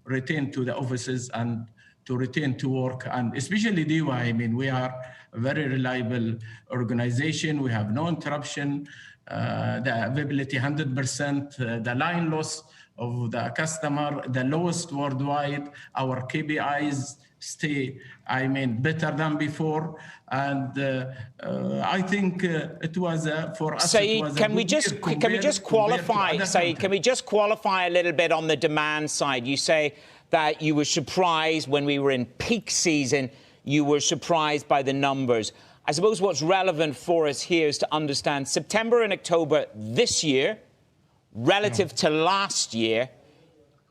return to the offices and to return to work, and especially DY. I mean, we are a very reliable organization. We have no interruption, the availability 100%, the line loss of the customer, the lowest worldwide. Our KPIs stay, I mean, better than before. And I think it was for us. Saeed, can we just qualify? Saeed, can we just qualify a little bit on the demand side? You say that you were surprised when we were in peak season. You were surprised by the numbers. I suppose what's relevant for us here is to understand September and October this year relative to last year.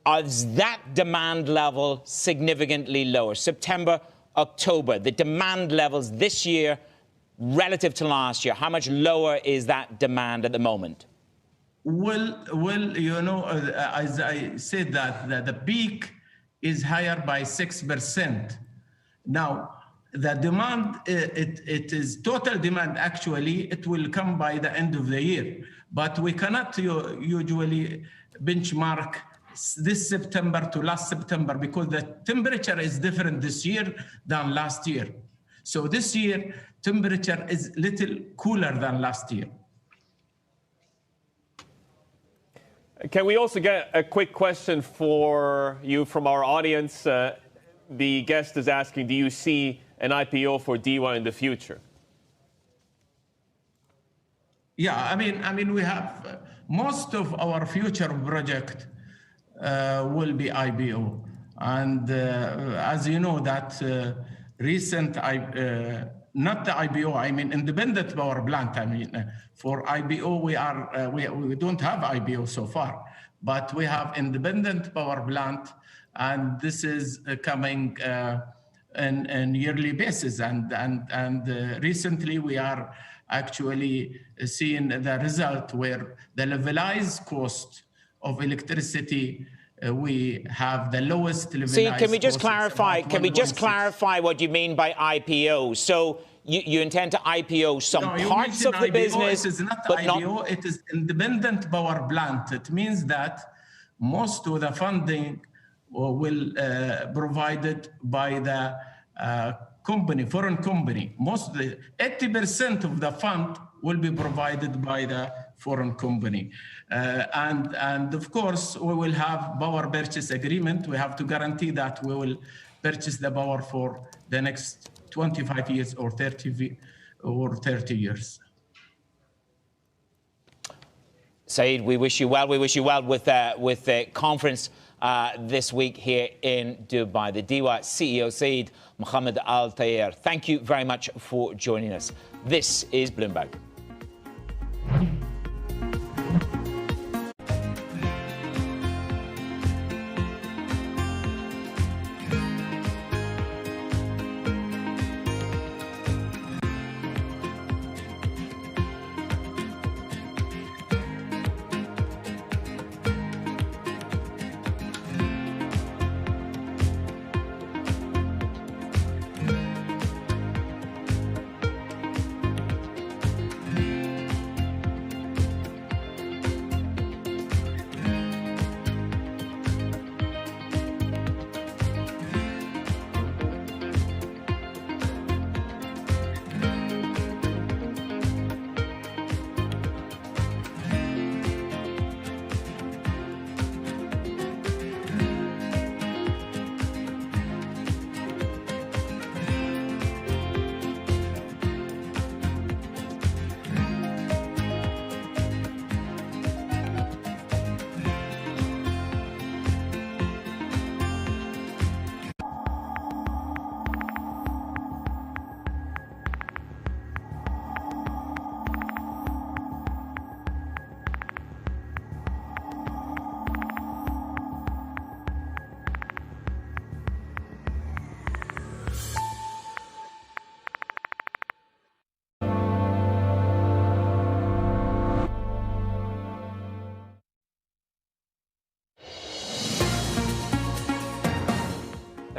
Is that demand level significantly lower? September, October, the demand levels this year relative to last year, how much lower is that demand at the moment? Well, you know, as I said, that the peak is higher by 6%. Now, the demand, it is total demand, actually, it will come by the end of the year. But we cannot usually benchmark this September to last September because the temperature is different this year than last year. So this year, temperature is little cooler than last year. Can we also get a quick question for you from our audience? The guest is asking, do you see an IPO for DY in the future? Yeah, I mean, we have most of our future project will be IPO, and as you know, that recent not the IPO, I mean independent power plant. I mean, for IPO we don't have IPO so far, but we have independent power plant, and this is coming in yearly basis, and recently we are actually seeing the result where the levelized cost of electricity, we have the lowest levelized. See, can we just clarify? Can we just clarify what you mean by IPO? So you intend to IPO some parts of the business? It is not IPO. It is independent power plant. It means that most of the funding will provided by the company, foreign company. Most of the 80% of the fund will be provided by the foreign company. And of course, we will have power purchase agreement. We have to guarantee that we will purchase the power for the next 25 years or 30 years. Saeed, we wish you well. We wish you well with the conference this week here in Dubai. The DY CEO, Saeed Mohammed Al Tayer. Thank you very much for joining us. This is Bloomberg.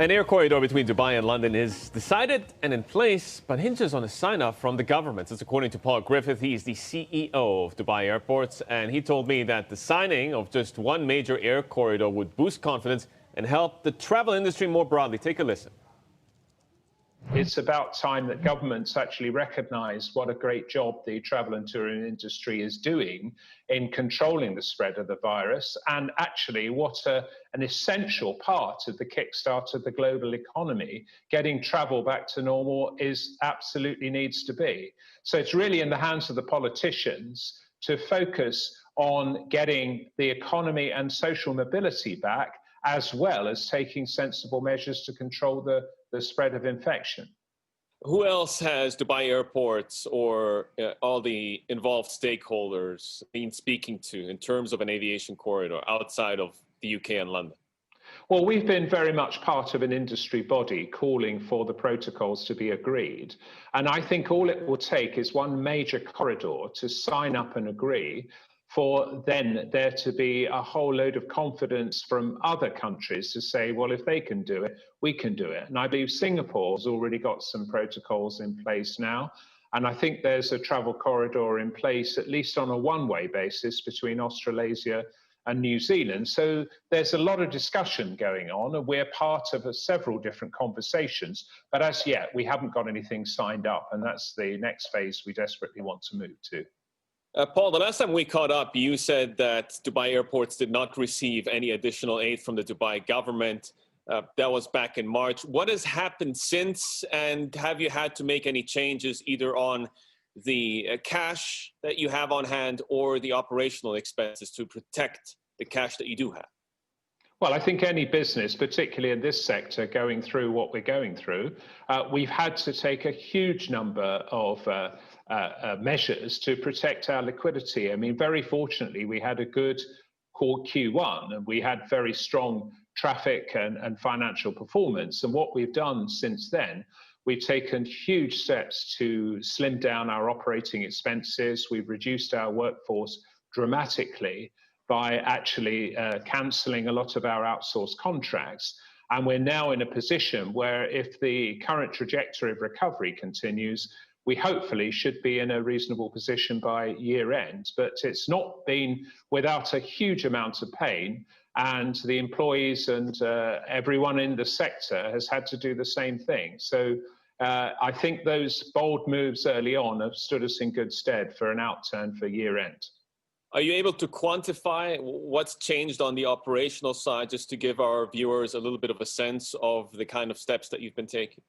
An air corridor between Dubai and London is decided and in place, but hinges on a sign-off from the government. That's according to Paul Griffith. He is the CEO of Dubai Airports, and he told me that the signing of just one major air corridor would boost confidence and help the travel industry more broadly. Take a listen. It's about time that governments actually recognize what a great job the travel and tourism industry is doing in controlling the spread of the virus, and actually what an essential part of the kickstart of the global economy. Getting travel back to normal absolutely needs to be. So it's really in the hands of the politicians to focus on getting the economy and social mobility back, as well as taking sensible measures to control the spread of infection. Who else has Dubai airports or all the involved stakeholders been speaking to in terms of an aviation corridor outside of the UK and London? Well, we've been very much part of an industry body calling for the protocols to be agreed. And I think all it will take is one major corridor to sign up and agree, for then there to be a whole load of confidence from other countries to say, well, if they can do it, we can do it. And I believe Singapore has already got some protocols in place now. And I think there's a travel corridor in place, at least on a one-way basis, between Australasia and New Zealand. So there's a lot of discussion going on, and we're part of several different conversations. But as yet, we haven't got anything signed up. And that's the next phase we desperately want to move to. Paul, the last time we caught up, you said that Dubai airports did not receive any additional aid from the Dubai government. That was back in March. What has happened since, and have you had to make any changes either on the cash that you have on hand or the operational expenses to protect the cash that you do have? Well, I think any business, particularly in this sector, going through what we're going through, we've had to take a huge number of measures to protect our liquidity. I mean, very fortunately, we had a good Q1, and we had very strong traffic and financial performance. And what we've done since then, we've taken huge steps to slim down our operating expenses. We've reduced our workforce dramatically by actually cancelling a lot of our outsourced contracts. And we're now in a position where if the current trajectory of recovery continues, we hopefully should be in a reasonable position by year end. But it's not been without a huge amount of pain, and the employees and everyone in the sector has had to do the same thing. So I think those bold moves early on have stood us in good stead for an outturn for year end. Are you able to quantify what's changed on the operational side, just to give our viewers a little bit of a sense of the kind of steps that you've been taking?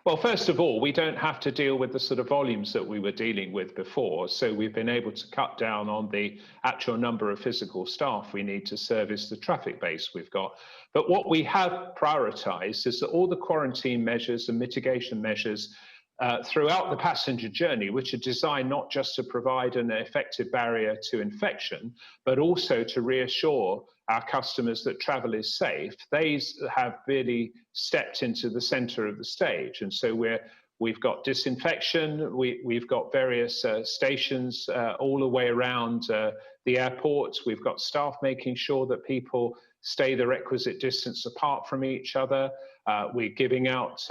Well, first of all, we don't have to deal with the sort of volumes that we were dealing with before. So we've been able to cut down on the actual number of physical staff we need to service the traffic base we've got. But what we have prioritized is that all the quarantine measures and mitigation measures throughout the passenger journey, which are designed not just to provide an effective barrier to infection, but also to reassure our customers that travel is safe, they have really stepped into the center of the stage. And so we've got disinfection, we've got various stations all the way around the airport. We've got staff making sure that people stay the requisite distance apart from each other. We're giving out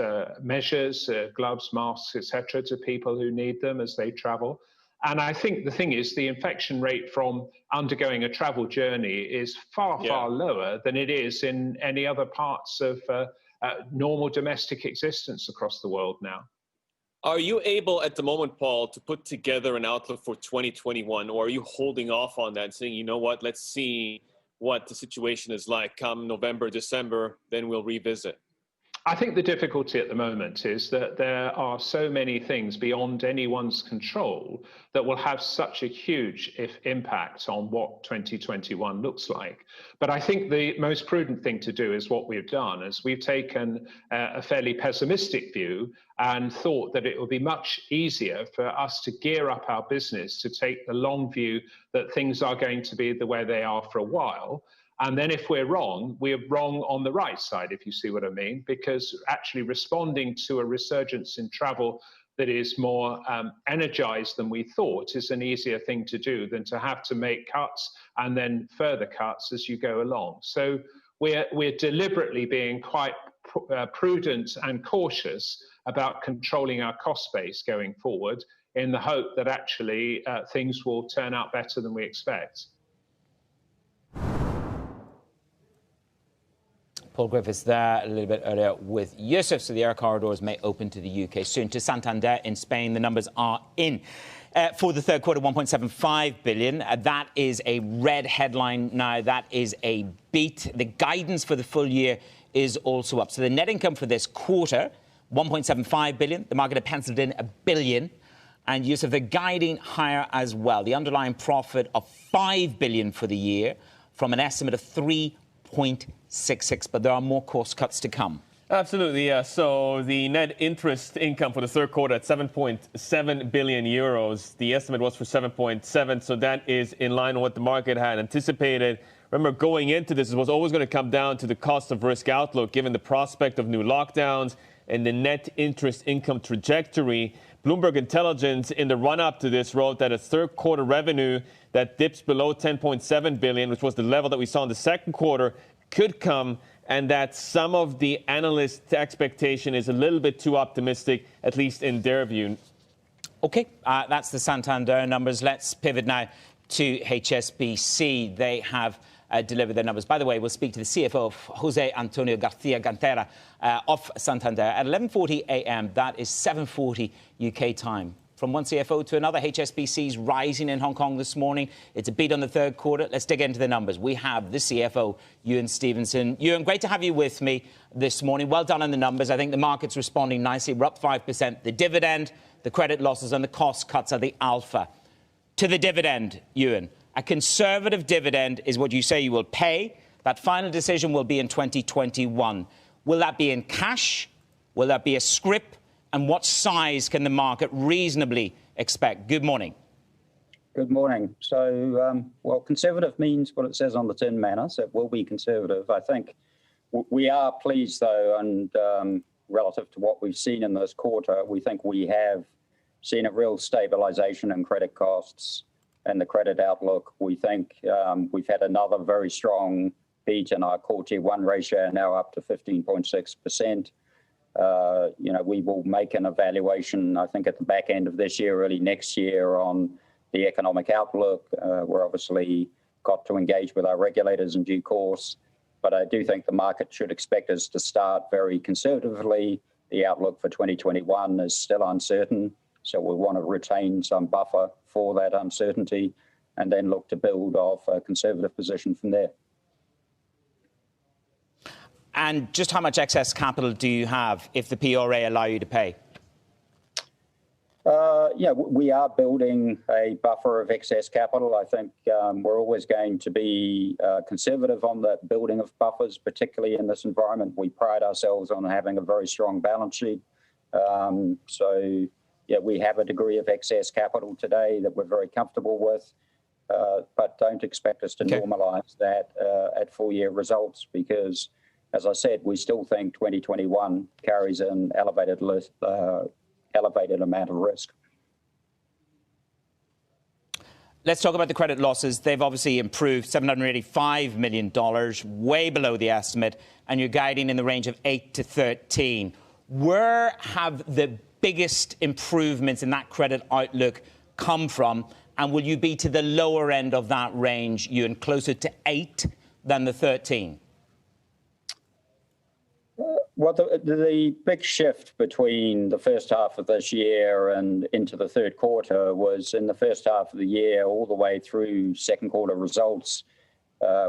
measures, gloves, masks, etc., to people who need them as they travel. And I think the thing is, the infection rate from undergoing a travel journey is far lower than it is in any other parts of normal domestic existence across the world now. Are you able at the moment, Paul, to put together an outlook for 2021, or are you holding off on that, saying, you know what, let's see what the situation is like come November, December, then we'll revisit? I think the difficulty at the moment is that there are so many things beyond anyone's control that will have such a huge impact on what 2021 looks like. But I think the most prudent thing to do is what we've done, is we've taken a fairly pessimistic view and thought that it would be much easier for us to gear up our business to take the long view that things are going to be the way they are for a while. And then if we're wrong on the right side, if you see what I mean, because actually responding to a resurgence in travel that is more energized than we thought is an easier thing to do than to have to make cuts and then further cuts as you go along. So we're deliberately being quite prudent and cautious about controlling our cost base going forward in the hope that actually things will turn out better than we expect. Paul Griffiths there a little bit earlier with Yusuf. So the air corridors may open to the UK soon. To Santander in Spain, the numbers are in. For the third quarter, 1.75 billion. That is a red headline now. That is a beat. The guidance for the full year is also up. So the net income for this quarter, 1.75 billion. The market had penciled in $1 billion. And Yusuf, they're guiding higher as well. The underlying profit of 5 billion for the year from an estimate of 3.66. But there are more cost cuts to come. Absolutely, yeah. So the net interest income for the third quarter at 7.7 billion euros. The estimate was for 7.7, so that is in line with what the market had anticipated. Remember, going into this, it was always going to come down to the cost of risk outlook, given the prospect of new lockdowns and the net interest income trajectory. Bloomberg Intelligence, in the run-up to this, wrote that a third quarter revenue that dips below 10.7 billion, which was the level that we saw in the second quarter, could come, and that some of the analysts' expectation is a little bit too optimistic, at least in their view. OK, that's the Santander numbers. Let's pivot now to HSBC. They have delivered their numbers. By the way, we'll speak to the CFO of Jose Antonio Garcia Gantera of Santander at 11:40 a.m. That is 7:40 UK time. From one CFO to another, HSBC's rising in Hong Kong this morning. It's a beat on the third quarter. Let's dig into the numbers. We have the CFO, Ewan Stevenson. Ewan, great to have you with me this morning. Well done on the numbers. I think the market's responding nicely. We're up 5%. The dividend, the credit losses and the cost cuts are the alpha. To the dividend, Ewan. A conservative dividend is what you say you will pay. That final decision will be in 2021. Will that be in cash? Will that be a scrip? And what size can the market reasonably expect? Good morning. Good morning. So, well, conservative means what it says on the tin, Manus. It will be conservative. I think we are pleased, though, and relative to what we've seen in this quarter, we think we have seen a real stabilization in credit costs and the credit outlook. We think we've had another very strong beat in our core Tier 1 ratio, now up to 15.6%. We will make an evaluation, I think, at the back end of this year, early next year, on the economic outlook. We're obviously got to engage with our regulators in due course, but I do think the market should expect us to start very conservatively. The outlook for 2021 is still uncertain, so we want to retain some buffer for that uncertainty and then look to build off a conservative position from there. And just how much excess capital do you have if the PRA allow you to pay? We are building a buffer of excess capital. I think we're always going to be conservative on the building of buffers, particularly in this environment. We pride ourselves on having a very strong balance sheet. We have a degree of excess capital today that we're very comfortable with, but don't expect us to normalize that at full year results because, as I said, we still think 2021 carries an elevated amount of risk. Let's talk about the credit losses. They've obviously improved $785 million, way below the estimate, and you're guiding in the range of 8 to 13. Where have the biggest improvements in that credit outlook come from? And will you be to the lower end of that range, Ewan, closer to 8 than the 13? Well, the big shift between the first half of this year and into the third quarter was in the first half of the year all the way through second quarter results.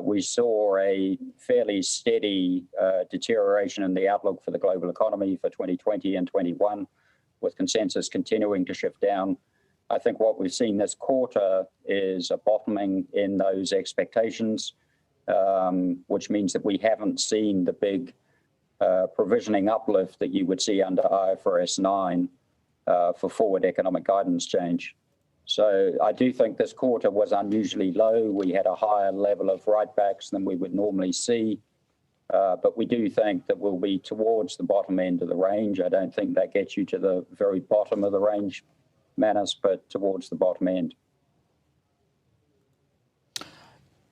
We saw a fairly steady deterioration in the outlook for the global economy for 2020 and 21, with consensus continuing to shift down. I think what we've seen this quarter is a bottoming in those expectations, which means that we haven't seen the big provisioning uplift that you would see under IFRS 9 for forward economic guidance change. So I do think this quarter was unusually low. We had a higher level of write-backs than we would normally see, but we do think that we'll be towards the bottom end of the range. I don't think that gets you to the very bottom of the range, Manus, but towards the bottom end.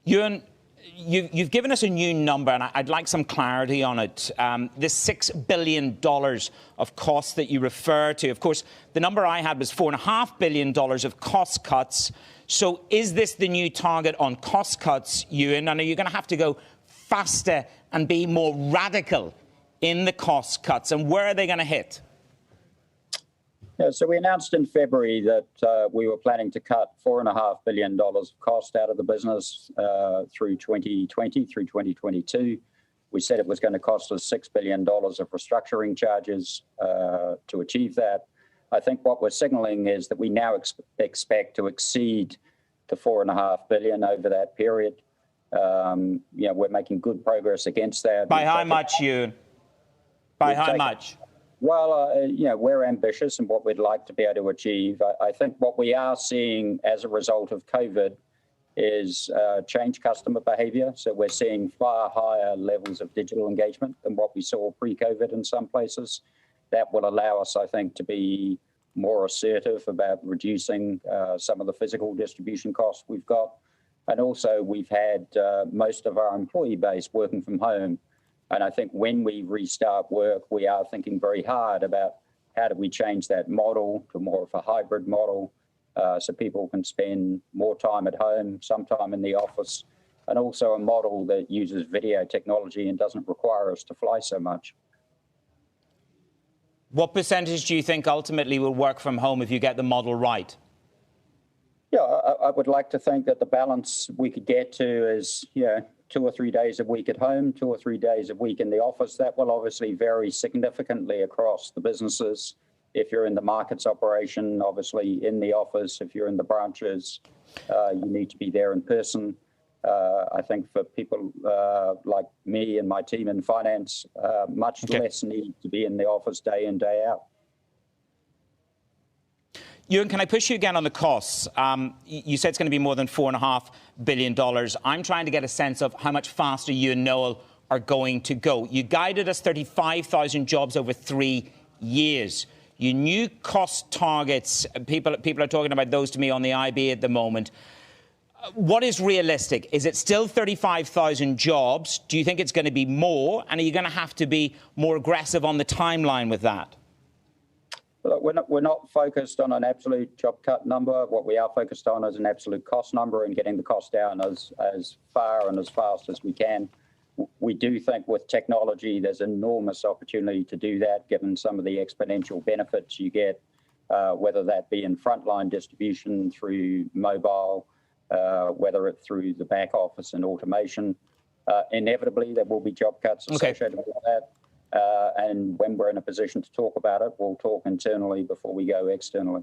Ewan, you've given us a new number, and I'd like some clarity on it. This $6 billion of costs that you refer to, of course, the number I had was $4.5 billion of cost cuts. So is this the new target on cost cuts, Ewan? And are you going to have to go faster and be more radical in the cost cuts, and where are they going to hit? Yeah, so we announced in February that we were planning to cut $4.5 billion of cost out of the business through 2020, through 2022. We said it was going to cost us $6 billion of restructuring charges to achieve that. I think what we're signaling is that we now expect to exceed the $4.5 billion over that period. We're making good progress against that. By how much, Ewan? By how much? Well, we're ambitious in what we'd like to be able to achieve. I think what we are seeing as a result of COVID is change customer behavior. So we're seeing far higher levels of digital engagement than what we saw pre-COVID in some places. That will allow us, I think, to be more assertive about reducing some of the physical distribution costs we've got. And also, we've had most of our employee base working from home. And I think when we restart work, we are thinking very hard about how do we change that model to more of a hybrid model so people can spend more time at home, some time in the office, and also a model that uses video technology and doesn't require us to fly so much. What percentage do you think ultimately will work from home if you get the model right? Yeah, I would like to think that the balance we could get to is, 2 or 3 days a week at home, 2 or 3 days a week in the office. That will obviously vary significantly across the businesses. If you're in the markets operation, obviously in the office. If you're in the branches, you need to be there in person. I think for people like me and my team in finance, much less need to be in the office day in, day out. Ewan, can I push you again on the costs? You said it's going to be more than $4.5 billion. I'm trying to get a sense of how much faster you and Noel are going to go. You guided us 35,000 jobs over 3 years. Your new cost targets, people are talking about those to me on the IB at the moment. What is realistic? Is it still 35,000 jobs? Do you think it's going to be more? And are you going to have to be more aggressive on the timeline with that? Look, we're not focused on an absolute job cut number. What we are focused on is an absolute cost number and getting the cost down as far and as fast as we can. We do think with technology, there's enormous opportunity to do that, given some of the exponential benefits you get, whether that be in frontline distribution through mobile, whether it's through the back office and automation. Inevitably, there will be job cuts associated with that. And when we're in a position to talk about it, we'll talk internally before we go externally.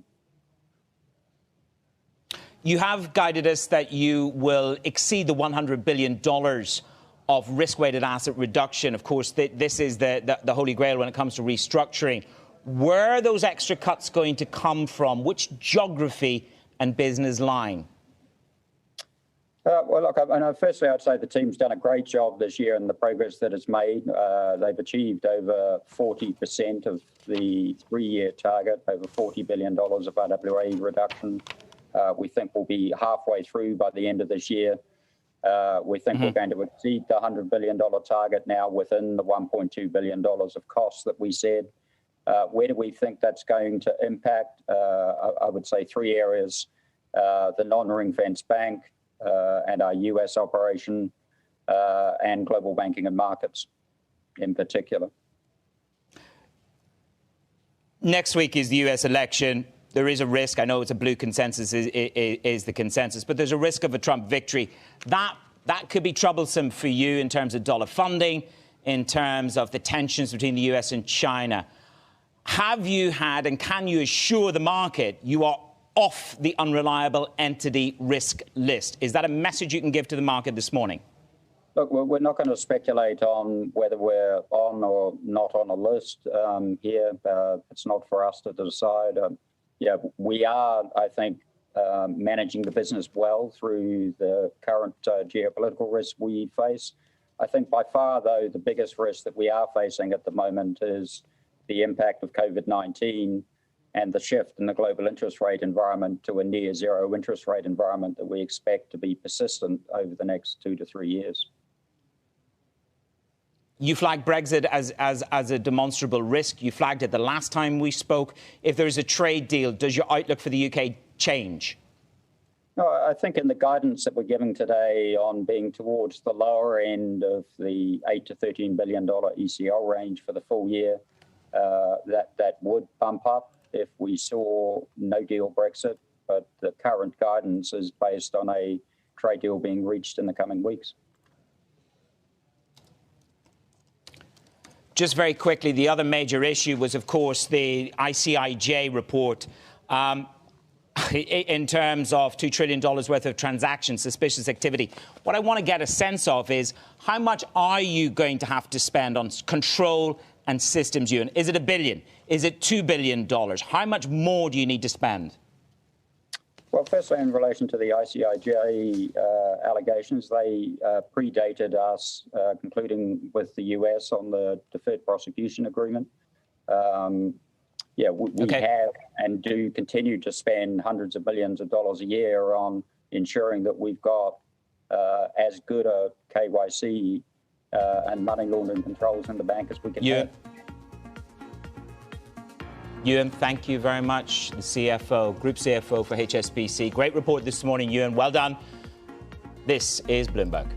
You have guided us that you will exceed the $100 billion of risk-weighted asset reduction. Of course, this is the holy grail when it comes to restructuring. Where are those extra cuts going to come from? Which geography and business line? Well, look, firstly, I'd say the team's done a great job this year in the progress that it's made. They've achieved over 40% of the 3-year target, over $40 billion of RWA reduction. We think we'll be halfway through by the end of this year. We think we're going to exceed the $100 billion target now within the $1.2 billion of costs that we said. Where do we think that's going to impact? I would say 3 areas. The non-ring-fenced bank, and our US operation, and global banking and markets in particular. Next week is the US election. There is a risk, I know it's a blue consensus is the consensus, but there's a risk of a Trump victory. That could be troublesome for you in terms of dollar funding, in terms of the tensions between the US and China. Have you had, and can you assure the market you are off the unreliable entity risk list? Is that a message you can give to the market this morning? Look, we're not going to speculate on whether we're on or not on a list here. It's not for us to decide. We are, I think, managing the business well through the current geopolitical risk we face. I think by far, though, the biggest risk that we are facing at the moment is the impact of COVID-19 and the shift in the global interest rate environment to a near zero interest rate environment that we expect to be persistent over the next 2 to 3 years. You flagged Brexit as a demonstrable risk. You flagged it the last time we spoke. If there's a trade deal, does your outlook for the UK change? No, I think in the guidance that we're giving today on being towards the lower end of the $8 to $13 billion ECL range for the full year, that would bump up if we saw no deal Brexit. But the current guidance is based on a trade deal being reached in the coming weeks. Just very quickly, the other major issue was, of course, the ICIJ report in terms of $2 trillion worth of transactions, suspicious activity. What I want to get a sense of is how much are you going to have to spend on control and systems, Ewan? Is it $1 billion? Is it $2 billion? How much more do you need to spend? Well, firstly, in relation to the ICIJ allegations, they predated us concluding with the US on the deferred prosecution agreement. We have and do continue to spend hundreds of billions of dollars a year on ensuring that we've got as good a KYC and money laundering controls in the bank as we can have. Ewan, thank you very much, the CFO, Group CFO for HSBC. Great report this morning, Ewan. Well done. This is Bloomberg.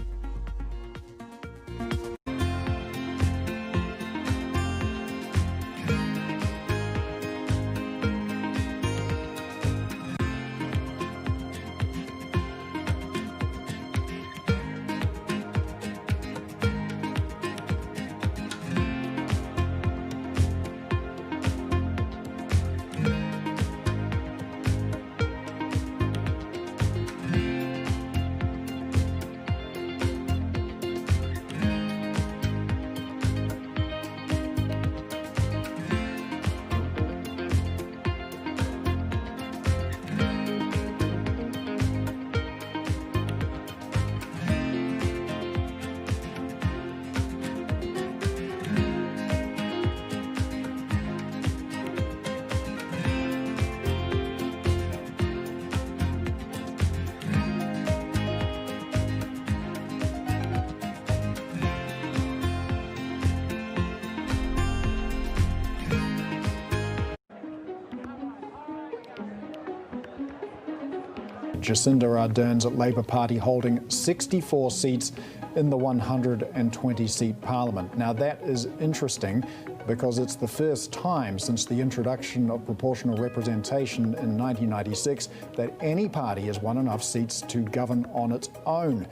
Jacinda Ardern's Labour Party holding 64 seats in the 120-seat parliament. Now, that is interesting because it's the first time since the introduction of proportional representation in 1996 that any party has won enough seats to govern on its own.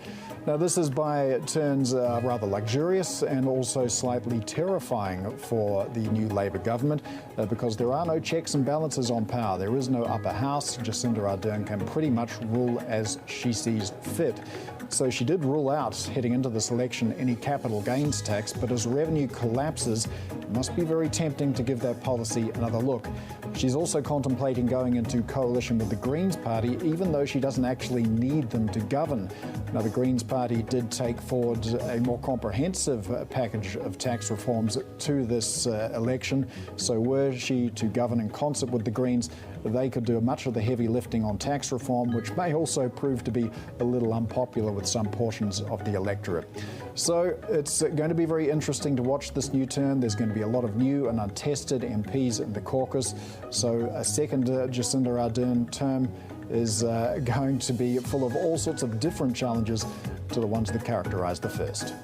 Now, this is by turns rather luxurious and also slightly terrifying for the new Labour government because there are no checks and balances on power. There is no upper house. Jacinda Ardern can pretty much rule as she sees fit. So she did rule out, heading into this election, any capital gains tax, but as revenue collapses, it must be very tempting to give that policy another look. She's also contemplating going into coalition with the Greens Party, even though she doesn't actually need them to govern. Now, the Greens Party did take forward a more comprehensive package of tax reforms to this election. So were she to govern in concert with the Greens, they could do much of the heavy lifting on tax reform, which may also prove to be a little unpopular with some portions of the electorate. So it's going to be very interesting to watch this new turn. There's going to be a lot of new and untested MPs in the caucus. So a second Jacinda Ardern term is going to be full of all sorts of different challenges to the ones that characterised the first.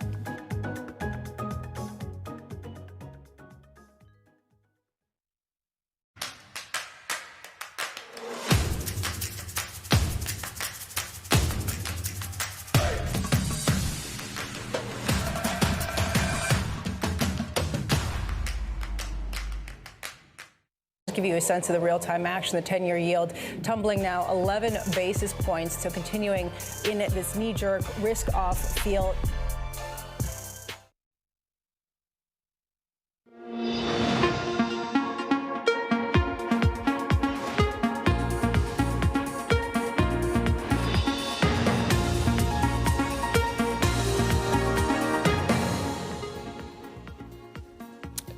Give you a sense of the real-time action. The 10-year yield tumbling now 11 basis points, so continuing in this knee-jerk risk-off feel.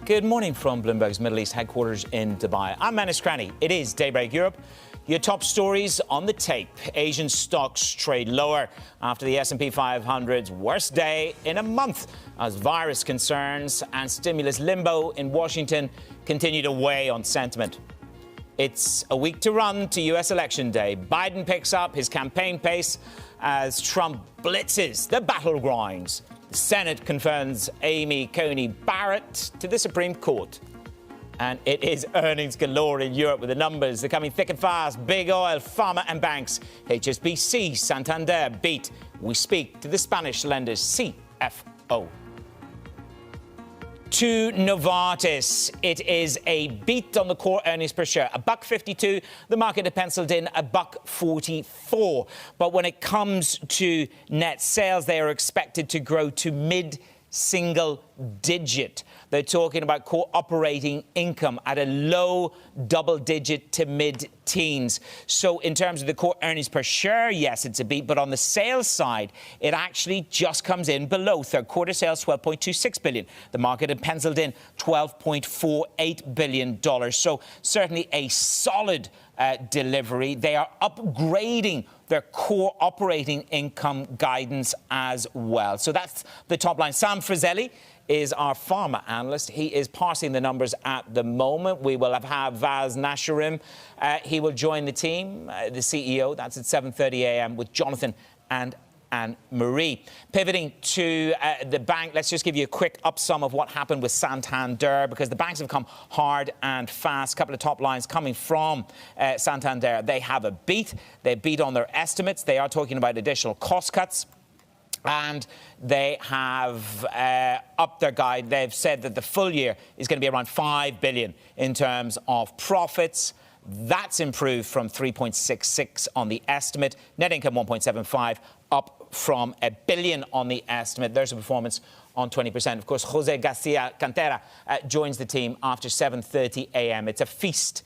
Good morning from Bloomberg's Middle East headquarters in Dubai. I'm Manus Cranny. It is Daybreak Europe. Your top stories on the tape. Asian stocks trade lower after the S&P 500's worst day in a month as virus concerns and stimulus limbo in Washington continue to weigh on sentiment. It's a week to run to U.S. Election Day. Biden picks up his campaign pace as Trump blitzes the battlegrounds. The Senate confirms Amy Coney Barrett to the Supreme Court. And it is earnings galore in Europe with the numbers. They're coming thick and fast. Big oil, pharma and banks. HSBC, Santander beat. We speak to the Spanish lender's CFO. To Novartis, it is a beat on the core earnings per share. $1.52. The market had penciled in $1.44. But when it comes to net sales, they are expected to grow to mid-single digit. They're talking about core operating income at a low double-digit to mid-teens. So in terms of the core earnings per share, yes, it's a beat. But on the sales side, it actually just comes in below. Third quarter sales, $12.26 billion. The market had penciled in $12.48 billion. So certainly a solid delivery. They are upgrading their core operating income guidance as well. So that's the top line. Sam Frizzelli is our pharma analyst. He is parsing the numbers at the moment. We will have Vaz Nasharim. He will join the team, the CEO. That's at 7:30 a.m. with Jonathan and Anne-Marie. Pivoting to the bank, let's just give you a quick upsum of what happened with Santander, because the banks have come hard and fast. A couple of top lines coming from Santander. They have a beat. They beat on their estimates. They are talking about additional cost cuts. And they have upped their guide. They've said that the full year is going to be around $5 billion in terms of profits. That's improved from 3.66 on the estimate. Net income 1.75, up from $1 billion on the estimate. There's a performance on 20%. Of course, Jose Garcia Cantera joins the team after 7:30 a.m. It's a feast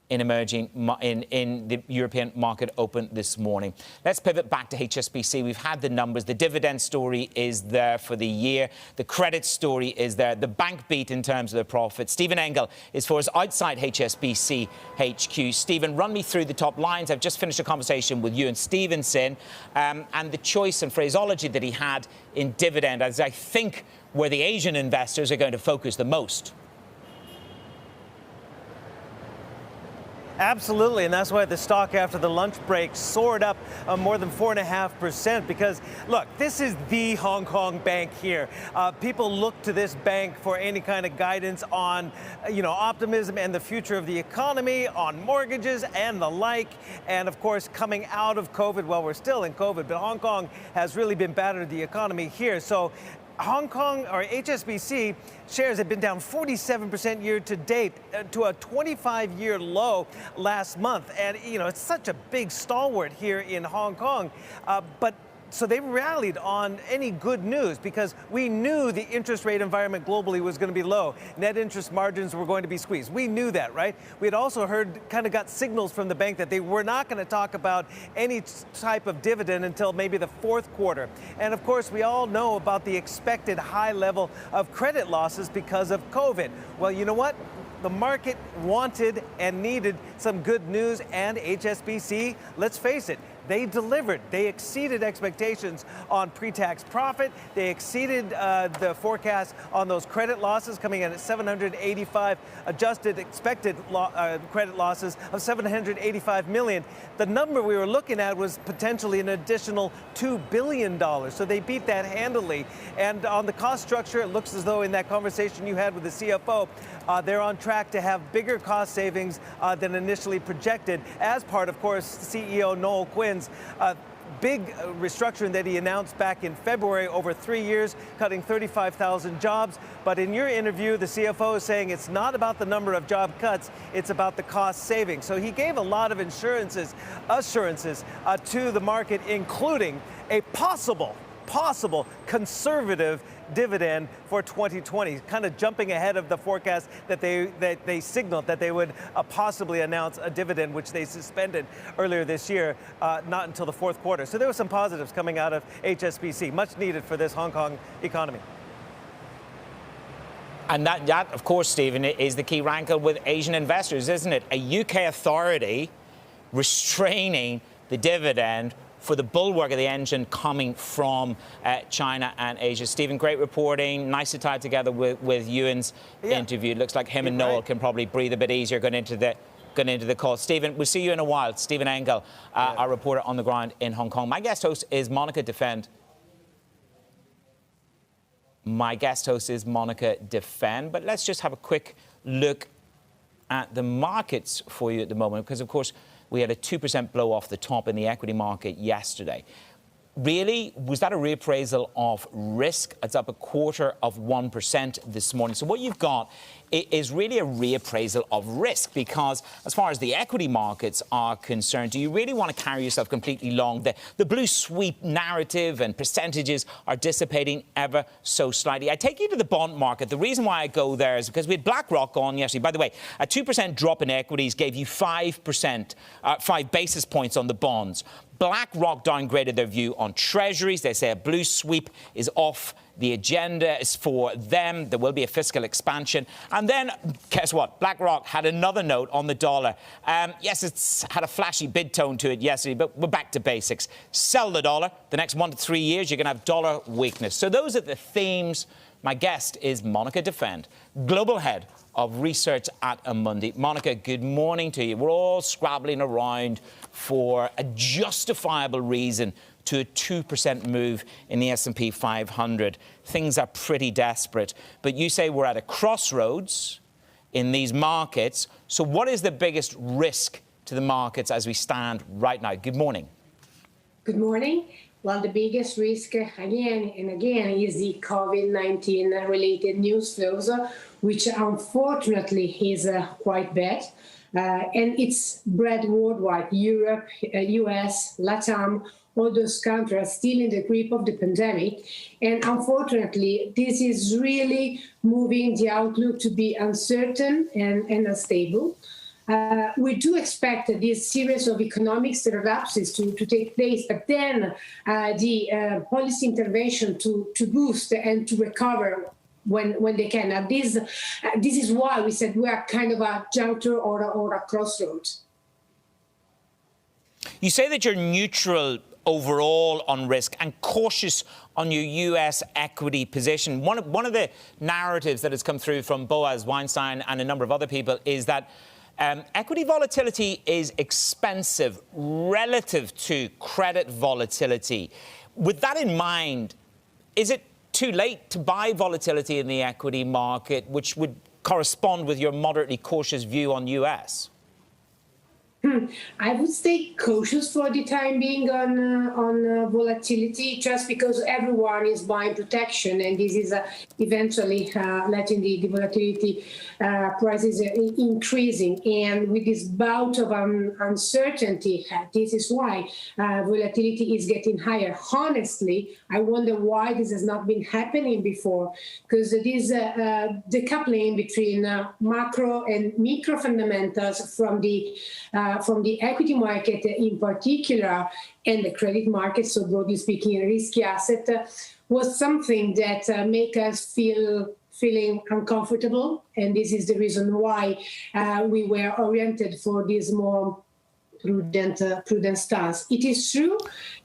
in the European market open this morning. Let's pivot back to HSBC. We've had the numbers. The dividend story is there for the year. The credit story is there. The bank beat in terms of the profit. Stephen Engel is for us outside HSBC HQ. Stephen, run me through the top lines. I've just finished a conversation with Ewan Stevenson and the choice and phraseology that he had in dividend, as I think where the Asian investors are going to focus the most. Absolutely, and that's why the stock after the lunch break soared up more than 4.5%, because, look, this is the Hong Kong bank here. People look to this bank for any kind of guidance on, optimism and the future of the economy, on mortgages and the like. And, of course, coming out of COVID, well, we're still in COVID, but Hong Kong has really been battered, the economy here. So Hong Kong, or HSBC, shares have been down 47% year to date to a 25-year low last month. And, it's such a big stalwart here in Hong Kong. So they rallied on any good news because we knew the interest rate environment globally was going to be low. Net interest margins were going to be squeezed. We knew that, right? We had also got signals from the bank that they were not going to talk about any type of dividend until maybe the fourth quarter. And of course, we all know about the expected high level of credit losses because of COVID. Well, you know what? The market wanted and needed some good news, and HSBC, let's face it, they delivered. They exceeded expectations on pre-tax profit. They exceeded the forecast on those credit losses, coming in at 785 adjusted expected credit losses of 785 million. The number we were looking at was potentially an additional $2 billion. So they beat that handily. And on the cost structure, it looks as though in that conversation you had with the CFO, they're on track to have bigger cost savings than initially projected as part, of course, CEO Noel Quinn's big restructuring that he announced back in February over 3 years, cutting 35,000 jobs. But in your interview, the CFO is saying it's not about the number of job cuts, it's about the cost savings. So he gave a lot of assurances to the market, including a possible conservative dividend for 2020, kind of jumping ahead of the forecast that they signaled that they would possibly announce a dividend, which they suspended earlier this year, not until the fourth quarter. So there were some positives coming out of HSBC, much needed for this Hong Kong economy. And that, of course, Stephen, is the key rankle with Asian investors, isn't it? A UK authority restraining the dividend for the bulwark of the engine coming from China and Asia. Stephen, great reporting. Nice to tie together with Ewan's interview. It looks like him and Noel can probably breathe a bit easier going into the call. Stephen, we'll see you in a while. Stephen Engel, our reporter on the ground in Hong Kong. My guest host is Monica Defend. But let's just have a quick look at the markets for you at the moment, because, of course, we had a 2% blow off the top in the equity market yesterday. Really, was that a reappraisal of risk? It's up 0.25% this morning. So what you've got is really a reappraisal of risk, because as far as the equity markets are concerned, do you really want to carry yourself completely long? The blue sweep narrative and percentages are dissipating ever so slightly. I take you to the bond market. The reason why I go there is because we had BlackRock on yesterday. By the way, a 2% drop in equities gave you 5 basis points on the bonds. BlackRock downgraded their view on treasuries. They say a blue sweep is off the agenda, is for them. There will be a fiscal expansion. And then, guess what? BlackRock had another note on the dollar. Yes, it's had a flashy bid tone to it yesterday, but we're back to basics. Sell the dollar. The next 1 to 3 years, you're going to have dollar weakness. So those are the themes. My guest is Monica Defend, Global Head of Research at Amundi. Monica, good morning to you. We're all scrabbling around for a justifiable reason to a 2% move in the S&P 500. Things are pretty desperate. But you say we're at a crossroads in these markets. So what is the biggest risk to the markets as we stand right now? Good morning. Good morning. Well, the biggest risk, again and again, is the COVID-19 related news flows, which unfortunately is quite bad. And it's spread worldwide. Europe, US, LATAM, all those countries are still in the grip of the pandemic. And unfortunately, this is really moving the outlook to be uncertain and unstable. We do expect this series of economic relapses to take place, but then the policy intervention to boost and to recover when they can. And this is why we said we are kind of a juncture or a crossroads. You say that you're neutral overall on risk and cautious on your U.S. equity position. One of the narratives that has come through from Boaz Weinstein and a number of other people is that equity volatility is expensive relative to credit volatility. With that in mind, is it too late to buy volatility in the equity market, which would correspond with your moderately cautious view on US? I would stay cautious for the time being on volatility, just because everyone is buying protection, and this is eventually letting the volatility prices increasing. And with this bout of uncertainty, this is why volatility is getting higher. Honestly, I wonder why this has not been happening before, because this decoupling between macro and micro fundamentals from the equity market in particular and the credit market, so broadly speaking, a risky asset, was something that make us feeling uncomfortable. And this is the reason why we were oriented for this more prudent stance. It is true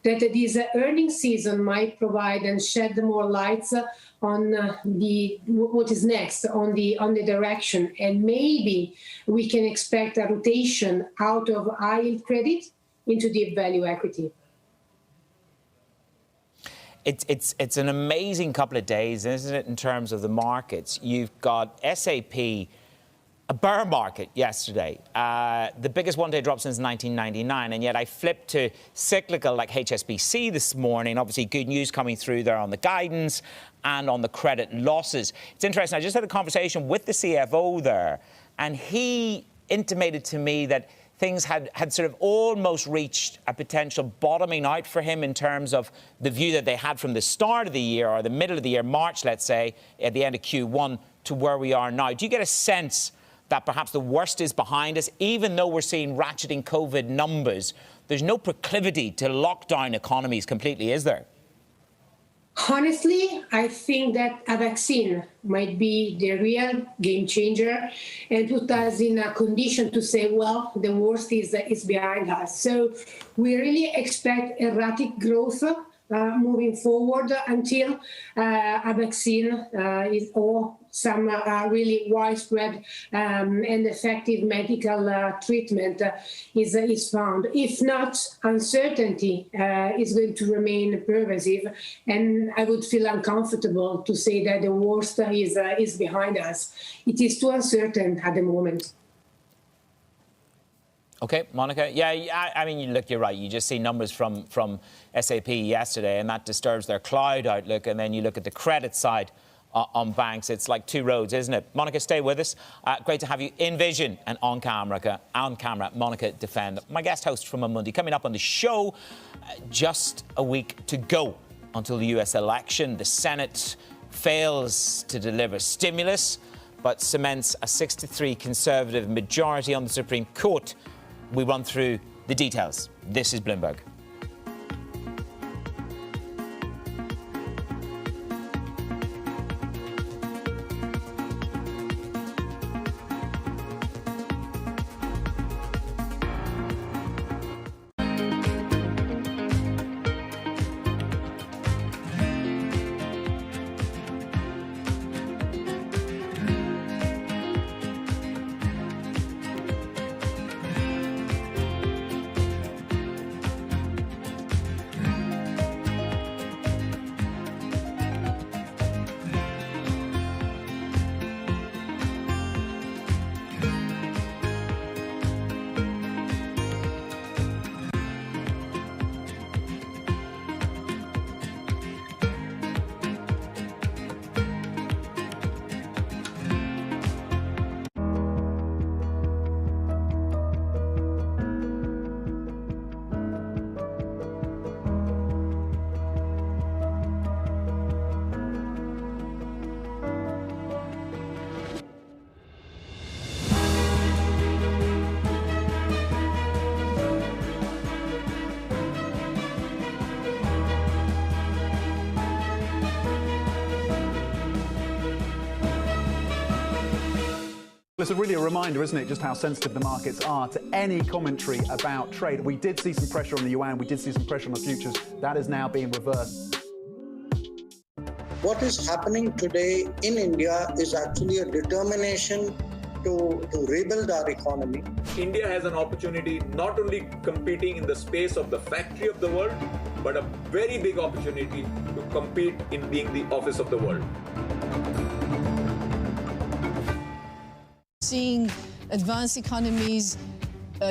that this earnings season might provide and shed more lights on what is next on the direction, and maybe we can expect a rotation out of high yield credit into deep value equity. It's an amazing couple of days, isn't it, in terms of the markets? You've got SAP, a bear market yesterday, the biggest one-day drop since 1999, and yet I flipped to cyclical like HSBC this morning. Obviously, good news coming through there on the guidance and on the credit losses. It's interesting. I just had a conversation with the CFO there, and he intimated to me that things had sort of almost reached a potential bottoming out for him in terms of the view that they had from the start of the year or the middle of the year, March, let's say, at the end of Q1 to where we are now. Do you get a sense that perhaps the worst is behind us, even though we're seeing ratcheting COVID numbers? There's no proclivity to lock down economies completely, is there? Honestly, I think that a vaccine might be the real game changer and put us in a condition to say, well, the worst is behind us. So we really expect erratic growth moving forward until a vaccine is or some really widespread and effective medical treatment is found. If not, uncertainty is going to remain pervasive, and I would feel uncomfortable to say that the worst is behind us. It is too uncertain at the moment. Okay, Monica. Yeah, I mean, look, you're right. You just see numbers from SAP yesterday, and that disturbs their cloud outlook. And then you look at the credit side on banks. It's like two roads, isn't it? Monica, stay with us. Great to have you in vision and on camera, Monica Defend, my guest host from on Monday. Coming up on the show, just a week to go until the US election. The Senate fails to deliver stimulus, but cements a 6-3 Conservative majority on the Supreme Court. We run through the details. This is Bloomberg. It's really a reminder, isn't it, just how sensitive the markets are to any commentary about trade. We did see some pressure on the yuan, we did see some pressure on the futures. That is now being reversed. What is happening today in India is actually a determination to rebuild our economy. India has an opportunity not only competing in the space of the factory of the world, but a very big opportunity to compete in being the office of the world. Seeing advanced economies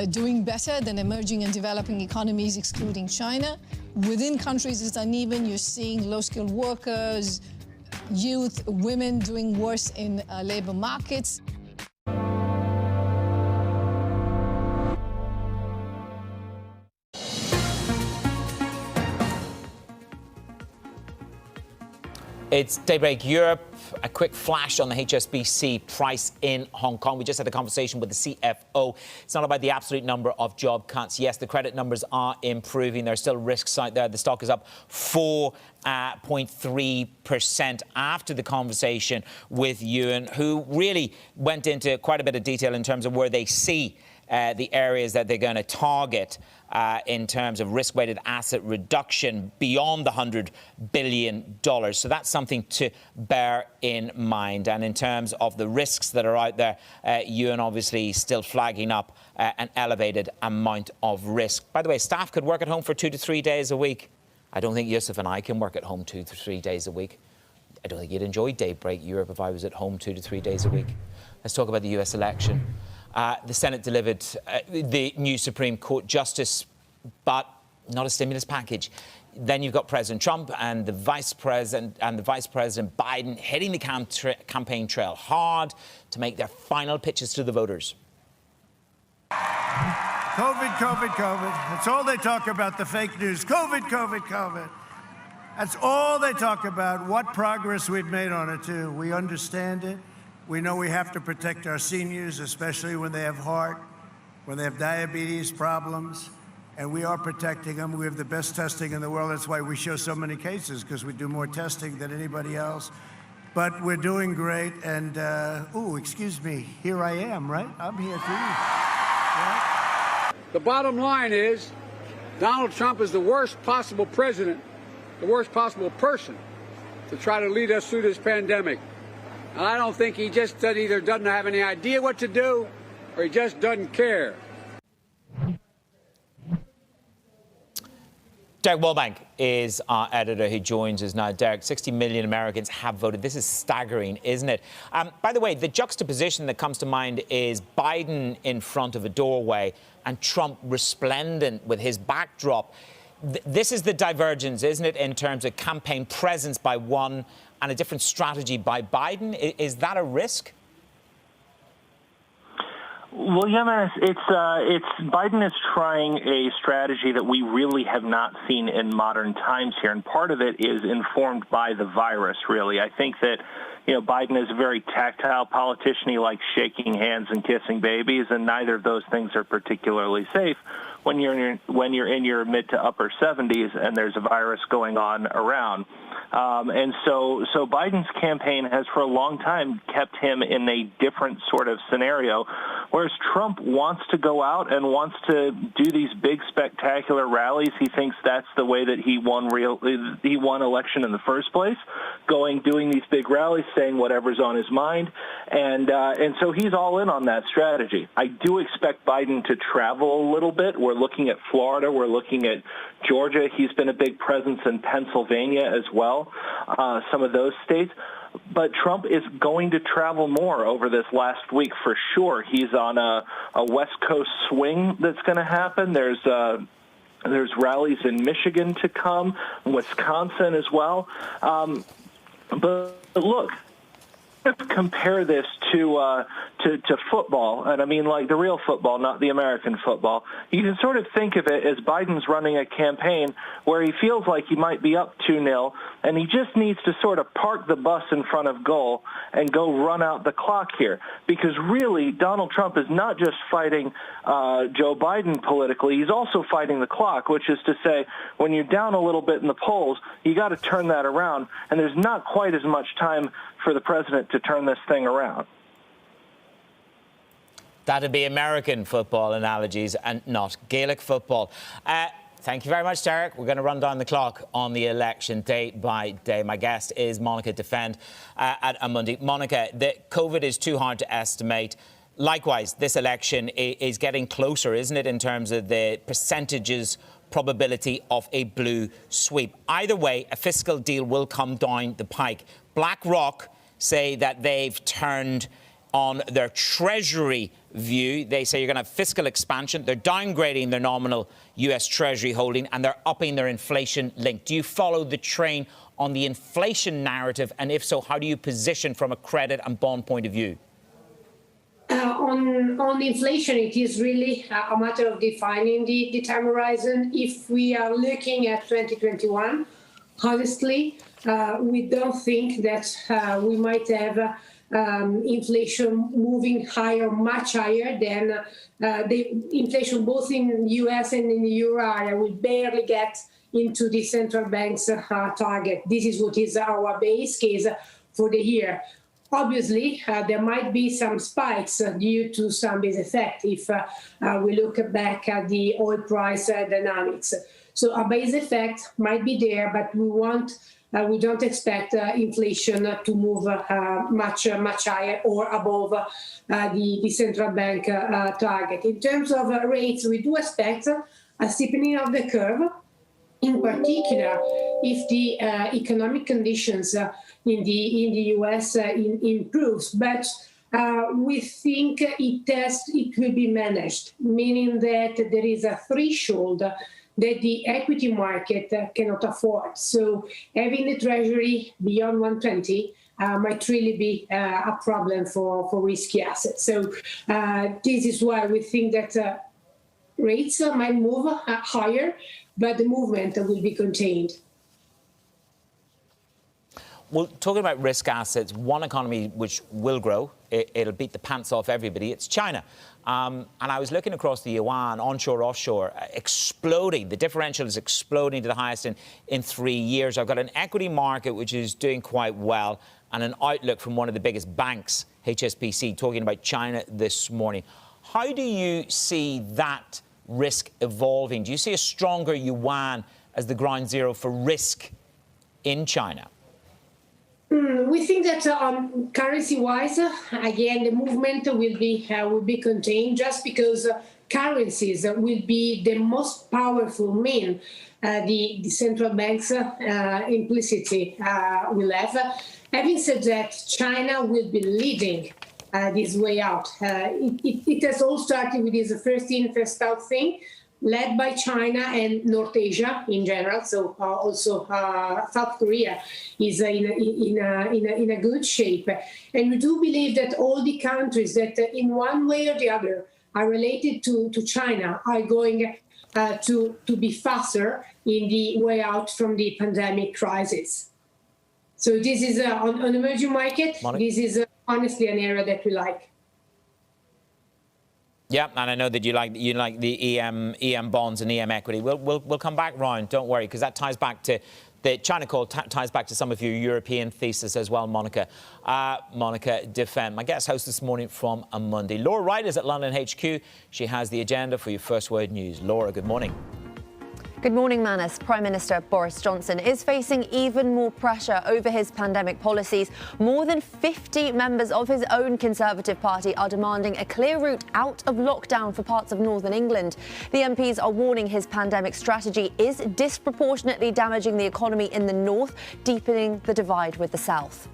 doing better than emerging and developing economies, excluding China. Within countries, it's uneven. You're seeing low-skilled workers, youth, women doing worse in labor markets. It's Daybreak Europe. A quick flash on the HSBC price in Hong Kong. We just had a conversation with the CFO. It's not about the absolute number of job cuts. Yes, the credit numbers are improving. There are still risks out there. The stock is up 4.3% after the conversation with Ewan, who really went into quite a bit of detail in terms of where they see the areas that they're going to target in terms of risk-weighted asset reduction beyond the $100 billion. So that's something to bear in mind. And in terms of the risks that are out there, Ewan obviously still flagging up an elevated amount of risk. By the way, staff could work at home for 2 to 3 days a week. I don't think Yusuf and I can work at home 2 to 3 days a week. I don't think you'd enjoy Daybreak Europe if I was at home 2 to 3 days a week. Let's talk about the US election. The Senate delivered the new Supreme Court justice, but not a stimulus package. Then you've got President Trump and the Vice President Biden hitting the campaign trail hard to make their final pitches to the voters. COVID, COVID, COVID. That's all they talk about, the fake news. COVID, COVID, COVID. That's all they talk about, what progress we've made on it, too. We understand it. We know we have to protect our seniors, especially when they have heart, when they have diabetes problems. And we are protecting them. We have the best testing in the world. That's why we show so many cases, because we do more testing than anybody else. But we're doing great. And, excuse me, here I am, right? I'm here too. Right? The bottom line is Donald Trump is the worst possible president, the worst possible person to try to lead us through this pandemic. And I don't think he just either doesn't have any idea what to do or he just doesn't care. Derek Wallbank is our editor who joins us now. Derek, 60 million Americans have voted. This is staggering, isn't it? By the way, the juxtaposition that comes to mind is Biden in front of a doorway and Trump resplendent with his backdrop. This is the divergence, isn't it, in terms of campaign presence by one and a different strategy by Biden? Is that a risk? Well, yeah, man, it's Biden is trying a strategy that we really have not seen in modern times here, and part of it is informed by the virus, really. I think that, Biden is a very tactile politician. He likes shaking hands and kissing babies, and neither of those things are particularly safe when you're in your mid to upper 70s and there's a virus going on around. And so Biden's campaign has for a long time kept him in a different sort of scenario, whereas Trump wants to go out and wants to do these big spectacular rallies. He thinks that's the way that he won election in the first place, doing these big rallies, saying whatever's on his mind. And so he's all in on that strategy. I do expect Biden to travel a little bit. We're looking at Florida. We're looking at Georgia. He's been a big presence in Pennsylvania as well, some of those states. But Trump is going to travel more over this last week for sure. He's on a West Coast swing that's going to happen. There's rallies in Michigan to come, Wisconsin as well. But look, compare this to football, and I mean like the real football, not the American football. You can sort of think of it as Biden's running a campaign where he feels like he might be up 2-0, and he just needs to sort of park the bus in front of goal and go run out the clock here. Because really, Donald Trump is not just fighting Joe Biden politically, he's also fighting the clock, which is to say, when you're down a little bit in the polls, you got to turn that around, and there's not quite as much time for the president to turn this thing around. That'd be American football analogies and not Gaelic football. Thank you very much, Derek. We're going to run down the clock on the election day by day. My guest is Monica Defend at Amundi. Monica, the COVID is too hard to estimate. Likewise, this election is getting closer, isn't it, in terms of the percentages probability of a blue sweep. Either way, a fiscal deal will come down the pike. BlackRock say that they've turned on their Treasury view. They say you're going to have fiscal expansion. They're downgrading their nominal US Treasury holding and they're upping their inflation link. Do you follow the train on the inflation narrative? And if so, how do you position from a credit and bond point of view? On inflation, it is really a matter of defining the time horizon. If we are looking at 2021, honestly, we don't think that we might have inflation moving higher, much higher than the inflation both in the US and in the euro area will barely get into the central bank's target. This is what is our base case for the year. Obviously, there might be some spikes due to some base effect if we look back at the oil price dynamics. So a base effect might be there, but we don't expect inflation to move much higher or above the central bank target. In terms of rates, we do expect a steepening of the curve, in particular if the economic conditions in the US improves. But we think it will be managed, meaning that there is a threshold that the equity market cannot afford. So having the Treasury beyond 120 might really be a problem for risky assets. So this is why we think that rates might move higher, but the movement will be contained. Well, talking about risk assets, one economy which will grow, it'll beat the pants off everybody, it's China. And I was looking across the yuan, onshore, offshore, exploding. The differential is exploding to the highest in 3 years. I've got an equity market which is doing quite well and an outlook from one of the biggest banks, HSBC, talking about China this morning. How do you see that risk evolving? Do you see a stronger yuan as the ground zero for risk in China? We think that currency-wise, again, the movement will be contained just because currencies will be the most powerful mean the central banks implicitly will have. Having said that, China will be leading this way out. It has all started with this first in, first out thing, led by China and North Asia in general. So also South Korea is in a good shape. And we do believe that all the countries that in one way or the other are related to China are going to be faster in the way out from the pandemic crisis. So this is on emerging market. Monica? This is honestly an area that we like. Yeah, and I know that you like the EM bonds and EM equity. We'll come back round, don't worry, because that ties back to the China call, ties back to some of your European thesis as well, Monica. Monica Defend, my guest host this morning from a Monday. Laura Wright is at London HQ. She has the agenda for your First Word News. Laura, good morning. Good morning, Manus. Prime Minister Boris Johnson is facing even more pressure over his pandemic policies. More than 50 members of his own Conservative Party are demanding a clear route out of lockdown for parts of northern England. The MPs are warning his pandemic strategy is disproportionately damaging the economy in the north, deepening the divide with the south.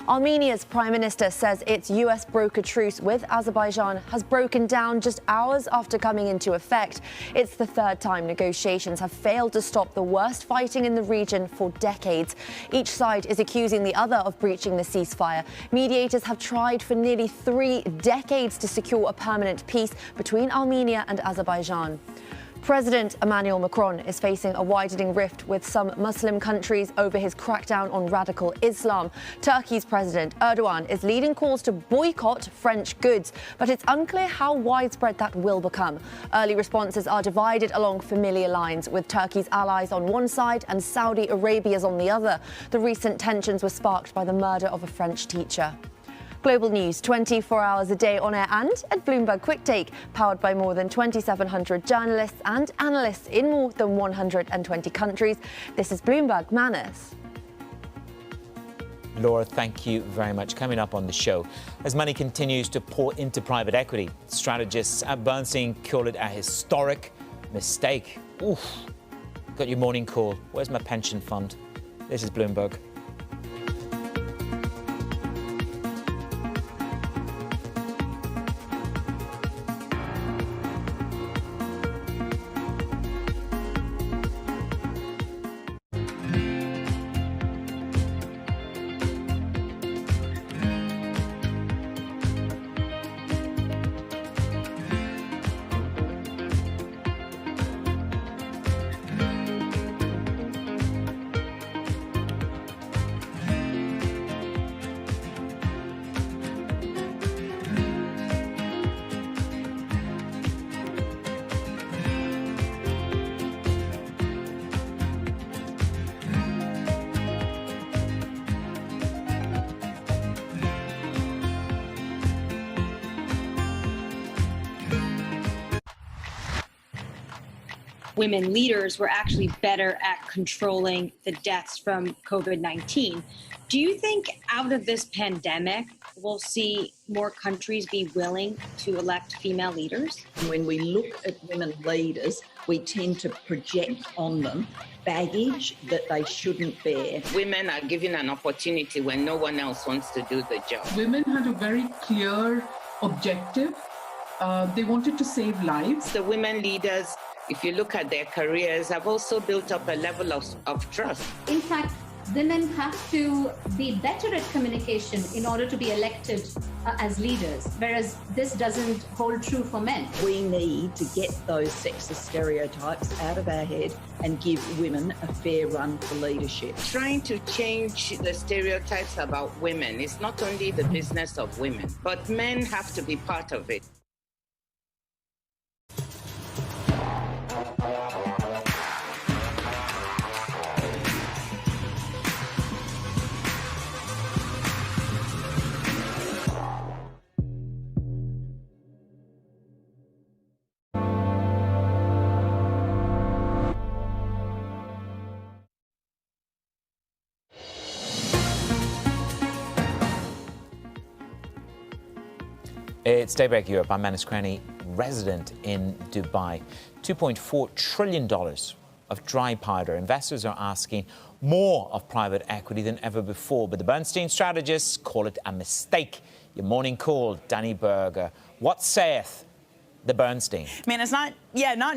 Armenia's Prime Minister says its US brokered truce with Azerbaijan has broken down just hours after coming into effect. It's the third time negotiations have failed to stop the worst fighting in the region for decades. Each side is accusing the other of breaching the ceasefire. Mediators have tried for nearly 3 decades to secure a permanent peace between Armenia and Azerbaijan. President Emmanuel Macron is facing a widening rift with some Muslim countries over his crackdown on radical Islam. Turkey's President Erdogan is leading calls to boycott French goods, but it's unclear how widespread that will become. Early responses are divided along familiar lines, with Turkey's allies on one side and Saudi Arabia's on the other. The recent tensions were sparked by the murder of a French teacher. Global news 24 hours a day on air and at Bloomberg Quick Take, powered by more than 2,700 journalists and analysts in more than 120 countries. This is Bloomberg Manus. Laura, thank you very much. Coming up on the show, as money continues to pour into private equity, strategists at Bernstein call it a historic mistake. Oof. Got your morning call. Where's my pension fund? This is Bloomberg. Women leaders were actually better at controlling the deaths from COVID-19. Do you think out of this pandemic, we'll see more countries be willing to elect female leaders? When we look at women leaders, we tend to project on them baggage that they shouldn't bear. Women are given an opportunity when no one else wants to do the job. Women had a very clear objective. They wanted to save lives. The women leaders, if you look at their careers, have also built up a level of trust. In fact, women have to be better at communication in order to be elected as leaders, whereas this doesn't hold true for men. We need to get those sexist stereotypes out of our head and give women a fair run for leadership. Trying to change the stereotypes about women is not only the business of women, but men have to be part of it. It's Daybreak Europe. I'm Manus Cranny, resident in Dubai. $2.4 trillion of dry powder. Investors are asking more of private equity than ever before, but the Bernstein strategists call it a mistake. Your morning call, Danny Berger. What saith the Bernstein? Man, it's not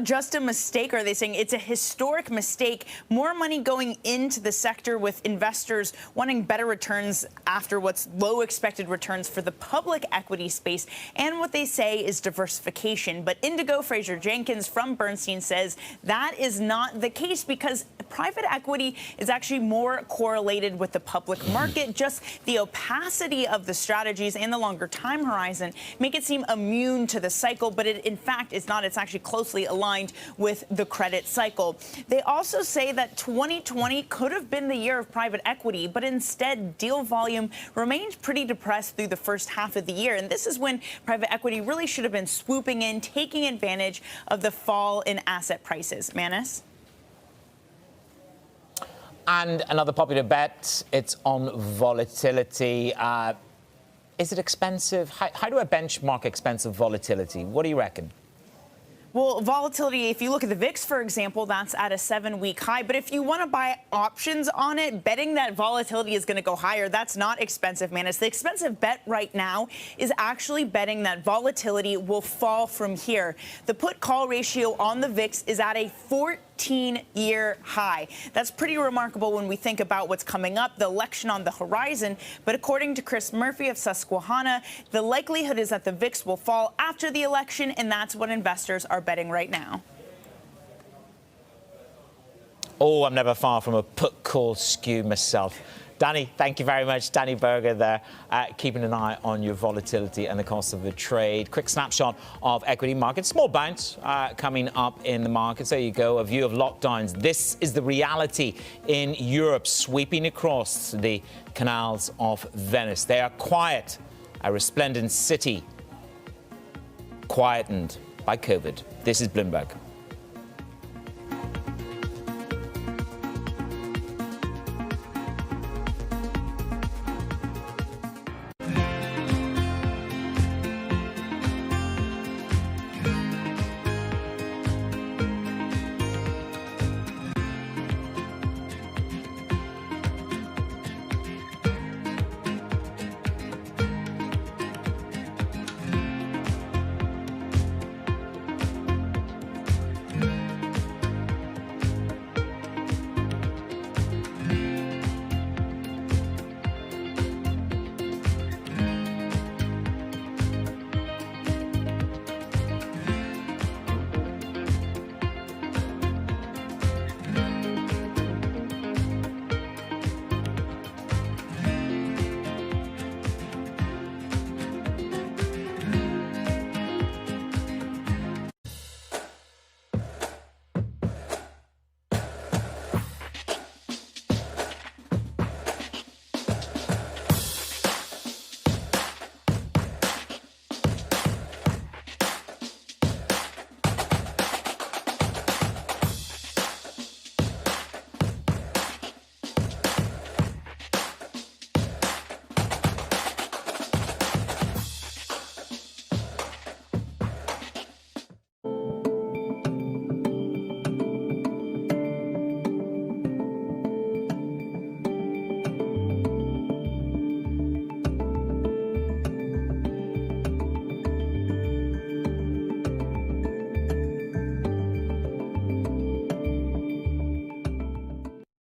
just a mistake, are they saying? It's a historic mistake. More money going into the sector with investors wanting better returns after what's low expected returns for the public equity space. And what they say is diversification. But Indigo Fraser-Jenkins from Bernstein says that is not the case because private equity is actually more correlated with the public market. Just the opacity of the strategies and the longer time horizon make it seem immune to the cycle, but in fact, it's not. It's actually closely aligned with the credit cycle. They also say that 2020 could have been the year of private equity, but instead deal volume remained pretty depressed through the first half of the year. And this is when private equity really should have been swooping in, taking advantage of the fall in asset prices. Manus? And another popular bet, it's on volatility. Is it expensive? How do I benchmark expensive volatility? What do you reckon? Well, volatility, if you look at the VIX, for example, that's at a 7-week high. But if you want to buy options on it, betting that volatility is going to go higher, that's not expensive, Manus. The expensive bet right now is actually betting that volatility will fall from here. The put-call ratio on the VIX is at a 14-year high. That's pretty remarkable when we think about what's coming up, the election on the horizon. But according to Chris Murphy of Susquehanna, the likelihood is that the VIX will fall after the election, and that's what investors are betting right now. Oh, I'm never far from a put-call skew myself. Danny, thank you very much. Danny Berger there, keeping an eye on your volatility and the cost of the trade. Quick snapshot of equity markets. Small bounce coming up in the markets. There you go, a view of lockdowns. This is the reality in Europe, sweeping across the canals of Venice. They are quiet, a resplendent city, quietened by COVID. This is Bloomberg.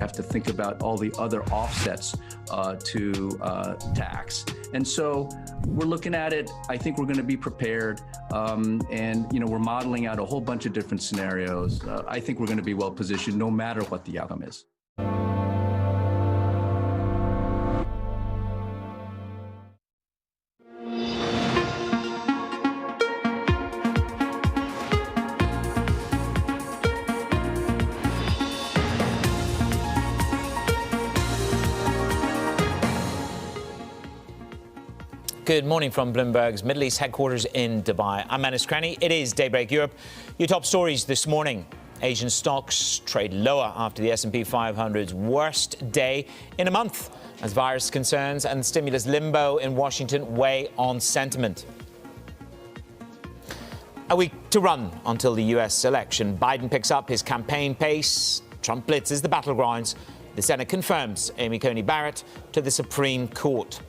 have to think about all the other offsets to tax. And so we're looking at it. I think we're going to be prepared. And, you know, we're modeling out a whole bunch of different scenarios. I think we're going to be well positioned no matter what the outcome is. Good morning from Bloomberg's Middle East headquarters in Dubai. I'm Manus Cranny. It is Daybreak Europe. Your top stories this morning. Asian stocks trade lower after the S&P 500's worst day in a month as virus concerns and stimulus limbo in Washington weigh on sentiment. A week to run until the US election. Biden picks up his campaign pace. Trump blitzes the battlegrounds. The Senate confirms Amy Coney Barrett to the Supreme Court.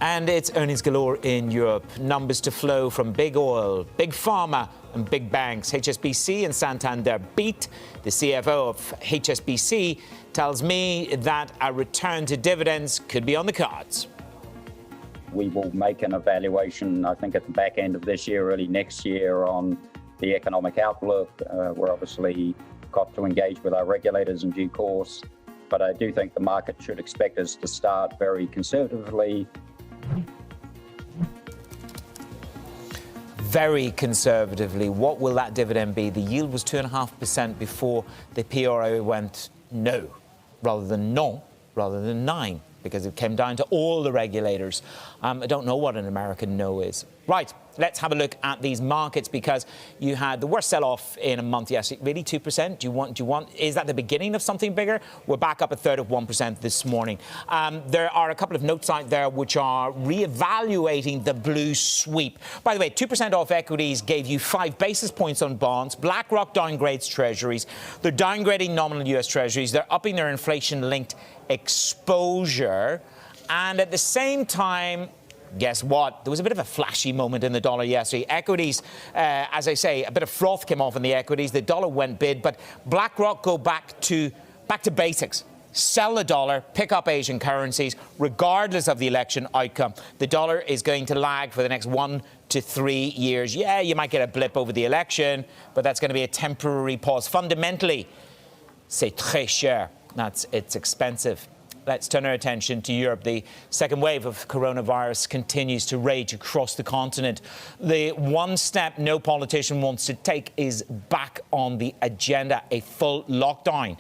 And it's earnings galore in Europe. Numbers to flow from big oil, big pharma and big banks. HSBC and Santander beat. The CFO of HSBC tells me that a return to dividends could be on the cards. We will make an evaluation, I think, at the back end of this year, early next year, on the economic outlook. We're obviously got to engage with our regulators in due course. But I do think the market should expect us to start very conservatively. Very conservatively. What will that dividend be? The yield was 2.5% before the PRA went no, rather than non, rather than 9, because it came down to all the regulators. I don't know what an American no is. Right, let's have a look at these markets, because you had the worst sell-off in a month yesterday. Really, 2%? Do you want? Is that the beginning of something bigger? We're back up a third of 1% this morning. There are a couple of notes out there which are re-evaluating the blue sweep. By the way, 2% off equities gave you 5 basis points on bonds. BlackRock downgrades treasuries. They're downgrading nominal US treasuries. They're upping their inflation-linked exposure. And at the same time, guess what? There was a bit of a flashy moment in the dollar yesterday. Equities, as I say, a bit of froth came off in the equities. The dollar went bid, but BlackRock go back to basics. Sell the dollar, pick up Asian currencies, regardless of the election outcome. The dollar is going to lag for the next 1 to 3 years. Yeah, you might get a blip over the election, but that's going to be a temporary pause. Fundamentally, c'est très cher. It's expensive. Let's turn our attention to Europe. The second wave of coronavirus continues to rage across the continent. The one step no politician wants to take is back on the agenda, a full lockdown.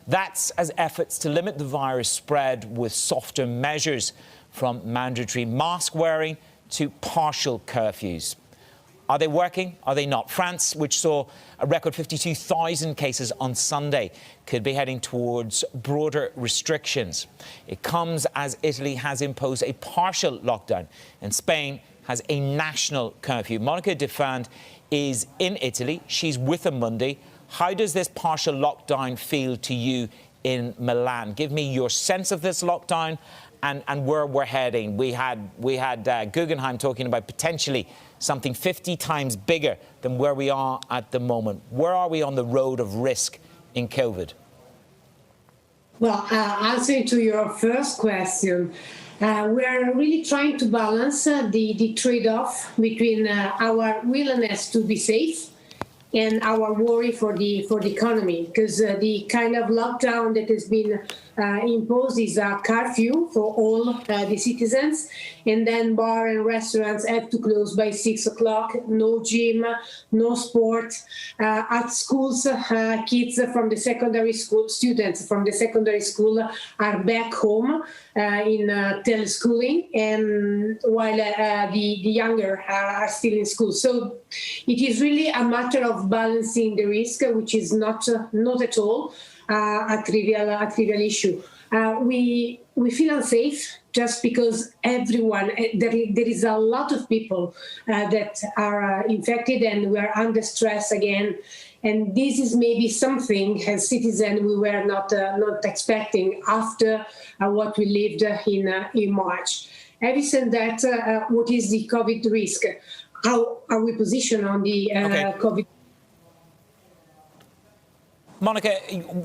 That's as efforts to limit the virus spread with softer measures, from mandatory mask wearing to partial curfews. Are they working? Are they not? France, which saw a record 52,000 cases on Sunday, could be heading towards broader restrictions. It comes as Italy has imposed a partial lockdown and Spain has a national curfew. Monica Defand is in Italy. She's with Amundi. How does this partial lockdown feel to you in Milan? Give me your sense of this lockdown and where we're heading. We had Guggenheim talking about potentially something 50 times bigger than where we are at the moment. Where are we on the road of risk in COVID? Well, answering to your first question, we are really trying to balance the trade-off between our willingness to be safe and our worry for the economy, because the kind of lockdown that has been imposed is a curfew for all the citizens, and then bar and restaurants have to close by 6 o'clock. No gym, no sport. At schools, kids from the secondary school, students from the secondary school are back home in teleschooling, and while the younger are still in school. So it is really a matter of balancing the risk, which is not at all a trivial issue. We feel unsafe just because there is a lot of people that are infected, and we are under stress again. And this is maybe something as citizens we were not expecting after what we lived in March. Having said that, what is the COVID risk? How are we positioned on the COVID? Monica,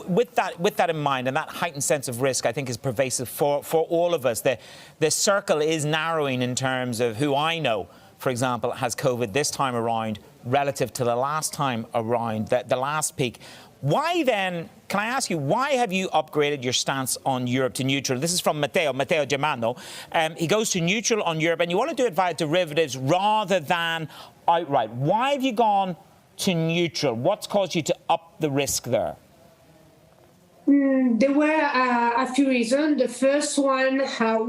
with that in mind and that heightened sense of risk, I think is pervasive for all of us. The circle is narrowing in terms of who I know, for example, has COVID this time around relative to the last time around, the last peak. Why then, can I ask you, why have you upgraded your stance on Europe to neutral? This is from Matteo Germano. He goes to neutral on Europe, and you want to do it via derivatives rather than outright. Why have you gone to neutral? What's caused you to up the risk there? There were a few reasons. The first one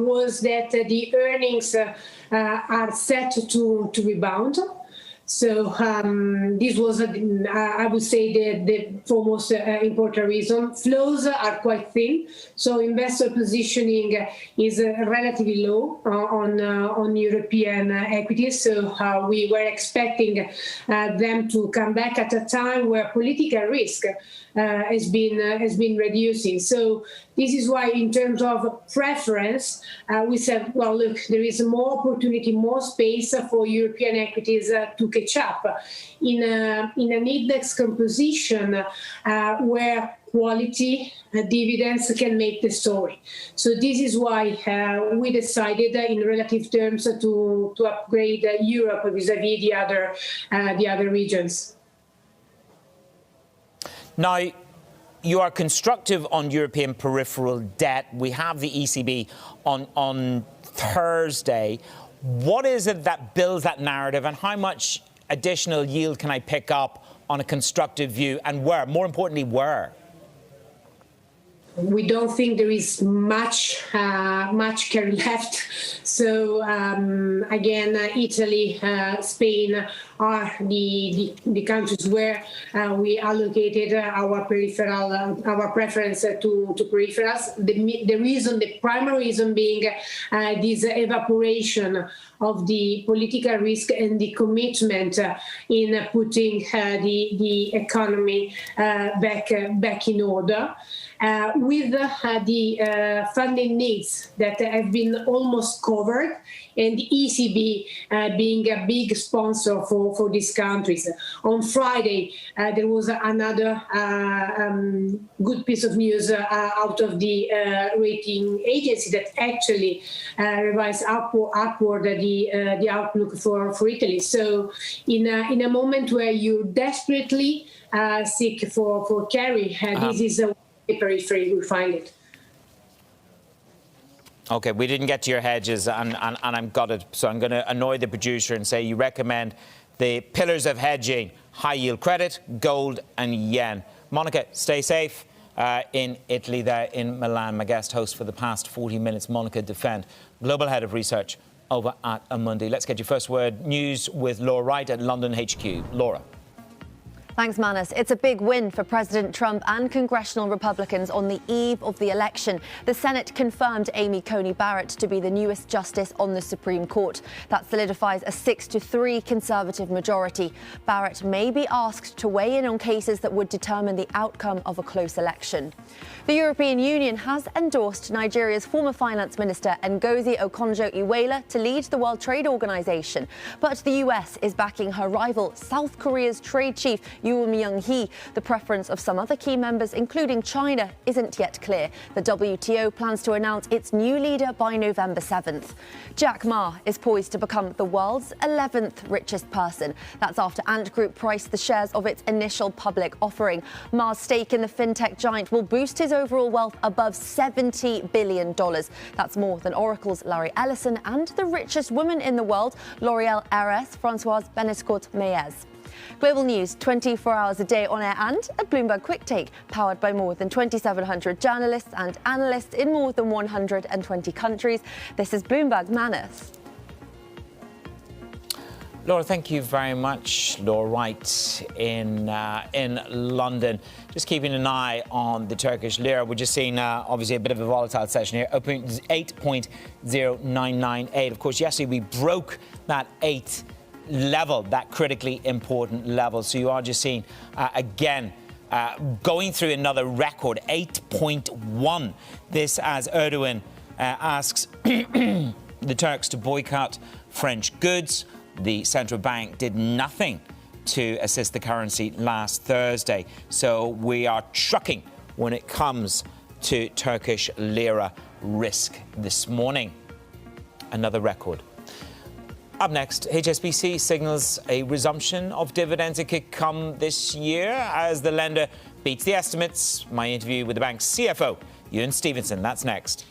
was that the earnings are set to rebound. So this was, I would say, the foremost important reason. Flows are quite thin, so investor positioning is relatively low on European equities. So we were expecting them to come back at a time where political risk has been reducing. So this is why, in terms of preference, we said, well, look, there is more opportunity, more space for European equities to catch up in an index composition where quality dividends can make the story. So this is why we decided, in relative terms, to upgrade Europe vis-à-vis the other regions. Now, you are constructive on European peripheral debt. We have the ECB on Thursday. What is it that builds that narrative, and how much additional yield can I pick up on a constructive view, and where? More importantly, where? We don't think there is much carry left. So again, Italy, Spain are the countries where we allocated our preference to peripherals. The primary reason being this evaporation of the political risk and the commitment in putting the economy back in order. With the funding needs that have been almost covered, and the ECB being a big sponsor for these countries. On Friday, there was another good piece of news out of the rating agency that actually revised upward the outlook for Italy. So in a moment where you desperately seek for carry, this is a periphery we find it. OK, we didn't get to your hedges, and I've got it. So I'm going to annoy the producer and say you recommend the pillars of hedging: high yield credit, gold and yen. Monica, stay safe in Italy, there in Milan. My guest host for the past 40 minutes, Monica Defend, Global Head of Research over at Amundi. Let's get your first word news with Laura Wright at London HQ. Laura. Thanks, Manus. It's a big win for President Trump and congressional Republicans on the eve of the election. The Senate confirmed Amy Coney Barrett to be the newest justice on the Supreme Court. That solidifies a 6-3 Conservative majority. Barrett may be asked to weigh in on cases that would determine the outcome of a close election. The European Union has endorsed Nigeria's former finance minister Ngozi Okonjo-Iweala to lead the World Trade Organization. But the US is backing her rival, South Korea's trade chief, Yoo Myung-hee. The preference of some other key members, including China, isn't yet clear. The WTO plans to announce its new leader by November 7th. Jack Ma is poised to become the world's 11th richest person. That's after Ant Group priced the shares of its initial public offering. Ma's stake in the fintech giant will boost his overall wealth above $70 billion. That's more than Oracle's Larry Ellison and the richest woman in the world, L'Oréal heiress Françoise Benescourt-Meyers. Global news 24 hours a day on air and at Bloomberg Quick Take, powered by more than 2,700 journalists and analysts in more than 120 countries. This is Bloomberg. Manus. Laura, thank you very much. Laura Wright in London. Just keeping an eye on the Turkish lira. We're just seeing, obviously, a bit of a volatile session here. Opening 8.0998. Of course, yesterday we broke that 8 level, that critically important level. So you are just seeing, again, going through another record, 8.1. This as Erdogan asks the Turks to boycott French goods. The central bank did nothing to assist the currency last Thursday. So we are trucking when it comes to Turkish lira risk this morning. Another record. Up next, HSBC signals a resumption of dividends. It could come this year as the lender beats the estimates. My interview with the bank's CFO, Ewan Stevenson. That's next.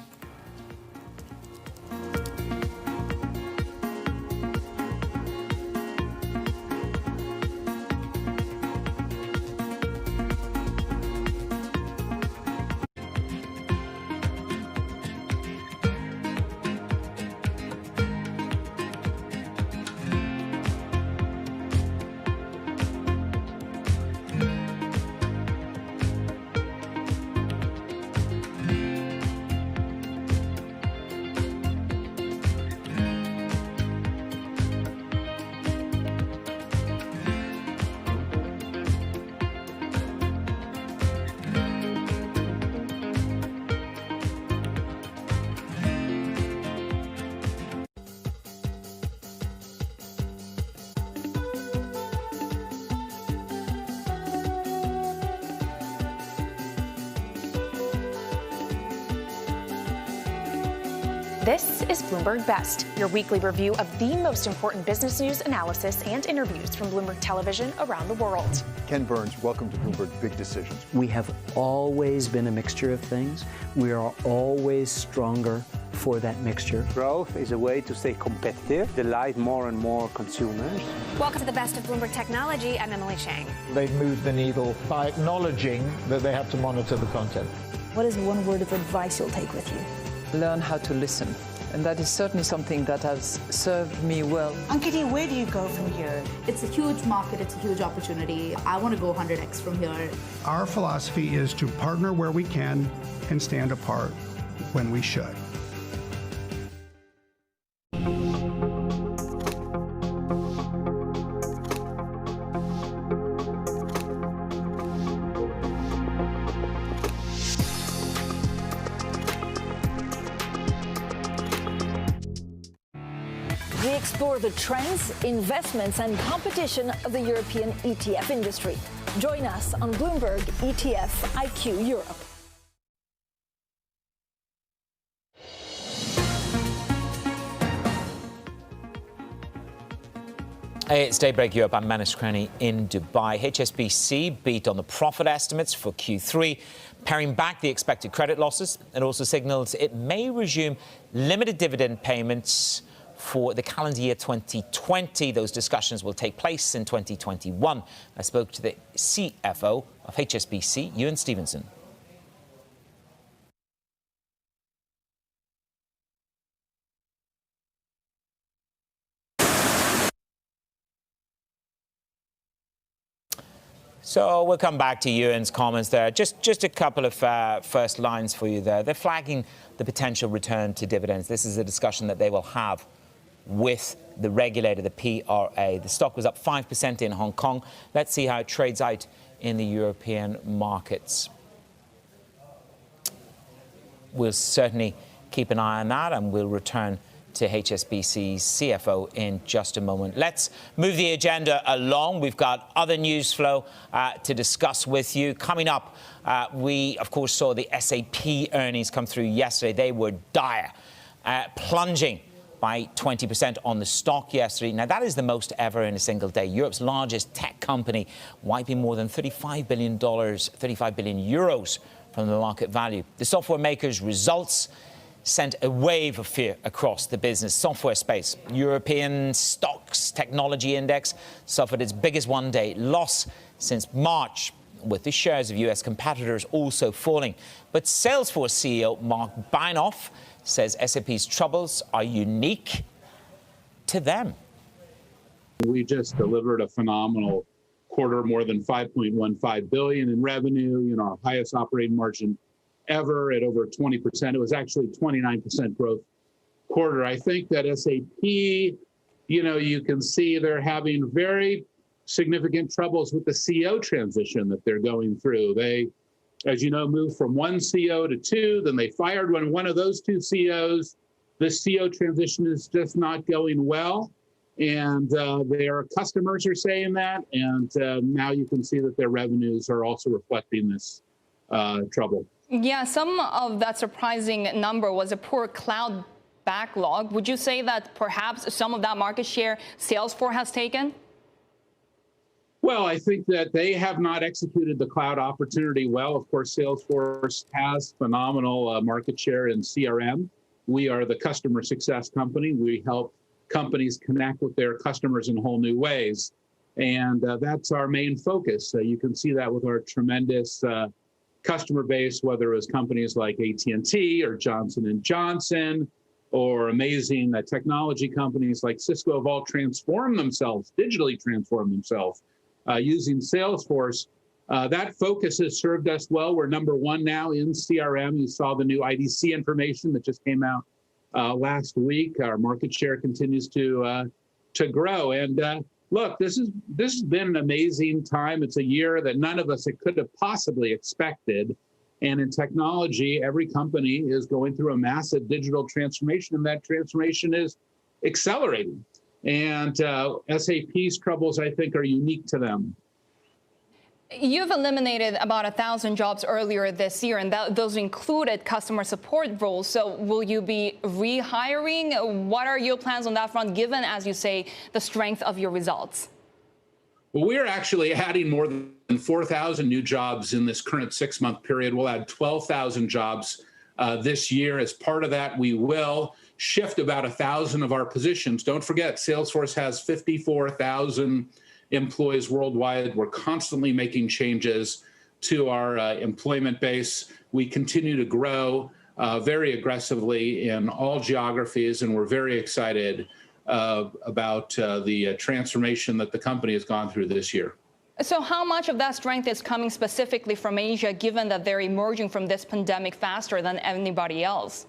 This is Bloomberg Best, your weekly review of the most important business news, analysis, and interviews from Bloomberg Television around the world. Ken Burns, welcome to Bloomberg Big Decisions. We have always been a mixture of things. We are always stronger for that mixture. Growth is a way to stay competitive, delight more and more consumers. Welcome to the Best of Bloomberg Technology. I'm Emily Chang. They've moved the needle by acknowledging that they have to monitor the content. What is one word of advice you'll take with you? Learn how to listen. And that is certainly something that has served me well. Ankiti, where do you go from here? It's a huge market. It's a huge opportunity. I want to go 100x from here. Our philosophy is to partner where we can and stand apart when we should. We explore the trends, investments, and competition of the European ETF industry. Join us on Bloomberg ETF IQ Europe. Hey, it's Daybreak Europe. I'm Manish Krani in Dubai. HSBC beat on the profit estimates for Q3, paring back the expected credit losses. It also signals it may resume limited dividend payments for the calendar year 2020. Those discussions will take place in 2021. I spoke to the CFO of HSBC, Ewan Stevenson. So we'll come back to Ewan's comments there. Just a couple of first lines for you there. They're flagging the potential return to dividends. This is a discussion that they will have with the regulator, the PRA. The stock was up 5% in Hong Kong. Let's see how it trades out in the European markets. We'll certainly keep an eye on that, and we'll return to HSBC's CFO in just a moment. Let's move the agenda along. We've got other news flow to discuss with you. Coming up, we, of course, saw the SAP earnings come through yesterday. They were dire, plunging by 20% on the stock yesterday. Now, that is the most ever in a single day. Europe's largest tech company wiping more than $35 billion, 35 billion euros from the market value. The software maker's results sent a wave of fear across the business software space. European stocks technology index suffered its biggest one-day loss since March, with the shares of US competitors also falling. But Salesforce CEO Mark Bainoff says SAP's troubles are unique to them. We just delivered a phenomenal quarter, more than $5.15 billion in revenue, our highest operating margin ever at over 20%. It was actually 29% growth quarter. I think that SAP, you can see they're having very significant troubles with the CEO transition that they're going through. They, as you know, moved from one CEO to two, then they fired one of those two CEOs. The CEO transition is just not going well. And their customers are saying that. And now you can see that their revenues are also reflecting this trouble. Yeah, some of that surprising number was a poor cloud backlog. Would you say that perhaps some of that market share Salesforce has taken? Well, I think that they have not executed the cloud opportunity well. Of course, Salesforce has phenomenal market share in CRM. We are the customer success company. We help companies connect with their customers in whole new ways. And that's our main focus. You can see that with our tremendous customer base, whether it was companies like AT&T or Johnson & Johnson, or amazing technology companies like Cisco have all transformed themselves, digitally transformed themselves using Salesforce. That focus has served us well. We're number one now in CRM. You saw the new IDC information that just came out last week. Our market share continues to grow. And look, this has been an amazing time. It's a year that none of us could have possibly expected. And in technology, every company is going through a massive digital transformation, and that transformation is accelerating. And SAP's troubles, I think, are unique to them. You've eliminated about 1,000 jobs earlier this year, and those included customer support roles. So will you be rehiring? What are your plans on that front, given, as you say, the strength of your results? Well, we're actually adding more than 4,000 new jobs in this current 6-month period. We'll add 12,000 jobs this year. As part of that, we will shift about 1,000 of our positions. Don't forget, Salesforce has 54,000 employees worldwide. We're constantly making changes to our employment base. We continue to grow very aggressively in all geographies, and we're very excited about the transformation that the company has gone through this year. So how much of that strength is coming specifically from Asia, given that they're emerging from this pandemic faster than anybody else?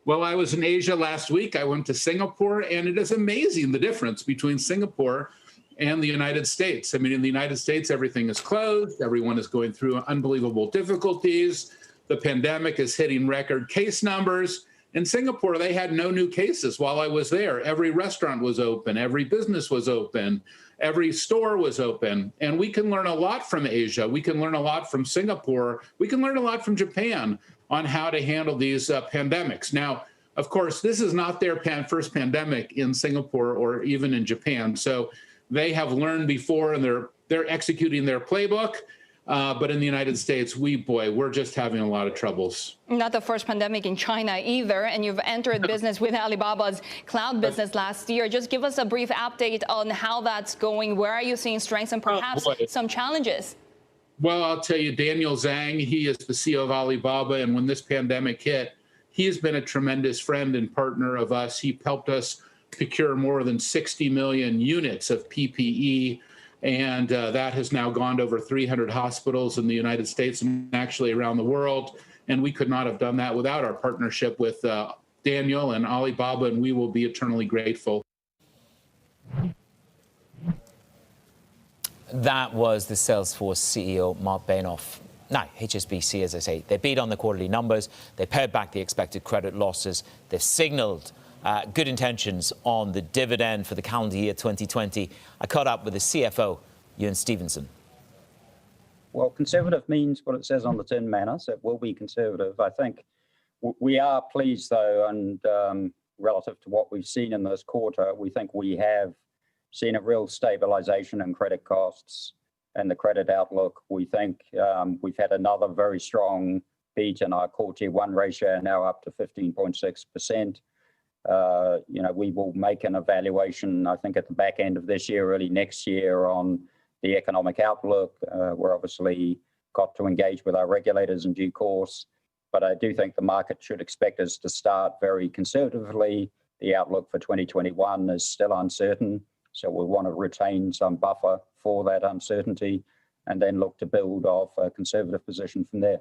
Well, I was in Asia last week. I went to Singapore, and it is amazing the difference between Singapore and the United States. I mean, in the United States, everything is closed. Everyone is going through unbelievable difficulties. The pandemic is hitting record case numbers. In Singapore, they had no new cases while I was there. Every restaurant was open. Every business was open. Every store was open. And we can learn a lot from Asia. We can learn a lot from Singapore. We can learn a lot from Japan on how to handle these pandemics. Now, of course, this is not their first pandemic in Singapore or even in Japan. So they have learned before, and they're executing their playbook. But in the United States, we're just having a lot of troubles. Not the first pandemic in China either. And you've entered business with Alibaba's cloud business last year. Just give us a brief update on how that's going. Where are you seeing strengths and perhaps some challenges? Well, I'll tell you, Daniel Zhang, he is the CEO of Alibaba. And when this pandemic hit, he has been a tremendous friend and partner of us. He helped us procure more than 60 million units of PPE. And that has now gone to over 300 hospitals in the United States and actually around the world. And we could not have done that without our partnership with Daniel and Alibaba, and we will be eternally grateful. That was the Salesforce CEO, Mark Bainoff. Now, HSBC, as I say, they beat on the quarterly numbers. They pared back the expected credit losses. They've signaled good intentions on the dividend for the calendar year 2020. I caught up with the CFO, Ewan Stevenson. Well, conservative means what it says on the tin, Manus. It will be conservative. I think we are pleased, though, and relative to what we've seen in this quarter, we think we have seen a real stabilization in credit costs and the credit outlook. We think we've had another very strong beat in our core tier 1 ratio, now up to 15.6%. We will make an evaluation, I think, at the back end of this year, early next year, on the economic outlook. We're obviously got to engage with our regulators in due course, but I do think the market should expect us to start very conservatively. The outlook for 2021 is still uncertain, so we'll want to retain some buffer for that uncertainty and then look to build off a conservative position from there.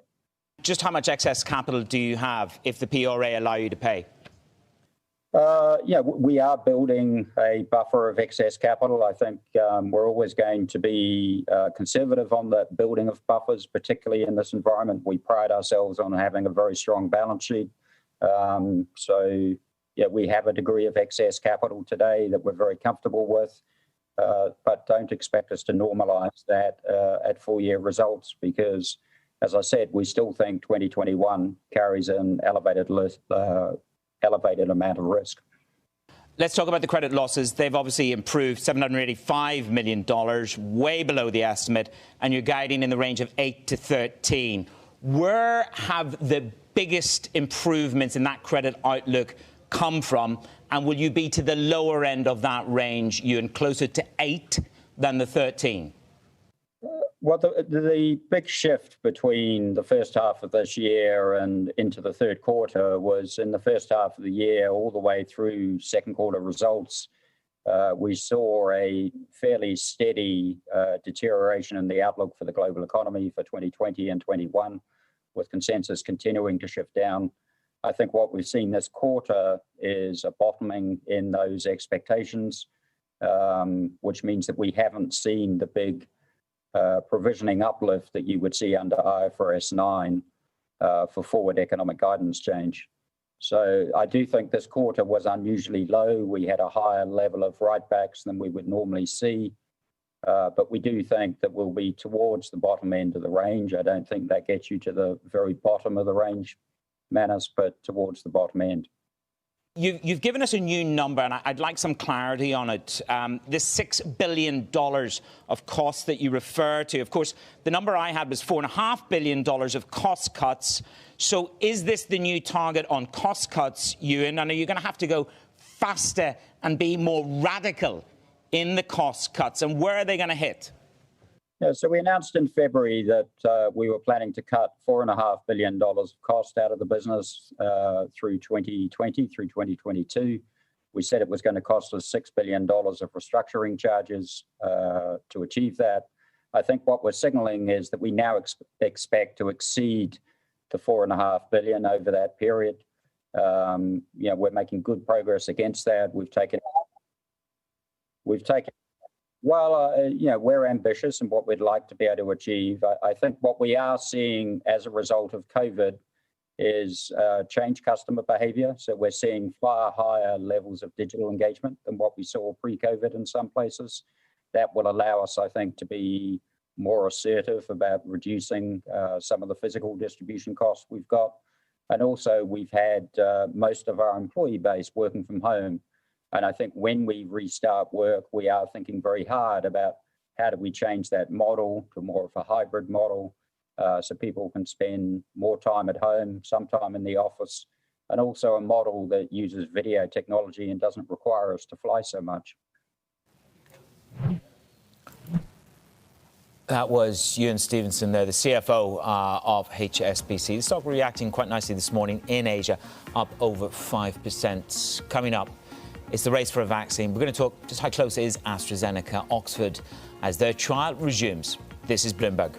Just how much excess capital do you have if the PRA allow you to pay? We are building a buffer of excess capital. I think we're always going to be conservative on the building of buffers, particularly in this environment. We pride ourselves on having a very strong balance sheet. So we have a degree of excess capital today that we're very comfortable with, but don't expect us to normalise that at full-year results because, as I said, we still think 2021 carries an elevated amount of risk. Let's talk about the credit losses. They've obviously improved $785 million, way below the estimate, and you're guiding in the range of 8 to 13. Where have the biggest improvements in that credit outlook come from? And will you be to the lower end of that range, Ewan, closer to 8 than the 13? Well, the big shift between the first half of this year and into the third quarter was in the first half of the year, all the way through second quarter results. We saw a fairly steady deterioration in the outlook for the global economy for 2020 and 21, with consensus continuing to shift down. I think what we've seen this quarter is a bottoming in those expectations, which means that we haven't seen the big provisioning uplift that you would see under IFRS 9 for forward economic guidance change. So I do think this quarter was unusually low. We had a higher level of write-backs than we would normally see, but we do think that we'll be towards the bottom end of the range. I don't think that gets you to the very bottom of the range, Manus, but towards the bottom end. You've given us a new number, and I'd like some clarity on it. This $6 billion of costs that you refer to, of course, the number I had was $4.5 billion of cost cuts. So is this the new target on cost cuts, Ewan? And are you going to have to go faster and be more radical in the cost cuts? And where are they going to hit? Yeah, so we announced in February that we were planning to cut $4.5 billion of cost out of the business through 2020, through 2022. We said it was going to cost us $6 billion of restructuring charges to achieve that. I think what we're signaling is that we now expect to exceed the $4.5 billion over that period. We're making good progress against that. We're ambitious in what we'd like to be able to achieve. I think what we are seeing as a result of COVID is changed customer behavior. So we're seeing far higher levels of digital engagement than what we saw pre-COVID in some places. That will allow us, I think, to be more assertive about reducing some of the physical distribution costs we've got. And also, we've had most of our employee base working from home. And I think when we restart work, we are thinking very hard about how do we change that model to more of a hybrid model so people can spend more time at home, some time in the office, and also a model that uses video technology and doesn't require us to fly so much. That was Ewan Stevenson there, the CFO of HSBC. The stock reacting quite nicely this morning in Asia, up over 5%. Coming up, it's the race for a vaccine. We're going to talk just how close is AstraZeneca, Oxford, as their trial resumes. This is Bloomberg.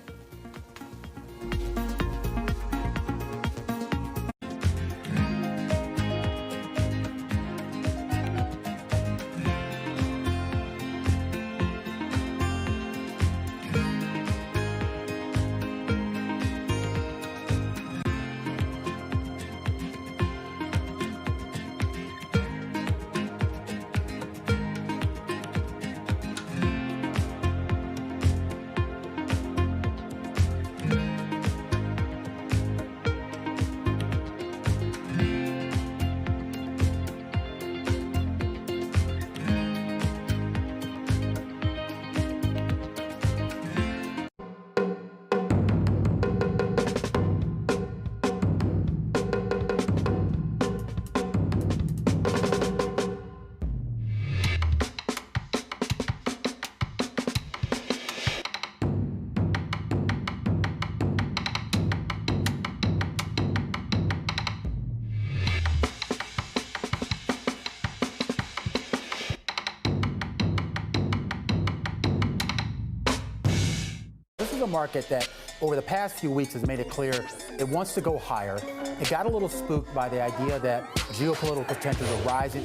A market that over the past few weeks has made it clear it wants to go higher. It got a little spooked by the idea that geopolitical tensions are rising.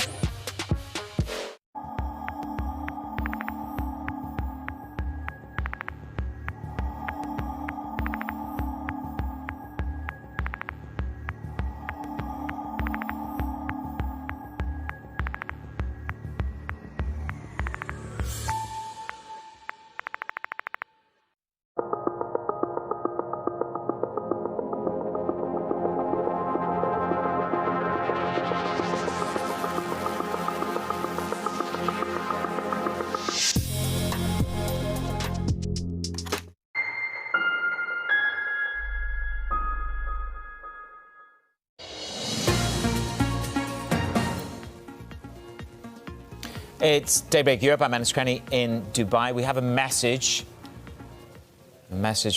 It's Daybreak Europe. I'm Anas Crenny in Dubai. We have a message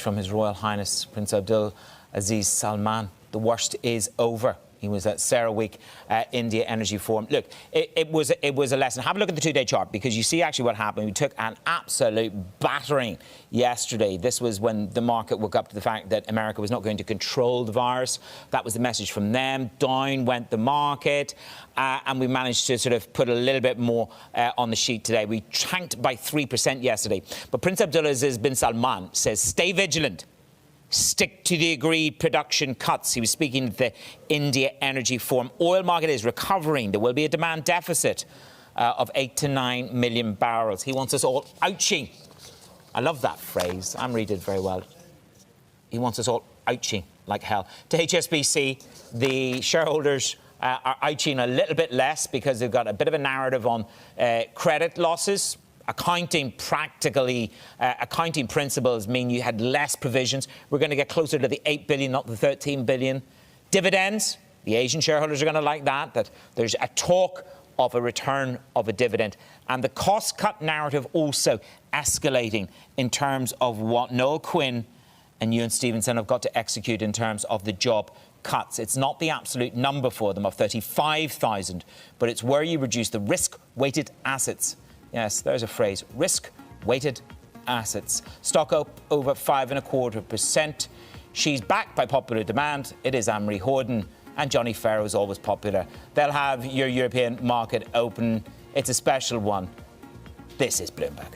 from His Royal Highness Prince Abdul Aziz Salman. The worst is over. He was at CERAWeek India Energy Forum. Look, it was a lesson. Have a look at the two-day chart because you see actually what happened. We took an absolute battering yesterday. This was when the market woke up to the fact that America was not going to control the virus. That was the message from them. Down went the market, and we managed to sort of put a little bit more on the sheet today. We tanked by 3% yesterday. But Prince Abdulaziz bin Salman says, stay vigilant. Stick to the agreed production cuts. He was speaking at the India Energy Forum. Oil market is recovering. There will be a demand deficit of 8 to 9 million barrels. He wants us all ouching. I love that phrase. I'm reading it very well. He wants us all ouching like hell. To HSBC, the shareholders are ouching a little bit less because they've got a bit of a narrative on credit losses. Accounting principles mean you had less provisions. We're going to get closer to the 8 billion, not the 13 billion. Dividends, the Asian shareholders are going to like that there's a talk of a return of a dividend. And the cost cut narrative also escalating in terms of what Noel Quinn and Ewan Stevenson have got to execute in terms of the job cuts. It's not the absolute number for them of 35,000, but it's where you reduce the risk-weighted assets. Yes, there's a phrase, risk-weighted assets. Stock up over 5.25%. She's backed by popular demand. It is Anne-Marie Horden, and Johnny Farrow is always popular. They'll have your European market open. It's a special one. This is Bloomberg.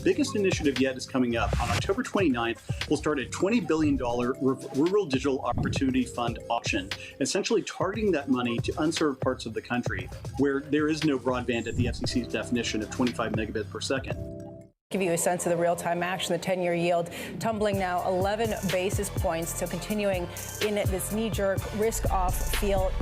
biggest initiative yet is coming up. On October 29th, we'll start a $20 billion Rural Digital Opportunity Fund auction, essentially targeting that money to unserved parts of the country where there is no broadband at the FCC's definition of 25 megabits per second. Give you a sense of the real-time action. The 10-year yield tumbling now 11 basis points, so continuing in this knee-jerk risk-off feel.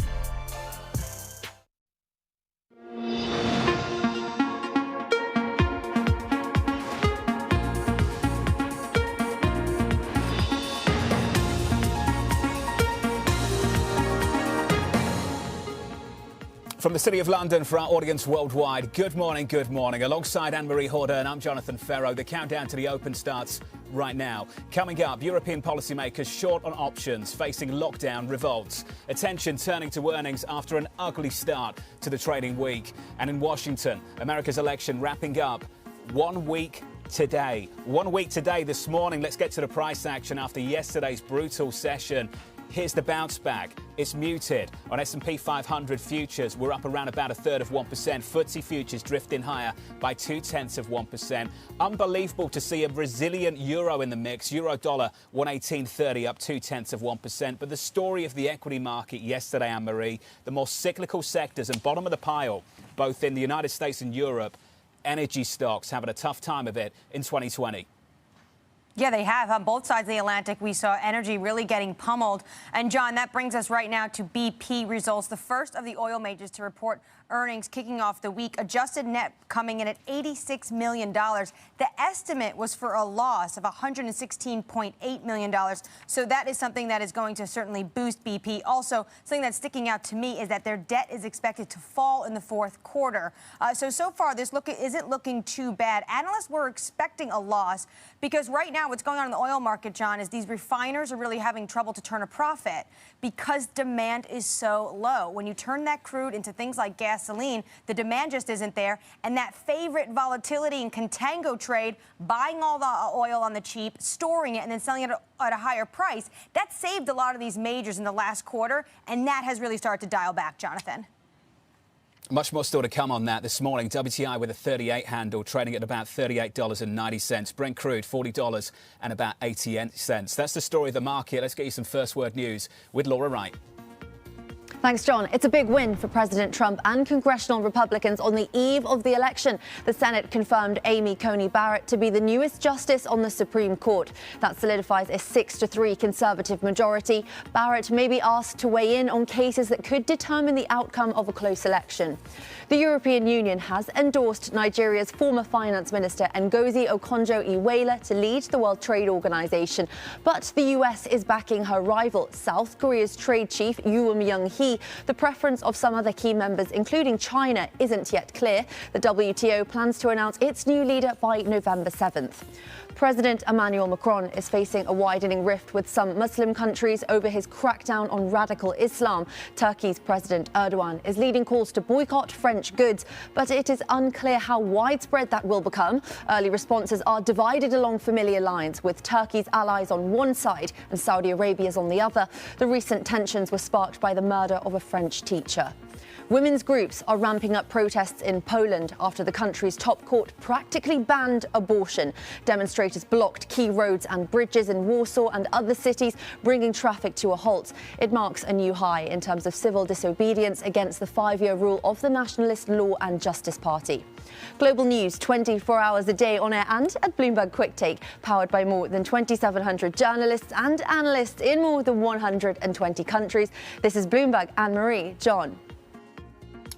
From the City of London for our audience worldwide, good morning, good morning. Alongside Anne-Marie Horder, I'm Jonathan Ferro. The countdown to the Open starts right now. Coming up, European policymakers short on options, facing lockdown revolts. Attention turning to earnings after an ugly start to the trading week. And in Washington, America's election wrapping up 1 week today. 1 week today this morning. Let's get to the price action after yesterday's brutal session. Here's the bounce back. It's muted. On S&P 500 futures, we're up around about 1/3 of 1%. FTSE futures drifting higher by 0.2 of 1%. Unbelievable to see a resilient euro in the mix. Euro dollar 118.30, up 0.2 of 1%. But the story of the equity market yesterday, Anne-Marie, the more cyclical sectors and bottom of the pile, both in the United States and Europe, energy stocks having a tough time of it in 2020. Yeah, they have. On both sides of the Atlantic, we saw energy really getting pummeled. And, John, that brings us right now to BP results, the first of the oil majors to report earnings kicking off the week. Adjusted net coming in at $86 million. The estimate was for a loss of $116.8 million. So that is something that is going to certainly boost BP. Also, something that's sticking out to me is that their debt is expected to fall in the fourth quarter. So far, this isn't looking too bad. Analysts were expecting a loss because right now what's going on in the oil market, John, is these refiners are really having trouble to turn a profit because demand is so low. When you turn that crude into things like gasoline, the demand just isn't there. And that favorite volatility and contango trade, buying all the oil on the cheap, storing it, and then selling it at a higher price, that saved a lot of these majors in the last quarter. And that has really started to dial back, Jonathan. Much more still to come on that this morning. WTI with a 38 handle, trading at about $38.90. Brent crude, $40 and about 88 cents. That's the story of the market. Let's get you some first word news with Laura Wright. Thanks, John. It's a big win for President Trump and congressional Republicans on the eve of the election. The Senate confirmed Amy Coney Barrett to be the newest justice on the Supreme Court. That solidifies a 6-3 conservative majority. Barrett may be asked to weigh in on cases that could determine the outcome of a close election. The European Union has endorsed Nigeria's former finance minister Ngozi Okonjo-Iweala to lead the World Trade Organization. But the US is backing her rival, South Korea's trade chief Yoo Myung-hee. The preference of some other key members, including China, isn't yet clear. The WTO plans to announce its new leader by November 7th. President Emmanuel Macron is facing a widening rift with some Muslim countries over his crackdown on radical Islam. Turkey's President Erdogan is leading calls to boycott French goods, but it is unclear how widespread that will become. Early responses are divided along familiar lines, with Turkey's allies on one side and Saudi Arabia's on the other. The recent tensions were sparked by the murder of a French teacher. Women's groups are ramping up protests in Poland after the country's top court practically banned abortion. Demonstrators blocked key roads and bridges in Warsaw and other cities, bringing traffic to a halt. It marks a new high in terms of civil disobedience against the 5-year rule of the Nationalist Law and Justice Party. Global news 24 hours a day on air and at Bloomberg Quick Take, powered by more than 2,700 journalists and analysts in more than 120 countries. This is Bloomberg. Anne-Marie, John.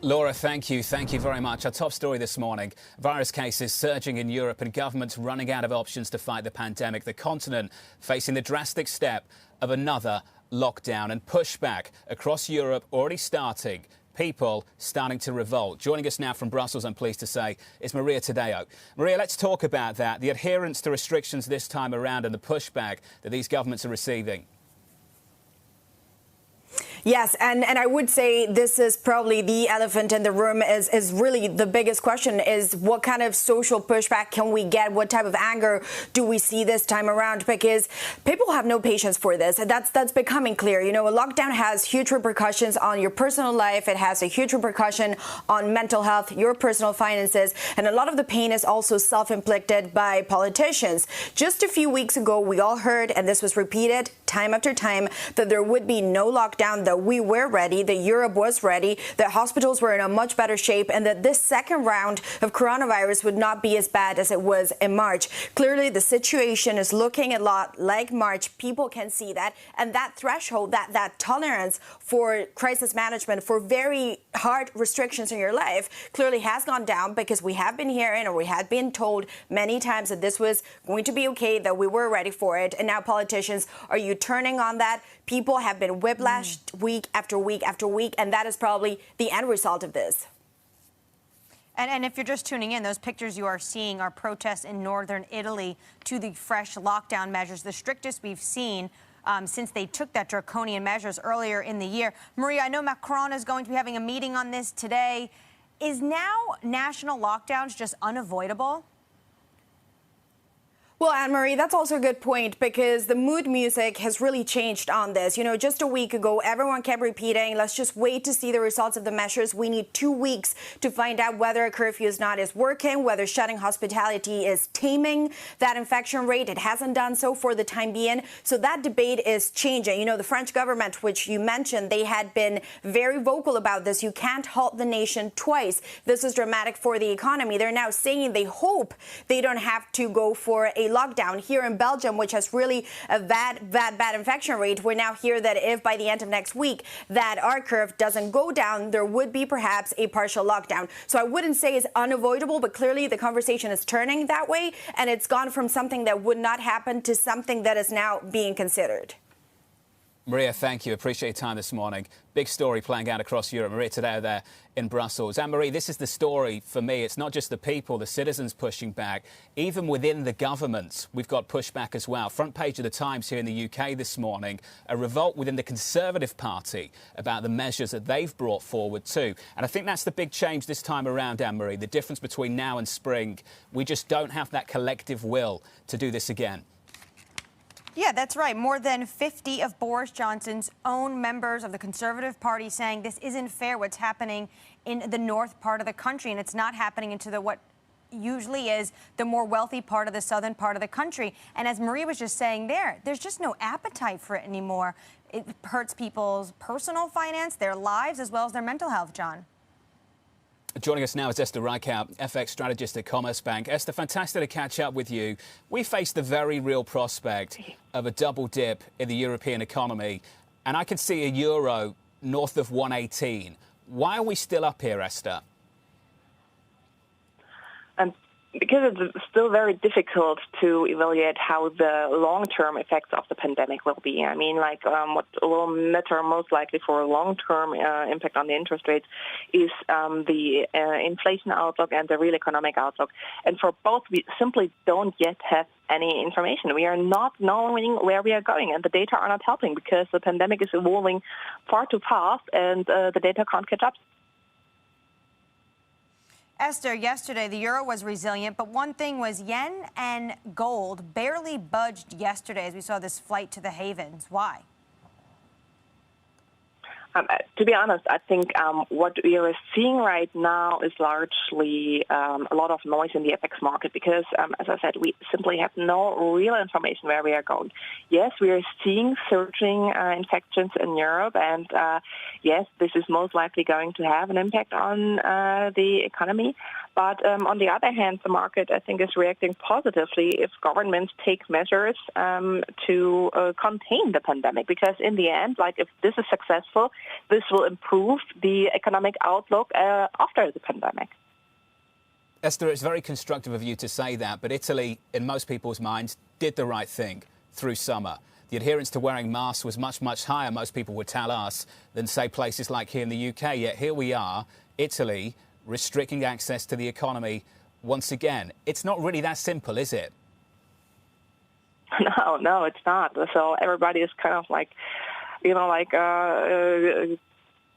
Laura, thank you. Thank you very much. Our top story this morning, virus cases surging in Europe and governments running out of options to fight the pandemic. The continent facing the drastic step of another lockdown and pushback across Europe already starting. People starting to revolt. Joining us now from Brussels, I'm pleased to say, is Maria Tadeo. Maria, let's talk about that, the adherence to restrictions this time around and the pushback that these governments are receiving. Yes, and I would say this is probably the elephant in the room is really the biggest question is what kind of social pushback can we get? What type of anger do we see this time around? Because people have no patience for this. And that's becoming clear. You know, a lockdown has huge repercussions on your personal life. It has a huge repercussion on mental health, your personal finances. And a lot of the pain is also self-inflicted by politicians. Just a few weeks ago, we all heard, and this was repeated time after time, that there would be no lockdown, that we were ready, that Europe was ready, that hospitals were in a much better shape, and that this second round of coronavirus would not be as bad as it was in March. Clearly, the situation is looking a lot like March. People can see that. And that threshold, that tolerance for crisis management, for very hard restrictions in your life, clearly has gone down because we have been hearing, or we had been told many times that this was going to be okay, that we were ready for it. And now politicians are returning on that. People have been whiplashed week after week after week, and that is probably the end result of this. And if you're just tuning in, those pictures you are seeing are protests in northern Italy to the fresh lockdown measures, the strictest we've seen since they took that draconian measures earlier in the year. Maria, I know Macron is going to be having a meeting on this today. Is now national lockdowns just unavoidable? Well, Anne-Marie, that's also a good point, because the mood music has really changed on this. You know, just a week ago, everyone kept repeating, let's just wait to see the results of the measures. We need 2 weeks to find out whether a curfew is working, whether shutting hospitality is taming that infection rate. It hasn't done so for the time being. So that debate is changing. You know, the French government, which you mentioned, they had been very vocal about this. You can't halt the nation twice. This is dramatic for the economy. They're now saying they hope they don't have to go for a lockdown. Here in Belgium, which has really a bad infection rate, we now hear that if by the end of next week that R curve doesn't go down, there would be perhaps a partial lockdown. So I wouldn't say it's unavoidable, but clearly the conversation is turning that way, and it's gone from something that would not happen to something that is now being considered. Maria, thank you. Appreciate your time this morning. Big story playing out across Europe. Maria today there in Brussels. Anne-Marie, this is the story for me. It's not just the people, the citizens pushing back. Even within the government, we've got pushback as well. Front page of the Times here in the UK this morning, a revolt within the Conservative Party about the measures that they've brought forward too. And I think that's the big change this time around, Anne-Marie. The difference between now and spring. We just don't have that collective will to do this again. Yeah, that's right. More than 50 of Boris Johnson's own members of the Conservative Party saying this isn't fair, what's happening in the north part of the country, and it's not happening into what usually is the more wealthy part of the southern part of the country. And as Maria was just saying there's just no appetite for it anymore. It hurts people's personal finance, their lives, as well as their mental health, John. Joining us now is Esther Reichout, FX strategist at Commerce Bank. Esther, fantastic to catch up with you. We face the very real prospect of a double dip in the European economy, and I can see a euro north of 118. Why are we still up here, Esther? Because it's still very difficult to evaluate how the long-term effects of the pandemic will be. I mean, what will matter most likely for a long-term impact on the interest rates is the inflation outlook and the real economic outlook. And for both, we simply don't yet have any information. We are not knowing where we are going, and the data are not helping because the pandemic is evolving far too fast, and the data can't catch up. Esther, yesterday the euro was resilient, but one thing was yen and gold barely budged yesterday as we saw this flight to the havens. Why? To be honest, I think what we are seeing right now is largely a lot of noise in the FX market because, as I said, we simply have no real information where we are going. Yes, we are seeing surging infections in Europe, and yes, this is most likely going to have an impact on the economy. But on the other hand, the market, I think, is reacting positively if governments take measures to contain the pandemic. Because in the end, if this is successful, this will improve the economic outlook after the pandemic. Esther, it's very constructive of you to say that, but Italy, in most people's minds, did the right thing through summer. The adherence to wearing masks was much, much higher, most people would tell us, than, say, places like here in the UK. Yet here we are, Italy, restricting access to the economy once again. It's not really that simple, is it? No, it's not. So everybody is kind of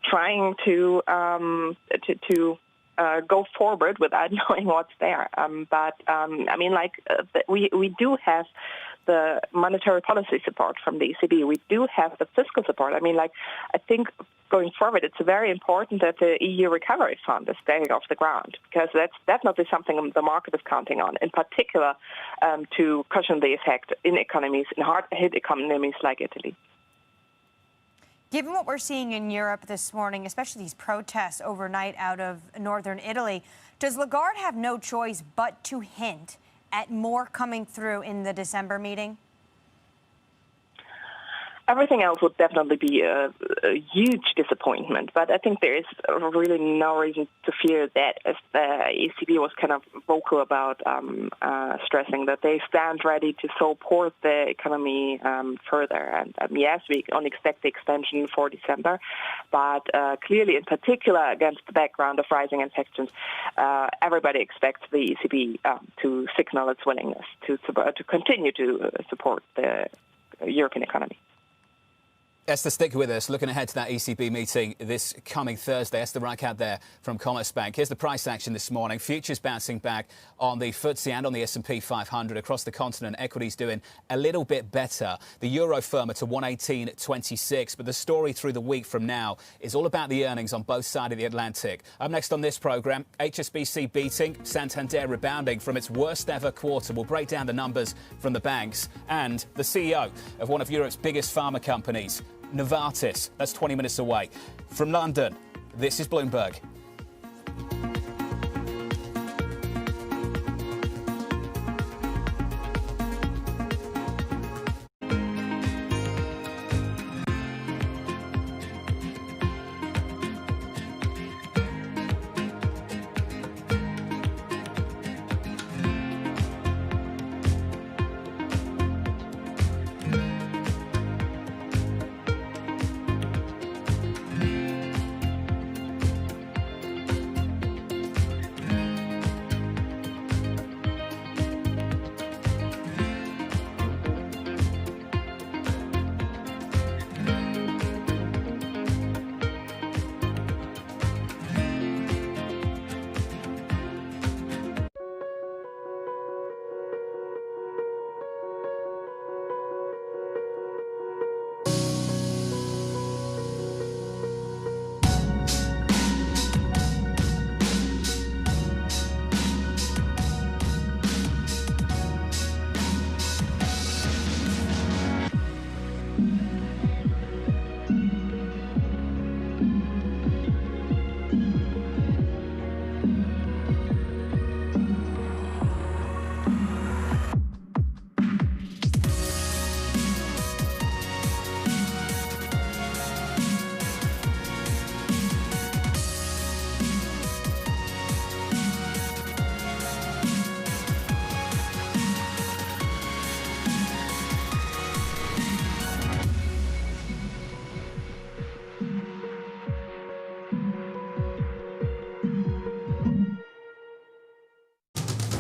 trying to go forward without knowing what's there. We do have the monetary policy support from the ECB. We do have the fiscal support. I think going forward, it's very important that the EU recovery fund is staying off the ground because that's definitely something the market is counting on, in particular to cushion the effect in economies, in hard-hit economies like Italy. Given what we're seeing in Europe this morning, especially these protests overnight out of northern Italy, does Lagarde have no choice but to hint at more coming through in the December meeting? everything else would definitely be a huge disappointment. But I think there is really no reason to fear that, as the ECB was kind of vocal about stressing that they stand ready to support the economy further. And yes, we only expect the extension for December, but clearly, in particular, against the background of rising infections, everybody expects the ECB to signal its willingness to continue to support the European economy. Esther, stick with us. Looking ahead to that ECB meeting this coming Thursday. Esther Reichert there from Commerzbank. Here's the price action this morning. Futures bouncing back on the FTSE and on the S&P 500 across the continent. Equities doing a little bit better. The euro firmer to 118.26. But the story through the week from now is all about the earnings on both sides of the Atlantic. Up next on this programme, HSBC beating, Santander rebounding from its worst ever quarter. We'll break down the numbers from the banks, and the CEO of one of Europe's biggest pharma companies, Novartis. That's 20 minutes away. From London, this is Bloomberg.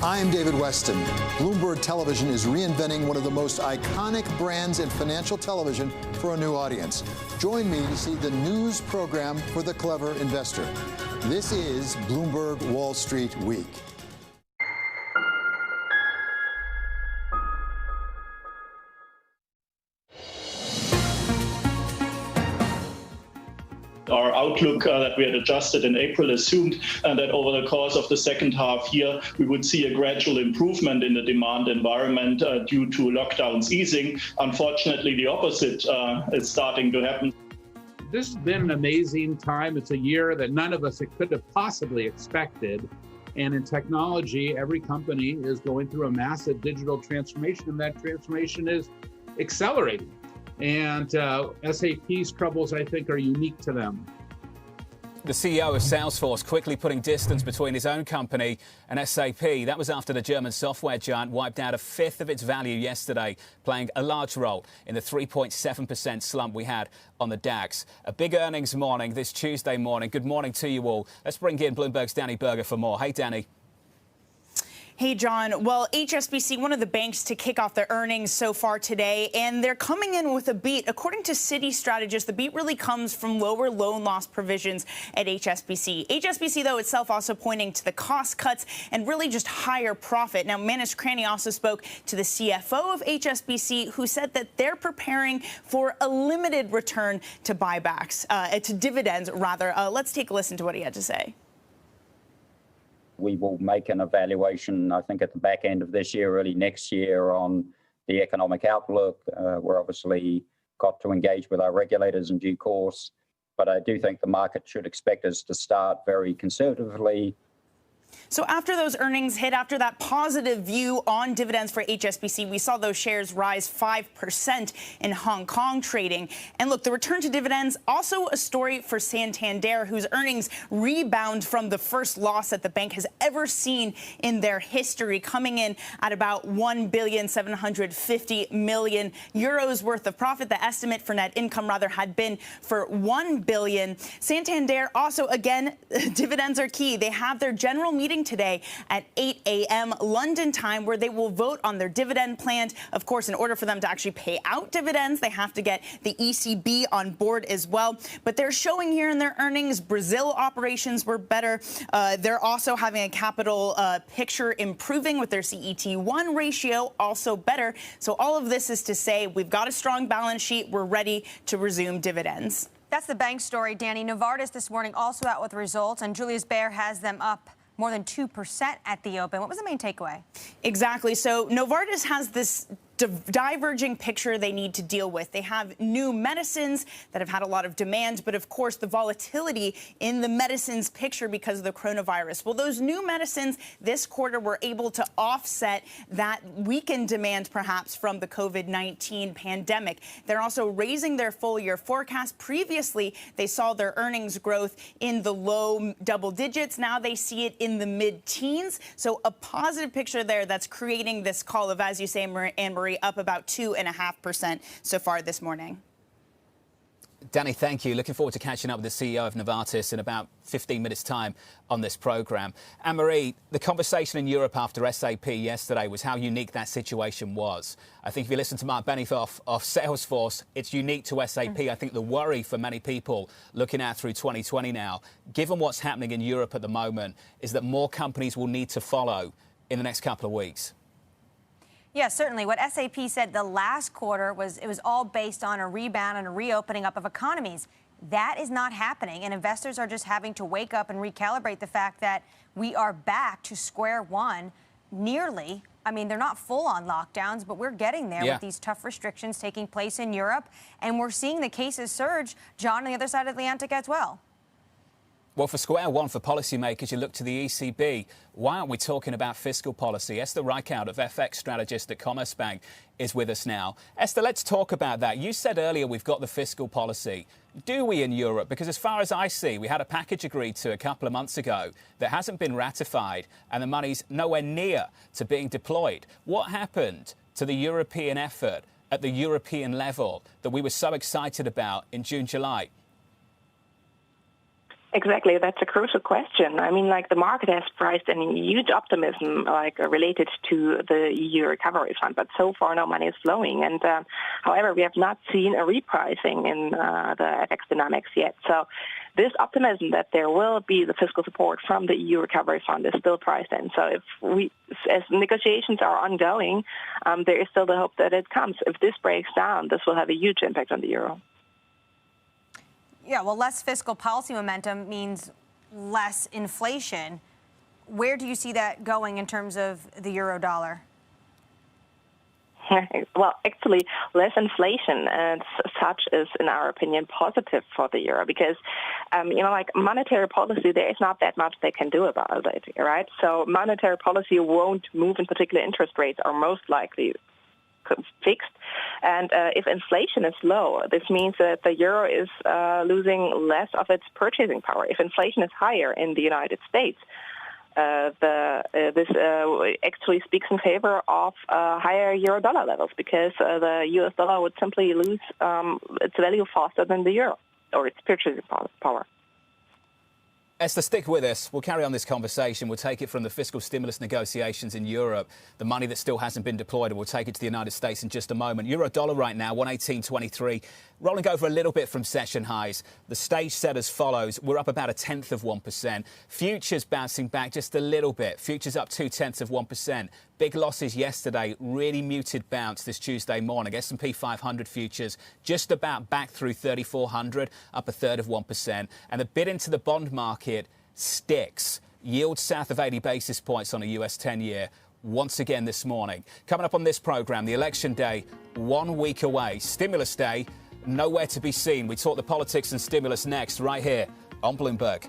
I am David Weston. Bloomberg Television is reinventing one of the most iconic brands in financial television for a new audience. Join me to see the news program for the clever investor. This is Bloomberg Wall Street Week. Our outlook that we had adjusted in April assumed that over the course of the second half year, we would see a gradual improvement in the demand environment due to lockdowns easing. Unfortunately, the opposite is starting to happen. This has been an amazing time. It's a year that none of us could have possibly expected. And in technology, every company is going through a massive digital transformation, and that transformation is accelerating. And SAP's troubles, I think, are unique to them. The CEO of Salesforce quickly putting distance between his own company and SAP. That was after the German software giant wiped out a fifth of its value yesterday, playing a large role in the 3.7% slump we had on the DAX. A big earnings morning this Tuesday morning. Good morning to you all. Let's bring in Bloomberg's Danny Berger for more. Hey, Danny. Hey, John. Well, HSBC, one of the banks to kick off their earnings so far today, and they're coming in with a beat. According to Citi strategists, the beat really comes from lower loan loss provisions at HSBC. HSBC, though, itself also pointing to the cost cuts and really just higher profit. Now, Manish Krani also spoke to the CFO of HSBC, who said that they're preparing for a limited return to buybacks, to dividends, rather. Let's take a listen to what he had to say. We will make an evaluation, I think, at the back end of this year, early next year, on the economic outlook. We're obviously got to engage with our regulators in due course, but I do think the market should expect us to start very conservatively So after those earnings hit, after that positive view on dividends for HSBC, we saw those shares rise 5% in Hong Kong trading. And look, the return to dividends, also a story for Santander, whose earnings rebound from the first loss that the bank has ever seen in their history, coming in at about 1,750 million euros worth of profit. The estimate for net income, rather, had been for 1 billion. Santander also, again, dividends are key. They have their general meeting today at 8 a.m. London time, where they will vote on their dividend plan. Of course, in order for them to actually pay out dividends, they have to get the ECB on board as well. But they're showing here in their earnings, Brazil operations were better. They're also having a capital picture improving with their CET1 ratio also better. So all of this is to say we've got a strong balance sheet. We're ready to resume dividends. That's the bank story, Danny. Novartis this morning also out with results, and Julius Baer has them up more than 2% at the open. What was the main takeaway? Exactly. So Novartis has this diverging picture they need to deal with. They have new medicines that have had a lot of demand, but of course the volatility in the medicines picture because of the coronavirus. Well, those new medicines this quarter were able to offset that weakened demand perhaps from the COVID-19 pandemic. They're also raising their full year forecast. Previously, they saw their earnings growth in the low double digits. Now they see it in the mid-teens. So a positive picture there that's creating this call of, as you say, Anne-Marie, up about 2.5% so far this morning. Danny, thank you. Looking forward to catching up with the CEO of Novartis in about 15 minutes' time on this programme. Anne-Marie, the conversation in Europe after SAP yesterday was how unique that situation was. I think if you listen to Mark Benioff of Salesforce, it's unique to SAP. I think the worry for many people looking out through 2020 now, given what's happening in Europe at the moment, is that more companies will need to follow in the next couple of weeks. Yeah, certainly. What SAP said the last quarter was it was all based on a rebound and a reopening up of economies. That is not happening, and investors are just having to wake up and recalibrate the fact that we are back to square one nearly. I mean, they're not full-on lockdowns, but we're getting there with these tough restrictions taking place in Europe, and we're seeing the cases surge, John, on the other side of the Atlantic as well. Well, for square one, for policymakers, you look to the ECB. Why aren't we talking about fiscal policy? Esther Reichout of FX strategist at Commerzbank is with us now. Esther, let's talk about that. You said earlier we've got the fiscal policy. Do we in Europe? Because as far as I see, we had a package agreed to a couple of months ago that hasn't been ratified and the money's nowhere near to being deployed. What happened to the European effort at the European level that we were so excited about in June, July? Exactly, that's a crucial question. I mean, like, the market has priced in huge optimism, like, related to the EU recovery fund, but so far no money is flowing. And however, we have not seen a repricing in the FX dynamics yet. So this optimism that there will be the fiscal support from the EU recovery fund is still priced in. So as negotiations are ongoing, there is still the hope that it comes. If this breaks down, this will have a huge impact on the euro. Yeah, well, less fiscal policy momentum means less inflation. Where do you see that going in terms of the euro dollar? Well, actually, less inflation as such is, in our opinion, positive for the euro because, like monetary policy, there is not that much they can do about it, right? So monetary policy won't move, in particular interest rates are most likely fixed. And if inflation is low, this means that the euro is losing less of its purchasing power. If inflation is higher in the United States, this actually speaks in favor of higher euro-dollar levels because the U.S. dollar would simply lose its value faster than the euro or its purchasing power. Esther, stick with us. We'll carry on this conversation. We'll take it from the fiscal stimulus negotiations in Europe, the money that still hasn't been deployed, and we'll take it to the United States in just a moment. Euro-dollar right now, 118.23, rolling over a little bit from session highs. The stage set as follows. We're up about 0.1%. Futures bouncing back just a little bit. Futures up 0.2%. Big losses yesterday, really muted bounce this Tuesday morning. S&P 500 futures just about back through 3,400, up 1/3%. And the bid into the bond market sticks. Yields south of 80 basis points on a US 10-year once again this morning. Coming up on this programme, the election day 1 week away. Stimulus day, nowhere to be seen. We talk the politics and stimulus next, right here on Bloomberg.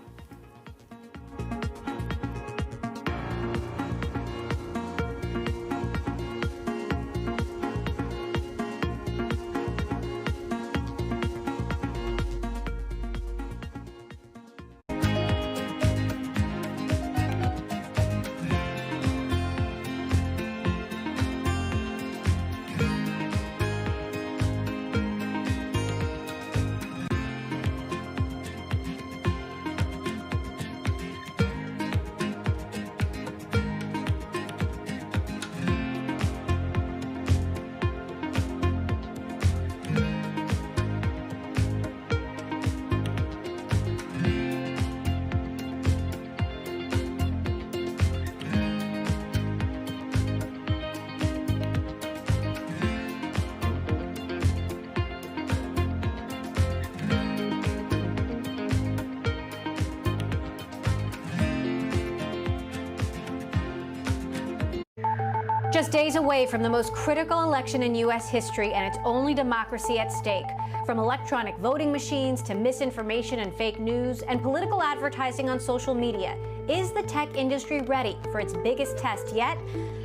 Just days away from the most critical election in U.S. history and its only democracy at stake. From electronic voting machines to misinformation and fake news and political advertising on social media, is the tech industry ready for its biggest test yet?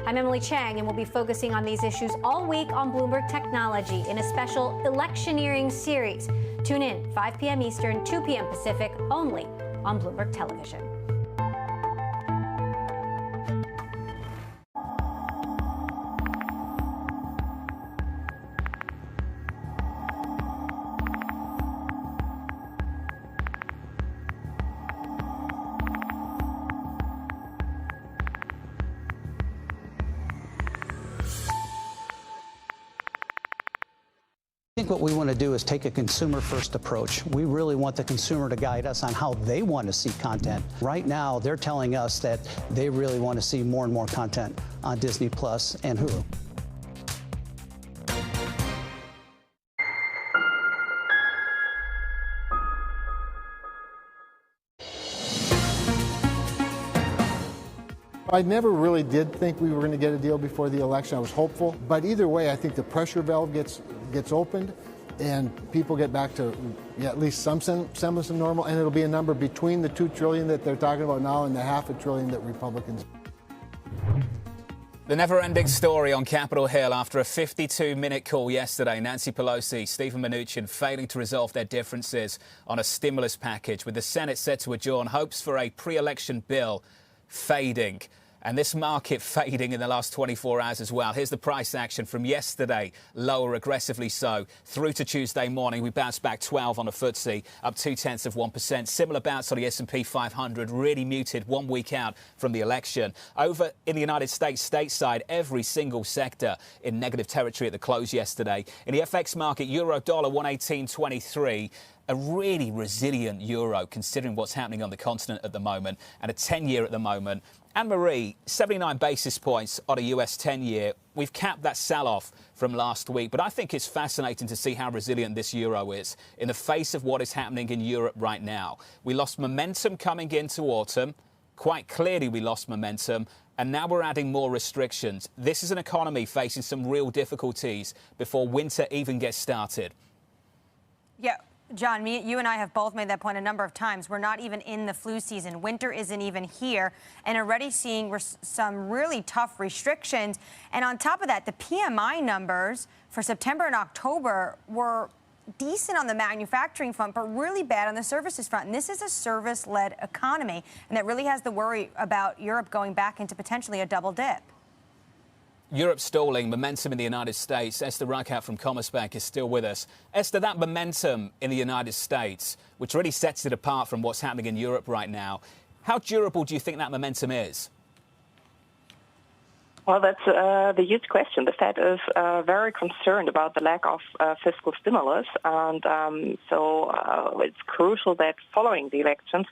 I'm Emily Chang, and we'll be focusing on these issues all week on Bloomberg Technology in a special electioneering series. Tune in 5 p.m. Eastern, 2 p.m. Pacific, only on Bloomberg Television. I think what we want to do is take a consumer-first approach. We really want the consumer to guide us on how they want to see content. Right now, they're telling us that they really want to see more and more content on Disney Plus and Hulu. I never really did think we were going to get a deal before the election. I was hopeful. But either way, I think the pressure valve gets opened and people get back to at least some semblance of normal, and it'll be a number between the $2 trillion that they're talking about now and the $500 billion that Republicans. The never-ending story on Capitol Hill after a 52-minute call yesterday. Nancy Pelosi, Stephen Mnuchin failing to resolve their differences on a stimulus package, with the Senate set to adjourn. Hopes for a pre-election bill fading. And this market fading in the last 24 hours as well. Here's the price action from yesterday, lower aggressively so. Through to Tuesday morning, we bounced back 12 on the FTSE, up 0.2%. Similar bounce on the S&P 500, really muted 1 week out from the election. Over in the United States, stateside, every single sector in negative territory at the close yesterday. In the FX market, euro dollar 118.23. A really resilient euro considering what's happening on the continent at the moment, and a 10-year at the moment. Anne-Marie, 79 basis points on a US 10-year. We've capped that sell-off from last week, but I think it's fascinating to see how resilient this euro is in the face of what is happening in Europe right now. We lost momentum coming into autumn. Quite clearly we lost momentum, and now we're adding more restrictions. This is an economy facing some real difficulties before winter even gets started. Yeah. John, you and I have both made that point a number of times. We're not even in the flu season. Winter isn't even here, and already seeing some really tough restrictions. And on top of that, the PMI numbers for September and October were decent on the manufacturing front, but really bad on the services front. And this is a service-led economy, and that really has the worry about Europe going back into potentially a double dip. Europe stalling, momentum in the United States. Esther Reichert from Commerzbank is still with us. Esther, that momentum in the United States, which really sets it apart from what's happening in Europe right now, how durable do you think that momentum is? Well, that's the huge question. The Fed is very concerned about the lack of fiscal stimulus, and so it's crucial that following the elections,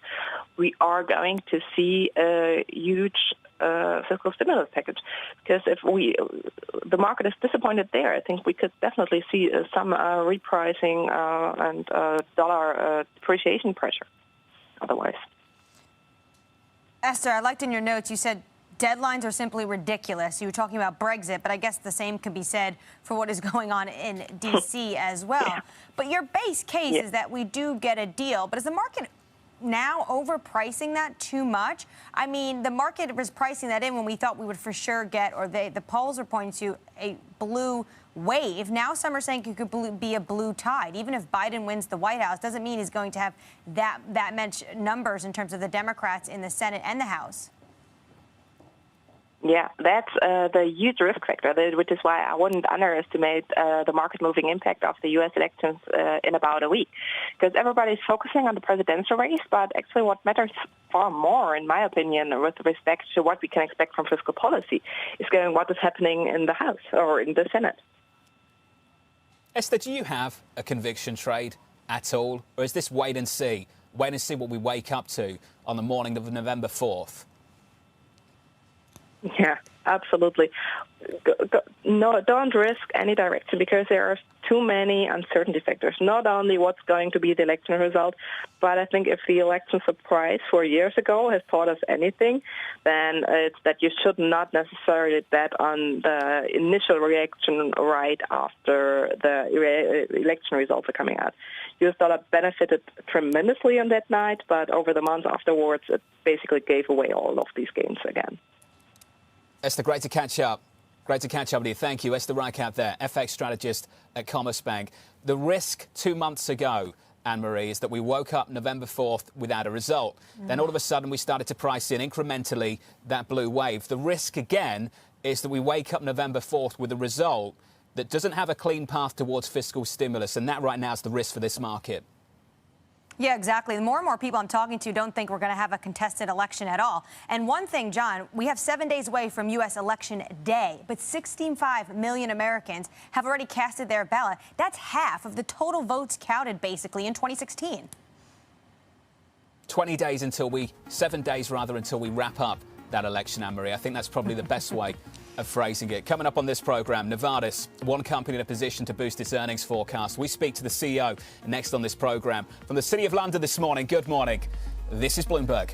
we are going to see a huge fiscal stimulus package, because if the market is disappointed there, I think we could definitely see some repricing and dollar depreciation pressure otherwise. Esther, I liked in your notes you said deadlines are simply ridiculous. You were talking about Brexit, but I guess the same can be said for what is going on in D.C. as well. Yeah. But your base case is that we do get a deal, but is the market now overpricing that too much? I mean, the market was pricing that in when we thought we would for sure get, or the polls are pointing to, a blue wave. Now some are saying it could be a blue tide. Even if Biden wins the White House, doesn't mean he's going to have that much numbers in terms of the Democrats in the Senate and the House. Yeah, that's the huge risk factor, which is why I wouldn't underestimate the market-moving impact of the U.S. elections in about a week. Because everybody's focusing on the presidential race, but actually what matters far more, in my opinion, with respect to what we can expect from fiscal policy, is what is happening in the House or in the Senate. Esther, do you have a conviction trade at all? Or is this wait and see? Wait and see what we wake up to on the morning of November 4th? Yeah, absolutely. No, don't risk any direction because there are too many uncertainty factors. Not only what's going to be the election result, but I think if the election surprise 4 years ago has taught us anything, then it's that you should not necessarily bet on the initial reaction right after the election results are coming out. US dollar benefited tremendously on that night, but over the months afterwards, it basically gave away all of these gains again. Esther, great to catch up. Great to catch up with you. Thank you. Esther Reichert there, FX strategist at Commerzbank. The risk 2 months ago, Anne-Marie, is that we woke up November 4th without a result. Then all of a sudden we started to price in incrementally that blue wave. The risk again is that we wake up November 4th with a result that doesn't have a clean path towards fiscal stimulus. And that right now is the risk for this market. Yeah, exactly. The more and more people I'm talking to don't think we're going to have a contested election at all. And one thing, John, we have 7 days away from U.S. Election Day, but 65 million Americans have already casted their ballot. That's half of the total votes counted, basically, in 2016. 7 days until we wrap up that election, Anne-Marie. I think that's probably the best way of phrasing it. Coming up on this programme, Novartis, one company in a position to boost its earnings forecast. We speak to the CEO next on this programme. From the City of London this morning, good morning. This is Bloomberg.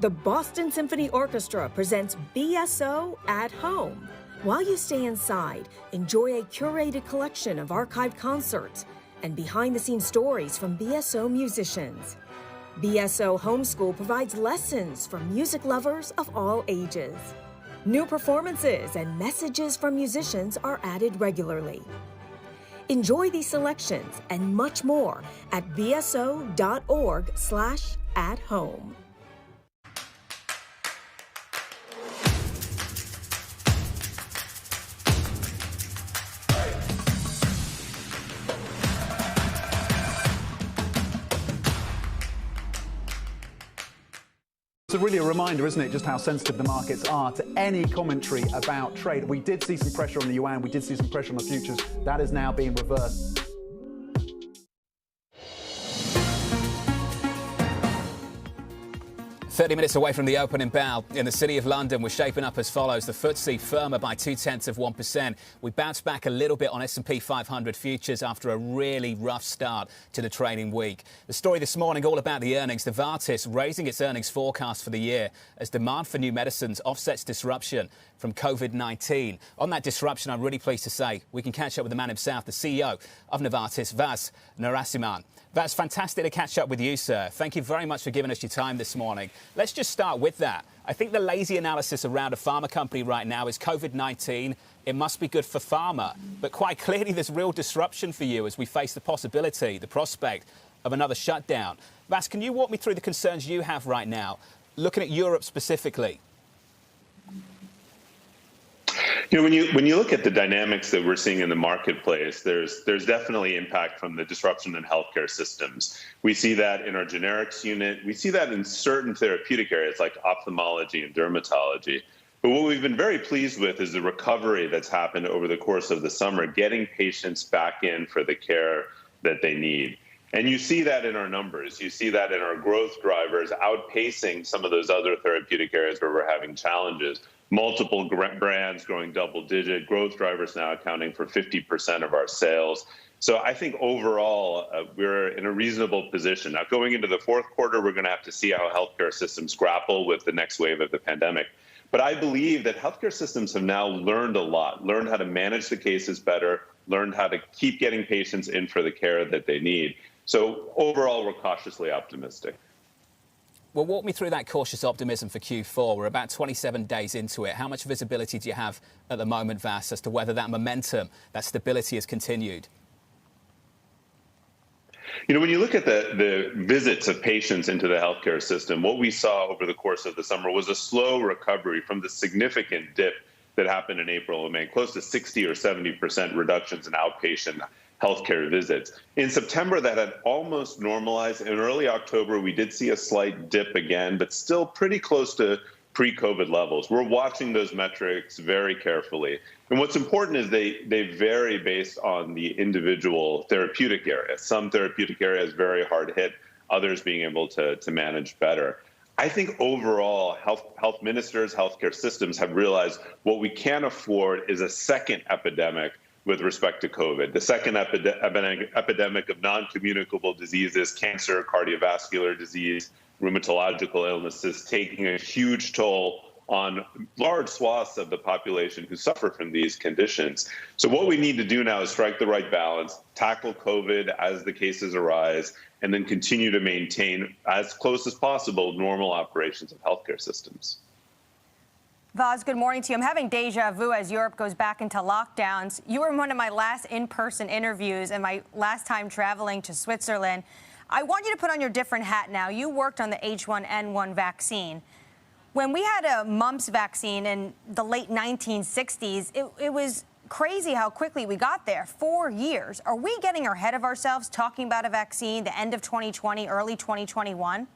The Boston Symphony Orchestra presents BSO at Home. While you stay inside, enjoy a curated collection of archived concerts and behind-the-scenes stories from BSO musicians. BSO Homeschool provides lessons for music lovers of all ages. New performances and messages from musicians are added regularly. Enjoy these selections and much more at bso.org/at-home. It's really a reminder, isn't it, just how sensitive the markets are to any commentary about trade. We did see some pressure on the yuan, we did see some pressure on the futures. That is now being reversed. "30 minutes away from the opening bell in the City of London, we're shaping up as follows. The FTSE firmer by 0.2%. We bounced back a little bit on S&P 500 futures after a really rough start to the trading week. The story this morning all about the earnings. Novartis raising its earnings forecast for the year as demand for new medicines offsets disruption from COVID-19. On that disruption, I'm really pleased to say we can catch up with the man himself, the CEO of Novartis, Vas Narasimhan. That's fantastic to catch up with you, sir. Thank you very much for giving us your time this morning. Let's just start with that. I think the lazy analysis around a pharma company right now is COVID-19. It must be good for pharma. But quite clearly, there's real disruption for you as we face the possibility, the prospect of another shutdown. Vas, can you walk me through the concerns you have right now, looking at Europe specifically? You know, when you look at the dynamics that we're seeing in the marketplace, there's definitely impact from the disruption in healthcare systems. We see that in our generics unit. We see that in certain therapeutic areas like ophthalmology and dermatology. But what we've been very pleased with is the recovery that's happened over the course of the summer, getting patients back in for the care that they need. And you see that in our numbers. You see that in our growth drivers outpacing some of those other therapeutic areas where we're having challenges. Multiple brands growing double-digit, growth drivers now accounting for 50% of our sales. So I think overall, we're in a reasonable position. Now, going into the fourth quarter, we're going to have to see how healthcare systems grapple with the next wave of the pandemic. But I believe that healthcare systems have now learned a lot, learned how to manage the cases better, learned how to keep getting patients in for the care that they need. So overall, we're cautiously optimistic. Well, walk me through that cautious optimism for Q4. We're about 27 days into it. How much visibility do you have at the moment, Vas, as to whether that momentum, that stability has continued? You know, when you look at the visits of patients into the healthcare system, what we saw over the course of the summer was a slow recovery from the significant dip that happened in April and May, close to 60 or 70% reductions in outpatient healthcare visits. In September, that had almost normalized. In early October, we did see a slight dip again, but still pretty close to pre-COVID levels. We're watching those metrics very carefully. And what's important is they vary based on the individual therapeutic area. Some therapeutic areas very hard hit, others being able to manage better. I think overall, health ministers, healthcare systems have realized what we can't afford is a second epidemic with respect to COVID. The second epidemic of non-communicable diseases, cancer, cardiovascular disease, rheumatological illnesses, taking a huge toll on large swaths of the population who suffer from these conditions. So what we need to do now is strike the right balance, tackle COVID as the cases arise, and then continue to maintain, as close as possible, normal operations of healthcare systems. Vas, good morning to you. I'm having deja vu as Europe goes back into lockdowns. You were in one of my last in-person interviews and my last time traveling to Switzerland. I want you to put on your different hat now. You worked on the H1N1 vaccine. When we had a mumps vaccine in the late 1960s, it was crazy how quickly we got there. 4 years. Are we getting ahead of ourselves talking about a vaccine the end of 2020, early 2021?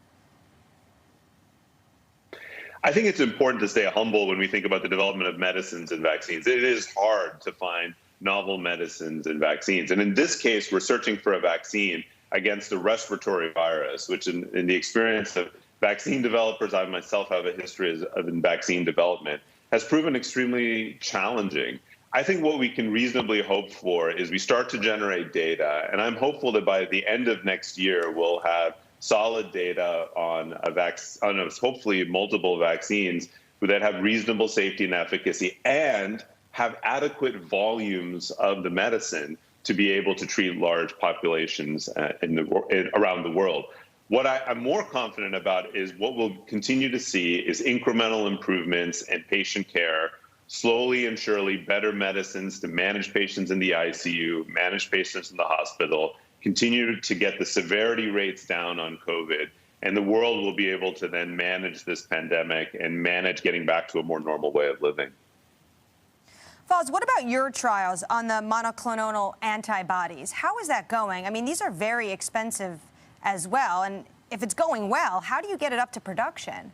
I think it's important to stay humble when we think about the development of medicines and vaccines. It is hard to find novel medicines and vaccines. And in this case, we're searching for a vaccine against a respiratory virus, which in the experience of vaccine developers, I myself have a history of vaccine development, has proven extremely challenging. I think what we can reasonably hope for is we start to generate data, and I'm hopeful that by the end of next year, we'll have solid data on hopefully multiple vaccines that have reasonable safety and efficacy and have adequate volumes of the medicine to be able to treat large populations around the world. What I'm more confident about is what we'll continue to see is incremental improvements in patient care, slowly and surely better medicines to manage patients in the ICU, manage patients in the hospital, continue to get the severity rates down on COVID, and the world will be able to then manage this pandemic and manage getting back to a more normal way of living. Foz, what about your trials on the monoclonal antibodies? How is that going? I mean, these are very expensive as well. And if it's going well, how do you get it up to production?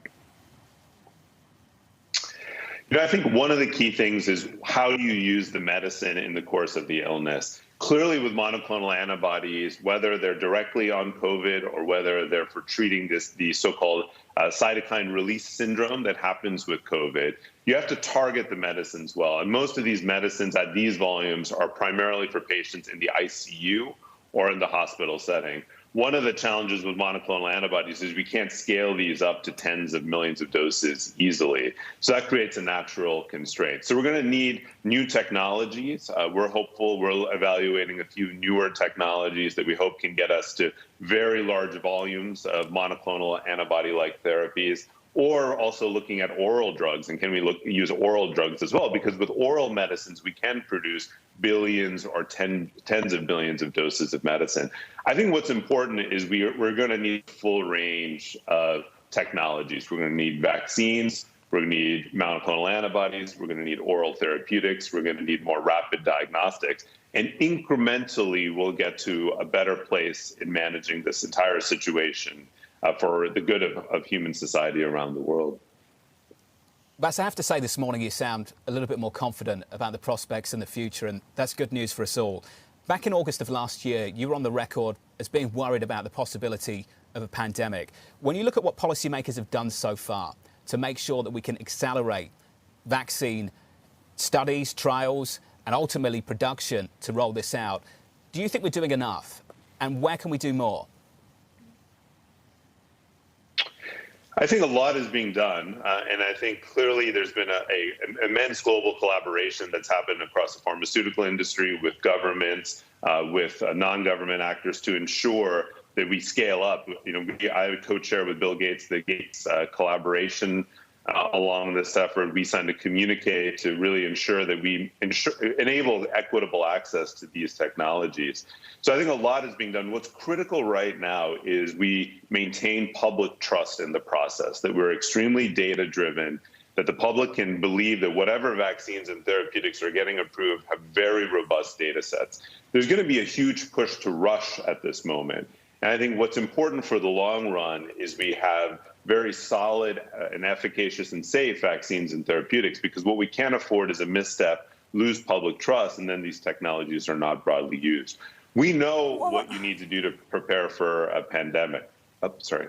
You know, I think one of the key things is how you use the medicine in the course of the illness. Clearly with monoclonal antibodies, whether they're directly on COVID or whether they're for treating the so-called cytokine release syndrome that happens with COVID, you have to target the medicines well. And most of these medicines at these volumes are primarily for patients in the ICU or in the hospital setting. One of the challenges with monoclonal antibodies is we can't scale these up to tens of millions of doses easily. So that creates a natural constraint. So we're going to need new technologies. We're hopeful. We're evaluating a few newer technologies that we hope can get us to very large volumes of monoclonal antibody-like therapies, or also looking at oral drugs. And can we use oral drugs as well? Because with oral medicines, we can produce billions or tens of billions of doses of medicine. I think what's important is we're going to need a full range of technologies. We're going to need vaccines. We're going to need monoclonal antibodies. We're going to need oral therapeutics. We're going to need more rapid diagnostics. And incrementally, we'll get to a better place in managing this entire situation for the good of human society around the world. Vas, I have to say this morning you sound a little bit more confident about the prospects in the future, and that's good news for us all. Back in August of last year, you were on the record as being worried about the possibility of a pandemic. When you look at what policymakers have done so far to make sure that we can accelerate vaccine studies, trials, and ultimately production to roll this out, do you think we're doing enough? And where can we do more? I think a lot is being done, and I think clearly there's been an immense global collaboration that's happened across the pharmaceutical industry, with governments, with non-government actors, to ensure that we scale up. I co-chair with Bill Gates the Gates collaboration along this effort. We signed a communique to really ensure that we enable equitable access to these technologies. So I think a lot is being done. What's critical right now is we maintain public trust in the process, that we're extremely data-driven, that the public can believe that whatever vaccines and therapeutics are getting approved have very robust data sets. There's going to be a huge push to rush at this moment. And I think what's important for the long run is we have very solid and efficacious and safe vaccines and therapeutics, because what we can't afford is a misstep, lose public trust, and then these technologies are not broadly used. We know what you need to do to prepare for a pandemic. Oh, sorry.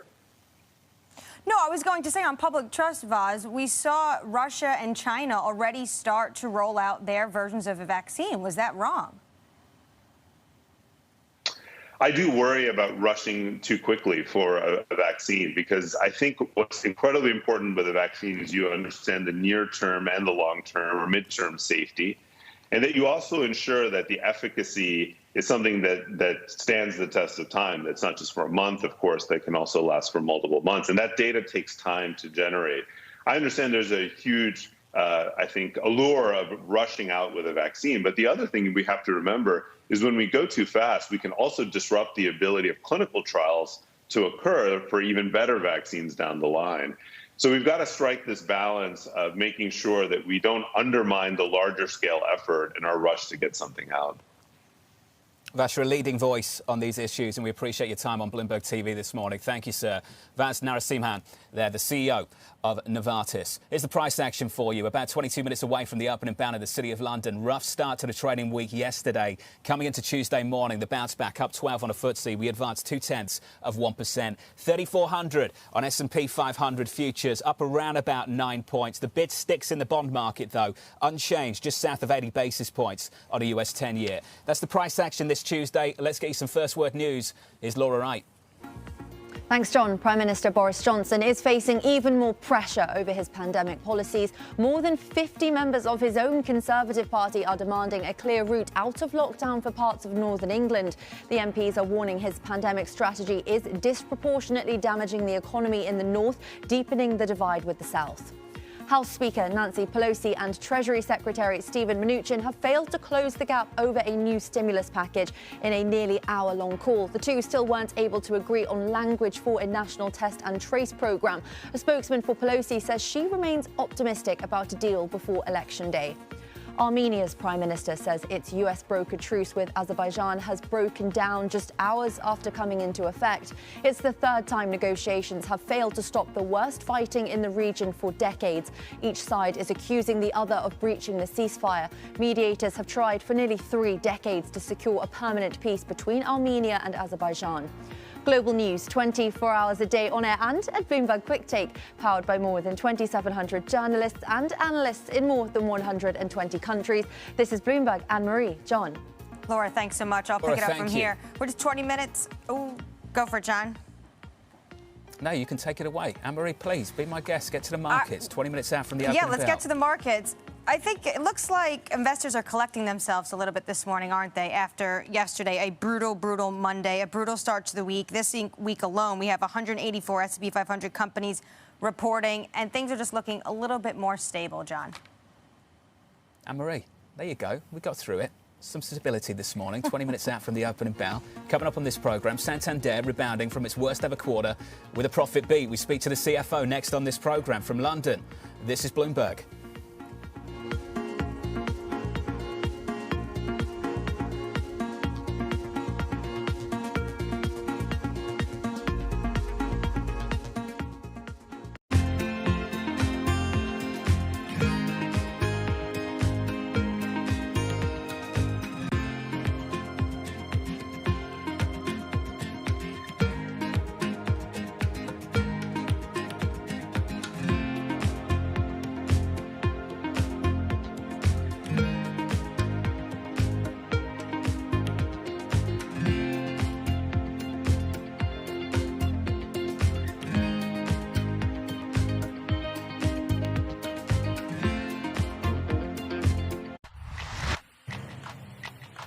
No, I was going to say on public trust, Vas, we saw Russia and China already start to roll out their versions of a vaccine. Was that wrong? I do worry about rushing too quickly for a vaccine, because I think what's incredibly important with a vaccine is you understand the near-term and the long-term or mid-term safety, and that you also ensure that the efficacy is something that stands the test of time. That's not just for a month, of course, that can also last for multiple months. And that data takes time to generate. I understand there's a huge, I think, allure of rushing out with a vaccine. But the other thing we have to remember is when we go too fast, we can also disrupt the ability of clinical trials to occur for even better vaccines down the line. So we've got to strike this balance of making sure that we don't undermine the larger scale effort in our rush to get something out. Vas, you're a leading voice on these issues, and we appreciate your time on Bloomberg TV this morning. Thank you, sir. Vas Narasimhan, there, the CEO of Novartis. Here's the price action for you. About 22 minutes away from the opening band of the City of London. Rough start to the trading week yesterday. Coming into Tuesday morning, the bounce back up 12 on a FTSE. We advanced 0.2%. 3,400 on S&P 500 futures, up around about 9 points. The bid sticks in the bond market, though, unchanged, just south of 80 basis points on a US 10-year. That's the price action this Tuesday. Let's get you some first word news. Here's Laura Wright. Thanks, John. Prime Minister Boris Johnson is facing even more pressure over his pandemic policies. More than 50 members of his own Conservative Party are demanding a clear route out of lockdown for parts of northern England. The MPs are warning his pandemic strategy is disproportionately damaging the economy in the north, deepening the divide with the south. House Speaker Nancy Pelosi and Treasury Secretary Steven Mnuchin have failed to close the gap over a new stimulus package in a nearly hour-long call. The two still weren't able to agree on language for a national test and trace program. A spokesman for Pelosi says she remains optimistic about a deal before Election Day. Armenia's prime minister says its US-brokered truce with Azerbaijan has broken down just hours after coming into effect. It's the third time negotiations have failed to stop the worst fighting in the region for decades. Each side is accusing the other of breaching the ceasefire. Mediators have tried for nearly 3 decades to secure a permanent peace between Armenia and Azerbaijan. Global news 24 hours a day on air and at Bloomberg Quick Take, powered by more than 2,700 journalists and analysts in more than 120 countries. This is Bloomberg. Anne-Marie, John. Laura, thanks so much. I'll pick it up from here. We're just 20 minutes. Oh, Go for it, John. No, you can take it away. Anne-Marie, please, be my guest. Get to the markets. 20 minutes out from the opening Yeah, let's bell. get to the markets. I think it looks like investors are collecting themselves a little bit this morning, aren't they? After yesterday, a brutal Monday, a brutal start to the week. This week alone, we have 184 S&P 500 companies reporting, and things are just looking a little bit more stable, John. Anne-Marie, there you go. We got through it. Some stability this morning, 20 minutes out from the opening bell. Coming up on this programme, Santander rebounding from its worst ever quarter with a profit beat. We speak to the CFO next on this programme from London. This is Bloomberg.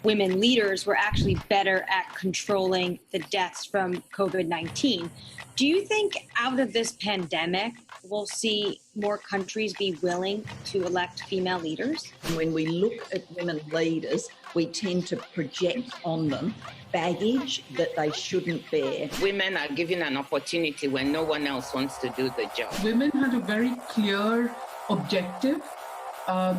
Women leaders were actually better at controlling the deaths from COVID-19. Do you think out of this pandemic, we'll see more countries be willing to elect female leaders? When we look at women leaders, we tend to project on them baggage that they shouldn't bear. Women are given an opportunity when no one else wants to do the job. Women had a very clear objective.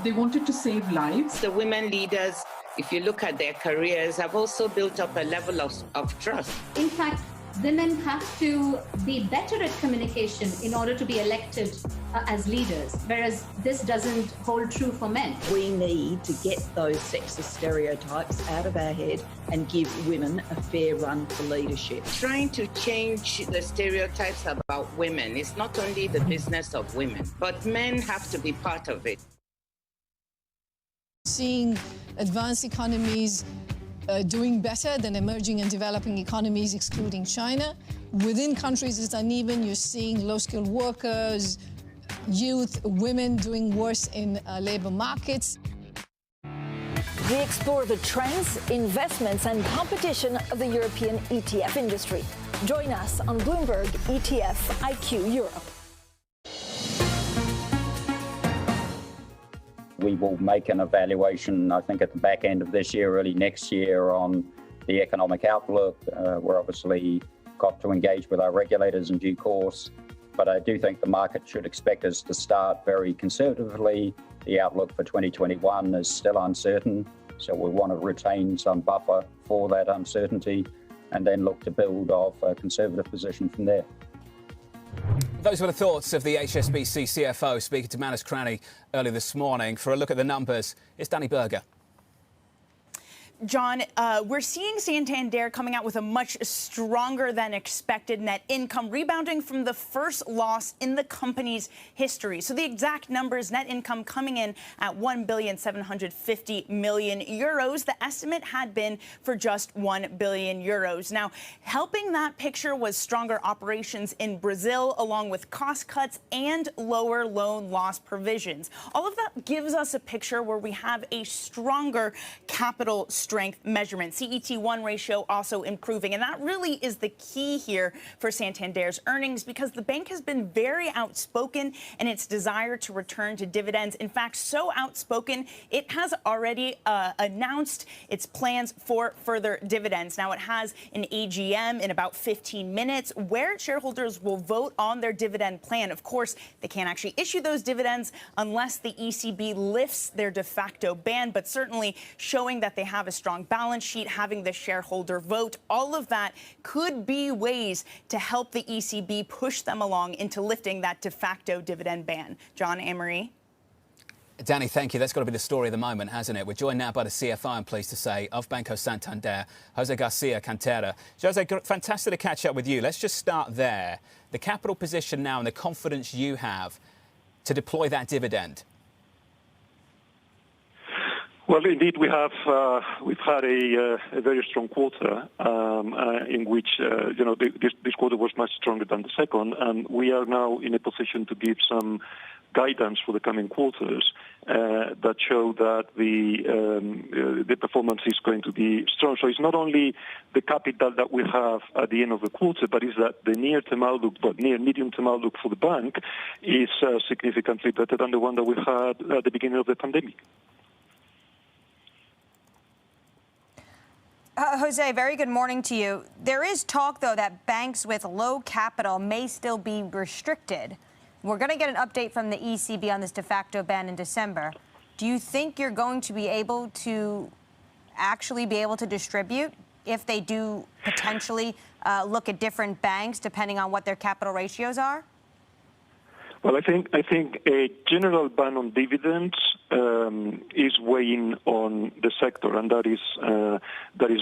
They wanted to save lives. The women leaders, if you look at their careers, have also built up a level of trust. In fact, women have to be better at communication in order to be elected as leaders, whereas this doesn't hold true for men. We need to get those sexist stereotypes out of our head and give women a fair run for leadership. Trying to change the stereotypes about women is not only the business of women, but men have to be part of it. Seeing advanced economies doing better than emerging and developing economies, excluding China. Within countries, it's uneven. You're seeing low-skilled workers, youth, women doing worse in labor markets. We explore the trends, investments, and competition of the European ETF industry. Join us on Bloomberg ETF IQ Europe. We will make an evaluation, I think, at the back end of this year, early next year, on the economic outlook. We're obviously got to engage with our regulators in due course, but I do think the market should expect us to start very conservatively. The outlook for 2021 is still uncertain, so we want to retain some buffer for that uncertainty and then look to build off a conservative position from there. Those were the thoughts of the HSBC CFO speaking to Manus Cranny earlier this morning. For a look at the numbers, it's Danny Berger. John, we're seeing Santander coming out with a much stronger than expected net income, rebounding from the first loss in the company's history. So the exact numbers, net income coming in at €1,750 million. The estimate had been for just €1 billion. Now, helping that picture was stronger operations in Brazil, along with cost cuts and lower loan loss provisions. All of that gives us a picture where we have a stronger capital strength measurement. CET1 ratio also improving. And that really is the key here for Santander's earnings, because the bank has been very outspoken in its desire to return to dividends. In fact, so outspoken, it has already announced its plans for further dividends. Now, it has an AGM in about 15 minutes where shareholders will vote on their dividend plan. Of course, they can't actually issue those dividends unless the ECB lifts their de facto ban, but certainly showing that they have a strong balance sheet, having the shareholder vote, all of that could be ways to help the ECB push them along into lifting that de facto dividend ban. John, Anne-Marie? Danny, thank you. That's got to be the story of the moment, hasn't it? We're joined now by the CFO, I'm pleased to say, of Banco Santander, Jose Garcia Cantera. Jose, fantastic to catch up with you. Let's just start there. The capital position now and the confidence you have to deploy that dividend. Well, indeed, we've had a very strong quarter in which this quarter was much stronger than the second, and we are now in a position to give some guidance for the coming quarters that show that the performance is going to be strong. So it's not only the capital that we have at the end of the quarter, but it's that the near-term outlook, but medium-term outlook for the bank is significantly better than the one that we had at the beginning of the pandemic. Jose, very good morning to you. There is talk, though, that banks with low capital may still be restricted. We're going to get an update from the ECB on this de facto ban in December. Do you think you're going to be able to actually be able to distribute if they do potentially look at different banks depending on what their capital ratios are? Well, I think a general ban on dividends is weighing on the sector, and that is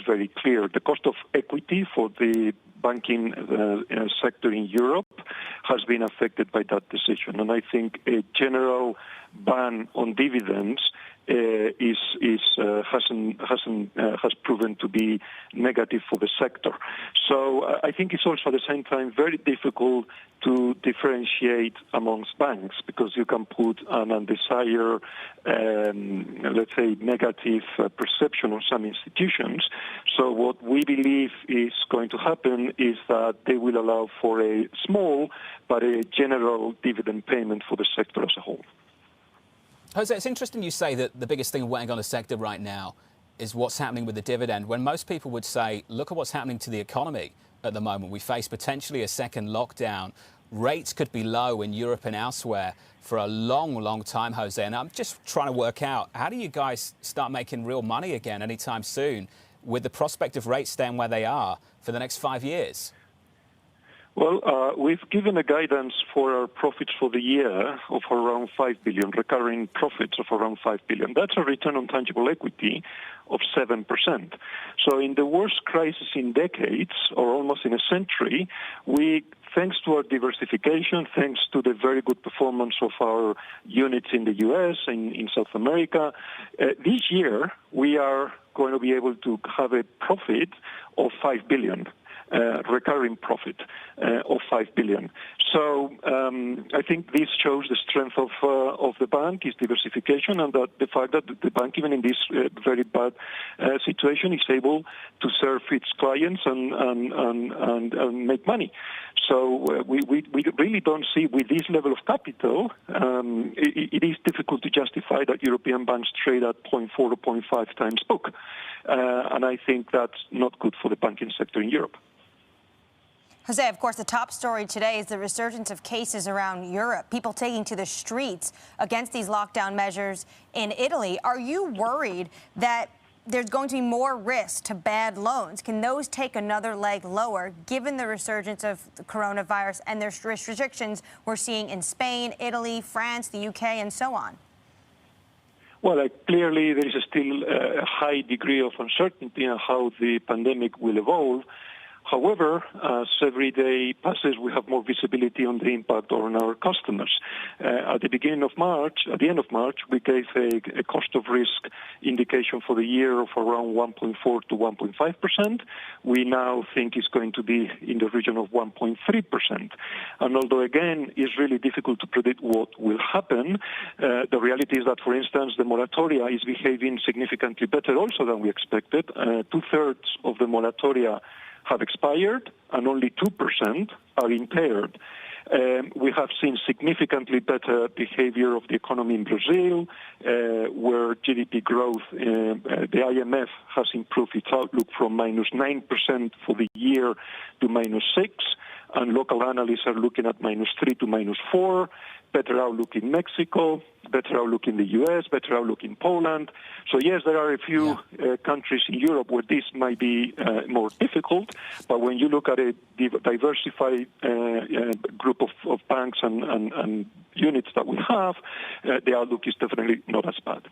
very clear. The cost of equity for the banking sector in Europe has been affected by that decision, and I think a general ban on dividends has proven to be negative for the sector. So I think it's also at the same time very difficult to differentiate amongst banks because you can put an undesired, let's say, negative perception on some institutions. So what we believe is going to happen is that they will allow for a small but a general dividend payment for the sector as a whole. Jose, it's interesting you say that the biggest thing weighing on the sector right now is what's happening with the dividend, when most people would say, look at what's happening to the economy at the moment. We face potentially a second lockdown. Rates could be low in Europe and elsewhere for a long, long time, Jose. And I'm just trying to work out, how do you guys start making real money again anytime soon with the prospect of rates staying where they are for the next 5 years? Well, we've given a guidance for our profits for the year of around 5 billion, recurring profits of around 5 billion. That's a return on tangible equity of 7%. So in the worst crisis in decades, or almost in a century, thanks to our diversification, thanks to the very good performance of our units in the U.S. and in South America, this year we are going to be able to have a profit of 5 billion. Recurring profit of 5 billion. So I think this shows the strength of the bank, its diversification, and that the fact that the bank, even in this very bad situation, is able to serve its clients and make money. So we really don't see, with this level of capital, it is difficult to justify that European banks trade at 0.4 or 0.5 times book. And I think that's not good for the banking sector in Europe. Jose, of course, the top story today is the resurgence of cases around Europe, people taking to the streets against these lockdown measures in Italy. Are you worried that there's going to be more risk to bad loans? Can those take another leg lower, given the resurgence of the coronavirus and the restrictions we're seeing in Spain, Italy, France, the UK, and so on? Well, clearly there is still a high degree of uncertainty on how the pandemic will evolve. However, as every day passes, we have more visibility on the impact on our customers. At the end of March, we gave a cost of risk indication for the year of around 1.4 to 1.5%. We now think it's going to be in the region of 1.3%. And although, again, it's really difficult to predict what will happen, the reality is that, for instance, the moratoria is behaving significantly better also than we expected. 2/3 of the moratoria have expired, and only 2% are impaired. We have seen significantly better behavior of the economy in Brazil, where GDP growth, the IMF has improved its outlook from -9% for the year to -6%, and local analysts are looking at -3 to -4%. Better outlook in Mexico, better outlook in the U.S., better outlook in Poland. So yes, there are a few countries in Europe where this might be more difficult, but when you look at a diversified group of banks and units that we have, the outlook is definitely not as bad.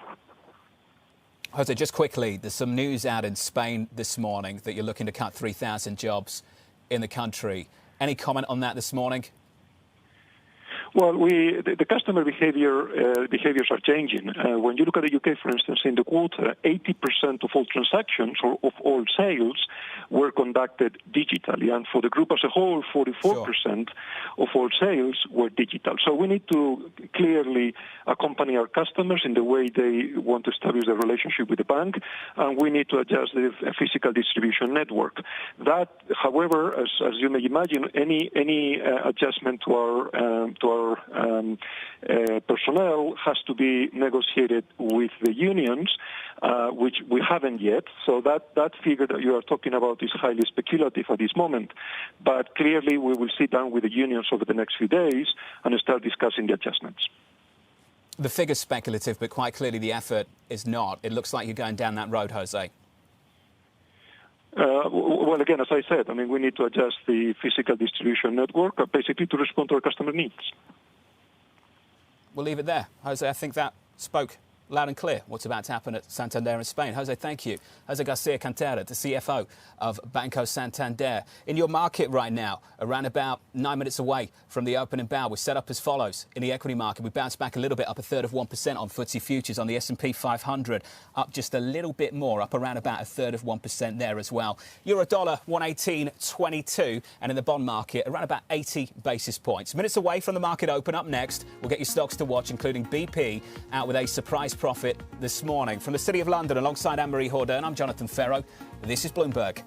Jose, just quickly, there's some news out in Spain this morning that you're looking to cut 3,000 jobs in the country. Any comment on that this morning? Well, the customer behaviors are changing. When you look at the UK, for instance, in the quarter, 80% of all transactions or of all sales were conducted digitally, and for the group as a whole, 44% of all sales were digital. So we need to clearly accompany our customers in the way they want to establish their relationship with the bank, and we need to adjust the physical distribution network. That, however, as you may imagine, any adjustment to our personnel has to be negotiated with the unions, which we haven't yet. So that figure that you are talking about is highly speculative at this moment. But clearly, we will sit down with the unions over the next few days and start discussing the adjustments. The figure's speculative, but quite clearly the effort is not. It looks like you're going down that road, Jose. Well, again, as I said, I mean, we need to adjust the physical distribution network basically to respond to our customer needs. We'll leave it there. Jose, I think that spoke loud and clear what's about to happen at Santander in Spain. Jose, thank you. Jose Garcia Cantera, the CFO of Banco Santander. In your market right now, around about 9 minutes away from the opening bell, we're set up as follows. In the equity market, we bounced back a little bit, up 1/3 on FTSE futures. On the S&P 500, up just a little bit more, up around about 1/3 there as well. Euro dollar 118.22, and in the bond market, around about 80 basis points. Minutes away from the market open. Up next, we'll get your stocks to watch, including BP, out with a surprise profit this morning. From the City of London, alongside Anne-Marie Hordern, I'm Jonathan Ferro. This is Bloomberg.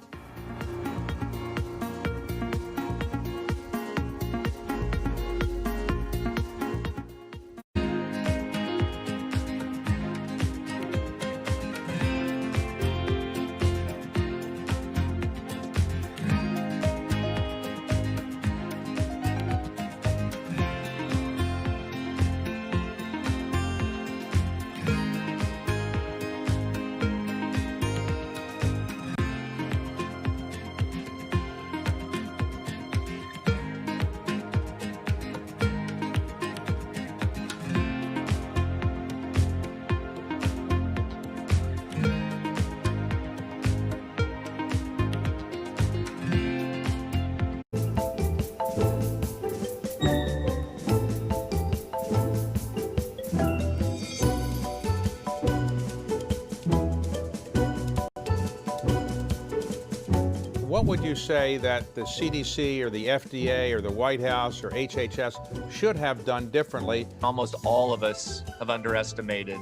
What would you say that the CDC or the FDA or the White House or HHS should have done differently? Almost all of us have underestimated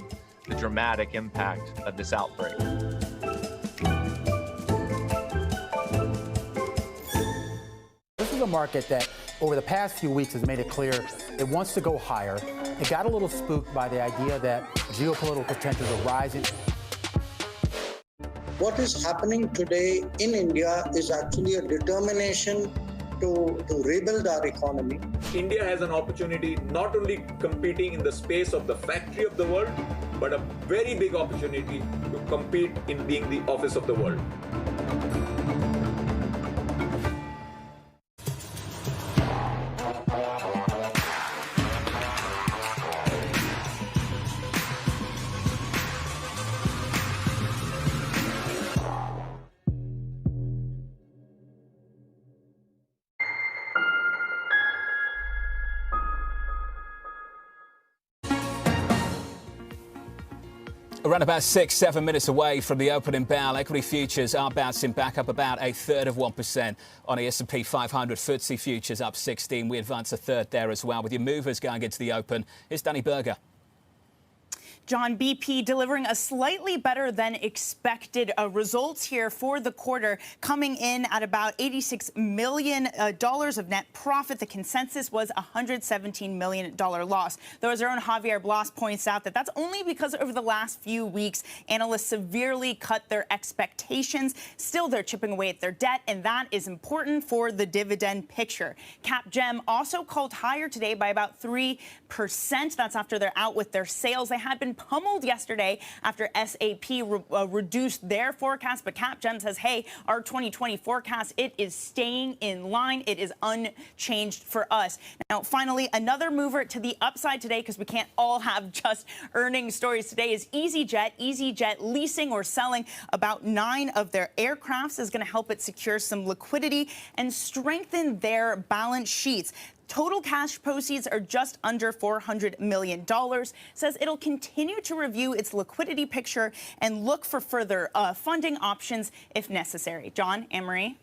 the dramatic impact of this outbreak. This is a market that over the past few weeks has made it clear it wants to go higher. It got a little spooked by the idea that geopolitical tensions are rising. What is happening today in India is actually a determination to rebuild our economy. India has an opportunity not only competing in the space of the factory of the world, but a very big opportunity to compete in being the office of the world. Around about 6-7 minutes away from the opening bell, equity futures are bouncing back up about 1/3 on the S&P 500. FTSE futures up 16. We advance 1/3 there as well. With your movers going into the open, it's Danny Berger. John, BP delivering a slightly better than expected results here for the quarter, coming in at about $86 million of net profit. The consensus was a $117 million loss. Though, as our own Javier Blas points out, that's only because over the last few weeks, analysts severely cut their expectations. Still, they're chipping away at their debt, and that is important for the dividend picture. Capgem also called higher today by about 3%. That's after they're out with their sales. They had been pummeled yesterday after SAP reduced their forecast, but Capgem says, hey, our 2020 forecast, it is staying in line. It is unchanged for us. Now, finally, another mover to the upside today, because we can't all have just earnings stories today, is EasyJet. EasyJet leasing or selling about 9 of their aircrafts is going to help it secure some liquidity and strengthen their balance sheets. Total cash proceeds are just under $400 million. Says it'll continue to review its liquidity picture and look for further funding options if necessary. John, Anne-Marie?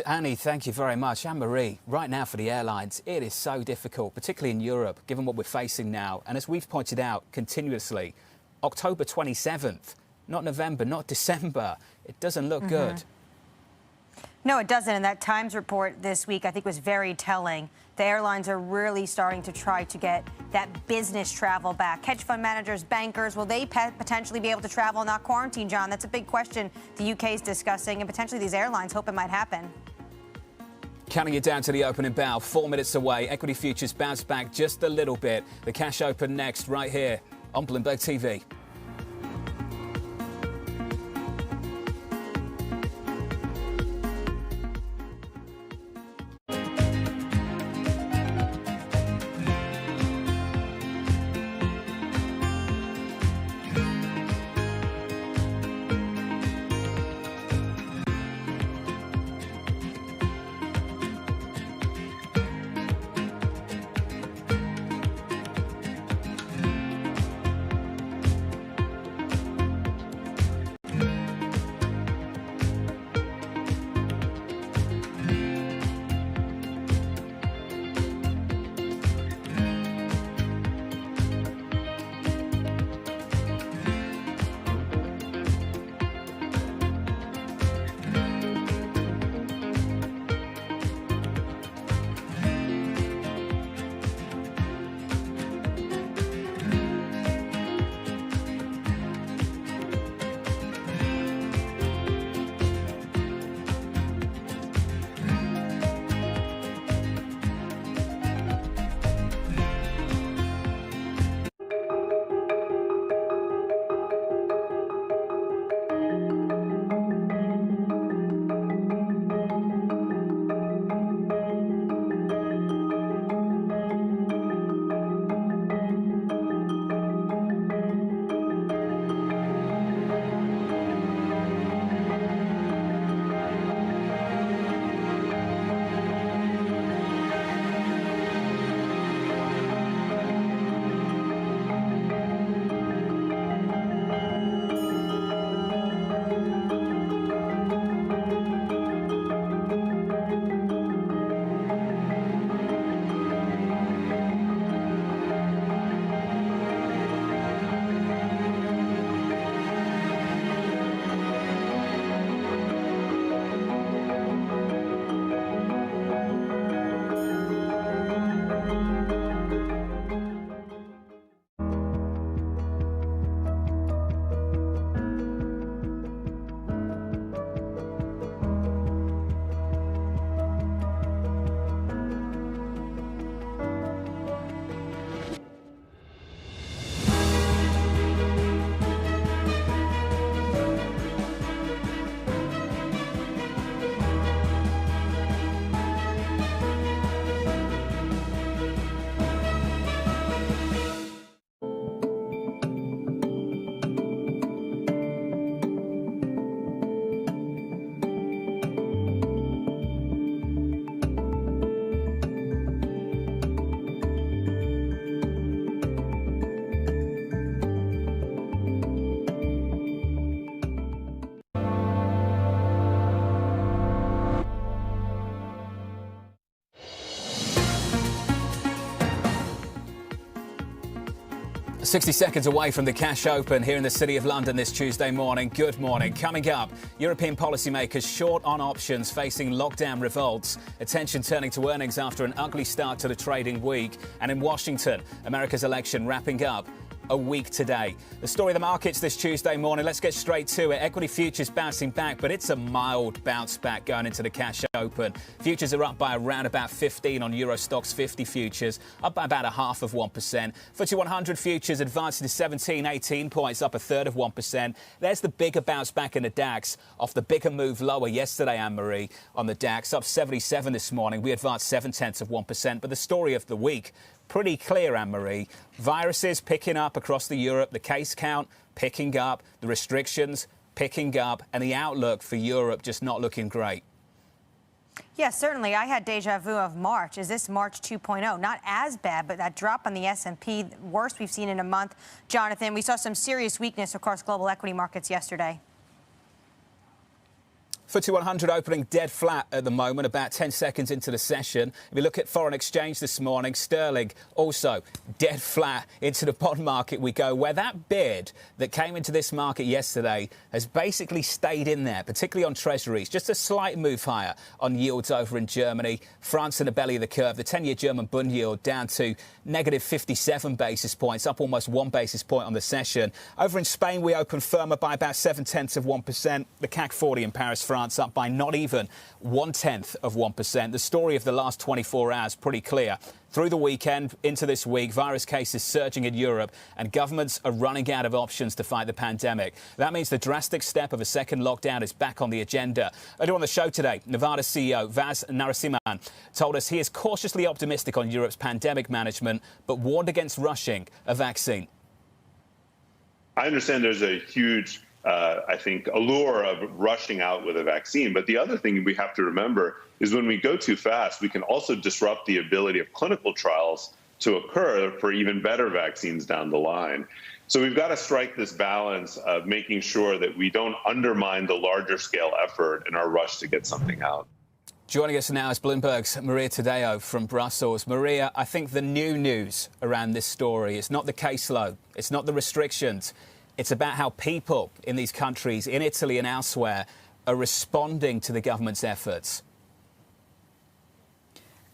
Annie, thank you very much. Anne-Marie, right now for the airlines, it is so difficult, particularly in Europe, given what we're facing now. And as we've pointed out continuously, October 27th, not November, not December. It doesn't look good. No, it doesn't. And that Times report this week, I think, was very telling. The airlines are really starting to try to get that business travel back. Hedge fund managers, bankers, will they potentially be able to travel and not quarantine, John? That's a big question the UK is discussing, and potentially these airlines hope it might happen. Counting it down to the opening bell, 4 minutes away. Equity futures bounce back just a little bit. The cash open next, right here on Bloomberg TV. "60 seconds away from the cash open here in the City of London this Tuesday morning. Good morning. Coming up, European policymakers short on options facing lockdown revolts. Attention turning to earnings after an ugly start to the trading week. And in Washington, America's election wrapping up a week today. The story of the markets this Tuesday morning. Let's get straight to it. Equity futures bouncing back, but it's a mild bounce back going into the cash open. Futures are up by around about 15 on Euro Stoxx 50 futures, up by about 0.5%. FTSE 100 futures advancing to 17, 18 points, up 1/3%. There's the bigger bounce back in the DAX off the bigger move lower yesterday, Anne-Marie, on the DAX, up 77 this morning. We advanced 0.7%. But the story of the week, pretty clear, Anne-Marie. Viruses picking up across Europe, the case count picking up, the restrictions picking up, and the outlook for Europe just not looking great. Yeah, certainly. I had deja vu of March. Is this March 2.0? Not as bad, but that drop on the S&P, worst we've seen in a month. Jonathan, we saw some serious weakness across global equity markets yesterday. FTSE 100 opening dead flat at the moment, about 10 seconds into the session. If you look at foreign exchange this morning, sterling also dead flat. Into the bond market we go, where that bid that came into this market yesterday has basically stayed in there, particularly on treasuries. Just a slight move higher on yields over in Germany. France in the belly of the curve. The 10-year German Bund yield down to negative 57 basis points, up almost 1 basis point on the session. Over in Spain, we opened firmer by about 0.7%. The CAC 40 in Paris, France, up by not even 0.1%. The story of the last 24 hours pretty clear. Through the weekend, into this week, virus cases surging in Europe and governments are running out of options to fight the pandemic. That means the drastic step of a second lockdown is back on the agenda. Earlier on the show today, Nevada CEO Vaz Narasimhan told us he is cautiously optimistic on Europe's pandemic management, but warned against rushing a vaccine. I understand there's a huge I think, allure of rushing out with a vaccine. But the other thing we have to remember is when we go too fast, we can also disrupt the ability of clinical trials to occur for even better vaccines down the line. So we've got to strike this balance of making sure that we don't undermine the larger scale effort in our rush to get something out. Joining us now is Bloomberg's Maria Tadeo from Brussels. Maria, I think the new news around this story is not the caseload, it's not the restrictions. It's about how people in these countries, in Italy and elsewhere, are responding to the government's efforts.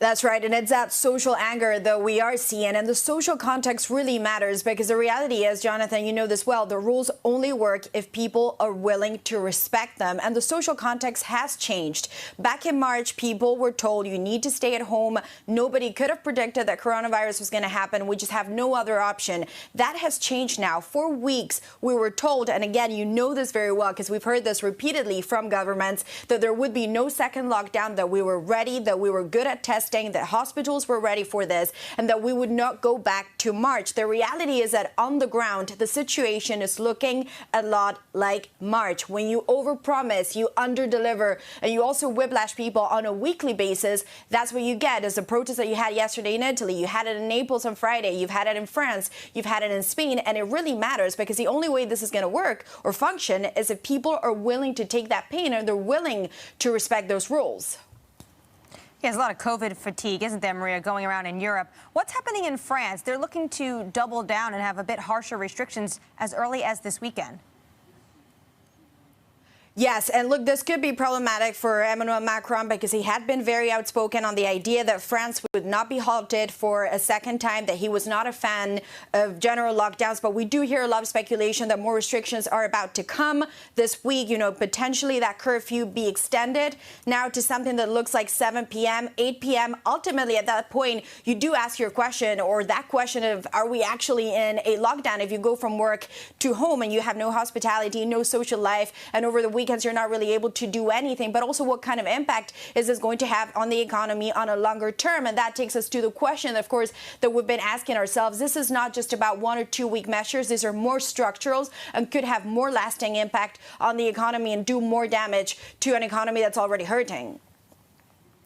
That's right. And it's that social anger that we are seeing. And the social context really matters because the reality is, Jonathan, you know this well, the rules only work if people are willing to respect them. And the social context has changed. Back in March, people were told you need to stay at home. Nobody could have predicted that coronavirus was going to happen. We just have no other option. That has changed now. For weeks, we were told, and again, you know this very well because we've heard this repeatedly from governments, that there would be no second lockdown, that we were ready, that we were good at testing, that hospitals were ready for this, and that we would not go back to March. The reality is that on the ground, the situation is looking a lot like March. When you overpromise, you underdeliver, and you also whiplash people on a weekly basis, that's what you get. As the protest that you had yesterday in Italy, you had it in Naples on Friday, you've had it in France, you've had it in Spain, and it really matters because the only way this is going to work or function is if people are willing to take that pain and they're willing to respect those rules. There's a lot of COVID fatigue, isn't there, Maria, going around in Europe. What's happening in France? They're looking to double down and have a bit harsher restrictions as early as this weekend. Yes, and look, this could be problematic for Emmanuel Macron because he had been very outspoken on the idea that France would not be halted for a second time, that he was not a fan of general lockdowns. But we do hear a lot of speculation that more restrictions are about to come this week. You know, potentially that curfew be extended now to something that looks like 7 p.m., 8 p.m. Ultimately, at that point, you do ask your question, or that question of, are we actually in a lockdown if you go from work to home and you have no hospitality, no social life, and over the weekends you're not really able to do anything? But also, what kind of impact is this going to have on the economy on a longer term? And that takes us to the question, of course, that we've been asking ourselves. This is not just about 1 or 2 week measures. These are more structural and could have more lasting impact on the economy and do more damage to an economy that's already hurting.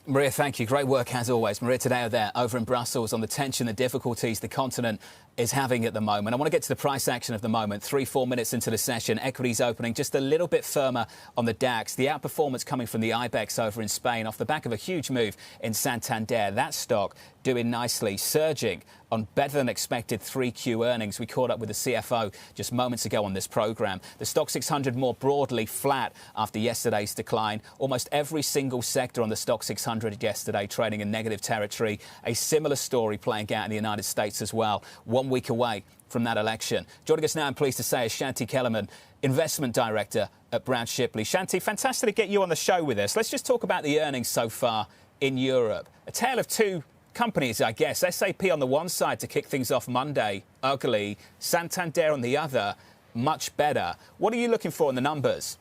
Maria, thank you. Great work as always. Maria Tadeo there over in Brussels on the tension, the difficulties the continent is having at the moment. I want to get to the price action of the moment. 3-4 minutes into the session, equities opening just a little bit firmer on the DAX. The outperformance coming from the IBEX over in Spain off the back of a huge move in Santander. That stock doing nicely, surging on better than expected 3Q earnings. We caught up with the CFO just moments ago on this programme. The Stock 600 more broadly flat after yesterday's decline. Almost every single sector on the Stock 600 yesterday trading in negative territory. A similar story playing out in the United States as well. 1 week away from that election. Joining us now, I'm pleased to say, is Shanti Kellerman, Investment Director at Brown Shipley. Shanti, fantastic to get you on the show with us. Let's just talk about the earnings so far in Europe. A tale of two companies, I guess. SAP on the one side to kick things off Monday, ugly. Santander on the other, much better. What are you looking for in the numbers?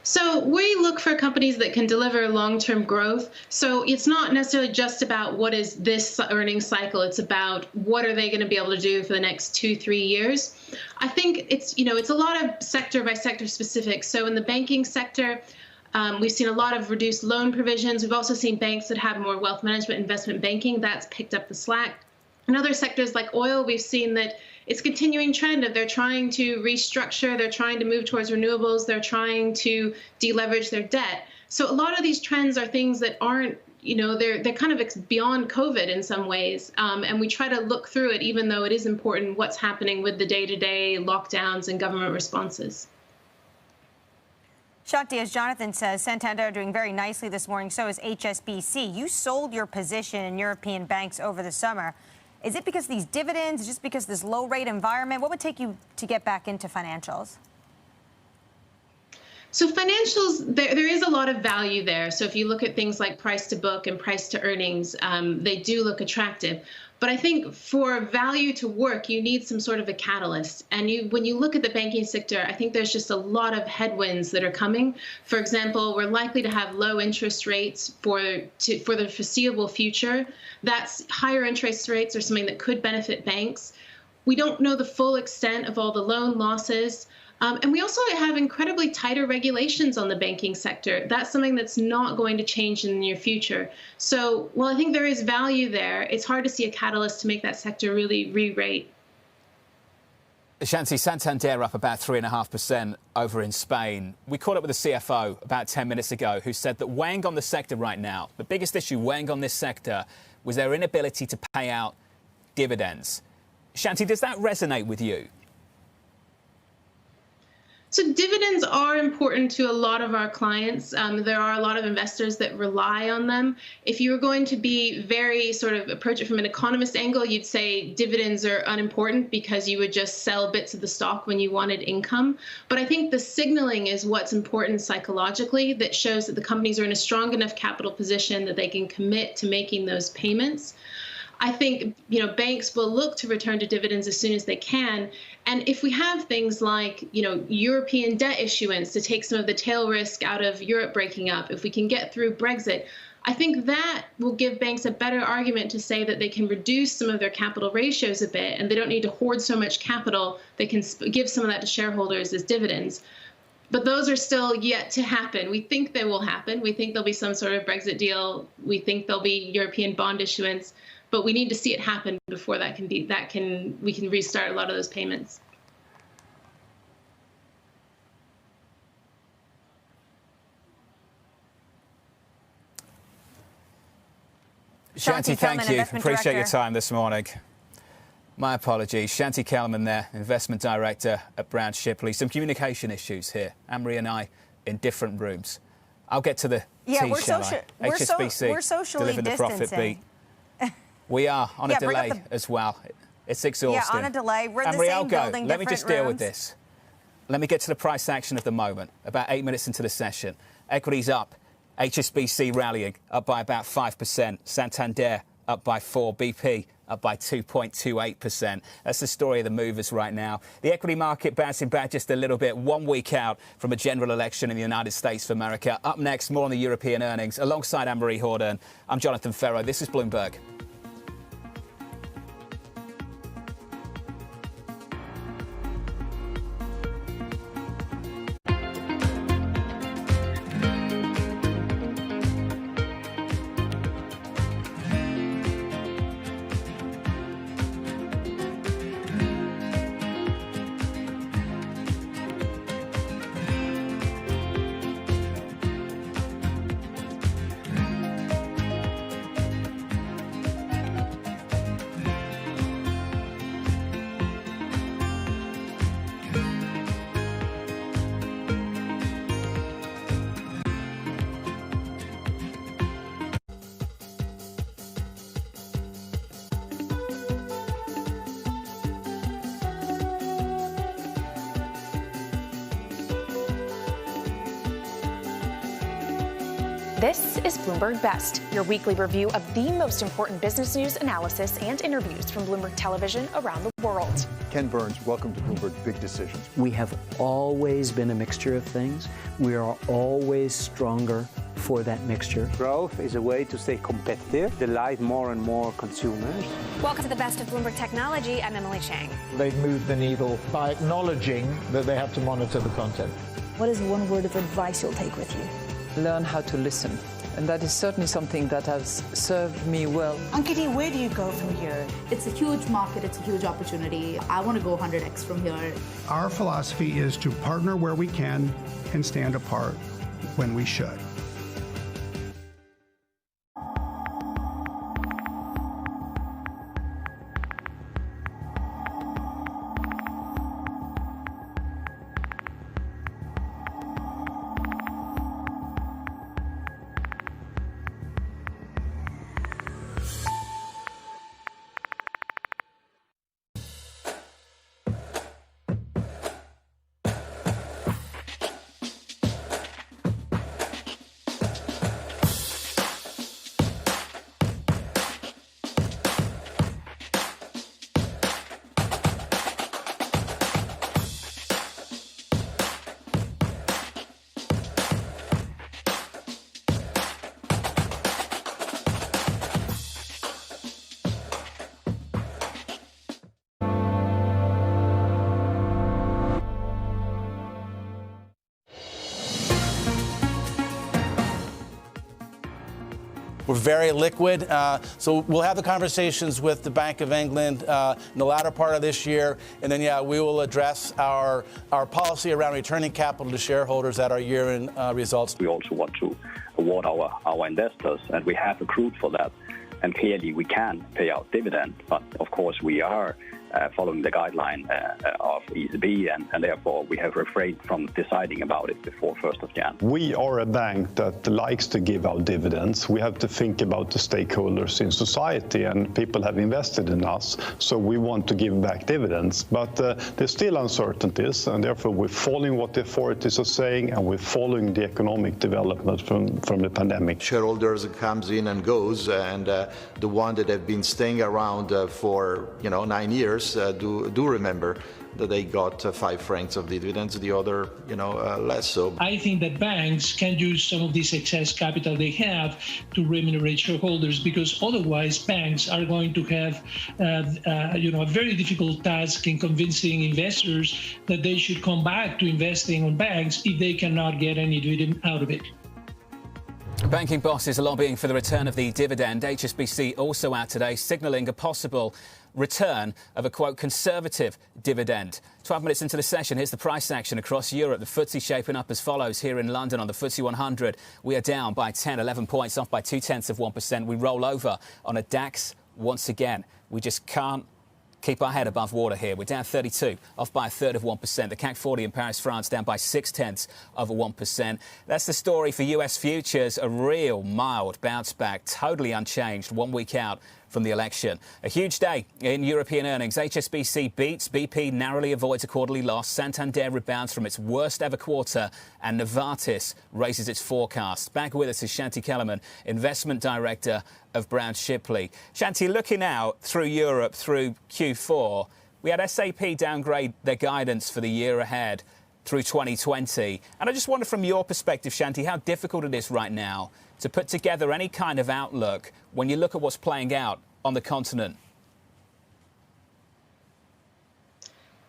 So we look for companies that can deliver long-term growth. So it's not necessarily just about what is this earnings cycle. It's about what are they going to be able to do for the next 2-3 years. I think it's a lot of sector by sector specific. So in the banking sector, We've seen a lot of reduced loan provisions. We've also seen banks that have more wealth management, investment banking. That's picked up the slack. In other sectors like oil, we've seen that it's a continuing trend of they're trying to restructure, they're trying to move towards renewables, they're trying to deleverage their debt. So a lot of these trends are things that aren't, they're kind of beyond COVID in some ways. And we try to look through it, even though it is important what's happening with the day-to-day lockdowns and government responses. Shakti, as Jonathan says, Santander doing very nicely this morning. So is HSBC. You sold your position in European banks over the summer. Is it because of these dividends? Just because of this low rate environment? What would take you to get back into financials? So financials, there is a lot of value there. So if you look at things like price to book and price to earnings, they do look attractive. But I think for value to work, you need some sort of a catalyst. And when you look at the banking sector, I think there's just a lot of headwinds that are coming. For example, we're likely to have low interest rates for the foreseeable future. That's higher interest rates are something that could benefit banks. We don't know the full extent of all the loan losses. And we also have incredibly tighter regulations on the banking sector. That's something that's not going to change in the near future. So while I think there is value there, it's hard to see a catalyst to make that sector really re-rate. Shanti, Santander up about 3.5% over in Spain. We caught up with the CFO about 10 minutes ago who said that weighing on the sector right now, the biggest issue weighing on this sector was their inability to pay out dividends. Shanti, does that resonate with you? So dividends are important to a lot of our clients. There are a lot of investors that rely on them. If you were going to be very sort of approach it from an economist angle, you'd say dividends are unimportant because you would just sell bits of the stock when you wanted income. But I think the signaling is what's important psychologically that shows that the companies are in a strong enough capital position that they can commit to making those payments. I think, banks will look to return to dividends as soon as they can. And if we have things like, European debt issuance to take some of the tail risk out of Europe breaking up, if we can get through Brexit, I think that will give banks a better argument to say that they can reduce some of their capital ratios a bit and they don't need to hoard so much capital. They can give some of that to shareholders as dividends. But those are still yet to happen. We think they will happen. We think there'll be some sort of Brexit deal. We think there'll be European bond issuance. But we need to see it happen before we can restart a lot of those payments. Shanti, thank you. Appreciate your time this morning. My apologies. Shanti Kellerman there, Investment Director at Brown Shipley. Some communication issues here. Anne-Marie and I in different rooms. I'll get to the tea, shall I? HSBC we're socially delivering the profit beat. We are on a delay as well. It's exhausting. Yeah, on a delay. We're in the same building, Let me just deal with rooms. this. Let me get to the price action of the moment. About 8 minutes into the session. Equities up. HSBC rallying, up by about 5%. Santander up by 4%. BP up by 2.28%. That's the story of the movers right now. The equity market bouncing back just a little bit, 1 week out from a general election in the United States of America. Up next, more on the European earnings. Alongside Anne-Marie Hordern, I'm Jonathan Ferro. This is Bloomberg. This is Bloomberg Best, your weekly review of the most important business news, analysis, and interviews from Bloomberg Television around the world. Ken Burns, welcome to Bloomberg Big Decisions. We have always been a mixture of things. We are always stronger for that mixture. Growth is a way to stay competitive, delight more and more consumers. Welcome to the Best of Bloomberg Technology. I'm Emily Chang. They've moved the needle by acknowledging that they have to monitor the content. What is one word of advice you'll take with you? learn how to listen. And that is certainly something that has served me well. Ankiti, where do you go from here? It's a huge market, it's a huge opportunity. I want to go 100x from here. Our philosophy is to partner where we can and stand apart when we should. We're very liquid, so we'll have the conversations with the Bank of England in the latter part of this year, and then, we will address our policy around returning capital to shareholders at our year-end results. We also want to reward our investors, and we have accrued for that. And clearly, we can pay out dividend, but of course, we are following the guideline of ECB, and therefore we have refrained from deciding about it before 1st of January. We are a bank that likes to give out dividends. We have to think about the stakeholders in society, and people have invested in us, so we want to give back dividends. But there's still uncertainties, and therefore we're following what the authorities are saying, and we're following the economic development from the pandemic. Shareholders comes in and goes, and the one that have been staying around for 9 years do remember that they got 5 francs of dividends, the other less so. I think that banks can use some of this excess capital they have to remunerate shareholders, because otherwise banks are going to have a very difficult task in convincing investors that they should come back to investing on banks if they cannot get any dividend out of it. Banking bosses are lobbying for the return of the dividend. HSBC also out today, signalling a possible return of a, quote, conservative dividend. 12 minutes into the session, here's the price action across Europe. The FTSE shaping up as follows. Here in London on the FTSE 100, we are down by 10, 11 points, off by 0.2%. We roll over on a DAX once again. We just can't keep our head above water here. We're down 32, off by 1/3%. The CAC 40 in Paris, France, down by 0.6%. That's the story for US futures. A real mild bounce back, totally unchanged 1 week out from the election. A huge day in European earnings. HSBC beats, BP narrowly avoids a quarterly loss, Santander rebounds from its worst ever quarter, and Novartis raises its forecast. Back with us is Shanti Kellerman, Investment Director of Brown Shipley. Shanti, looking out through Europe through Q4, we had SAP downgrade their guidance for the year ahead through 2020. And I just wonder from your perspective, Shanti, how difficult it is right now to put together any kind of outlook when you look at what's playing out on the continent.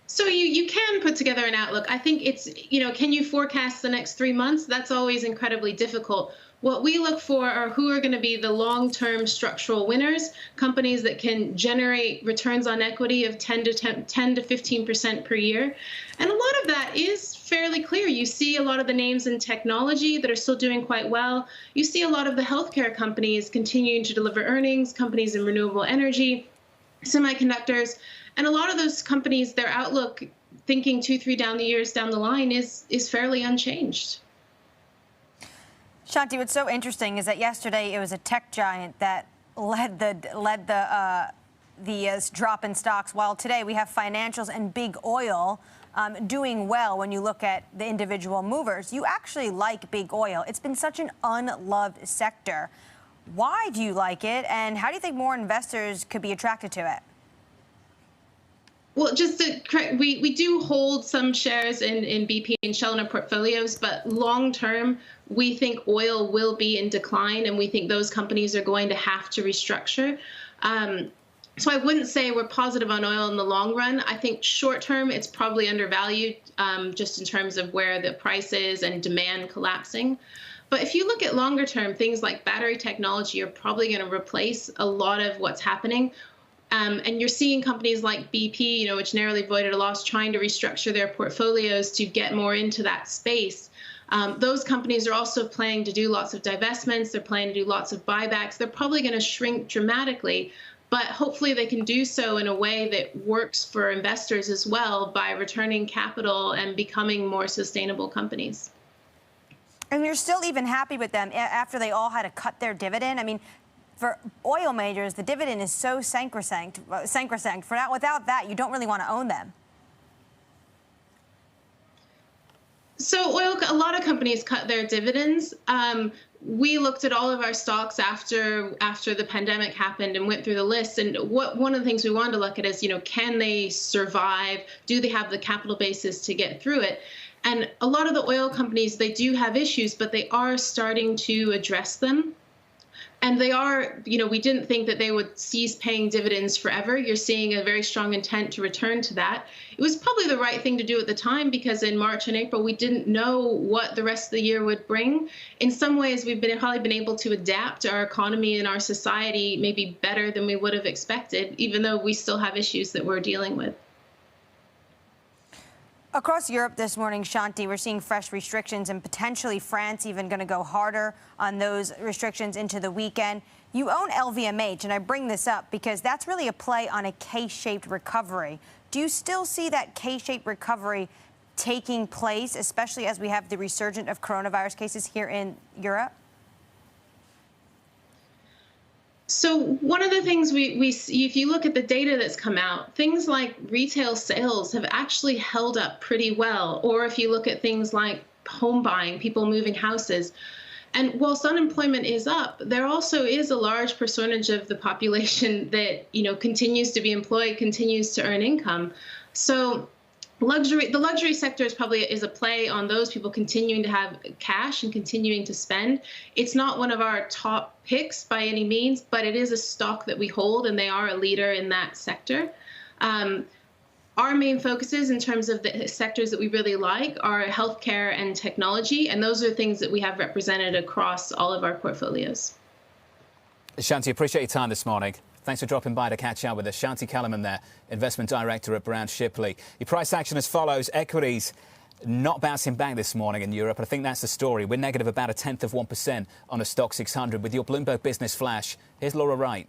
So you can put together an outlook. I think it's, can you forecast the next 3 months? That's always incredibly difficult. What we look for are who are going to be the long-term structural winners, companies that can generate returns on equity of 10 to 15% per year. And a lot of that is fairly clear. You see a lot of the names in technology that are still doing quite well. You see a lot of the healthcare companies continuing to deliver earnings, companies in renewable energy, semiconductors. And a lot of those companies, their outlook, thinking 2-3 years down the line, is fairly unchanged. Shanti, what's so interesting is that yesterday it was a tech giant that led the drop in stocks, while today we have financials and big oil doing well when you look at the individual movers. You actually like big oil. It's been such an unloved sector. Why do you like it, and how do you think more investors could be attracted to it? Well, just to correct, we do hold some shares in BP and Shell in our portfolios, but long term, we think oil will be in decline, and we think those companies are going to have to restructure. So I wouldn't say we're positive on oil in the long run. I think short term, it's probably undervalued just in terms of where the price is and demand collapsing. But if you look at longer term, things like battery technology are probably going to replace a lot of what's happening. And you're seeing companies like BP, which narrowly avoided a loss, trying to restructure their portfolios to get more into that space. Those companies are also planning to do lots of divestments. They're planning to do lots of buybacks. They're probably going to shrink dramatically, but hopefully they can do so in a way that works for investors as well by returning capital and becoming more sustainable companies. And you're still even happy with them after they all had to cut their dividend? I mean, for oil majors, the dividend is so sacrosanct. Without that, you don't really want to own them. So a lot of companies cut their dividends. We looked at all of our stocks after the pandemic happened and went through the list. And one of the things we wanted to look at is, can they survive? Do they have the capital basis to get through it? And a lot of the oil companies, they do have issues, but they are starting to address them. And they are, we didn't think that they would cease paying dividends forever. You're seeing a very strong intent to return to that. It was probably the right thing to do at the time because in March and April, we didn't know what the rest of the year would bring. In some ways, we've probably been able to adapt our economy and our society maybe better than we would have expected, even though we still have issues that we're dealing with. Across Europe this morning, Shanti, we're seeing fresh restrictions and potentially France even going to go harder on those restrictions into the weekend. You own LVMH, and I bring this up because that's really a play on a K-shaped recovery. Do you still see that K-shaped recovery taking place, especially as we have the resurgence of coronavirus cases here in Europe? So one of the things we see, if you look at the data that's come out, things like retail sales have actually held up pretty well. Or if you look at things like home buying, people moving houses. And whilst unemployment is up, there also is a large percentage of the population that, continues to be employed, continues to earn income. So the luxury sector is a play on those people continuing to have cash and continuing to spend. It's not one of our top picks by any means, but it is a stock that we hold, and they are a leader in that sector. Our main focuses in terms of the sectors that we really like are healthcare and technology, and those are things that we have represented across all of our portfolios. Shanti, appreciate your time this morning. Thanks for dropping by to catch up with us. Shanti Kellerman there, Investment Director at Brown Shipley. Your price action as follows. Equities not bouncing back this morning in Europe. I think that's the story. We're negative about 0.1% on a stock 600 with your Bloomberg Business Flash. Here's Laura Wright.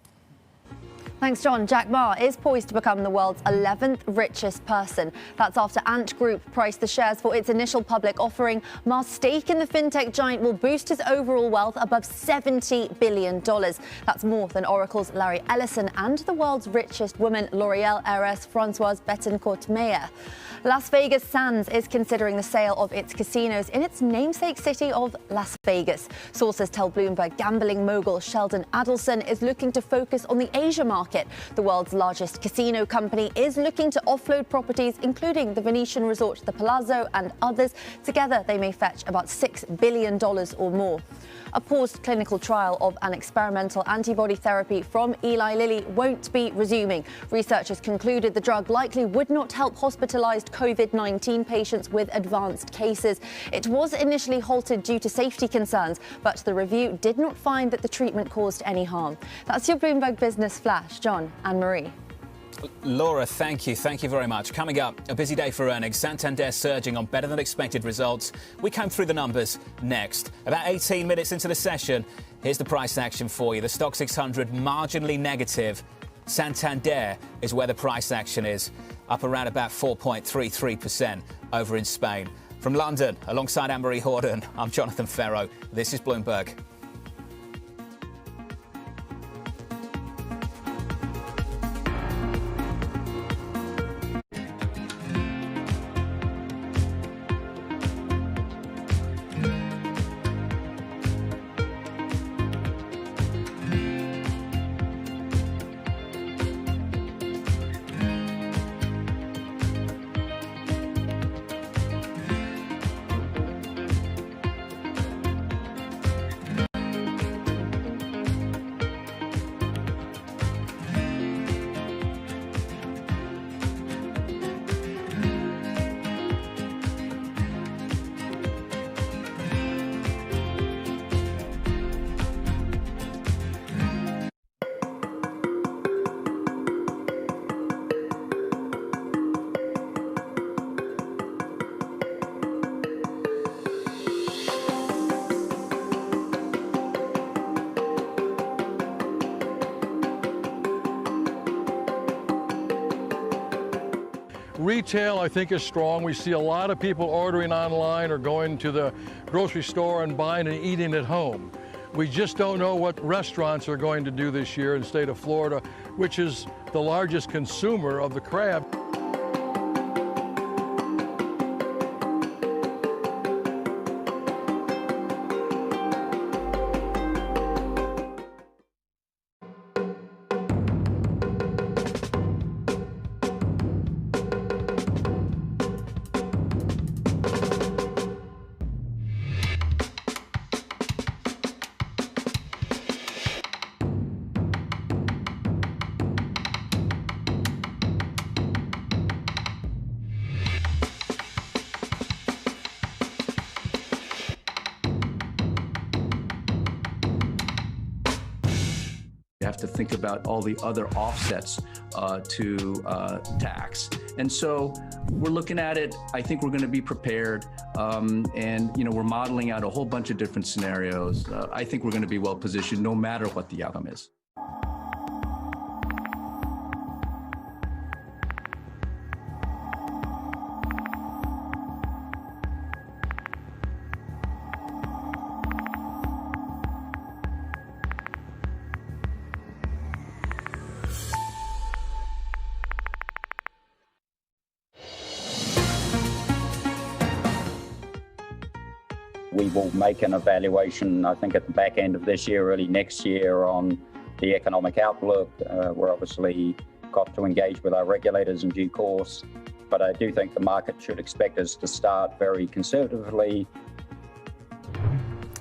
Thanks, John. Jack Ma is poised to become the world's 11th richest person. That's after Ant Group priced the shares for its initial public offering. Ma's stake in the fintech giant will boost his overall wealth above $70 billion. That's more than Oracle's Larry Ellison and the world's richest woman, L'Oreal heiress Françoise Bettencourt-Meyer. Las Vegas Sands is considering the sale of its casinos in its namesake city of Las Vegas. Sources tell Bloomberg gambling mogul Sheldon Adelson is looking to focus on the Asia market. The world's largest casino company is looking to offload properties, including the Venetian resort The Palazzo and others. Together, they may fetch about $6 billion or more. A paused clinical trial of an experimental antibody therapy from Eli Lilly won't be resuming. Researchers concluded the drug likely would not help hospitalized COVID-19 patients with advanced cases. It was initially halted due to safety concerns, but the review did not find that the treatment caused any harm. That's your Bloomberg Business Flash. John, Anne-Marie. Laura, thank you. Thank you very much. Coming up, a busy day for earnings. Santander surging on better than expected results. We come through the numbers next. About 18 minutes into the session, here's the price action for you. The stock 600 marginally negative. Santander is where the price action is, up around about 4.33% over in Spain. From London, alongside Anne-Marie Horden, I'm Jonathan Ferro. This is Bloomberg. Retail, I think, is strong. We see a lot of people ordering online or going to the grocery store and buying and eating at home. We just don't know what restaurants are going to do this year in the state of Florida, which is the largest consumer of the crab. You have to think about all the other offsets to tax. And so we're looking at it. I think we're going to be prepared. And, we're modeling out a whole bunch of different scenarios. I think we're going to be well positioned no matter what the outcome is. We will make an evaluation, I think, at the back end of this year, early next year, on the economic outlook. We're obviously got to engage with our regulators in due course, but I do think the market should expect us to start very conservatively.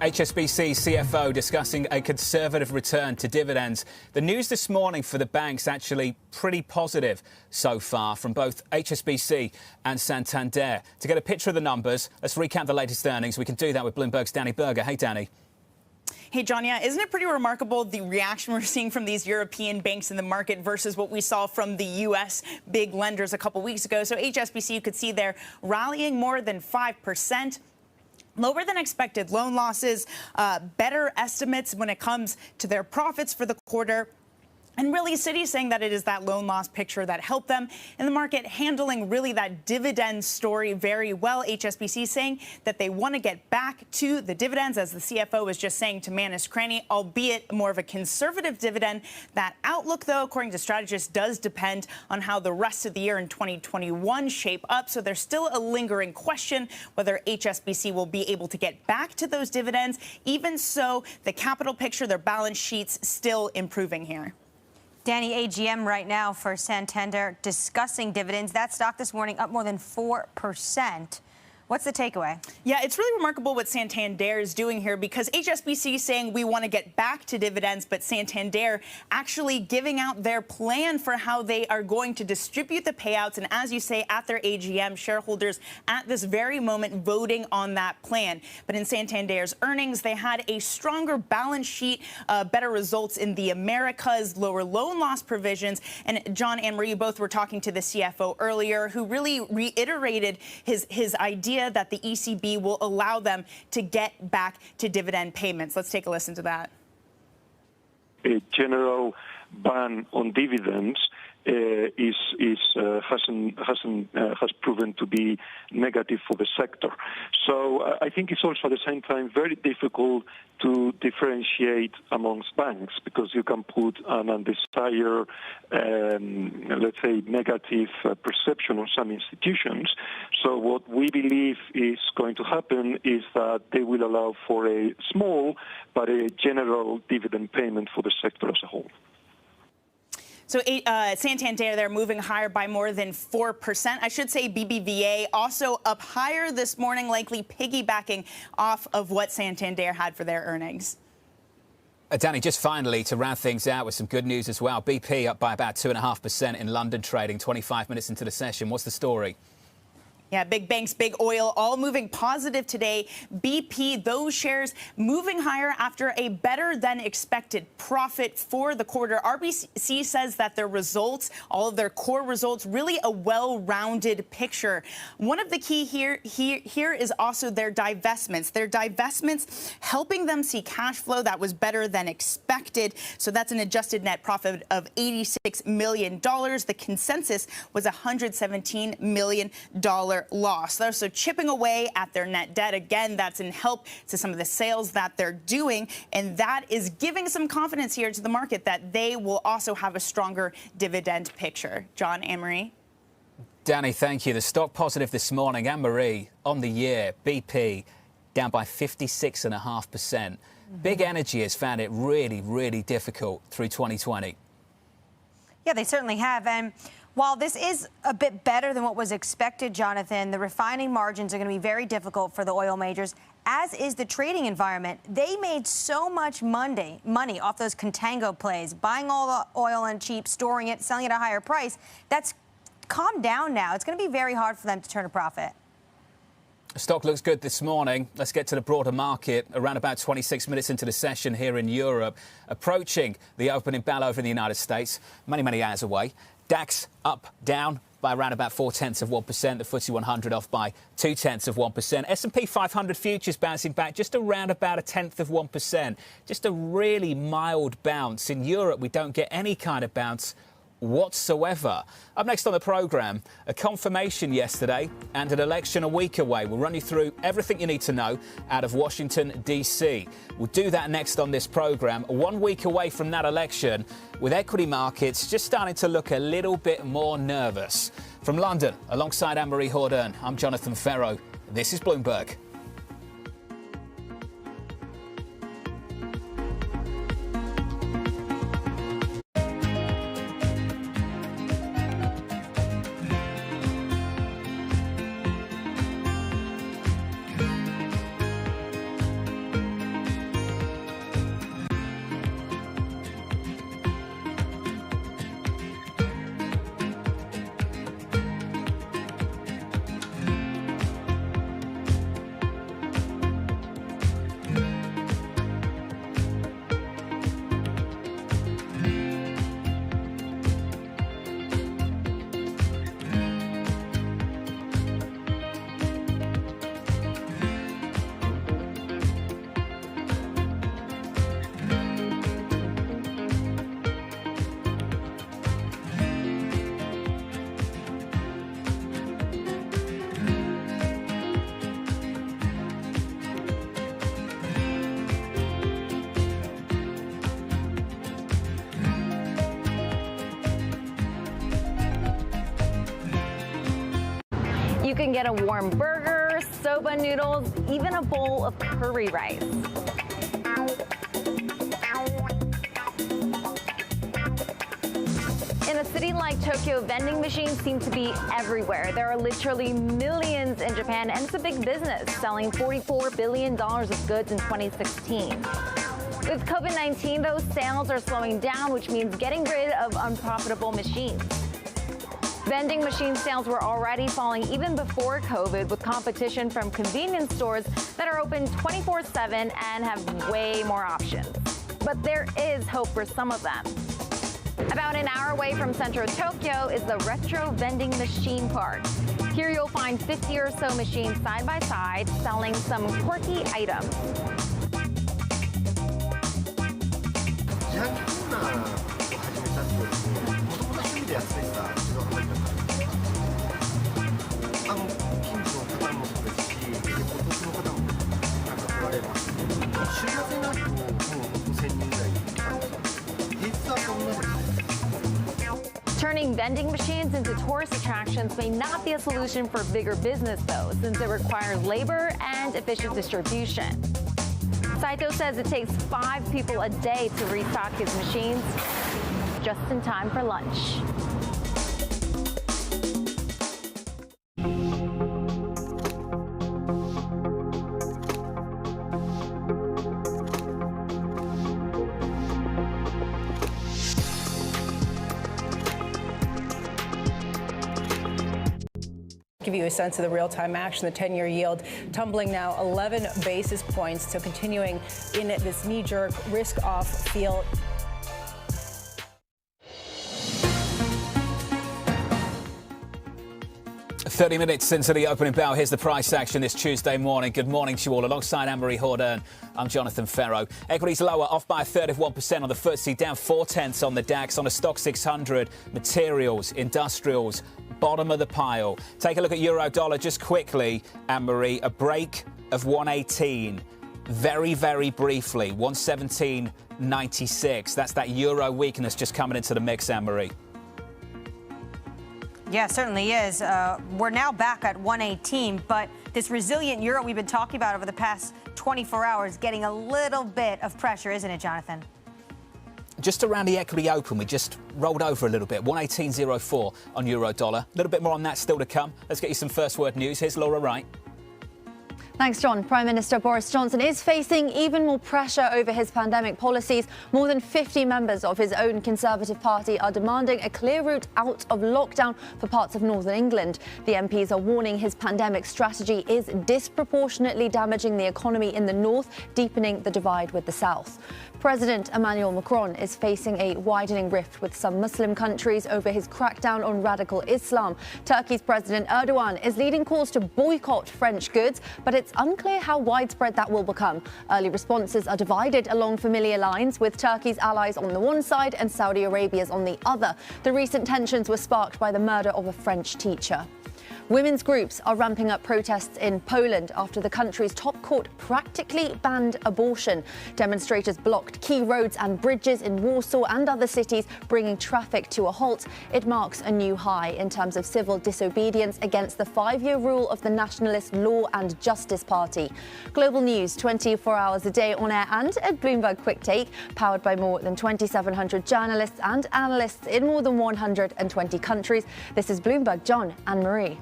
HSBC CFO discussing a conservative return to dividends. The news this morning for the banks actually pretty positive so far from both HSBC and Santander. To get a picture of the numbers, let's recap the latest earnings. We can do that with Bloomberg's Danny Berger. Hey, Danny. Hey, John, yeah, isn't it pretty remarkable the reaction we're seeing from these European banks in the market versus what we saw from the U.S. big lenders a couple weeks ago? So HSBC, you could see they're rallying more than 5%. Lower than expected loan losses, better estimates when it comes to their profits for the quarter. And really, Citi saying that it is that loan loss picture that helped them in the market, handling really that dividend story very well. HSBC saying that they want to get back to the dividends, as the CFO was just saying to Manus Cranny, albeit more of a conservative dividend. That outlook, though, according to strategists, does depend on how the rest of the year in 2021 shape up. So there's still a lingering question whether HSBC will be able to get back to those dividends. Even so, the capital picture, their balance sheets, still improving here. Danny, AGM right now for Santander discussing dividends. That stock this morning up more than 4%. What's the takeaway? Yeah, it's really remarkable what Santander is doing here, because HSBC is saying we want to get back to dividends, but Santander actually giving out their plan for how they are going to distribute the payouts. And as you say, at their AGM, shareholders at this very moment voting on that plan. But in Santander's earnings, they had a stronger balance sheet, better results in the Americas, lower loan loss provisions. And John and Marie, you both were talking to the CFO earlier, who really reiterated his idea that the ECB will allow them to get back to dividend payments. Let's take a listen to that. A general ban on dividends has proven to be negative for the sector. So I think it's also at the same time very difficult to differentiate amongst banks, because you can put an undesired, let's say, negative perception on some institutions. So what we believe is going to happen is that they will allow for a small but a general dividend payment for the sector as a whole. So Santander, they're moving higher by more than 4%. I should say BBVA also up higher this morning, likely piggybacking off of what Santander had for their earnings. Danny, just finally, to round things out with some good news as well. BP up by about 2.5% in London trading, 25 minutes into the session. What's the story? Yeah, big banks, big oil, all moving positive today. BP, those shares moving higher after a better than expected profit for the quarter. RBC says that their results, all of their core results, really a well-rounded picture. One of the key here is also their divestments. Their divestments helping them see cash flow that was better than expected. So that's an adjusted net profit of $86 million. The consensus was $117 million loss. They're also chipping away at their net debt. Again, that's in help to some of the sales that they're doing. And that is giving some confidence here to the market that they will also have a stronger dividend picture. John, Anne-Marie? Danny, thank you. The stock positive this morning. Anne-Marie, on the year, BP down by 56.5%. Big Energy has found it really, really difficult through 2020. Yeah, they certainly have. And while this is a bit better than what was expected, Jonathan, the refining margins are going to be very difficult for the oil majors, as is the trading environment. They made so much money off those contango plays, buying all the oil and cheap, storing it, selling it at a higher price. That's calmed down now. It's going to be very hard for them to turn a profit. Stock looks good this morning. Let's get to the broader market. Around about 26 minutes into the session here in Europe, approaching the opening bell over in the United States, many hours away. DAX up, down by around about 0.4%. The FTSE 100 off by 0.2%. S&P 500 futures bouncing back just around about 0.1%. Just a really mild bounce. In Europe, we don't get any kind of bounce whatsoever. Up next on the programme, a confirmation yesterday and an election a week away. We'll run you through everything you need to know out of Washington, D.C. We'll do that next on this programme. 1 week away from that election, with equity markets just starting to look a little bit more nervous. From London, alongside Anne-Marie Hordern, I'm Jonathan Ferro. This is Bloomberg. You can get a warm burger, soba noodles, even a bowl of curry rice. In a city like Tokyo, vending machines seem to be everywhere. There are literally millions in Japan, and it's a big business, selling $44 billion of goods in 2016. With COVID-19, those sales are slowing down, which means getting rid of unprofitable machines. Vending machine sales were already falling even before COVID, with competition from convenience stores that are open 24/7 and have way more options. But there is hope for some of them. About an hour away from central Tokyo is the Retro Vending Machine Park. Here you'll find 50 or so machines side by side selling some quirky items. Turning vending machines into tourist attractions may not be a solution for bigger business, though, since it requires labor and efficient distribution. Saito says it takes 5 people a day to restock his machines, just in time for lunch. Give you a sense of the real-time action. The 10-year yield tumbling now 11 basis points, so continuing in this knee-jerk risk-off feel. "30 minutes into the opening bell, here's the price action this Tuesday morning. Good morning to you all. Alongside Anne-Marie Hordern, I'm Jonathan Ferro. Equities lower, off by a third of 1% on the FTSE, down 0.4 on the DAX. On the Stock 600, materials, industrials, bottom of the pile. Take a look at euro dollar just quickly, Anne-Marie. A break of 118. Very, very briefly, 117.96. That's that euro weakness just coming into the mix, Anne-Marie. Yeah, certainly is. We're now back at 118, but this resilient euro we've been talking about over the past 24 hours getting a little bit of pressure, isn't it, Jonathan? Just around the equity open, we just rolled over a little bit. 118.04 on euro dollar. A little bit more on that still to come. Let's get you some first word news. Here's Laura Wright. Thanks, John. Prime Minister Boris Johnson is facing even more pressure over his pandemic policies. More than 50 members of his own Conservative Party are demanding a clear route out of lockdown for parts of northern England. The MPs are warning his pandemic strategy is disproportionately damaging the economy in the north, deepening the divide with the south. President Emmanuel Macron is facing a widening rift with some Muslim countries over his crackdown on radical Islam. Turkey's President Erdogan is leading calls to boycott French goods, but it's unclear how widespread that will become. Early responses are divided along familiar lines, with Turkey's allies on the one side and Saudi Arabia's on the other. The recent tensions were sparked by the murder of a French teacher. Women's groups are ramping up protests in Poland after the country's top court practically banned abortion. Demonstrators blocked key roads and bridges in Warsaw and other cities, bringing traffic to a halt. It marks a new high in terms of civil disobedience against the 5-year rule of the Nationalist Law and Justice Party. Global news 24 hours a day on air and at Bloomberg Quick Take, powered by more than 2,700 journalists and analysts in more than 120 countries. This is Bloomberg. John and Marie.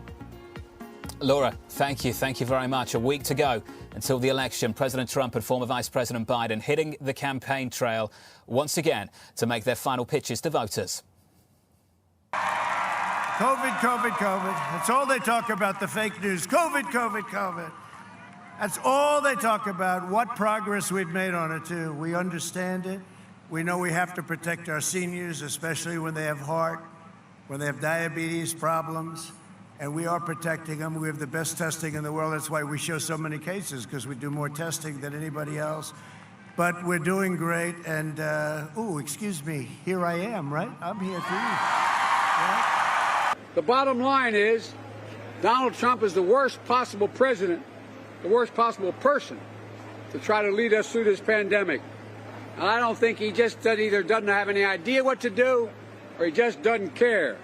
Laura, thank you. Thank you very much. A week to go until the election. President Trump and former Vice President Biden hitting the campaign trail once again to make their final pitches to voters. COVID, COVID, COVID. That's all they talk about, the fake news. COVID, COVID, COVID. That's all they talk about. What progress we've made on it, too. We understand it. We know we have to protect our seniors, especially when they have heart, when they have diabetes problems. And we are protecting them. We have the best testing in the world. That's why we show so many cases, because we do more testing than anybody else. But we're doing great. And, excuse me, here I am, right? I'm here too. Right? The bottom line is Donald Trump is the worst possible president, the worst possible person to try to lead us through this pandemic. And I don't think he just either doesn't have any idea what to do or he just doesn't care.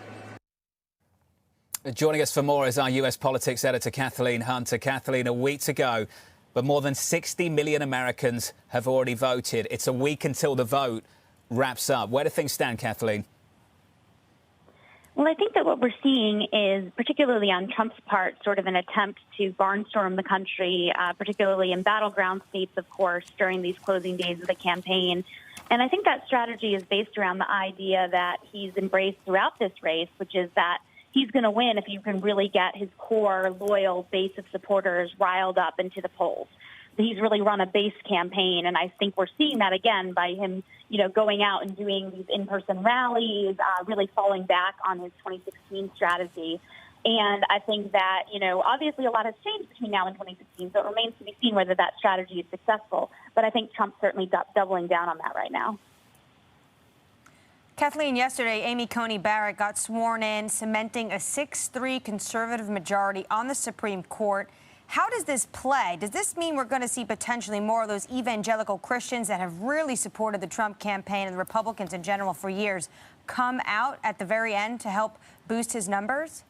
Joining us for more is our US politics editor, Kathleen Hunter. Kathleen, a week to go, but more than 60 million Americans have already voted. It's a week until the vote wraps up. Where do things stand, Kathleen? Well, I think that what we're seeing is, particularly on Trump's part, sort of an attempt to barnstorm the country, particularly in battleground states, of course, during these closing days of the campaign. And I think that strategy is based around the idea that he's embraced throughout this race, which is that he's going to win if you can really get his core, loyal base of supporters riled up into the polls. He's really run a base campaign, and I think we're seeing that again by him, going out and doing these in-person rallies, really falling back on his 2016 strategy. And I think that, obviously a lot has changed between now and 2016, so it remains to be seen whether that strategy is successful. But I think Trump's certainly doubling down on that right now. Kathleen, yesterday, Amy Coney Barrett got sworn in, cementing a 6-3 conservative majority on the Supreme Court. How does this play? Does this mean we're going to see potentially more of those evangelical Christians that have really supported the Trump campaign and the Republicans in general for years come out at the very end to help boost his numbers?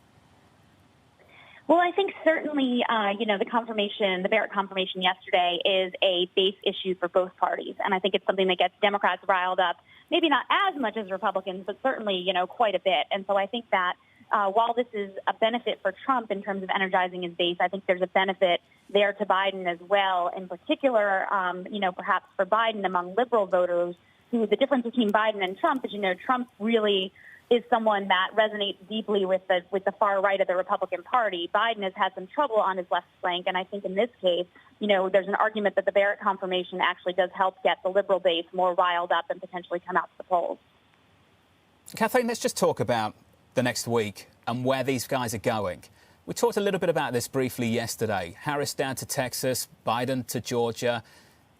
Well, I think certainly, the Barrett confirmation yesterday is a base issue for both parties. And I think it's something that gets Democrats riled up, maybe not as much as Republicans, but certainly, quite a bit. And so I think that while this is a benefit for Trump in terms of energizing his base, I think there's a benefit there to Biden as well. In particular, perhaps for Biden among liberal voters, who the difference between Biden and Trump is, Trump really is someone that resonates deeply with the far right of the Republican Party. Biden has had some trouble on his left flank, and I think in this case, there's an argument that the Barrett confirmation actually does help get the liberal base more riled up and potentially come out to the polls. Kathleen, let's just talk about the next week and where these guys are going. We talked a little bit about this briefly yesterday. Harris down to Texas, Biden to Georgia.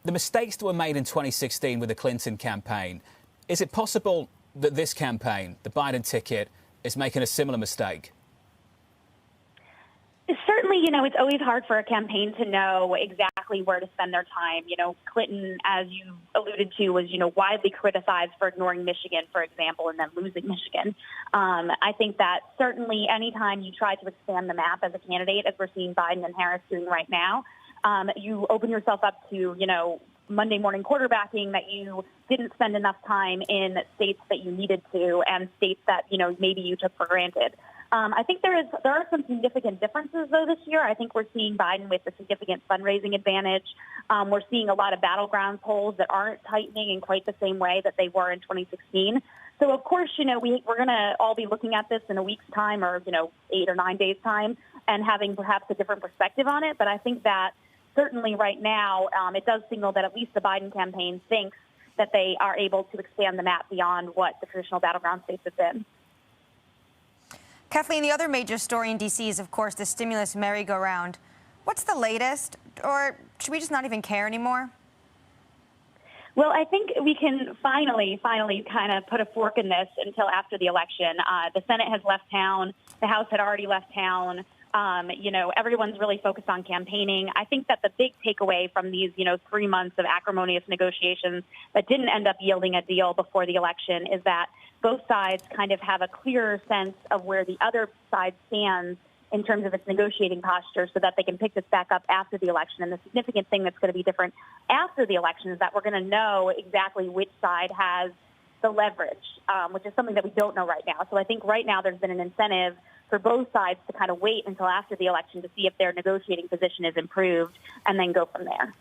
The mistakes that were made in 2016 with the Clinton campaign, is it possible that this campaign, the Biden ticket, is making a similar mistake? Certainly, it's always hard for a campaign to know exactly where to spend their time. Clinton, as you alluded to, was, widely criticized for ignoring Michigan, for example, and then losing Michigan. I think that certainly anytime you try to expand the map as a candidate, as we're seeing Biden and Harris doing right now, you open yourself up to, Monday morning quarterbacking, that you didn't spend enough time in states that you needed to and states that, maybe you took for granted. I think there are some significant differences, though, this year. I think we're seeing Biden with a significant fundraising advantage. We're seeing a lot of battleground polls that aren't tightening in quite the same way that they were in 2016. So, of course, we're going to all be looking at this in a week's time or, 8 or 9 days' time and having perhaps a different perspective on it. But I think that certainly right now it does signal that at least the Biden campaign thinks that they are able to expand the map beyond what the traditional battleground states have been. Kathleen, the other major story in D.C. is, of course, the stimulus merry-go-round. What's the latest, or should we just not even care anymore? Well, I think we can finally kind of put a fork in this until after the election. The Senate has left town. The House had already left town. Everyone's really focused on campaigning. I think that the big takeaway from these, 3 months of acrimonious negotiations that didn't end up yielding a deal before the election is that both sides kind of have a clearer sense of where the other side stands in terms of its negotiating posture so that they can pick this back up after the election. And the significant thing that's going to be different after the election is that we're going to know exactly which side has the leverage, which is something that we don't know right now. So I think right now there's been an incentive for both sides to kind of wait until after the election to see if their negotiating position is improved and then go from there.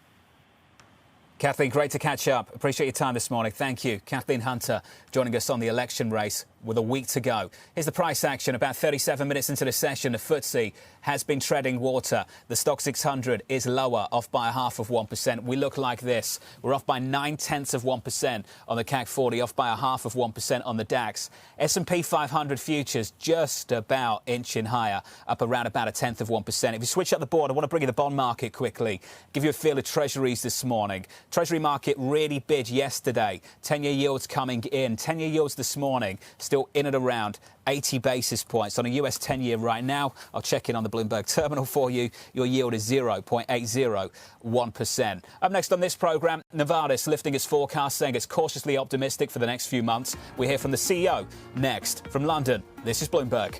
Kathleen, great to catch up. Appreciate your time this morning. Thank you. Kathleen Hunter joining us on the election race with a week to go. Here's the price action. About 37 minutes into the session, the FTSE has been treading water. The Stock 600 is lower, off by 0.5%. We look like this. We're off by 0.9% on the CAC 40, off by 0.5% on the DAX. S&P 500 futures just about inching higher, up around about 0.1%. If you switch up the board, I want to bring you the bond market quickly, give you a feel of treasuries this morning. Treasury market really bid yesterday. 10-year yields coming in. 10-year yields this morning still in at around 80 basis points. On a US 10-year right now, I'll check in on the Bloomberg terminal for you. Your yield is 0.801%. Up next on this programme, Novartis lifting its forecast, saying it's cautiously optimistic for the next few months. We hear from the CEO next. From London, this is Bloomberg.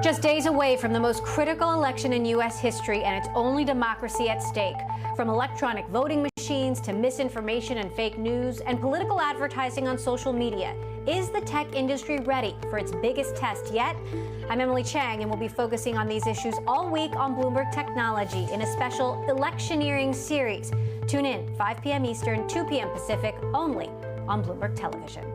Just days away from the most critical election in U.S. history and its only democracy at stake. From electronic voting machines to misinformation and fake news and political advertising on social media, is the tech industry ready for its biggest test yet? I'm Emily Chang, and we'll be focusing on these issues all week on Bloomberg Technology in a special electioneering series. Tune in 5 p.m. Eastern, 2 p.m. Pacific, only on Bloomberg Television.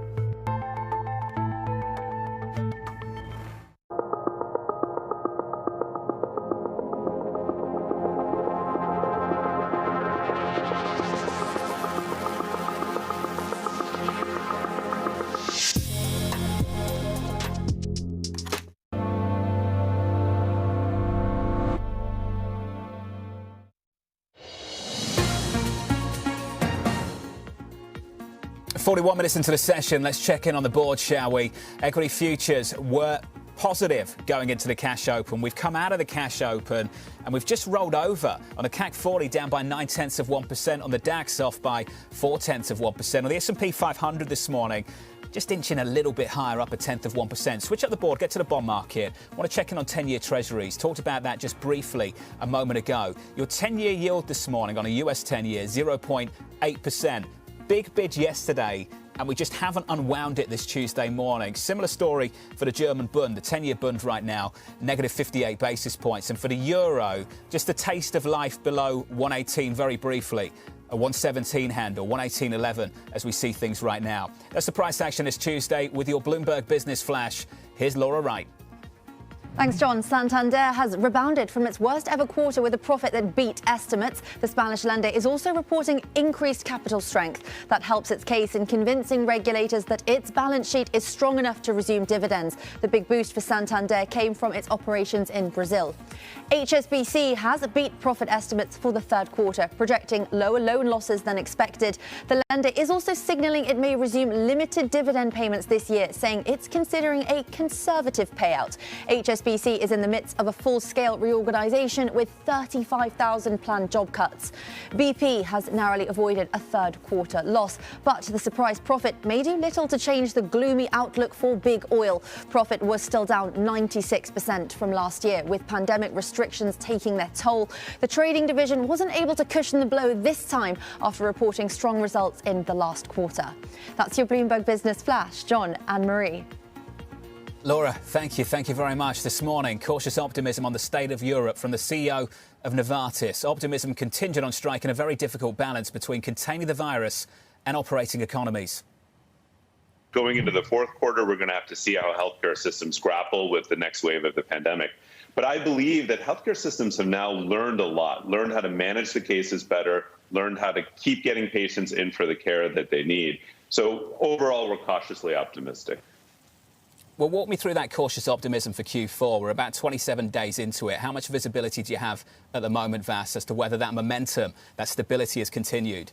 "41 minutes into the session, let's check in on the board, shall we? Equity futures were positive going into the cash open. We've come out of the cash open and we've just rolled over on a CAC 40 down by 0.9%, on the DAX off by 0.4%. On the S&P 500 this morning, just inching a little bit higher, up 0.1%. Switch up the board, get to the bond market. I want to check in on 10-year treasuries. Talked about that just briefly a moment ago. Your 10-year yield this morning on a US 10-year, 0.8%. Big bid yesterday, and we just haven't unwound it this Tuesday morning. Similar story for the German Bund, the 10-year Bund right now, negative 58 basis points. And for the euro, just a taste of life below 118 very briefly. A 117 handle, 118.11 as we see things right now. That's the price action this Tuesday with your Bloomberg Business Flash. Here's Laura Wright. Thanks, John. Santander has rebounded from its worst ever quarter with a profit that beat estimates. The Spanish lender is also reporting increased capital strength. That helps its case in convincing regulators that its balance sheet is strong enough to resume dividends. The big boost for Santander came from its operations in Brazil. HSBC has beat profit estimates for the third quarter, projecting lower loan losses than expected. The lender is also signaling it may resume limited dividend payments this year, saying it's considering a conservative payout. HSBC is in the midst of a full-scale reorganization with 35,000 planned job cuts. BP has narrowly avoided a third quarter loss, but the surprise profit may do little to change the gloomy outlook for big oil. Profit was still down 96% from last year, with pandemic restrictions taking their toll. The trading division wasn't able to cushion the blow this time after reporting strong results in the last quarter. That's your Bloomberg Business Flash. John and Marie. Laura, thank you. Thank you very much. This morning, cautious optimism on the state of Europe from the CEO of Novartis. Optimism contingent on striking a very difficult balance between containing the virus and operating economies. Going into the fourth quarter, we're going to have to see how healthcare systems grapple with the next wave of the pandemic. But I believe that healthcare systems have now learned a lot, learned how to manage the cases better, learned how to keep getting patients in for the care that they need. So overall, we're cautiously optimistic. Well, walk me through that cautious optimism for Q4. We're about 27 days into it. How much visibility do you have at the moment, Vas, as to whether that momentum, that stability has continued?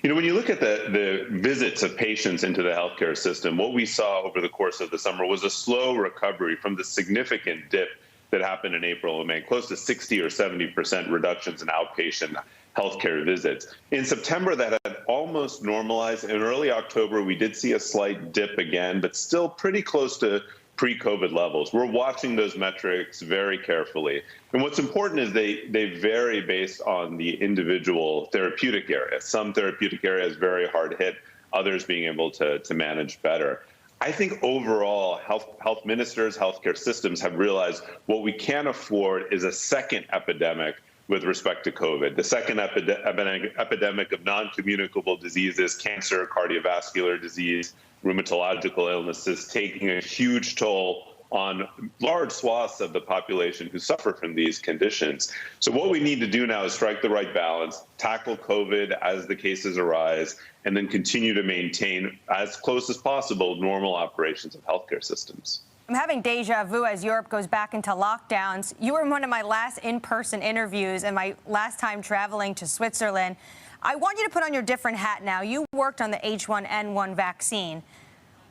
You know, when you look at the visits of patients into the healthcare system, what we saw over the course of the summer was a slow recovery from the significant dip that happened in April and May, close to 60 or 70% reductions in outpatient healthcare visits. In September, that had almost normalized. In early October, we did see a slight dip again, but still pretty close to pre-COVID levels. We're watching those metrics very carefully. And what's important is they vary based on the individual therapeutic area. Some therapeutic areas very hard hit, others being able to manage better. I think overall, health ministers, healthcare systems have realized what we can't afford is a second epidemic with respect to COVID. The second epidemic of non-communicable diseases, cancer, cardiovascular disease, rheumatological illnesses, taking a huge toll on large swaths of the population who suffer from these conditions. So what we need to do now is strike the right balance, tackle COVID as the cases arise, and then continue to maintain, as close as possible, normal operations of healthcare systems. I'm having deja vu as Europe goes back into lockdowns. You were in one of my last in-person interviews and my last time traveling to Switzerland. I want you to put on your different hat now. You worked on the H1N1 vaccine.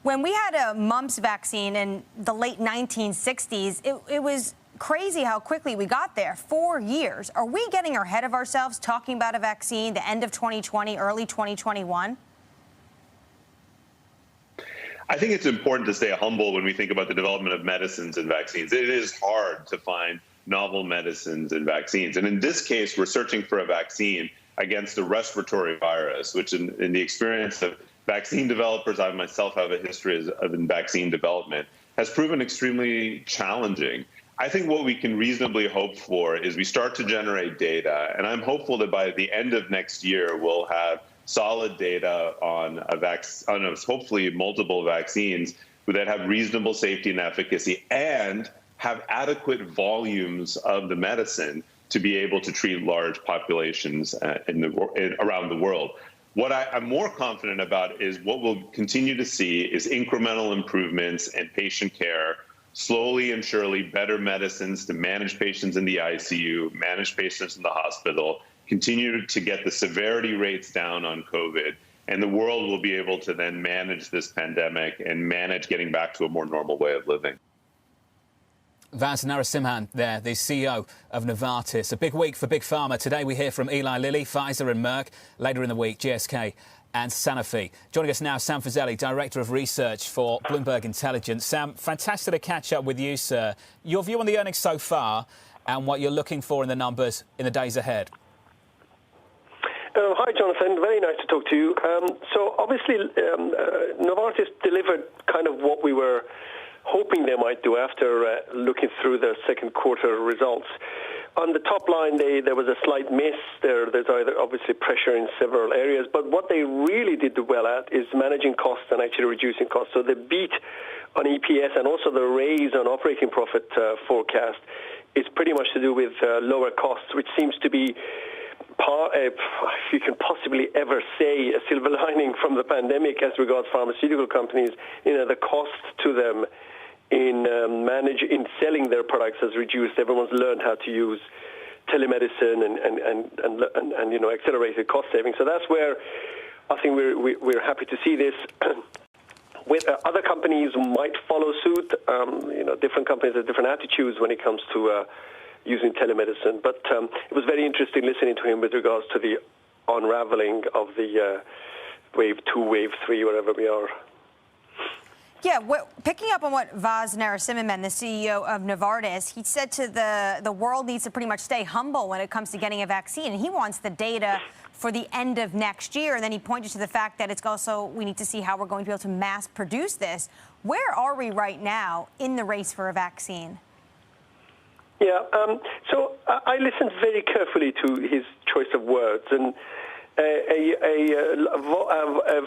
When we had a mumps vaccine in the late 1960s, it was crazy how quickly we got there. 4 years. Are we getting ahead of ourselves talking about a vaccine the end of 2020, early 2021? I think it's important to stay humble when we think about the development of medicines and vaccines. It is hard to find novel medicines and vaccines. And in this case, we're searching for a vaccine against a respiratory virus, which in the experience of vaccine developers, I myself have a history of in vaccine development, has proven extremely challenging. I think what we can reasonably hope for is we start to generate data, and I'm hopeful that by the end of next year, we'll have solid data on hopefully multiple vaccines that have reasonable safety and efficacy and have adequate volumes of the medicine to be able to treat large populations around the world. What I'm more confident about is what we'll continue to see is incremental improvements in patient care, slowly and surely better medicines to manage patients in the ICU, manage patients in the hospital, continue to get the severity rates down on COVID, and the world will be able to then manage this pandemic and manage getting back to a more normal way of living. Vas Narasimhan there, the CEO of Novartis. A big week for Big Pharma. Today we hear from Eli Lilly, Pfizer and Merck. Later in the week, GSK and Sanofi. Joining us now, Sam Fazeli, Director of Research for Bloomberg Intelligence. Sam, fantastic to catch up with you, sir. Your view on the earnings so far and what you're looking for in the numbers in the days ahead. Hi, Jonathan. Very nice to talk to you. So obviously, Novartis delivered kind of what we were hoping they might do after looking through the second quarter results. On the top line, there was a slight miss. There's either obviously pressure in several areas, but what they really did well at is managing costs and actually reducing costs. So the beat on EPS and also the raise on operating profit forecast is pretty much to do with lower costs, which seems to be if you can possibly ever say a silver lining from the pandemic as regards pharmaceutical companies. The cost to them in selling their products has reduced. Everyone's learned how to use telemedicine and accelerated cost savings. So that's where I think we're happy to see this. With other companies might follow suit. Different companies have different attitudes when it comes to using telemedicine. But it was very interesting listening to him with regards to the unraveling of the wave 2, wave 3, wherever we are. Yeah, picking up on what Vas Narasimhan, the CEO of Novartis, he said the world needs to pretty much stay humble when it comes to getting a vaccine. And he wants the data for the end of next year. And then he pointed to the fact that it's also, we need to see how we're going to be able to mass produce this. Where are we right now in the race for a vaccine? Yeah, so I listened very carefully to his choice of words, and a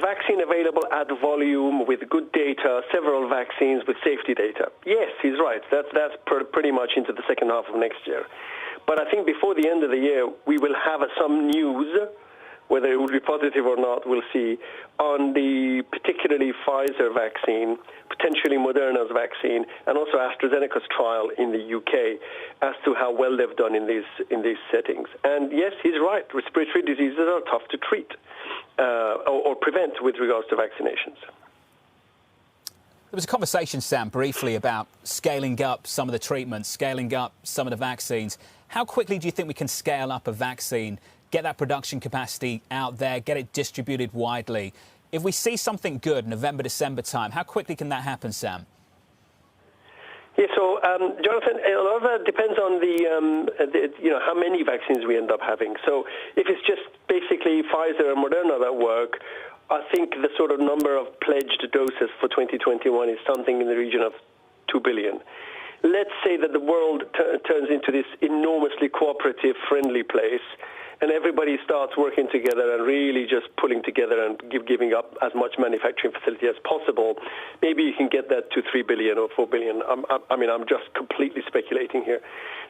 vaccine available at volume with good data, several vaccines with safety data. Yes, he's right. That's pretty much into the second half of next year. But I think before the end of the year, we will have some news, whether it will be positive or not, we'll see, on the particularly Pfizer vaccine, potentially Moderna's vaccine, and also AstraZeneca's trial in the UK as to how well they've done in these settings. And yes, he's right. Respiratory diseases are tough to treat or prevent with regards to vaccinations. There was a conversation, Sam, briefly about scaling up some of the treatments, scaling up some of the vaccines. How quickly do you think we can scale up a vaccine, get that production capacity out there, get it distributed widely? If we see something good November, December time, how quickly can that happen, Sam? Yeah, so, Jonathan, a lot of that depends on how many vaccines we end up having. So if it's just basically Pfizer and Moderna that work, I think the sort of number of pledged doses for 2021 is something in the region of 2 billion. Let's say that the world turns into this enormously cooperative, friendly place, and everybody starts working together and really just pulling together and giving up as much manufacturing facility as possible. Maybe you can get that to 3 billion or 4 billion. I'm just completely speculating here.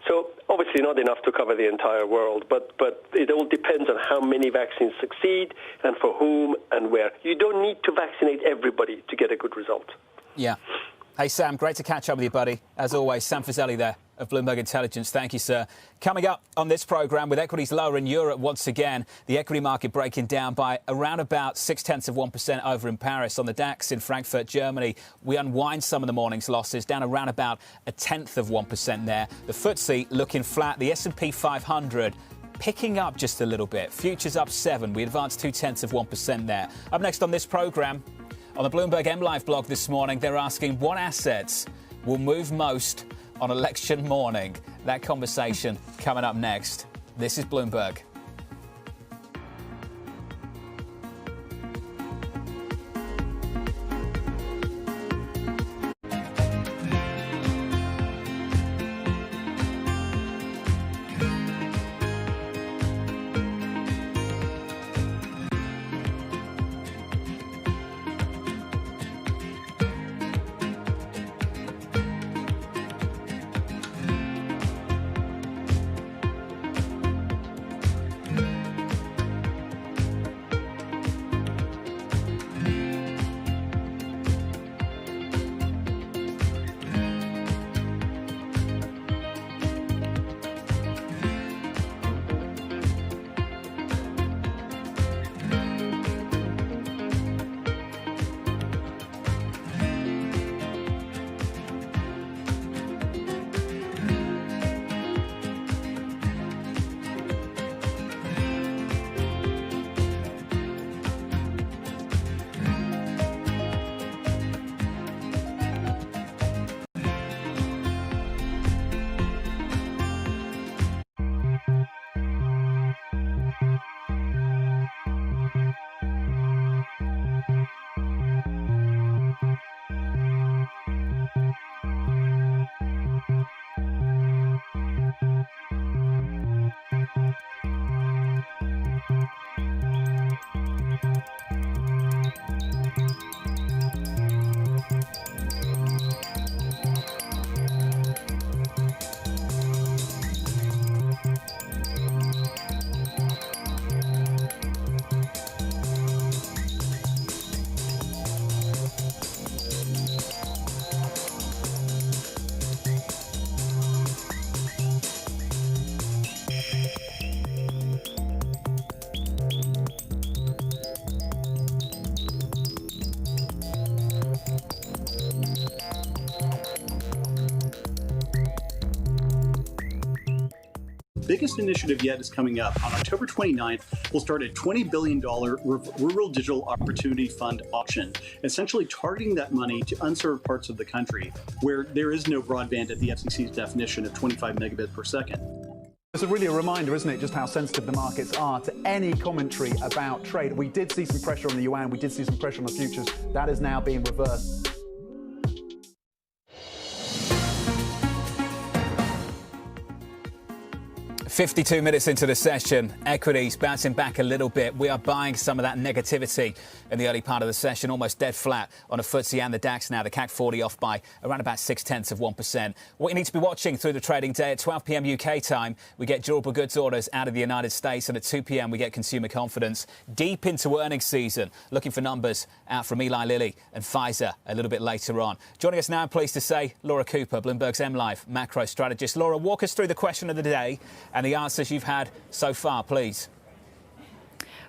So obviously not enough to cover the entire world, but it all depends on how many vaccines succeed and for whom and where. You don't need to vaccinate everybody to get a good result. Yeah. Hey, Sam, great to catch up with you, buddy. As always, Sam Fazeli there of Bloomberg Intelligence. Thank you, sir. Coming up on this programme, with equities lower in Europe once again, the equity market breaking down by around about 0.6% over in Paris. On the DAX in Frankfurt, Germany, we unwind some of the morning's losses, down around about 0.1% there. The FTSE looking flat. The S&P 500 picking up just a little bit. Futures up 7. We advanced 0.2% there. Up next on this programme, On the Bloomberg MLive blog this morning, they're asking what assets will move most on election morning. That conversation coming up next. This is Bloomberg. biggest initiative yet is coming up. On October 29th, we'll start a $20 billion Rural Digital Opportunity Fund auction, essentially targeting that money to unserved parts of the country where there is no broadband at the FCC's definition of 25 megabits per second. It's really a reminder, isn't it, just how sensitive the markets are to any commentary about trade. We did see some pressure on the yuan, we did see some pressure on the futures. That is now being reversed. "52 minutes into the session, equities bouncing back a little bit. We are buying some of that negativity in the early part of the session, almost dead flat on a FTSE and the DAX now. The CAC 40 off by around about 0.6%. What you need to be watching through the trading day at 12 p.m. UK time, we get durable goods orders out of the United States, and at 2 p.m. we get consumer confidence. Deep into earnings season, looking for numbers out from Eli Lilly and Pfizer a little bit later on. Joining us now, I'm pleased to say, Laura Cooper, Bloomberg's MLive macro strategist. Laura, walk us through the question of the day and the answers you've had so far, please.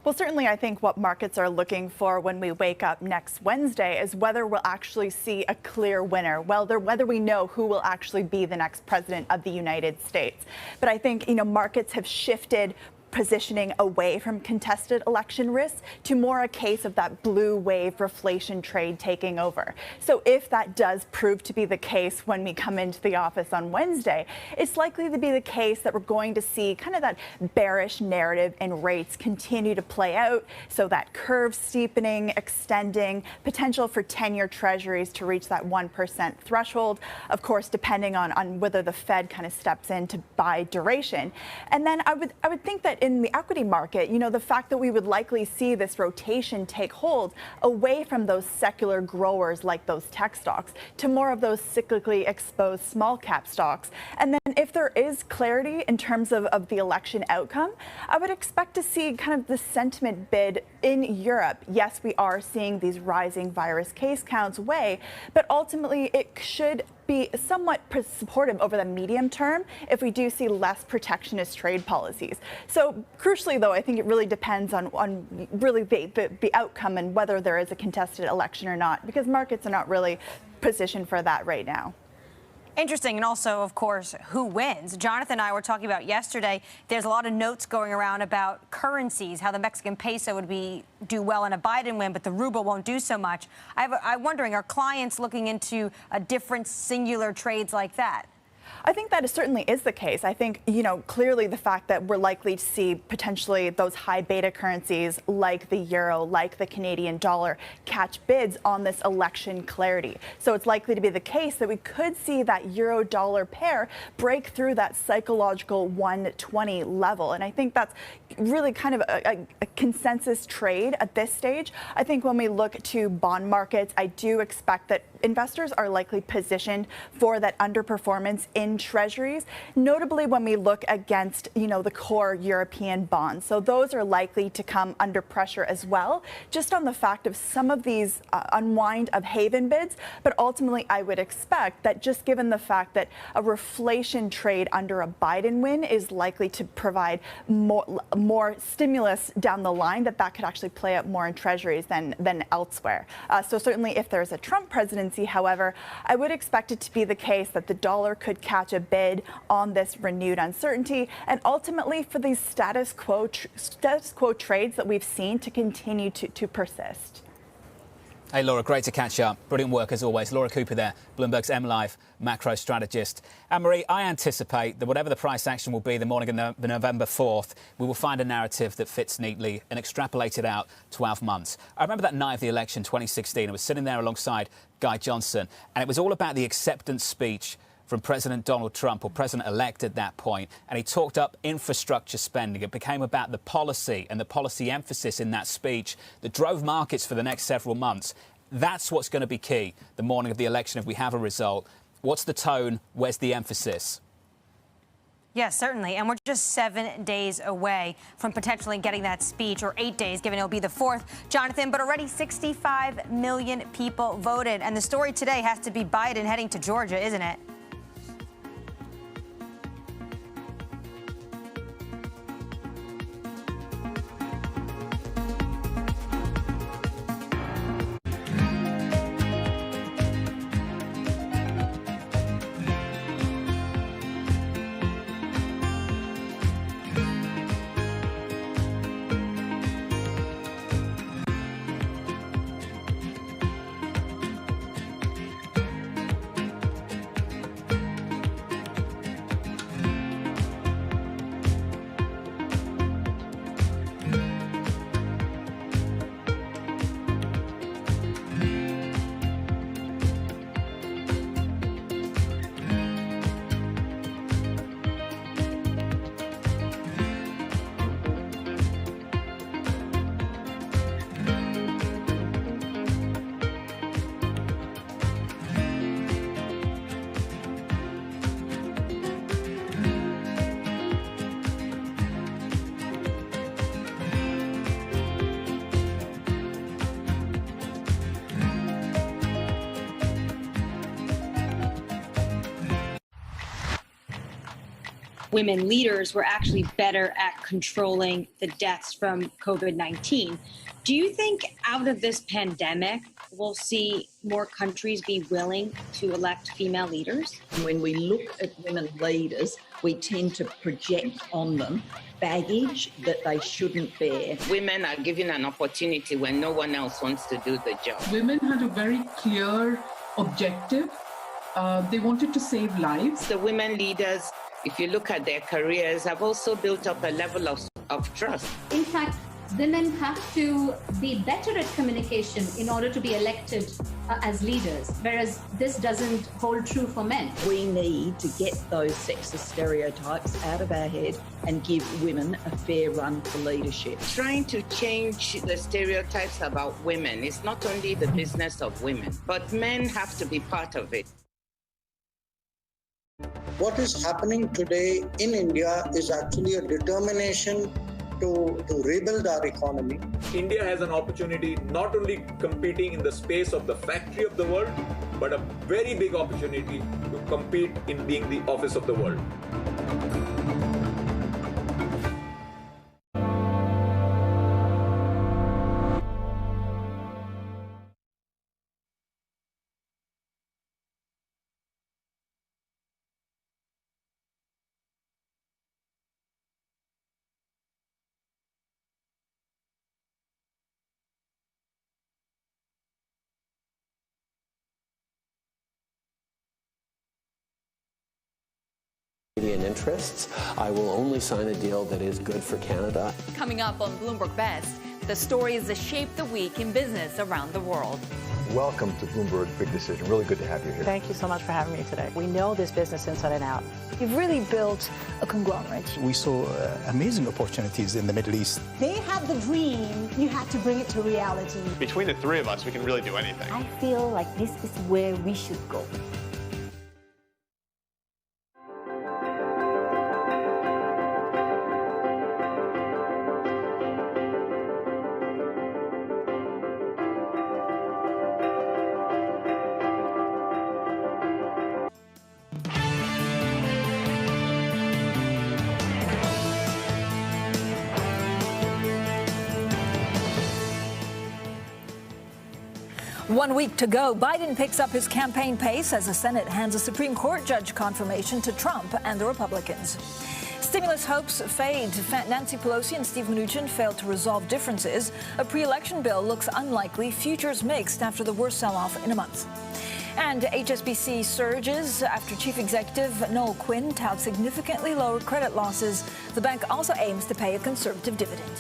Well, certainly I think what markets are looking for when we wake up next Wednesday is whether we'll actually see a clear winner, whether we know who will actually be the next president of the United States. But I think, markets have shifted positioning away from contested election risks to more a case of that blue wave reflation trade taking over. So if that does prove to be the case when we come into the office on Wednesday, it's likely to be the case that we're going to see kind of that bearish narrative in rates continue to play out. So that curve steepening, extending, potential for 10-year treasuries to reach that 1% threshold, of course, depending on whether the Fed kind of steps in to buy duration. And then I would think that in the equity market, the fact that we would likely see this rotation take hold away from those secular growers like those tech stocks to more of those cyclically exposed small cap stocks. And then if there is clarity in terms of the election outcome, I would expect to see kind of the sentiment bid in Europe. Yes, we are seeing these rising virus case counts weigh, but ultimately it should be somewhat supportive over the medium term if we do see less protectionist trade policies. So crucially, though, I think it really depends on really the outcome and whether there is a contested election or not, because markets are not really positioned for that right now. Interesting, and also, of course, who wins. Jonathan and I were talking about yesterday. There's a lot of notes going around about currencies, how the Mexican peso would do well in a Biden win, but the ruble won't do so much. I'm wondering, are clients looking into a different singular trades like that? I think that certainly is the case. I think, clearly the fact that we're likely to see potentially those high beta currencies like the euro, like the Canadian dollar, catch bids on this election clarity. So it's likely to be the case that we could see that euro dollar pair break through that psychological 120 level. And I think that's really kind of a consensus trade at this stage. I think when we look to bond markets, I do expect that investors are likely positioned for that underperformance in treasuries, notably when we look against, the core European bonds. So those are likely to come under pressure as well, just on the fact of some of these unwind of haven bids. But ultimately, I would expect that just given the fact that a reflation trade under a Biden win is likely to provide more stimulus down the line, that could actually play out more in treasuries than elsewhere. So certainly if there's a Trump presidency, however, I would expect it to be the case that the dollar could catch a bid on this renewed uncertainty, and ultimately for these status quo trades that we've seen to continue to persist. Hey, Laura, great to catch up. Brilliant work as always. Laura Cooper there, Bloomberg's MLive macro strategist. Anne-Marie, I anticipate that whatever the price action will be the morning of the November 4th, we will find a narrative that fits neatly and extrapolate it out 12 months. I remember that night of the election, 2016. I was sitting there alongside Guy Johnson, and it was all about the acceptance speech from President Donald Trump, or President-elect at that point, and he talked up infrastructure spending. It became about the policy and the policy emphasis in that speech that drove markets for the next several months. That's what's going to be key the morning of the election if we have a result. What's the tone? Where's the emphasis? Yes, certainly. And we're just 7 days away from potentially getting that speech, or 8 days, given it'll be the 4th, Jonathan. But already 65 million people voted. And the story today has to be Biden heading to Georgia, isn't it? Women leaders were actually better at controlling the deaths from COVID-19. Do you think out of this pandemic, we'll see more countries be willing to elect female leaders? When we look at women leaders, we tend to project on them baggage that they shouldn't bear. Women are given an opportunity when no one else wants to do the job. Women had a very clear objective. They wanted to save lives. The women leaders, if you look at their careers, have also built up a level of trust. In fact, women have to be better at communication in order to be elected as leaders, whereas this doesn't hold true for men. We need to get those sexist stereotypes out of our head and give women a fair run for leadership. Trying to change the stereotypes about women is not only the business of women, but men have to be part of it. What is happening today in India is actually a determination to rebuild our economy. India has an opportunity not only competing in the space of the factory of the world, but a very big opportunity to compete in being the office of the world. Canadian interests. I will only sign a deal that is good for Canada. Coming up on Bloomberg Best, the stories that shape the week in business around the world. Welcome to Bloomberg Big Decision. Really good to have you here. Thank you so much for having me today. We know this business inside and out. You've really built a conglomerate. We saw amazing opportunities in the Middle East. They had the dream, you had to bring it to reality. Between the three of us, we can really do anything. I feel like this is where we should go. One week to go, Biden picks up his campaign pace as the Senate hands a Supreme Court judge confirmation to Trump and the Republicans. Stimulus hopes fade. Nancy Pelosi and Steve Mnuchin failed to resolve differences. A pre-election bill looks unlikely. Futures mixed after the worst sell-off in a month. And HSBC surges after Chief Executive Noel Quinn touts significantly lower credit losses. The bank also aims to pay a conservative dividend.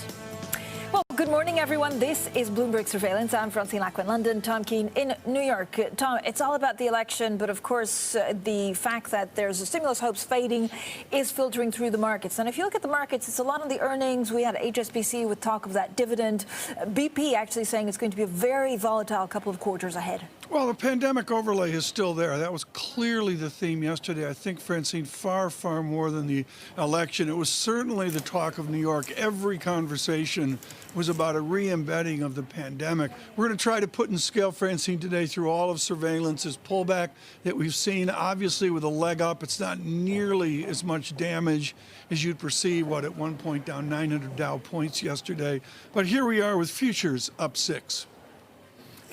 Well, good morning, everyone. This is Bloomberg Surveillance. I'm Francine Lacqua in London, Tom Keene in New York. Tom, it's all about the election, but of course, the fact that there's a stimulus hopes fading is filtering through the markets. And if you look at the markets, it's a lot on the earnings. We had HSBC with talk of that dividend. BP actually saying it's going to be a very volatile couple of quarters ahead. Well, the pandemic overlay is still there. That was clearly the theme yesterday. I think, Francine, far, far more than the election. It was certainly the talk of New York. Every conversation was about a re-embedding of the pandemic. We're going to try to put in scale, Francine, today through all of surveillance's pullback that we've seen. Obviously, with a leg up, it's not nearly as much damage as you'd perceive, at one point down 900 Dow points yesterday. But here we are with futures up 6.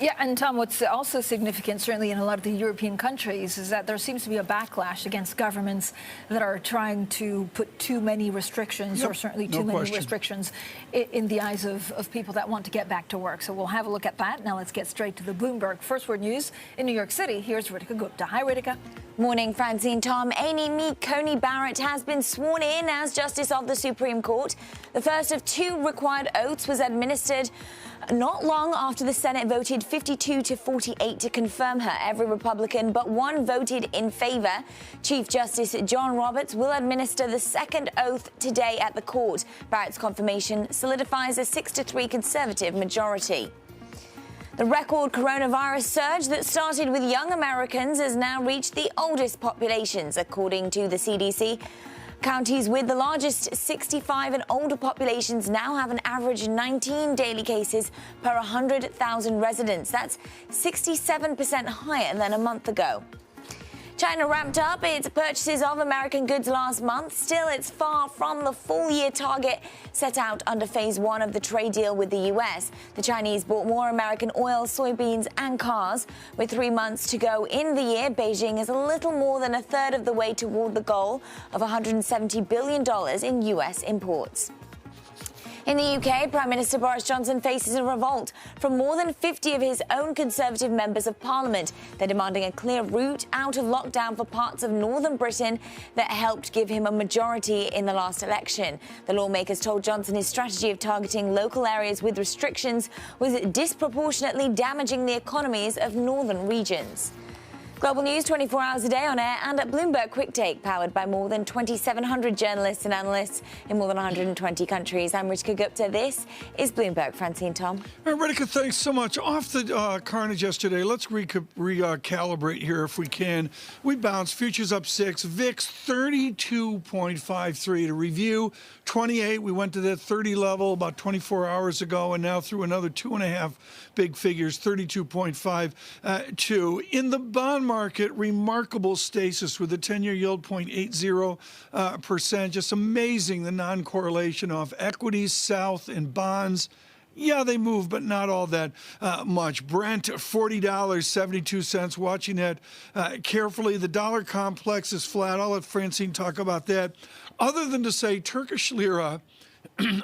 Yeah, and Tom, what's also significant, certainly in a lot of the European countries, is that there seems to be a backlash against governments that are trying to put too many restrictions, or certainly too many restrictions in the eyes of people that want to get back to work. So we'll have a look at that. Now let's get straight to the Bloomberg First Word News in New York City. Here's Ritika Gupta. Hi, Ritika. Morning, Francine. Tom. Amy Coney Barrett has been sworn in as Justice of the Supreme Court. The first of 2 required oaths was administered not long after the Senate voted 52-48 to confirm her. Every Republican but one voted in favor. Chief Justice John Roberts will administer the second oath today at the court. Barrett's confirmation solidifies a 6-3 conservative majority. The record coronavirus surge that started with young Americans has now reached the oldest populations, according to the CDC. Counties with the largest 65 and older populations now have an average 19 daily cases per 100,000 residents. That's 67% higher than a month ago. China ramped up its purchases of American goods last month. Still, it's far from the full-year target set out under Phase 1 of the trade deal with the U.S. The Chinese bought more American oil, soybeans and cars. With 3 months to go in the year, Beijing is a little more than a third of the way toward the goal of $170 billion in U.S. imports. In the UK, Prime Minister Boris Johnson faces a revolt from more than 50 of his own Conservative members of Parliament. They're demanding a clear route out of lockdown for parts of northern Britain that helped give him a majority in the last election. The lawmakers told Johnson his strategy of targeting local areas with restrictions was disproportionately damaging the economies of northern regions. Global news 24 hours a day on air and at Bloomberg Quick Take, powered by more than 2,700 journalists and analysts in more than 120 countries. I'm Ritika Gupta. This is Bloomberg. Francine, Tom. Ritika, thanks so much. Off the carnage yesterday, let's recalibrate here if we can. We bounced. Futures up 6. VIX 32.53 to review. 28. We went to that 30 level about 24 hours ago, and now through another 2.5 big figures, 32.52. In the bond market, remarkable stasis with the 10-year yield 0.80%. Just amazing, the non-correlation of equities south and bonds. Yeah, they move, but not all that much. Brent, $40.72. Watching that carefully. The dollar complex is flat. I'll let Francine talk about that. Other than to say Turkish lira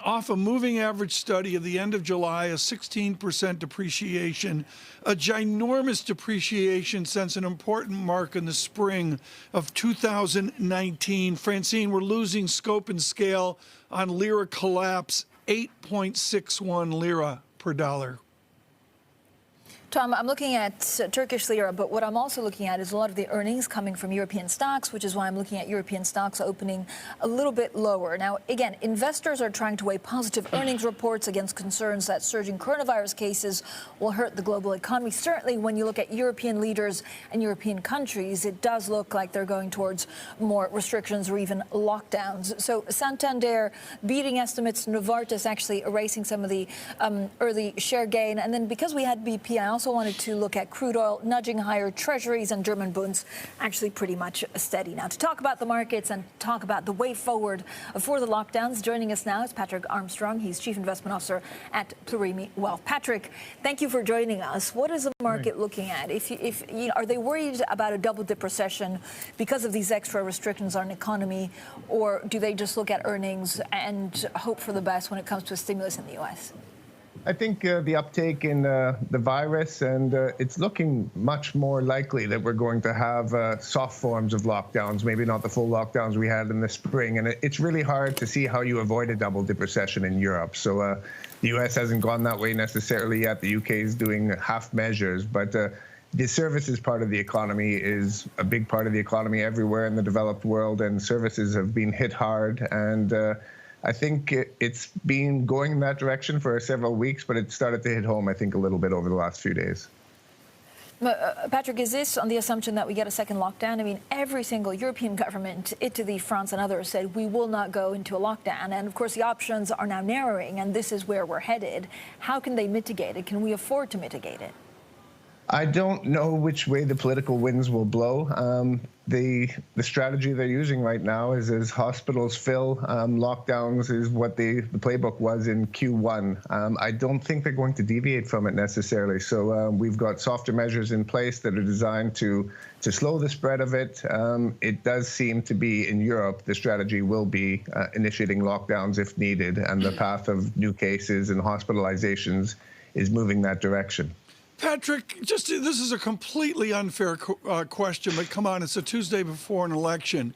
off a moving average study of the end of July, a 16% depreciation, a ginormous depreciation since an important mark in the spring of 2019. Francine, we're losing scope and scale on lira collapse, 8.61 lira per dollar. Tom, I'm looking at Turkish lira, but what I'm also looking at is a lot of the earnings coming from European stocks, which is why I'm looking at European stocks opening a little bit lower. Now, again, investors are trying to weigh positive earnings reports against concerns that surging coronavirus cases will hurt the global economy. Certainly, when you look at European leaders and European countries, it does look like they're going towards more restrictions or even lockdowns. So Santander beating estimates, Novartis actually erasing some of the early share gain. And then because we had BP, I also wanted to look at crude oil nudging higher, treasuries and German bunds actually pretty much steady. Now, to talk about the markets and talk about the way forward for the lockdowns, joining us now is Patrick Armstrong. He's Chief Investment Officer at Plurimi Wealth. Patrick, thank you for joining us. What is the market looking at? Are they worried about a double-dip recession because of these extra restrictions on the economy, or do they just look at earnings and hope for the best when it comes to a stimulus in the U.S.? I think the uptake in the virus, and it's looking much more likely that we're going to have soft forms of lockdowns, maybe not the full lockdowns we had in the spring. And it's really hard to see how you avoid a double-dip recession in Europe. So the U.S. hasn't gone that way necessarily yet. The U.K. is doing half measures, but the services part of the economy is a big part of the economy everywhere in the developed world, and services have been hit hard. And I think it's been going in that direction for several weeks, but it started to hit home, I think, a little bit over the last few days. Patrick, is this on the assumption that we get a second lockdown? I mean, every single European government, Italy, France and others, said we will not go into a lockdown. And of course, the options are now narrowing, and this is where we're headed. How can they mitigate it? Can we afford to mitigate it? I don't know which way the political winds will blow. The strategy they're using right now is as hospitals fill, lockdowns is what the playbook was in Q1. I don't think they're going to deviate from it necessarily. So we've got softer measures in place that are designed to slow the spread of it. It does seem to be in Europe, the strategy will be initiating lockdowns if needed, and the path of new cases and hospitalizations is moving that direction. Patrick, this is a completely unfair question, but come on, it's a Tuesday before an election.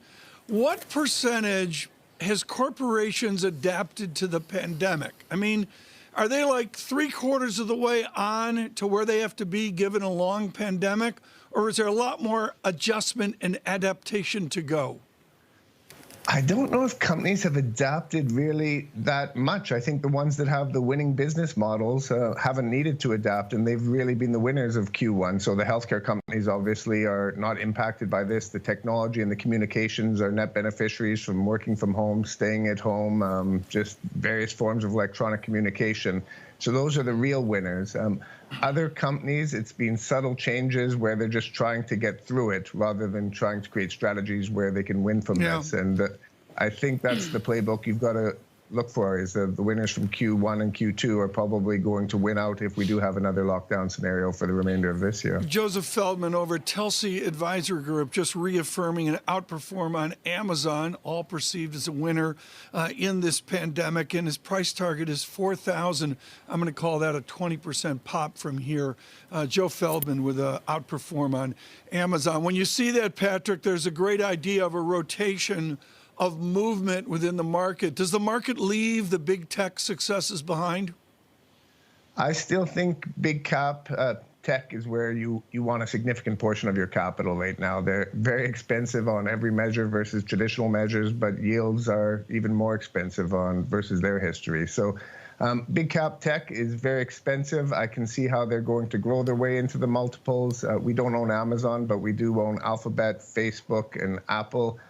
What percentage has corporations adapted to the pandemic? I mean, are they like 3/4 of the way on to where they have to be given a long pandemic, or is there a lot more adjustment and adaptation to go? I don't know if companies have adapted really that much. I think the ones that have the winning business models haven't needed to adapt, and they've really been the winners of Q1. So the healthcare companies obviously are not impacted by this. The technology and the communications are net beneficiaries from working from home, staying at home, just various forms of electronic communication. So those are the real winners. Other companies, it's been subtle changes where they're just trying to get through it rather than trying to create strategies where they can win from this. And I think that's the playbook you've got to look for, is the winners from Q1 and Q2 are probably going to win out if we do have another lockdown scenario for the remainder of this year. Joseph Feldman over at Telsey Advisory Group just reaffirming an outperform on Amazon, all perceived as a winner in this pandemic, and his price target is 4,000. I'm going to call that a 20% pop from here. Joe Feldman with a outperform on Amazon. When you see that, Patrick, there's a great idea of a rotation of movement within the market. Does the market leave the big tech successes behind? I still think big cap tech is where you want a significant portion of your capital right now. They're very expensive on every measure versus traditional measures, but yields are even more expensive on versus their history. So big cap tech is very expensive. I can see how they're going to grow their way into the multiples. We don't own Amazon, but we do own Alphabet, Facebook, and Apple.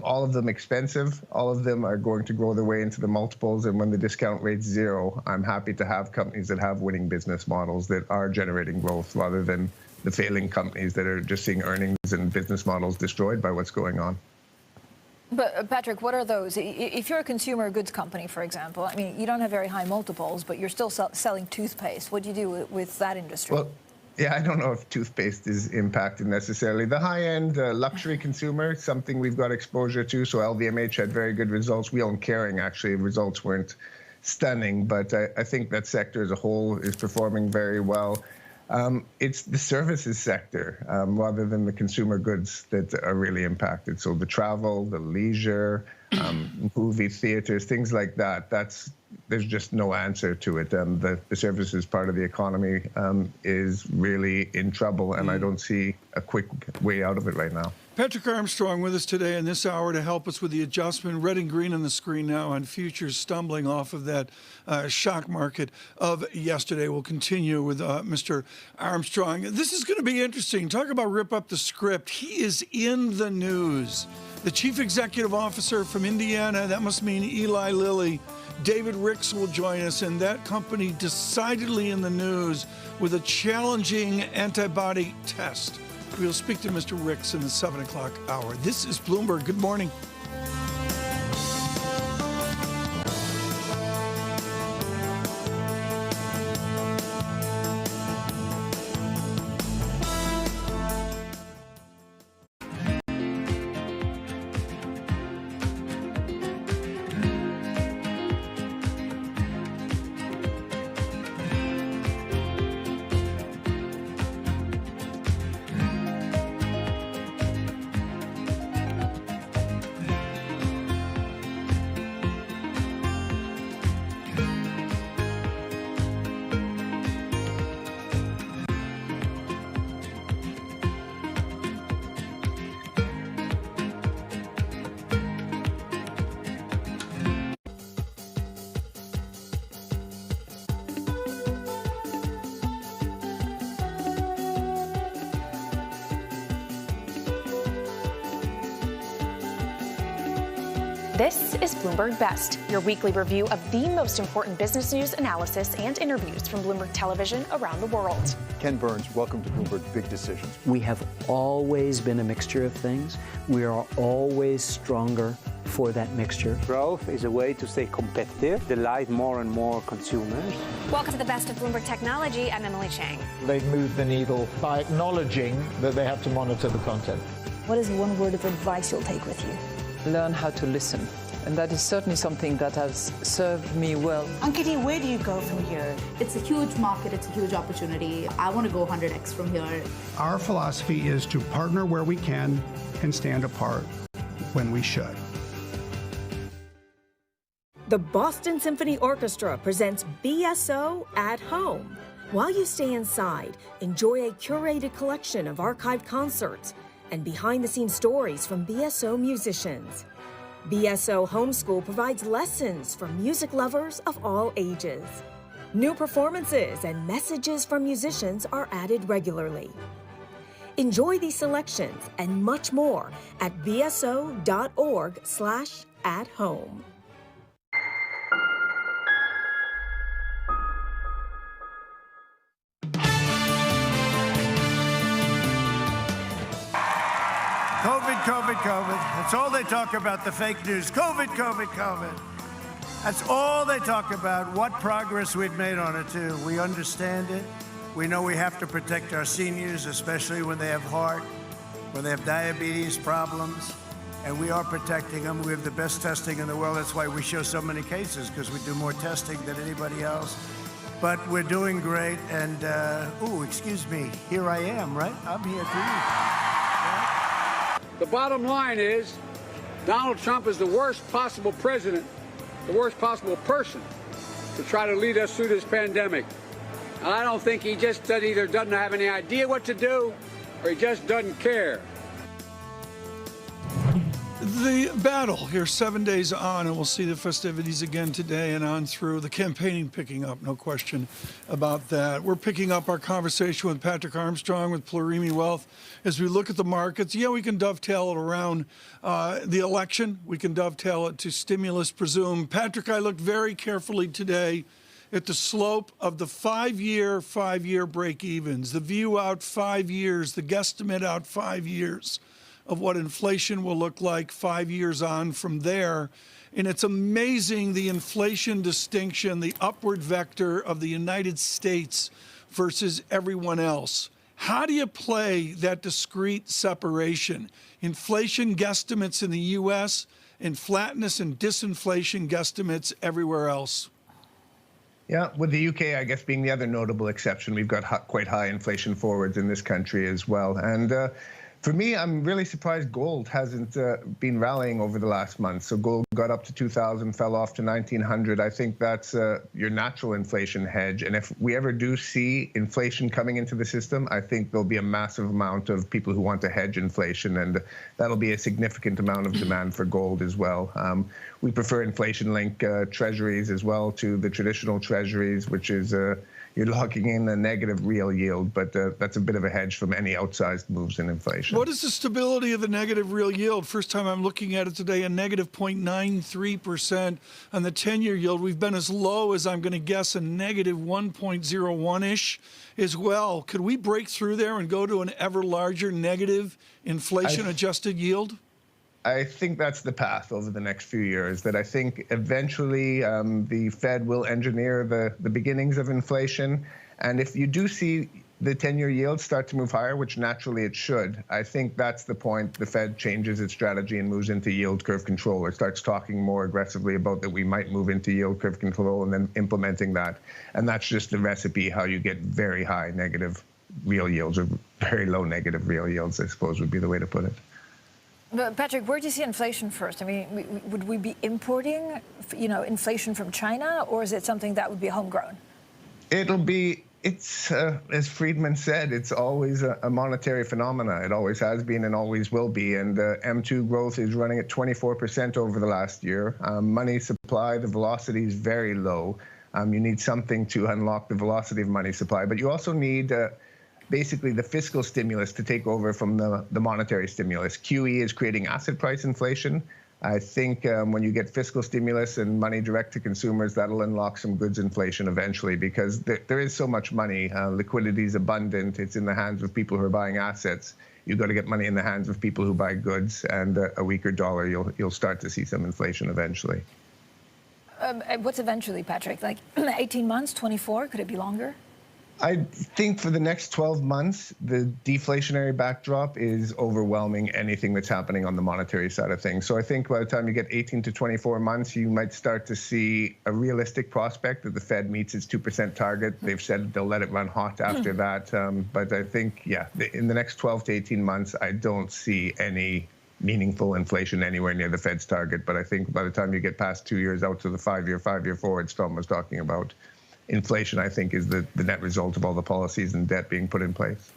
All of them expensive. All of them are going to grow their way into the multiples. And when the discount rate's zero, I'm happy to have companies that have winning business models that are generating growth rather than the failing companies that are just seeing earnings and business models destroyed by what's going on. But Patrick, what are those? If you're a consumer goods company, for example, I mean, you don't have very high multiples, but you're still selling toothpaste. What do you do with that industry? Well, Yeah, I don't know if toothpaste is impacted necessarily. The high-end luxury consumer, something we've got exposure to. So LVMH had very good results. We own Kering, actually. Results weren't stunning, but I think that sector as a whole is performing very well. It's the services sector rather than the consumer goods that are really impacted. So the travel, the leisure, movie theaters, things like that, there's just no answer to it. The services part of the economy is really in trouble, and I don't see a quick way out of it right now. Patrick Armstrong with us today in this hour to help us with the adjustment. Red and green on the screen now on futures stumbling off of that shock market of yesterday. We'll continue with Mr. Armstrong. This is going to be interesting. Talk about rip up the script. He is in the news. The chief executive officer from Indiana, that must mean Eli Lilly, David Ricks will join us, and that company decidedly in the news with a challenging antibody test. We'll speak to Mr. Ricks in the 7 o'clock hour. This is Bloomberg. Good morning. This is Bloomberg Best, your weekly review of the most important business news, analysis, and interviews from Bloomberg Television around the world. Ken Burns, welcome to Bloomberg Big Decisions. We have always been a mixture of things. We are always stronger for that mixture. Growth is a way to stay competitive, delight more and more consumers. Welcome to the Best of Bloomberg Technology. I'm Emily Chang. They've moved the needle by acknowledging that they have to monitor the content. What is one word of advice you'll take with you? Learn how to listen. And that is certainly something that has served me well. Ankiti, where do you go from here? It's a huge market. It's a huge opportunity. I want to go 100x from here. Our philosophy is to partner where we can and stand apart when we should. The Boston Symphony Orchestra presents BSO at Home. While you stay inside, enjoy a curated collection of archived concerts and behind-the-scenes stories from BSO musicians. BSO Homeschool provides lessons for music lovers of all ages. New performances and messages from musicians are added regularly. Enjoy these selections and much more at bso.org/at-home. COVID. That's all they talk about, the fake news. COVID. That's all they talk about, what progress we've made on it, too. We understand it. We know we have to protect our seniors, especially when they have heart, when they have diabetes problems, and we are protecting them. We have the best testing in the world. That's why we show so many cases, because we do more testing than anybody else. But we're doing great, and, excuse me, here I am, right? I'm here too. The bottom line is Donald Trump is the worst possible president, the worst possible person to try to lead us through this pandemic. And I don't think he just either doesn't have any idea what to do or he just doesn't care. The battle here 7 days on, and we'll see the festivities again today and on through. The campaigning picking up, no question about that. We're picking up our conversation with Patrick Armstrong with Plurimi Wealth as we look at the markets. Yeah, we can dovetail it around the election. We can dovetail it to stimulus, presume. Patrick, I looked very carefully today at the slope of the five-year break-evens, the view out 5 years, the guesstimate out 5 years of what inflation will look like 5 years on from there. And it's amazing the inflation distinction, the upward vector of the United States versus everyone else. How do you play that discrete separation? Inflation guesstimates in the U.S. and flatness and disinflation guesstimates everywhere else. Yeah, with the UK, I guess, being the other notable exception, we've got quite high inflation forwards in this country as well. And for me, I'm really surprised gold hasn't been rallying over the last month. So gold got up to 2,000, fell off to 1,900. I think that's your natural inflation hedge. And if we ever do see inflation coming into the system, I think there'll be a massive amount of people who want to hedge inflation, and that'll be a significant amount of demand for gold as well. We prefer inflation-linked treasuries as well to the traditional treasuries, which is you're locking in a negative real yield, but that's a bit of a hedge from any outsized moves in inflation. What is the stability of the negative real yield? First time I'm looking at it today, a negative 0.93% on the 10-year yield. We've been as low as, I'm going to guess, a negative 1.01-ish as well. Could we break through there and go to an ever larger negative inflation-adjusted yield? I think that's the path over the next few years, that I think eventually the Fed will engineer the beginnings of inflation. And if you do see the 10-year yield start to move higher, which naturally it should, I think that's the point the Fed changes its strategy and moves into yield curve control, or starts talking more aggressively about that we might move into yield curve control and then implementing that. And that's just the recipe how you get very high negative real yields, or very low negative real yields, I suppose would be the way to put it. But Patrick, where do you see inflation first? I mean, would we be importing, inflation from China, or is it something that would be homegrown? It's as Friedman said, it's always a monetary phenomena. It always has been and always will be. And M2 growth is running at 24% over the last year. Money supply, the velocity is very low. You need something to unlock the velocity of money supply, but you also need basically the fiscal stimulus to take over from the monetary stimulus. QE is creating asset price inflation. I think when you get fiscal stimulus and money direct to consumers, that'll unlock some goods inflation eventually, because there is so much money. Liquidity is abundant. It's in the hands of people who are buying assets. You've got to get money in the hands of people who buy goods, and a weaker dollar, you'll start to see some inflation eventually. What's eventually, Patrick? Like 18 months, 24? Could it be longer? I think for the next 12 months, the deflationary backdrop is overwhelming anything that's happening on the monetary side of things. So I think by the time you get 18 to 24 months, you might start to see a realistic prospect that the Fed meets its 2% target. They've said they'll let it run hot after that. But I think, in the next 12 to 18 months, I don't see any meaningful inflation anywhere near the Fed's target. But I think by the time you get past 2 years out to the five-year forward Strom was talking about, inflation, I think, is the net result of all the policies and debt being put in place.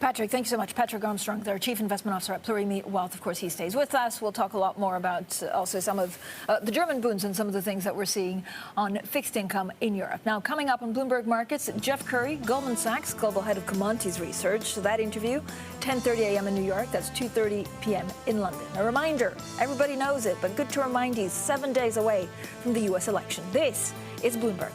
Patrick, thank you so much. Patrick Armstrong, their Chief Investment Officer at Plurimi Wealth. Of course, he stays with us. We'll talk a lot more about also some of the German bunds and some of the things that we're seeing on fixed income in Europe. Now, coming up on Bloomberg Markets, Jeff Curry, Goldman Sachs, Global Head of Commodities Research. So that interview, 10:30 a.m. in New York. That's 2:30 p.m. in London. A reminder, everybody knows it, but good to remind you, 7 days away from the U.S. election. This is Bloomberg.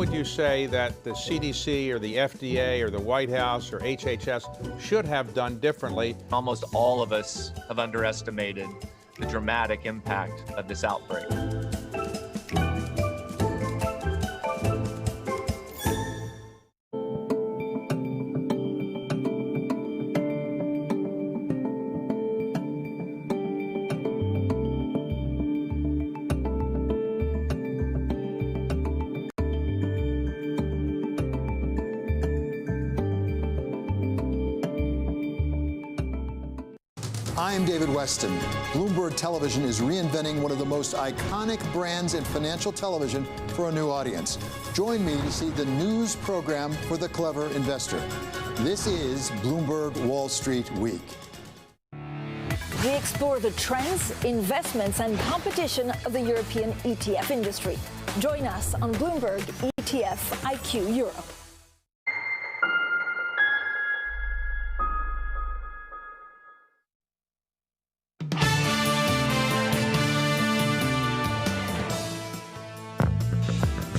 would you say that the CDC or the FDA or the White House or HHS should have done differently? Almost all of us have underestimated the dramatic impact of this outbreak. I am David Weston. Bloomberg Television is reinventing one of the most iconic brands in financial television for a new audience. Join me to see the news program for the clever investor. This is Bloomberg Wall Street Week. We explore the trends, investments, and competition of the European ETF industry. Join us on Bloomberg ETF IQ Europe.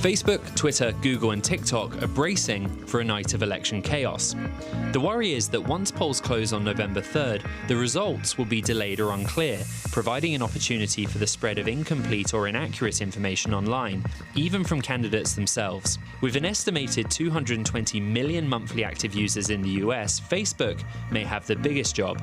Facebook, Twitter, Google and TikTok are bracing for a night of election chaos. The worry is that once polls close on November 3rd, the results will be delayed or unclear, providing an opportunity for the spread of incomplete or inaccurate information online, even from candidates themselves. With an estimated 220 million monthly active users in the US, Facebook may have the biggest job.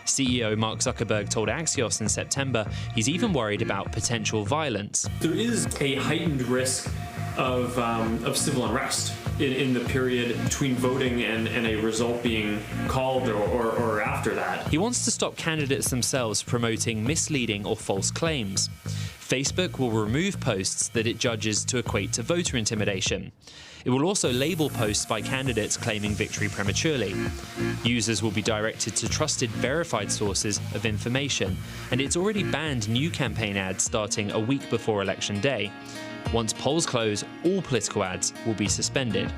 CEO Mark Zuckerberg told Axios in September he's even worried about potential violence. There is a heightened risk of civil unrest in the period between voting and a result being called or after that. He wants to stop candidates themselves promoting misleading or false claims. Facebook will remove posts that it judges to equate to voter intimidation. It will also label posts by candidates claiming victory prematurely. Users will be directed to trusted, verified sources of information, and it's already banned new campaign ads starting a week before Election Day. Once polls close, all political ads will be suspended.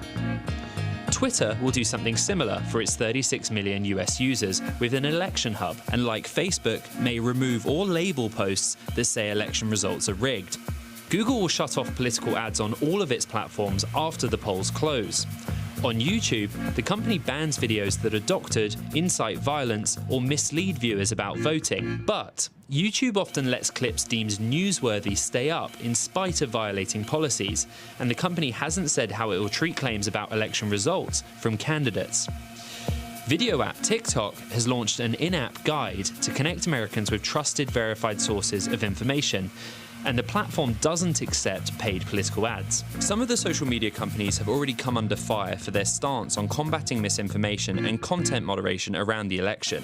Twitter will do something similar for its 36 million US users with an election hub, and like Facebook, may remove or label posts that say election results are rigged. Google will shut off political ads on all of its platforms after the polls close. On YouTube, the company bans videos that are doctored, incite violence, or mislead viewers about voting. But YouTube often lets clips deemed newsworthy stay up in spite of violating policies, and the company hasn't said how it will treat claims about election results from candidates. Video app TikTok has launched an in-app guide to connect Americans with trusted, verified sources of information, and the platform doesn't accept paid political ads. Some of the social media companies have already come under fire for their stance on combating misinformation and content moderation around the election.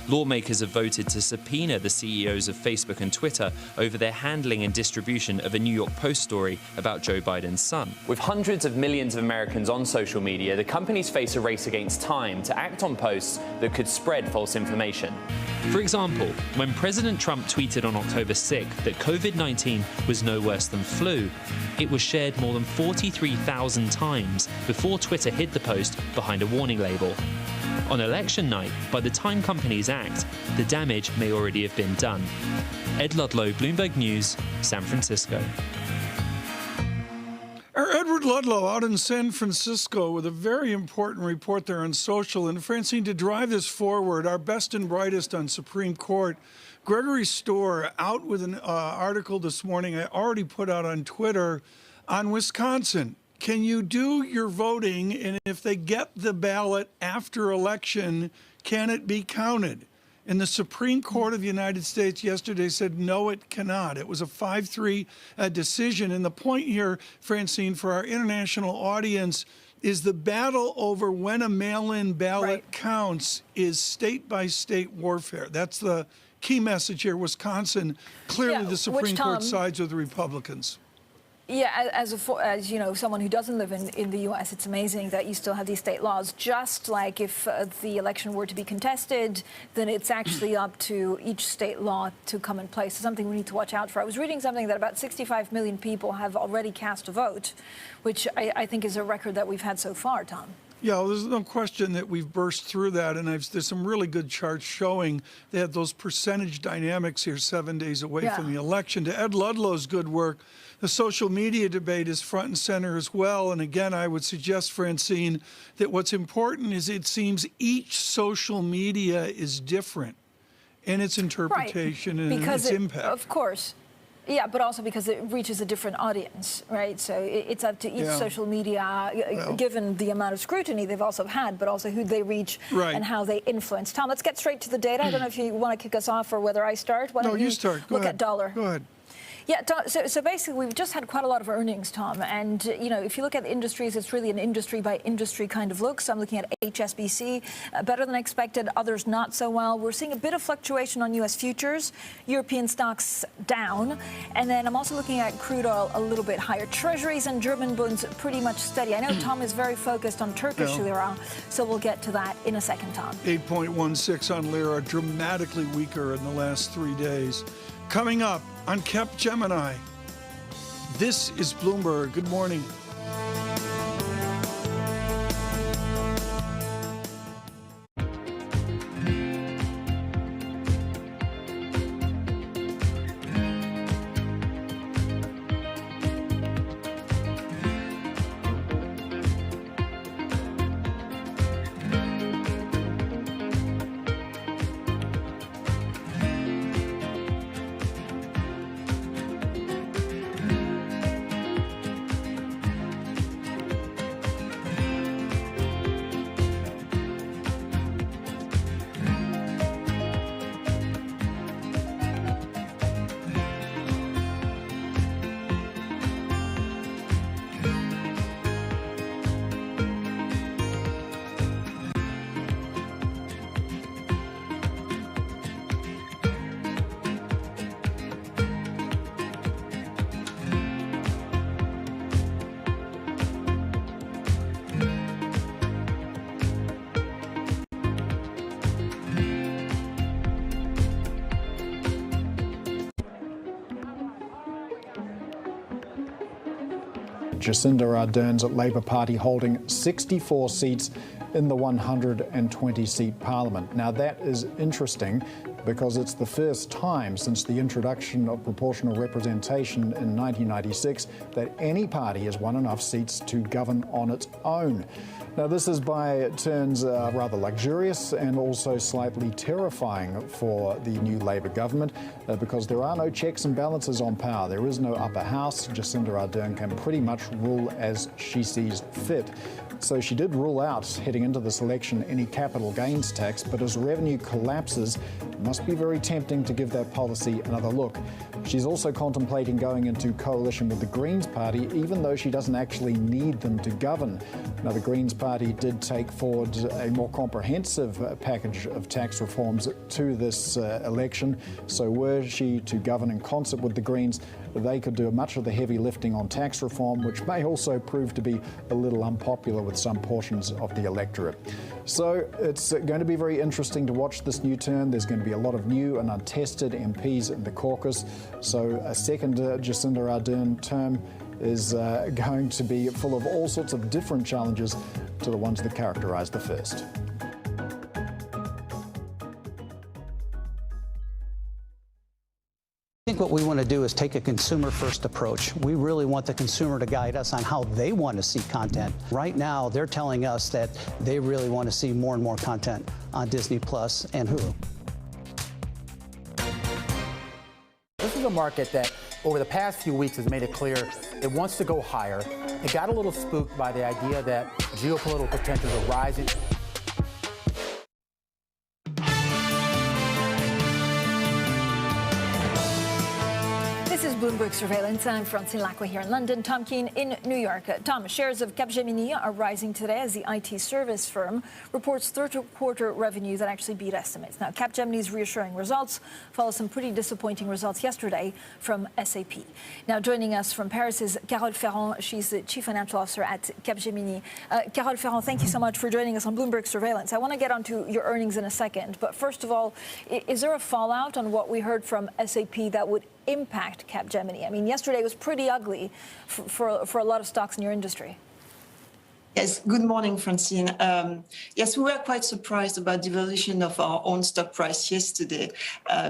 Lawmakers have voted to subpoena the CEOs of Facebook and Twitter over their handling and distribution of a New York Post story about Joe Biden's son. With hundreds of millions of Americans on social media, the companies face a race against time to act on posts that could spread false information. For example, when President Trump tweeted on October 6th that COVID-19 was no worse than flu, it was shared more than 43,000 times before Twitter hid the post behind a warning label. On election night, by the time companies act, the damage may already have been done. Ed Ludlow, Bloomberg News, San Francisco. Our Edward Ludlow out in San Francisco with a very important report there on social. And Francine, to drive this forward, our best and brightest on Supreme Court, Gregory Storr, out with an article this morning I already put out on Twitter on Wisconsin. Can you do your voting, and if they get the ballot after election, can it be counted? And the Supreme Court of the United States yesterday said, no, it cannot. It was a 5-3 decision. And the point here, Francine, for our international audience, is the battle over when a mail-in ballot counts is state-by-state warfare. That's the key message here. Wisconsin, clearly the Supreme Court sides with the Republicans. Yeah, as you know, someone who doesn't live in the U.S., it's amazing that you still have these state laws. Just like if the election were to be contested, then it's actually up to each state law to come in place. It's something we need to watch out for. I was reading something that about 65 million people have already cast a vote, which I think is a record that we've had so far, Tom. Yeah, well, there's no question that we've burst through that, and there's some really good charts showing they had those percentage dynamics here 7 days away from the election. To Ed Ludlow's good work, the social media debate is front and center as well. And again, I would suggest, Francine, that what's important is it seems each social media is different in its interpretation and its impact. Of course. Yeah, but also because it reaches a different audience, right? So it's up to each social media, given the amount of scrutiny they've also had, but also who they reach and how they influence. Tom, let's get straight to the data. I don't know if you want to kick us off or whether I start. Why don't you start. Go look ahead. At dollar? Go ahead. Yeah, so basically we've just had quite a lot of earnings, Tom, and if you look at the industries, it's really an industry by industry kind of look. So I'm looking at HSBC, better than expected, others not so well. We're seeing a bit of fluctuation on U.S. futures, European stocks down, and then I'm also looking at crude oil a little bit higher. Treasuries and German bonds pretty much steady. I know Tom is very focused on Turkish lira, so we'll get to that in a second, Tom. 8.16 on lira, dramatically weaker in the last 3 days. Coming up on Capgemini, this is Bloomberg. Good morning. Jacinda Ardern's Labour Party holding 64 seats in the 120-seat parliament. Now, that is interesting because it's the first time since the introduction of proportional representation in 1996 that any party has won enough seats to govern on its own. Now, this is by turns rather luxurious and also slightly terrifying for the new Labour government because there are no checks and balances on power. There is no upper house. Jacinda Ardern can pretty much rule as she sees fit. So she did rule out, heading into this election, any capital gains tax, but as revenue collapses, it must be very tempting to give that policy another look. She's also contemplating going into coalition with the Greens Party, even though she doesn't actually need them to govern. Now, the Greens Party did take forward a more comprehensive package of tax reforms to this election. So were she to govern in concert with the Greens, they could do much of the heavy lifting on tax reform, which may also prove to be a little unpopular with some portions of the electorate. So it's going to be very interesting to watch this new turn. There's going to be a lot of new and untested MPs in the caucus. So a second Jacinda Ardern term is going to be full of all sorts of different challenges to the ones that characterized the first. I think what we want to do is take a consumer-first approach. We really want the consumer to guide us on how they want to see content. Right now, they're telling us that they really want to see more and more content on Disney Plus and Hulu. This is a market that, over the past few weeks, has made it clear it wants to go higher. It got a little spooked by the idea that geopolitical tensions are rising. This is Bloomberg Surveillance. I'm Francine Lacqua here in London. Tom Keane in New York. Tom, shares of Capgemini are rising today as the IT service firm reports third-quarter revenue that actually beat estimates. Now, Capgemini's reassuring results follow some pretty disappointing results yesterday from SAP. Now, joining us from Paris is Carole Ferrand. She's the Chief Financial Officer at Capgemini. Carole Ferrand, thank you so much for joining us on Bloomberg Surveillance. I want to get onto your earnings in a second, but first of all, is there a fallout on what we heard from SAP that would impact Capgemini? I mean, yesterday was pretty ugly for a lot of stocks in your industry. Yes, good morning, Francine. Yes, we were quite surprised about the evolution of our own stock price yesterday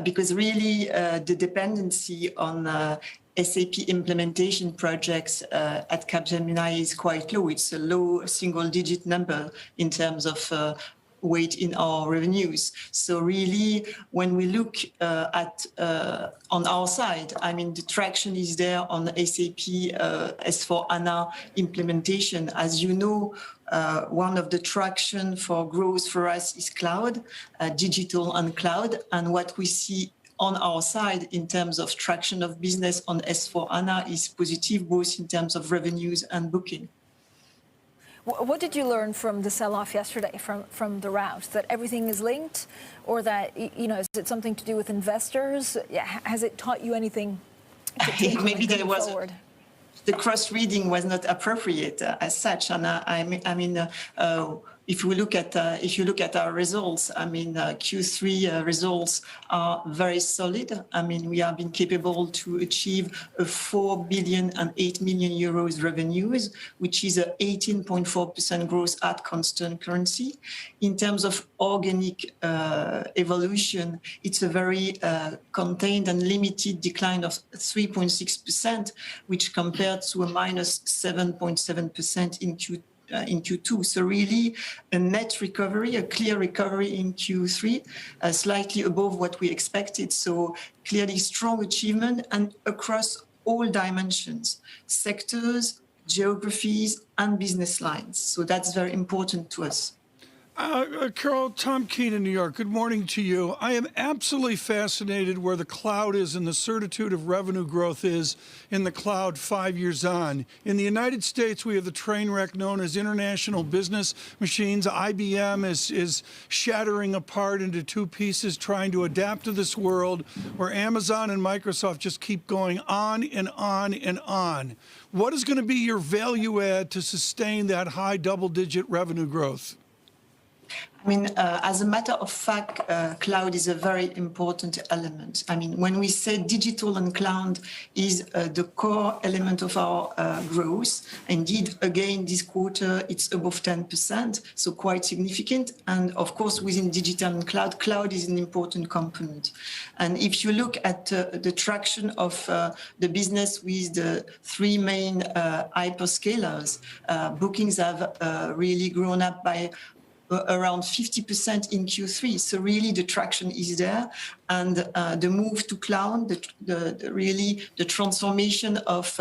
because really the dependency on SAP implementation projects at Capgemini is quite low. It's a low single-digit number in terms of weight in our revenues. So really, when we look at on our side, I mean, the traction is there on SAP S/4HANA implementation. As you know, one of the traction for growth for us is cloud, digital and cloud. And what we see on our side in terms of traction of business on S/4HANA is positive, both in terms of revenues and booking. What did you learn from the sell-off yesterday, from the rout? That everything is linked, or that, you know, is it something to do with investors? Has it taught you anything? Maybe there was the cross-reading was not appropriate as such, and I mean. If you look at our results, I mean, Q3 results are very solid. I mean, we have been capable to achieve a 4,008 million euros revenues, which is a 18.4% growth at constant currency. In terms of organic evolution, it's a very contained and limited decline of 3.6%, which compared to a minus 7.7% in Q2. So really a net recovery, a clear recovery in Q3, slightly above what we expected. So clearly strong achievement and across all dimensions, sectors, geographies, and business lines. So that's very important to us. Carol, Tom Keene in New York, good morning to you. I am absolutely fascinated where the cloud is and the certitude of revenue growth is in the cloud 5 years on. In the United States, we have the train wreck known as international business machines. IBM is shattering apart into two pieces, trying to adapt to this world where Amazon and Microsoft just keep going on and on and on. What is going to be your value add to sustain that high double-digit revenue growth? I mean, as a matter of fact, cloud is a very important element. I mean, when we say digital and cloud is the core element of our growth, indeed, again, this quarter, it's above 10%, so quite significant. And of course, within digital and cloud, cloud is an important component. And if you look at the traction of the business with the three main hyperscalers, bookings have really grown up by around 50% in Q3. So really the traction is there, and the move to cloud, the transformation of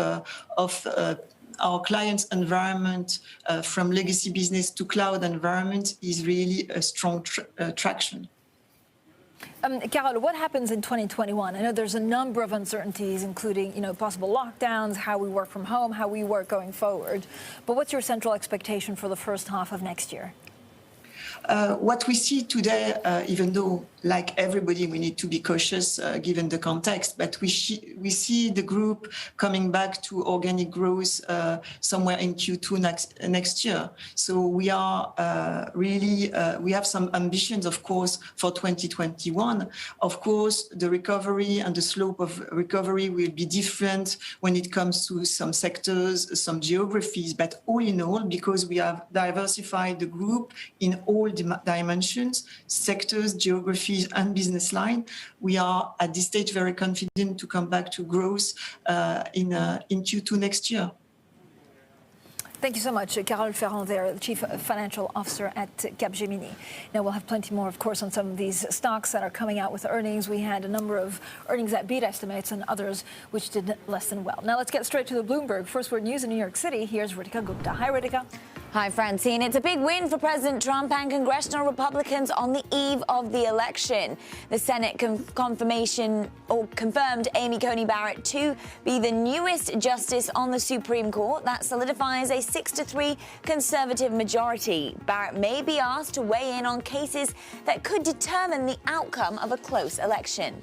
our clients' environment from legacy business to cloud environment is really a strong traction. Carol, what happens in 2021? I know there's a number of uncertainties, including, you know, possible lockdowns, how we work from home, how we work going forward. But what's your central expectation for the first half of next year? What we see today, even though, like everybody, we need to be cautious given the context, but we see the group coming back to organic growth somewhere in Q2 next year. So we are really, we have some ambitions, of course, for 2021. Of course, the recovery and the slope of recovery will be different when it comes to some sectors, some geographies, but all in all, because we have diversified the group in all dimensions, sectors, geographies, and business line, we are at this stage very confident to come back to growth in Q2 next year. Thank you so much, Carole Ferrand, there, Chief Financial Officer at Capgemini. Now, we'll have plenty more, of course, on some of these stocks that are coming out with earnings. We had a number of earnings that beat estimates and others which did less than well. Now, let's get straight to the Bloomberg First Word News in New York City. Here's Ritika Gupta. Hi, Ritika. Hi, Francine. It's a big win for President Trump and congressional Republicans on the eve of the election. The Senate confirmed Amy Coney Barrett to be the newest justice on the Supreme Court. That solidifies a 6-3 conservative majority. Barrett may be asked to weigh in on cases that could determine the outcome of a close election.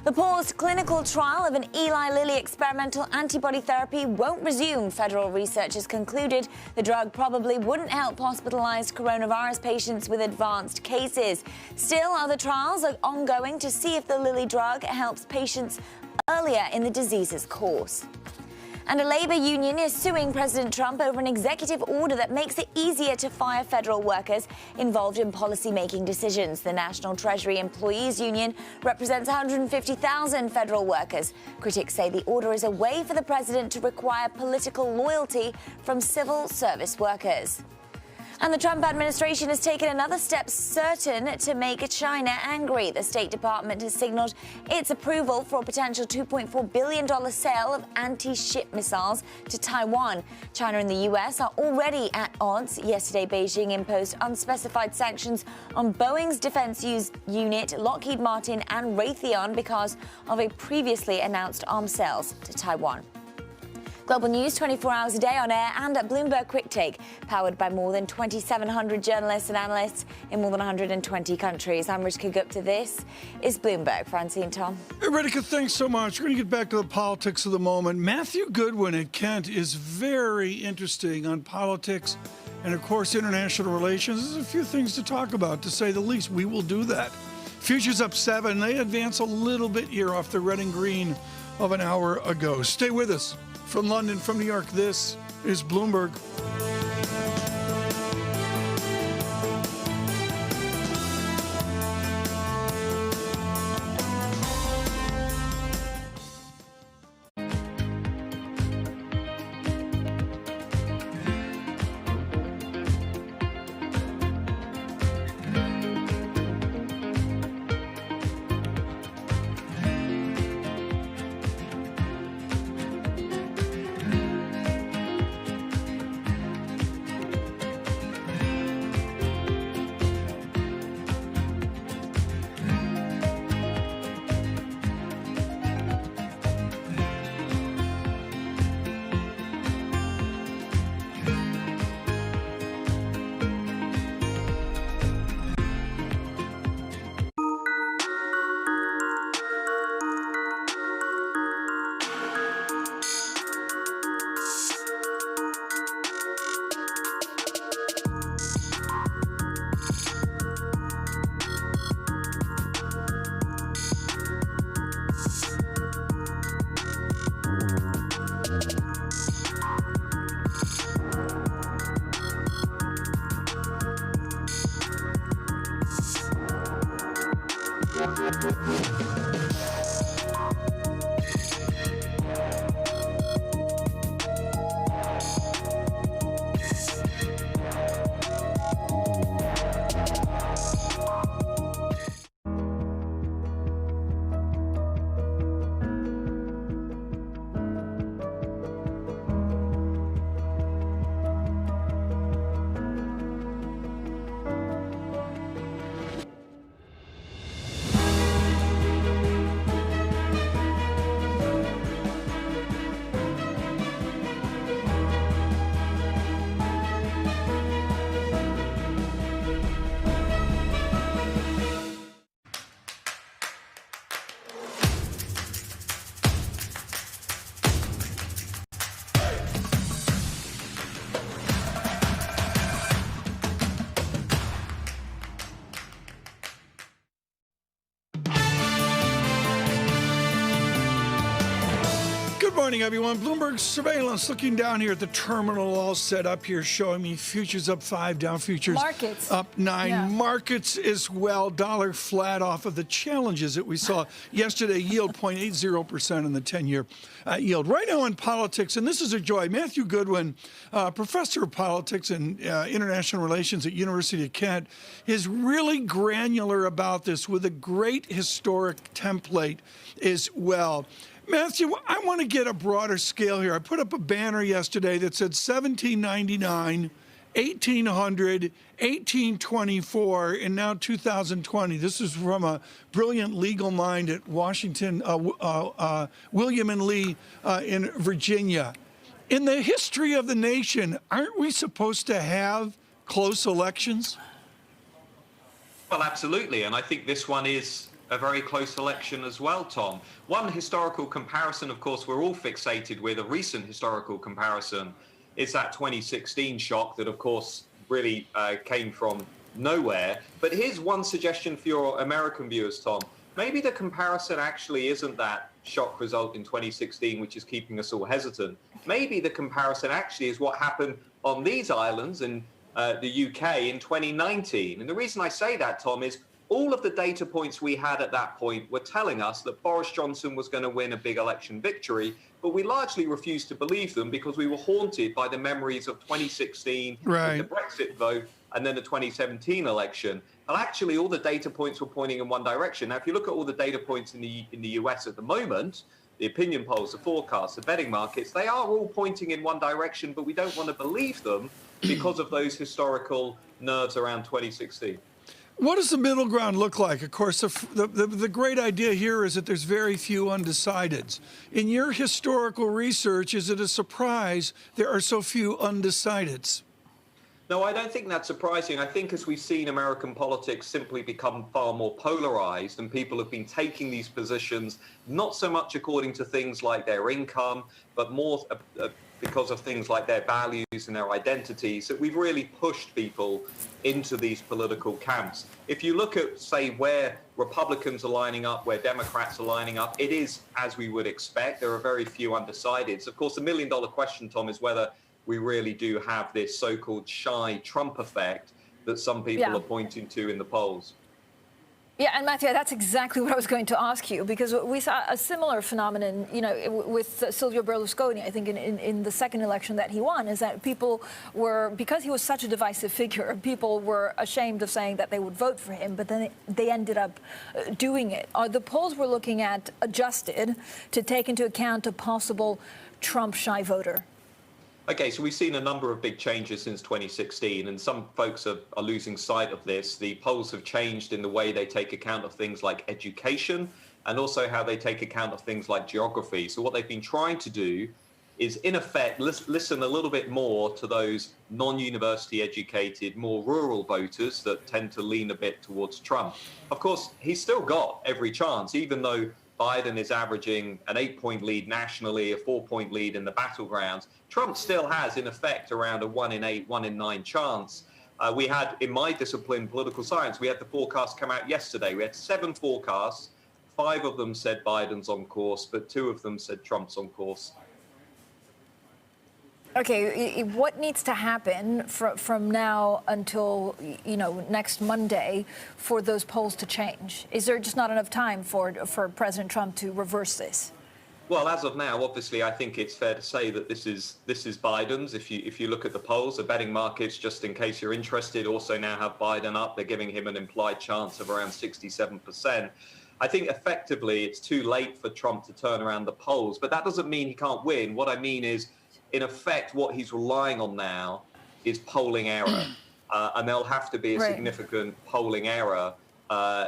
The paused clinical trial of an Eli Lilly experimental antibody therapy won't resume. Federal researchers concluded the drug probably wouldn't help hospitalized coronavirus patients with advanced cases. Still, other trials are ongoing to see if the Lilly drug helps patients earlier in the disease's course. And a Labour union is suing President Trump over an executive order that makes it easier to fire federal workers involved in policy-making decisions. The National Treasury Employees Union represents 150,000 federal workers. Critics say the order is a way for the president to require political loyalty from civil service workers. And the Trump administration has taken another step certain to make China angry. The State Department has signaled its approval for a potential $2.4 billion sale of anti-ship missiles to Taiwan. China and the U.S. are already at odds. Yesterday, Beijing imposed unspecified sanctions on Boeing's defense unit, Lockheed Martin and Raytheon because of a previously announced arms sales to Taiwan. Global news 24 hours a day on air and at Bloomberg Quick Take, powered by more than 2,700 journalists and analysts in more than 120 countries. I'm Ritika Gupta. This is Bloomberg. Francine, Tom. Hey, Ritika, thanks so much. We're going to get back to the politics of the moment. Matthew Goodwin at Kent is very interesting on politics and, of course, international relations. There's a few things to talk about, to say the least. We will do that. Futures up 7. They advance a little bit here off the red and green of an hour ago. Stay with us. From London, from New York, this is Bloomberg. Good morning, everyone. Bloomberg surveillance looking down here at the terminal, all set up here, showing me futures up 5, down futures markets up 9. Yeah. Markets as well, dollar flat off of the challenges that we saw yesterday. Yield 0.80% in the 10-year yield. Right now in politics, and this is a joy, Matthew Goodwin, professor of politics and international relations at University of Kent, is really granular about this with a great historic template as well. Matthew, I want to get a broader scale here. I put up a banner yesterday that said 1799, 1800, 1824, and now 2020. This is from a brilliant legal mind at Washington, William and Lee in Virginia. In the history of the nation, aren't we supposed to have close elections? Well, absolutely. And I think this one is a very close election as well, Tom. One historical comparison, of course, we're all fixated with, a recent historical comparison, is that 2016 shock that, of course, really came from nowhere. But here's one suggestion for your American viewers, Tom. maybe the comparison actually isn't that shock result in 2016, which is keeping us all hesitant. Maybe the comparison actually is what happened on these islands in the UK in 2019. And the reason I say that, Tom, is all of the data points we had at that point were telling us that Boris Johnson was going to win a big election victory, but we largely refused to believe them because we were haunted by the memories of 2016, right, the Brexit vote, and then the 2017 election. And actually, all the data points were pointing in one direction. Now, if you look at all the data points in the US at the moment, the opinion polls, the forecasts, the betting markets, they are all pointing in one direction, but we don't want to believe them because of those historical nerves around 2016. What does the middle ground look like? Of course, the great idea here is that there's very few undecideds. In your historical research, is it a surprise there are so few undecideds? No, I don't think that's surprising. I think as we've seen American politics simply become far more polarized, and people have been taking these positions not so much according to things like their income, but more because of things like their values and their identities, that we've really pushed people into these political camps. If you look at, say, where Republicans are lining up, where Democrats are lining up, it is as we would expect. There are very few undecideds. Of course, the million-dollar question, Tom, is whether we really do have this so-called shy Trump effect that some people are pointing to in the polls. Yeah, and Matthew, that's exactly what I was going to ask you, because we saw a similar phenomenon, you know, with Silvio Berlusconi, I think in the second election that he won, is that people were, because he was such a divisive figure, people were ashamed of saying that they would vote for him, but then they ended up doing it. Are the polls we're looking at adjusted to take into account a possible Trump shy voter? Okay, so we've seen a number of big changes since 2016, and some folks are losing sight of this. The polls have changed in the way they take account of things like education and also how they take account of things like geography. So what they've been trying to do is, in effect, listen a little bit more to those non-university educated, more rural voters that tend to lean a bit towards Trump. Of course, he's still got every chance, even though Biden is averaging an 8-point lead nationally, a 4-point lead in the battlegrounds. Trump still has, in effect, around a 1 in 8, 1 in 9 chance. We had, in my discipline, political science, we had the forecast come out yesterday. We had 7 forecasts. 5 of them said Biden's on course, but 2 of them said Trump's on course. Okay, what needs to happen from now until, you know, next Monday for those polls to change? Is there just not enough time for President Trump to reverse this? Well, as of now, obviously, I think it's fair to say that this is Biden's. If you look at the polls, the betting markets, just in case you're interested, also now have Biden up. They're giving him an implied chance of around 67%. I think effectively it's too late for Trump to turn around the polls, but that doesn't mean he can't win. What I mean is, in effect, what he's relying on now is polling error. And there'll have to be a significant polling error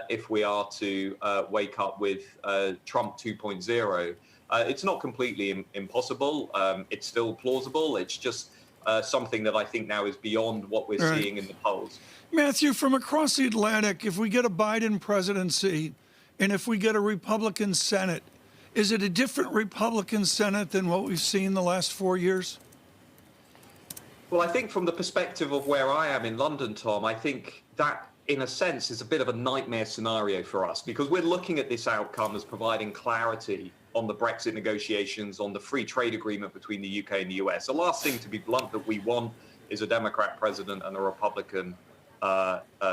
if we are to wake up with Trump 2.0. It's not completely impossible. It's still plausible. It's just something that I think now is beyond what we're seeing in the polls. Matthew, from across the Atlantic, if we get a Biden presidency and if we get a Republican Senate, is it a different Republican Senate than what we've seen the last 4 years? Well, I think from the perspective of where I am in London, Tom, I think that, in a sense, is a bit of a nightmare scenario for us, because we're looking at this outcome as providing clarity on the Brexit negotiations, on the free trade agreement between the UK and the US. The last thing, to be blunt, that we want is a Democrat president and a Republican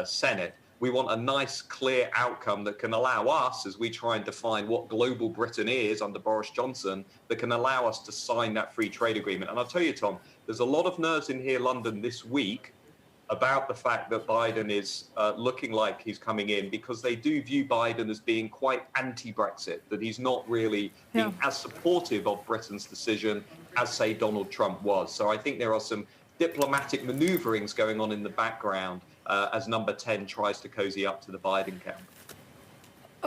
Senate. We want a nice, clear outcome that can allow us, as we try and define what global Britain is under Boris Johnson, that can allow us to sign that free trade agreement. And I'll tell you, Tom, there's a lot of nerves in here, London, this week about the fact that Biden is looking like he's coming in, because they do view Biden as being quite anti-Brexit, that he's not really being as supportive of Britain's decision as, say, Donald Trump was. So I think there are some diplomatic maneuverings going on in the background as number 10 tries to cozy up to the Biden camp.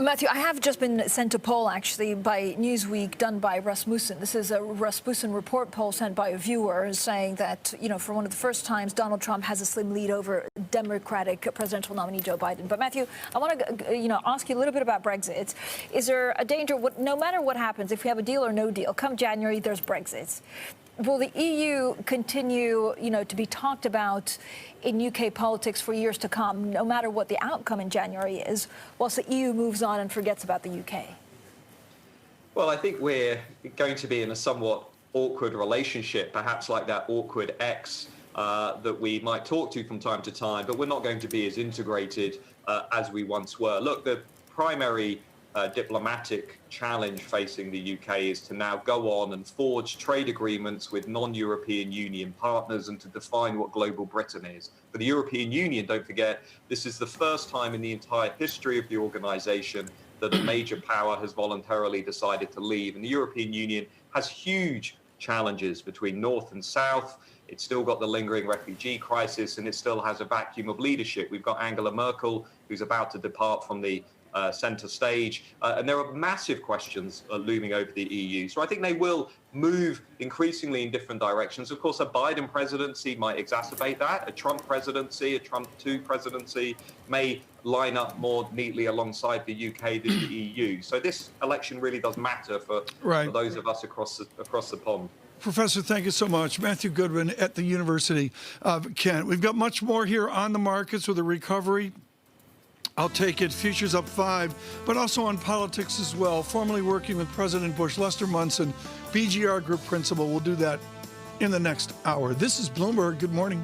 Matthew, I have just been sent a poll, actually, by Newsweek done by Rasmussen. This is a Rasmussen report poll sent by a viewer saying that, you know, for one of the first times, Donald Trump has a slim lead over Democratic presidential nominee Joe Biden. But, Matthew, I want to, ask you a little bit about Brexit. Is there a danger, no matter what happens, if we have a deal or no deal, come January, there's Brexit. Will the EU continue, to be talked about in UK politics for years to come, no matter what the outcome in January is, whilst the EU moves on and forgets about the UK? Well, I think we're going to be in a somewhat awkward relationship, perhaps like that awkward ex that we might talk to from time to time, but we're not going to be as integrated as we once were. Look, the primary diplomatic challenge facing the UK is to now go on and forge trade agreements with non-European Union partners and to define what global Britain is. For the European Union, don't forget, this is the first time in the entire history of the organization that a major power has voluntarily decided to leave. And the European Union has huge challenges between North and South. It's still got the lingering refugee crisis, and it still has a vacuum of leadership. We've got Angela Merkel, who's about to depart from the center stage. And there are massive questions looming over the EU. So I think they will move increasingly in different directions. Of course, a Biden presidency might exacerbate that. A Trump presidency, a Trump 2 presidency may line up more neatly alongside the UK than the EU. So this election really does matter for those of us across the pond. Professor, thank you so much. Matthew Goodwin at the University of Kent. We've got much more here on the markets with a recovery. I'll take it. Futures up 5, but also on politics as well. Formerly working with President Bush, Lester Munson, BGR Group Principal. We'll do that in the next hour. This is Bloomberg. Good morning.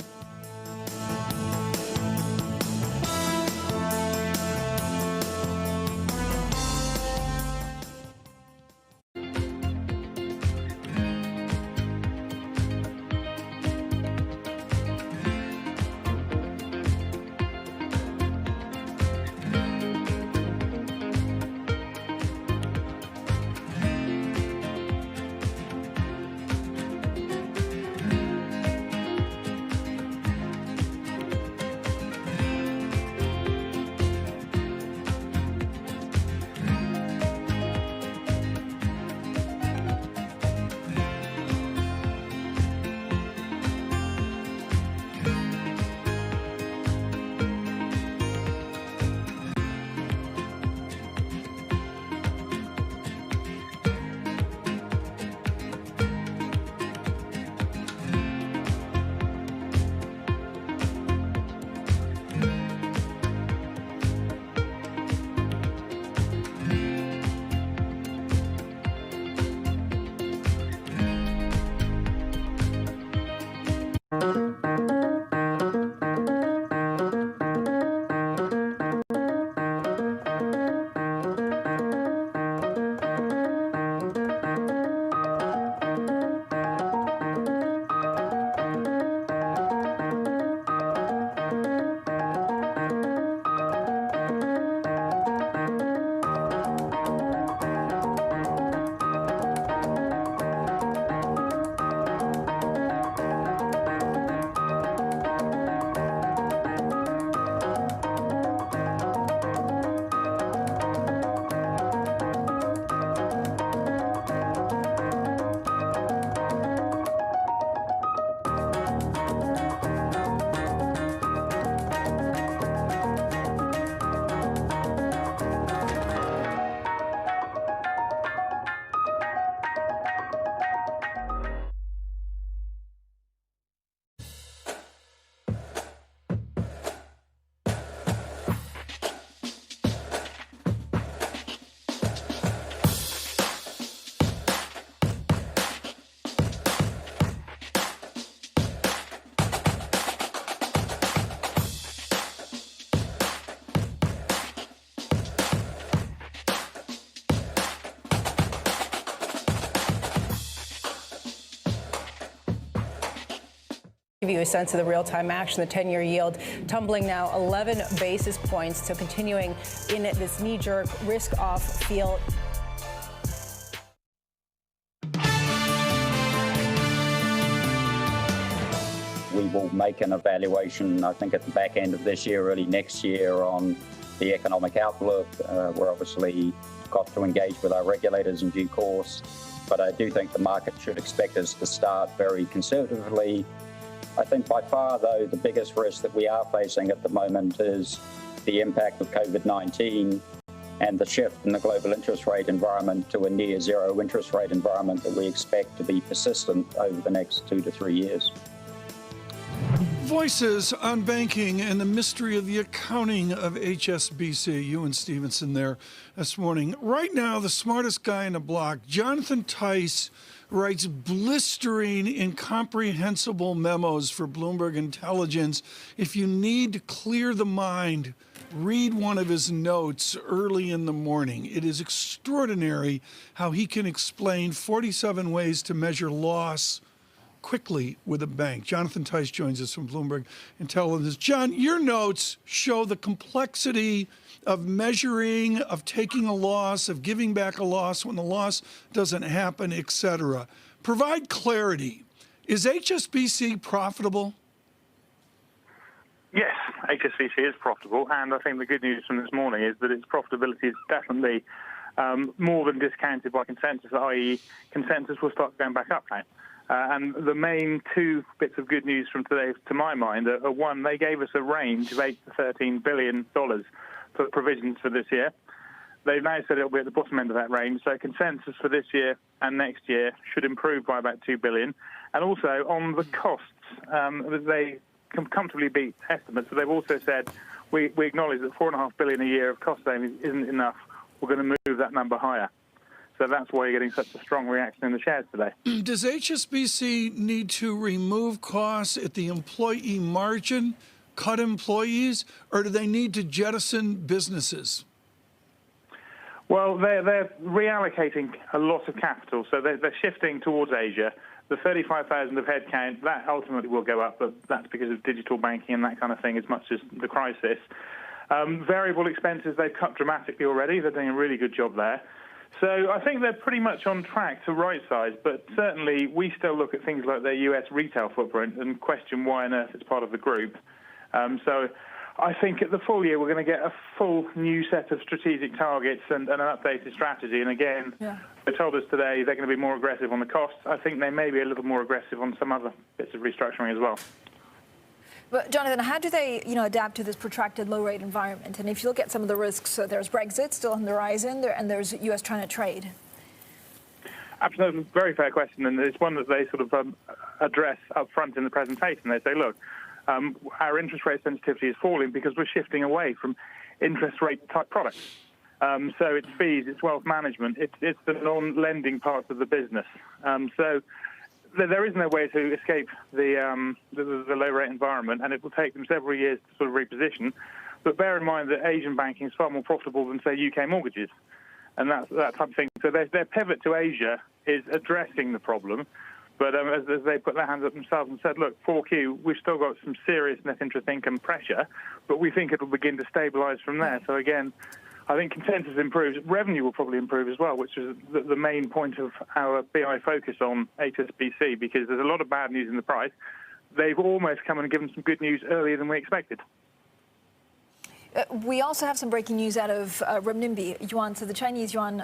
Give you a sense of the real-time action. The 10-year yield tumbling now 11 basis points, so continuing in this knee-jerk risk-off feel. We will make an evaluation, I think, at the back end of this year, early next year, on the economic outlook. We're obviously got to engage with our regulators in due course, but I do think the market should expect us to start very conservatively. I think by far, though, the biggest risk that we are facing at the moment is the impact of COVID-19 and the shift in the global interest rate environment to a near zero interest rate environment that we expect to be persistent over the next 2 to 3 years. Voices on banking and the mystery of the accounting of HSBC. Ewan Stevenson there this morning. Right now, the smartest guy in the block, Jonathan Tice, writes blistering, incomprehensible memos for Bloomberg Intelligence. If you need to clear the mind, read one of his notes early in the morning. It is extraordinary how he can explain 47 ways to measure loss quickly with a bank. Jonathan Tice joins us from Bloomberg Intelligence. John, your notes show the complexity of measuring, of taking a loss, of giving back a loss when the loss doesn't happen, etc. Provide clarity. Is HSBC profitable? Yes, HSBC is profitable, and I think the good news from this morning is that its profitability is definitely more than discounted by consensus, i.e. consensus will start going back up now. And the main two bits of good news from today, to my mind, are one, they gave us a range of $8 to $13 billion for provisions for this year. They've now said it'll be at the bottom end of that range, so consensus for this year and next year should improve by about $2 billion. And also on the costs, they comfortably beat estimates, but they've also said we acknowledge that $4.5 billion a year of cost savings isn't enough. We're going to move that number higher. So that's why you're getting such a strong reaction in the shares today. Does HSBC need to remove costs at the employee margin, cut employees, or do they need to jettison businesses? Well, they're reallocating a lot of capital, so they're shifting towards Asia. The 35,000 of headcount, that ultimately will go up, but that's because of digital banking and that kind of thing as much as the crisis. Variable expenses, they've cut dramatically already. They're doing a really good job there. So I think they're pretty much on track to right size, but certainly we still look at things like their US retail footprint and question why on earth it's part of the group. So I think at the full year we're going to get a full new set of strategic targets and an updated strategy. And again, they told us today they're going to be more aggressive on the costs. I think they may be a little more aggressive on some other bits of restructuring as well. But Jonathan, how do they, adapt to this protracted low-rate environment? And if you look at some of the risks, so there's Brexit still on the horizon, and there's U.S.-China trade. Absolutely, very fair question, and it's one that they sort of address up front in the presentation. They say, look, our interest rate sensitivity is falling because we're shifting away from interest rate type products. So it's fees, it's wealth management, it's the non-lending parts of the business. So there is no way to escape the low rate environment, and it will take them several years to sort of reposition. But bear in mind that Asian banking is far more profitable than, say, UK mortgages, and that type of thing. So their pivot to Asia is addressing the problem. But as they put their hands up themselves and said, look, 4Q, we've still got some serious net interest income pressure, but we think it'll begin to stabilise from there. So again, I think consensus improves. Revenue will probably improve as well, which is the main point of our BI focus on HSBC, because there's a lot of bad news in the price. They've almost come and given some good news earlier than we expected. We also have some breaking news out of renminbi yuan. So the Chinese yuan,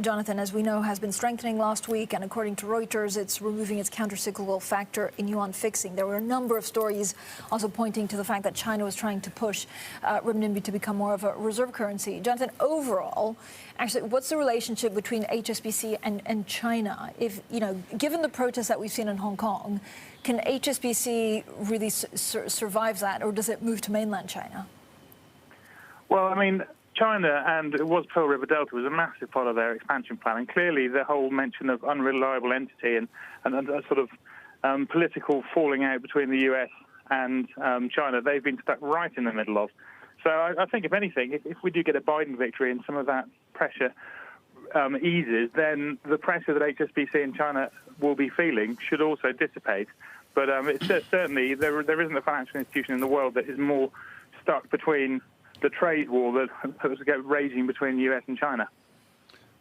Jonathan, as we know, has been strengthening last week. And according to Reuters, it's removing its countercyclical factor in yuan fixing. There were a number of stories also pointing to the fact that China was trying to push renminbi to become more of a reserve currency. Jonathan, overall, actually, what's the relationship between HSBC and China? If, given the protests that we've seen in Hong Kong, can HSBC really survive that, or does it move to mainland China? Well, I mean, China, and it was Pearl River Delta, was a massive part of their expansion plan. And clearly the whole mention of unreliable entity and a sort of political falling out between the US and China, they've been stuck right in the middle of. So I think, if anything, if we do get a Biden victory and some of that pressure eases, then the pressure that HSBC and China will be feeling should also dissipate. But it's certainly, there isn't a financial institution in the world that is more stuck between the trade war that was raging between the US and China.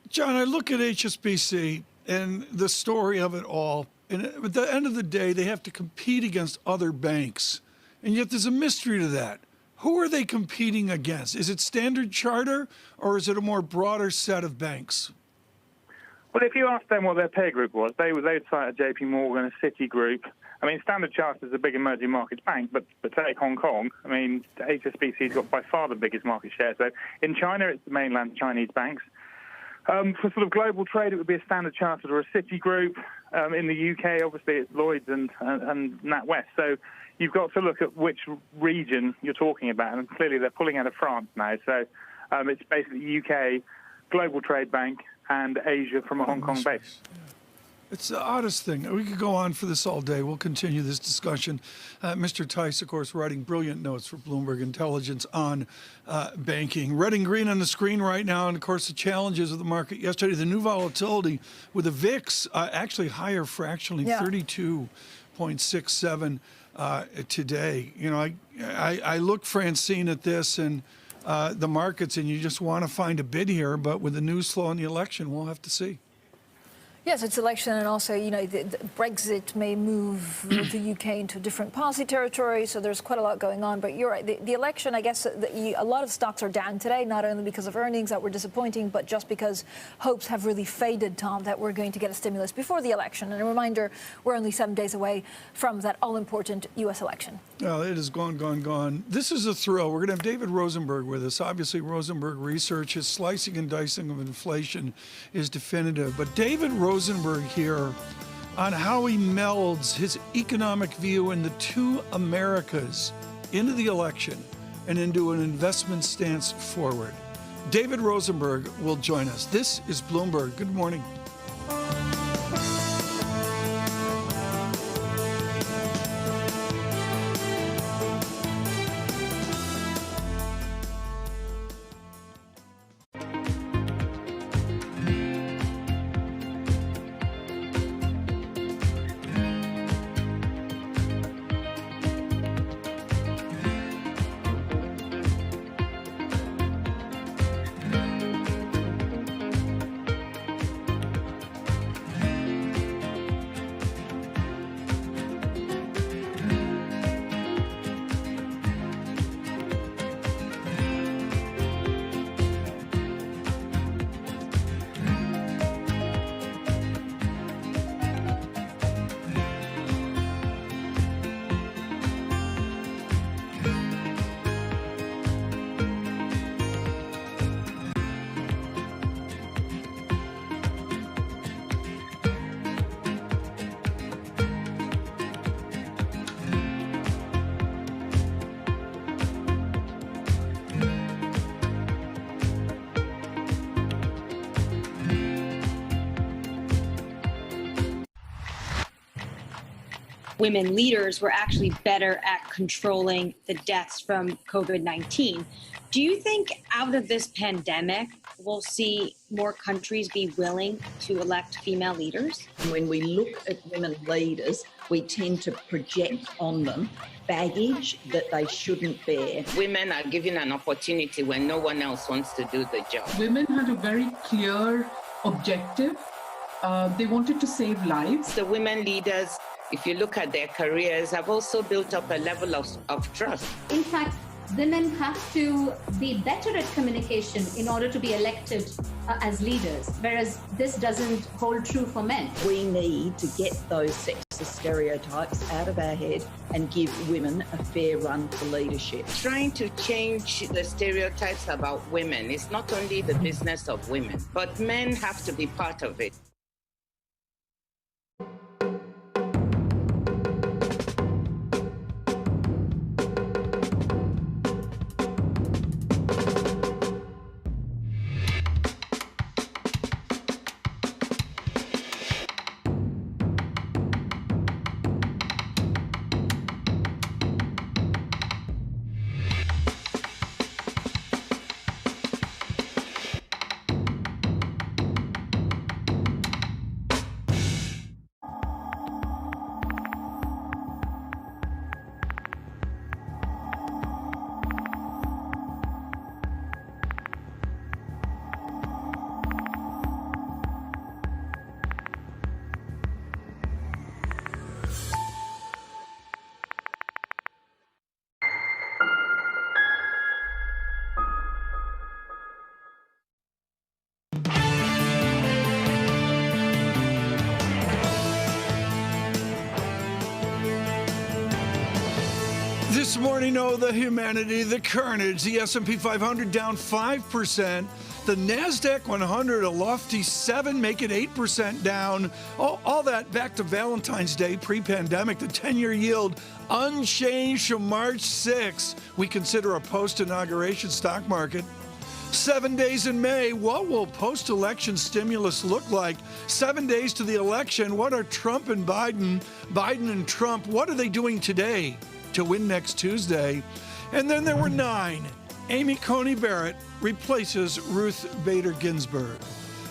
John, I look at HSBC and the story of it all, and at the end of the day, they have to compete against other banks. And yet there's a mystery to that. Who are they competing against? Is it Standard Chartered, or is it a more broader set of banks? Well, if you ask them what their peer group was, they'd cite a JP Morgan, a Citigroup, I mean, Standard Chartered is a big emerging markets bank, but take Hong Kong. I mean, HSBC's got by far the biggest market share. So in China, it's the mainland Chinese banks. For sort of global trade, it would be a Standard Chartered or a Citigroup. In the UK, obviously, it's Lloyds and NatWest. So you've got to look at which region you're talking about. And clearly, they're pulling out of France now. So it's basically UK, Global Trade Bank, and Asia from a Hong Kong base. It's the oddest thing. We could go on for this all day. We'll continue this discussion. Mr. Tice, of course, writing brilliant notes for Bloomberg Intelligence on banking. Red and green on the screen right now, and of course the challenges of the market yesterday. The new volatility with the VIX actually higher fractionally, 32.67 today. You know, I look, Francine, at this and the markets, and you just want to find a bid here. But with the news flow in the election, we'll have to see. Yes, it's election, and also, you know, the Brexit may move the UK into different policy territory, so there's quite a lot going on. But you're right, the election, I guess, a lot of stocks are down today, not only because of earnings that were disappointing, but just because hopes have really faded, Tom, that we're going to get a stimulus before the election. And a reminder, we're only 7 days away from that all-important U.S. election. Well, it is gone. This is a thrill. We're going to have David Rosenberg with us. Obviously, Rosenberg Research, his slicing and dicing of inflation is definitive. But David Rosenberg here on how he melds his economic view in the two Americas into the election and into an investment stance forward. David Rosenberg will join us. This is Bloomberg. Good morning. Women leaders were actually better at controlling the deaths from COVID-19. Do you think out of this pandemic, we'll see more countries be willing to elect female leaders? When we look at women leaders, we tend to project on them baggage that they shouldn't bear. Women are given an opportunity when no one else wants to do the job. Women had a very clear objective. They wanted to save lives. The women leaders, if you look at their careers, have also built up a level of trust. In fact, women have to be better at communication in order to be elected as leaders, whereas this doesn't hold true for men. We need to get those sexist stereotypes out of our head and give women a fair run for leadership. Trying to change the stereotypes about women is not only the business of women, but men have to be part of it. morning, oh, the humanity, the carnage. The S&P 500 down 5%. The NASDAQ 100 a lofty 7, making 8% down. All that back to Valentine's Day, pre-pandemic. The 10-year yield unchanged from March 6. We consider a post-inauguration stock market. 7 days in May, what will post-election stimulus look like? 7 days to the election, what are Trump and Biden and Trump, what are they doing today to win next Tuesday? And then there were 9. Amy Coney Barrett replaces Ruth Bader Ginsburg.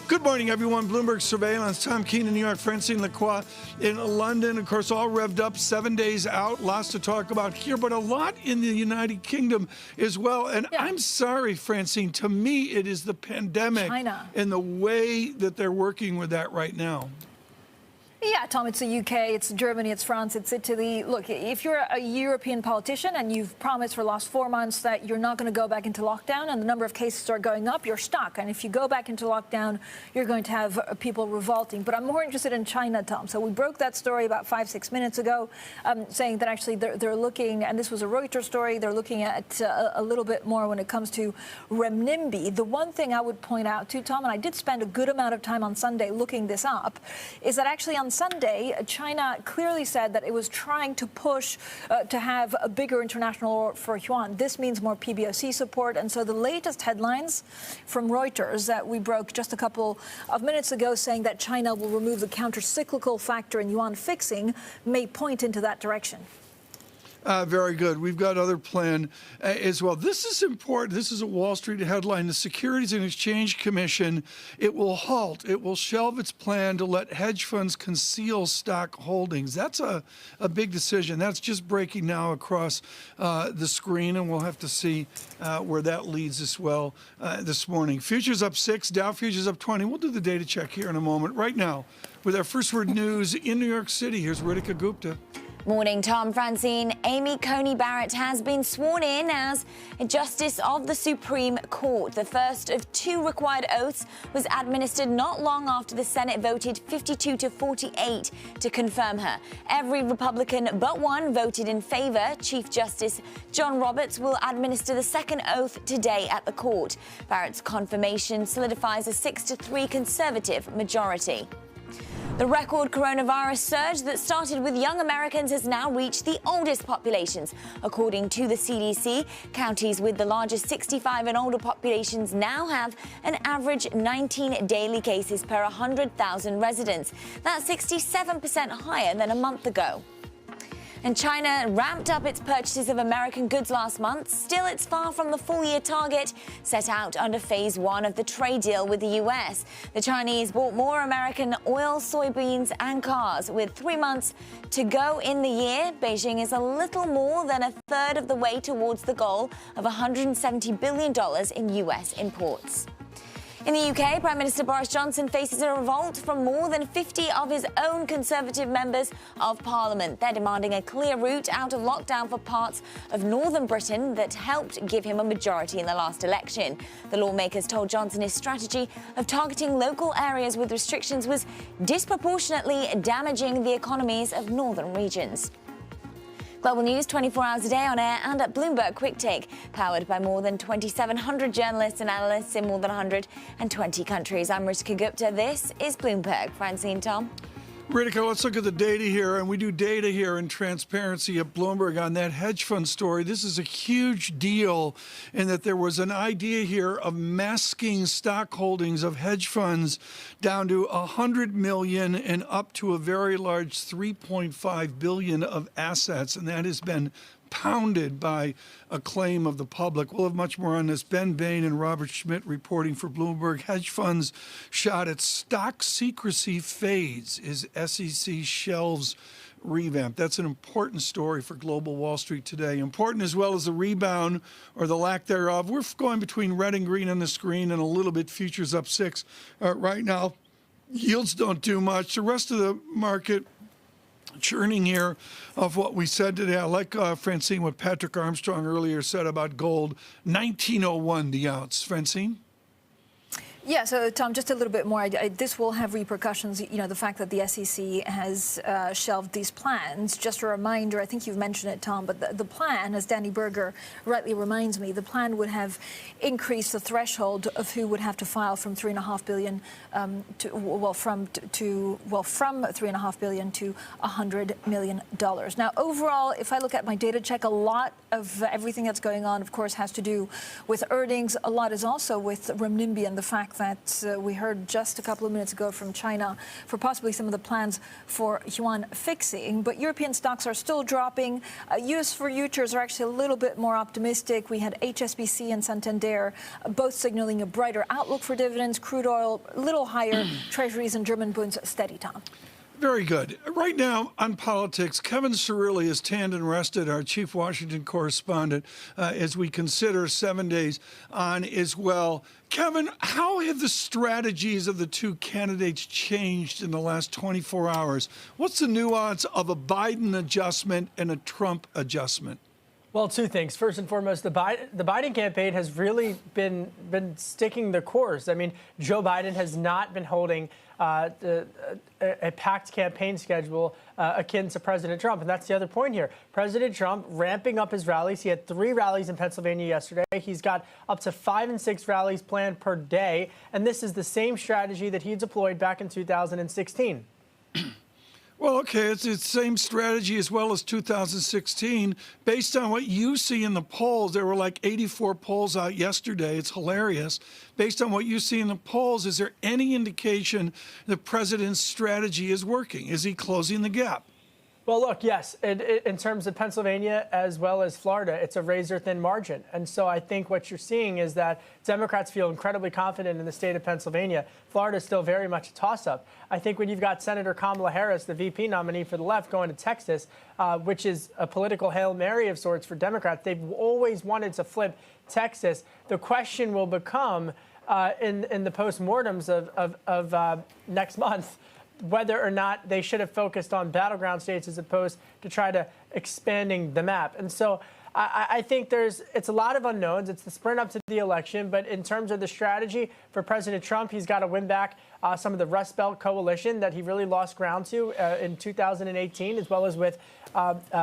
Good morning, everyone. Bloomberg Surveillance. Tom Keene in New York, Francine Lacroix in London. Of course, all revved up, 7 days out. Lots to talk about here, but a lot in the United Kingdom as well. And I'm sorry, Francine, to me, it is the pandemic China. And the way that they're working with that right now. Yeah, Tom, it's the UK, it's Germany, it's France, it's Italy. Look, if you're a European politician and you've promised for the last 4 months that you're not going to go back into lockdown and the number of cases are going up, you're stuck. And if you go back into lockdown, you're going to have people revolting. But I'm more interested in China, Tom. So we broke that story about 5-6 minutes ago, saying that actually they're looking, and this was a Reuters story, they're looking at a little bit more when it comes to renminbi. The one thing I would point out to, Tom, and I did spend a good amount of time on Sunday looking this up, is that actually on Sunday, China clearly said that it was trying to push to have a bigger international for yuan. This means more PBOC support. And so the latest headlines from Reuters that we broke just a couple of minutes ago saying that China will remove the counter-cyclical factor in yuan fixing may point into that direction. Very good. We've got other plan as well. This is important. This is a Wall Street headline. The Securities and Exchange Commission, it will halt. It will shelve its plan to let hedge funds conceal stock holdings. That's a big decision. That's just breaking now across the screen, and we'll have to see where that leads as well this morning. Futures up 6, Dow futures up 20. We'll do the data check here in a moment. Right now, with our first word news in New York City, here's Ritika Gupta. Morning, Tom, Francine. Amy Coney Barrett has been sworn in as a Justice of the Supreme Court. The first of 2 required oaths was administered not long after the Senate voted 52-48 to confirm her. Every Republican but one voted in favor. Chief Justice John Roberts will administer the second oath today at the court. Barrett's confirmation solidifies a 6-3 conservative majority. The record coronavirus surge that started with young Americans has now reached the oldest populations. According to the CDC, counties with the largest 65 and older populations now have an average 19 daily cases per 100,000 residents. That's 67% higher than a month ago. And China ramped up its purchases of American goods last month. Still, it's far from the full-year target set out under Phase 1 of the trade deal with the U.S. The Chinese bought more American oil, soybeans and cars. With 3 months to go in the year, Beijing is a little more than a third of the way towards the goal of $170 billion in U.S. imports. In the UK, Prime Minister Boris Johnson faces a revolt from more than 50 of his own Conservative members of Parliament. They're demanding a clear route out of lockdown for parts of northern Britain that helped give him a majority in the last election. The lawmakers told Johnson his strategy of targeting local areas with restrictions was disproportionately damaging the economies of northern regions. Global news 24 hours a day on air and at Bloomberg Quick Take, powered by more than 2,700 journalists and analysts in more than 120 countries. I'm Ritika Gupta. This is Bloomberg. Francine, Tom. Ritika, let's look at the data here, and we do data here in transparency at Bloomberg on that hedge fund story. This is a huge deal in that there was an idea here of masking stock holdings of hedge funds down to 100 million and up to a very large 3.5 billion of assets, and that has been pounded by a claim of the public. We'll have much more on this. Ben Bain and Robert Schmidt reporting for Bloomberg. Hedge funds shot at stock secrecy fades as SEC shelves revamp. That's an important story for global Wall Street today. Important as well as the rebound or the lack thereof. We're going between red and green on the screen and a little bit. Futures up 6 right now. Yields don't do much. The rest of the market churning here of what we said today. I like, Francine, what Patrick Armstrong earlier said about gold. 1901 the ounce. Francine? Yeah, so Tom, just a little bit more. This will have repercussions. You know, the fact that the SEC has shelved these plans. Just a reminder, I think you've mentioned it, Tom, but the plan, as Danny Berger rightly reminds me, the plan would have increased the threshold of who would have to file from $3.5 billion from $3.5 billion to $100 million. Now, overall, if I look at my data check, a lot of everything that's going on, of course, has to do with earnings. A lot is also with renminbi and the fact that we heard just a couple of minutes ago from China for possibly some of the plans for yuan fixing. But European stocks are still dropping. U.S. futures are actually a little bit more optimistic. We had HSBC and Santander both signaling a brighter outlook for dividends. Crude oil a little higher. Treasuries and German bonds steady, Tom. Very good. Right now on politics, Kevin Cirilli is tanned and rested, our chief Washington correspondent, as we consider 7 days on as well. Kevin, how have the strategies of the two candidates changed in the last 24 hours? What's the nuance of a Biden adjustment and a Trump adjustment? Well, two things. First and foremost, the Biden campaign has really been sticking the course. I mean, Joe Biden has not been holding a packed campaign schedule akin to President Trump. And that's the other point here. President Trump ramping up his rallies. He had 3 rallies in Pennsylvania yesterday. He's got up to 5 and 6 rallies planned per day. And this is the same strategy that he deployed back in 2016. Well, okay, it's the same strategy as well as 2016. Based on what you see in the polls, there were like 84 polls out yesterday. It's hilarious. Based on what you see in the polls, is there any indication the president's strategy is working? Is he closing the gap? Well, look, yes, in terms of Pennsylvania as well as Florida, it's a razor-thin margin. And so I think what you're seeing is that Democrats feel incredibly confident in the state of Pennsylvania. Florida is still very much a toss-up. I think when you've got Senator Kamala Harris, the VP nominee for the left, going to Texas, which is a political Hail Mary of sorts for Democrats, they've always wanted to flip Texas. The question will become in the postmortems of next month, whether or not they should have focused on battleground states as opposed to try to expanding the map. And so I think it's a lot of unknowns. It's the sprint up to the election. But in terms of the strategy for President Trump, he's got to win back some of the Rust Belt coalition that he really lost ground to in 2018, as well as with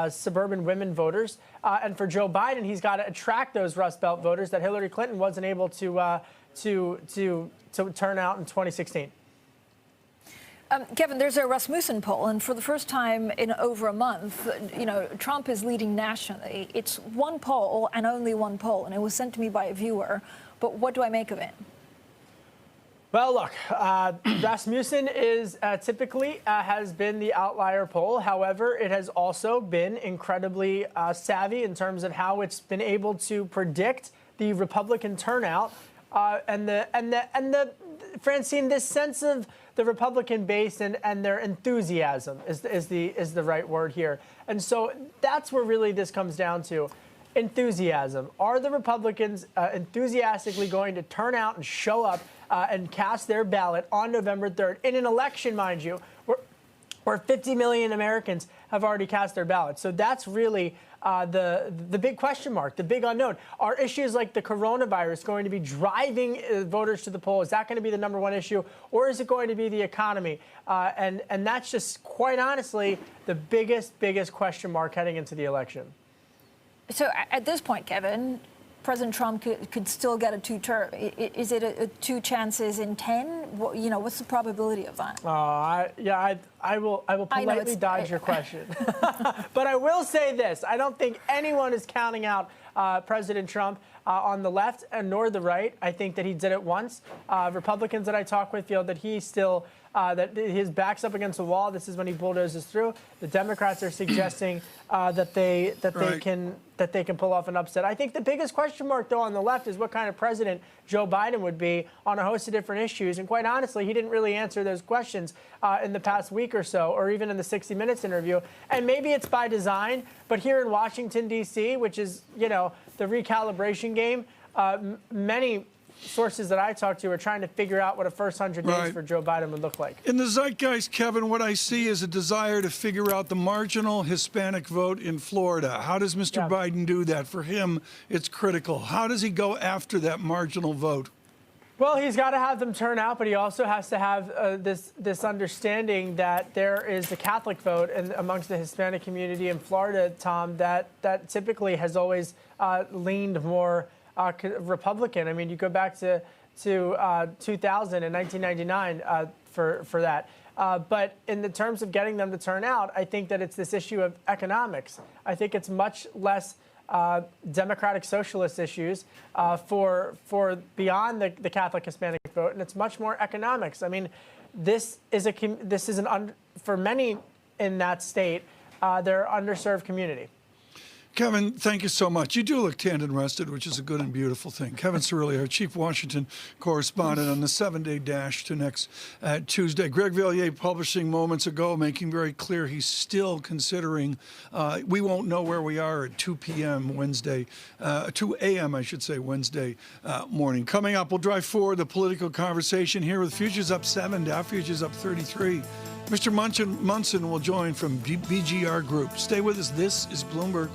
suburban women voters. And for Joe Biden, he's got to attract those Rust Belt voters that Hillary Clinton wasn't able to turn out in 2016. Kevin, there's a Rasmussen poll, and for the first time in over a month, you know, Trump is leading nationally. It's one poll and only one poll, and it was sent to me by a viewer. But what do I make of it? Well, look, Rasmussen is typically has been the outlier poll. However, it has also been incredibly savvy in terms of how it's been able to predict the Republican turnout and Francine, this sense of the Republican base and their enthusiasm is the right word here. And so that's where really this comes down to. Enthusiasm. Are the Republicans enthusiastically going to turn out and show up and cast their ballot on November 3rd in an election, mind you, where 50 million Americans have already cast their ballots? So that's really the big question mark, the big unknown. Are issues like the coronavirus going to be driving voters to the poll? Is that going to be the number one issue, or is it going to be the economy? And that's just, quite honestly, the biggest question mark heading into the election. So at this point, Kevin, President Trump could still get a two-term. Is it a 2 chances in 10? You know, what's the probability of that? I will politely dodge your question. But I will say this. I don't think anyone is counting out President Trump on the left and nor the right. I think that he did it once. Republicans that I talk with feel that he's still that his back's up against the wall. This is when he bulldozes through. The Democrats are suggesting that they can pull off an upset. I think the biggest question mark, though, on the left is what kind of president Joe Biden would be on a host of different issues. And quite honestly, he didn't really answer those questions in the past week or so, or even in the 60 Minutes interview. And maybe it's by design, but here in Washington, D.C., which is, you know, the recalibration game, many sources that I talk to are trying to figure out what a first 100 days for Joe Biden would look like. In the zeitgeist, Kevin, what I see is a desire to figure out the marginal Hispanic vote in Florida. How does Mr. Biden do that? For him, it's critical. How does he go after that marginal vote? Well, he's got to have them turn out, but he also has to have this understanding that there is the Catholic vote amongst the Hispanic community in Florida, Tom, that typically has always leaned more Republican. I mean, you go back to 2000 and 1999 for that. But in the terms of getting them to turn out, I think that it's this issue of economics. I think it's much less democratic socialist issues for beyond the Catholic Hispanic vote, and it's much more economics. I mean, for many in that state, they're underserved community. Kevin, thank you so much. You do look tanned and rested, which is a good and beautiful thing. Kevin Cirilli, our chief Washington correspondent on the 7-day dash to next Tuesday. Greg Villiers publishing moments ago, making very clear he's still considering we won't know where we are at 2 p.m. Wednesday, 2 a.m. I should say, Wednesday morning. Coming up, we'll drive forward the political conversation here with futures up 7, Dow futures up 33. Mr. Munson will join from BGR Group. Stay with us. This is Bloomberg.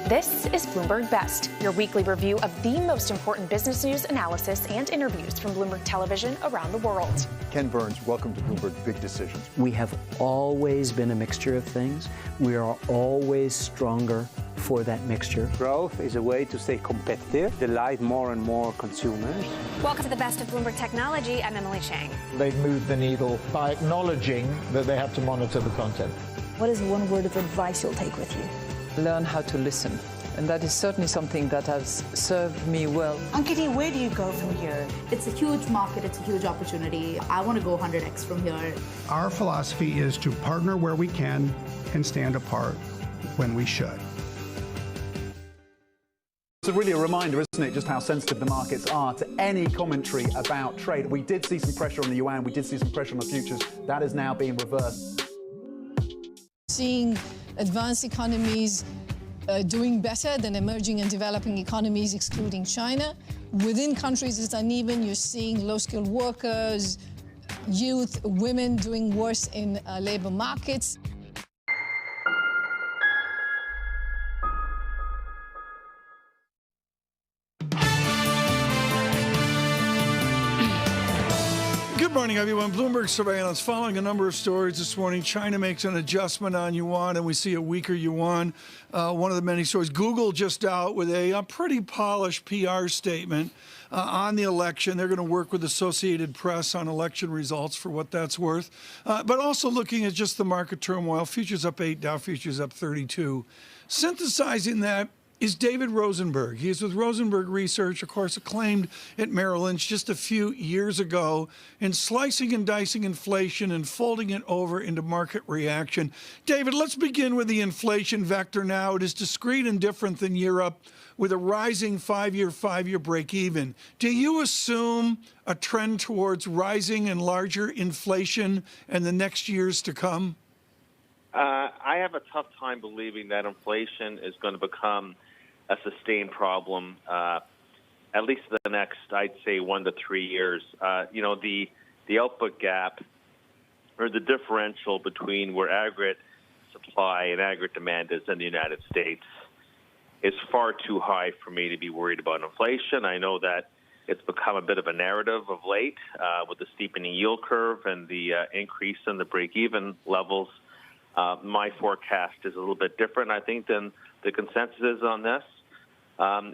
This is Bloomberg Best, your weekly review of the most important business news, analysis, and interviews from Bloomberg Television around the world. Ken Burns, welcome to Bloomberg Big Decisions. We have always been a mixture of things. We are always stronger for that mixture. Growth is a way to stay competitive, delight more and more consumers. Welcome to the Best of Bloomberg Technology. I'm Emily Chang. They've moved the needle by acknowledging that they have to monitor the content. What is one word of advice you'll take with you? Learn how to listen. And that is certainly something that has served me well. Ankiti, where do you go from here? It's a huge market. It's a huge opportunity. I want to go 100x from here. Our philosophy is to partner where we can and stand apart when we should. It's really a reminder, isn't it, just how sensitive the markets are to any commentary about trade. We did see some pressure on the yuan. We did see some pressure on the futures. That is now being reversed. Seeing advanced economies doing better than emerging and developing economies, excluding China. Within countries, it's uneven. You're seeing low-skilled workers, youth, women doing worse in labor markets. Good morning, everyone. Bloomberg surveillance following a number of stories this morning. China makes an adjustment on yuan, and we see a weaker yuan. One of the many stories. Google just out with a pretty polished PR statement on the election. They're going to work with Associated Press on election results for what that's worth. But also looking at just the market turmoil. Futures up 8, Dow futures up 32. Synthesizing that is David Rosenberg. He is with Rosenberg Research, of course, acclaimed at Merrill Lynch just a few years ago in slicing and dicing inflation and folding it over into market reaction. David, let's begin with the inflation vector now. It is discrete and different than Europe with a rising five-year break even. Do you assume a trend towards rising and larger inflation in the next years to come? I have a tough time believing that inflation is going to become a sustained problem, at least for the next, I'd say, 1 to 3 years. The output gap or the differential between where aggregate supply and aggregate demand is in the United States is far too high for me to be worried about inflation. I know that it's become a bit of a narrative of late with the steepening yield curve and the increase in the break-even levels My forecast is a little bit different, I think, than the consensus is on this.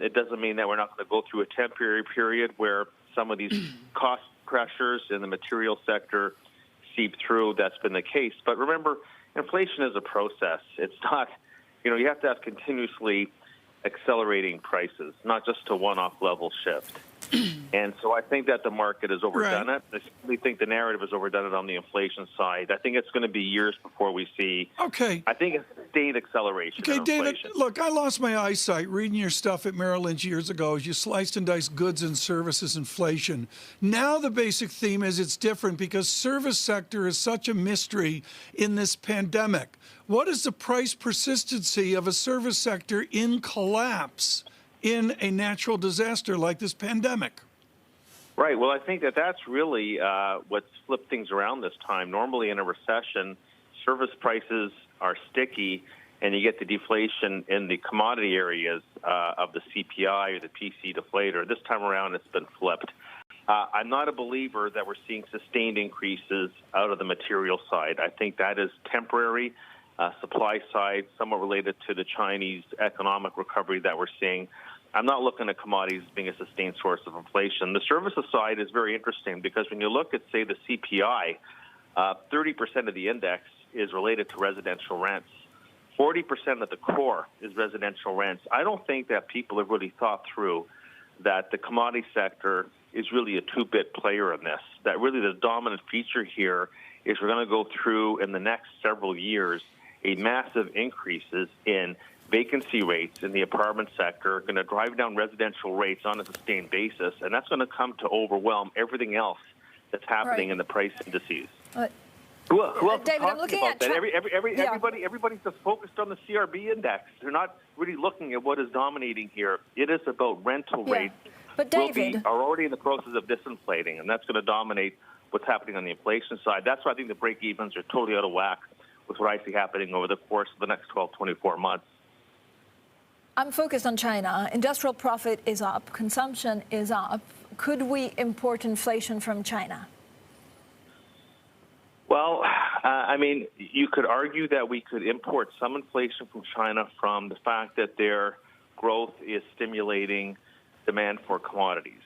It doesn't mean that we're not going to go through a temporary period where some of these cost pressures in the material sector seep through. That's been the case. But remember, inflation is a process. It's not, you have to have continuously accelerating prices, not just a one-off level shift. And so I think that the market has overdone it. I simply think the narrative has overdone it on the inflation side. I think it's going to be years before we see. Okay. I think it's sustained acceleration. Okay, in David, inflation. look, I lost my eyesight reading your stuff at Merrill Lynch years ago as you sliced and diced goods and services inflation. Now the basic theme is it's different because service sector is such a mystery in this pandemic. What is the price persistency of a service sector in collapse in a natural disaster like this pandemic? Right. Well, I think that that's really what's flipped things around this time. Normally in a recession, service prices are sticky and you get the deflation in the commodity areas of the CPI or the PC deflator. This time around, it's been flipped. I'm not a believer that we're seeing sustained increases out of the material side. I think that is temporary. Supply side, somewhat related to the Chinese economic recovery that we're seeing. I'm not looking at commodities being a sustained source of inflation. The services side is very interesting because when you look at, say, the CPI, 30% of the index is related to residential rents. 40% of the core is residential rents. I don't think that people have really thought through that the commodity sector is really a two-bit player in this, that really the dominant feature here is we're going to go through in the next several years a massive increases in vacancy rates in the apartment sector, going to drive down residential rates on a sustained basis, and that's going to come to overwhelm everything else that's happening in the price indices. Who else David, I'm looking about at that? Everybody's just focused on the CRB index. They're not really looking at what is dominating here. It is about rental rates. But David, are already in the process of disinflating, and that's going to dominate what's happening on the inflation side. That's why I think the break-evens are totally out of whack with what I see happening over the course of the next 12, 24 months. I'm focused on China. Industrial profit is up. Consumption is up. Could we import inflation from China? Well, I mean, you could argue that we could import some inflation from China from the fact that their growth is stimulating demand for commodities.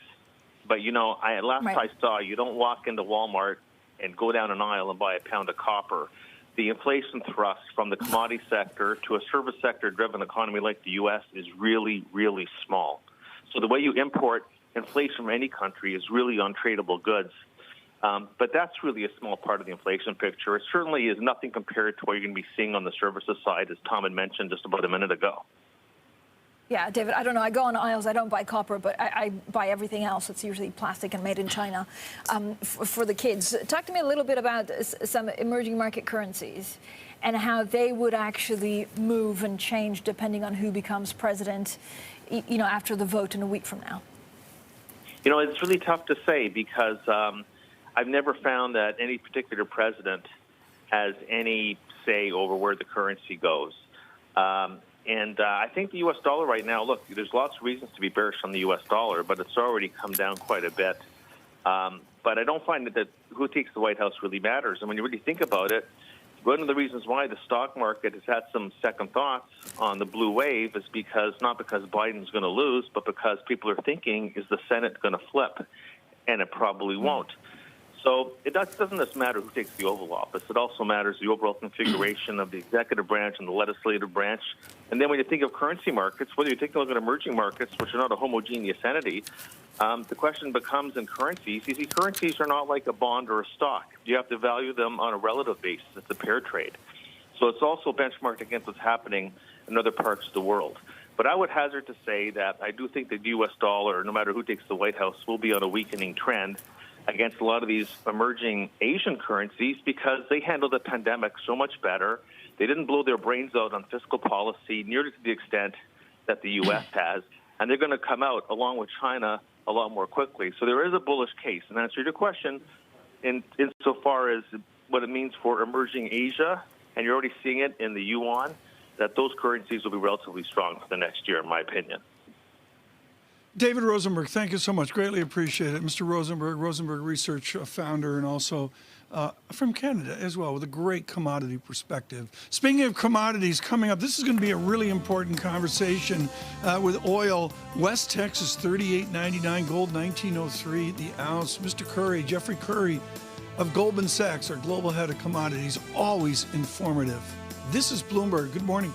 But, I saw, you don't walk into Walmart and go down an aisle and buy a pound of copper. The inflation thrust from the commodity sector to a service sector-driven economy like the U.S. is really, really small. So the way you import inflation from any country is really on tradable goods. But that's really a small part of the inflation picture. It certainly is nothing compared to what you're going to be seeing on the services side, as Tom had mentioned just about a minute ago. Yeah, David, I don't know. I go on aisles. I don't buy copper, but I buy everything else. It's usually plastic and made in China for the kids. Talk to me a little bit about some emerging market currencies and how they would actually move and change depending on who becomes president, after the vote in a week from now. It's really tough to say because I've never found that any particular president has any say over where the currency goes. And I think the U.S. dollar right now, look, there's lots of reasons to be bearish on the U.S. dollar, but it's already come down quite a bit. But I don't find that who takes the White House really matters. And when you really think about it, one of the reasons why the stock market has had some second thoughts on the blue wave is not because Biden's going to lose, but because people are thinking, is the Senate going to flip? And it probably won't. So it doesn't just matter who takes the Oval Office. It also matters the overall configuration of the executive branch and the legislative branch. And then when you think of currency markets, whether you're taking a look at emerging markets, which are not a homogeneous entity, the question becomes in currencies, these currencies are not like a bond or a stock. You have to value them on a relative basis. It's a pair trade. So it's also benchmarked against what's happening in other parts of the world. But I would hazard to say that I do think the U.S. dollar, no matter who takes the White House, will be on a weakening trend against a lot of these emerging Asian currencies because they handled the pandemic so much better. They didn't blow their brains out on fiscal policy nearly to the extent that the U.S. has, and they're going to come out, along with China, a lot more quickly. So there is a bullish case. And answer your question, insofar as what it means for emerging Asia, and you're already seeing it in the yuan, that those currencies will be relatively strong for the next year, in my opinion. David Rosenberg, thank you so much. Greatly appreciate it. Mr. Rosenberg, Rosenberg Research founder, and also from Canada as well, with a great commodity perspective. Speaking of commodities, coming up, this is going to be a really important conversation with oil. West Texas, $38.99, gold, $19.03 the ounce. Mr. Curry, Jeffrey Curry of Goldman Sachs, our global head of commodities, always informative. This is Bloomberg. Good morning.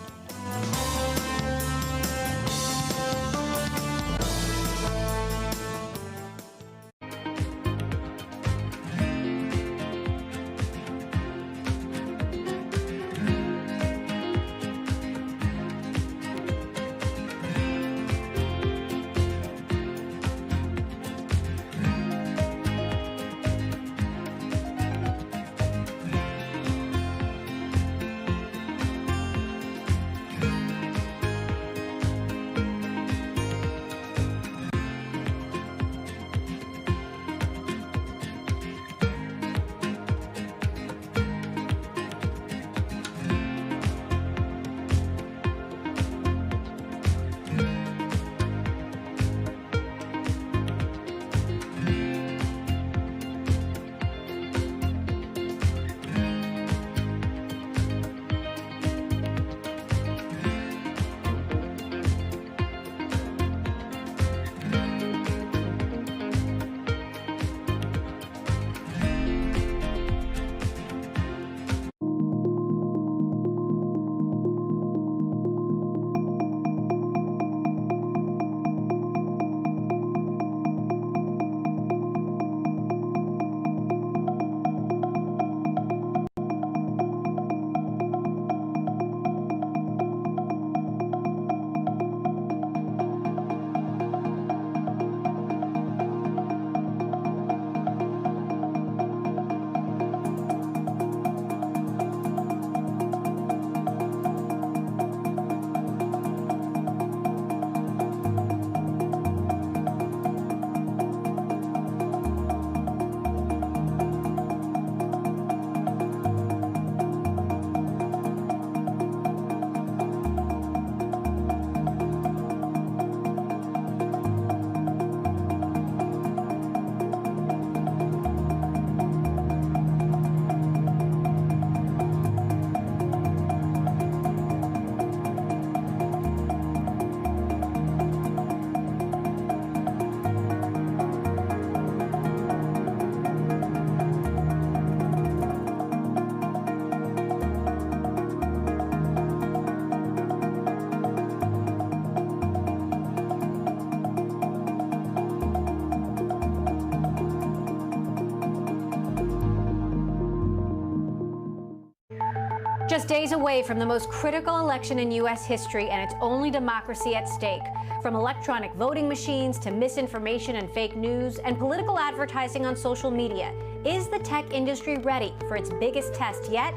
Just days away from the most critical election in U.S. history and its only democracy at stake. From electronic voting machines to misinformation and fake news and political advertising on social media, is the tech industry ready for its biggest test yet?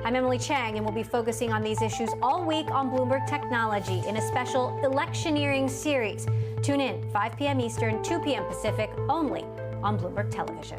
I'm Emily Chang, and we'll be focusing on these issues all week on Bloomberg Technology in a special electioneering series. Tune in 5 p.m. Eastern, 2 p.m. Pacific, only on Bloomberg Television.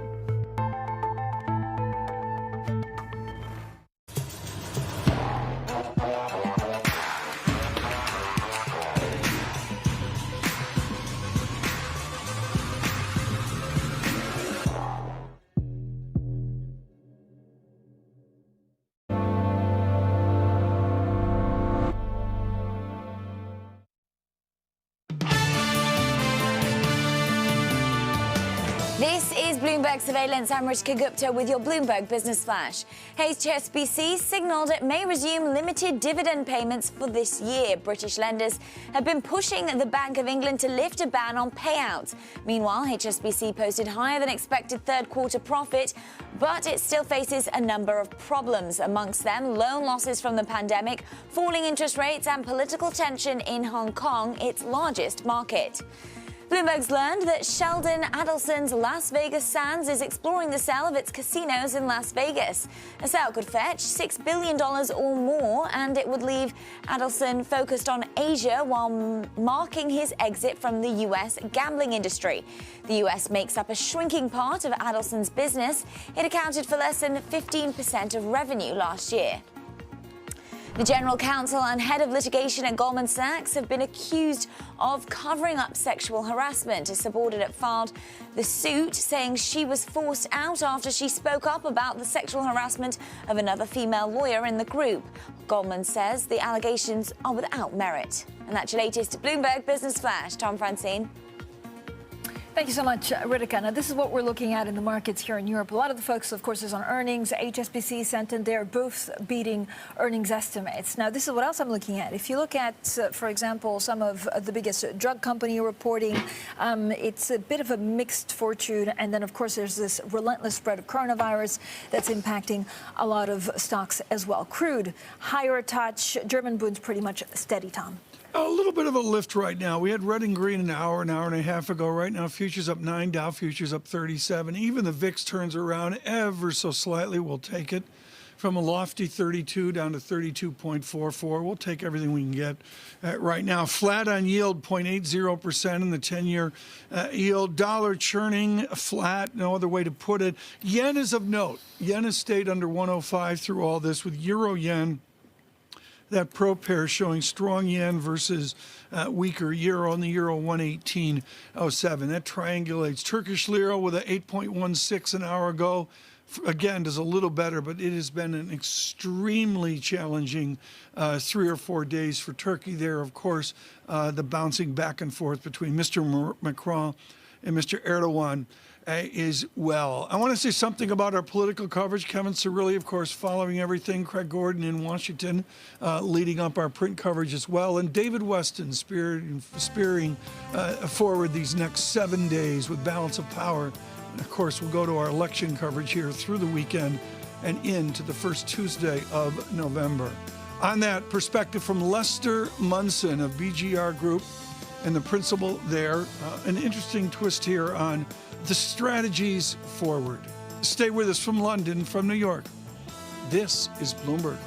This is Bloomberg Surveillance. I'm Rishka Gupta with your Bloomberg Business Flash. HSBC signaled it may resume limited dividend payments for this year. British lenders have been pushing the Bank of England to lift a ban on payouts. Meanwhile, HSBC posted higher than expected third quarter profit, but it still faces a number of problems. Amongst them, loan losses from the pandemic, falling interest rates and political tension in Hong Kong, its largest market. Bloomberg's learned that Sheldon Adelson's Las Vegas Sands is exploring the sale of its casinos in Las Vegas. A sale could fetch $6 billion or more, and it would leave Adelson focused on Asia while marking his exit from the U.S. gambling industry. The U.S. makes up a shrinking part of Adelson's business. It accounted for less than 15% of revenue last year. The general counsel and head of litigation at Goldman Sachs have been accused of covering up sexual harassment. A subordinate filed the suit saying she was forced out after she spoke up about the sexual harassment of another female lawyer in the group. Goldman says the allegations are without merit. And that's your latest Bloomberg Business Flash. Tom Francine. Thank you so much, Ritika. Now, this is what we're looking at in the markets here in Europe. A lot of the focus, of course, is on earnings. HSBC, Santander, both beating earnings estimates. Now, this is what else I'm looking at. If you look at, for example, some of the biggest drug company reporting, it's a bit of a mixed fortune. And then, of course, there's this relentless spread of coronavirus that's impacting a lot of stocks as well. Crude, higher a touch. German Bund's pretty much steady, Tom. A little bit of a lift right now. We had red and green an hour and a half ago. Right now, futures up 9, Dow futures up 37. Even the VIX turns around ever so slightly. We'll take it from a lofty 32 down to 32.44. We'll take everything we can get right now. Flat on yield, 0.80% in the 10-year yield. Dollar churning flat, no other way to put it. Yen is of note. Yen has stayed under 105 through all this, with euro-yen, that pro pair showing strong yen versus weaker euro, on the euro 118.07. That triangulates. Turkish lira with a 8.16 an hour ago. Again, does a little better, but it has been an extremely challenging 3 or 4 days for Turkey there. Of course, the bouncing back and forth between Mr. Macron and Mr. Erdogan is well. I want to say something about our political coverage. Kevin Cirilli, of course, following everything. Craig Gordon in Washington leading up our print coverage as well. And David Weston spearing forward these next 7 days with Balance of Power. And of course, we'll go to our election coverage here through the weekend and into the first Tuesday of November. On that, perspective from Lester Munson of BGR Group and the principal there. An interesting twist here on the strategies forward. Stay with us from London, from New York. This is Bloomberg.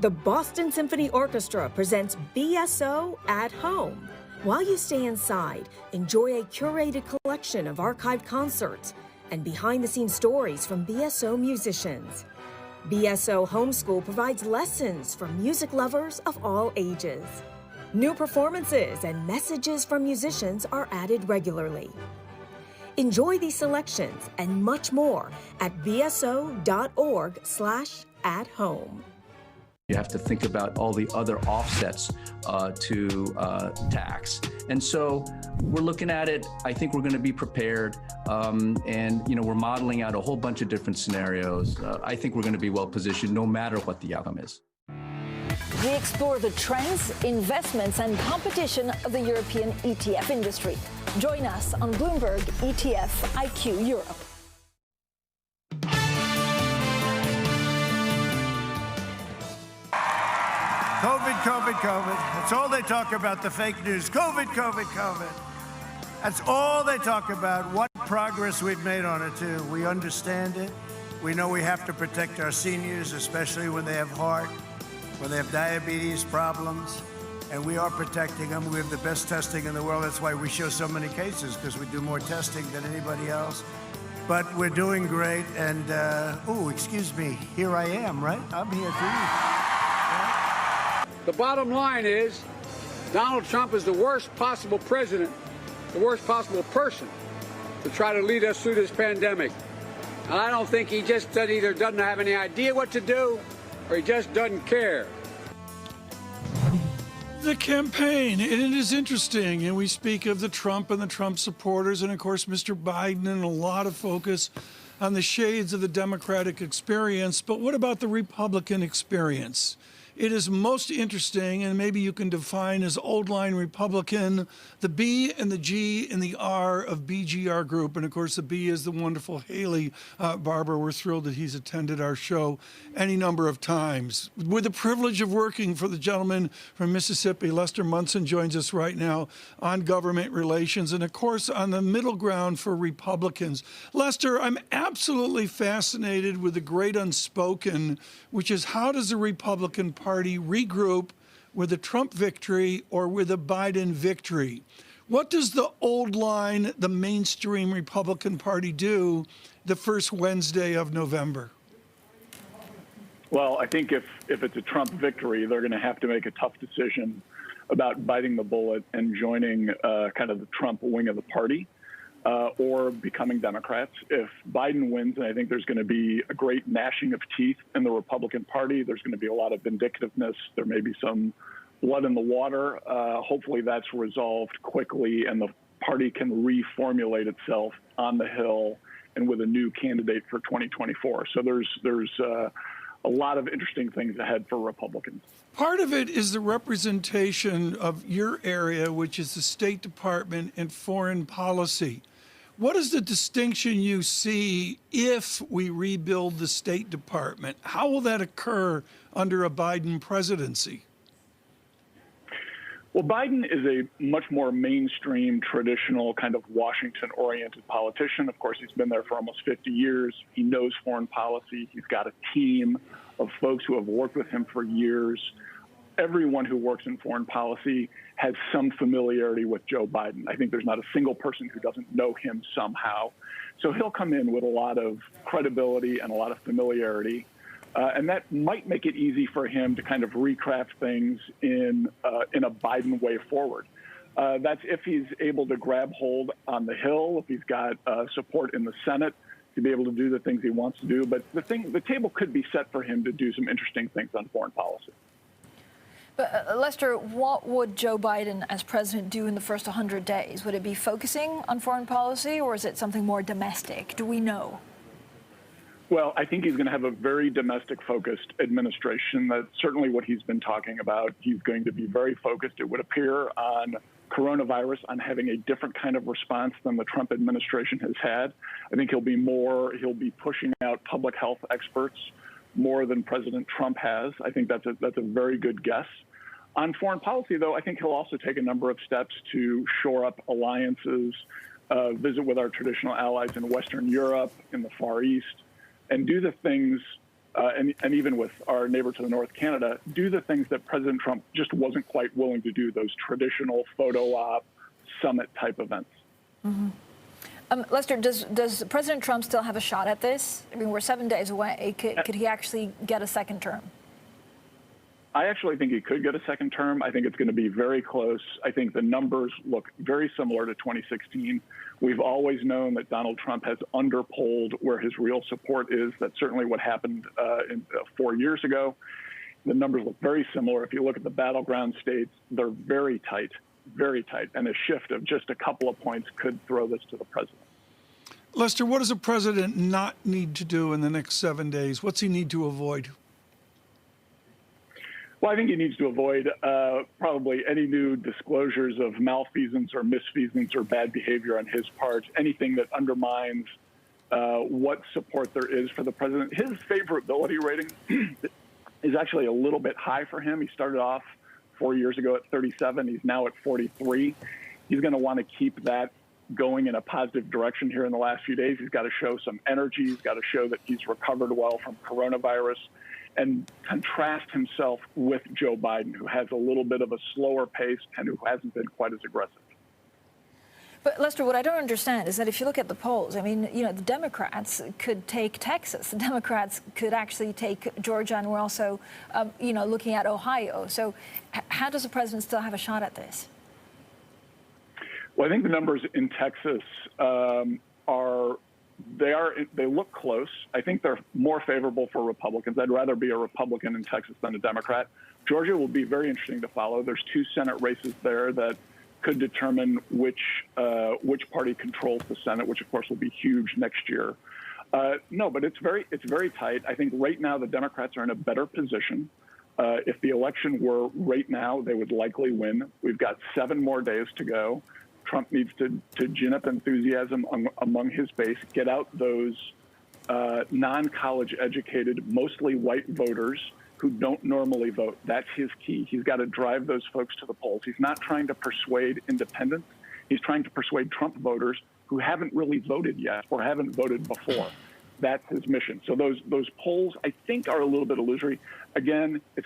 The Boston Symphony Orchestra presents BSO at Home. While you stay inside, enjoy a curated collection of archived concerts and behind-the-scenes stories from BSO musicians. BSO Homeschool provides lessons for music lovers of all ages. New performances and messages from musicians are added regularly. Enjoy these selections and much more at bso.org/at-home. You have to think about all the other offsets to tax. And so we're looking at it. I think we're going to be prepared. And, we're modeling out a whole bunch of different scenarios. I think we're going to be well positioned no matter what the outcome is. We explore the trends, investments, and competition of the European ETF industry. Join us on Bloomberg ETF IQ Europe. COVID, COVID, COVID. That's all they talk about, the fake news. COVID, COVID, COVID. That's all they talk about. What progress we've made on it, too. We understand it. We know we have to protect our seniors, especially when they have heart, when they have diabetes problems. And we are protecting them. We have the best testing in the world. That's why we show so many cases, because we do more testing than anybody else. But we're doing great. And, excuse me, here I am, right? I'm here too. The bottom line is Donald Trump is the worst possible president, the worst possible person to try to lead us through this pandemic. And I don't think he just either doesn't have any idea what to do or he just doesn't care. The campaign, and it is interesting, and we speak of the Trump and the Trump supporters, and of course Mr. Biden, and a lot of focus on the shades of the Democratic experience, but what about the Republican experience? It is most interesting, and maybe you can define as old line Republican, the B and the G and the R of BGR Group. And of course, the B is the wonderful Haley Barber. We're thrilled that he's attended our show any number of times. With the privilege of working for the gentleman from Mississippi, Lester Munson joins us right now on government relations and, of course, on the middle ground for Republicans. Lester, I'm absolutely fascinated with the great unspoken, which is how does the Republican Party regroup with a Trump victory or with a Biden victory? What does the old line, the mainstream Republican Party do the first Wednesday of November? Well, I think if it's a Trump victory, they're going to have to make a tough decision about biting the bullet and joining kind of the Trump wing of the party. Or becoming Democrats. If Biden wins, and I think there's going to be a great gnashing of teeth in the Republican Party, there's going to be a lot of vindictiveness. There may be some blood in the water. Hopefully that's resolved quickly and the party can reformulate itself on the Hill and with a new candidate for 2024. So there's a lot of interesting things ahead for Republicans. Part of it is the representation of your area, which is the State Department and foreign policy. What is the distinction you see if we rebuild the State Department? How will that occur under a Biden presidency? Well, Biden is a much more mainstream, traditional, kind of Washington-oriented politician. Of course, he's been there for almost 50 years. He knows foreign policy. He's got a team of folks who have worked with him for years. Everyone who works in foreign policy has some familiarity with Joe Biden. I think there's not a single person who doesn't know him somehow. So he'll come in with a lot of credibility and a lot of familiarity. And that might make it easy for him to kind of recraft things in a Biden way forward. That's if he's able to grab hold on the Hill, if he's got support in the Senate to be able to do the things he wants to do. But the table could be set for him to do some interesting things on foreign policy. But Lester, what would Joe Biden as president do in the first 100 days? Would it be focusing on foreign policy or is it something more domestic? Do we know? Well, I think he's going to have a very domestic-focused administration. That's certainly what he's been talking about. He's going to be very focused, it would appear, on coronavirus, on having a different kind of response than the Trump administration has had. I think he'll be pushing out public health experts more than President Trump has. I think that's a very good guess. On foreign policy, though, I think he'll also take a number of steps to shore up alliances, visit with our traditional allies in Western Europe, in the Far East, and do the things, and even with our neighbor to the north, Canada, do the things that President Trump just wasn't quite willing to do, those traditional photo op, summit type events. Mm-hmm. Lester, does President Trump still have a shot at this? I mean, we're 7 days away. Could he actually get a second term? I actually think he could get a second term. I think it's going to be very close. I think the numbers look very similar to 2016. We've always known that Donald Trump has underpolled where his real support is. That's certainly what happened 4 years ago. the numbers look very similar. If you look at the battleground states, they're very tight, and a shift of just a couple of points could throw this to the president. Lester, what does a president not need to do in the next 7 days? What's he need to avoid? Well, I think he needs to avoid probably any new disclosures of malfeasance or misfeasance or bad behavior on his part, anything that undermines what support there is for the president. His favorability rating is actually a little bit high for him. He started off 4 years ago at 37. He's now at 43. He's going to want to keep that going in a positive direction here in the last few days. He's got to show some energy. He's got to show that he's recovered well from coronavirus and contrast himself with Joe Biden, who has a little bit of a slower pace and who hasn't been quite as aggressive. But, Lester, what I don't understand is that if you look at the polls, I mean, you know, the Democrats could take Texas. The Democrats could actually take Georgia, and we're also, you know, looking at Ohio. So how does the president still have a shot at this? Well, I think the numbers in Texas they look close. I think they're more favorable for Republicans. I'd rather be a Republican in Texas than a Democrat. Georgia will be very interesting to follow. There's 2 Senate races there that could determine which party controls the Senate, which of course will be huge next year. No, but it's very tight. I think right now the Democrats are in a better position. If the election were right now, they would likely win. We've got 7 more days to go. Trump needs to gin up enthusiasm among his base, get out those non-college educated, mostly white voters who don't normally vote. That's his key. He's got to drive those folks to the polls. He's not trying to persuade independents. He's trying to persuade Trump voters who haven't really voted yet or haven't voted before. That's his mission. So those polls, I think, are a little bit illusory. Again, I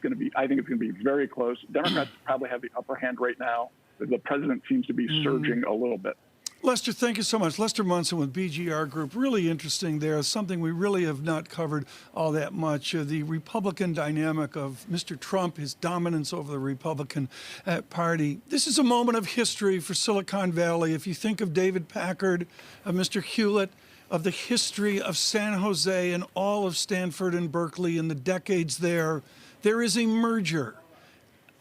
think it's going to be very close. Democrats probably have the upper hand right now. The president seems to be surging a little bit. Lester, thank you so much. Lester Munson with BGR Group. Really interesting there. Something we really have not covered all that much. The Republican dynamic of Mr. Trump, his dominance over the Republican Party. This is a moment of history for Silicon Valley. If you think of David Packard, of Mr. Hewlett, of the history of San Jose and all of Stanford and Berkeley and the decades there, there is a merger.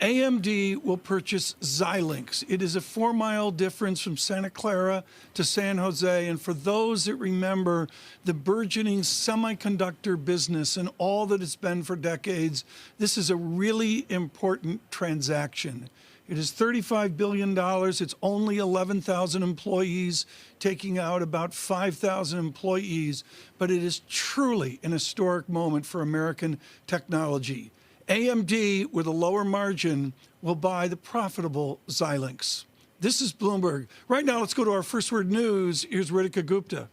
AMD will purchase Xilinx. It is a 4-mile difference from Santa Clara to San Jose. And for those that remember the burgeoning semiconductor business and all that it's been for decades, this is a really important transaction. It is $35 billion. It's only 11,000 employees, taking out about 5,000 employees. But it is truly an historic moment for American technology. AMD, with a lower margin, will buy the profitable Xilinx. This is Bloomberg. Right now, let's go to our First Word News. Here's Ritika Gupta.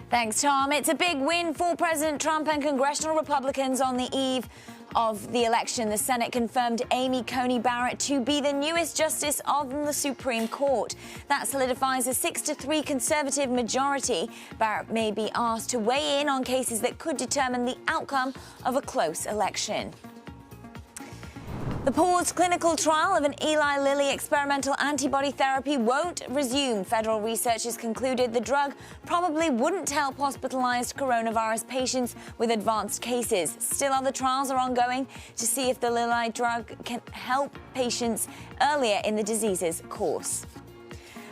Thanks, Tom. It's a big win for President Trump and congressional Republicans on the eve of the election. The Senate confirmed Amy Coney Barrett to be the newest justice of the Supreme Court. That solidifies a 6-3 conservative majority. Barrett may be asked to weigh in on cases that could determine the outcome of a close election. The paused clinical trial of an Eli Lilly experimental antibody therapy won't resume. Federal researchers concluded the drug probably wouldn't help hospitalized coronavirus patients with advanced cases. Still, other trials are ongoing to see if the Lilly drug can help patients earlier in the disease's course.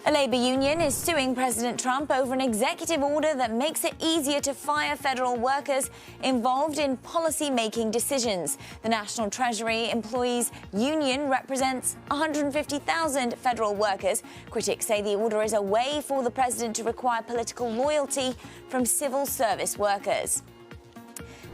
A labor union is suing President Trump over an executive order that makes it easier to fire federal workers involved in policy-making decisions. The National Treasury Employees Union represents 150,000 federal workers. Critics say the order is a way for the president to require political loyalty from civil service workers.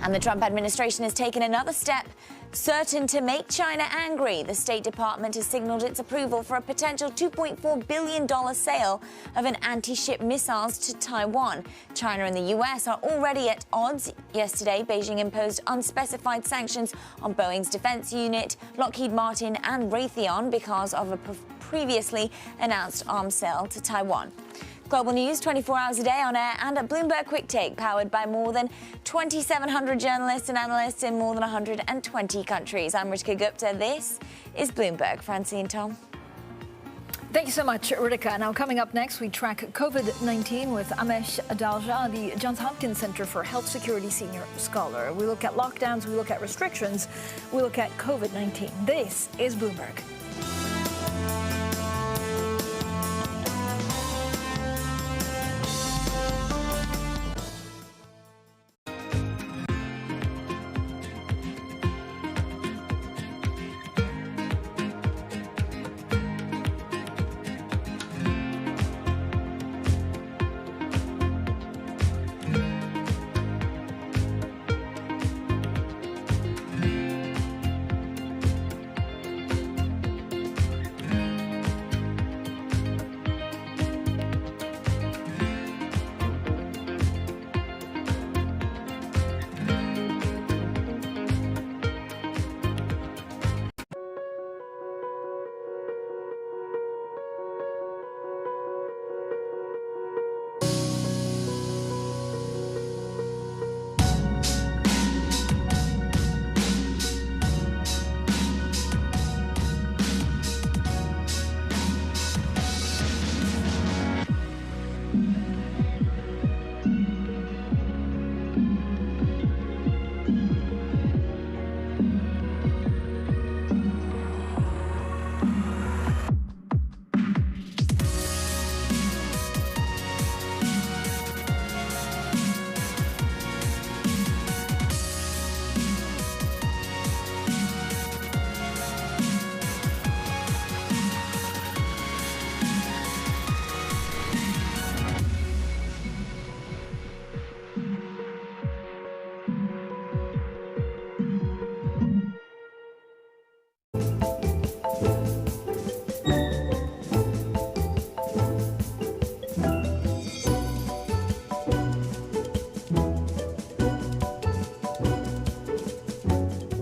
And the Trump administration has taken another step certain to make China angry. The State Department has signaled its approval for a potential $2.4 billion sale of an anti-ship missiles to Taiwan. China and the U.S. are already at odds. Yesterday, Beijing imposed unspecified sanctions on Boeing's defense unit, Lockheed Martin and Raytheon because of a previously announced arms sale to Taiwan. Global news 24 hours a day on air and at Bloomberg Quick Take, powered by more than 2,700 journalists and analysts in more than 120 countries. I'm Ritika Gupta. This is Bloomberg. Francine, Tom. Thank you so much, Ritika. Now, coming up next, we track COVID-19 with Amesh Adalja, the Johns Hopkins Center for Health Security Senior Scholar. We look at lockdowns, we look at restrictions, we look at COVID-19. This is Bloomberg.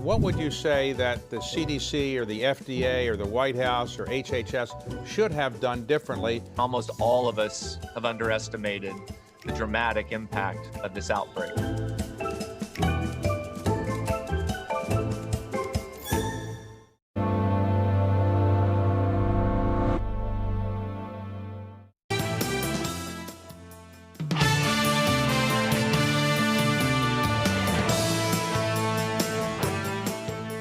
What would you say that the CDC or the FDA or the White House or HHS should have done differently? Almost all of us have underestimated the dramatic impact of this outbreak.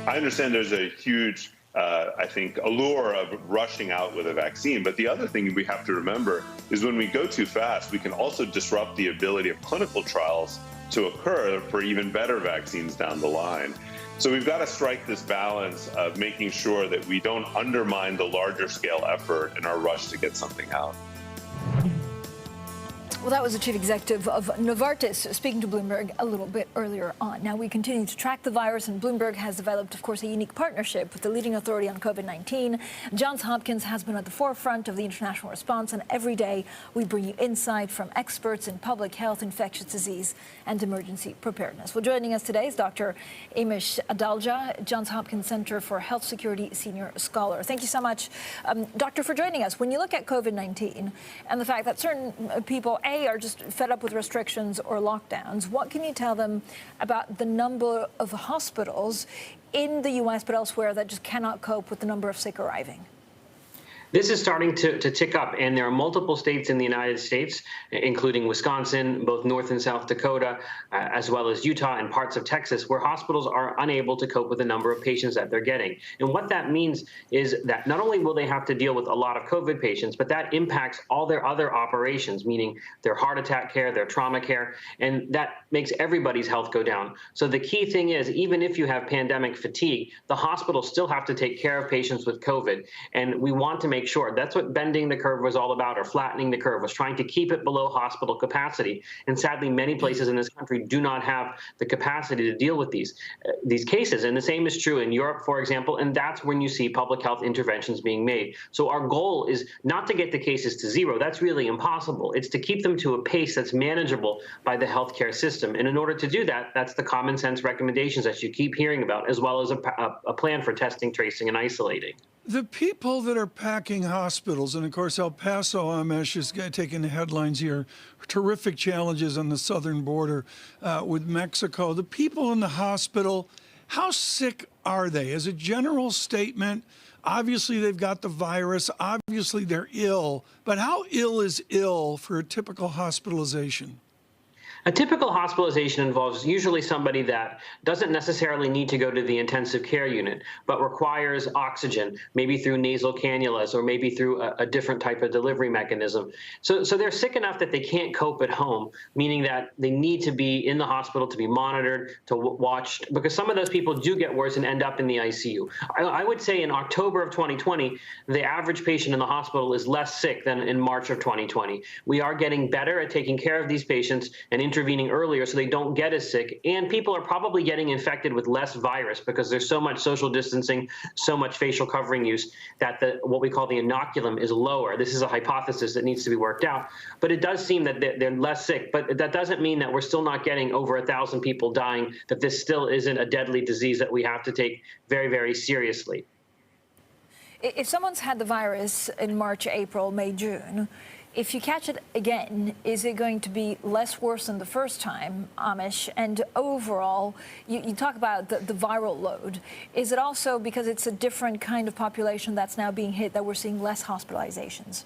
I understand there's a huge, I think, allure of rushing out with a vaccine. But the other thing we have to remember is when we go too fast, we can also disrupt the ability of clinical trials to occur for even better vaccines down the line. So we've got to strike this balance of making sure that we don't undermine the larger scale effort in our rush to get something out. Well, that was the chief executive of Novartis speaking to Bloomberg a little bit earlier on. Now, we continue to track the virus, and Bloomberg has developed, of course, a unique partnership with the leading authority on COVID-19. Johns Hopkins has been at the forefront of the international response, and every day we bring you insight from experts in public health, infectious disease, and emergency preparedness. Well, joining us today is Dr. Amesh Adalja, Johns Hopkins Center for Health Security Senior Scholar. Thank you so much, Doctor, for joining us. When you look at COVID-19 and the fact that certain people, are just fed up with restrictions or lockdowns, what can you tell them about the number of hospitals in the U.S. but elsewhere that just cannot cope with the number of sick arriving? This is starting to tick up, and there are multiple states in the United States, including Wisconsin, both North and South Dakota, as well as Utah and parts of Texas, where hospitals are unable to cope with the number of patients that they're getting. And what that means is that not only will they have to deal with a lot of COVID patients, but that impacts all their other operations, meaning their heart attack care, their trauma care, and that makes everybody's health go down. So the key thing is, even if you have pandemic fatigue, the hospitals still have to take care of patients with COVID, and we want to make sure. That's what bending the curve was all about, or flattening the curve, was trying to keep it below hospital capacity. And sadly, many places in this country do not have the capacity to deal with these cases. And the same is true in Europe, for example, and that's when you see public health interventions being made. So our goal is not to get the cases to zero. That's really impossible. It's to keep them to a pace that's manageable by the healthcare system. And in order to do that, that's the common sense recommendations that you keep hearing about, as well as a plan for testing, tracing, and isolating. The people that are packing hospitals, and of course El Paso, Amesh, is taking the headlines here, terrific challenges on the southern border with Mexico. The people in the hospital, how sick are they? As a general statement, Obviously, they've got the virus. Obviously, they're ill. But how ill is ill for a typical hospitalization? A typical hospitalization involves usually somebody that doesn't necessarily need to go to the intensive care unit, but requires oxygen, maybe through nasal cannulas or maybe through a different type of delivery mechanism. So they're sick enough that they can't cope at home, meaning that they need to be in the hospital to be monitored, to watched, because some of those people do get worse and end up in the ICU. I would say in October of 2020, the average patient in the hospital is less sick than in March of 2020. We are getting better at taking care of these patients and intervening earlier so they don't get as sick. And people are probably getting infected with less virus because there's so much social distancing, so much facial covering use that what we call the inoculum is lower. This is a hypothesis that needs to be worked out. But it does seem that they're less sick. But that doesn't mean that we're still not getting over 1,000 people dying, that this still isn't a deadly disease that we have to take very, very seriously. If someone's had the virus in March, April, May, June, if you catch it again, is it going to be less worse than the first time, Amish? And overall, you talk about the viral load. Is it also because it's a different kind of population that's now being hit that we're seeing less hospitalizations?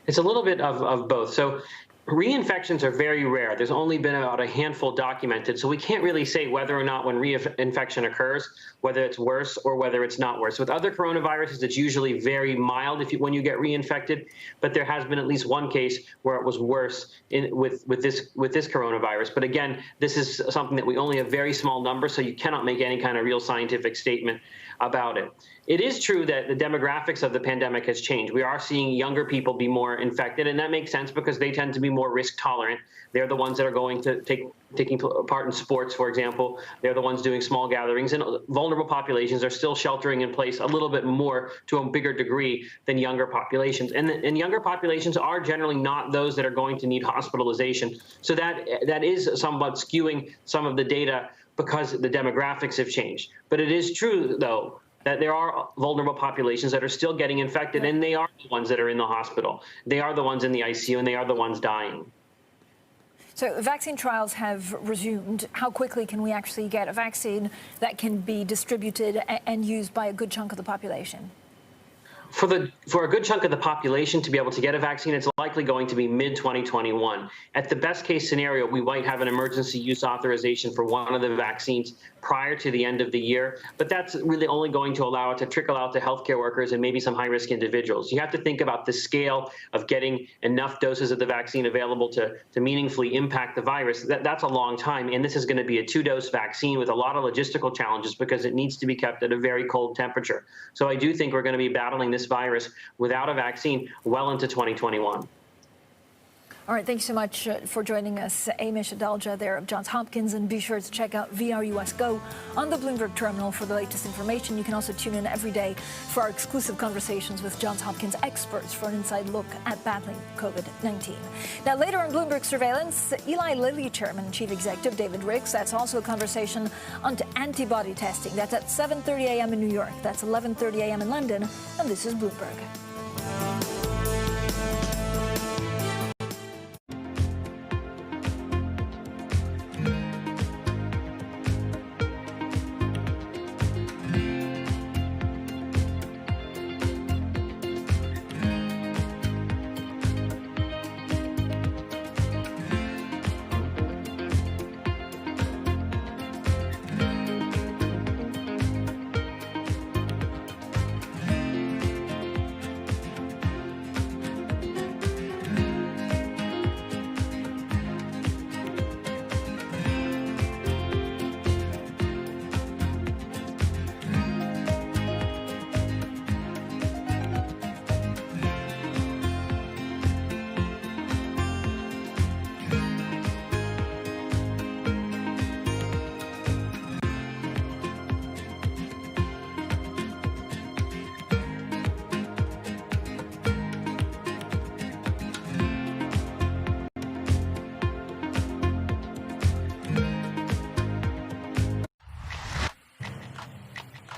It's a little bit of both. So reinfections are very rare. There's only been about a handful documented, so we can't really say whether or not when reinfection occurs, whether it's worse or whether it's not worse. With other coronaviruses, it's usually very mild when you get reinfected, but there has been at least one case where it was worse with this coronavirus. But again, this is something that we only have very small numbers, so you cannot make any kind of real scientific statement about it. It is true that the demographics of the pandemic has changed. We are seeing younger people be more infected, and that makes sense because they tend to be more risk tolerant. They're the ones that are going to taking part in sports, for example. They're the ones doing small gatherings, and vulnerable populations are still sheltering in place a little bit more to a bigger degree than younger populations. And younger populations are generally not those that are going to need hospitalization. So that is somewhat skewing some of the data because the demographics have changed. But it is true, though, that there are vulnerable populations that are still getting infected, and they are the ones that are in the hospital. They are the ones in the ICU, and they are the ones dying. So vaccine trials have resumed. How quickly can we actually get a vaccine that can be distributed and used by a good chunk of the population? For a good chunk of the population to be able to get a vaccine, it's likely going to be mid-2021. At the best case scenario, we might have an emergency use authorization for one of the vaccines prior to the end of the year, but that's really only going to allow it to trickle out to healthcare workers and maybe some high-risk individuals. You have to think about the scale of getting enough doses of the vaccine available to meaningfully impact the virus. That's a long time, and this is going to be a 2-dose vaccine with a lot of logistical challenges because it needs to be kept at a very cold temperature. So I do think we're going to be battling this virus without a vaccine well into 2021. All right, thanks so much for joining us, Amish Adalja there of Johns Hopkins, and be sure to check out VRUS Go on the Bloomberg terminal for the latest information. You can also tune in every day for our exclusive conversations with Johns Hopkins experts for an inside look at battling COVID-19. Now, later on Bloomberg Surveillance, Eli Lilly Chairman and Chief Executive David Ricks. That's also a conversation on antibody testing. That's at 7:30 a.m. in New York. That's 11:30 a.m. in London. And this is Bloomberg.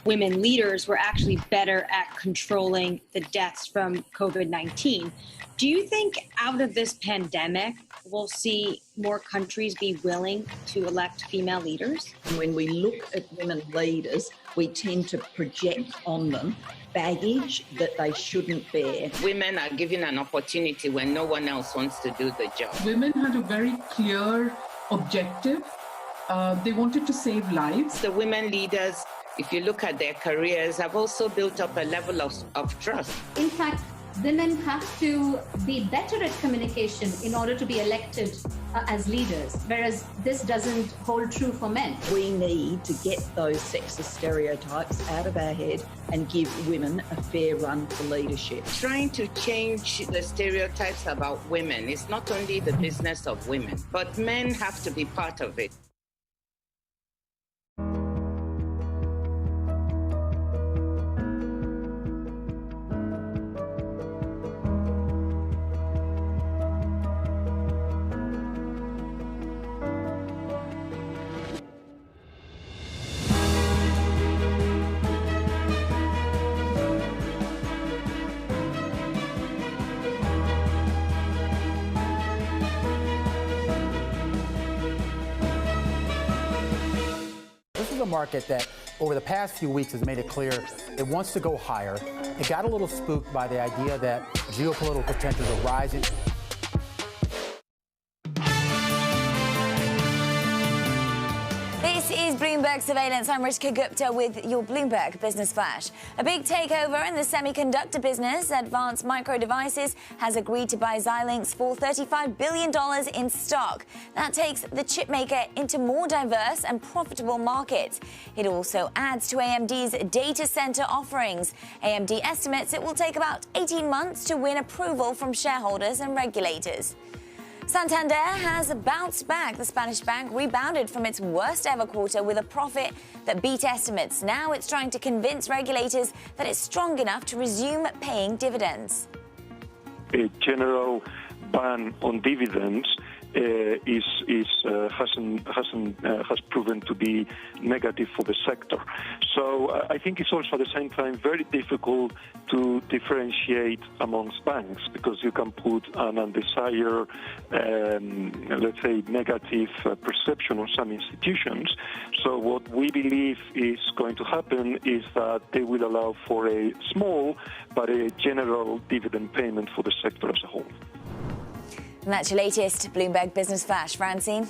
Women leaders were actually better at controlling the deaths from COVID-19. Do you think out of this pandemic, we'll see more countries be willing to elect female leaders? When we look at women leaders, we tend to project on them baggage that they shouldn't bear. Women are given an opportunity when no one else wants to do the job. Women had a very clear objective. They wanted to save lives. The women leaders, if you look at their careers, have also built up a level of trust. In fact, women have to be better at communication in order to be elected as leaders, whereas this doesn't hold true for men. We need to get those sexist stereotypes out of our head and give women a fair run for leadership. Trying to change the stereotypes about women is not only the business of women, but men have to be part of it. Market that over the past few weeks has made it clear it wants to go higher. It got a little spooked by the idea that geopolitical tensions are rising. This is Bloomberg Surveillance. I'm Rishka Gupta with your Bloomberg Business Flash. A big takeover in the semiconductor business. Advanced Micro Devices has agreed to buy Xilinx for $35 billion in stock. That takes the chipmaker into more diverse and profitable markets. It also adds to AMD's data center offerings. AMD estimates it will take about 18 months to win approval from shareholders and regulators. Santander has bounced back. The Spanish bank rebounded from its worst ever quarter with a profit that beat estimates. Now it's trying to convince regulators that it's strong enough to resume paying dividends. A general ban on dividends has proven to be negative for the sector. So I think it's also at the same time very difficult to differentiate amongst banks because you can put an undesired, let's say, negative perception on some institutions. So what we believe is going to happen is that they will allow for a small but a general dividend payment for the sector as a whole. And that's your latest Bloomberg Business Flash. Francine?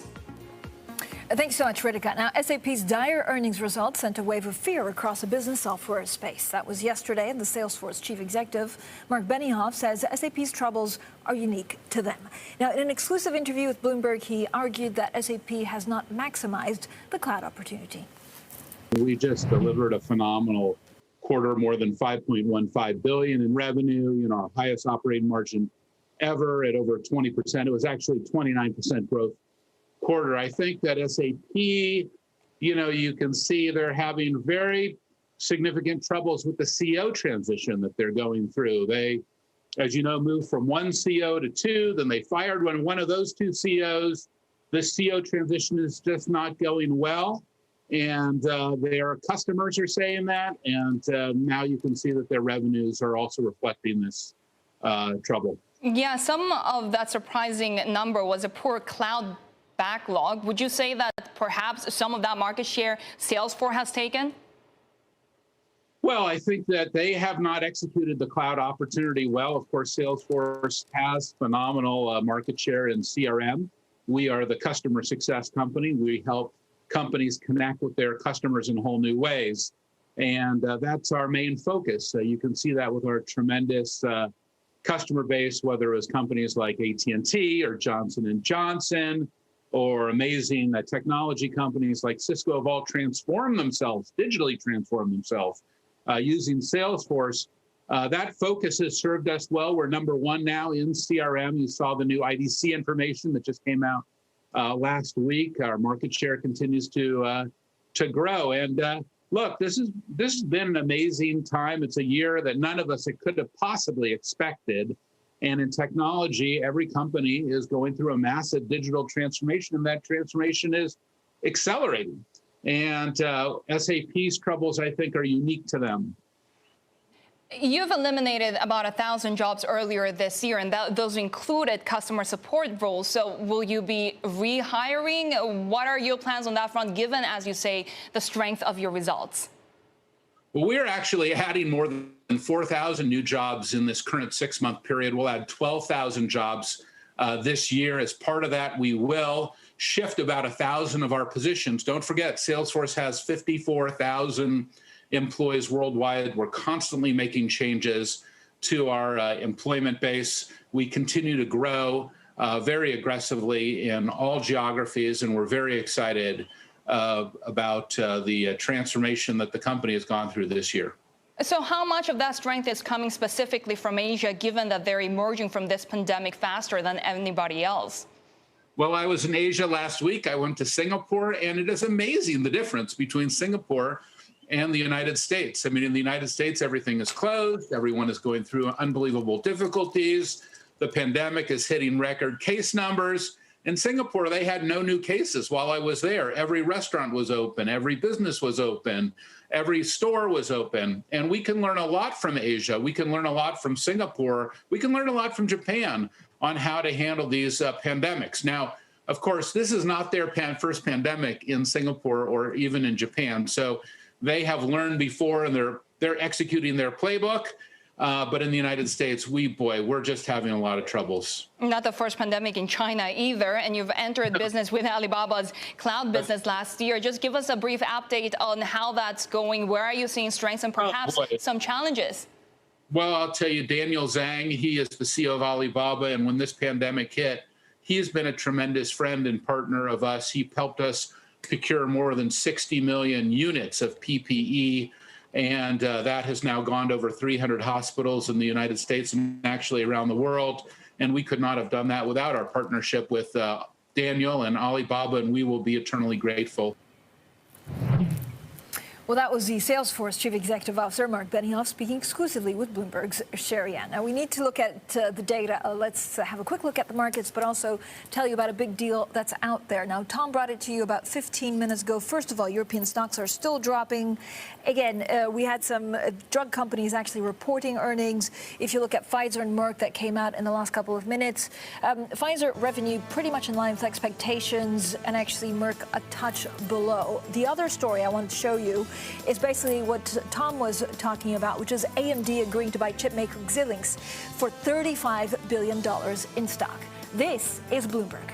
Thanks so much, Ritika. Now, SAP's dire earnings results sent a wave of fear across the business software space. That was yesterday, and the Salesforce chief executive, Mark Benioff, says SAP's troubles are unique to them. Now, in an exclusive interview with Bloomberg, he argued that SAP has not maximized the cloud opportunity. We just delivered a phenomenal quarter, more than $5.15 billion in revenue, our highest operating margin ever at over 20%. It was actually 29% growth quarter. I think that SAP, you can see they're having very significant troubles with the CEO transition that they're going through. They, as you know, moved from one CEO to two, then they fired one of those two CEOs. The CEO transition is just not going well. And their customers are saying that. And now you can see that their revenues are also reflecting this trouble. Yeah, some of that surprising number was a poor cloud backlog. Would you say that perhaps some of that market share Salesforce has taken? Well, I think that they have not executed the cloud opportunity well. Of course, Salesforce has phenomenal market share in CRM. We are the customer success company. We help companies connect with their customers in whole new ways. And that's our main focus. You can see that with our tremendous customer base, whether it was companies like AT&T or Johnson & Johnson or amazing technology companies like Cisco have all transformed themselves, digitally transformed themselves using Salesforce. That focus has served us well. We're number one now in CRM. You saw the new IDC information that just came out last week. Our market share continues to grow. And look, this has been an amazing time. It's a year that none of us could have possibly expected. And in technology, every company is going through a massive digital transformation, and that transformation is accelerating. And SAP's troubles, I think, are unique to them. You've eliminated about 1,000 jobs earlier this year, and those included customer support roles. So will you be rehiring? What are your plans on that front, given, as you say, the strength of your results? Well, we're actually adding more than 4,000 new jobs in this current 6-month period. We'll add 12,000 jobs this year. As part of that, we will shift about 1,000 of our positions. Don't forget, Salesforce has 54,000 employees worldwide. We're constantly making changes to our employment base. We continue to grow very aggressively in all geographies, and we're very excited about the transformation that the company has gone through this year. So how much of that strength is coming specifically from Asia, given that they're emerging from this pandemic faster than anybody else? Well, I was in Asia last week. I went to Singapore, and it is amazing the difference between Singapore and the United States. I mean, in the United States, everything is closed. Everyone is going through unbelievable difficulties. The pandemic is hitting record case numbers. In Singapore, they had no new cases while I was there. Every restaurant was open. Every business was open. Every store was open. And we can learn a lot from Asia. We can learn a lot from Singapore. We can learn a lot from Japan on how to handle these pandemics. Now, of course, this is not their first pandemic in Singapore or even in Japan. So they have learned before, and they're executing their playbook. But in the United States, we're just having a lot of troubles. Not the first pandemic in China either, and you've entered business with Alibaba's cloud business last year. Just give us a brief update on how that's going. Where are you seeing strengths and perhaps some challenges? Well, I'll tell you, Daniel Zhang, he is the CEO of Alibaba, and when this pandemic hit, he has been a tremendous friend and partner of us. He helped us procure more than 60 million units of PPE. And that has now gone to over 300 hospitals in the United States and actually around the world. And we could not have done that without our partnership with Daniel and Alibaba, and we will be eternally grateful. Well, that was the Salesforce Chief Executive Officer, Mark Benioff, speaking exclusively with Bloomberg's Sherry Ann. Now, we need to look at the data. Let's have a quick look at the markets, but also tell you about a big deal that's out there. Now, Tom brought it to you about 15 minutes ago. First of all, European stocks are still dropping. Again, we had some drug companies actually reporting earnings. If you look at Pfizer and Merck that came out in the last couple of minutes, Pfizer revenue pretty much in line with expectations, and actually Merck a touch below. The other story I want to show you is basically what Tom was talking about, which is AMD agreeing to buy chipmaker Xilinx for $35 billion in stock. This is Bloomberg.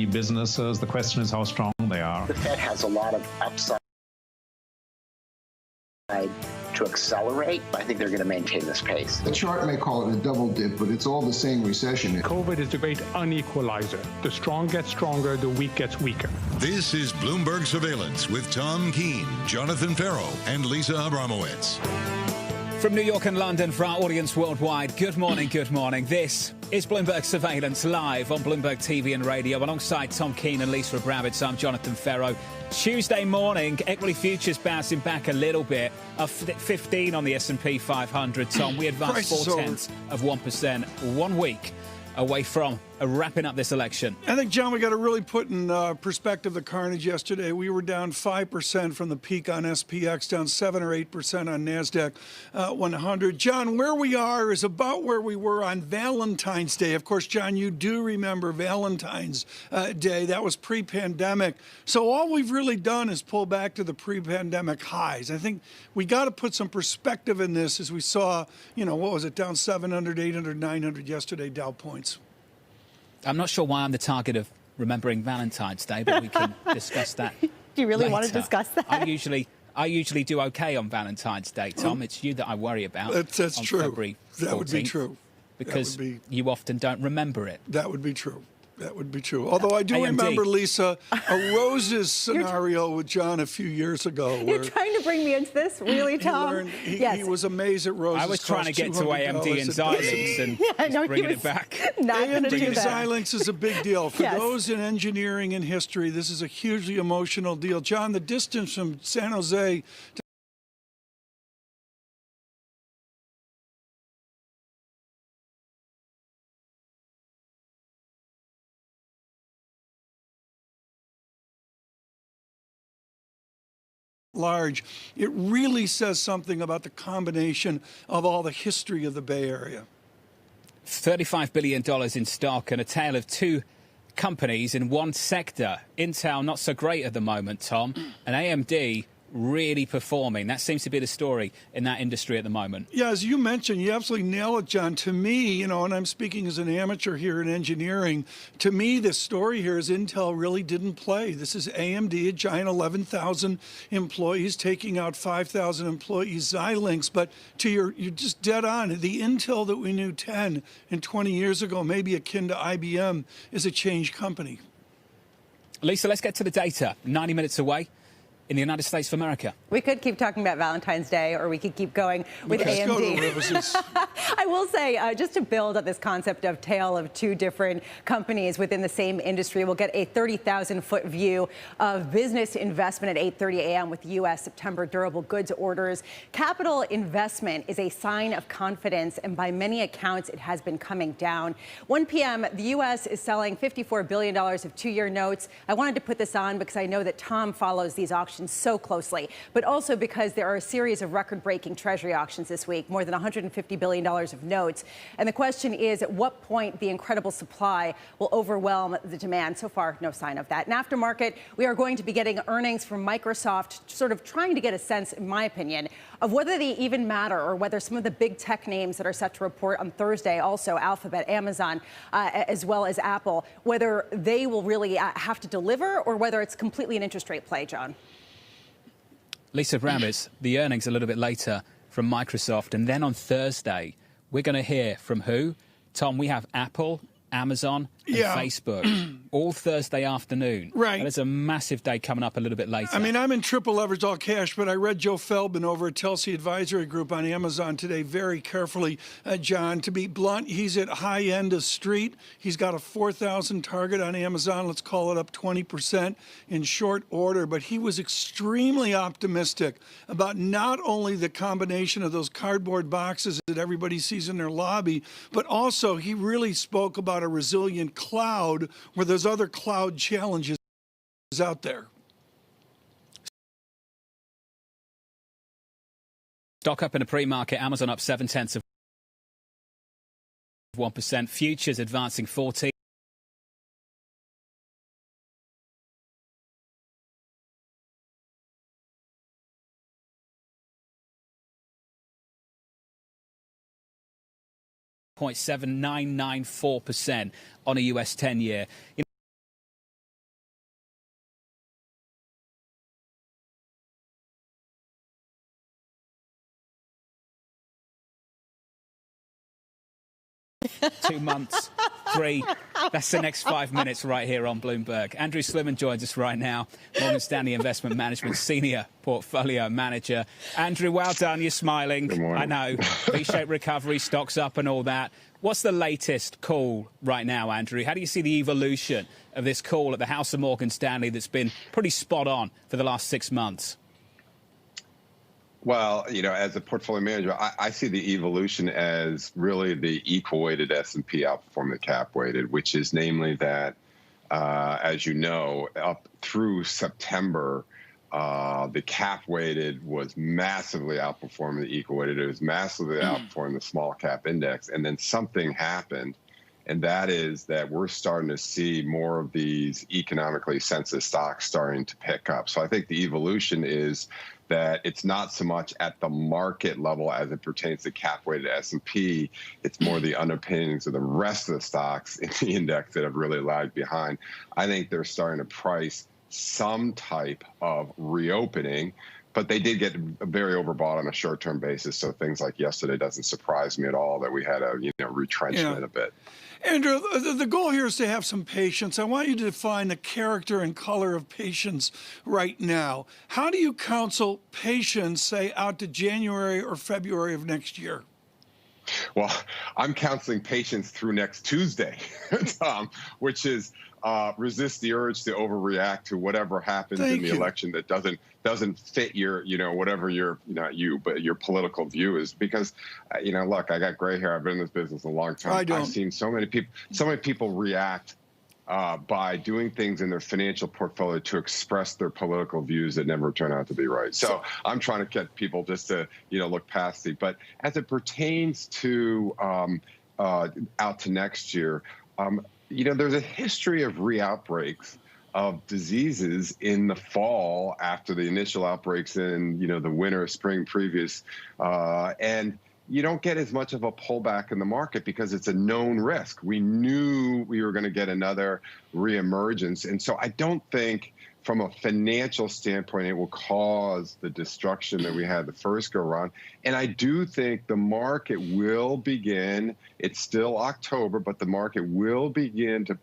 businesses. The question is how strong they are. The Fed has a lot of upside to accelerate. I think they're going to maintain this pace. The chart may call it a double dip, but it's all the same recession. COVID is the great unequalizer. The strong get stronger, the weak gets weaker. This is Bloomberg Surveillance with Tom Keene, Jonathan Ferro, and Lisa Abramowitz. From New York and London for our audience worldwide, good morning, good morning. This is Bloomberg Surveillance live on Bloomberg TV and radio alongside Tom Keene and Lisa Abramowitz. I'm Jonathan Ferro. Tuesday morning, equity futures bouncing back a little bit, 15 on the S&P 500. Tom, we advanced 0.4%, 1 week away from wrapping up this election. I think, John, we got to really put in perspective the carnage yesterday. We were down 5% from the peak on SPX, down 7 or 8% on NASDAQ 100. John, where we are is about where we were on Valentine's Day. Of course, John, you do remember Valentine's Day. That was pre-pandemic. So all we've really done is pull back to the pre-pandemic highs. I think we got to put some perspective in this as we saw, what was it, down 700, 800, 900 yesterday, Dow points. I'm not sure why I'm the target of remembering Valentine's Day, but we can discuss that. Do you really later. want to discuss that? I usually do okay on Valentine's Day, Tom. It's you that I worry about. That's true. February 14th, that would be true. Because you often don't remember it. That would be true. That would be true. Although I do remember, Lisa, a roses scenario with John a few years ago. You're trying to bring me into this, really, Tom? He was amazed at roses. I was trying to get to AMD and Xilinx and bringing it back. AMD and Xilinx is a big deal. For those in engineering and history, this is a hugely emotional deal. John, the distance from San Jose to large, it really says something about the combination of all the history of the Bay Area. $35 billion in stock and a tale of two companies in one sector. Intel not so great at the moment, Tom, and AMD really performing. That seems to be the story in that industry at the moment. Yeah, as you mentioned, you absolutely nail it, John. To me, and I'm speaking as an amateur here in engineering, to me, the story here is Intel really didn't play. This is AMD, a giant 11,000 employees, taking out 5,000 employees, Xilinx. But you're just dead on. The Intel that we knew 10 and 20 years ago, maybe akin to IBM, is a changed company. Lisa, let's get to the data. 90 minutes away in the United States of America. We could keep talking about Valentine's Day, or we could keep going with AMD. I will say, just to build on this concept of tale of two different companies within the same industry, we'll get a 30,000-foot view of business investment at 8:30 a.m. with U.S. September durable goods orders. Capital investment is a sign of confidence, and by many accounts, it has been coming down. 1 p.m., the U.S. is selling $54 billion of two-year notes. I wanted to put this on because I know that Tom follows these auctions so closely, but also because there are a series of record-breaking Treasury auctions this week, more than $150 billion of notes. And the question is, at what point the incredible supply will overwhelm the demand? So far, no sign of that. In aftermarket, we are going to be getting earnings from Microsoft, sort of trying to get a sense, in my opinion, of whether they even matter, or whether some of the big tech names that are set to report on Thursday, also Alphabet, Amazon, as well as Apple, whether they will really have to deliver, or whether it's completely an interest rate play, John. Lisa Abramowitz, the earnings a little bit later from Microsoft. And then on Thursday, we're going to hear from who? Tom, we have Apple, Amazon, and Facebook, all Thursday afternoon. Right. And there's a massive day coming up a little bit later. I mean, I'm in triple leverage all cash, but I read Joe Feldman over at Telsey Advisory Group on Amazon today very carefully, John. To be blunt, he's at high end of street. He's got a 4,000 target on Amazon. Let's call it up 20% in short order. But he was extremely optimistic about not only the combination of those cardboard boxes that everybody sees in their lobby, but also he really spoke about a resilient cloud where there's other cloud challenges out there. Stock up in the pre-market, Amazon up 0.7%, futures advancing 14. .7994% on a US 10-year. 2 months, 3. That's the next 5 minutes right here on Bloomberg. Andrew Sliman joins us right now, Morgan Stanley Investment Management Senior Portfolio Manager. Andrew, well done. You're smiling. Good morning. I know. V-shaped recovery, stocks up and all that. What's the latest call right now, Andrew? How do you see the evolution of this call at the House of Morgan Stanley that's been pretty spot on for the last 6 months? Well, as a portfolio manager, I see the evolution as really the equal-weighted S&P outperforming the cap-weighted, which is namely that, as you know, up through September, the cap-weighted was massively outperforming the equal-weighted. It was massively outperforming the small-cap index. And then something happened, and that is that we're starting to see more of these economically sensitive stocks starting to pick up. So I think the evolution is that it's not so much at the market level as it pertains to cap-weighted S&P. It's more the underpinnings of the rest of the stocks in the index that have really lagged behind. I think they're starting to price some type of reopening, but they did get very overbought on a short-term basis. So things like yesterday doesn't surprise me at all that we had a retrenchment a bit. Andrew, the goal here is to have some patience. I want you to define the character and color of patience right now. How do you counsel patience, say, out to January or February of next year? Well, I'm counseling patience through next Tuesday, Tom, which is resist the urge to overreact to whatever happens in the election that doesn't fit your, whatever your, not you, but your political view is. Because, look, I got gray hair. I've been in this business a long time. I've seen so many people react by doing things in their financial portfolio to express their political views that never turn out to be right. So I'm trying to get people just to, look past it. But as it pertains to out to next year, there's a history of re-outbreaks of diseases in the fall after the initial outbreaks in, the winter, spring previous. And you don't get as much of a pullback in the market because it's a known risk. We knew we were going to get another reemergence. And so I don't think from a financial standpoint, it will cause the destruction that we had the first go around. And I do think the market will begin, it's still October, but the market will begin to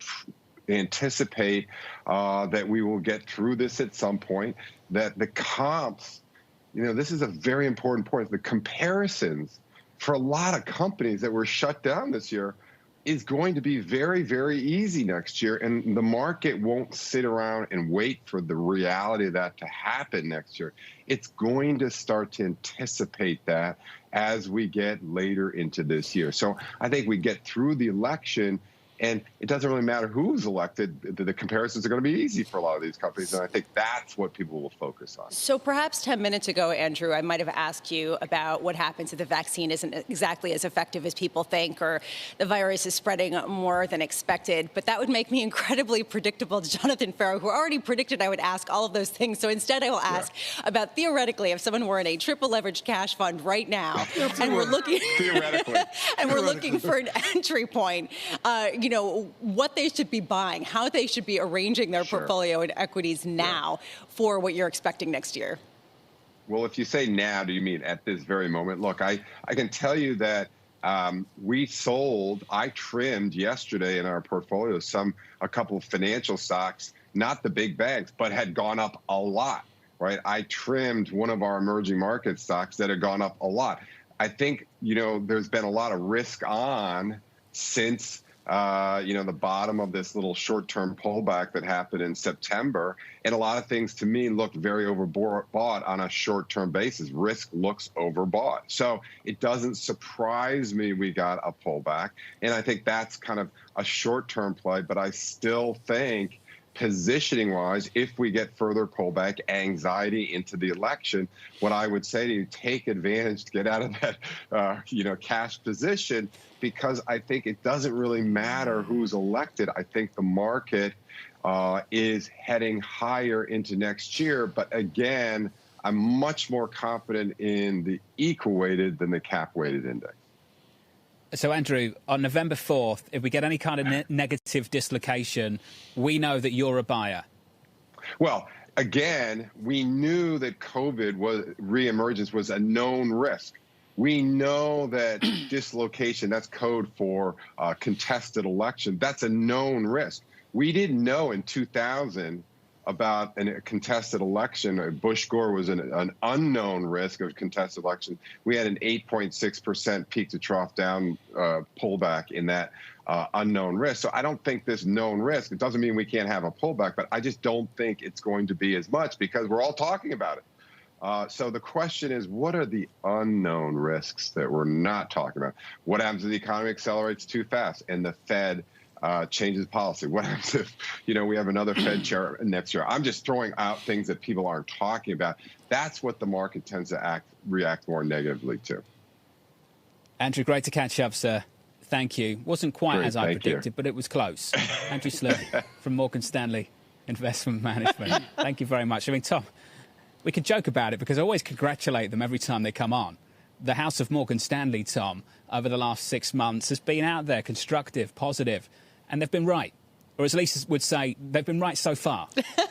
anticipate that we will get through this at some point, that the comps, this is a very important point, the comparisons for a lot of companies that were shut down this year is going to be very, very easy next year. And the market won't sit around and wait for the reality of that to happen next year. It's going to start to anticipate that as we get later into this year. So I think we get through the election, and it doesn't really matter who's elected. The comparisons are going to be easy for a lot of these companies, and I think that's what people will focus on. So perhaps 10 minutes ago, Andrew, I might have asked you about what happens if the vaccine isn't exactly as effective as people think, or the virus is spreading more than expected. But that would make me incredibly predictable to Jonathan Ferro, who already predicted I would ask all of those things. So instead, I will ask about, theoretically, if someone were in a triple leveraged cash fund right now, and we're looking and we're looking for an entry point, what they should be buying, how they should be arranging their portfolio in equities now for what you're expecting next year. Well, if you say now, do you mean at this very moment? Look, I can tell you that I trimmed yesterday in our portfolio a couple of financial stocks, not the big banks, but had gone up a lot, right? I trimmed one of our emerging market stocks that had gone up a lot. I think, there's been a lot of risk on since the bottom of this little short-term pullback that happened in September. And a lot of things, to me, look very overbought on a short-term basis. Risk looks overbought. So it doesn't surprise me we got a pullback. And I think that's kind of a short-term play. But I still think, positioning-wise, if we get further pullback, anxiety into the election, what I would say to you, take advantage to get out of that, cash position, because I think it doesn't really matter who's elected. I think the market is heading higher into next year. But again, I'm much more confident in the equal-weighted than the cap-weighted index. So, Andrew, on November 4th, if we get any kind of negative dislocation, we know that you're a buyer. Well, again, we knew that COVID reemergence was a known risk. We know that dislocation, that's code for contested election. That's a known risk. We didn't know in 2000 about a contested election. Bush-Gore was an unknown risk of contested election. We had an 8.6% peak to trough down pullback in that unknown risk. So I don't think this known risk, it doesn't mean we can't have a pullback, but I just don't think it's going to be as much because we're all talking about it. So the question is, what are the unknown risks that we're not talking about? What happens if the economy accelerates too fast and the Fed changes policy? What happens if, we have another Fed chair next year? I'm just throwing out things that people aren't talking about. That's what the market tends to react more negatively to. Andrew, great to catch up, sir. Thank you. Wasn't quite as I predicted, but it was close. Andrew Slip from Morgan Stanley Investment Management. Thank you very much. I mean, Tom, we could joke about it because I always congratulate them every time they come on. The House of Morgan Stanley, Tom, over the last 6 months has been out there, constructive, positive, and they've been right. Or as Lisa would say, they've been right so far.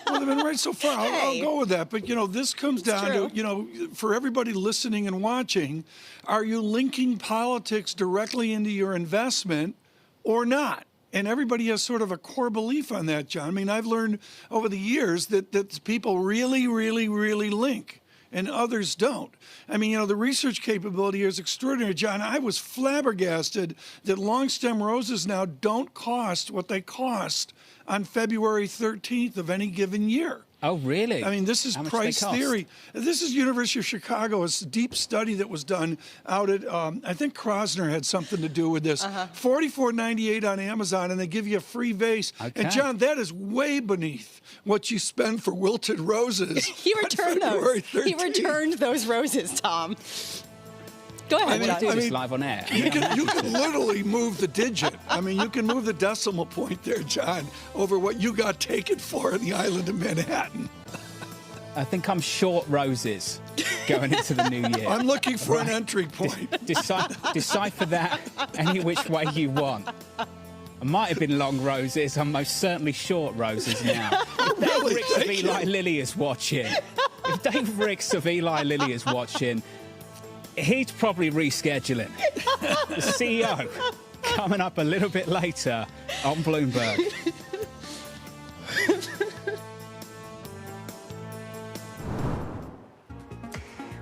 Well, they've been right so far. I'll go with that. But, this comes down to, for everybody listening and watching, are you linking politics directly into your investment or not? And everybody has sort of a core belief on that, John. I mean, I've learned over the years that people really, really, really link, and others don't. I mean, the research capability here is extraordinary, John. I was flabbergasted that long stem roses now don't cost what they cost on February 13th of any given year. Oh, really? I mean, this is price theory. This is University of Chicago. It's a deep study that was done out at, I think Krosner had something to do with this. $44.98 on Amazon, and they give you a free vase. Okay. And, John, that is way beneath what you spend for wilted roses. He returned those. He returned those roses, Tom. Go ahead. I do this live on air. You can literally move the digit. I mean, you can move the decimal point there, John, over what you got taken for in the island of Manhattan. I think I'm short roses going into the new year. I'm looking for an entry point. Decipher that any which way you want. I might have been long roses. I'm most certainly short roses now. If Dave Ricks of Eli Lilly is watching, he's probably rescheduling. The CEO coming up a little bit later on Bloomberg.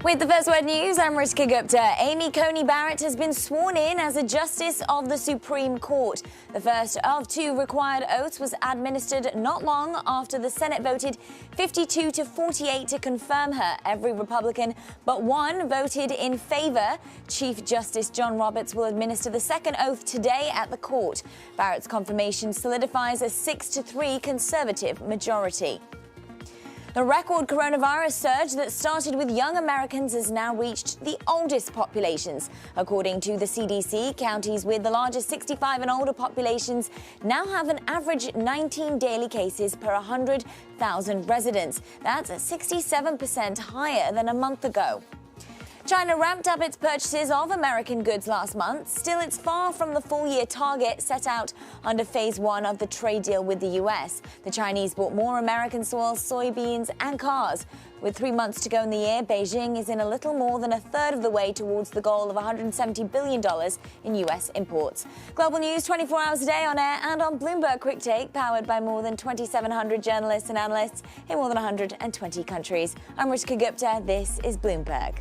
With the First Word News, I'm Rishka Gupta. Amy Coney Barrett has been sworn in as a Justice of the Supreme Court. The first of 2 required oaths was administered not long after the Senate voted 52 to 48 to confirm her. Every Republican but one voted in favor. Chief Justice John Roberts will administer the second oath today at the court. Barrett's confirmation solidifies a 6-3 conservative majority. The record coronavirus surge that started with young Americans has now reached the oldest populations. According to the CDC, counties with the largest 65 and older populations now have an average 19 daily cases per 100,000 residents. That's 67% higher than a month ago. China ramped up its purchases of American goods last month. Still, it's far from the full-year target set out under Phase 1 of the trade deal with the U.S. The Chinese bought more American soil, soybeans and cars. With 3 months to go in the year, Beijing is in a little more than a third of the way towards the goal of $170 billion in U.S. imports. Global news 24 hours a day on air and on Bloomberg Quick Take, powered by more than 2,700 journalists and analysts in more than 120 countries. I'm Rishka Gupta. This is Bloomberg.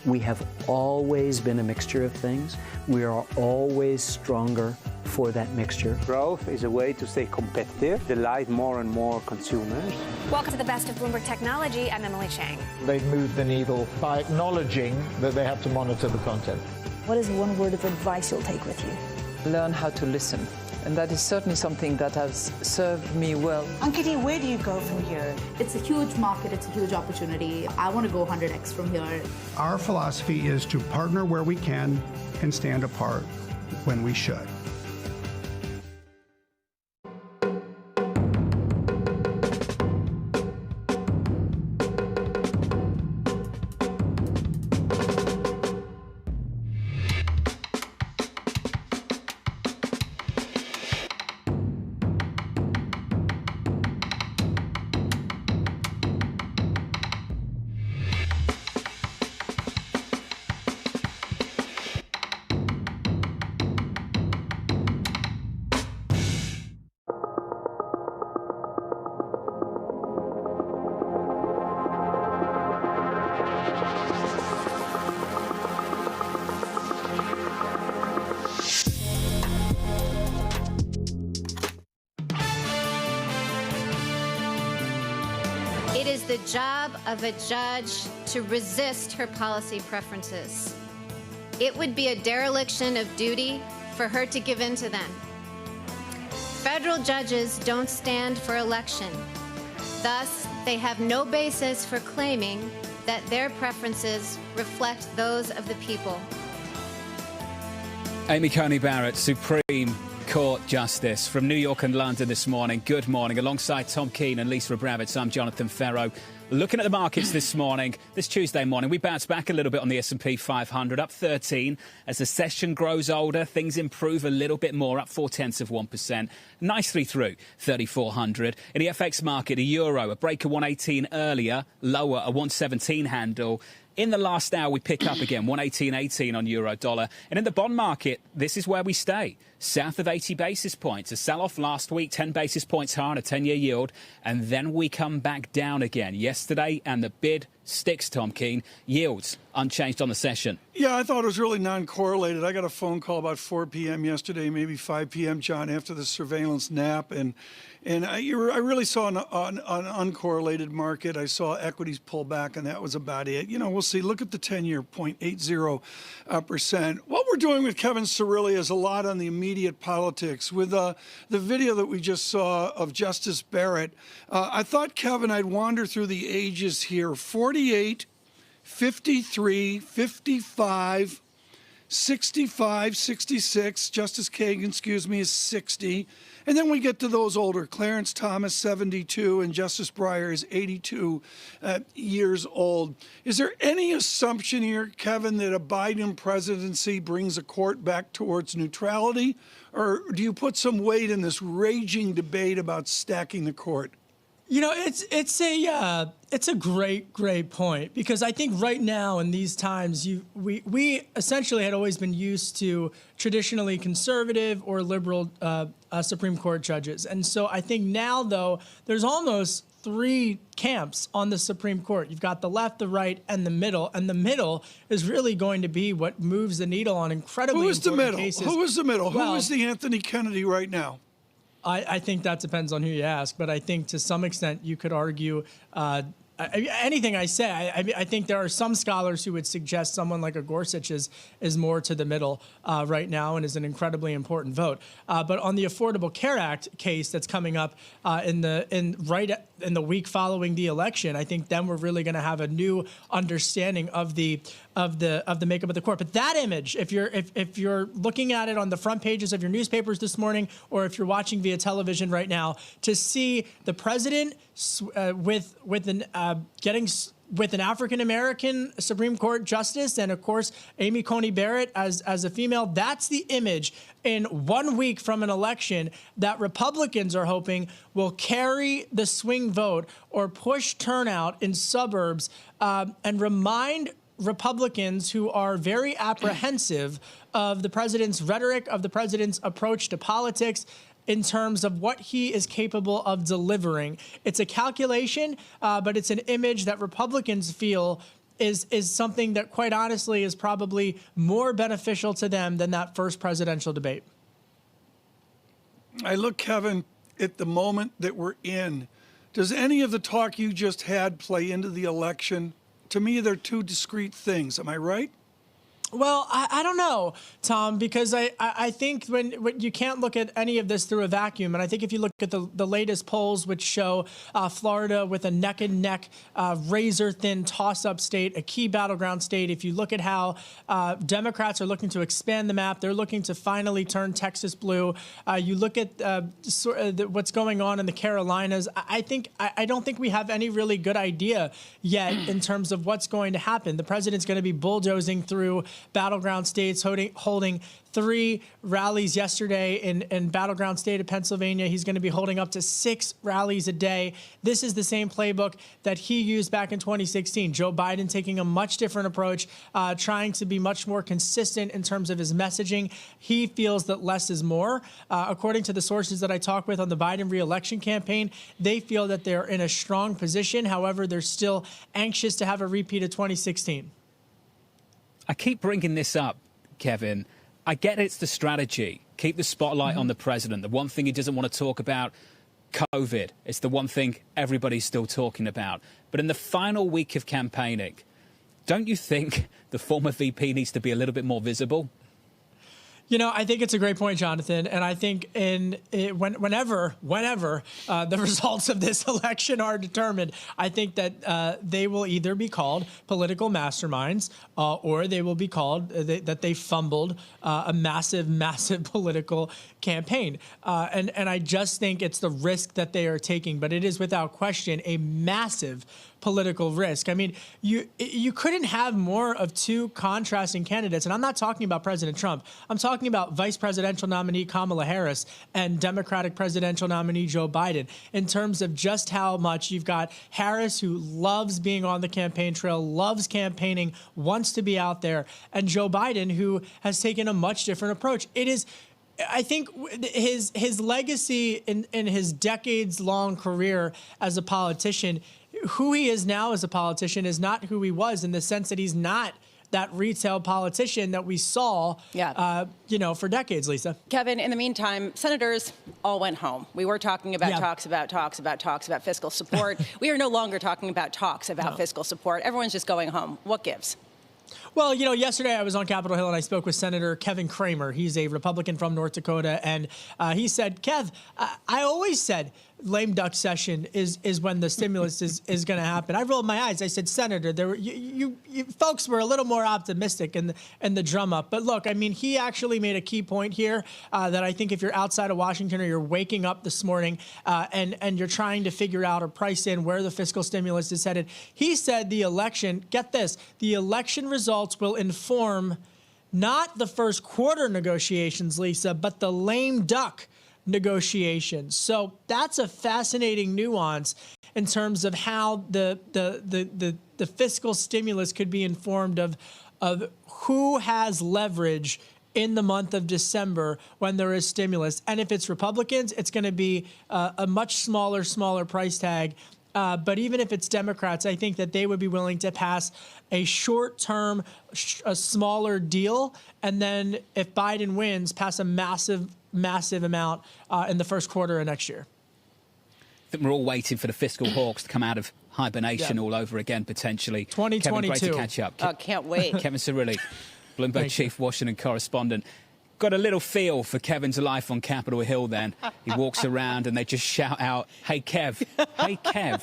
We have always been a mixture of things. We are always stronger for that mixture. Growth is a way to stay competitive, delight more and more consumers. Welcome to the best of Bloomberg Technology. I'm Emily Chang. They've moved the needle by acknowledging that they have to monitor the content. What is one word of advice you'll take with you? Learn how to listen. And that is certainly something that has served me well. Ankiti, where do you go from here? It's a huge market. It's a huge opportunity. I want to go 100x from here. Our philosophy is to partner where we can and stand apart when we should. It is the job of a judge to resist her policy preferences. It would be a dereliction of duty for her to give in to them. Federal judges don't stand for election. Thus, they have no basis for claiming that their preferences reflect those of the people. Amy Coney Barrett, Supreme Court Justice from New York and London this morning. Good morning. Alongside Tom Keene and Lisa Abramovich, I'm Jonathan Ferro. Looking at the markets this morning, this Tuesday morning, we bounced back a little bit on the S&P 500, up 13. As the session grows older, things improve a little bit more, up 0.4%. Nicely through 3,400. In the FX market, a euro, a break of 118 earlier, lower, a 117 handle. In the last hour, we pick up again, 118.18 on euro dollar. And in the bond market, this is where we stay. South of 80 basis points. A sell-off last week, 10 basis points higher on a 10-year yield. And then we come back down again yesterday. And the bid sticks, Tom Keene. Yields unchanged on the session. Yeah, I thought it was really non-correlated. I got a phone call about 4 p.m. yesterday, maybe 5 p.m., John, after the surveillance nap. And I really saw an uncorrelated market. I saw equities pull back, and that was about it. You know, we'll see. Look at the 10-year, 0.80%. What we're doing with Kevin Cirilli is a lot on the immediate politics. With the video that we just saw of Justice Barrett, I thought, Kevin, I'd wander through the ages here. 48, 53, 55, 65, 66. Justice Kagan, is 60. And then we get to those older. Clarence Thomas, 72, and Justice Breyer is 82 years old. Is there any assumption here, Kevin, that a Biden presidency brings a court back towards neutrality? Or do you put some weight in this raging debate about stacking the court? You know, it's a great point, because I think right now in these times we essentially had always been used to traditionally conservative or liberal Supreme Court judges, and so I think now, though, there's almost three camps on the Supreme Court. You've got the left, the right, and the middle is really going to be what moves the needle on incredibly important cases. Who is the middle? Well, who is the Anthony Kennedy right now? I think that depends on who you ask, but I think to some extent you could argue anything I say. I think there are some scholars who would suggest someone like a Gorsuch is more to the middle right now and is an incredibly important vote. But on the Affordable Care Act case that's coming up in the week following the election, I think then we're really going to have a new understanding of the makeup of the court. But that image, if you're looking at it on the front pages of your newspapers this morning, or if you're watching via television right now, to see the president with an African-American Supreme Court justice, and of course Amy Coney Barrett as a female, that's the image in 1 week from an election that Republicans are hoping will carry the swing vote or push turnout in suburbs and remind Republicans who are very apprehensive of the president's rhetoric, of the president's approach to politics, in terms of what he is capable of delivering. It's a calculation, but it's an image that Republicans feel is something that, quite honestly, is probably more beneficial to them than that first presidential debate. I look, Kevin, at the moment that we're in. Does any of the talk you just had play into the election? To me, they're two discrete things. Am I right? Well, I don't know, Tom, because I think when you can't look at any of this through a vacuum. And I think if you look at the latest polls, which show Florida with a neck-and-neck, razor-thin toss-up state, a key battleground state. If you look at how Democrats are looking to expand the map, they're looking to finally turn Texas blue. You look at what's going on in the Carolinas. I don't think we have any really good idea yet in terms of what's going to happen. The president's going to be bulldozing through battleground states, holding 3 rallies yesterday in battleground state of Pennsylvania. He's going to be holding up to 6 rallies a day. This is the same playbook that he used back in 2016. Joe Biden taking a much different approach, trying to be much more consistent in terms of his messaging. He feels that less is more. According to the sources that I talked with on the Biden re-election campaign, they feel that they're in a strong position. However, they're still anxious to have a repeat of 2016. I keep bringing this up, Kevin. I get it's the strategy. Keep the spotlight on the president. The one thing he doesn't want to talk about, COVID. It's the one thing everybody's still talking about. But in the final week of campaigning, don't you think the former VP needs to be a little bit more visible? You know, I think it's a great point, Jonathan. And I think whenever the results of this election are determined, I think that they will either be called political masterminds or they will be called that they fumbled a massive political campaign. And I just think it's the risk that they are taking. But it is without question a massive political risk. I mean, you couldn't have more of two contrasting candidates. And I'm not talking about President Trump. I'm talking about vice presidential nominee Kamala Harris and Democratic presidential nominee Joe Biden in terms of just how much you've got Harris, who loves being on the campaign trail, loves campaigning, wants to be out there, and Joe Biden, who has taken a much different approach. It is, I think, his legacy in his decades-long career as a politician, who he is now as a politician is not who he was, in the sense that he's not that retail politician that we saw, for decades, Lisa. Kevin, in the meantime, senators all went home. We were talking about talks about fiscal support. We are no longer talking about talks about fiscal support. Everyone's just going home. What gives? Well, yesterday I was on Capitol Hill and I spoke with Senator Kevin Cramer. He's a Republican from North Dakota. And he said, Kev, I always said lame duck session is when the stimulus is going to happen. I rolled my eyes. I said, Senator, you folks were a little more optimistic in the drum up. But look, I mean, he actually made a key point here that I think if you're outside of Washington or you're waking up this morning and you're trying to figure out or price in where the fiscal stimulus is headed, he said the election, get this, the election results will inform not the first quarter negotiations, Lisa, but the lame duck negotiations. So that's a fascinating nuance in terms of how the fiscal stimulus could be informed of who has leverage in the month of December when there is stimulus. And if it's Republicans, it's going to be a much smaller price tag. But even if it's Democrats, I think that they would be willing to pass a short-term, a smaller deal, and then if Biden wins, pass a massive amount in the first quarter of next year. I think we're all waiting for the fiscal hawks to come out of hibernation all over again, potentially. 2022. Kevin, great to catch up. Can't wait. Kevin Cirilli, Bloomberg chief Washington correspondent. Got a little feel for Kevin's life on Capitol Hill then. He walks around and they just shout out, hey, Kev. Hey, Kev.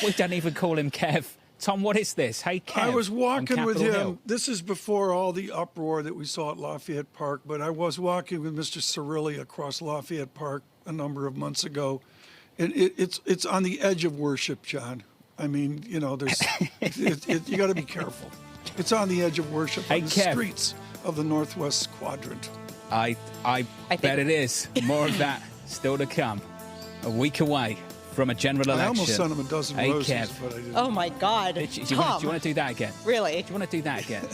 We don't even call him Kev. Tom, what is this? Hey, Kev. I was walking with him. Hill. This is before all the uproar that we saw at Lafayette Park, but I was walking with Mr. Cirilli across Lafayette Park a number of months ago. And it's on the edge of worship, John. I mean, there's you got to be careful. It's on the edge of worship on the streets of the Northwest Quadrant. I bet it is. More of that still to come. A week away from a general election. I almost sent him a dozen roses, but I didn't. Oh, my God. Do you want to do that again? Really? Do you want to do that again?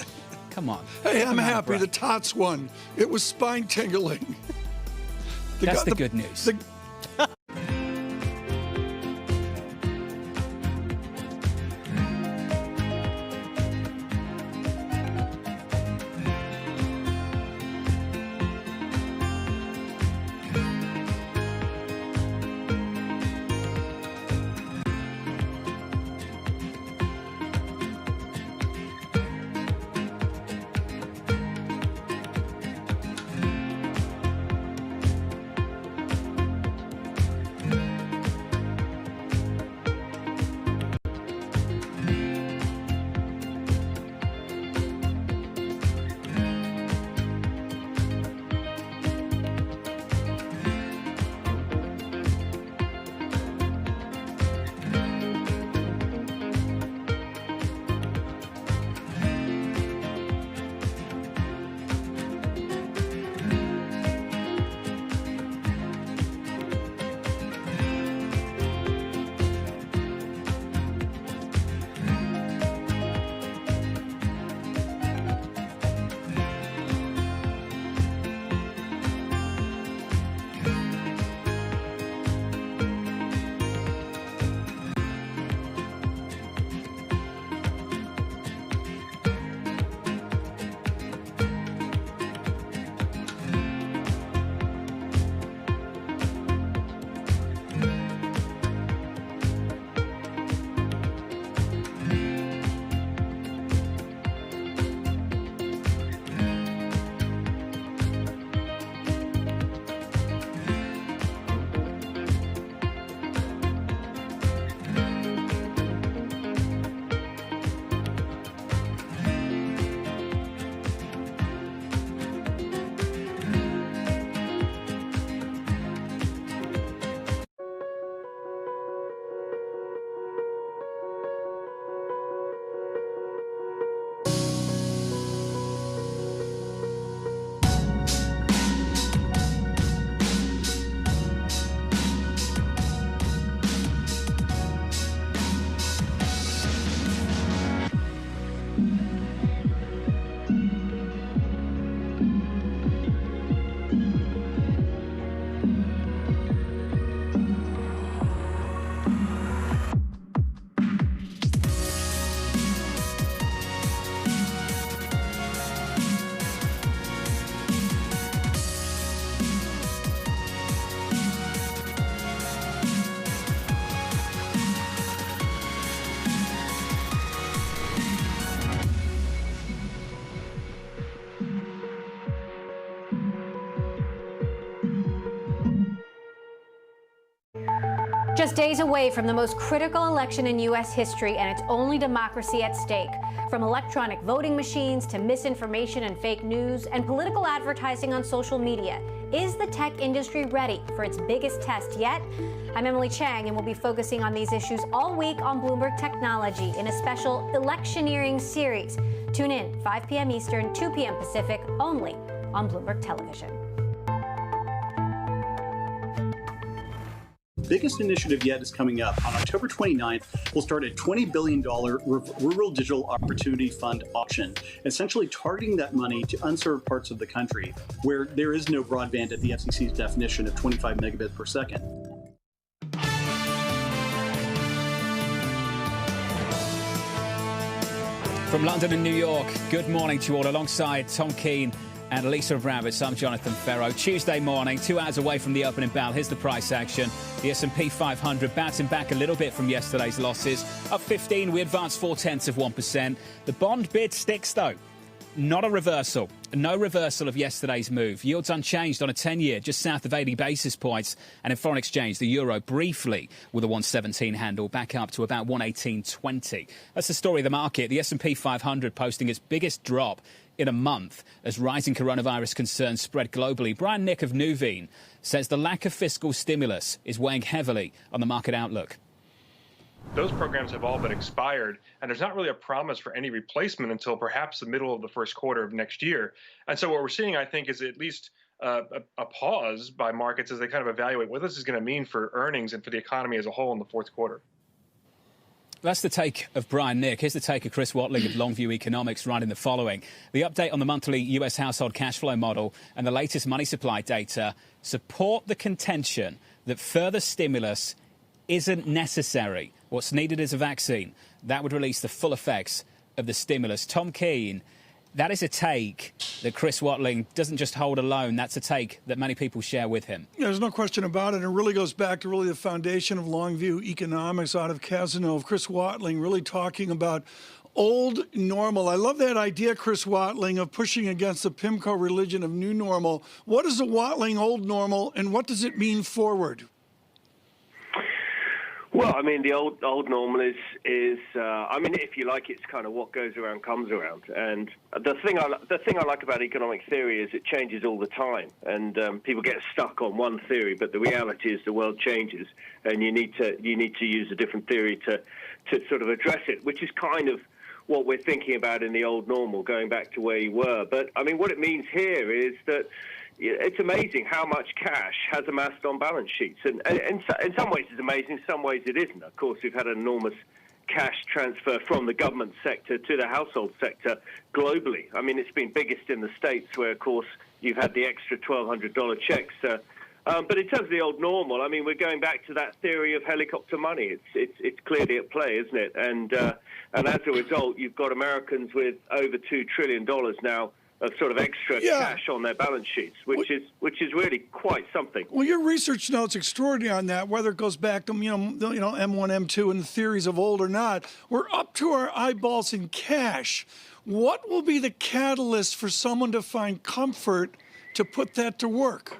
Come on. Hey, I'm happy the Tots won. It was spine-tingling. That's the good news. Just days away from the most critical election in U.S. history and its only democracy at stake. From electronic voting machines to misinformation and fake news and political advertising on social media, is the tech industry ready for its biggest test yet? I'm Emily Chang, and we'll be focusing on these issues all week on Bloomberg Technology in a special electioneering series. Tune in 5 p.m. Eastern, 2 p.m. Pacific, only on Bloomberg Television. Biggest initiative yet is coming up. On October 29th, we'll start a $20 billion Rural Digital Opportunity Fund auction, essentially targeting that money to unserved parts of the country where there is no broadband at the FCC's definition of 25 megabits per second. From London and New York, good morning to you all. Alongside Tom Keene and Lisa Rabbits, I'm Jonathan Ferro. Tuesday morning, 2 hours away from the opening bell. Here's the price action. The S&P 500 bouncing back a little bit from yesterday's losses. Up 15, we advanced 0.4%. The bond bid sticks, though. Not a reversal. No reversal of yesterday's move. Yields unchanged on a 10-year, just south of 80 basis points. And in foreign exchange, the euro briefly with a 117 handle, back up to about 118.20. That's the story of the market. The S&P 500 posting its biggest drop in a month as rising coronavirus concerns spread globally. Brian Nick of Nuveen says the lack of fiscal stimulus is weighing heavily on the market outlook. Those programs have all been expired, and there's not really a promise for any replacement until perhaps the middle of the first quarter of next year. And so what we're seeing, I think, is at least a pause by markets as they kind of evaluate what this is going to mean for earnings and for the economy as a whole in the fourth quarter. That's the take of Brian Nick. Here's the take of Chris Watling of Longview Economics writing the following. The update on the monthly US household cash flow model and the latest money supply data support the contention that further stimulus isn't necessary. What's needed is a vaccine. That would release the full effects of the stimulus. Tom Keene, that is a take that Chris Watling doesn't just hold alone. That's a take that many people share with him. Yeah, there's no question about it. It really goes back to really the foundation of Longview Economics out of Cazenove. Chris Watling really talking about old normal. I love that idea, Chris Watling, of pushing against the PIMCO religion of new normal. What is a Watling old normal, and what does it mean forward? Well, I mean, the old normal is I mean, if you like, it's kind of what goes around comes around. And the thing I like about economic theory is it changes all the time, and people get stuck on one theory. But the reality is the world changes, and you need to use a different theory to sort of address it, which is kind of what we're thinking about in the old normal, going back to where you were. But I mean, what it means here is that it's amazing how much cash has amassed on balance sheets. And in some ways it's amazing, in some ways it isn't. Of course, we've had an enormous cash transfer from the government sector to the household sector globally. I mean, it's been biggest in the States where, of course, you've had the extra $1,200 checks. But in terms of the old normal, I mean, we're going back to that theory of helicopter money. It's clearly at play, isn't it? And as a result, you've got Americans with over $2 trillion now of sort of extra cash on their balance sheets, which is really quite something. Well, your research notes extraordinary on that, whether it goes back to M1, M2, and the theories of old or not. We're up to our eyeballs in cash. What will be the catalyst for someone to find comfort to put that to work?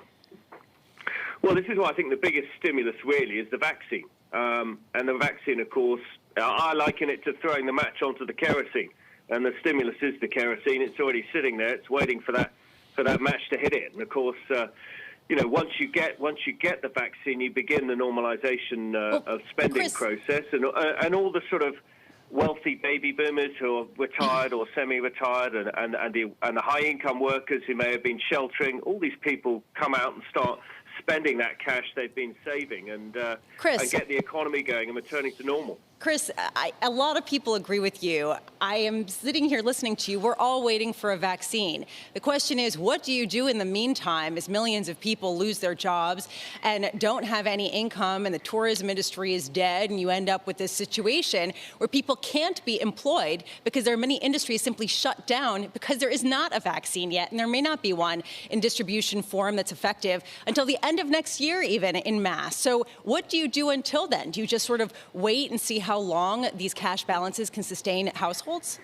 Well, this is why I think the biggest stimulus really is the vaccine. And the vaccine, of course, I liken it to throwing the match onto the kerosene. And the stimulus is the kerosene. It's already sitting there. It's waiting for that match to hit it. And of course, once you get the vaccine, you begin the normalization of spending process, and all the sort of wealthy baby boomers who are retired or semi-retired, and the high-income workers who may have been sheltering. All these people come out and start spending that cash they've been saving, and get the economy going and returning to normal. Chris, a lot of people agree with you. I am sitting here listening to you. We're all waiting for a vaccine. The question is, what do you do in the meantime as millions of people lose their jobs and don't have any income, and the tourism industry is dead, and you end up with this situation where people can't be employed because there are many industries simply shut down because there is not a vaccine yet, and there may not be one in distribution form that's effective until the end of next year, even in mass. So what do you do until then? Do you just sort of wait and see how long these cash balances can sustain households?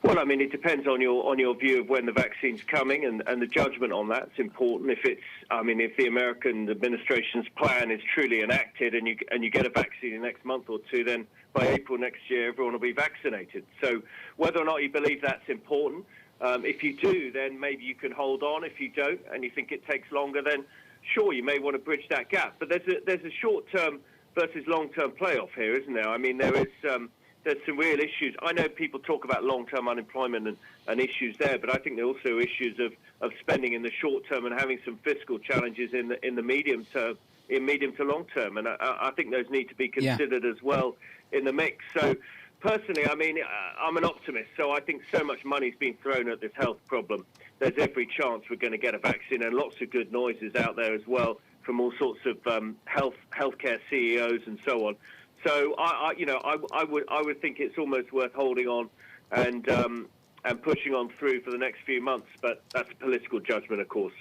Well, I mean, it depends on your view of when the vaccine's coming, and the judgment on that's important. If the American administration's plan is truly enacted, and you get a vaccine in the next month or two, then by April next year, everyone will be vaccinated. So whether or not you believe that's important, if you do, then maybe you can hold on. If you don't, and you think it takes longer, then sure, you may want to bridge that gap. But there's a short-term versus long-term playoff here, isn't there? I mean, there's some real issues. I know people talk about long-term unemployment and issues there, but I think there are also issues of spending in the short term and having some fiscal challenges in the medium to long term. And I think those need to be considered as well in the mix. So personally, I mean, I'm an optimist, so I think so much money's been thrown at this health problem. There's every chance we're going to get a vaccine, and lots of good noises out there as well from all sorts of healthcare CEOs and so on. So I would think it's almost worth holding on and pushing on through for the next few months. But that's a political judgment, of course.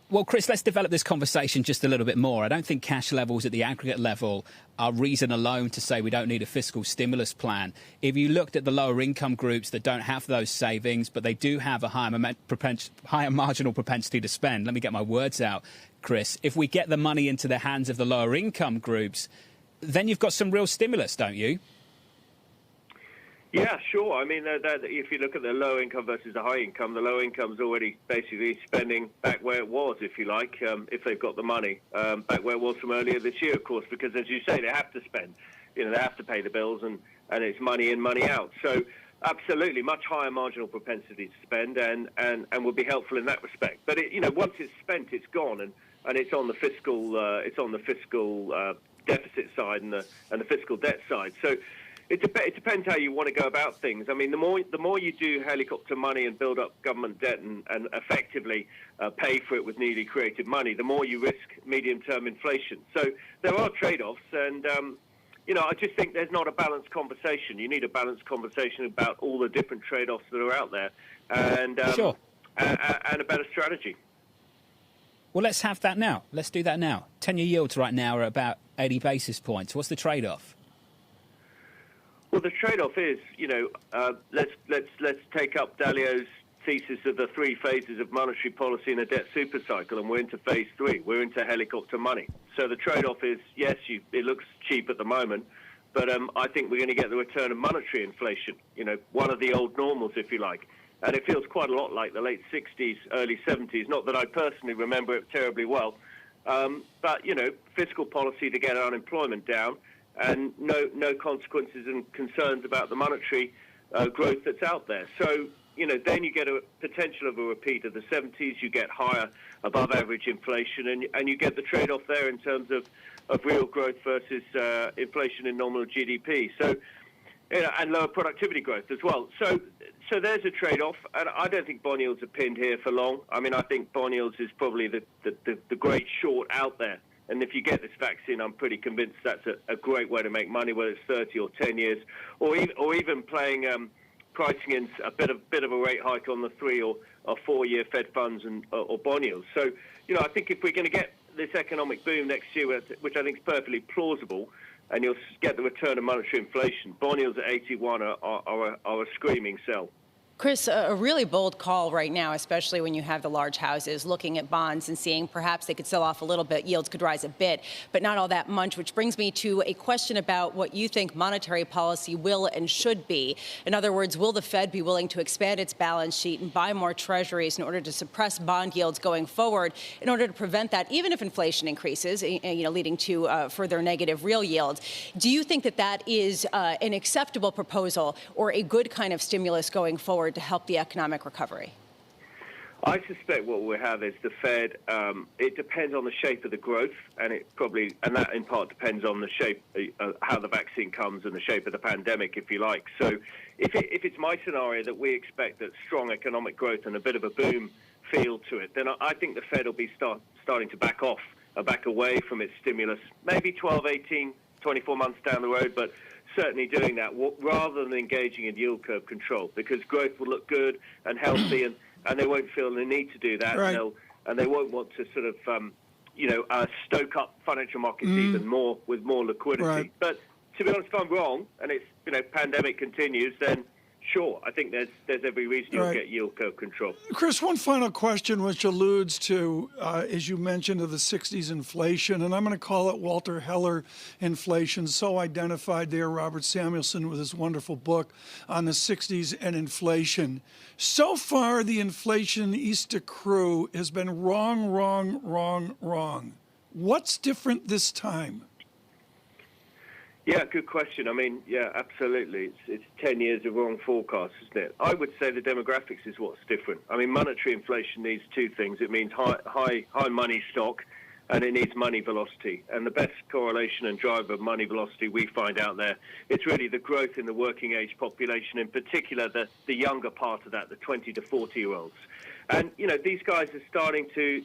Well, Chris, let's develop this conversation just a little bit more. I don't think cash levels at the aggregate level are reason alone to say we don't need a fiscal stimulus plan. If you looked at the lower income groups that don't have those savings, but they do have a higher marginal propensity to spend, let me get my words out, Chris, if we get the money into the hands of the lower income groups, then you've got some real stimulus, don't you? Yeah, sure. I mean, if you look at the low income versus the high income, the low income's already basically spending back where it was, if you like, if they've got the money, back where it was from earlier this year, of course, because as you say, they have to spend. They have to pay the bills, and it's money in, money out. So absolutely, much higher marginal propensity to spend, and will be helpful in that respect. But once it's spent, it's gone, and it's on the fiscal deficit side and the fiscal debt side. So it depends how you want to go about things. I mean, the more you do helicopter money and build up government debt and effectively pay for it with newly created money, the more you risk medium-term inflation. So there are trade-offs, and I just think there's not a balanced conversation. You need a balanced conversation about all the different trade-offs that are out there, and a better strategy. Well, let's have that now. Let's do that now. 10-year yields right now are about 80 basis points. What's the trade-off? Well, the trade-off is, let's take up Dalio's thesis of the three phases of monetary policy in a debt supercycle, and we're into phase 3. We're into helicopter money. So the trade-off is, yes, it looks cheap at the moment, but I think we're going to get the return of monetary inflation, one of the old normals, if you like. And it feels quite a lot like the late 60s, early 70s. Not that I personally remember it terribly well, but, fiscal policy to get unemployment down, and no consequences and concerns about the monetary growth that's out there. So, then you get a potential of a repeat of the 70s. You get higher, above-average inflation, and you get the trade-off there in terms of real growth versus inflation in nominal GDP. So, and lower productivity growth as well. So there's a trade-off, and I don't think bond yields are pinned here for long. I mean, I think bond yields is probably the great short out there. And if you get this vaccine, I'm pretty convinced that's a great way to make money, whether it's 30 or 10 years, or even pricing in a bit of a rate hike on the 3 or 4 year Fed funds or bond yields. So, I think if we're going to get this economic boom next year, which I think is perfectly plausible, and you'll get the return of monetary inflation, bond yields at 81 are a screaming sell. Chris, a really bold call right now, especially when you have the large houses looking at bonds and seeing perhaps they could sell off a little bit, yields could rise a bit, but not all that much, which brings me to a question about what you think monetary policy will and should be. In other words, will the Fed be willing to expand its balance sheet and buy more treasuries in order to suppress bond yields going forward in order to prevent that, even if inflation increases, leading to further negative real yields? Do you think that is an acceptable proposal or a good kind of stimulus going forward to help the economic recovery? I suspect what we'll have is the Fed. It depends on the shape of the growth, and that in part depends on the shape of how the vaccine comes and the shape of the pandemic, if you like. So, if it's my scenario that we expect that strong economic growth and a bit of a boom feel to it, then I think the Fed will be starting to back away from its stimulus, maybe 12, 18, 24 months down the road, but certainly doing that rather than engaging in yield curve control, because growth will look good and healthy, and they won't feel the need to do that, right. and they won't want to sort of stoke up financial markets even more with more liquidity. Right. But to be honest, if I'm wrong and it's pandemic continues, then sure, I think there's every reason you'll get yield curve control. Chris, one final question which alludes to, as you mentioned, of the 60s inflation, and I'm going to call it Walter Heller inflation, so identified there, Robert Samuelson with his wonderful book on the 60s and inflation. So far, the inflation east accrue has been wrong, wrong, wrong, wrong. What's different this time? Yeah, good question. I mean, yeah, absolutely. It's 10 years of wrong forecasts, isn't it? I would say the demographics is what's different. I mean, monetary inflation needs two things. It means high money stock, and it needs money velocity. And the best correlation and driver of money velocity we find out there, it's really the growth in the working age population, in particular the younger part of that, the 20 to 40-year-olds. And, you know, these guys are starting to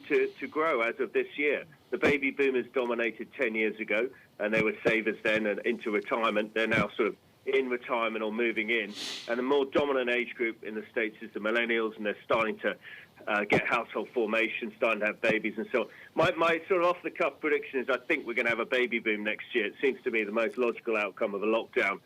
grow as of this year. The baby boomers dominated 10 years ago, and they were savers then and into retirement. They're now sort of in retirement or moving in. And the more dominant age group in the States is the millennials, and they're starting to get household formation, starting to have babies and so on. My sort of off-the-cuff prediction is I think we're going to have a baby boom next year. It seems to me the most logical outcome of a lockdown.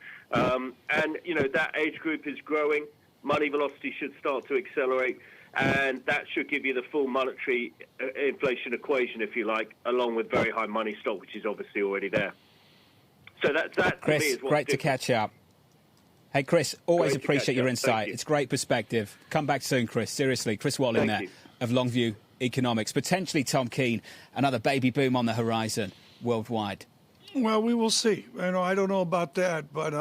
And, you know, that age group is growing. Money velocity should start to accelerate. And that should give you the full monetary inflation equation, if you like, along with very high money stock, which is obviously already there. So that Chris, to me is what's great to catch up. Hey, Chris, always appreciate your insight. You. It's great perspective. Come back soon, Chris. Seriously, Chris Walling there of Longview Economics. Potentially, Tom Keene, another baby boom on the horizon worldwide. Well, we will see. I don't know about that, but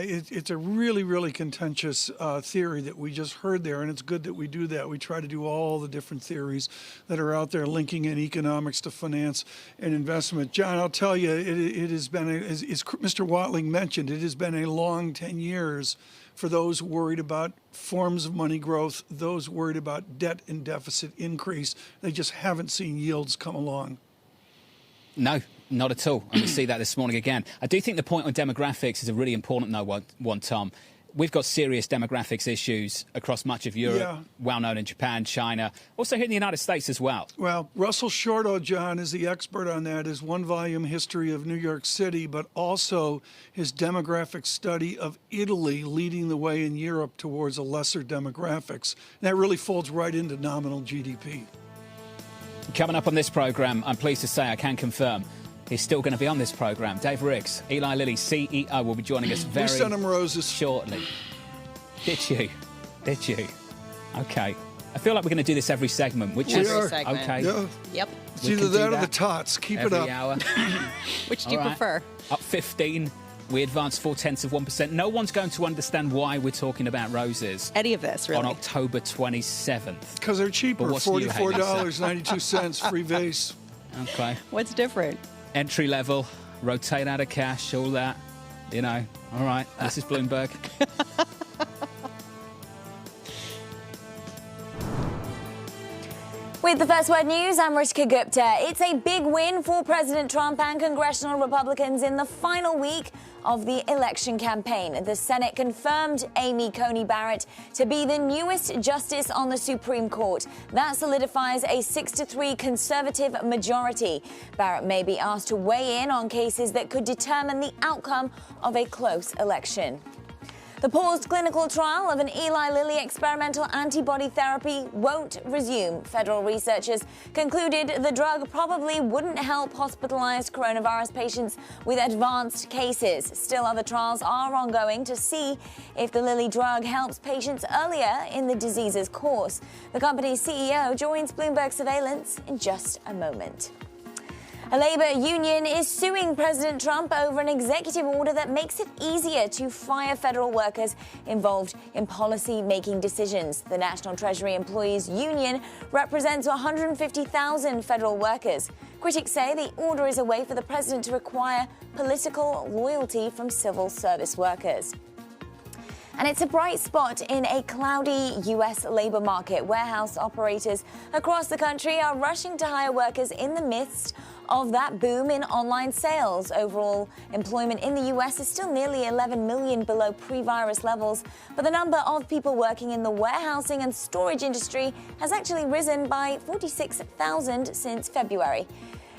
it's a really, really contentious theory that we just heard there, and it's good that we do that. We try to do all the different theories that are out there linking in economics to finance and investment. John, I'll tell you, it has been, as Mr. Watling mentioned, it has been a long 10 years for those worried about forms of money growth, those worried about debt and deficit increase. They just haven't seen yields come along. No, not at all. And we see that this morning again. I do think the point on demographics is a really important one, Tom. We've got serious demographics issues across much of Europe, well known in Japan, China, also here in the United States as well. Well, Russell Shorto, John, is the expert on that. His one-volume history of New York City, but also his demographic study of Italy leading the way in Europe towards a lesser demographics. And that really folds right into nominal GDP. Coming up on this programme, I'm pleased to say I can confirm he's still going to be on this programme. Dave Ricks, Eli Lilly, CEO, will be joining us very sent him roses shortly. Did you? Okay. I feel like we're going to do this every segment, which is segment. okay. Yeah. Yep. It's either that or the tots. Keep it up. Every hour. Which do you prefer? Up 15. We advanced 0.4%. No one's going to understand why we're talking about roses. Any of this, really. On October 27th. Because they're cheaper. $44.92, free vase. Okay. What's different? Entry level, rotate out of cash, all that. You know. All right. This is Bloomberg. With the First Word News, I'm Rishika Gupta. It's a big win for President Trump and congressional Republicans in the final week of the election campaign. The Senate confirmed Amy Coney Barrett to be the newest justice on the Supreme Court. That solidifies a 6-3 conservative majority. Barrett may be asked to weigh in on cases that could determine the outcome of a close election. The paused clinical trial of an Eli Lilly experimental antibody therapy won't resume. Federal researchers concluded the drug probably wouldn't help hospitalized coronavirus patients with advanced cases. Still, other trials are ongoing to see if the Lilly drug helps patients earlier in the disease's course. The company's CEO joins Bloomberg Surveillance in just a moment. A labor union is suing President Trump over an executive order that makes it easier to fire federal workers involved in policy-making decisions. The National Treasury Employees Union represents 150,000 federal workers. Critics say the order is a way for the president to require political loyalty from civil service workers. And it's a bright spot in a cloudy U.S. labor market. Warehouse operators across the country are rushing to hire workers in the midst of that boom in online sales. Overall employment in the U.S. is still nearly 11 million below pre-virus levels, but the number of people working in the warehousing and storage industry has actually risen by 46,000 since February.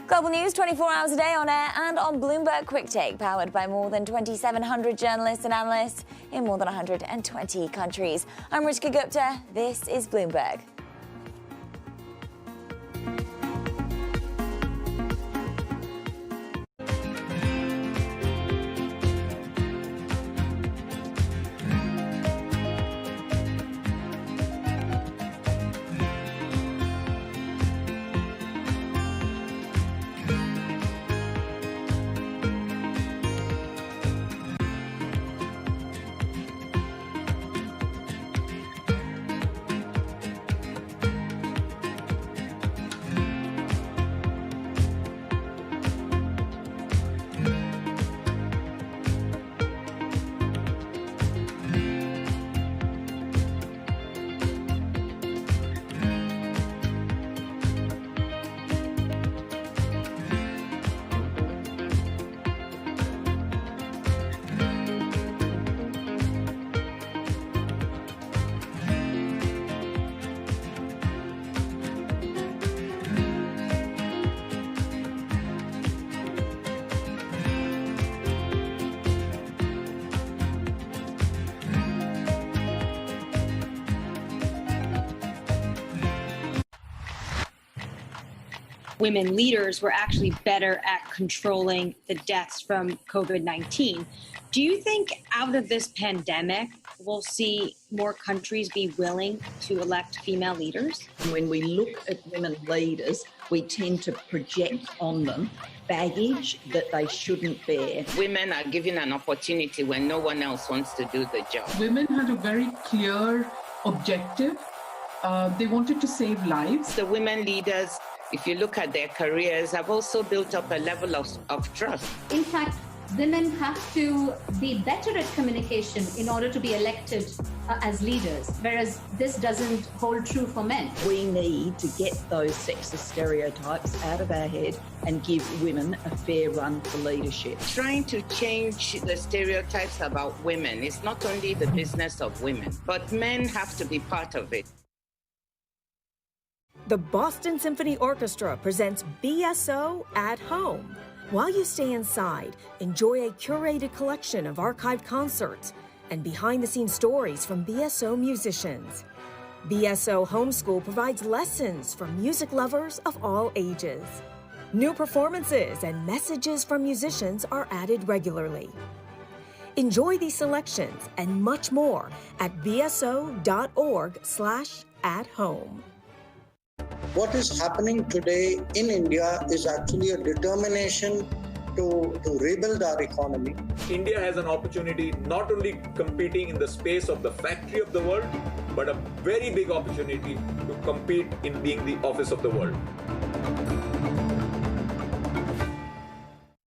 Global news 24 hours a day on air and on Bloomberg Quick Take, powered by more than 2,700 journalists and analysts in more than 120 countries. I'm Rishka Gupta. This is Bloomberg. Women leaders were actually better at controlling the deaths from COVID-19. Do you think out of this pandemic, we'll see more countries be willing to elect female leaders? When we look at women leaders, we tend to project on them baggage that they shouldn't bear. Women are given an opportunity when no one else wants to do the job. Women had a very clear objective. They wanted to save lives. The women leaders, if you look at their careers, have also built up a level of trust. In fact, women have to be better at communication in order to be elected as leaders, whereas this doesn't hold true for men. We need to get those sexist stereotypes out of our head and give women a fair run for leadership. Trying to change the stereotypes about women is not only the business of women, but men have to be part of it. The Boston Symphony Orchestra presents BSO at Home. While you stay inside, enjoy a curated collection of archived concerts and behind-the-scenes stories from BSO musicians. BSO Homeschool provides lessons for music lovers of all ages. New performances and messages from musicians are added regularly. Enjoy these selections and much more at bso.org/at-home. What is happening today in India is actually a determination to rebuild our economy. India has an opportunity not only competing in the space of the factory of the world, but a very big opportunity to compete in being the office of the world.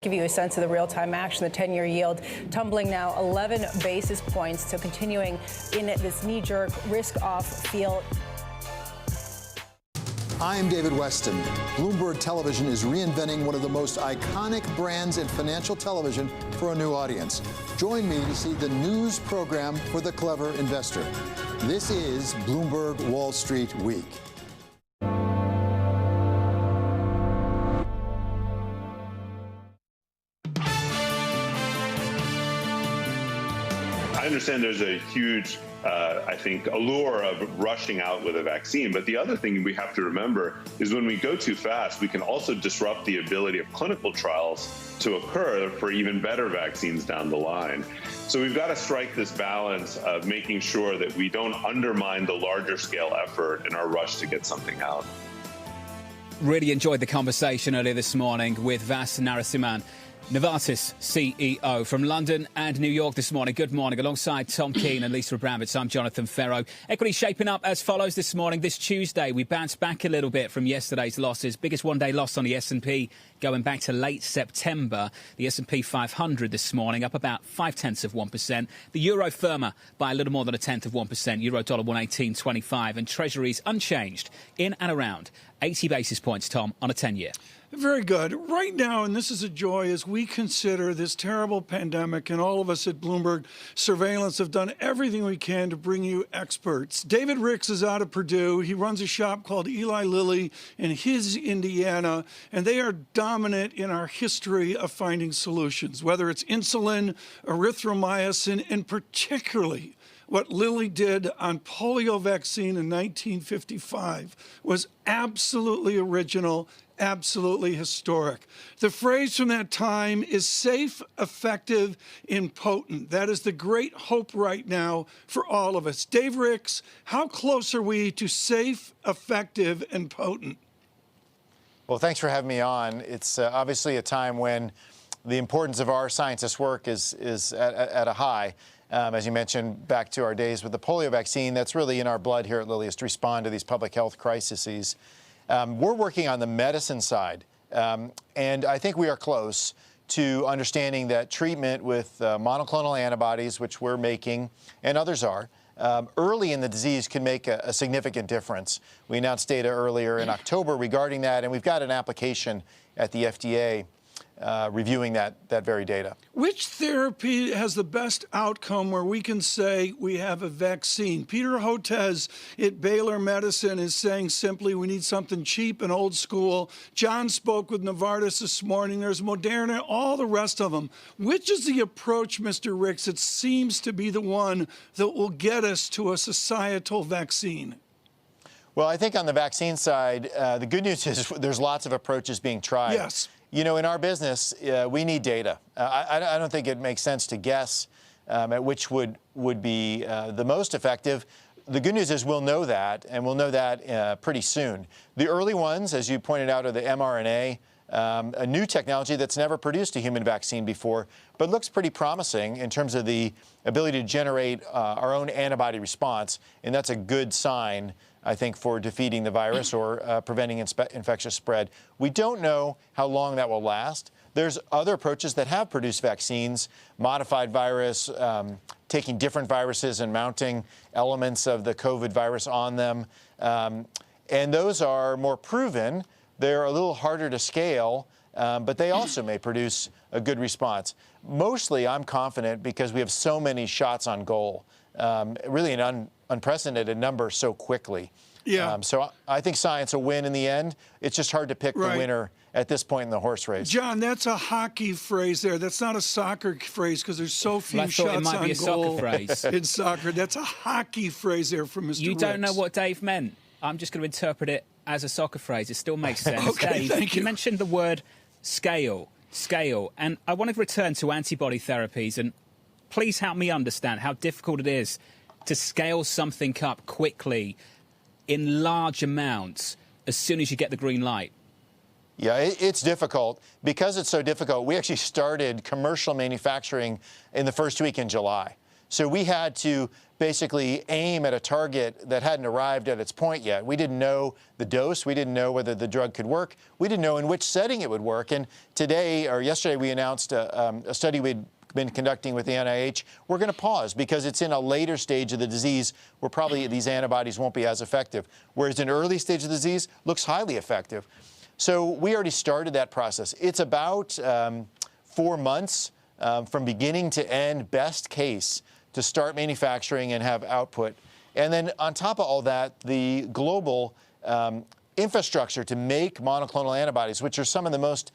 Give you a sense of the real-time action. The 10-year yield tumbling now 11 basis points, so continuing in this knee-jerk risk-off feel. I am David Weston. Bloomberg Television is reinventing one of the most iconic brands in financial television for a new audience. Join me to see the news program for the clever investor. This is Bloomberg Wall Street Week. I understand there's a huge, I think, allure of rushing out with a vaccine. But the other thing we have to remember is when we go too fast, we can also disrupt the ability of clinical trials to occur for even better vaccines down the line. So we've got to strike this balance of making sure that we don't undermine the larger scale effort in our rush to get something out. Really enjoyed the conversation earlier this morning with Vas Narasimhan, Novartis CEO, from London and New York this morning. Good morning. Alongside Tom Keene and Lisa Abramowitz, I'm Jonathan Ferro. Equity shaping up as follows this morning. This Tuesday, we bounced back a little bit from yesterday's losses. Biggest one-day loss on the S&P going back to late September. The S&P 500 this morning up about 0.5%. The euro firmer by a little more than 0.1%. Euro dollar 118.25. And Treasuries unchanged in and around 80 basis points, Tom, on a 10-year. Very good. Right now, and this is a joy, as we consider this terrible pandemic, and all of us at Bloomberg Surveillance have done everything we can to bring you experts. David Ricks is out of Purdue. He runs a shop called Eli Lilly in his Indiana, and they are dominant in our history of finding solutions, whether it's insulin, erythromycin, and particularly what Lilly did on polio vaccine in 1955 was absolutely original, absolutely historic. The phrase from that time is safe, effective, and potent. That is the great hope right now for all of us. Dave Ricks, how close are we to safe, effective, and potent? Well, thanks for having me on. It's obviously a time when the importance of our scientists' work is at a high. As you mentioned, back to our days with the polio vaccine, that's really in our blood here at Lilly, is to respond to these public health crises. We're working on the medicine side, and I think we are close to understanding that treatment with monoclonal antibodies, which we're making, and others are, early in the disease can make a significant difference. We announced data earlier in October regarding that, and we've got an application at the FDA reviewing that very data. Which therapy has the best outcome where we can say we have a vaccine? Peter Hotez at Baylor Medicine is saying simply we need something cheap and old school. John spoke with Novartis this morning. There's Moderna, all the rest of them. Which is the approach, Mr. Ricks, that seems to be the one that will get us to a societal vaccine? Well, I think on the vaccine side, the good news is there's lots of approaches being tried. Yes. You know, in our business, we need data. I don't think it makes sense to guess at which would be the most effective. The good news is we'll know that, and we'll know that pretty soon. The early ones, as you pointed out, are the mRNA, a new technology that's never produced a human vaccine before, but looks pretty promising in terms of the ability to generate our own antibody response, and that's a good sign, I think, for defeating the virus or preventing infectious spread. We don't know how long that will last. There's other approaches that have produced vaccines, modified virus, taking different viruses and mounting elements of the COVID virus on them. And those are more proven. They're a little harder to scale, but they also may produce a good response. Mostly, I'm confident because we have so many shots on goal, really an unprecedented number so quickly. Yeah. So I think science will win in the end. It's just hard to pick the winner at this point in the horse race. John, that's a hockey phrase there. That's not a soccer phrase because there's so few shots on goal. I thought it might be a soccer phrase. In soccer. That's a hockey phrase there from Mr. You don't Ricks. know what Dave meant. I'm just going to interpret it as a soccer phrase. It still makes sense. Okay, Dave, thank you. You mentioned the word scale, and I want to return to antibody therapies, and please help me understand how difficult it is to scale something up quickly in large amounts as soon as you get the green light. Yeah, it's difficult. Because it's so difficult, we actually started commercial manufacturing in the first week in July. So we had to basically aim at a target that hadn't arrived at its point yet. We didn't know the dose. We didn't know whether the drug could work. We didn't know in which setting it would work. And today, or yesterday, we announced a study we'd been conducting with the NIH. We're going to pause because it's in a later stage of the disease where probably these antibodies won't be as effective, whereas in early stage of the disease looks highly effective. So we already started that process. It's about 4 months from beginning to end, best case, to start manufacturing and have output. And then on top of all that, the global infrastructure to make monoclonal antibodies, which are some of the most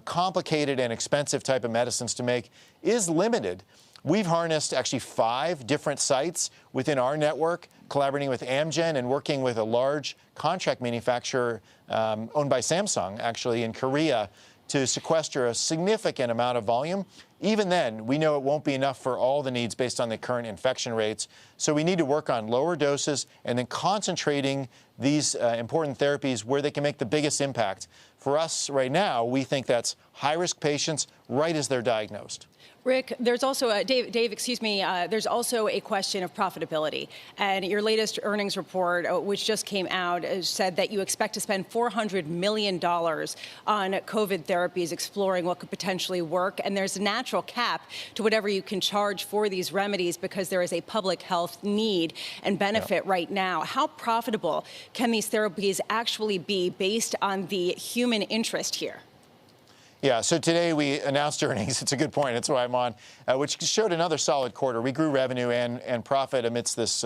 complicated and expensive type of medicines to make, is limited. We've harnessed actually 5 different sites within our network, collaborating with Amgen and working with a large contract manufacturer owned by Samsung, actually, in Korea, to sequester a significant amount of volume. Even then, we know it won't be enough for all the needs based on the current infection rates. So we need to work on lower doses and then concentrating these important therapies where they can make the biggest impact. For us right now, we think that's high-risk patients right as they're diagnosed. Rick, there's also Dave, excuse me. There's also a question of profitability, and your latest earnings report, which just came out, said that you expect to spend $400 million on COVID therapies, exploring what could potentially work. And there's a natural cap to whatever you can charge for these remedies because there is a public health need and benefit right now. How profitable can these therapies actually be based on the human interest here? Yeah, so today we announced earnings. It's a good point. That's why I'm on, which showed another solid quarter. We grew revenue and profit amidst this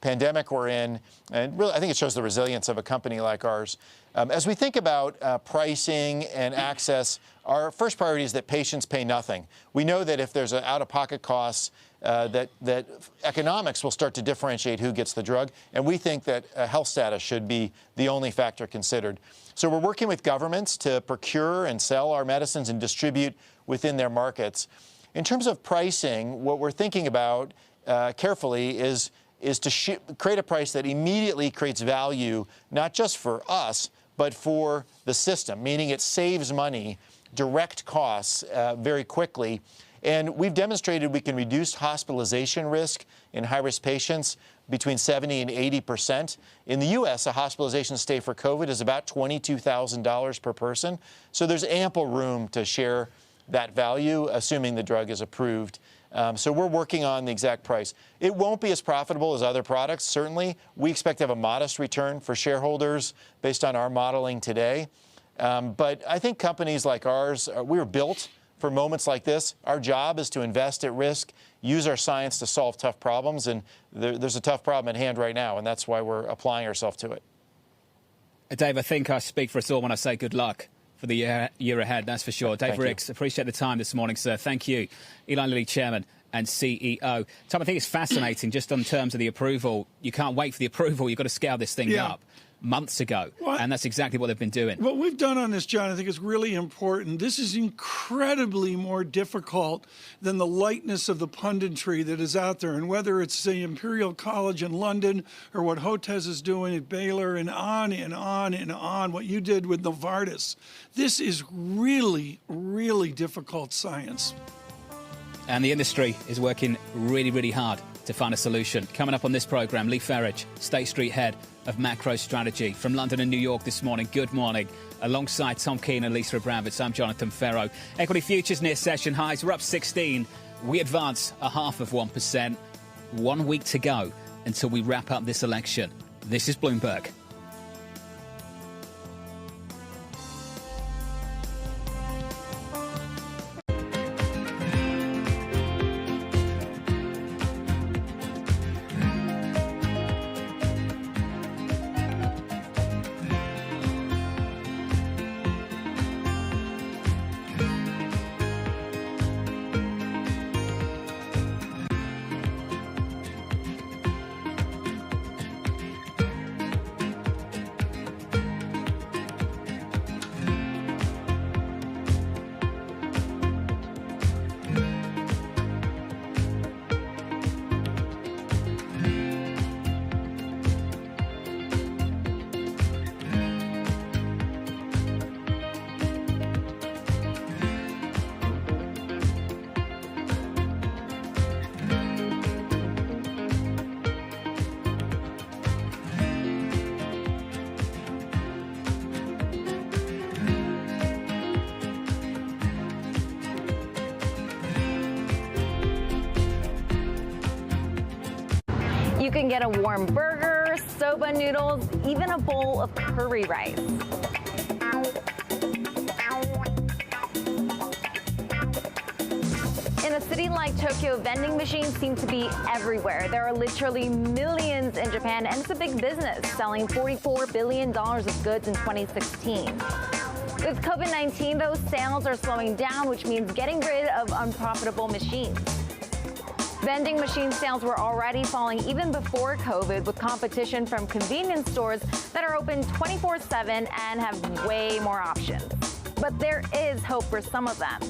pandemic we're in. And really, I think it shows the resilience of a company like ours. As we think about pricing and access, our first priority is that patients pay nothing. We know that if there's an out-of-pocket costs, that economics will start to differentiate who gets the drug. And we think that health status should be the only factor considered. So we're working with governments to procure and sell our medicines and distribute within their markets. In terms of pricing, what we're thinking about carefully is to create a price that immediately creates value, not just for us, but for the system, meaning it saves money, direct costs very quickly. And we've demonstrated we can reduce hospitalization risk in high-risk patients between 70 and 80%. In the U.S., a hospitalization stay for COVID is about $22,000 per person. So there's ample room to share that value, assuming the drug is approved. So we're working on the exact price. It won't be as profitable as other products, certainly. We expect to have a modest return for shareholders based on our modeling today. But I think companies like ours, we were built for moments like this. Our job is to invest at risk, use our science to solve tough problems, and there's a tough problem at hand right now, and that's why we're applying ourselves to it. Dave, I think I speak for us all when I say good luck for the year ahead, that's for sure. Dave Ricks, appreciate the time this morning, sir. Thank you. Eli Lilly, Chairman and CEO. Tom, I think it's fascinating just on terms of the approval. You can't wait for the approval. You've got to scale this thing up. Months ago, and that's exactly what they've been doing. What we've done on this, John, I think is really important. This is incredibly more difficult than the lightness of the punditry that is out there. And whether it's the Imperial College in London or what Hotez is doing at Baylor and on and on and on, what you did with Novartis, this is really, really difficult science. And the industry is working really, really hard to find a solution. Coming up on this programme, Lee Ferridge, State Street Head of Macro Strategy from London and New York this morning. Good morning. Alongside Tom Keene and Lisa Abramowitz, I'm Jonathan Ferro. Equity futures near session highs. We're up 16. We advance 0.5%. 1 week to go until we wrap up this election. This is Bloomberg. You can get a warm burger, soba noodles, even a bowl of curry rice. In a city like Tokyo, vending machines seem to be everywhere. There are literally millions in Japan, and it's a big business, selling $44 billion of goods in 2016. With COVID-19, those sales are slowing down, which means getting rid of unprofitable machines. Vending machine sales were already falling even before COVID, with competition from convenience stores that are open 24/7 and have way more options. But there is hope for some of them.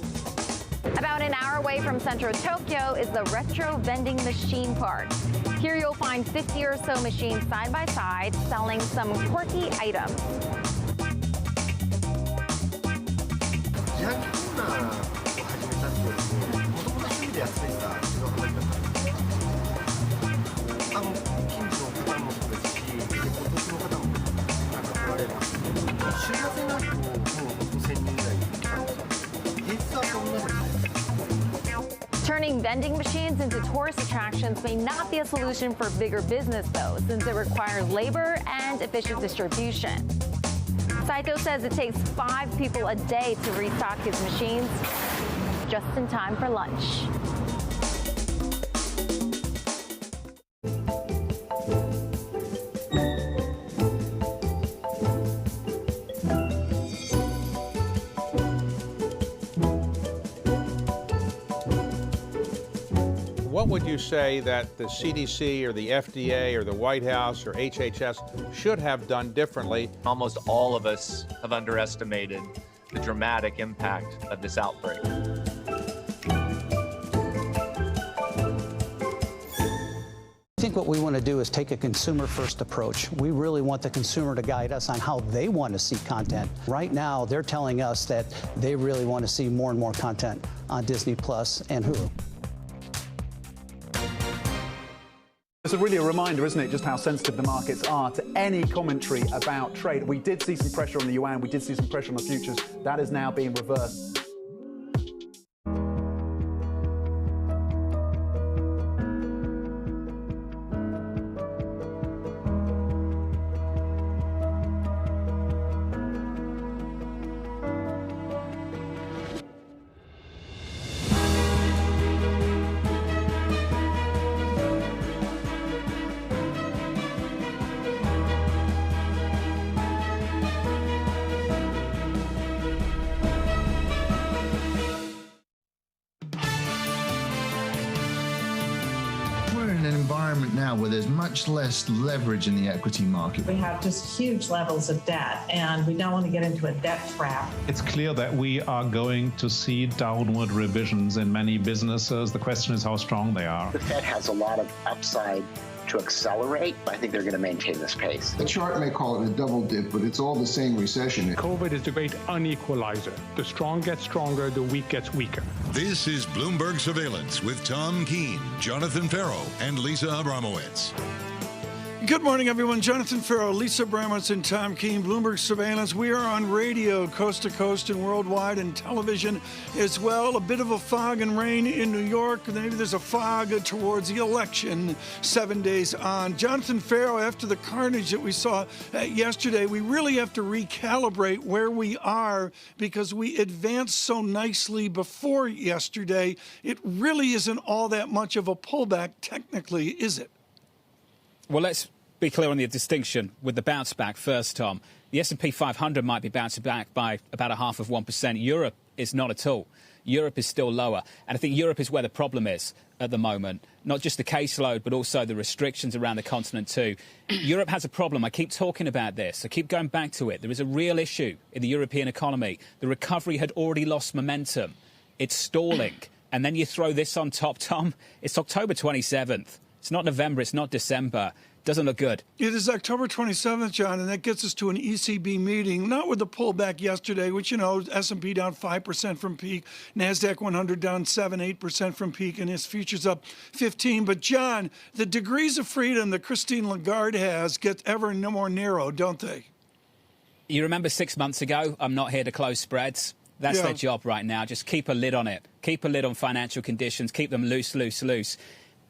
About an hour away from central Tokyo is the Retro Vending Machine Park. Here you'll find 50 or so machines side by side selling some quirky items. て安いさ自動販売機だったんです近所の方もそうですし、結構遠くの方もなんか来られます。週末になるともう5000人ぐらい来たんですよ。平日はそんなですね。Turning vending machines into tourist attractions may not be a solution for bigger business, though, since it requires labor and efficient distribution. Saito says it takes 5 people a day to restock his machines, just in time for lunch. What would you say that the CDC or the FDA or the White House or HHS should have done differently? Almost all of us have underestimated the dramatic impact of this outbreak. I think what we want to do is take a consumer-first approach. We really want the consumer to guide us on how they want to see content. Right now, they're telling us that they really want to see more and more content on Disney Plus and Hulu. It's really a reminder, isn't it, just how sensitive the markets are to any commentary about trade. We did see some pressure on the yuan, we did see some pressure on the futures. That is now being reversed. Now where there's much less leverage in the equity market. We have just huge levels of debt, and we don't want to get into a debt trap. It's clear that we are going to see downward revisions in many businesses. The question is how strong they are. The Fed has a lot of upside to accelerate. I think they're going to maintain this pace. The chart may call it a double dip, but it's all the same recession. COVID is the great unequalizer. The strong get stronger, the weak gets weaker. This is Bloomberg Surveillance with Tom Keene, Jonathan Ferro, and Lisa Abramowitz. Good morning, everyone. Jonathan Ferro, Lisa Abramowitz, and Tom Keene, Bloomberg Surveillance. We are on radio, coast to coast and worldwide, and television as well. A bit of a fog and rain in New York. Maybe there's a fog towards the election 7 days on. Jonathan Ferro, after the carnage that we saw yesterday, we really have to recalibrate where we are because we advanced so nicely before yesterday. It really isn't all that much of a pullback technically, is it? Well, let's be clear on the distinction with the bounce back first, Tom. The S&P 500 might be bouncing back by about 0.5%. Europe is not at all. Europe is still lower. And I think Europe is where the problem is at the moment. Not just the caseload, but also the restrictions around the continent too. Europe has a problem. I keep talking about this. I keep going back to it. There is a real issue in the European economy. The recovery had already lost momentum. It's stalling. And then you throw this on top, Tom. It's October 27th. It's not November. It's not December. Doesn't look good. It is October 27th, John, and that gets us to an ECB meeting, not with the pullback yesterday, which, you know, S&P down 5% from peak, NASDAQ 100 down 7-8% from peak, and its futures up 15. But, John, the degrees of freedom that Christine Lagarde has get ever more narrow, don't they? You remember 6 months ago, I'm not here to close spreads. That's their job right now. Just keep a lid on it. Keep a lid on financial conditions. Keep them loose, loose, loose.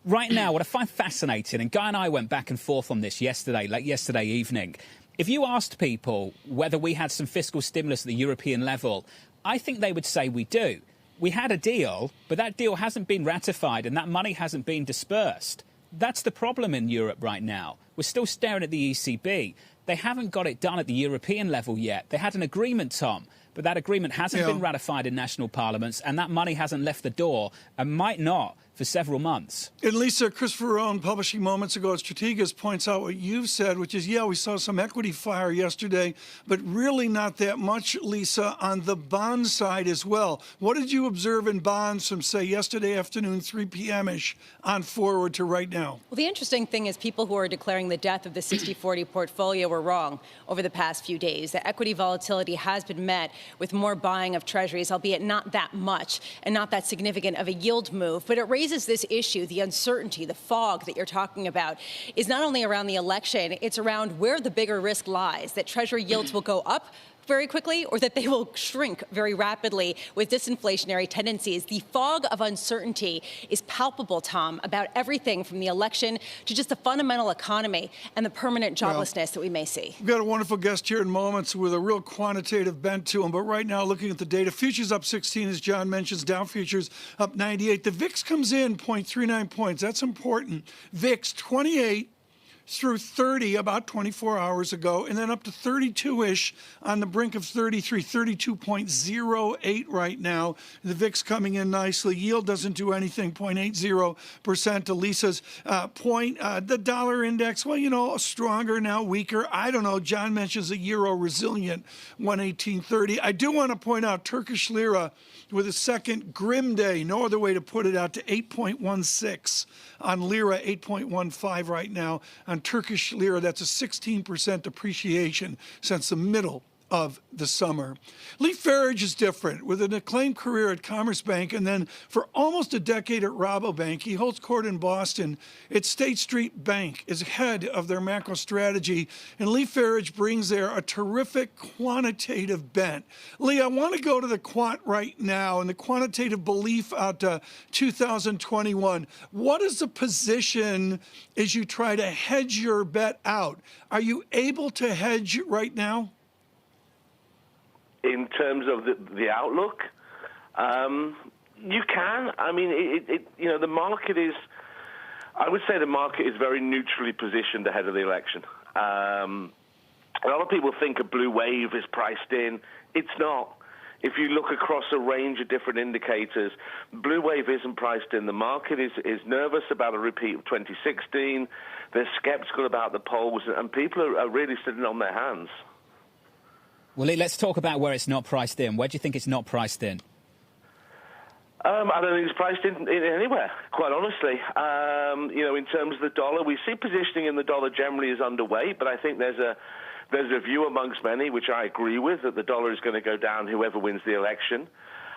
Right now, what I find fascinating, and Guy and I went back and forth on this yesterday, like yesterday evening. If you asked people whether we had some fiscal stimulus at the European level, I think they would say we do. We had a deal, but that deal hasn't been ratified and that money hasn't been dispersed. That's the problem in Europe right now. We're still staring at the ECB. They haven't got it done at the European level yet. They had an agreement, Tom, but that agreement hasn't been ratified in national parliaments and that money hasn't left the door and might not for several months. And Lisa, Christopher Rowan, publishing moments ago at Strategas, points out what you've said, which is, yeah, we saw some equity fire yesterday, but really not that much, Lisa, on the bond side as well. What did you observe in bonds from, say, yesterday afternoon, 3 p.m.-ish, on forward to right now? Well, the interesting thing is people who are declaring the death of the 60-40 portfolio were wrong over the past few days. The equity volatility has been met with more buying of treasuries, albeit not that much and not that significant of a yield move. But it raises this issue, the uncertainty, the fog that you're talking about, is not only around the election, it's around where the bigger risk lies, that Treasury yields will go up very quickly or that they will shrink very rapidly with disinflationary tendencies. The fog of uncertainty is palpable, Tom, about everything from the election to just the fundamental economy and the permanent joblessness that we may see. We've got a wonderful guest here in moments with a real quantitative bent to him, but right now looking at the data, futures up 16, as John mentions, Dow futures up 98. The VIX comes in 0.39 points. That's important. VIX 28 through 30 about 24 hours ago, and then up to 32-ish on the brink of 33, 32.08 right now. The VIX coming in nicely. Yield doesn't do anything, 0.80% to Lisa's point. The dollar index, well, you know, stronger now, weaker. I don't know. John mentions a euro resilient, 118.30. I do want to point out Turkish lira with a second grim day, no other way to put it, out to 8.16 on lira, 8.15 right now. On Turkish lira, that's a 16% depreciation since the middle of the summer. Lee Farage is different. With an acclaimed career at Commerce Bank and then for almost a decade at Rabobank, he holds court in Boston at State Street Bank as head of their macro strategy. And Lee Farage brings there a terrific quantitative bent. Lee, I want to go to the quant right now and the quantitative belief out to 2021. What is the position as you try to hedge your bet out? Are you able to hedge right now? In terms of the outlook, you can. I mean, you know, the market is, I would say the market is very neutrally positioned ahead of the election. A lot of people think a blue wave is priced in. It's not. If you look across a range of different indicators, blue wave isn't priced in. The market is nervous about a repeat of 2016. They're skeptical about the polls, and people are really sitting on their hands. Well, Lee, let's talk about where it's not priced in. Where do you think it's not priced in? I don't think it's priced in anywhere, quite honestly. You know, in terms of the dollar, we see positioning in the dollar generally is underweight, but I think there's a view amongst many, which I agree with, that the dollar is going to go down whoever wins the election.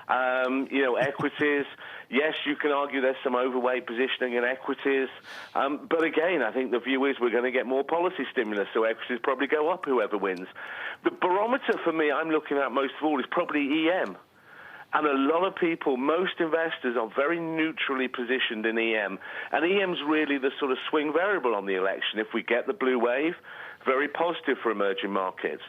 You know, equities, yes, you can argue there's some overweight positioning in equities. But again, I think the view is we're going to get more policy stimulus, so equities probably go up whoever wins. The barometer for me I'm looking at most of all is probably EM. And a lot of people, most investors, are very neutrally positioned in EM. And EM's really the sort of swing variable on the election. If we get the blue wave, very positive for emerging markets.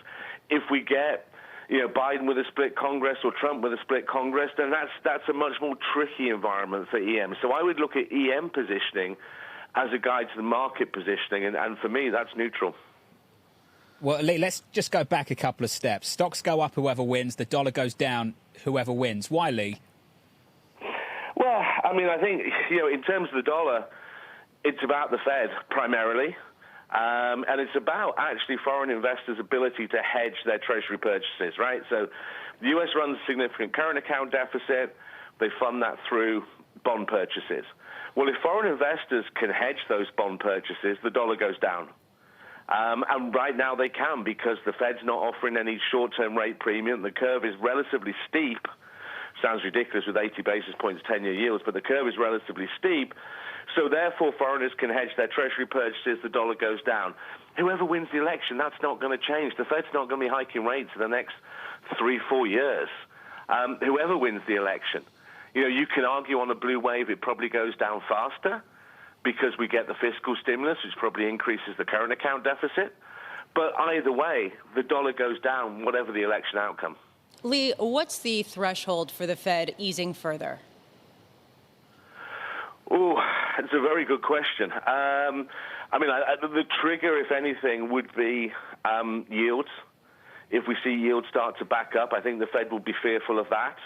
If we get, you know, Biden with a split Congress or Trump with a split Congress, then that's a much more tricky environment for EM. So I would look at EM positioning as a guide to the market positioning, and for me, that's neutral. Well, Lee, let's just go back a couple of steps. Stocks go up, whoever wins. The dollar goes down, whoever wins. Why, Lee? Well, I mean, I think, you know, in terms of the dollar, it's about the Fed primarily. And it's about actually foreign investors' ability to hedge their treasury purchases, right? So the U.S. runs a significant current account deficit. They fund that through bond purchases. Well, if foreign investors can hedge those bond purchases, the dollar goes down. And right now they can, because the Fed's not offering any short-term rate premium. The curve is relatively steep. Sounds ridiculous with 80 basis points 10-year yields, but the curve is relatively steep. So therefore, foreigners can hedge their treasury purchases, the dollar goes down. Whoever wins the election, that's not going to change. The Fed's not going to be hiking rates for the next 3-4 years. Whoever wins the election. You know, you can argue on a blue wave it probably goes down faster because we get the fiscal stimulus, which probably increases the current account deficit. But either way, the dollar goes down, whatever the election outcome. Lee, what's the threshold for the Fed easing further? Oh, it's a very good question. I mean, the trigger, if anything, would be yields. If we see yields start to back up, I think the Fed will be fearful of that.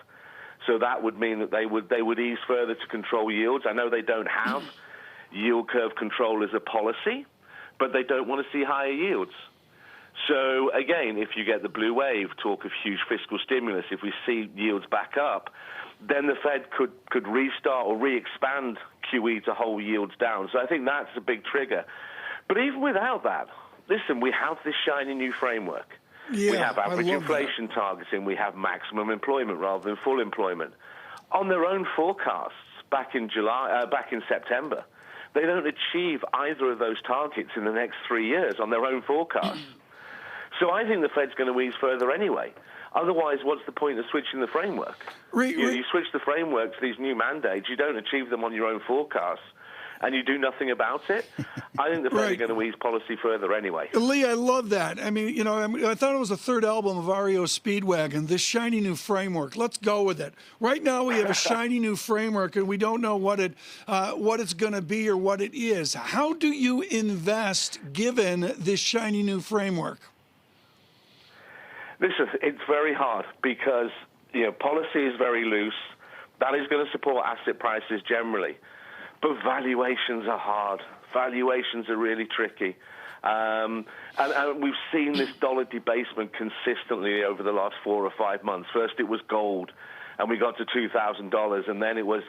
So that would mean that they would ease further to control yields. I know they don't have yield curve control as a policy, but they don't want to see higher yields. So again, if you get the blue wave, talk of huge fiscal stimulus, if we see yields back up, then the Fed could restart or re-expand QE to hold yields down. So I think that's a big trigger. But even without that, listen, we have this shiny new framework. Yeah, we have average inflation targeting. We have maximum employment rather than full employment. On their own forecasts back in September, they don't achieve either of those targets in the next 3 years on their own forecasts. So I think the Fed's going to ease further anyway. Otherwise, what's the point of switching the framework? You switch the framework to these new mandates, you don't achieve them on your own forecasts, and you do nothing about it. I think the Fed are going to ease policy further anyway. Lee, I love that. I mean, I thought it was the third album of REO Speedwagon, this shiny new framework. Let's go with it. Right now we have a shiny new framework, and we don't know what it's going to be or what it is. How do you invest given this shiny new framework? Listen, it's very hard because policy is very loose. That is going to support asset prices generally. But valuations are hard. Valuations are really tricky. And we've seen this dollar debasement consistently over the last 4 or 5 months. First it was gold, and we got to $2,000, and then it was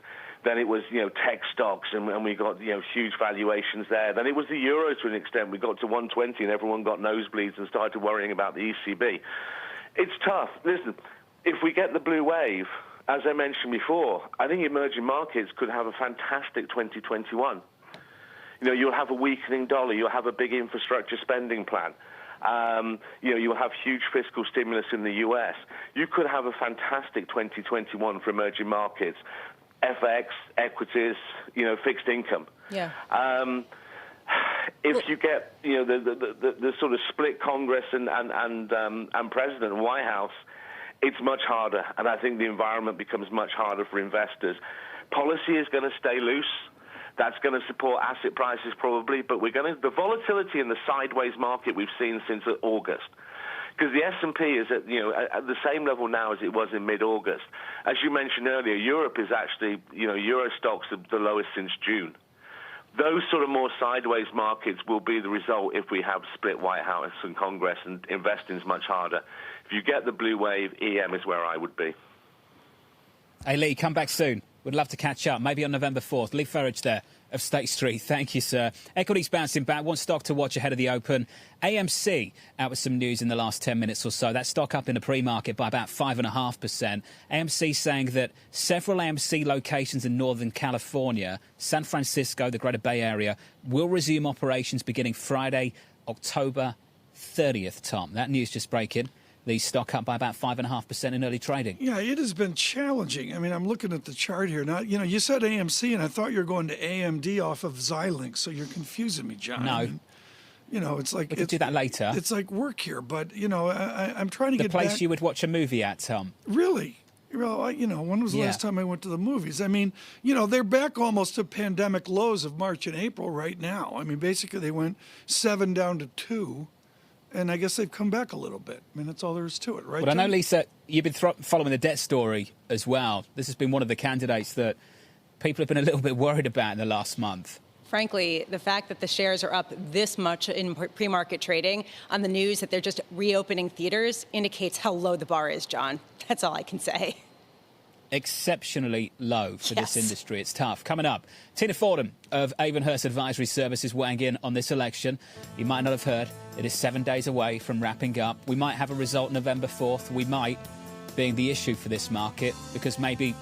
tech stocks, and we got huge valuations there. Then it was the euro to an extent. We got to 120, and everyone got nosebleeds and started worrying about the ECB. It's tough. Listen, if we get the blue wave, as I mentioned before, I think emerging markets could have a fantastic 2021. You'll have a weakening dollar. You'll have a big infrastructure spending plan. You'll have huge fiscal stimulus in the U.S. You could have a fantastic 2021 for emerging markets, FX, equities, fixed income. Yeah. If you get the sort of split Congress and President and White House, it's much harder, and I think the environment becomes much harder for investors. Policy is going to stay loose. That's going to support asset prices probably, but the volatility in the sideways market we've seen since August, because the S&P is at the same level now as it was in mid-August. As you mentioned earlier, Europe is actually Euro stocks are the lowest since June. Those sort of more sideways markets will be the result if we have split White House and Congress, and investing is much harder. If you get the blue wave, EM is where I would be. Hey, Lee, come back soon. Would love to catch up, maybe on November 4th. Lee Ferridge there of State Street. Thank you, sir. Equities bouncing back. One stock to watch ahead of the open. AMC out with some news in the last 10 minutes or so. That stock up in the pre-market by about 5.5%. AMC saying that several AMC locations in Northern California, San Francisco, the Greater Bay Area, will resume operations beginning Friday, October 30th, Tom. That news just breaking. The stock up by about 5.5% in early trading. Yeah, it has been challenging. I mean, I'm looking at the chart here. Now, you said AMC, and I thought you were going to AMD off of Xilinx, so you're confusing me, John. No. I mean, it's like... We could do that later. It's like work here, but, I'm trying to get back... The place you would watch a movie at, Tom. Really? Well, when was the last time I went to the movies? I mean, they're back almost to pandemic lows of March and April right now. I mean, basically they went 7 down to 2. And I guess they've come back a little bit. I mean, that's all there is to it, right? But I know, Lisa, you've been following the debt story as well. This has been one of the candidates that people have been a little bit worried about in the last month. Frankly, the fact that the shares are up this much in pre-market trading on the news that they're just reopening theaters indicates how low the bar is, John. That's all I can say. Exceptionally low for this industry. It's tough. Coming up, Tina Fordham of Avonhurst Advisory Services weighing in on this election. You might not have heard, it is 7 days away from wrapping up. We might have a result November 4th. We might, being the issue for this market, because maybe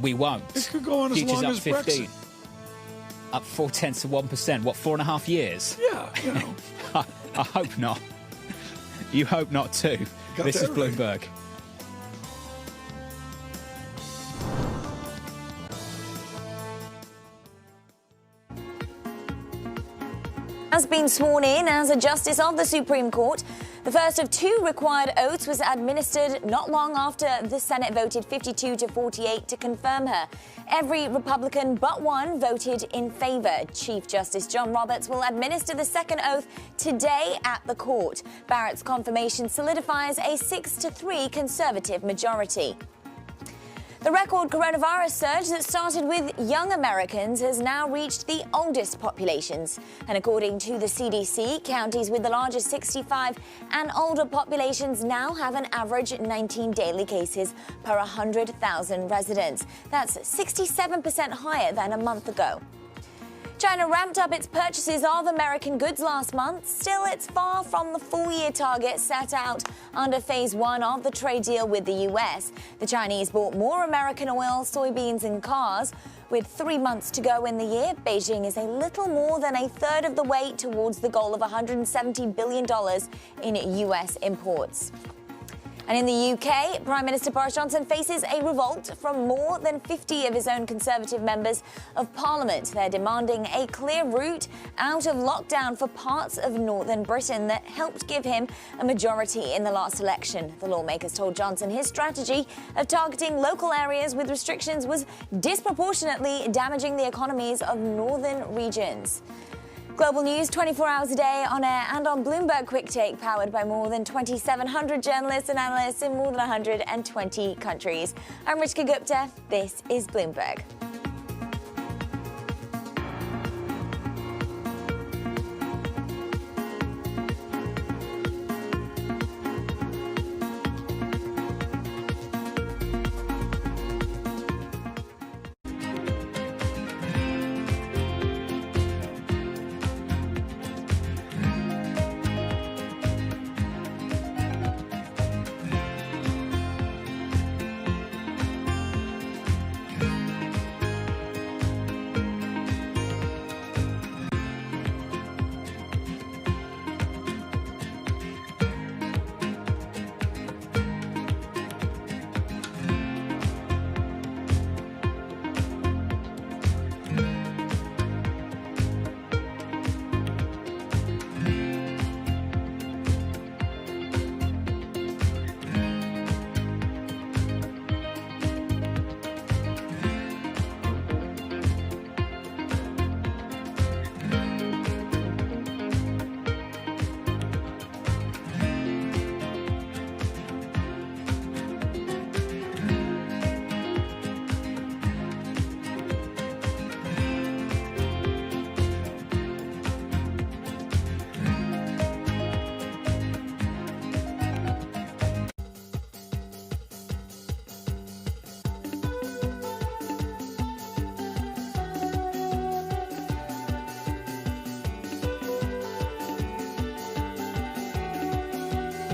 we won't. It could go on as long as 15. Brexit. Up 0.4%. What, 4.5 years? Yeah, I hope not. You hope not too. This is Bloomberg. Has been sworn in as a justice of the Supreme Court. The first of 2 required oaths was administered not long after the Senate voted 52-48 to confirm her. Every Republican but one voted in favor. Chief Justice John Roberts will administer the second oath today at the court. Barrett's confirmation solidifies a 6-3 conservative majority. The record coronavirus surge that started with young Americans has now reached the oldest populations. And according to the CDC, counties with the largest 65 and older populations now have an average 19 daily cases per 100,000 residents. That's 67% higher than a month ago. China ramped up its purchases of American goods last month. Still, it's far from the full-year target set out under Phase 1 of the trade deal with the U.S. The Chinese bought more American oil, soybeans and cars. With 3 months to go in the year, Beijing is a little more than a third of the way towards the goal of $170 billion in U.S. imports. And in the UK, Prime Minister Boris Johnson faces a revolt from more than 50 of his own Conservative members of Parliament. They're demanding a clear route out of lockdown for parts of northern Britain that helped give him a majority in the last election. The lawmakers told Johnson his strategy of targeting local areas with restrictions was disproportionately damaging the economies of northern regions. Global news 24 hours a day on air and on Bloomberg Quick Take, powered by more than 2,700 journalists and analysts in more than 120 countries. I'm Rishka Gupta. This is Bloomberg.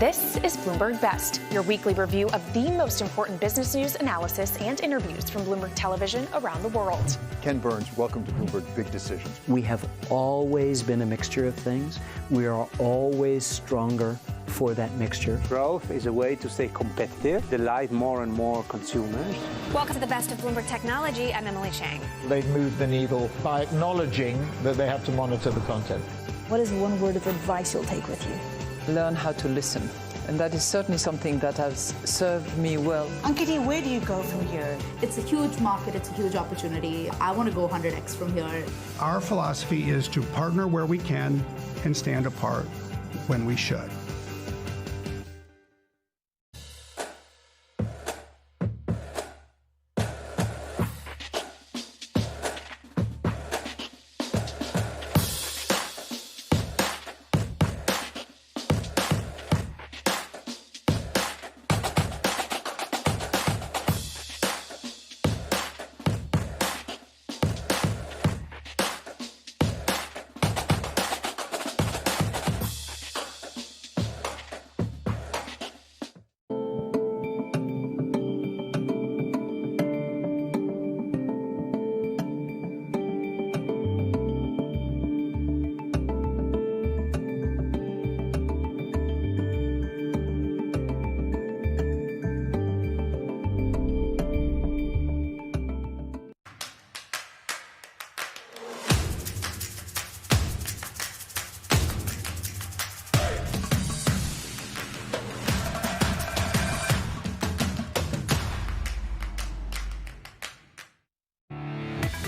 This is Bloomberg Best, your weekly review of the most important business news, analysis, and interviews from Bloomberg Television around the world. Ken Burns, welcome to Bloomberg Big Decisions. We have always been a mixture of things. We are always stronger for that mixture. Growth is a way to stay competitive, delight more and more consumers. Welcome to the Best of Bloomberg Technology. I'm Emily Chang. They've moved the needle by acknowledging that they have to monitor the content. What is one word of advice you'll take with you? Learn how to listen. And that is certainly something that has served me well. Ankiti, where do you go from here? It's a huge market. It's a huge opportunity. I want to go 100x from here. Our philosophy is to partner where we can and stand apart when we should.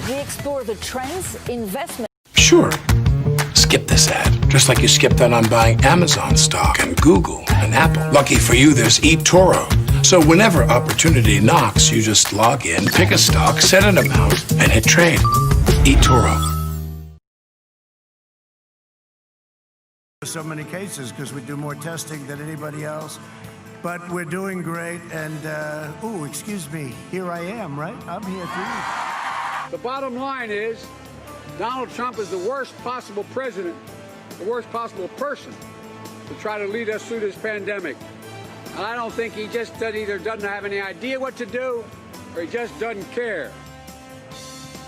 We explore the trends, investment. Sure. Skip this ad, just like you skipped out on buying Amazon stock and Google and Apple. Lucky for you, there's eToro. So whenever opportunity knocks, you just log in, pick a stock, set an amount, and hit trade. eToro. So many cases because we do more testing than anybody else. But we're doing great. And, excuse me, here I am, right? I'm here too. The bottom line is Donald Trump is the worst possible president, the worst possible person to try to lead us through this pandemic. And I don't think he just either doesn't have any idea what to do or he just doesn't care.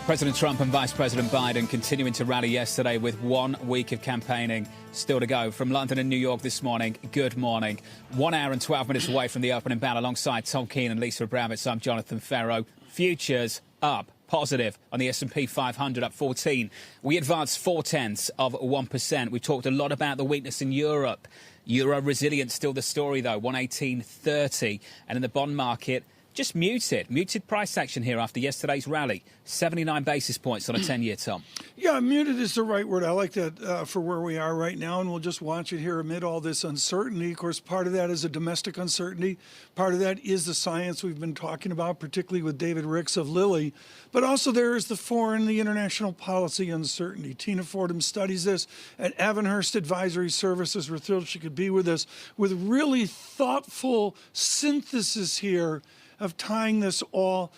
President Trump and Vice President Biden continuing to rally yesterday with 1 week of campaigning still to go. From London and New York this morning, good morning. 1 hour and 12 minutes away from the opening bell alongside Tom Keane and Lisa Abramowitz. I'm Jonathan Ferro. Futures up. Positive on the S&P 500 up 14. We advanced 0.4%. We talked a lot about the weakness in Europe. Euro resilience still the story, though, 118.30. And in the bond market, just muted price action here after yesterday's rally. 79 basis points on a 10-year, Tom. Yeah, muted is the right word. I like that for where we are right now, and we'll just watch it here amid all this uncertainty. Of course, part of that is a domestic uncertainty. Part of that is the science we've been talking about, particularly with David Ricks of Lilly. But also there is the foreign, the international policy uncertainty. Tina Fordham studies this at Avonhurst Advisory Services. We're thrilled she could be with us with really thoughtful synthesis here of tying this all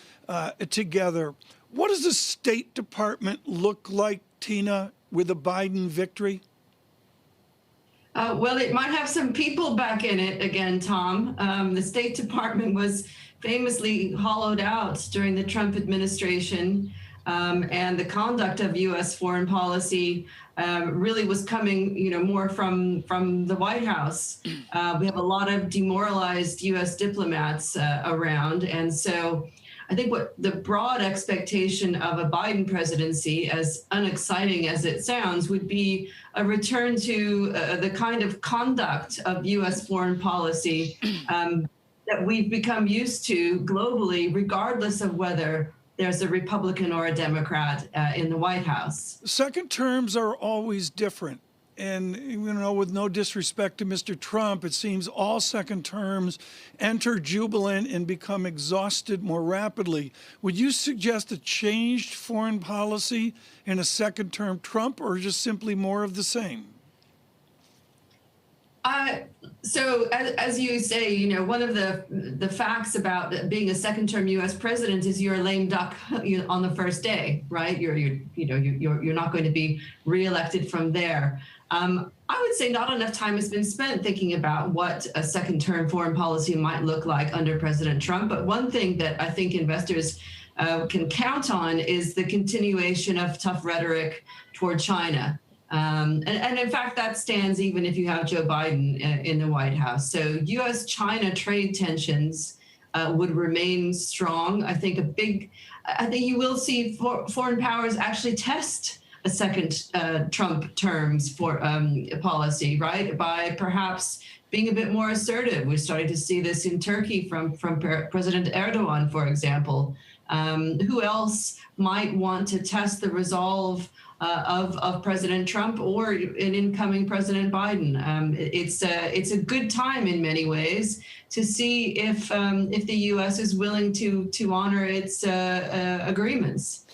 together. What does the State Department look like, Tina, with a Biden victory? Well, it might have some people back in it again, Tom. The State Department was famously hollowed out during the Trump administration, and the conduct of U.S. foreign policy really was coming, more from the White House. We have a lot of demoralized U.S. diplomats around, and so I think what the broad expectation of a Biden presidency, as unexciting as it sounds, would be a return to the kind of conduct of U.S. foreign policy that we've become used to globally, regardless of whether there's a Republican or a Democrat in the White House. Second terms are always different. And, with no disrespect to Mr. Trump, it seems all second terms enter jubilant and become exhausted more rapidly. Would you suggest a changed foreign policy in a second term Trump, or just simply more of the same? So as you say, one of the facts about being a second-term U.S. president is you're a lame duck on the first day, right? You're not going to be reelected from there. I would say not enough time has been spent thinking about what a second-term foreign policy might look like under President Trump. But one thing that I think investors can count on is the continuation of tough rhetoric toward China. And in fact, that stands even if you have Joe Biden in the White House. So U.S.-China trade tensions would remain strong. I think you will see foreign powers actually test a second Trump terms for policy, right? By perhaps being a bit more assertive. We're starting to see this in Turkey from President Erdogan, for example. Who else might want to test the resolve of President Trump or an incoming President Biden? It's a good time in many ways to see if the U.S. is willing to honor its agreements.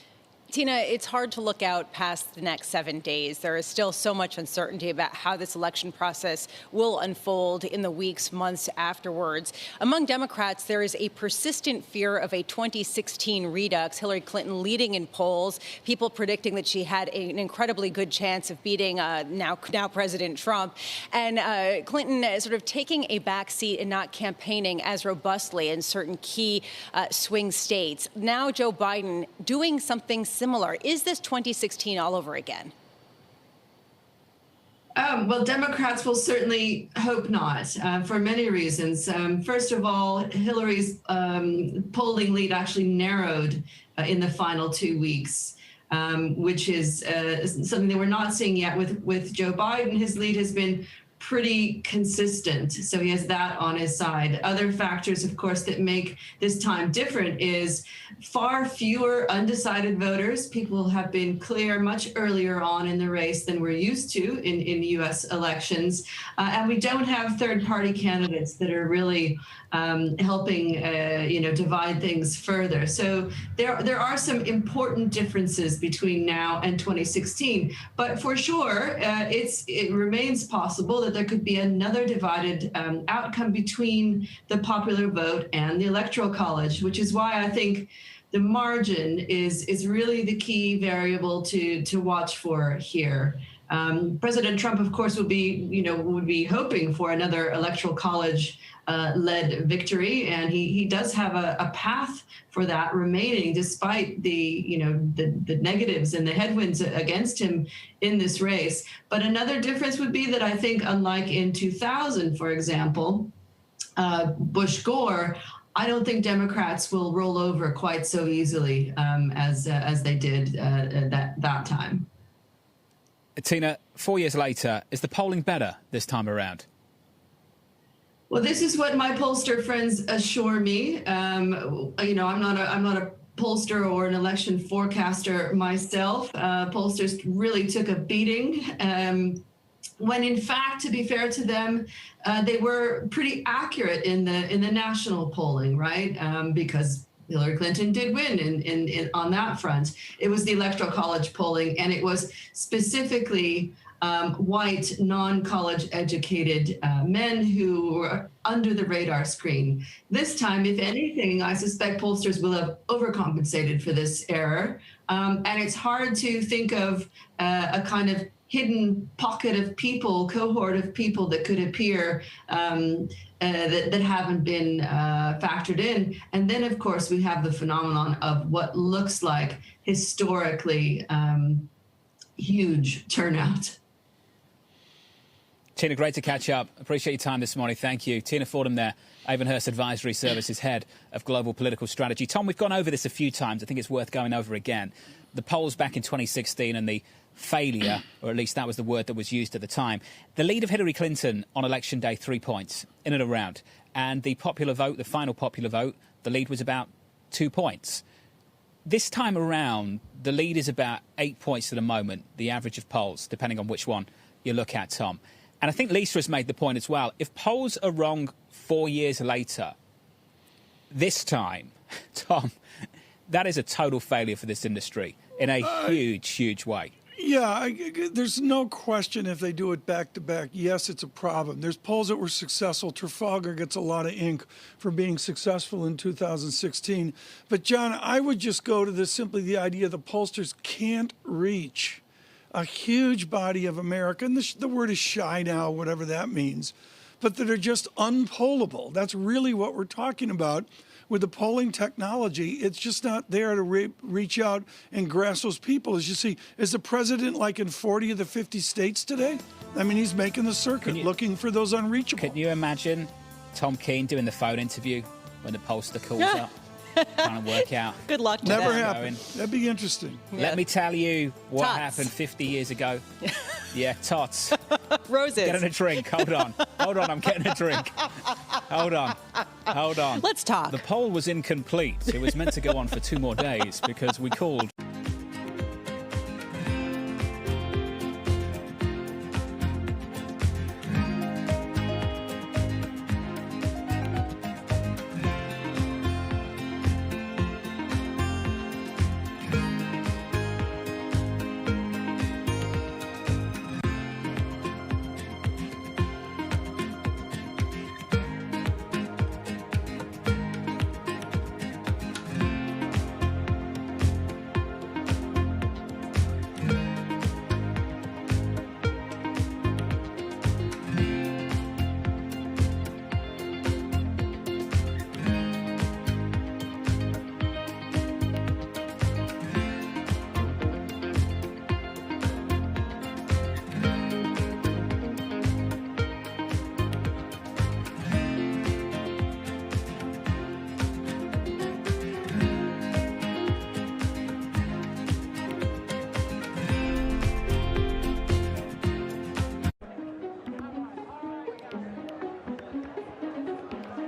Tina, it's hard to look out past the next 7 days. There is still so much uncertainty about how this election process will unfold in the weeks, months afterwards. Among Democrats, there is a persistent fear of a 2016 redux, Hillary Clinton leading in polls, people predicting that she had an incredibly good chance of beating now President Trump, and Clinton sort of taking a back seat and not campaigning as robustly in certain key swing states. Now Joe Biden doing something similar. Is this 2016 all over again? Well, Democrats will certainly hope not, for many reasons. First of all, Hillary's polling lead actually narrowed in the final 2 weeks, which is something that we're not seeing yet with Joe Biden. His lead has been pretty consistent. So he has that on his side. Other factors, of course, that make this time different is far fewer undecided voters. People have been clear much earlier on in the race than we're used to in U.S. elections. And we don't have third-party candidates that are really helping, divide things further. So there are some important differences between now and 2016. But for sure, it remains possible that there could be another divided outcome between the popular vote and the Electoral College, which is why I think the margin is really the key variable to watch for here. President Trump, of course, would be hoping for another Electoral College led victory, and he does have a path for that remaining, despite the negatives and the headwinds against him in this race. But another difference would be that I think, unlike in 2000, for example, Bush Gore, I don't think Democrats will roll over quite so easily as they did that time. Tina, 4 years later, is the polling better this time around? Well, this is what my pollster friends assure me. I'm not a pollster or an election forecaster myself. Pollsters really took a beating. When in fact, to be fair to them, they were pretty accurate in the national polling, right? Because Hillary Clinton did win on that front. It was the Electoral College polling, and it was specifically white, non-college educated men who were under the radar screen. This time, if anything, I suspect pollsters will have overcompensated for this error. And it's hard to think of a kind of hidden pocket of people, cohort of people that could appear that haven't been factored in. And then, of course, we have the phenomenon of what looks like historically huge turnout. Tina, great to catch up. Appreciate your time this morning. Thank you. Tina Fordham there, Avonhurst Advisory Services Head of Global Political Strategy. Tom, we've gone over this a few times. I think it's worth going over again. The polls back in 2016 and the failure, or at least that was the word that was used at the time. The lead of Hillary Clinton on election day, 3 points, in and around. And the popular vote, the final popular vote, the lead was about 2 points. This time around, the lead is about 8 points at the moment, the average of polls, depending on which one you look at, Tom. And I think Lisa has made the point as well. If polls are wrong 4 years later, this time, Tom, that is a total failure for this industry in a huge, huge way. Yeah, there's no question if they do it back to back. Yes, it's a problem. There's polls that were successful. Trafalgar gets a lot of ink for being successful in 2016. But, John, I would just go to simply the idea the pollsters can't reach a huge body of America, and the word is shy now, whatever that means, but that are just unpollable. That's really what we're talking about. With the polling technology, it's just not there to reach out and grasp those people. As you see, is the president like in 40 of the 50 states today? I mean, he's making the circuit, looking for those unreachable. Can you imagine Tom Keane doing the phone interview when the pollster calls up? Trying to work out. Good luck to Never that. happened. That'd be interesting. Let me tell you what Tots. happened 50 years ago. Yeah, tots. Roses. Getting a drink. Hold on. I'm getting a drink. Hold on. Let's talk. The poll was incomplete. It was meant to go on for 2 more days because we called.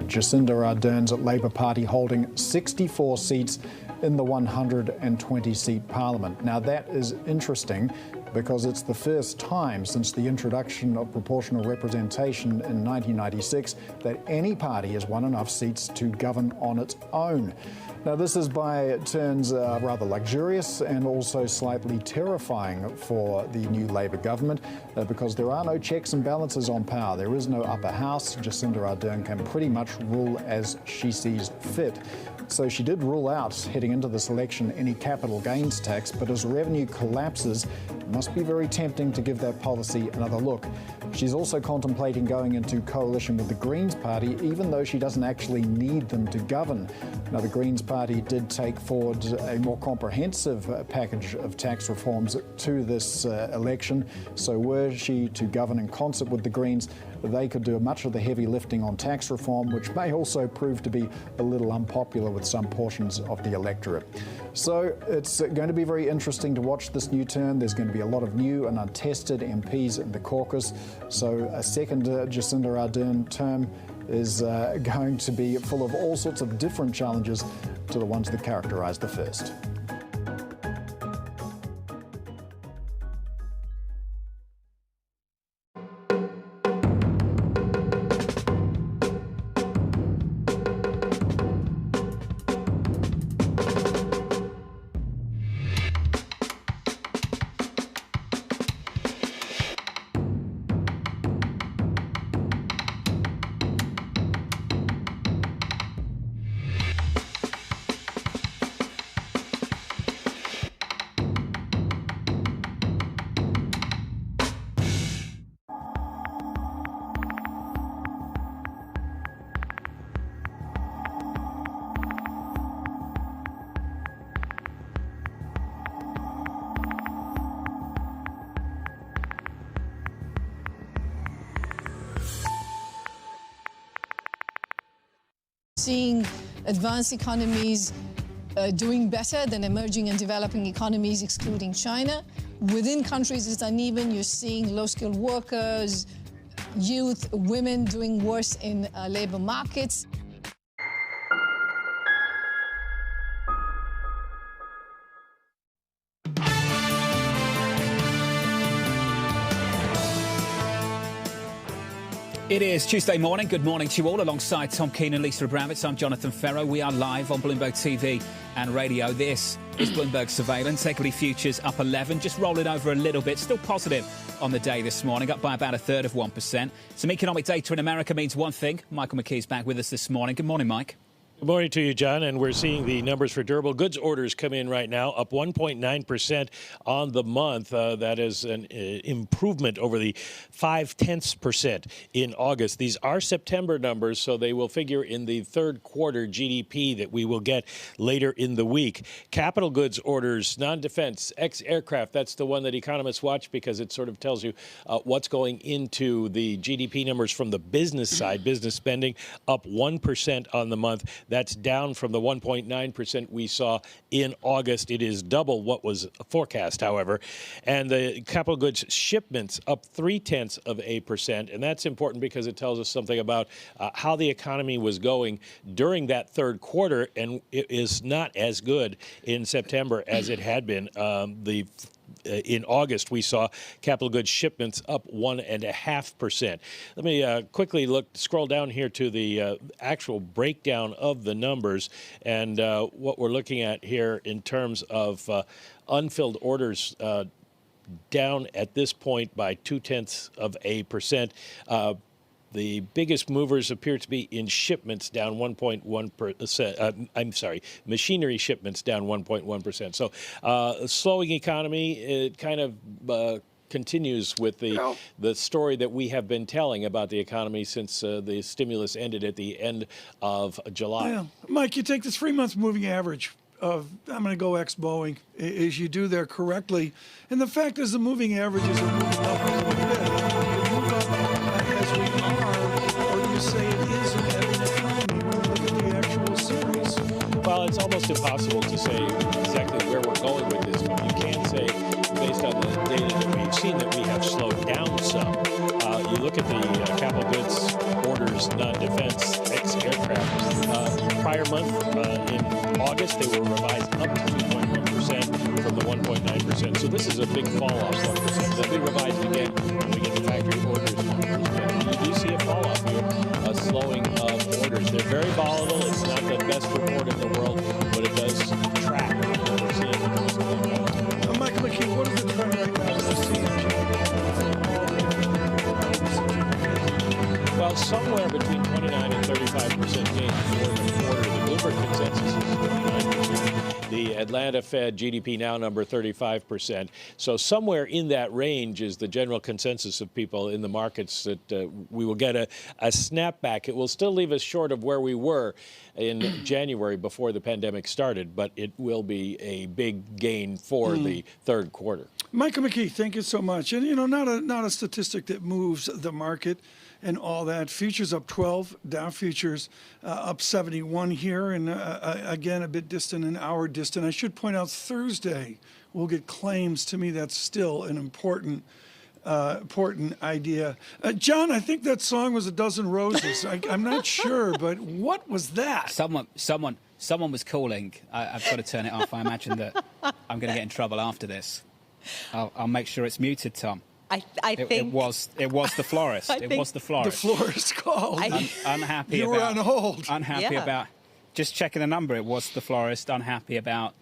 Jacinda Ardern's Labour Party holding 64 seats in the 120-seat parliament. Now, that is interesting because it's the first time since the introduction of proportional representation in 1996 that any party has won enough seats to govern on its own. Now, this is by turns rather luxurious and also slightly terrifying for the new Labour government because there are no checks and balances on power. There is no upper house. Jacinda Ardern can pretty much rule as she sees fit. So she did rule out, heading into this election, any capital gains tax, but as revenue collapses, it must be very tempting to give that policy another look. She's also contemplating going into coalition with the Greens Party, even though she doesn't actually need them to govern. Now, the Greens Party did take forward a more comprehensive package of tax reforms to this election, so were she to govern in concert with the Greens, they could do much of the heavy lifting on tax reform, which may also prove to be a little unpopular with some portions of the electorate. So it's going to be very interesting to watch this new turn. There's going to be a lot of new and untested MPs in the caucus. So a second Jacinda Ardern term is going to be full of all sorts of different challenges to the ones that characterized the first. Seeing advanced economies doing better than emerging and developing economies, excluding China. Within countries, it's uneven. You're seeing low-skilled workers, youth, women doing worse in labor markets. It is Tuesday morning. Good morning to you all. Alongside Tom Keane and Lisa Abramowitz, I'm Jonathan Ferro. We are live on Bloomberg TV and radio. This is Bloomberg Surveillance. Equity futures up 11, just rolling over a little bit. Still positive on the day this morning, up by about 1/3%. Some economic data in America means one thing. Michael McKee's back with us this morning. Good morning, Mike. Good morning to you, John. And we're seeing the numbers for durable goods orders come in right now, up 1.9% on the month. That is an improvement over the 0.5% in August. These are September numbers, so they will figure in the third quarter GDP that we will get later in the week. Capital goods orders, non-defense, ex-aircraft, that's the one that economists watch because it sort of tells you what's going into the GDP numbers from the business side. Business spending up 1% on the month. That's down from the 1.9% we saw in August. It is double what was forecast, however. And the capital goods shipments up 0.3%. And that's important because it tells us something about how the economy was going during that third quarter. And it is not as good in September as it had been. In August, we saw capital goods shipments up 1.5%. Let me quickly scroll down here to the actual breakdown of the numbers. And what we're looking at here in terms of unfilled orders down at this point by 0.2%. The biggest movers appear to be in shipments down 1.1%. Machinery shipments down 1.1%. So a slowing economy, it kind of continues with the story that we have been telling about the economy since the stimulus ended at the end of July. Yeah. Mike, you take the 3-month moving average of, I'm going to go ex-Boeing, as you do there correctly. And the fact is the moving averages are moving up a little bit. They move up as we are, or do you say it is an ebbing economy when you look at the actual series? Well, it's almost impossible to say exactly where we're going with this. But you can say, based on the data that we've seen, that we have slowed down some. You look at the capital goods orders, non-defense, X aircraft. Prior month in August, they were revised up to 2.1% from the 1.9%. So this is a big fall off, 1%. They'll be revised again when we get the factory orders numbers. But you do see a fall off here, a slowing of orders. They're very volatile. It's not the best report in the world, but it does track what we're seeing in terms of the economy. Michael McKee, what is the trend right now that we're seeing? Well, somewhere between 29 and 35% gains for the quarter. The Bloomberg consensus is 29%. The Atlanta Fed GDP now number 35%. So somewhere in that range is the general consensus of people in the markets that we will get a snapback. It will still leave us short of where we were in January before the pandemic started, but it will be a big gain for the third quarter. Michael McKee, thank you so much. And, you know, not a statistic that moves the market and all that. Futures up 12, Dow futures up 71 here, and again, a bit distant, an hour distant. I should point out Thursday we'll get claims. To me, that's still an important idea. John, I think that song was A Dozen Roses. I'm not sure, but what was that? Someone was calling. I've got to turn it off. I imagine that I'm going to get in trouble after this. I'll make sure it's muted, Tom. I think it was the florist. It was the florist. The florist called. Unhappy. You were on hold. Unhappy about just checking the number. It was the florist. Unhappy about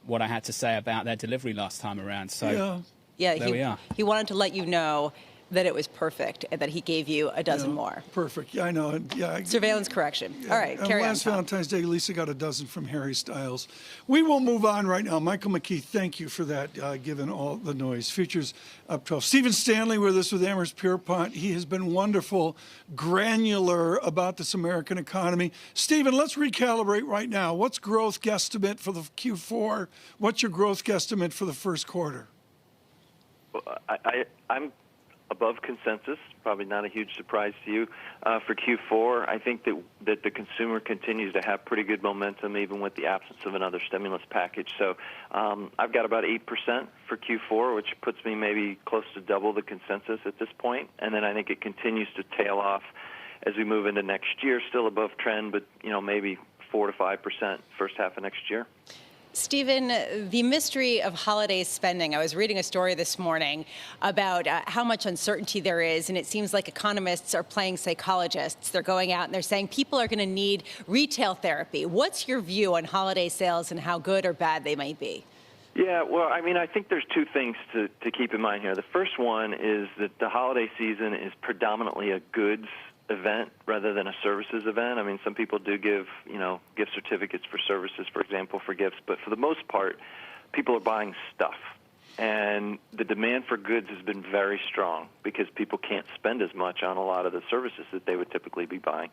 what I had to say about their delivery last time around. So there we are. He wanted to let you know that it was perfect and that he gave you a dozen more. Perfect. Yeah, I know. Yeah. Surveillance correction. All right, carry on. Last Valentine's Day, Lisa got a dozen from Harry Styles. We will move on right now. Michael McKee, thank you for that, given all the noise. Futures up 12. Stephen Stanley with us with Amherst Pierpont. He has been wonderful, granular about this American economy. Stephen, let's recalibrate right now. What's growth guesstimate for the Q4? What's your growth guesstimate for the first quarter? Well, I'm above consensus, probably not a huge surprise to you. For Q4, I think that the consumer continues to have pretty good momentum, even with the absence of another stimulus package. So I've got about 8% for Q4, which puts me maybe close to double the consensus at this point. And then I think it continues to tail off as we move into next year, still above trend, but maybe 4 to 5% first half of next year. Stephen, the mystery of holiday spending. I was reading a story this morning about how much uncertainty there is, and it seems like economists are playing psychologists. They're going out and they're saying people are going to need retail therapy. What's your view on holiday sales and how good or bad they might be? Yeah, well, I mean, I think there's two things to keep in mind here. The first one is that the holiday season is predominantly a goods event rather than a services event. I mean, some people do give, gift certificates for services, for example, for gifts, but for the most part, people are buying stuff. And the demand for goods has been very strong because people can't spend as much on a lot of the services that they would typically be buying.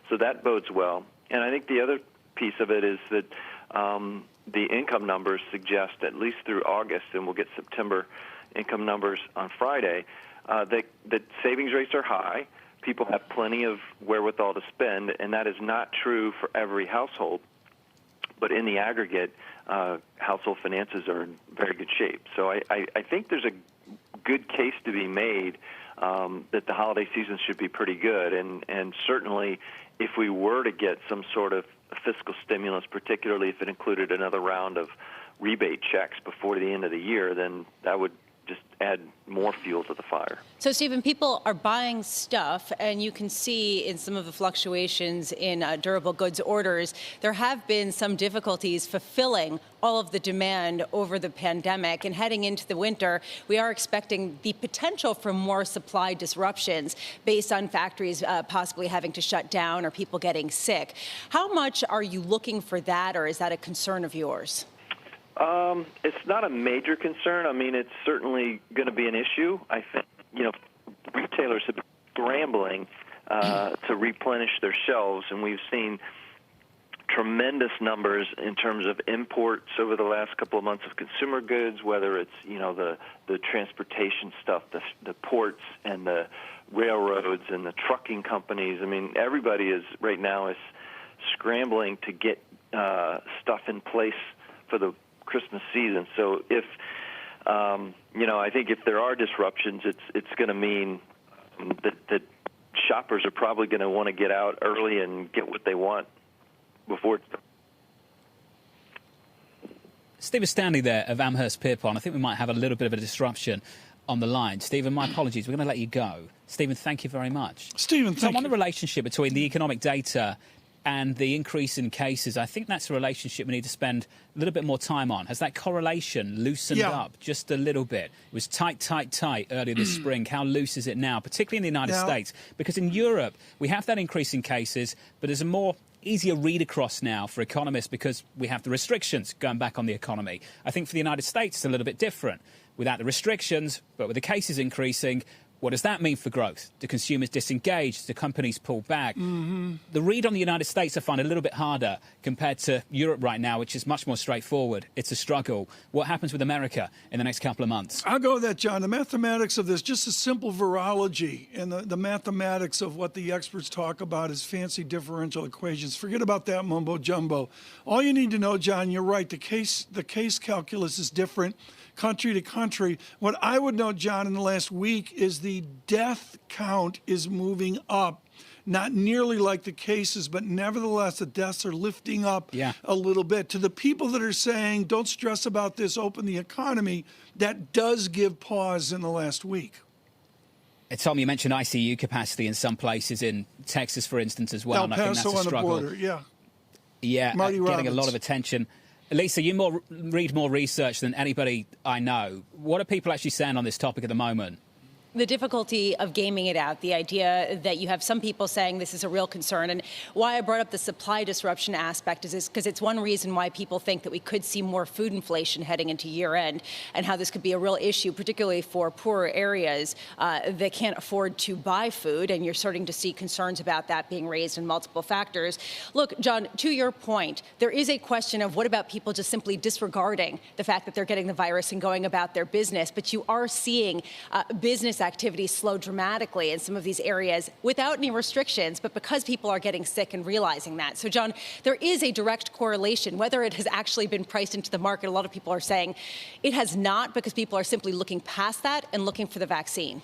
So that bodes well. And I think the other piece of it is that the income numbers suggest, at least through August, and we'll get September income numbers on Friday, that savings rates are high. People have plenty of wherewithal to spend, and that is not true for every household. But in the aggregate, household finances are in very good shape. So I think there's a good case to be made that the holiday season should be pretty good. And certainly if we were to get some sort of fiscal stimulus, particularly if it included another round of rebate checks before the end of the year, then that would just add more fuel to the fire. So, Stephen, people are buying stuff, and you can see in some of the fluctuations in durable goods orders, there have been some difficulties fulfilling all of the demand over the pandemic. And heading into the winter, we are expecting the potential for more supply disruptions based on factories possibly having to shut down or people getting sick. How much are you looking for that, or is that a concern of yours? It's not a major concern. I mean, it's certainly going to be an issue. I think, retailers have been scrambling to replenish their shelves, and we've seen tremendous numbers in terms of imports over the last couple of months of consumer goods, whether it's, the transportation stuff, the ports and the railroads and the trucking companies. I mean, everybody is right now is scrambling to get stuff in place for the Christmas season. So if, I think if there are disruptions, it's going to mean that shoppers are probably going to want to get out early and get what they want before it's done. Stephen Stanley there of Amherst Pierpont. I think we might have a little bit of a disruption on the line. Stephen, my apologies. We're going to let you go. Stephen, thank you very much. Stephen, thank you. On the relationship between the economic data and the increase in cases, I think that's a relationship we need to spend a little bit more time on. Has that correlation loosened up just a little bit? It was tight earlier this spring. How loose is it now, particularly in the United States? Because in Europe, we have that increase in cases, but there's a more easier read across now for economists because we have the restrictions going back on the economy. I think for the United States, it's a little bit different. Without the restrictions, but with the cases increasing, what does that mean for growth? Do consumers disengage? Do companies pull back? The read on the United States I find a little bit harder compared to Europe right now, which is much more straightforward. It's a struggle. What happens with America in the next couple of months? I'll go with that, John. The mathematics of this, just a simple virology, and the mathematics of what the experts talk about is fancy differential equations. Forget about that mumbo jumbo. All you need to know, John, you're right. The case calculus is different country to country. What I would note, John, in the last week is the death count is moving up. Not nearly like the cases, but nevertheless, the deaths are lifting up a little bit. To the people that are saying, don't stress about this, open the economy, that does give pause in the last week. Tom, you mentioned ICU capacity in some places in Texas, for instance, as well. El Paso, and I think that's a struggle. on the border, Yeah, Marty getting Robbins. a lot of attention. Lisa, you read more research than anybody I know. What are people actually saying on this topic at the moment? The difficulty of gaming it out, the idea that you have some people saying this is a real concern. And why I brought up the supply disruption aspect is because it's one reason why people think that we could see more food inflation heading into year end, and how this could be a real issue, particularly for poorer areas that can't afford to buy food. And you're starting to see concerns about that being raised in multiple factors. Look, John, to your point, there is a question of what about people just simply disregarding the fact that they're getting the virus and going about their business. But you are seeing business activity slow dramatically in some of these areas without any restrictions, but because people are getting sick and realizing that. So, John, there is a direct correlation. Whether it has actually been priced into the market, a lot of people are saying it has not, because people are simply looking past that and looking for the vaccine.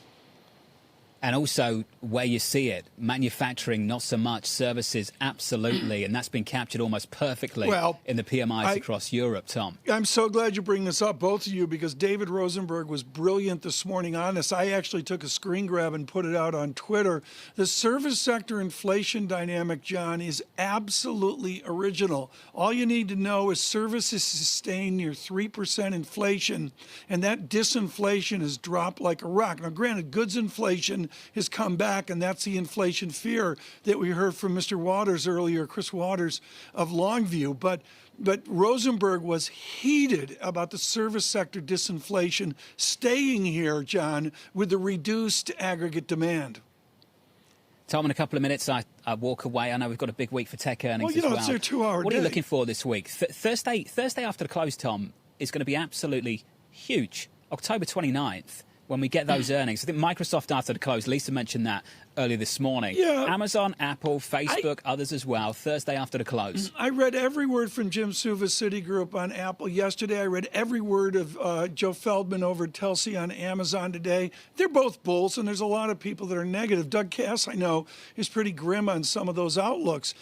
And also where you see it, manufacturing, not so much, services, absolutely. And that's been captured almost perfectly in the PMIs across Europe, Tom. I'm so glad you bring this up, both of you, because David Rosenberg was brilliant this morning on this. I actually took a screen grab and put it out on Twitter. The service sector inflation dynamic, John, is absolutely original. All you need to know is services sustain near 3% inflation, and that disinflation has dropped like a rock. Now, granted, goods inflation has come back, and that's the inflation fear that we heard from Mr. Waters earlier, Chris Waters of Longview. But Rosenberg was heated about the service sector disinflation staying here, John, with the reduced aggregate demand. Tom, in a couple of minutes, I walk away. I know we've got a big week for tech earnings as well. It's their 2-hour What day. are you looking for this week? Thursday after the close, Tom, is going to be absolutely huge. October 29th. When we get those earnings. I think Microsoft after the close, Lisa mentioned that earlier this morning. Yeah. Amazon, Apple, Facebook, others as well, Thursday after the close. I read every word from Jim Suva, Citigroup, on Apple yesterday. I read every word of Joe Feldman over at Telsey on Amazon today. They're both bulls, and there's a lot of people that are negative. Doug Cass, I know, is pretty grim on some of those outlooks.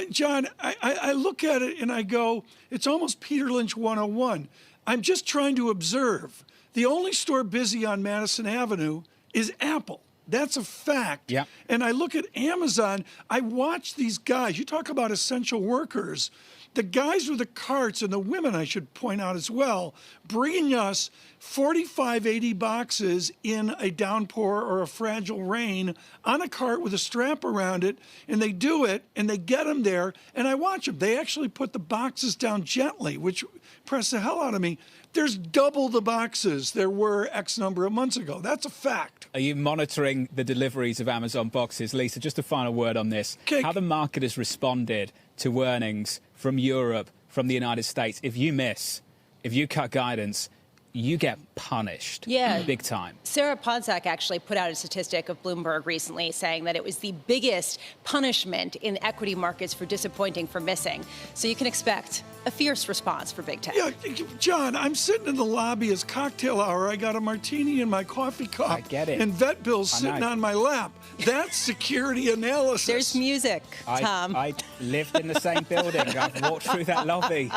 John, I look at it and I go, it's almost Peter Lynch 101. I'm just trying to observe. The only store busy on Madison Avenue is Apple. That's a fact. Yeah. And I look at Amazon, I watch these guys. You talk about essential workers. The guys with the carts, and the women, I should point out as well, bringing us 45, 80 boxes in a downpour or a fragile rain on a cart with a strap around it, and they do it, and they get them there, and I watch them. They actually put the boxes down gently, which impressed the hell out of me. There's double the boxes there were X number of months ago. That's a fact. Are you monitoring the deliveries of Amazon boxes? Lisa, just a final word on this. How the market has responded to earnings from Europe, from the United States. If you cut guidance, you get punished big time. Sarah Ponczak actually put out a statistic of Bloomberg recently saying that it was the biggest punishment in equity markets for disappointing, for missing. So you can expect a fierce response for big tech. Yeah, John, I'm sitting in the lobby as cocktail hour. I got a martini in my coffee cup. I get it. And vet bills sitting on my lap. That's security analysis. There's music, Tom. I lived in the same building. I've walked through that lobby.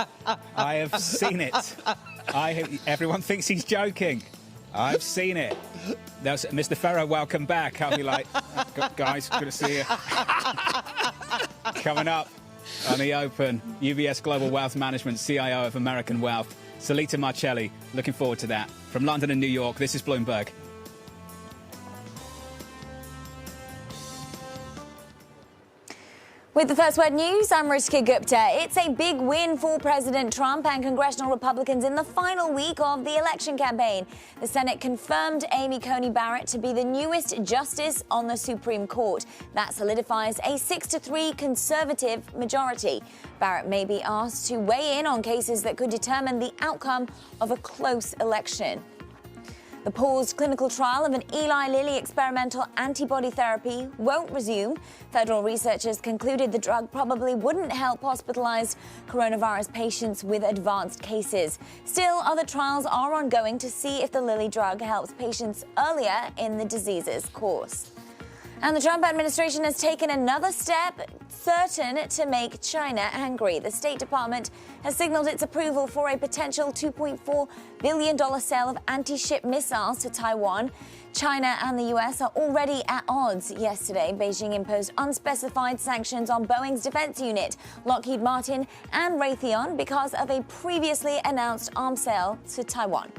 I have seen it. Everyone thinks he's joking. I've seen it. That's Mr. Ferro, welcome back. I'll be like, guys, good to see you. Coming up on the Open, UBS Global Wealth Management, CIO of American Wealth, Salita Marcelli. Looking forward to that. From London and New York, this is Bloomberg. With the First Word News, I'm Rishika Gupta. It's a big win for President Trump and congressional Republicans in the final week of the election campaign. The Senate confirmed Amy Coney Barrett to be the newest justice on the Supreme Court. That solidifies a 6-3 conservative majority. Barrett may be asked to weigh in on cases that could determine the outcome of a close election. The paused clinical trial of an Eli Lilly experimental antibody therapy won't resume. Federal researchers concluded the drug probably wouldn't help hospitalized coronavirus patients with advanced cases. Still, other trials are ongoing to see if the Lilly drug helps patients earlier in the disease's course. And the Trump administration has taken another step certain to make China angry. The State Department has signaled its approval for a potential $2.4 billion sale of anti-ship missiles to Taiwan. China and the U.S. are already at odds. Yesterday, Beijing imposed unspecified sanctions on Boeing's defense unit, Lockheed Martin and Raytheon, because of a previously announced arms sale to Taiwan.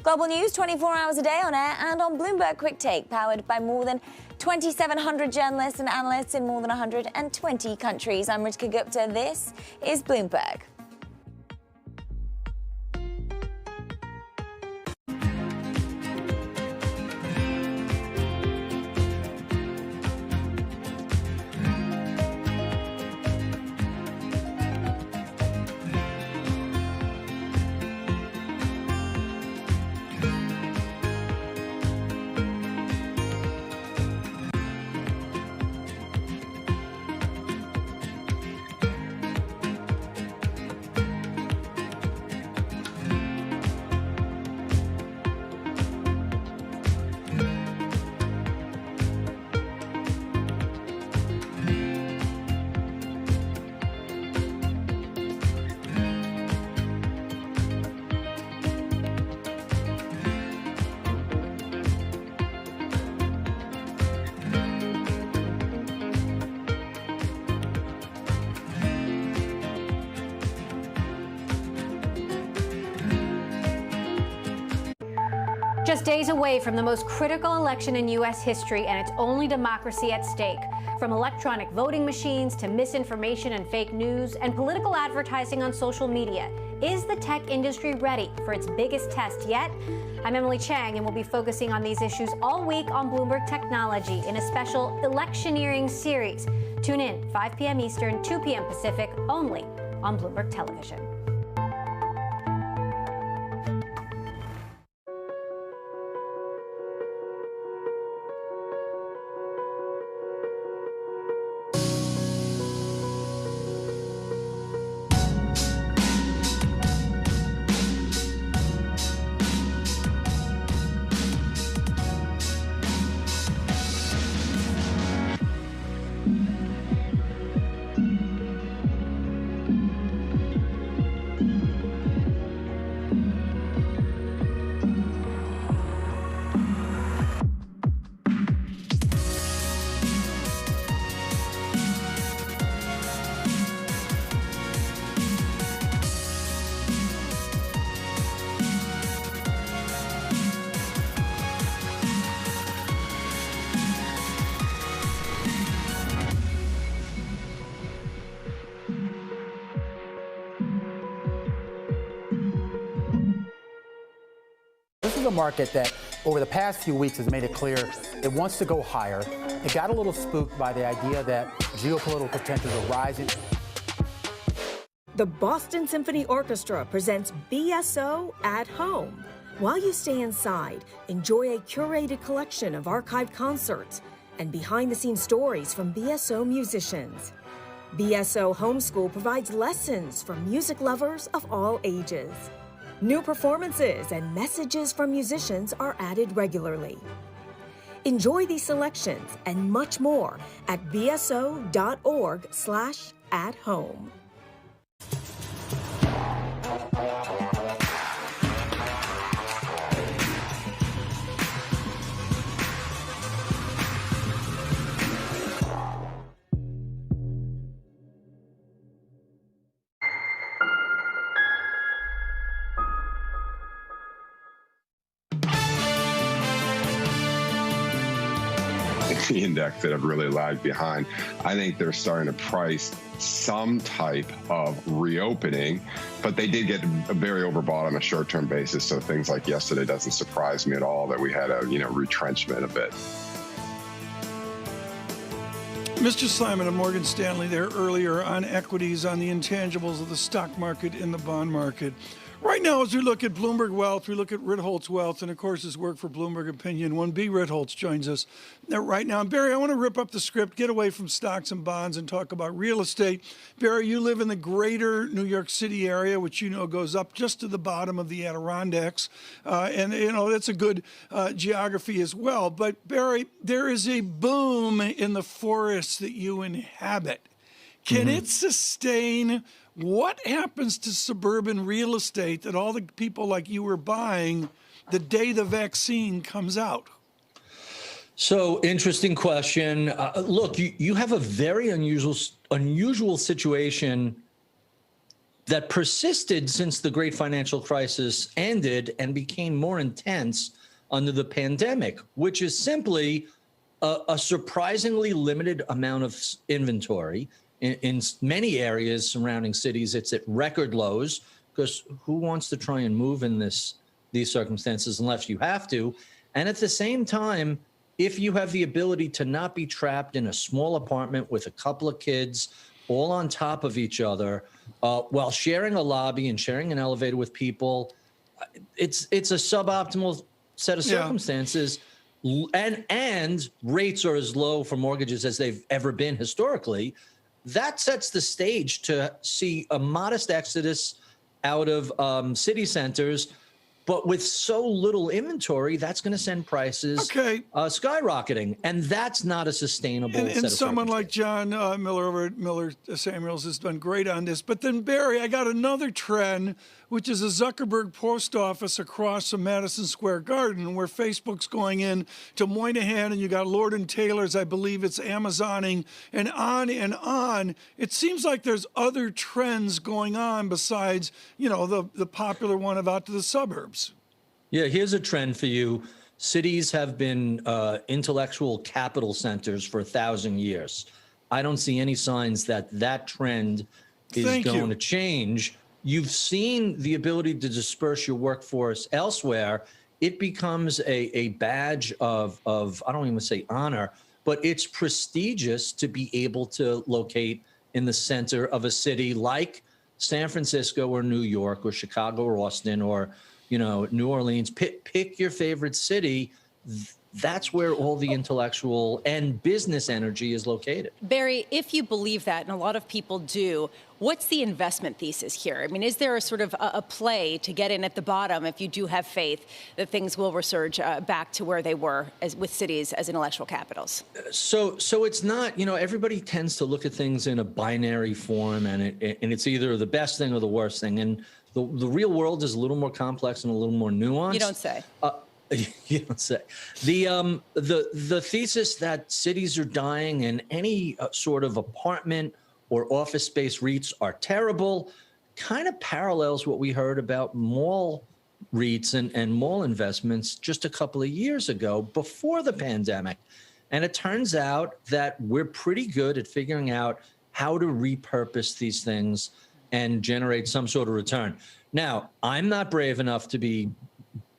Global news 24 hours a day on air and on Bloomberg Quick Take, powered by more than 2,700 journalists and analysts in more than 120 countries. I'm Rishika Gupta. This is Bloomberg. Just days away from the most critical election in U.S. history and its only democracy at stake. From electronic voting machines to misinformation and fake news and political advertising on social media, is the tech industry ready for its biggest test yet? I'm Emily Chang, and we'll be focusing on these issues all week on Bloomberg Technology in a special electioneering series. Tune in 5 p.m. Eastern, 2 p.m. Pacific, only on Bloomberg Television. This is a market that over the past few weeks has made it clear it wants to go higher. It got a little spooked by the idea that geopolitical tensions are rising. The Boston Symphony Orchestra presents BSO at Home. While you stay inside, enjoy a curated collection of archived concerts and behind-the-scenes stories from BSO musicians. BSO Homeschool provides lessons for music lovers of all ages. New performances and messages from musicians are added regularly. Enjoy these selections and much more at bso.org/at-home. The index that have really lagged behind. I think they're starting to price some type of reopening, but they did get very overbought on a short-term basis. So things like yesterday doesn't surprise me at all that we had a retrenchment a bit. Mr. Simon of Morgan Stanley there earlier on equities, on the intangibles of the stock market and the bond market. Right now, as we look at Bloomberg Wealth, we look at Ritholtz Wealth, and of course his work for Bloomberg Opinion. 1B Ritholtz joins us right now. And Barry, I want to rip up the script, get away from stocks and bonds and talk about real estate. Barry, you live in the greater New York City area, which you know goes up just to the bottom of the Adirondacks. And, that's a good geography as well. But Barry, there is a boom in the forests that you inhabit. Can it sustain? What happens to suburban real estate that all the people like you were buying the day the vaccine comes out? So, interesting question. Look, you have a very unusual situation that persisted since the great financial crisis ended and became more intense under the pandemic, which is simply a surprisingly limited amount of inventory. In many areas surrounding cities, it's at record lows, because who wants to try and move in these circumstances unless you have to? And at the same time, if you have the ability to not be trapped in a small apartment with a couple of kids all on top of each other, while sharing a lobby and sharing an elevator with people, it's a suboptimal set of circumstances. And rates are as low for mortgages as they've ever been historically. That sets the stage to see a modest exodus out of city centers, but with so little inventory, that's going to send prices skyrocketing, and that's not a sustainable set of And someone like John Miller over at Miller Samuels has done great on this. But then, Barry, I got another trend, which is a Zuckerberg post office across from Madison Square Garden, where Facebook's going in to Moynihan, and you got Lord & Taylor's, I believe it's Amazoning, and on and on. It seems like there's other trends going on besides, the popular one of out to the suburbs. Yeah, here's a trend for you. Cities have been intellectual capital centers for 1,000 years. I don't see any signs that trend is going to change. You've seen the ability to disperse your workforce elsewhere. It becomes a badge of I don't even say honor, but it's prestigious to be able to locate in the center of a city like San Francisco or New York or Chicago or Austin or New Orleans. Pick your favorite city. That's where all the intellectual and business energy is located. Barry, if you believe that, and a lot of people do, what's the investment thesis here? I mean, is there a sort of a play to get in at the bottom if you do have faith that things will resurge back to where they were with cities as intellectual capitals? So it's not, everybody tends to look at things in a binary form, and it's either the best thing or the worst thing. And the real world is a little more complex and a little more nuanced. You don't say. You don't say. The thesis that cities are dying and any sort of apartment or office space REITs are terrible kind of parallels what we heard about mall REITs and mall investments just a couple of years ago before the pandemic. And it turns out that we're pretty good at figuring out how to repurpose these things and generate some sort of return. Now, I'm not brave enough to be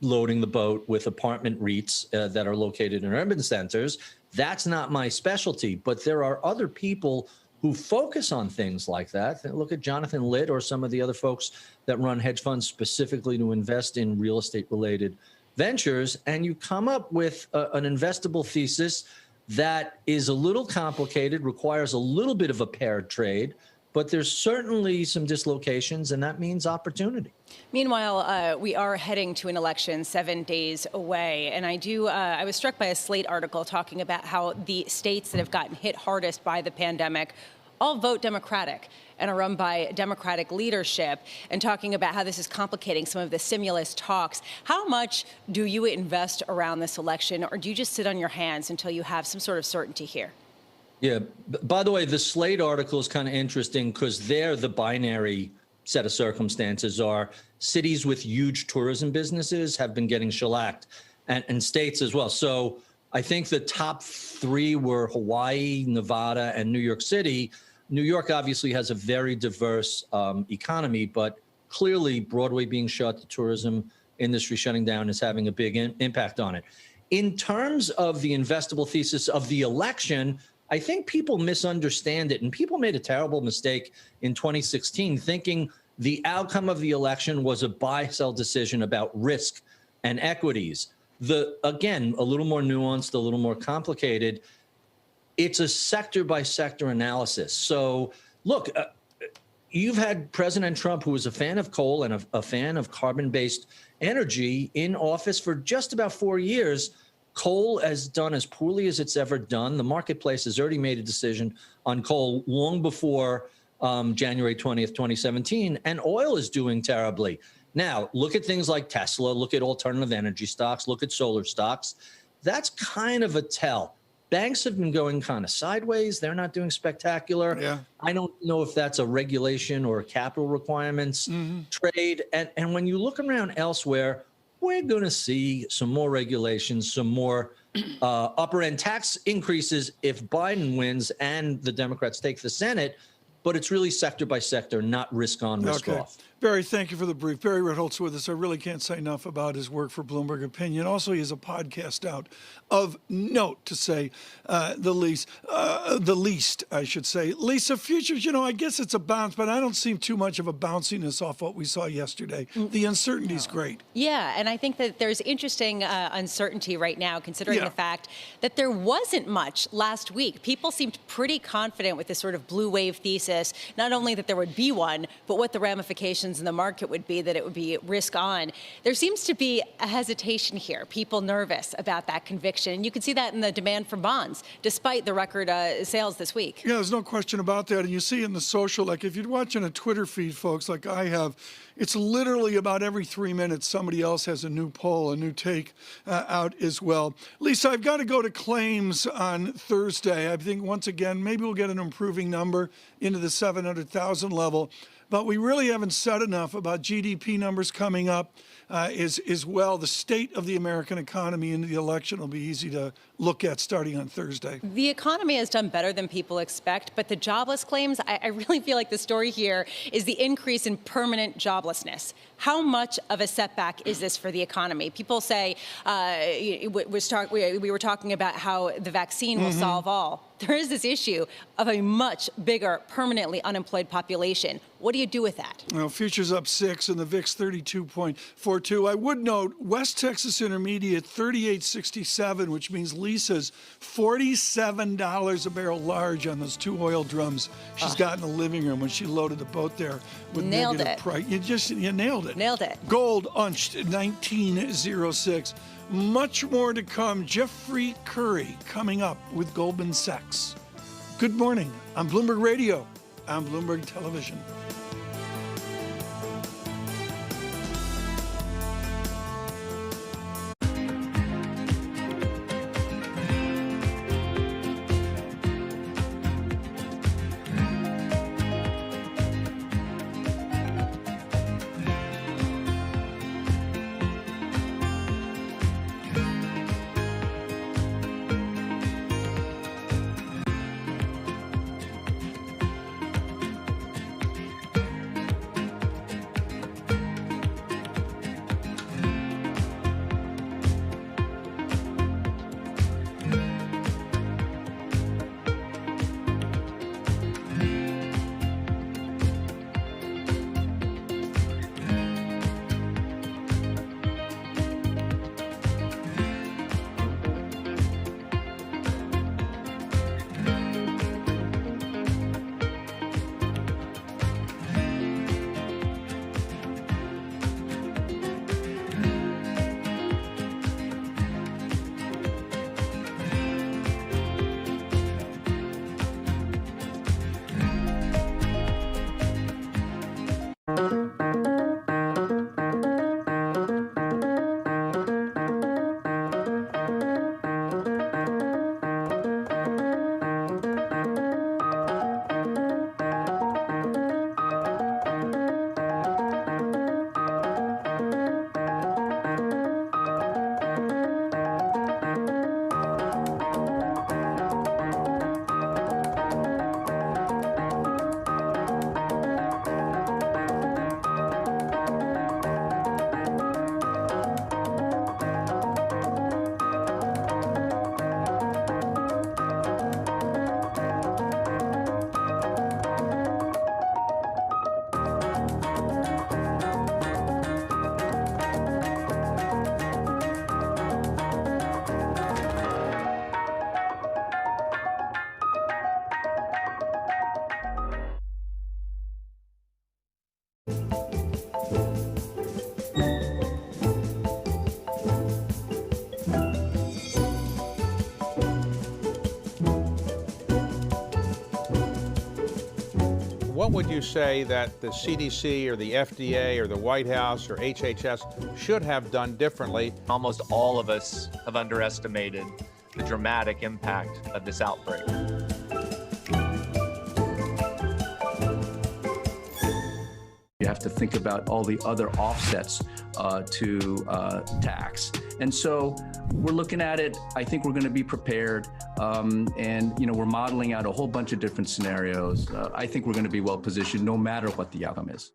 loading the boat with apartment REITs that are located in urban centers. That's not my specialty, but there are other people who focus on things like that. Look at Jonathan Litt or some of the other folks that run hedge funds specifically to invest in real estate related ventures, and you come up with an investable thesis that is a little complicated, requires a little bit of a paired trade, but there's certainly some dislocations, and that means opportunity. Meanwhile, we are heading to an election 7 days away. And I was struck by a Slate article talking about how the states that have gotten hit hardest by the pandemic all vote Democratic and are run by Democratic leadership, and talking about how this is complicating some of the stimulus talks. How much do you invest around this election, or do you just sit on your hands until you have some sort of certainty here? Yeah. By the way, the Slate article is kind of interesting because there the binary set of circumstances are cities with huge tourism businesses have been getting shellacked, and states as well. So I think the top three were Hawaii, Nevada, and New York City. New York obviously has a very diverse economy, but clearly Broadway being shut, the tourism industry shutting down is having a big impact on it. In terms of the investable thesis of the election, I think people misunderstand it, and people made a terrible mistake in 2016 thinking the outcome of the election was a buy-sell decision about risk and equities. Again, a little more nuanced, a little more complicated. It's a sector-by-sector analysis. So, look, you've had President Trump, who was a fan of coal and a fan of carbon-based energy, in office for just about 4 years. Coal has done as poorly as it's ever done. The marketplace has already made a decision on coal long before January 20th, 2017, and oil is doing terribly. Now, look at things like Tesla, look at alternative energy stocks, look at solar stocks. That's kind of a tell. Banks have been going kind of sideways. They're not doing spectacular. Yeah. I don't know if that's a regulation or capital requirements trade. And when you look around elsewhere, we're going to see some more regulations, some more upper end tax increases if Biden wins and the Democrats take the Senate. But it's really sector by sector, not risk on, risk off. Barry, thank you for the brief. Barry Ritholtz with us. I really can't say enough about his work for Bloomberg Opinion. Also, he has a podcast out of note, to say the least, I should say. Lisa, futures, I guess it's a bounce, but I don't see too much of a bounciness off what we saw yesterday. The uncertainty is great. Yeah, and I think that there's interesting uncertainty right now, considering the fact that there wasn't much last week. People seemed pretty confident with this sort of blue wave thesis, not only that there would be one, but what the ramifications in the market would be, that it would be risk on. There seems to be a hesitation here, people nervous about that conviction. You can see that in the demand for bonds, despite the record sales this week. Yeah, there's no question about that. And you see in the social, like if you're watching a Twitter feed, folks, like I have, it's literally about every 3 minutes somebody else has a new poll, a new take out as well. Lisa, I've got to go to claims on Thursday. I think once again, maybe we'll get an improving number into the 700,000 level. But we really haven't said enough about GDP numbers coming up as well. The state of the American economy into the election will be easy to look at starting on Thursday. The economy has done better than people expect, but the jobless claims, I really feel like the story here is the increase in permanent joblessness. How much of a setback is this for the economy? People say, we were talking about how the vaccine will solve all. There is this issue of a much bigger permanently unemployed population. What do you do with that? Well, futures up 6 and the VIX 32.42. I would note West Texas Intermediate 38.67, which means Lisa's $47 a barrel large on those 2 oil drums she's got in the living room when she loaded the boat there with negative price. You nailed it. Nailed it. Gold unched at 19.06. Much more to come. Jeffrey Curry coming up with Goldman Sachs. Good morning. On Bloomberg Radio, on Bloomberg Television. what would you say that the CDC or the FDA or the White House or HHS should have done differently? Almost all of us have underestimated the dramatic impact of this outbreak. You have to think about all the other offsets to tax. And so we're looking at it. I think we're going to be prepared. And, we're modeling out a whole bunch of different scenarios. I think we're going to be well positioned no matter what the outcome is.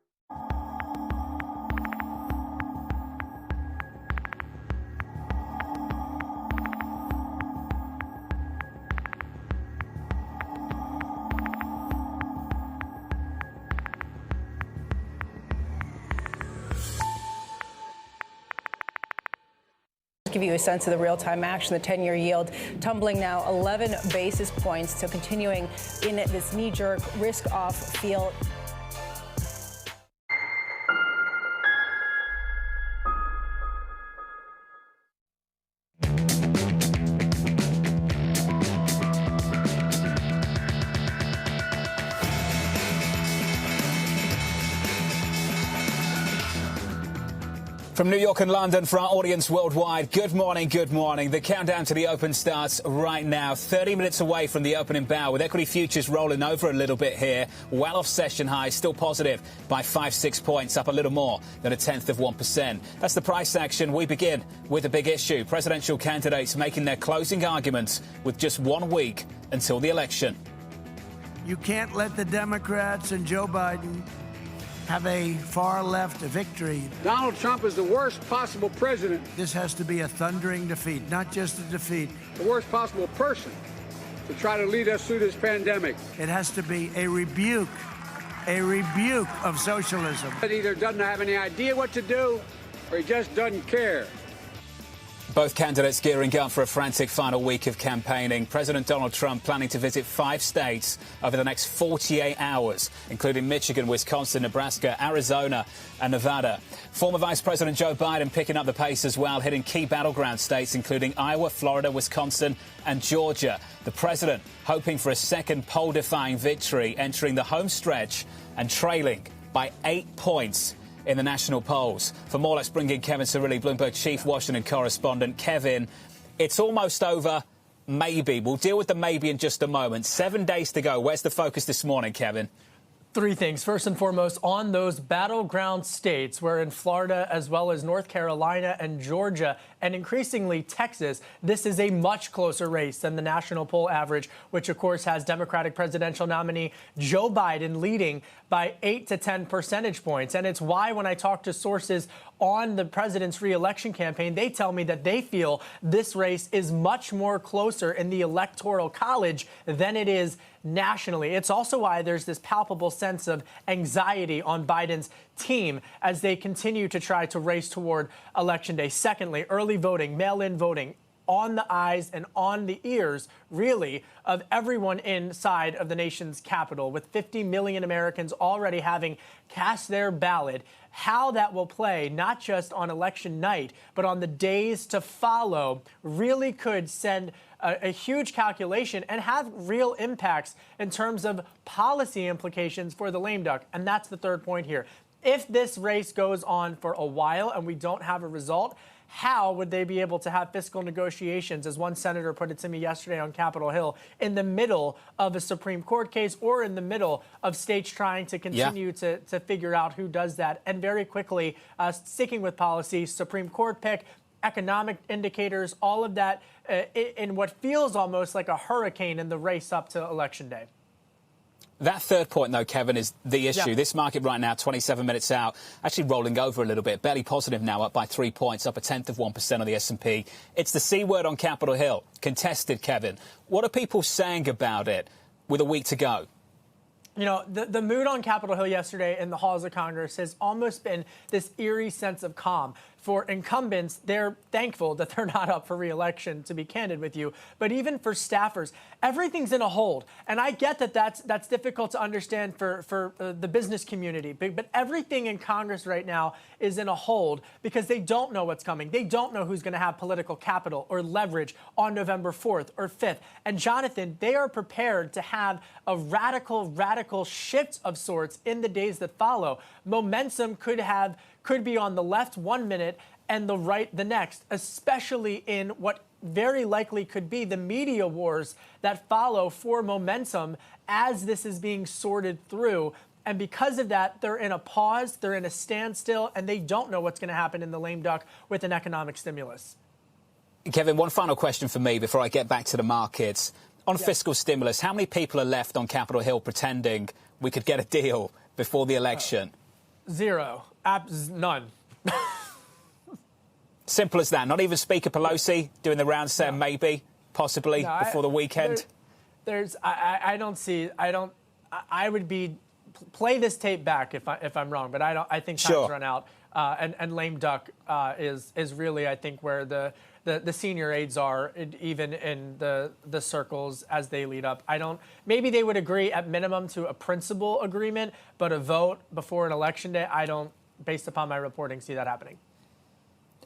Give you a sense of the real-time action. The 10-year yield tumbling now 11 basis points, so continuing in this knee-jerk risk-off feel. From New York and London for our audience worldwide, good morning, good morning. The countdown to the open starts right now, 30 minutes away from the opening bell, with equity futures rolling over a little bit here, well off session highs, still positive by 5-6 points, up a little more than 0.1%. That's the price action. We begin with a big issue. Presidential candidates making their closing arguments with just 1 week until the election. You can't let the Democrats and Joe Biden have a far-left victory. Donald Trump is the worst possible president. This has to be a thundering defeat, not just a defeat. The worst possible person to try to lead us through this pandemic. It has to be a rebuke of socialism. He either doesn't have any idea what to do, or he just doesn't care. Both candidates gearing up for a frantic final week of campaigning. President Donald Trump planning to visit 5 states over the next 48 hours, including Michigan, Wisconsin, Nebraska, Arizona and Nevada. Former Vice President Joe Biden picking up the pace as well, hitting key battleground states, including Iowa, Florida, Wisconsin and Georgia. The president hoping for a second poll-defying victory, entering the home stretch and trailing by 8 points in the national polls. For more, let's bring in Kevin Cirilli, Bloomberg chief Washington correspondent. Kevin, it's almost over. Maybe. We'll deal with the maybe in just a moment. 7 days to go. Where's the focus this morning, Kevin? 3 things. First and foremost, on those battleground states, where in Florida as well as North Carolina and Georgia and increasingly Texas, this is a much closer race than the national poll average, which of course has Democratic presidential nominee Joe Biden leading by 8 to 10 percentage points. And it's why when I talk to sources on the president's re-election campaign, they tell me that they feel this race is much more closer in the Electoral College than it is nationally. It's also why there's this palpable sense of anxiety on Biden's team as they continue to try to race toward Election Day. Secondly, early voting, mail-in voting, on the eyes and on the ears, really, of everyone inside of the nation's capital, with 50 million Americans already having cast their ballot. How that will play, not just on election night, but on the days to follow, really could send a huge calculation and have real impacts in terms of policy implications for the lame duck. And that's the third point here. If this race goes on for a while and we don't have a result, how would they be able to have fiscal negotiations, as one senator put it to me yesterday on Capitol Hill, in the middle of a Supreme Court case or in the middle of states trying to continue to figure out who does that? And very quickly, sticking with policy, Supreme Court pick, economic indicators, all of that in what feels almost like a hurricane in the race up to Election Day. That third point, though, Kevin, is the issue. Yeah. This market right now, 27 minutes out, actually rolling over a little bit. Barely positive now, up by 3 points, up 0.1% on the S&P. It's the C word on Capitol Hill. Contested, Kevin. What are people saying about it with a week to go? You know, the mood on Capitol Hill yesterday in the halls of Congress has almost been this eerie sense of calm. For incumbents, they're thankful that they're not up for re-election, to be candid with you. But even for staffers, everything's in a hold. And I get that that's difficult to understand for the business community. But everything in Congress right now is in a hold because they don't know what's coming. They don't know who's going to have political capital or leverage on November 4th or 5th. And Jonathan, they are prepared to have a radical radical shifts of sorts in the days that follow. Momentum could be on the left 1 minute and the right the next, especially in what very likely could be the media wars that follow for momentum as this is being sorted through. And because of that, they're in a pause, they're in a standstill, and they don't know what's going to happen in the lame duck with an economic stimulus. Kevin, one final question for me before I get back to the markets. On fiscal stimulus, how many people are left on Capitol Hill pretending we could get a deal before the election? Zero. None. Simple as that. Not even Speaker Pelosi doing the round saying maybe, possibly, before the weekend? I would be... Play this tape back if I'm wrong, but I think time's run out. And lame duck is really, I think, where the senior aides are, even in the circles as they lead up. Maybe they would agree at minimum to a principal agreement, but a vote before an election day, I don't, based upon my reporting, see that happening.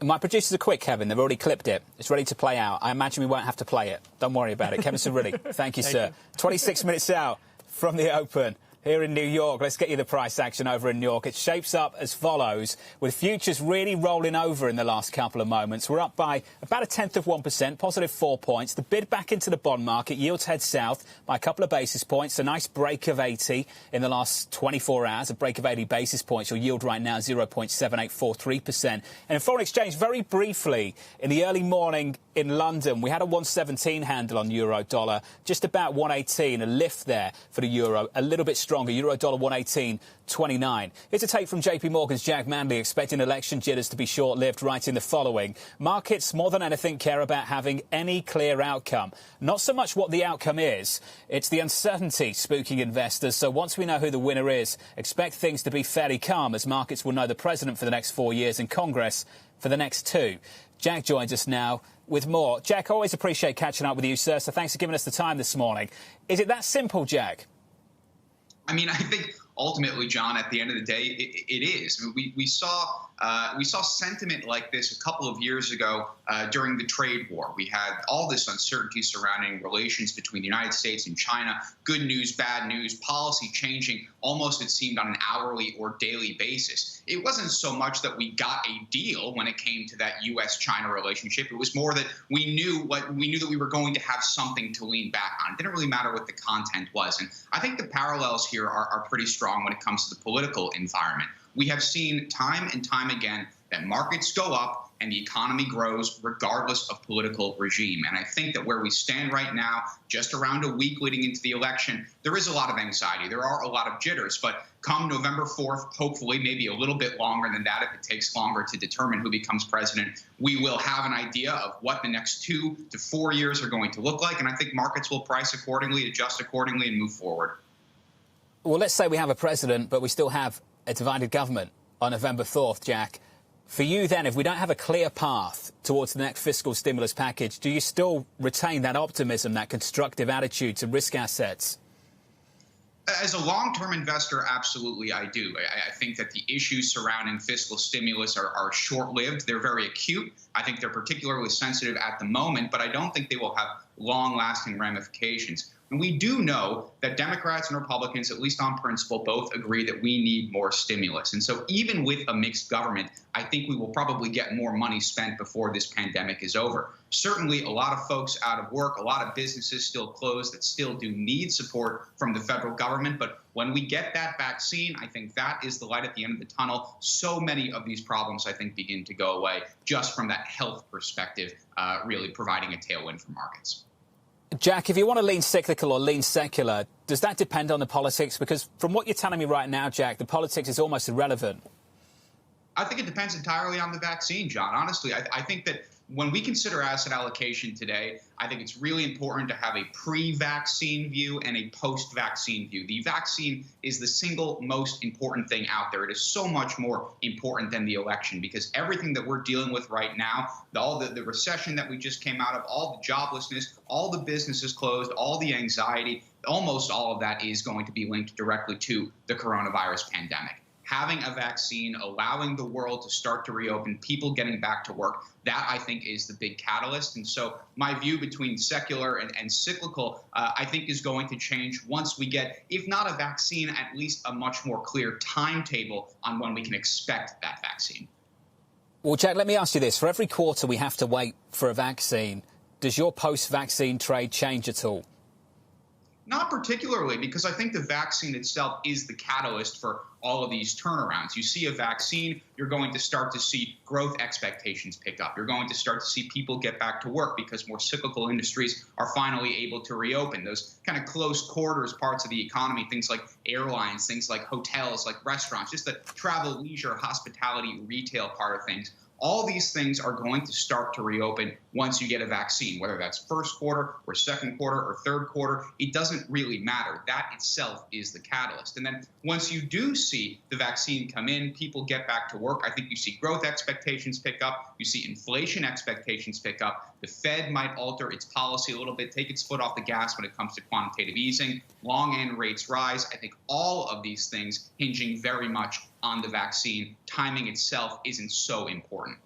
My producers are quick, Kevin. They've already clipped it. It's ready to play out. I imagine we won't have to play it. Don't worry about it. Kevin Cerulli, thank you, sir. 26 minutes out from the open here in New York. Let's get you the price action over in New York. It shapes up as follows, with futures really rolling over in the last couple of moments. We're up by about 0.1%, positive 4 points. The bid back into the bond market, yields head south by a couple of basis points. A nice break of 80 in the last 24 hours, a break of 80 basis points. Your yield right now 0.7843%. And in foreign exchange, very briefly, in the early morning in London, we had a 117 handle on euro dollar, just about 118, a lift there for the euro, a little bit stronger. Euro dollar 118.29. Here's a take from JP Morgan's Jack Manley, expecting election jitters to be short-lived, writing the following: markets more than anything care about having any clear outcome. Not so much what the outcome is, it's the uncertainty spooking investors. So once we know who the winner is, expect things to be fairly calm, as markets will know the president for the next 4 years and Congress for the next 2. Jack joins us now with more. Jack, I always appreciate catching up with you, sir, so thanks for giving us the time this morning. Is it that simple, Jack? I mean, I think ultimately, John, at the end of the day, it is. I mean, we saw sentiment like this a couple of years ago during the trade war. We had all this uncertainty surrounding relations between the United States and China. Good news, bad news, policy changing almost, it seemed, on an hourly or daily basis. It wasn't so much that we got a deal when it came to that U.S.-China relationship. It was more that we knew that we were going to have something to lean back on. It didn't really matter what the content was. And I think the parallels here are pretty strong when it comes to the political environment. We have seen time and time again that markets go up and the economy grows regardless of political regime. And I think that where we stand right now, just around a week leading into the election, there is a lot of anxiety. There are a lot of jitters. But come November 4th, hopefully maybe a little bit longer than that, if it takes longer to determine who becomes president, we will have an idea of what the next 2 to 4 years are going to look like. And I think markets will price accordingly, adjust accordingly, and move forward. Well, let's say we have a president, but we still have a divided government on November 4th, Jack. For you then, if we don't have a clear path towards the next fiscal stimulus package, do you still retain that optimism, that constructive attitude to risk assets? As a long-term investor, absolutely I do. I think that the issues surrounding fiscal stimulus are short-lived. They're very acute. I think they're particularly sensitive at the moment, but I don't think they will have long-lasting ramifications. And we do know that Democrats and Republicans, at least on principle, both agree that we need more stimulus. And so even with a mixed government, I think we will probably get more money spent before this pandemic is over. Certainly a lot of folks out of work, a lot of businesses still closed that still do need support from the federal government. But when we get that vaccine, I think that is the light at the end of the tunnel. So many of these problems, I think, begin to go away just from that health perspective, really providing a tailwind for markets. Jack, if you want to lean cyclical or lean secular, does that depend on the politics? Because from what you're telling me right now, Jack, the politics is almost irrelevant. I think it depends entirely on the vaccine, John. Honestly, I think that when we consider asset allocation today, I think it's really important to have a pre-vaccine view and a post-vaccine view. The vaccine is the single most important thing out there. It is so much more important than the election, because everything that we're dealing with right now, all the recession that we just came out of, all the joblessness, all the businesses closed, all the anxiety, almost all of that is going to be linked directly to the coronavirus pandemic. having a vaccine, allowing the world to start to reopen, people getting back to work, that I think is the big catalyst. And so my view between secular and cyclical, I think is going to change once we get, if not a vaccine, at least a much more clear timetable on when we can expect that vaccine. Well, Jack, let me ask you this. For every quarter we have to wait for a vaccine, does your post-vaccine trade change at all? Not particularly, because I think the vaccine itself is the catalyst for all of these turnarounds. You see a vaccine, you're going to start to see growth expectations pick up. You're going to start to see people get back to work because more cyclical industries are finally able to reopen. Those kind of close quarters parts of the economy, things like airlines, things like hotels, like restaurants, just the travel, leisure, hospitality, retail part of things. All these things are going to start to reopen once you get a vaccine, whether that's first quarter or second quarter or third quarter. It doesn't really matter. That itself is the catalyst. And then once you do see the vaccine come in, people get back to work. I think you see growth expectations pick up. You see inflation expectations pick up. The Fed might alter its policy a little bit, take its foot off the gas when it comes to quantitative easing. Long end rates rise. I think all of these things hinging very much on the vaccine. Timing itself isn't so important.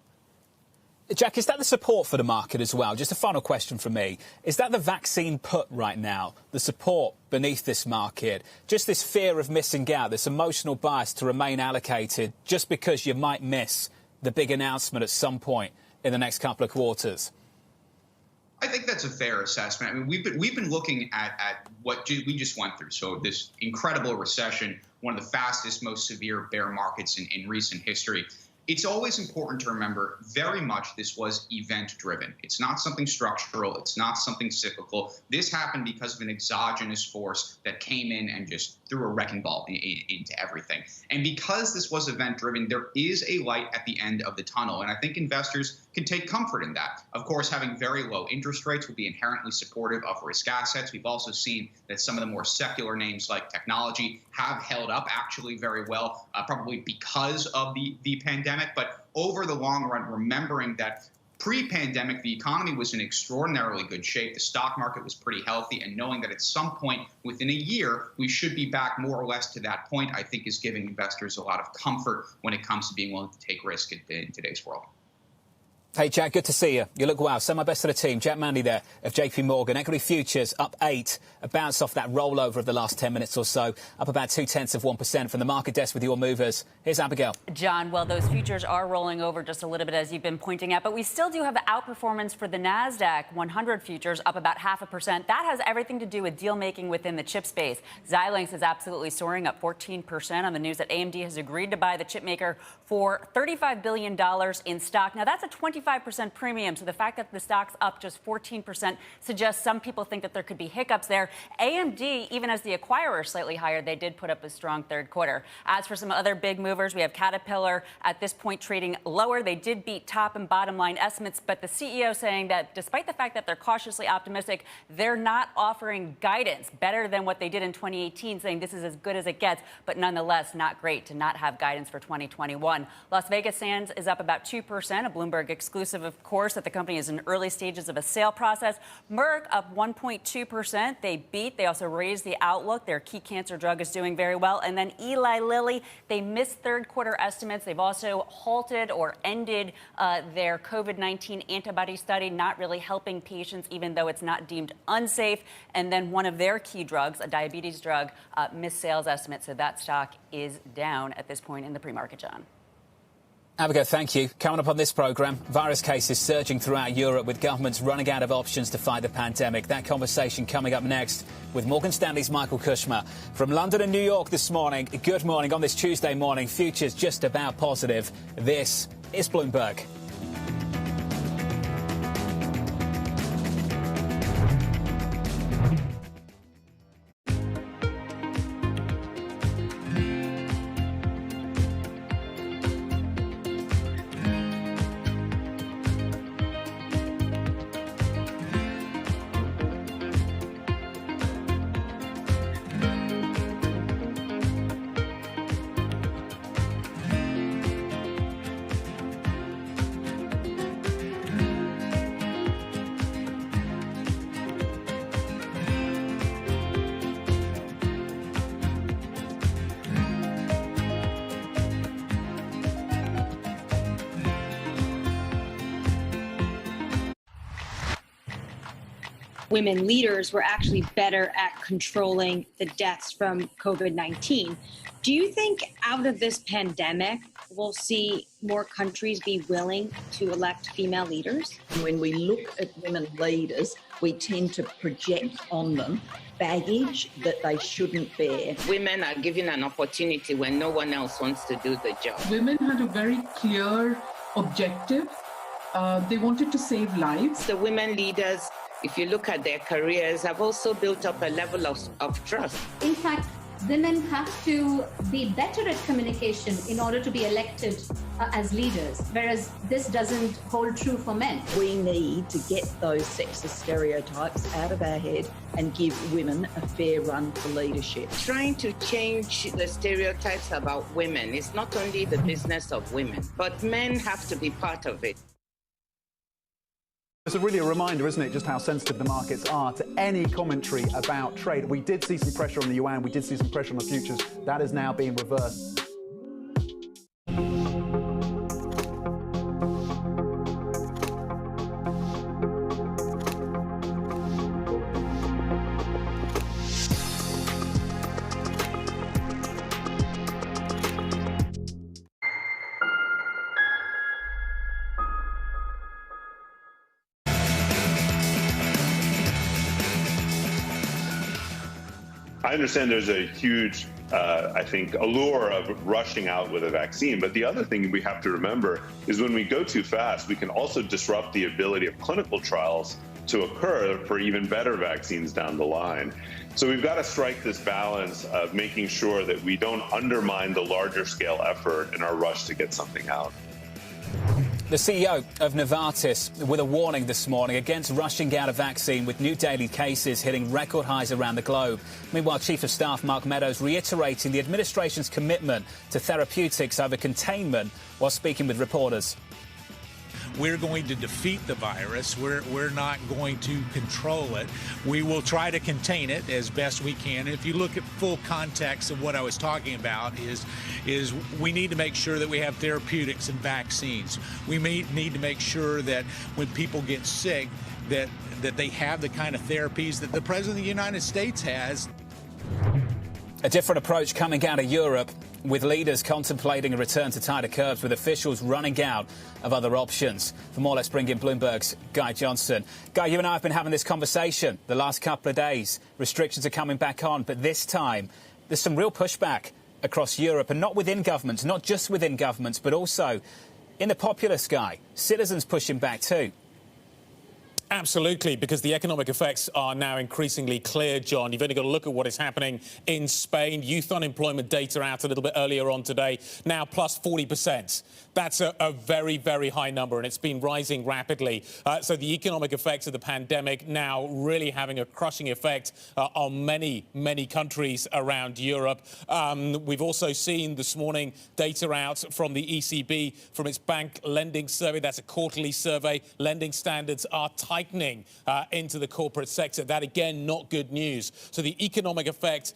Jack, is that the support for the market as well? Just a final question from me. Is that the vaccine put right now, the support beneath this market? Just this fear of missing out, this emotional bias to remain allocated just because you might miss the big announcement at some point in the next couple of quarters? I think that's a fair assessment. I mean, we've been looking at what we just went through. So this incredible recession, one of the fastest, most severe bear markets in recent history. It's always important to remember very much this was event-driven. It's not something structural. It's not something cyclical. This happened because of an exogenous force that came in and just threw a wrecking ball into everything. And because this was event-driven, there is a light at the end of the tunnel. And I think investors can take comfort in that. Of course, having very low interest rates will be inherently supportive of risk assets. We've also seen that some of the more secular names like technology have held up actually very well, probably because of the pandemic. But over the long run, remembering that pre-pandemic, the economy was in extraordinarily good shape. The stock market was pretty healthy. And knowing that at some point within a year, we should be back more or less to that point, I think is giving investors a lot of comfort when it comes to being willing to take risk in today's world. Hey, Jack, good to see you. You look well. Send my best to the team. Jack Mandy there of JP Morgan. Equity futures up 8, a bounce off that rollover of the last 10 minutes or so, up about 0.2% from the market desk with your movers. Here's Abigail. John, well, those futures are rolling over just a little bit, as you've been pointing out, but we still do have outperformance for the NASDAQ 100 futures up about 0.5%. That has everything to do with deal making within the chip space. Xilinx is absolutely soaring, up 14% on the news that AMD has agreed to buy the chip maker for $35 billion in stock. Now, that's a 25% premium, so the fact that the stock's up just 14% suggests some people think that there could be hiccups there. AMD, even as the acquirer slightly higher, they did put up a strong third quarter. As for some other big movers, we have Caterpillar at this point trading lower. They did beat top and bottom line estimates, but the CEO saying that despite the fact that they're cautiously optimistic, they're not offering guidance better than what they did in 2018, saying this is as good as it gets, but nonetheless not great to not have guidance for 2021. Las Vegas Sands is up about 2%, a Bloomberg exclusive, of course, that the company is in early stages of a sale process. Merck up 1.2%. They beat. They also raised the outlook. Their key cancer drug is doing very well. And then Eli Lilly, they missed third quarter estimates. They've also halted or ended their COVID-19 antibody study, not really helping patients, even though it's not deemed unsafe. And then one of their key drugs, a diabetes drug, missed sales estimates. So that stock is down at this point in the pre-market, John. Abigail, thank you. Coming up on this programme, virus cases surging throughout Europe with governments running out of options to fight the pandemic. That conversation coming up next with Morgan Stanley's Michael Kushma. From London and New York this morning, good morning on this Tuesday morning. Futures just about positive. This is Bloomberg. women leaders were actually better at controlling the deaths from COVID-19. Do you think out of this pandemic, we'll see more countries be willing to elect female leaders? When we look at women leaders, we tend to project on them baggage that they shouldn't bear. Women are given an opportunity when no one else wants to do the job. Women had a very clear objective. They wanted to save lives. The women leaders, if you look at their careers, have also built up a level of trust. In fact, women have to be better at communication in order to be elected as leaders, whereas this doesn't hold true for men. We need to get those sexist stereotypes out of our head and give women a fair run for leadership. Trying to change the stereotypes about women is not only the business of women, but men have to be part of it. It's really a reminder, isn't it, just how sensitive the markets are to any commentary about trade. We did see some pressure on the yuan, we did see some pressure on the futures. That is now being reversed. I understand there's a huge, I think, allure of rushing out with a vaccine. But the other thing we have to remember is when we go too fast, we can also disrupt the ability of clinical trials to occur for even better vaccines down the line. So we've got to strike this balance of making sure that we don't undermine the larger scale effort in our rush to get something out. The CEO of Novartis with a warning this morning against rushing out a vaccine with new daily cases hitting record highs around the globe. Meanwhile, Chief of Staff Mark Meadows reiterating the administration's commitment to therapeutics over containment while speaking with reporters. We're going to defeat the virus. We're not going to control it. We will try to contain it as best we can. If you look at full context of what I was talking about is we need to make sure that we have therapeutics and vaccines. We may need to make sure that when people get sick that they have the kind of therapies that the President of the United States has. A different approach coming out of Europe, with leaders contemplating a return to tighter curbs, with officials running out of other options. For more, let's bring in Bloomberg's Guy Johnson. Guy, you and I have been having this conversation the last couple of days. Restrictions are coming back on, but this time there's some real pushback across Europe, and not within governments, not just within governments, but also in the populace, Guy. Citizens pushing back too. Absolutely, because the economic effects are now increasingly clear, John. You've only got to look at what is happening in Spain. Youth unemployment data out a little bit earlier on today, now plus 40%. That's a very, very high number, and it's been rising rapidly. So the economic effects of the pandemic now really having a crushing effect on many, many countries around Europe. We've also seen this morning data out from the ECB, from its bank lending survey. That's a quarterly survey. Lending standards are tightening into the corporate sector. That, again, not good news. So the economic effect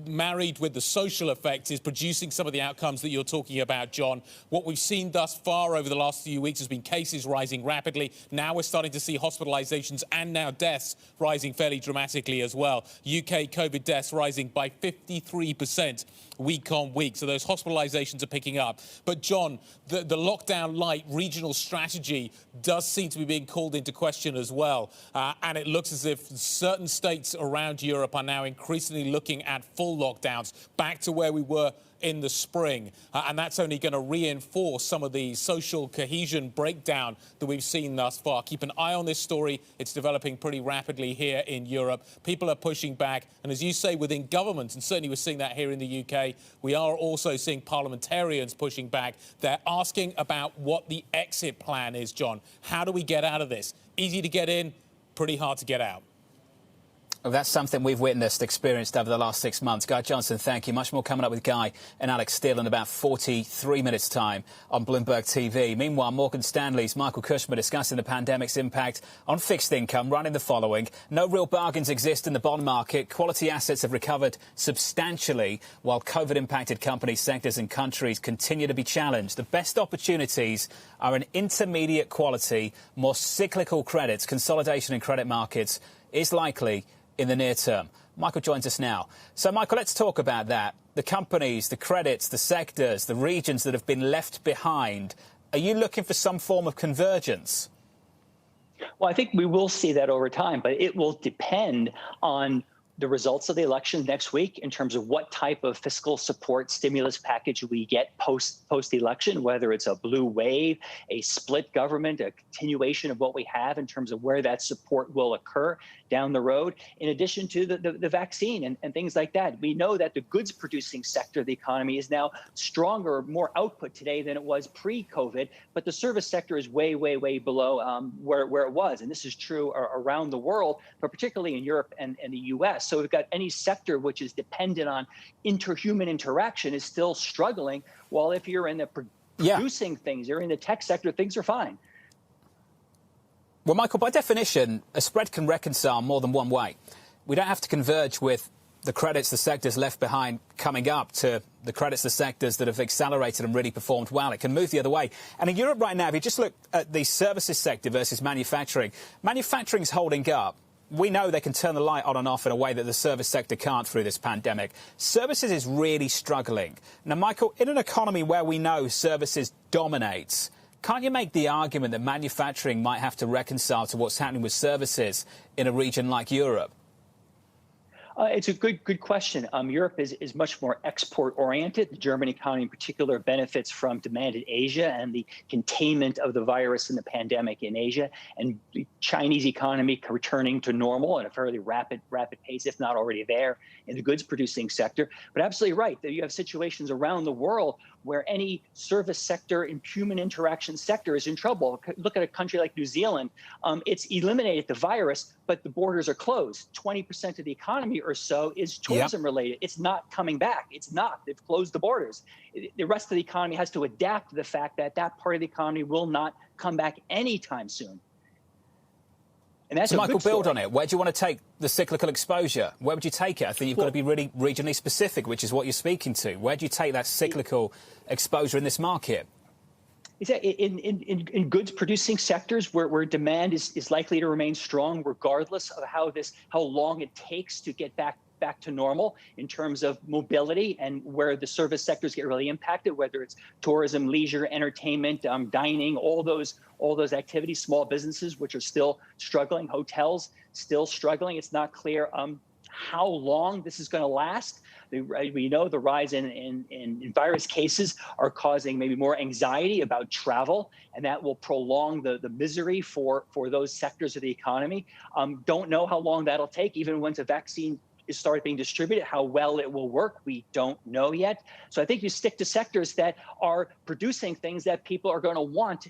married with the social effect is producing some of the outcomes that you're talking about, John. What we've seen thus far over the last few weeks has been cases rising rapidly. Now we're starting to see hospitalizations and now deaths rising fairly dramatically as well. UK COVID deaths rising by 53% week on week. So those hospitalizations are picking up. But, John, the lockdown light regional strategy does seem to be being called into question as well. And it looks as if certain states around Europe are now increasingly looking at full lockdowns, back to where we were in the spring. And that's only going to reinforce some of the social cohesion breakdown that we've seen thus far. Keep an eye on this story. It's developing pretty rapidly here in Europe. People are pushing back. And as you say, within government, and certainly we're seeing that here in the UK, we are also seeing parliamentarians pushing back. They're asking about what the exit plan is, John. How do we get out of this? Easy to get in, pretty hard to get out. Well, that's something we've witnessed, experienced over the last 6 months. Guy Johnson, thank you. Much more coming up with Guy and Alex Steele in about 43 minutes' time on Bloomberg TV. Meanwhile, Morgan Stanley's Michael Kushner discussing the pandemic's impact on fixed income, running the following. No real bargains exist in the bond market. Quality assets have recovered substantially, while COVID-impacted companies, sectors and countries continue to be challenged. The best opportunities are in intermediate quality, more cyclical credits. Consolidation in credit markets is likely in the near term. Michael joins us now. So, Michael, let's talk about that. The companies, the credits, the sectors, the regions that have been left behind. Are you looking for some form of convergence? Well, I think we will see that over time, but it will depend on the results of the election next week in terms of what type of fiscal support stimulus package we get post-election, whether it's a blue wave, a split government, a continuation of what we have in terms of where that support will occur down the road, in addition to the vaccine and things like that. We know that the goods producing sector of the economy is now stronger, more output today than it was pre-COVID, but the service sector is way, way, way below where it was. And this is true around the world, but particularly in Europe and the US. So we've got any sector which is dependent on interhuman interaction is still struggling, while if you're in the producing things, you're in the tech sector, things are fine. Well, Michael, by definition, a spread can reconcile more than one way. We don't have to converge with the credits, the sectors left behind coming up to the credits, the sectors that have accelerated and really performed well. It can move the other way. And in Europe right now, if you just look at the services sector versus manufacturing, manufacturing's holding up. We know they can turn the light on and off in a way that the service sector can't through this pandemic. Services is really struggling. Now, Michael, in an economy where we know services dominates, can't you make the argument that manufacturing might have to reconcile to what's happening with services in a region like Europe? It's a good question. Europe is much more export-oriented. The German economy in particular benefits from demand in Asia and the containment of the virus and the pandemic in Asia, and the Chinese economy returning to normal at a fairly rapid pace, if not already there, in the goods-producing sector. But absolutely right, that you have situations around the world where any service sector and human interaction sector is in trouble. Look at a country like New Zealand. It's eliminated the virus, but the borders are closed. 20% of the economy or so is tourism related. It's not coming back. It's not. They've closed the borders. The rest of the economy has to adapt to the fact that that part of the economy will not come back anytime soon. And that's so, Michael, build on it. Where do you want to take the cyclical exposure? Where would you take it? I think you've got to be really regionally specific, which is what you're speaking to. Where do you take that cyclical exposure in this market? In goods-producing sectors where demand is likely to remain strong, regardless of how long it takes to get back to normal in terms of mobility, and where the service sectors get really impacted, whether it's tourism, leisure, entertainment, dining, all those activities, small businesses which are still struggling, hotels still struggling. It's not clear how long this is going to last. We know the rise in virus cases are causing maybe more anxiety about travel, and that will prolong the misery for those sectors of the economy. Don't know how long that'll take, even once a vaccine is started being distributed. How well it will work, we don't know yet. So I think you stick to sectors that are producing things that people are going to want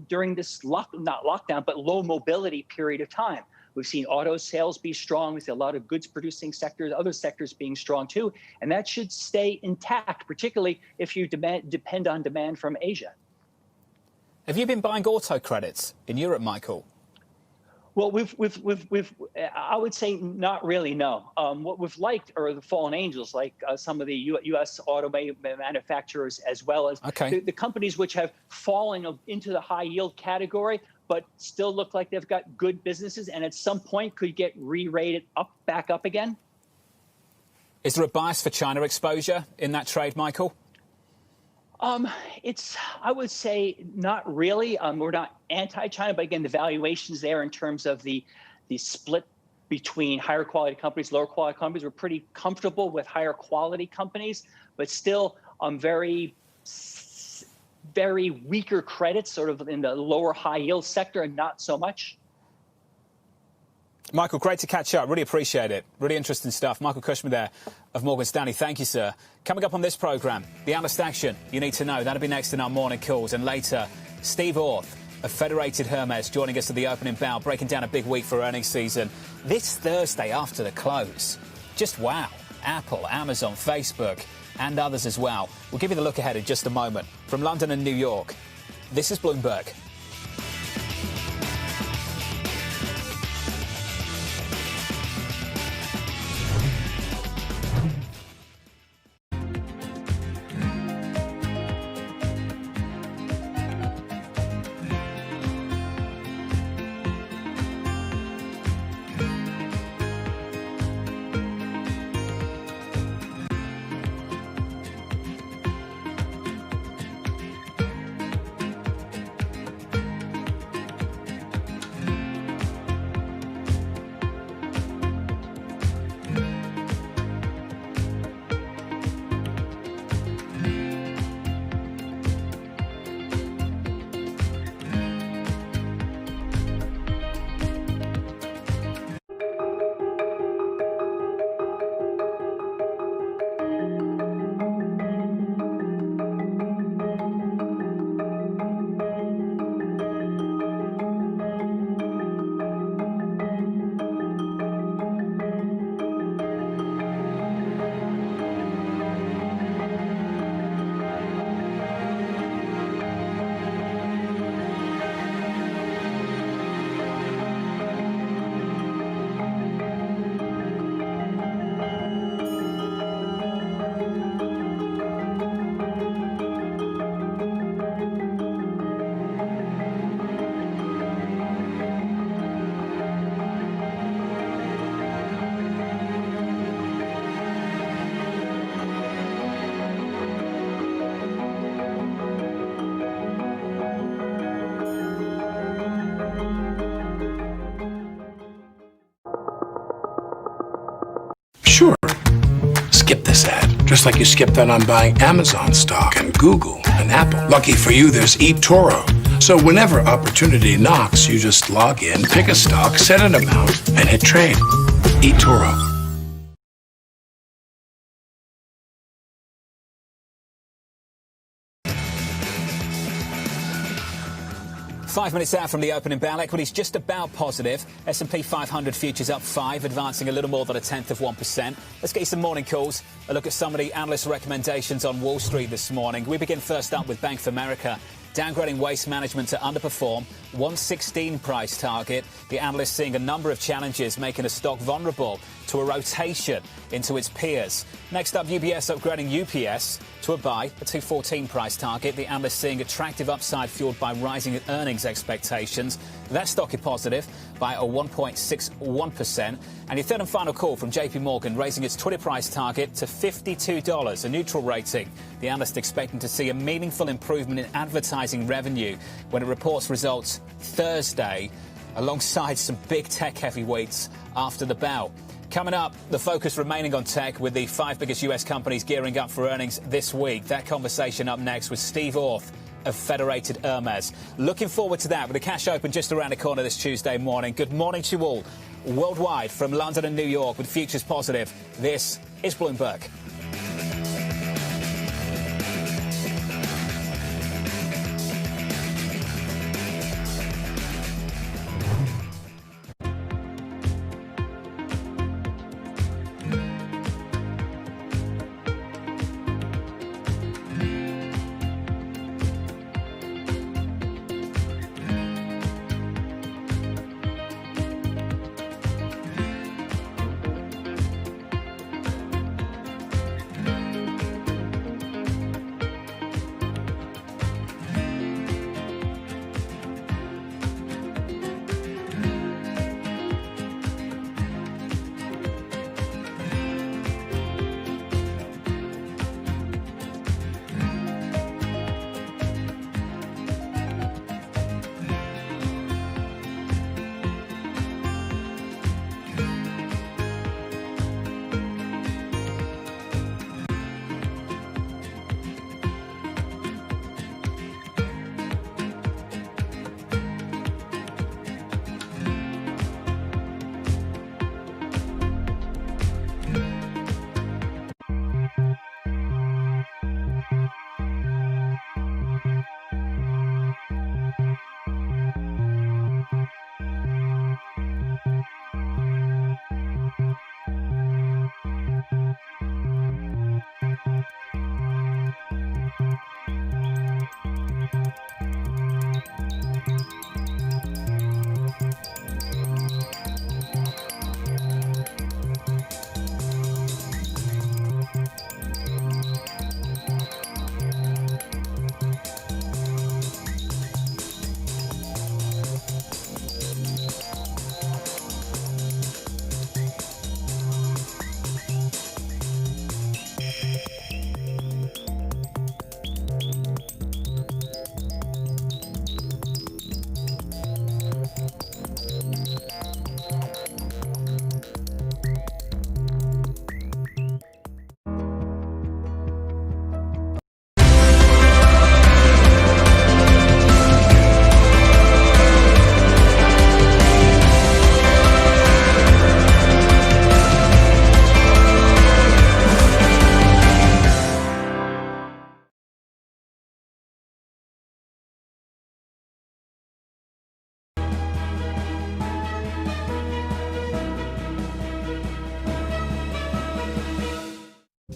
during this not lockdown, but low mobility period of time. We've seen auto sales be strong. We see a lot of goods producing sectors, other sectors being strong too. And that should stay intact, particularly if you depend on demand from Asia. Have you been buying auto credits in Europe, Michael? Well, I would say not really, no. What we've liked are the fallen angels, like some of the U.S. auto manufacturers, as well as the companies which have fallen into the high yield category, but still look like they've got good businesses and at some point could get re-rated back up again. Is there a bias for China exposure in that trade, Michael? I would say not really. We're not anti-China, but again, the valuations there in terms of the split between higher quality companies, lower quality companies, we're pretty comfortable with higher quality companies, but still very weaker credits, sort of in the lower high yield sector, and not so much. Michael, great to catch up. Really appreciate it. Really interesting stuff. Michael Cushman there of Morgan Stanley. Thank you, sir. Coming up on this programme, the analyst action you need to know. That'll be next in our morning calls. And later, Steve Orth of Federated Hermes joining us at the opening bell, breaking down a big week for earnings season. This Thursday after the close. Just wow. Apple, Amazon, Facebook, and others as well. We'll give you the look ahead in just a moment. From London and New York, this is Bloomberg. Just like you skipped out on buying Amazon stock and Google and Apple. Lucky for you, there's eToro. So whenever opportunity knocks, you just log in, pick a stock, set an amount, and hit trade. eToro. 5 minutes out from the opening bell, equities just about positive. S&P 500 futures up 5, advancing a little more than 0.1%. Let's get you some morning calls. A look at some of the analyst recommendations on Wall Street this morning. We begin first up with Bank of America, downgrading Waste Management to underperform, 116 price target. The analyst seeing a number of challenges, making a stock vulnerable to a rotation into its peers. Next up, UBS upgrading UPS to a buy, a 214 price target. The analyst seeing attractive upside fueled by rising earnings expectations. That stock is positive by a 1.61%. And your third and final call from JP Morgan, raising its Twitter price target to $52, a neutral rating. The analyst expecting to see a meaningful improvement in advertising revenue when it reports results Thursday, alongside some big tech heavyweights after the bell. Coming up, the focus remaining on tech with the 5 biggest US companies gearing up for earnings this week. That conversation up next with Steve Orth of Federated Hermes. Looking forward to that with the cash open just around the corner this Tuesday morning. Good morning to you all. Worldwide from London and New York with futures positive. This is Bloomberg.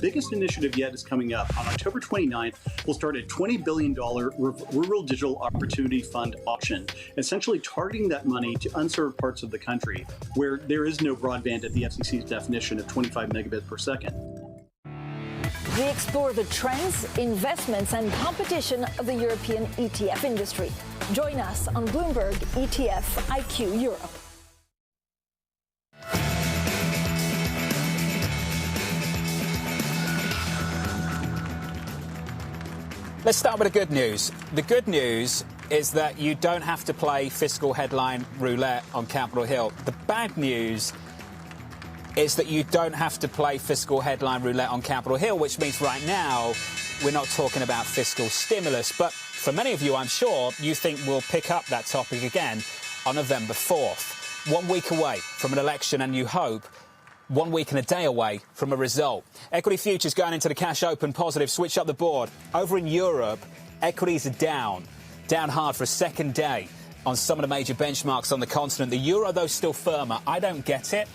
biggest initiative yet is coming up. On October 29th, we'll start a $20 billion Rural Digital Opportunity Fund auction, essentially targeting that money to unserved parts of the country where there is no broadband at the FCC's definition of 25 megabits per second. We explore the trends, investments, and competition of the European ETF industry. Join us on Bloomberg ETF IQ Europe. Let's start with the good news. The good news is that you don't have to play fiscal headline roulette on Capitol Hill. The bad news is that you don't have to play fiscal headline roulette on Capitol Hill, which means right now we're not talking about fiscal stimulus. But for many of you, I'm sure, you think we'll pick up that topic again on November 4th. 1 week away from an election, and you hope 1 week and a day away from a result. Equity futures going into the cash open positive. Switch up the board. Over in Europe, equities are down hard for a second day on some of the major benchmarks on the continent. The euro, though, still firmer. I don't get it.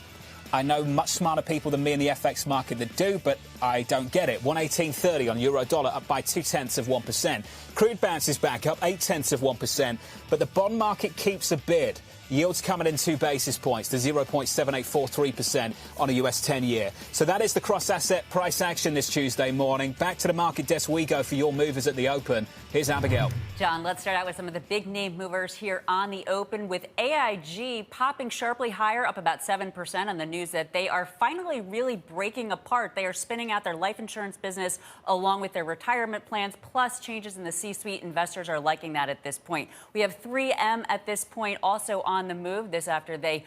I know much smarter people than me in the FX market that do, but I don't get it. 118.30 on euro dollar, up by 0.2%. Crude bounces back, up 0.8%. But the bond market keeps a bid. Yields coming in 2 basis points to 0.7843% on a US 10-year. So that is the cross-asset price action this Tuesday morning. Back to the market desk we go for your movers at the open. Here's Abigail. John, let's start out with some of the big name movers here on the open, with AIG popping sharply higher, up about 7% on the news that they are finally really breaking apart. They are spinning out their life insurance business along with their retirement plans, plus changes in the C-suite. Investors are liking that at this point. We have 3M at this point also on the move. This after they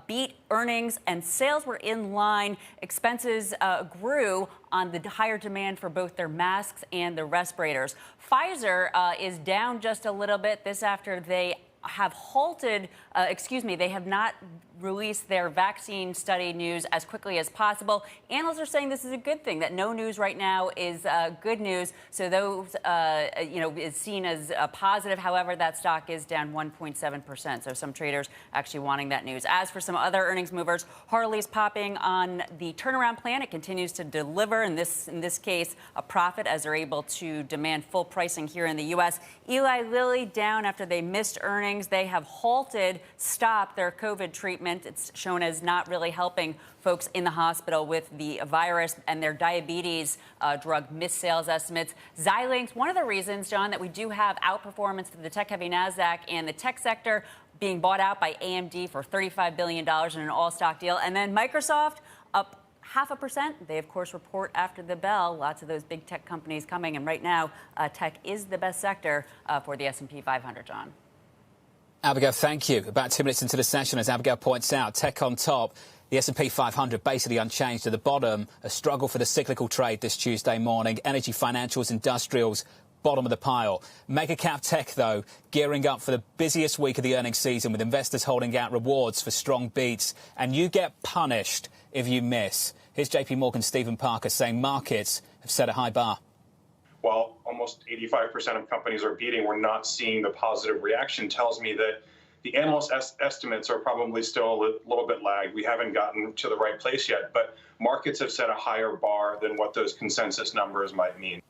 beat earnings and sales were in line. Expenses grew on the higher demand for both their masks and the respirators. Pfizer is down just a little bit. This after they have halted, they have not released their vaccine study news as quickly as possible. Analysts are saying this is a good thing, that no news right now is good news. So those, is seen as a positive. However, that stock is down 1.7%. So some traders actually wanting that news. As for some other earnings movers, Harley's popping on the turnaround plan. It continues to deliver, in this case, a profit as they're able to demand full pricing here in the U.S. Eli Lilly down after they missed earnings. They have stopped their COVID treatment. It's shown as not really helping folks in the hospital with the virus, and their diabetes drug missed sales estimates. Xilinx, one of the reasons, John, that we do have outperformance for the tech-heavy NASDAQ and the tech sector, being bought out by AMD for $35 billion in an all-stock deal. And then Microsoft up 0.5%. They, of course, report after the bell. Lots of those big tech companies coming. And right now, tech is the best sector for the S&P 500, John. Abigail, thank you. About 2 minutes into the session, as Abigail points out, tech on top. The S&P 500 basically unchanged. At the bottom, a struggle for the cyclical trade this Tuesday morning. Energy, financials, industrials, bottom of the pile. Mega cap tech, though, gearing up for the busiest week of the earnings season, with investors holding out rewards for strong beats. And you get punished if you miss. Here's JP Morgan's Stephen Parker saying markets have set a high bar. While almost 85% of companies are beating, we're not seeing the positive reaction. Tells me that the analyst estimates are probably still a little bit lagged. We haven't gotten to the right place yet, but markets have set a higher bar than what those consensus numbers might mean.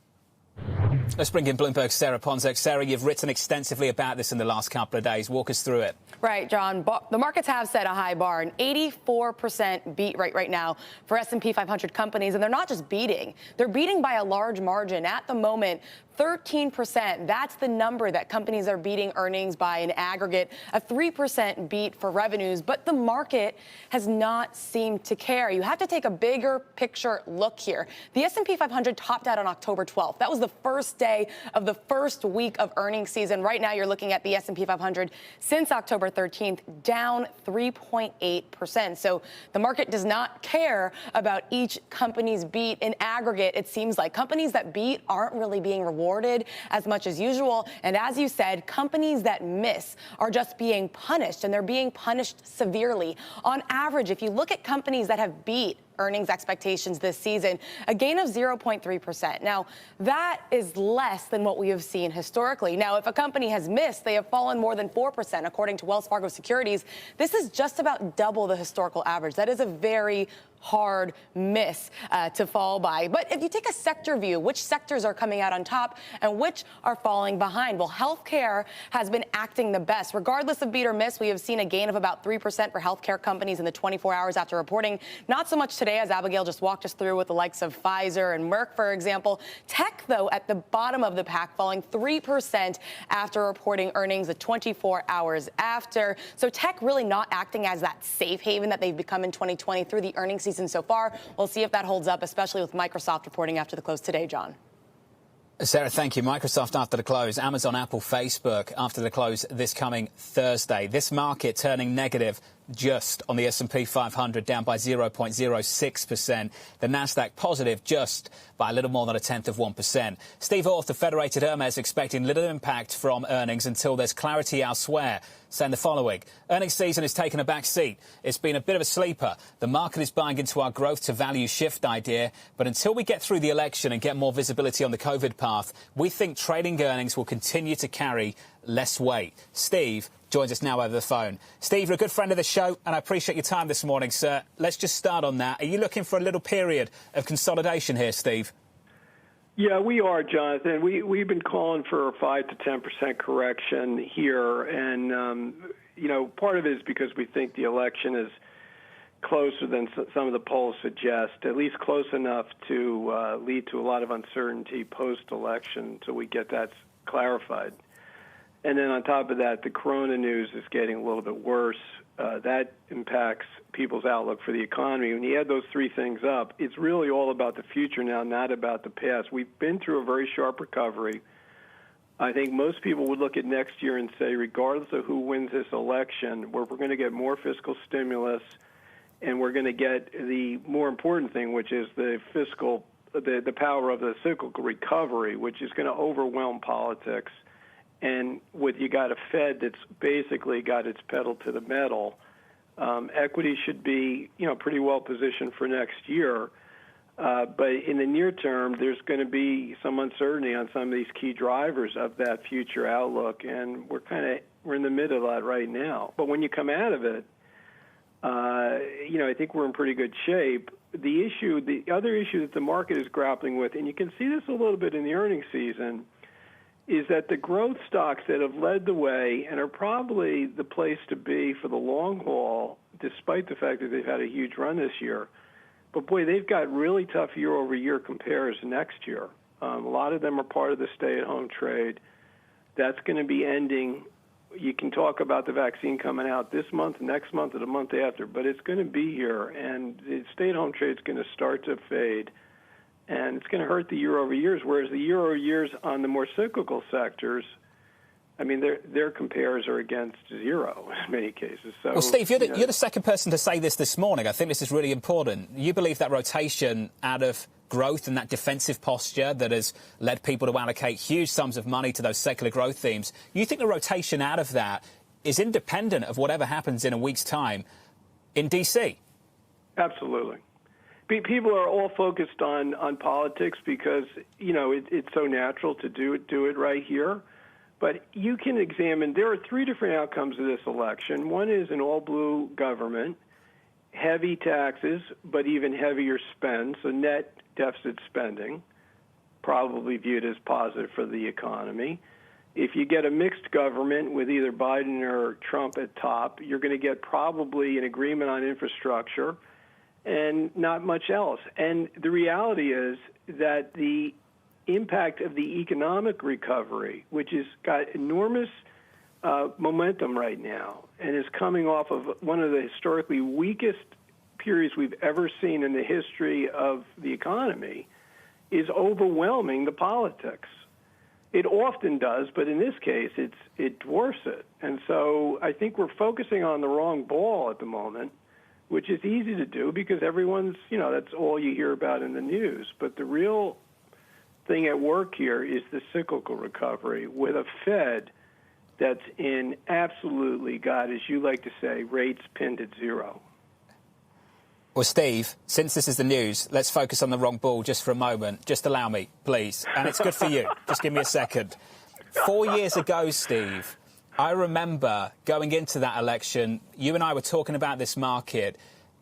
Let's bring in Bloomberg's Sarah Ponczek. Sarah, you've written extensively about this in the last couple of days. Walk us through it. Right, John. The markets have set a high bar, an 84% beat right now for S&P 500 companies. And they're not just beating. They're beating by a large margin. At the moment, 13%. That's the number that companies are beating earnings by in aggregate, a 3% beat for revenues. But the market has not seemed to care. You have to take a bigger picture look here. The S&P 500 topped out on October 12th. That was the first day of the first week of earnings season. Right now, you're looking at the S&P 500 since October 13th, down 3.8%. So the market does not care about each company's beat in aggregate. It seems like companies that beat aren't really being rewarded as much as usual. And as you said, companies that miss are just being punished, and they're being punished severely. On average, if you look at companies that have beat earnings expectations this season, a gain of 0.3%. Now, that is less than what we have seen historically. Now, if a company has missed, they have fallen more than 4%, according to Wells Fargo Securities. This is just about double the historical average. That is a very hard miss to fall by. But if you take a sector view, which sectors are coming out on top and which are falling behind? Well, healthcare has been acting the best. Regardless of beat or miss, we have seen a gain of about 3% for healthcare companies in the 24 hours after reporting. Not so much today, as Abigail just walked us through with the likes of Pfizer and Merck, for example. Tech, though, at the bottom of the pack, falling 3% after reporting earnings the 24 hours after. So tech really not acting as that safe haven that they've become in 2020 through the earnings season so far. We'll see if that holds up, especially with Microsoft reporting after the close today, John. Sarah, thank you. Microsoft after the close, Amazon, Apple, Facebook after the close this coming Thursday. This market turning negative just on the S&P 500, down by 0.06%. The Nasdaq positive just by a little more than 0.1%. Steve Orth of Federated Hermes expecting little impact from earnings until there's clarity elsewhere, saying the following. Earnings season has taken a back seat. It's been a bit of a sleeper. The market is buying into our growth to value shift idea. But until we get through the election and get more visibility on the COVID path, we think trading earnings will continue to carry less weight. Steve joins us now over the phone. Steve, you're a good friend of the show, and I appreciate your time this morning, sir. Let's just start on that. Are you looking for a little period of consolidation here, Steve? Yeah, we are, Jonathan. We've been calling for a 5 to 10% correction here, and part of it is because we think the election is closer than some of the polls suggest, at least close enough to lead to a lot of uncertainty post-election until we get that clarified. And then on top of that, the corona news is getting a little bit worse. That impacts people's outlook for the economy. When you add those three things up, it's really all about the future now, not about the past. We've been through a very sharp recovery. I think most people would look at next year and say, regardless of who wins this election, we're going to get more fiscal stimulus, and we're going to get the more important thing, which is the power of the cyclical recovery, which is going to overwhelm politics. And you got a Fed that's basically got its pedal to the metal. Equity should be, pretty well positioned for next year. But in the near term, there's going to be some uncertainty on some of these key drivers of that future outlook, and we're in the middle of that right now. But when you come out of it, I think we're in pretty good shape. The other issue that the market is grappling with, and you can see this a little bit in the earnings season, is that the growth stocks that have led the way and are probably the place to be for the long haul, despite the fact that they've had a huge run this year. But, boy, they've got really tough year-over-year compares next year. A lot of them are part of the stay-at-home trade. That's going to be ending. You can talk about the vaccine coming out this month, next month, or the month after, but it's going to be here, and the stay-at-home trade is going to start to fade. And it's going to hurt the year-over-years, whereas the year-over-years on the more cyclical sectors, their compares are against zero in many cases. So, well, Steve, you're the second person to say this morning. I think this is really important. You believe that rotation out of growth and that defensive posture that has led people to allocate huge sums of money to those secular growth themes, you think the rotation out of that is independent of whatever happens in a week's time in D.C.? Absolutely. People are all focused on politics because, it's so natural to do it right here. But you can examine, there are three different outcomes of this election. One is an all-blue government, heavy taxes, but even heavier spend, so net deficit spending, probably viewed as positive for the economy. If you get a mixed government with either Biden or Trump at top, you're going to get probably an agreement on infrastructure and not much else. And the reality is that the impact of the economic recovery, which has got enormous momentum right now and is coming off of one of the historically weakest periods we've ever seen in the history of the economy, is overwhelming the politics. It often does, but in this case, it dwarfs it. And so I think we're focusing on the wrong ball at the moment, which is easy to do because everyone's, that's all you hear about in the news. But the real thing at work here is the cyclical recovery with a Fed that's in absolutely, God, as you like to say, rates pinned at zero. Well, Steve, since this is the news, let's focus on the wrong ball just for a moment. Just allow me, please. And it's good for you. Just give me a second. 4 years ago, Steve, I remember going into that election, you and I were talking about this market,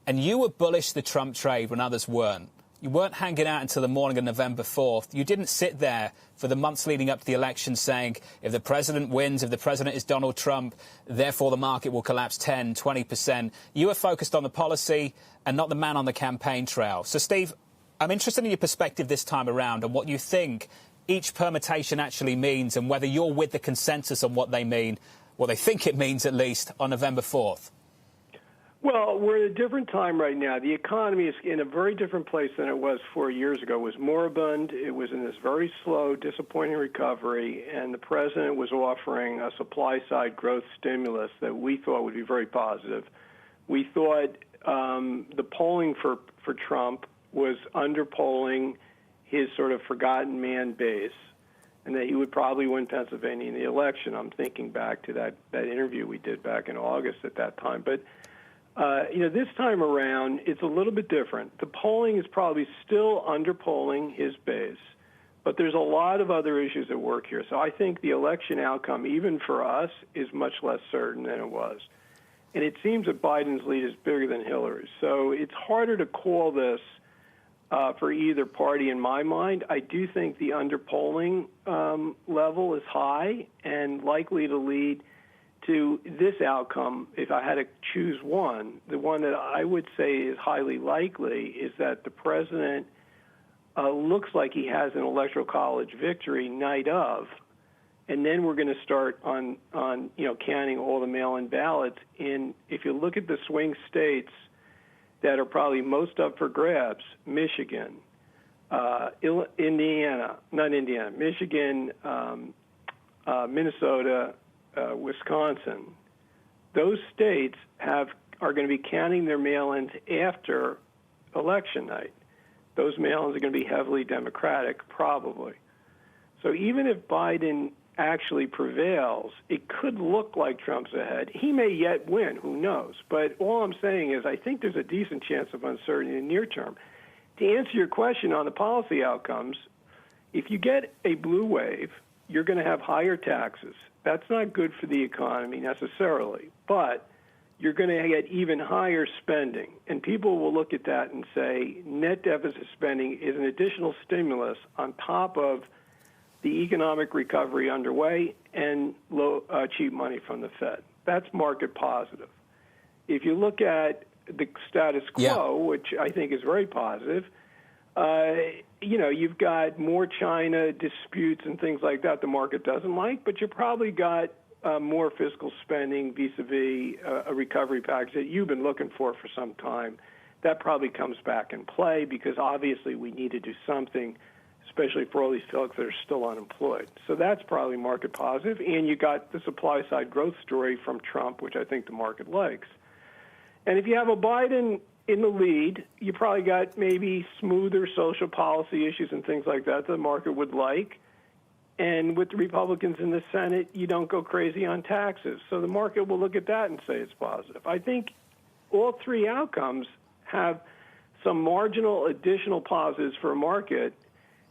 and you were bullish the Trump trade when others weren't. You weren't hanging out until the morning of November 4th. You didn't sit there for the months leading up to the election saying, if the president wins, if the president is Donald Trump, therefore the market will collapse 10, 20%. You were focused on the policy and not the man on the campaign trail. So, Steve, I'm interested in your perspective this time around and what you think each permutation actually means and whether you're with the consensus on what they mean, what they think it means at least, on November 4th. Well, we're at a different time right now. The economy is in a very different place than it was 4 years ago. It was moribund. It was in this very slow, disappointing recovery, and the president was offering a supply-side growth stimulus that we thought would be very positive. We thought the polling for Trump was underpolling his sort of forgotten man base, and that he would probably win Pennsylvania in the election. I'm thinking back to that interview we did back in August at that time. But, this time around, it's a little bit different. The polling is probably still underpolling his base, but there's a lot of other issues at work here. So I think the election outcome, even for us, is much less certain than it was. And it seems that Biden's lead is bigger than Hillary's. So it's harder to call this for either party in my mind. I do think the underpolling level is high and likely to lead to this outcome. If I had to choose one, the one that I would say is highly likely is that the president looks like he has an electoral college victory night of, and then we're going to start on counting all the mail-in ballots. And if you look at the swing states that are probably most up for grabs, Michigan, Michigan, Minnesota, Wisconsin, those states are going to be counting their mail-ins after election night. Those mail-ins are going to be heavily Democratic, probably. So even if Biden actually prevails, it could look like Trump's ahead. He may yet win, who knows? But all I'm saying is I think there's a decent chance of uncertainty in the near term. To answer your question on the policy outcomes, if you get a blue wave, you're going to have higher taxes. That's not good for the economy necessarily, but you're going to get even higher spending. And people will look at that and say net deficit spending is an additional stimulus on top of the economic recovery underway and cheap money from the Fed. That's market positive. If you look at the status quo, which I think is very positive, you've got more China disputes and things like that the market doesn't like, but you probably got more fiscal spending vis-a-vis a recovery package that you've been looking for some time. That probably comes back in play because obviously we need to do something, especially for all these folks that are still unemployed. So that's probably market positive. And you got the supply side growth story from Trump, which I think the market likes. And if you have a Biden in the lead, you probably got maybe smoother social policy issues and things like that the market would like. And with the Republicans in the Senate, you don't go crazy on taxes. So the market will look at that and say it's positive. I think all three outcomes have some marginal additional positives for a market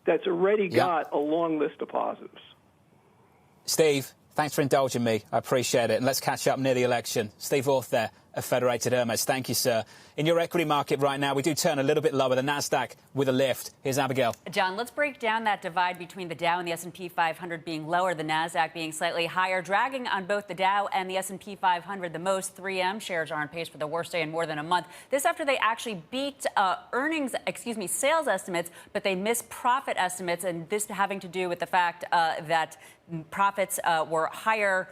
that's already got a long list of positives. Steve, thanks for indulging me. I appreciate it. And let's catch up near the election. Steve Orth there of Federated Hermes. Thank you, sir. In your equity market right now, we do turn a little bit lower. The NASDAQ with a lift. Here's Abigail. John, let's break down that divide between the Dow and the S&P 500 being lower, the NASDAQ being slightly higher, dragging on both the Dow and the S&P 500 the most. 3M shares are on pace for the worst day in more than a month. This after they actually beat sales estimates, but they missed profit estimates, and this having to do with the fact that profits were higher,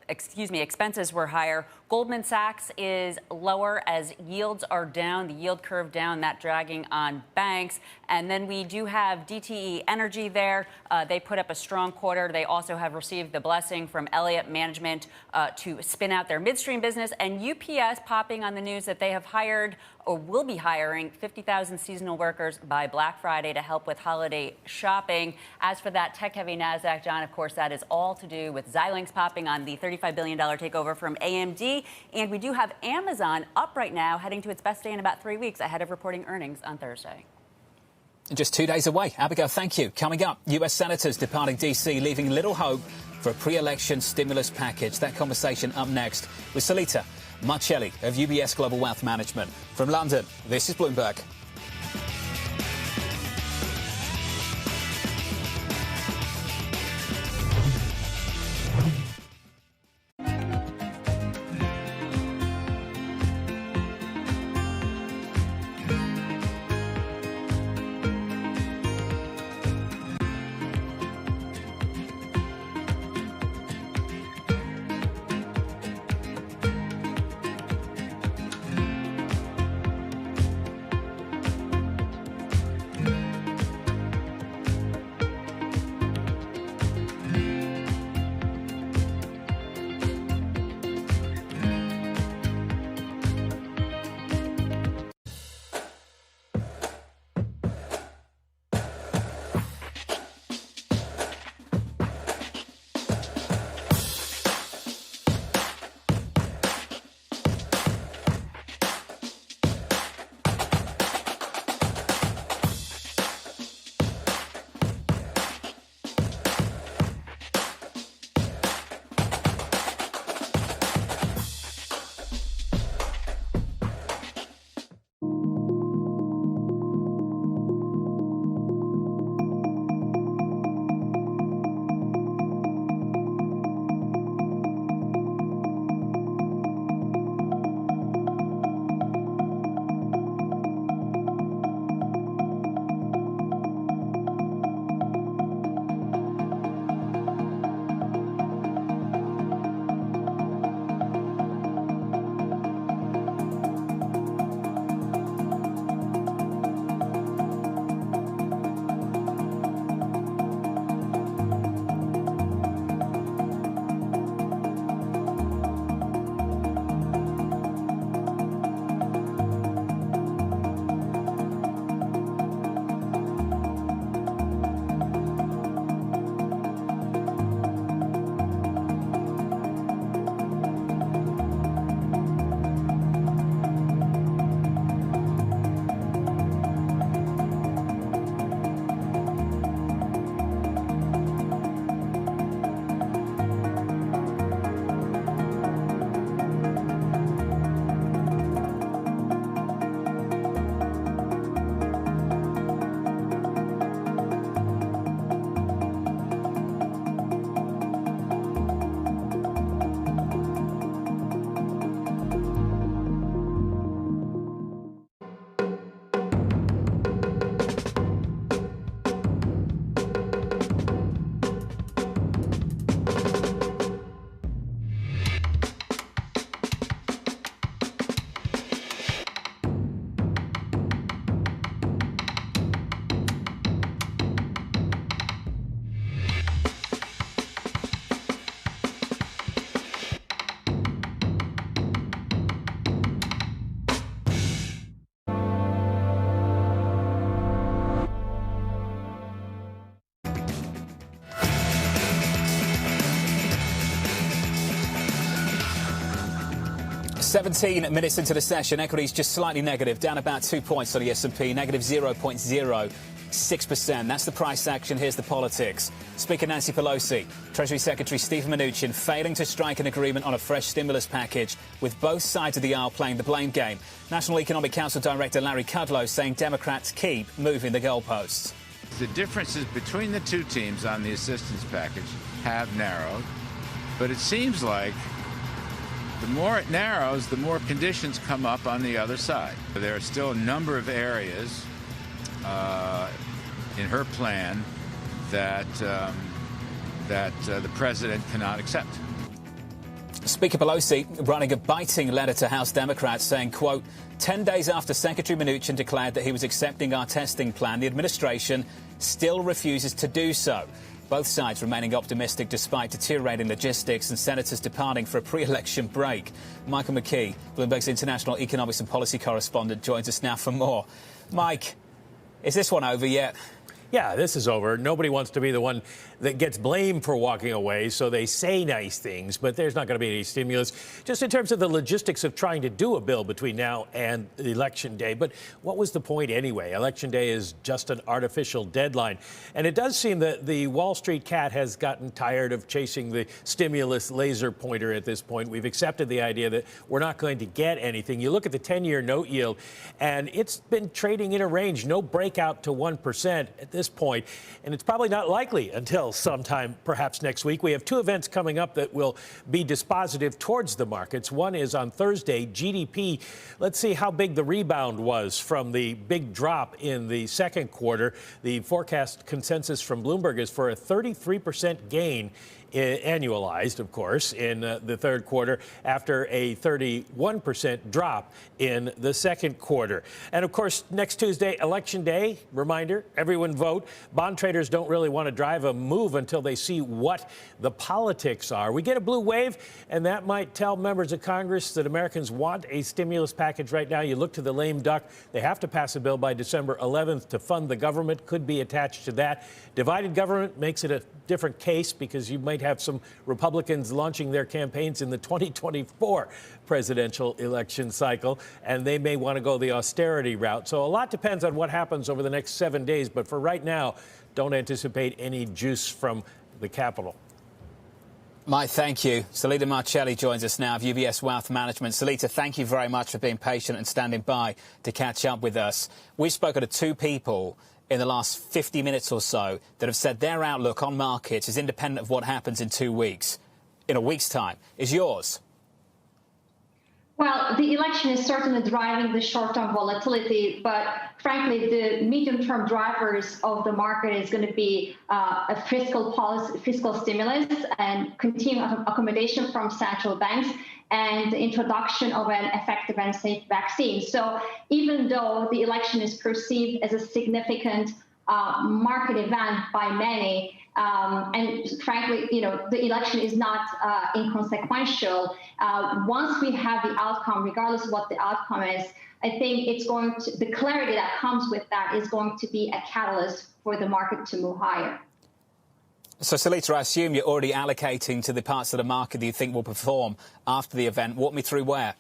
expenses were higher. Goldman Sachs is lower as yields are down, the yield curve down, that dragging on banks. And then we do have DTE Energy there. They put up a strong quarter. They also have received the blessing from Elliott Management to spin out their midstream business. And UPS popping on the news that they have hired or will be hiring 50,000 seasonal workers by Black Friday to help with holiday shopping. As for that tech-heavy NASDAQ, John, of course, that is all to do with Xilinx popping on the $35 billion takeover from AMD. And we do have Amazon up right now, heading to its best day in about 3 weeks ahead of reporting earnings on Thursday. Just 2 days away. Abigail, thank you. Coming up, US senators departing D.C., leaving little hope for a pre-election stimulus package. That conversation up next with Salita Marcelli of UBS Global Wealth Management. From London, this is Bloomberg. 17 minutes into the session, equities just slightly negative, down about 2 points on the S&P, negative 0.06%. That's the price action. Here's the politics. Speaker Nancy Pelosi, Treasury Secretary Stephen Mnuchin failing to strike an agreement on a fresh stimulus package, with both sides of the aisle playing the blame game. National Economic Council Director Larry Kudlow saying Democrats keep moving the goalposts. The differences between the two teams on the assistance package have narrowed, but it seems like the more it narrows, the more conditions come up on the other side. There are still a number of areas in her plan that the president cannot accept. Speaker Pelosi writing a biting letter to House Democrats saying, quote, 10 days after Secretary Mnuchin declared that he was accepting our testing plan, the administration still refuses to do so. Both sides remaining optimistic despite deteriorating logistics and senators departing for a pre-election break. Michael McKee, Bloomberg's international economics and policy correspondent, joins us now for more. Mike, is this one over yet? Yeah, this is over. Nobody wants to be the one that gets blamed for walking away, so they say nice things, but there's not going to be any stimulus, just in terms of the logistics of trying to do a bill between now and Election Day. But what was the point anyway? Election Day is just an artificial deadline. And it does seem that the Wall Street cat has gotten tired of chasing the stimulus laser pointer at this point. We've accepted the idea that we're not going to get anything. You look at the 10-year note yield, and it's been trading in a range, no breakout to 1% at this point, and it's probably not likely until sometime perhaps next week. We have two events coming up that will be dispositive towards the markets. One is on Thursday, GDP. Let's see how big the rebound was from the big drop in the second quarter. The forecast consensus from Bloomberg is for a 33% gain, annualized, of course, in the third quarter after a 31% drop in the second quarter. And, of course, next Tuesday, Election Day, reminder, everyone vote. Bond traders don't really want to drive a move until they see what the politics are. We get a blue wave, and that might tell members of Congress that Americans want a stimulus package right now. You look to the lame duck. They have to pass a bill by December 11th to fund the government. Could be attached to that. Divided government makes it a different case because you might have some Republicans launching their campaigns in the 2024 presidential election cycle, and they may want to go the austerity route. So a lot depends on what happens over the next 7 days. But for right now, don't anticipate any juice from the Capitol. Mike, thank you. Salita Marcelli joins us now of UBS Wealth Management. Salita, thank you very much for being patient and standing by to catch up with us. We've spoken to two people in the last 50 minutes or so that have said their outlook on markets is independent of what happens in 2 weeks. In a week's time. Is yours? Well, the election is certainly driving the short-term volatility, but frankly, the medium-term drivers of the market is going to be a fiscal policy, fiscal stimulus, and continued accommodation from central banks, and the introduction of an effective and safe vaccine. So even though the election is perceived as a significant market event by many, and frankly, the election is not inconsequential. Once we have the outcome, regardless of what the outcome is, I think the clarity that comes with that is going to be a catalyst for the market to move higher. So, Salita, I assume you're already allocating to the parts of the market that you think will perform after the event. Walk me through where.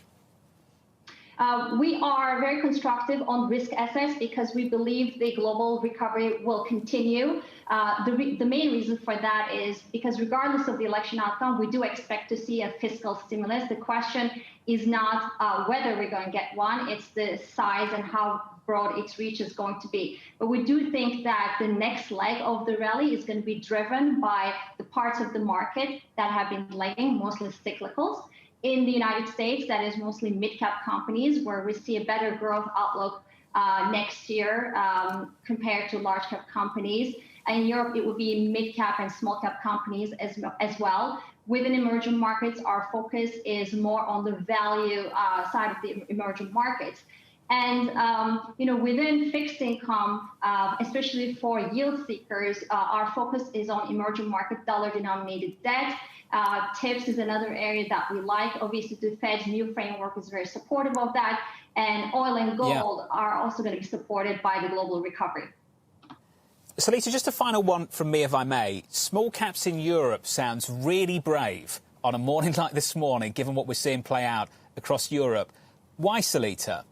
We are very constructive on risk assets because we believe the global recovery will continue. The main reason for that is because regardless of the election outcome, we do expect to see a fiscal stimulus. The question is not whether we're going to get one, it's the size and how broad its reach is going to be. But we do think that the next leg of the rally is going to be driven by the parts of the market that have been lagging, mostly cyclicals. In the United States, that is mostly mid-cap companies, where we see a better growth outlook next year compared to large-cap companies. In Europe, it would be mid-cap and small-cap companies as well. Within emerging markets, our focus is more on the value side of the emerging markets. And, within fixed income, especially for yield seekers, our focus is on emerging market dollar-denominated debt. TIPS is another area that we like. Obviously, the Fed's new framework is very supportive of that. And oil and gold are also going to be supported by the global recovery. Salita, just a final one from me, if I may. Small caps in Europe sounds really brave on a morning like this morning, given what we're seeing play out across Europe. Why, Salita?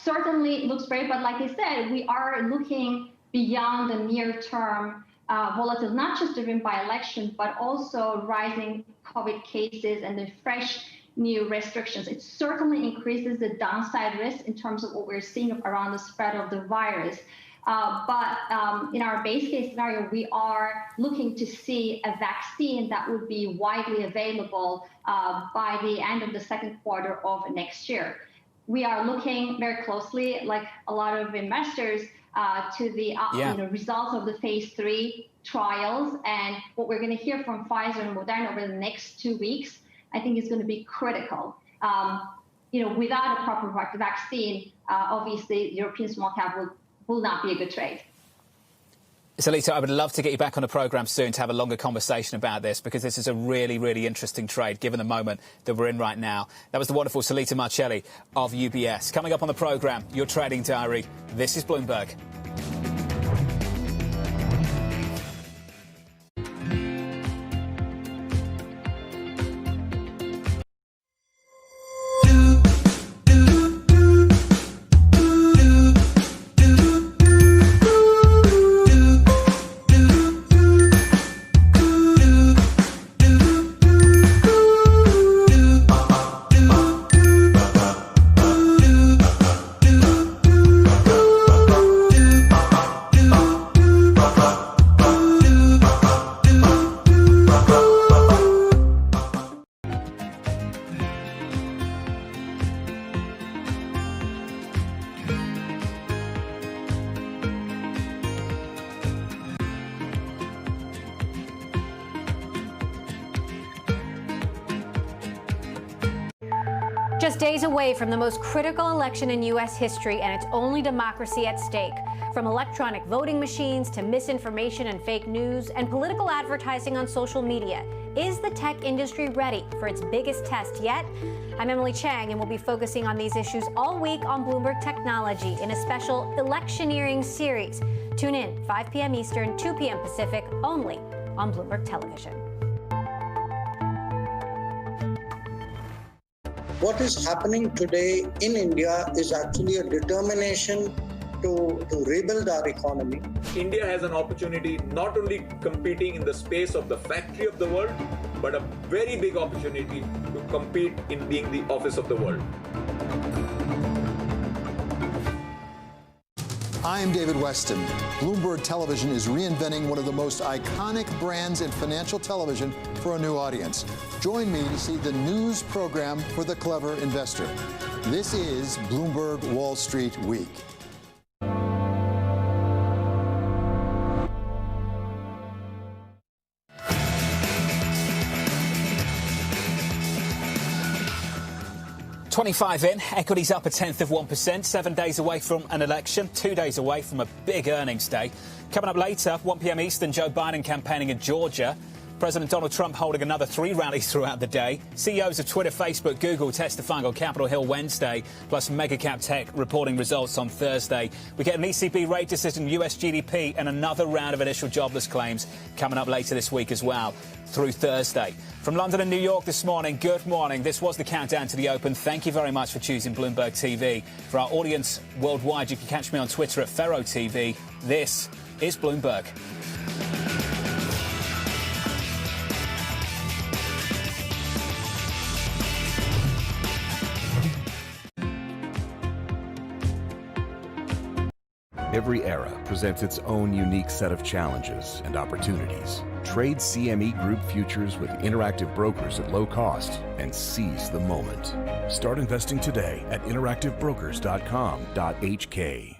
Certainly looks great, but like I said, we are looking beyond the near-term volatile, not just driven by election, but also rising COVID cases and the fresh new restrictions. It certainly increases the downside risk in terms of what we're seeing around the spread of the virus. But in our base case scenario, we are looking to see a vaccine that would be widely available by the end of the second quarter of next year. We are looking very closely, like a lot of investors, to the results of the phase 3 trials. And what we're going to hear from Pfizer and Moderna over the next 2 weeks, I think is going to be critical. Without a proper vaccine, obviously, European small cap will not be a good trade. Salita, I would love to get you back on the programme soon to have a longer conversation about this, because this is a really, really interesting trade, given the moment that we're in right now. That was the wonderful Salita Marcelli of UBS. Coming up on the programme, your trading diary. This is Bloomberg. Just days away from the most critical election in U.S. history, and it's only democracy at stake. From electronic voting machines to misinformation and fake news and political advertising on social media, is the tech industry ready for its biggest test yet? I'm Emily Chang, and we'll be focusing on these issues all week on Bloomberg Technology in a special electioneering series. Tune in 5 p.m. Eastern, 2 p.m. Pacific, only on Bloomberg Television. What is happening today in India is actually a determination to rebuild our economy. India has an opportunity not only competing in the space of the factory of the world, but a very big opportunity to compete in being the office of the world. I am David Weston. Bloomberg Television is reinventing one of the most iconic brands in financial television for a new audience. Join me to see the news program for the clever investor. This is Bloomberg Wall Street Week. $25 in, equities up 0.1%, 7 days away from an election, 2 days away from a big earnings day. Coming up later, 1 p.m. Eastern, Joe Biden campaigning in Georgia. President Donald Trump holding another 3 rallies throughout the day. CEOs of Twitter, Facebook, Google testifying on Capitol Hill Wednesday, plus mega-cap tech reporting results on Thursday. We get an ECB rate decision, US GDP, and another round of initial jobless claims coming up later this week as well, through Thursday. From London and New York this morning, good morning. This was the countdown to the open. Thank you very much for choosing Bloomberg TV. For our audience worldwide, you can catch me on Twitter at FerroTV. This is Bloomberg. Every era presents its own unique set of challenges and opportunities. Trade CME Group futures with Interactive Brokers at low cost and seize the moment. Start investing today at interactivebrokers.com.hk.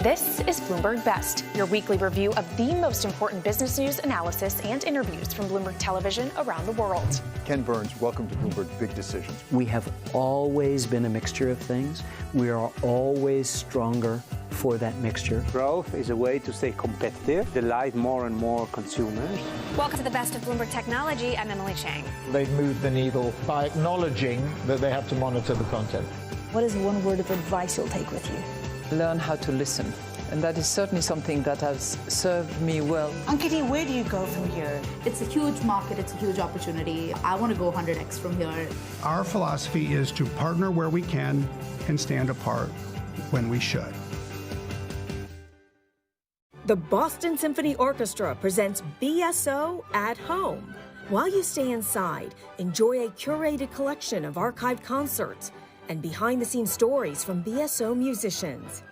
This is Bloomberg Best, your weekly review of the most important business news, analysis, and interviews from Bloomberg Television around the world. Ken Burns, welcome to Bloomberg Big Decisions. We have always been a mixture of things. We are always stronger for that mixture. Growth is a way to stay competitive, delight more and more consumers. Welcome to the Best of Bloomberg Technology. I'm Emily Chang. They've moved the needle by acknowledging that they have to monitor the content. What is one word of advice you'll take with you? Learn how to listen. And that is certainly something that has served me well. Ankiti, where do you go from here? It's a huge market. It's a huge opportunity. I want to go 100x from here. Our philosophy is to partner where we can and stand apart when we should. The Boston Symphony Orchestra presents BSO at Home. While you stay inside, enjoy a curated collection of archived concerts and behind-the-scenes stories from BSO musicians.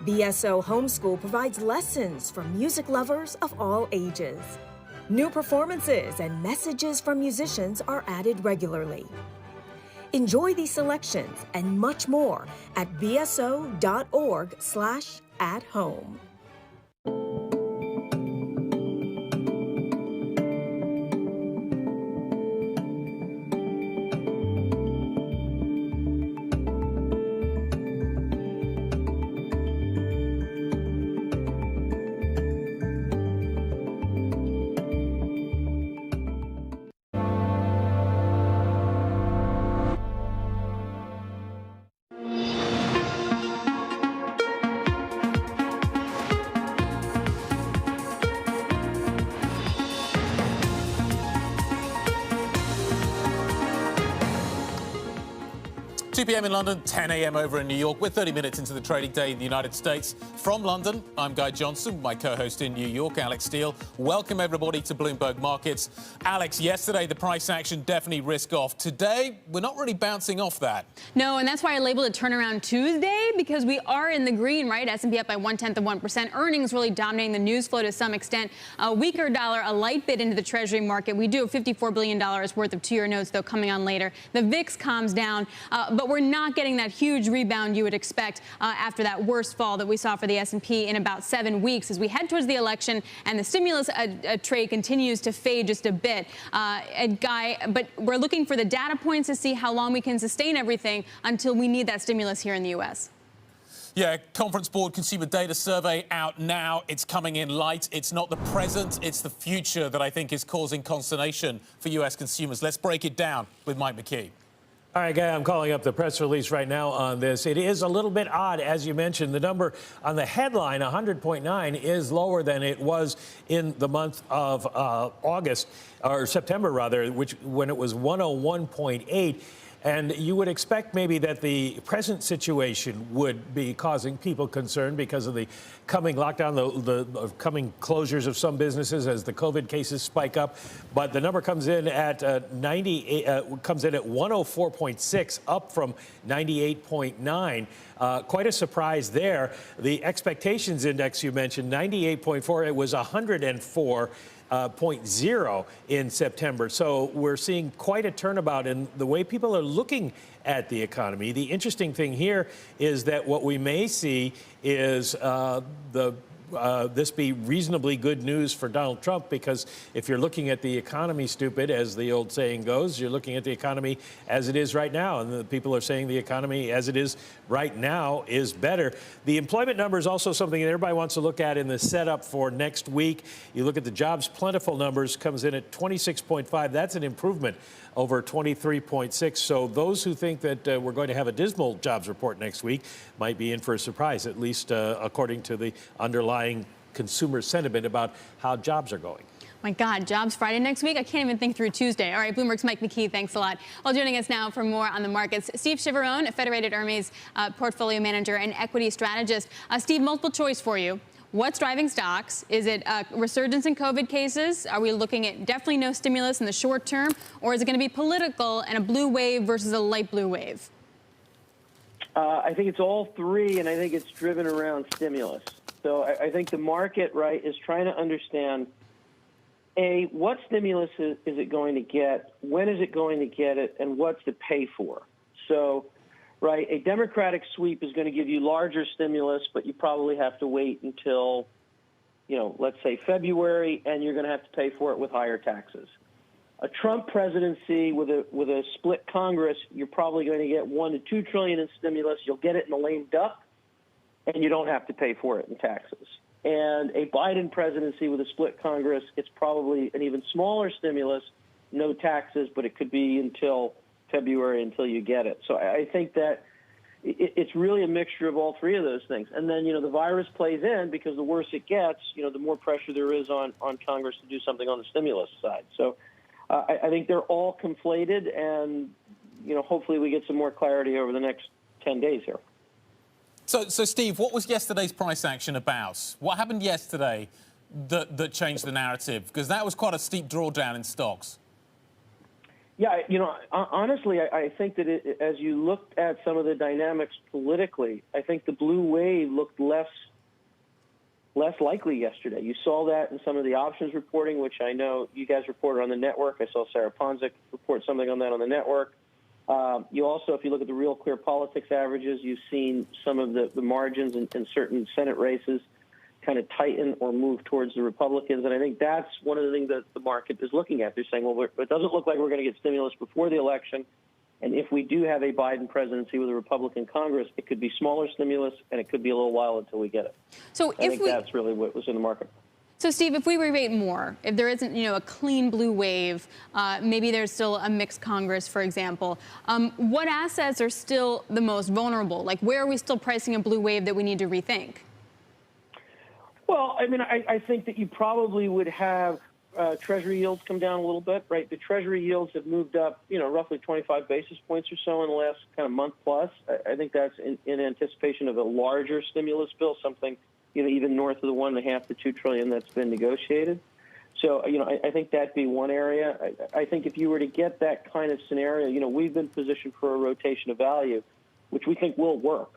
BSO Homeschool provides lessons for music lovers of all ages. New performances and messages from musicians are added regularly. Enjoy these selections and much more at bso.org/at-home. p.m. in London, 10 a.m. over in New York. We're 30 minutes into the trading day in the United States. From London, I'm Guy Johnson, my co-host in New York, Alex Steele. Welcome, everybody, to Bloomberg Markets. Alex, yesterday, the price action definitely risk off. Today, we're not really bouncing off that. No, and that's why I labeled it Turnaround Tuesday, because we are in the green, right? S&P up by 0.1%. Earnings really dominating the news flow to some extent. A weaker dollar, a light bid into the Treasury market. We do have $54 billion worth of two-year notes, though, coming on later. The VIX calms down, but we're not getting that huge rebound you would expect after that worst fall that we saw for the S&P in about 7 weeks as we head towards the election and the stimulus trade continues to fade just a bit. Guy, but we're looking for the data points to see how long we can sustain everything until we need that stimulus here in the U.S. Yeah, Conference Board Consumer Data Survey out now. It's coming in light. It's not the present, it's the future that I think is causing consternation for U.S. consumers. Let's break it down with Mike McKee. All right, Guy, I'm calling up the press release right now on this. It is a little bit odd, as you mentioned. The number on the headline, 100.9, is lower than it was in the month of August, or September, rather, when it was 101.8. And you would expect maybe that the present situation would be causing people concern because of the coming lockdown, the coming closures of some businesses as the COVID cases spike up. But the number comes in at 104.6, up from 98.9. Quite a surprise there. The expectations index you mentioned, 98.4. It was 104. 0.0 in September. So we're seeing quite a turnabout in the way people are looking at the economy. The interesting thing here is that what we may see is this be reasonably good news for Donald Trump, because if you're looking at the economy, stupid, as the old saying goes, you're looking at the economy as it is right now. And the people are saying the economy as it is right now is better. The employment number is also something that everybody wants to look at in the setup for next week. You look at the jobs plentiful numbers, comes in at 26.5. That's an improvement over 23.6. So those who think that we're going to have a dismal jobs report next week might be in for a surprise, at least according to the underlying consumer sentiment about how jobs are going. My God, Jobs Friday next week? I can't even think through Tuesday. All right, Bloomberg's Mike McKee, thanks a lot. Well, joining us now for more on the markets, Steve Chivarone, Federated Hermes portfolio manager and equity strategist. Steve, multiple choice for you. What's driving stocks? Is it a resurgence in COVID cases? Are we looking at definitely no stimulus in the short term? Or is it going to be political and a blue wave versus a light blue wave? I think it's all three, and I think it's driven around stimulus. So I think the market, right, is trying to understand, A, what stimulus is it going to get? When is it going to get it? And what's it pay for? So right? A Democratic sweep is going to give you larger stimulus, but you probably have to wait until, let's say February, and you're going to have to pay for it with higher taxes. A Trump presidency with a split Congress, you're probably going to get $1 to $2 trillion in stimulus. You'll get it in the lame duck, and you don't have to pay for it in taxes. And a Biden presidency with a split Congress, it's probably an even smaller stimulus, no taxes, but it could be until February until you get it. So I think that it's really a mixture of all three of those things. And then, the virus plays in because the worse it gets, the more pressure there is on Congress to do something on the stimulus side. So I think they're all conflated, and, hopefully we get some more clarity over the next 10 days here. So Steve, what was yesterday's price action about? What happened yesterday that changed the narrative? Because that was quite a steep drawdown in stocks. Yeah, honestly, I think that as you looked at some of the dynamics politically, I think the blue wave looked less likely yesterday. You saw that in some of the options reporting, which I know you guys reported on the network. I saw Sarah Ponzik report something on that on the network. You also, if you look at the Real Clear Politics averages, you've seen some of the margins in certain Senate races kind of tighten or move towards the Republicans. And I think that's one of the things that the market is looking at. They're saying, well, it doesn't look like we're going to get stimulus before the election. And if we do have a Biden presidency with a Republican Congress, it could be smaller stimulus, and it could be a little while until we get it. So I think that's really what was in the market. So, Steve, if we rebate more, if there isn't, a clean blue wave, maybe there's still a mixed Congress, for example, what assets are still the most vulnerable? Like, where are we still pricing a blue wave that we need to rethink? Well, I think that you probably would have Treasury yields come down a little bit, right? The Treasury yields have moved up, roughly 25 basis points or so in the last kind of month plus. I think that's in anticipation of a larger stimulus bill, something, even north of the $1.5 to $2 trillion that's been negotiated. So, I think that'd be one area. I think if you were to get that kind of scenario, we've been positioned for a rotation of value, which we think will work.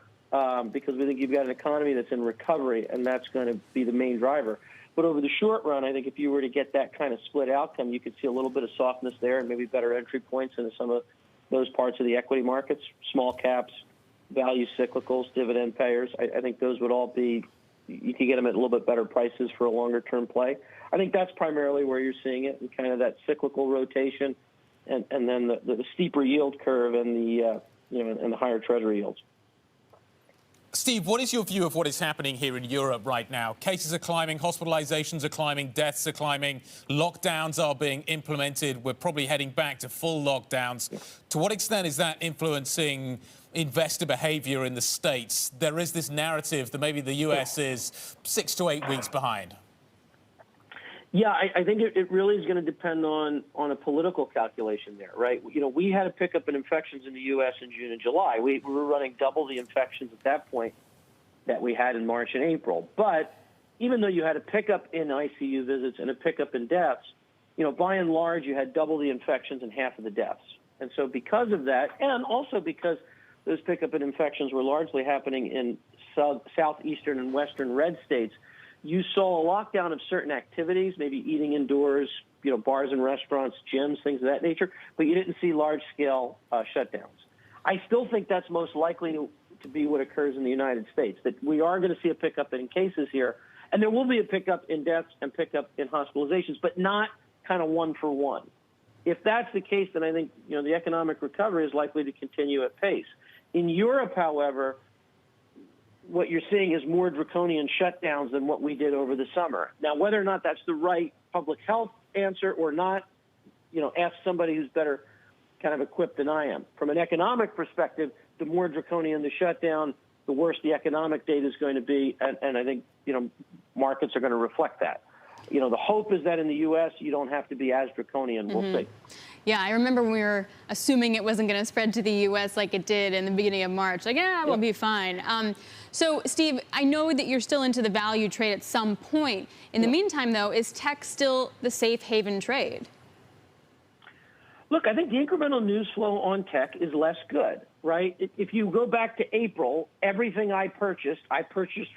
Because we think you've got an economy that's in recovery, and that's going to be the main driver. But over the short run, I think if you were to get that kind of split outcome, you could see a little bit of softness there and maybe better entry points into some of those parts of the equity markets, small caps, value cyclicals, dividend payers. I think those would all be, you could get them at a little bit better prices for a longer-term play. I think that's primarily where you're seeing it, and kind of that cyclical rotation, and then the steeper yield curve and the higher Treasury yields. Steve, what is your view of what is happening here in Europe right now? Cases are climbing, hospitalizations are climbing, deaths are climbing, lockdowns are being implemented. We're probably heading back to full lockdowns. To what extent is that influencing investor behavior in the States? There is this narrative that maybe the U.S. is 6 to 8 weeks behind. Yeah, I think it really is going to depend on a political calculation there, right? We had a pickup in infections in the U.S. in June and July. We were running double the infections at that point that we had in March and April. But even though you had a pickup in ICU visits and a pickup in deaths, by and large, you had double the infections and half of the deaths. And so because of that, and also because those pickup in infections were largely happening in southeastern and western red states, you saw a lockdown of certain activities, maybe eating indoors, bars and restaurants, gyms, things of that nature, but you didn't see large-scale shutdowns. I still think that's most likely to be what occurs in the United States, that we are going to see a pickup in cases here, and there will be a pickup in deaths and pickup in hospitalizations, but not kind of one for one. If that's the case, then I think, the economic recovery is likely to continue at pace. In Europe, however, what you're seeing is more draconian shutdowns than what we did over the summer. Now, whether or not that's the right public health answer or not, ask somebody who's better kind of equipped than I am. From an economic perspective, the more draconian the shutdown, the worse the economic data is going to be, and I think, markets are going to reflect that. The hope is that in the U.S. you don't have to be as draconian. We'll see. Yeah, I remember when we were assuming it wasn't going to spread to the U.S. like it did in the beginning of March. Like, we'll be fine. So, Steve, I know that you're still into the value trade at some point. In the meantime, though, is tech still the safe haven trade? Look, I think the incremental news flow on tech is less good, right? If you go back to April, everything I purchased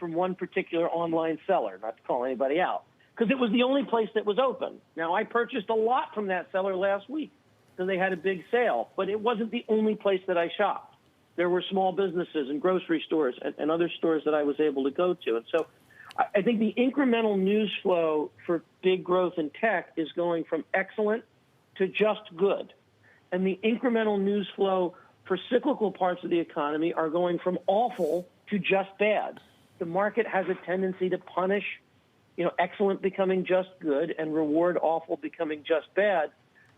from one particular online seller, not to call anybody out, because it was the only place that was open. Now, I purchased a lot from that seller last week because they had a big sale, but it wasn't the only place that I shopped. there were small businesses and grocery stores and other stores that I was able to go to. And so I think the incremental news flow for big growth in tech is going from excellent to just good. And the incremental news flow for cyclical parts of the economy are going from awful to just bad. The market has a tendency to punish, excellent becoming just good and reward awful becoming just bad.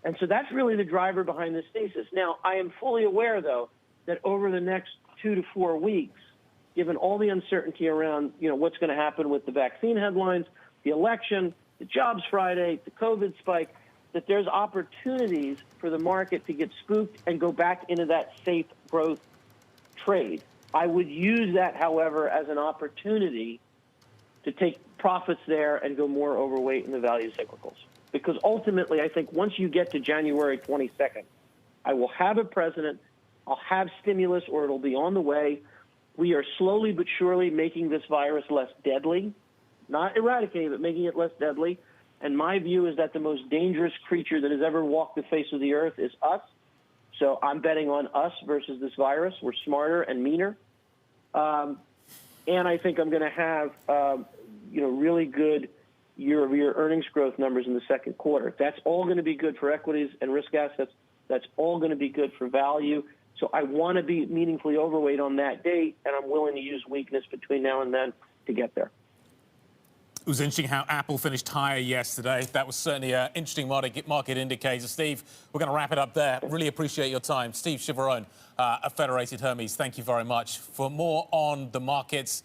And so that's really the driver behind this thesis. Now, I am fully aware, though, that over the next 2 to 4 weeks, given all the uncertainty around, what's going to happen with the vaccine headlines, the election, the Jobs Friday, the COVID spike, that there's opportunities for the market to get spooked and go back into that safe growth trade. I would use that, however, as an opportunity to take profits there and go more overweight in the value cyclicals. Because ultimately, I think once you get to January 22nd, I will have a president, I'll have stimulus, or it'll be on the way. We are slowly but surely making this virus less deadly, not eradicating, but making it less deadly. And my view is that the most dangerous creature that has ever walked the face of the earth is us. So I'm betting on us versus this virus. We're smarter and meaner. And I think I'm going to have, really good year-over-year earnings growth numbers in the second quarter. That's all going to be good for equities and risk assets. That's all going to be good for value. So I want to be meaningfully overweight on that date, and I'm willing to use weakness between now and then to get there. It was interesting how Apple finished higher yesterday. That was certainly an interesting market indicator. Steve, we're going to wrap it up there. Really appreciate your time. Steve Chivarone, of Federated Hermes, thank you very much. For more on the markets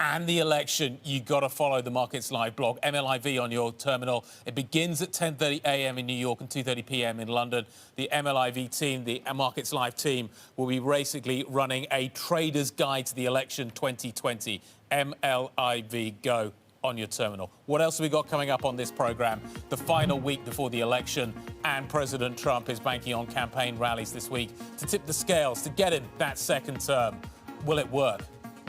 and the election, you got to follow the Markets Live blog, MLIV on your terminal. It begins at 10:30 a.m. in New York and 2:30 p.m. in London. The MLIV team, the Markets Live team, will be basically running a trader's guide to the election 2020. MLIV Go on your terminal. What else have we got coming up on this program? The final week before the election, and President Trump is banking on campaign rallies this week to tip the scales to get him that second term. Will it work?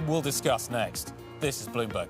We'll discuss next. This is Bloomberg.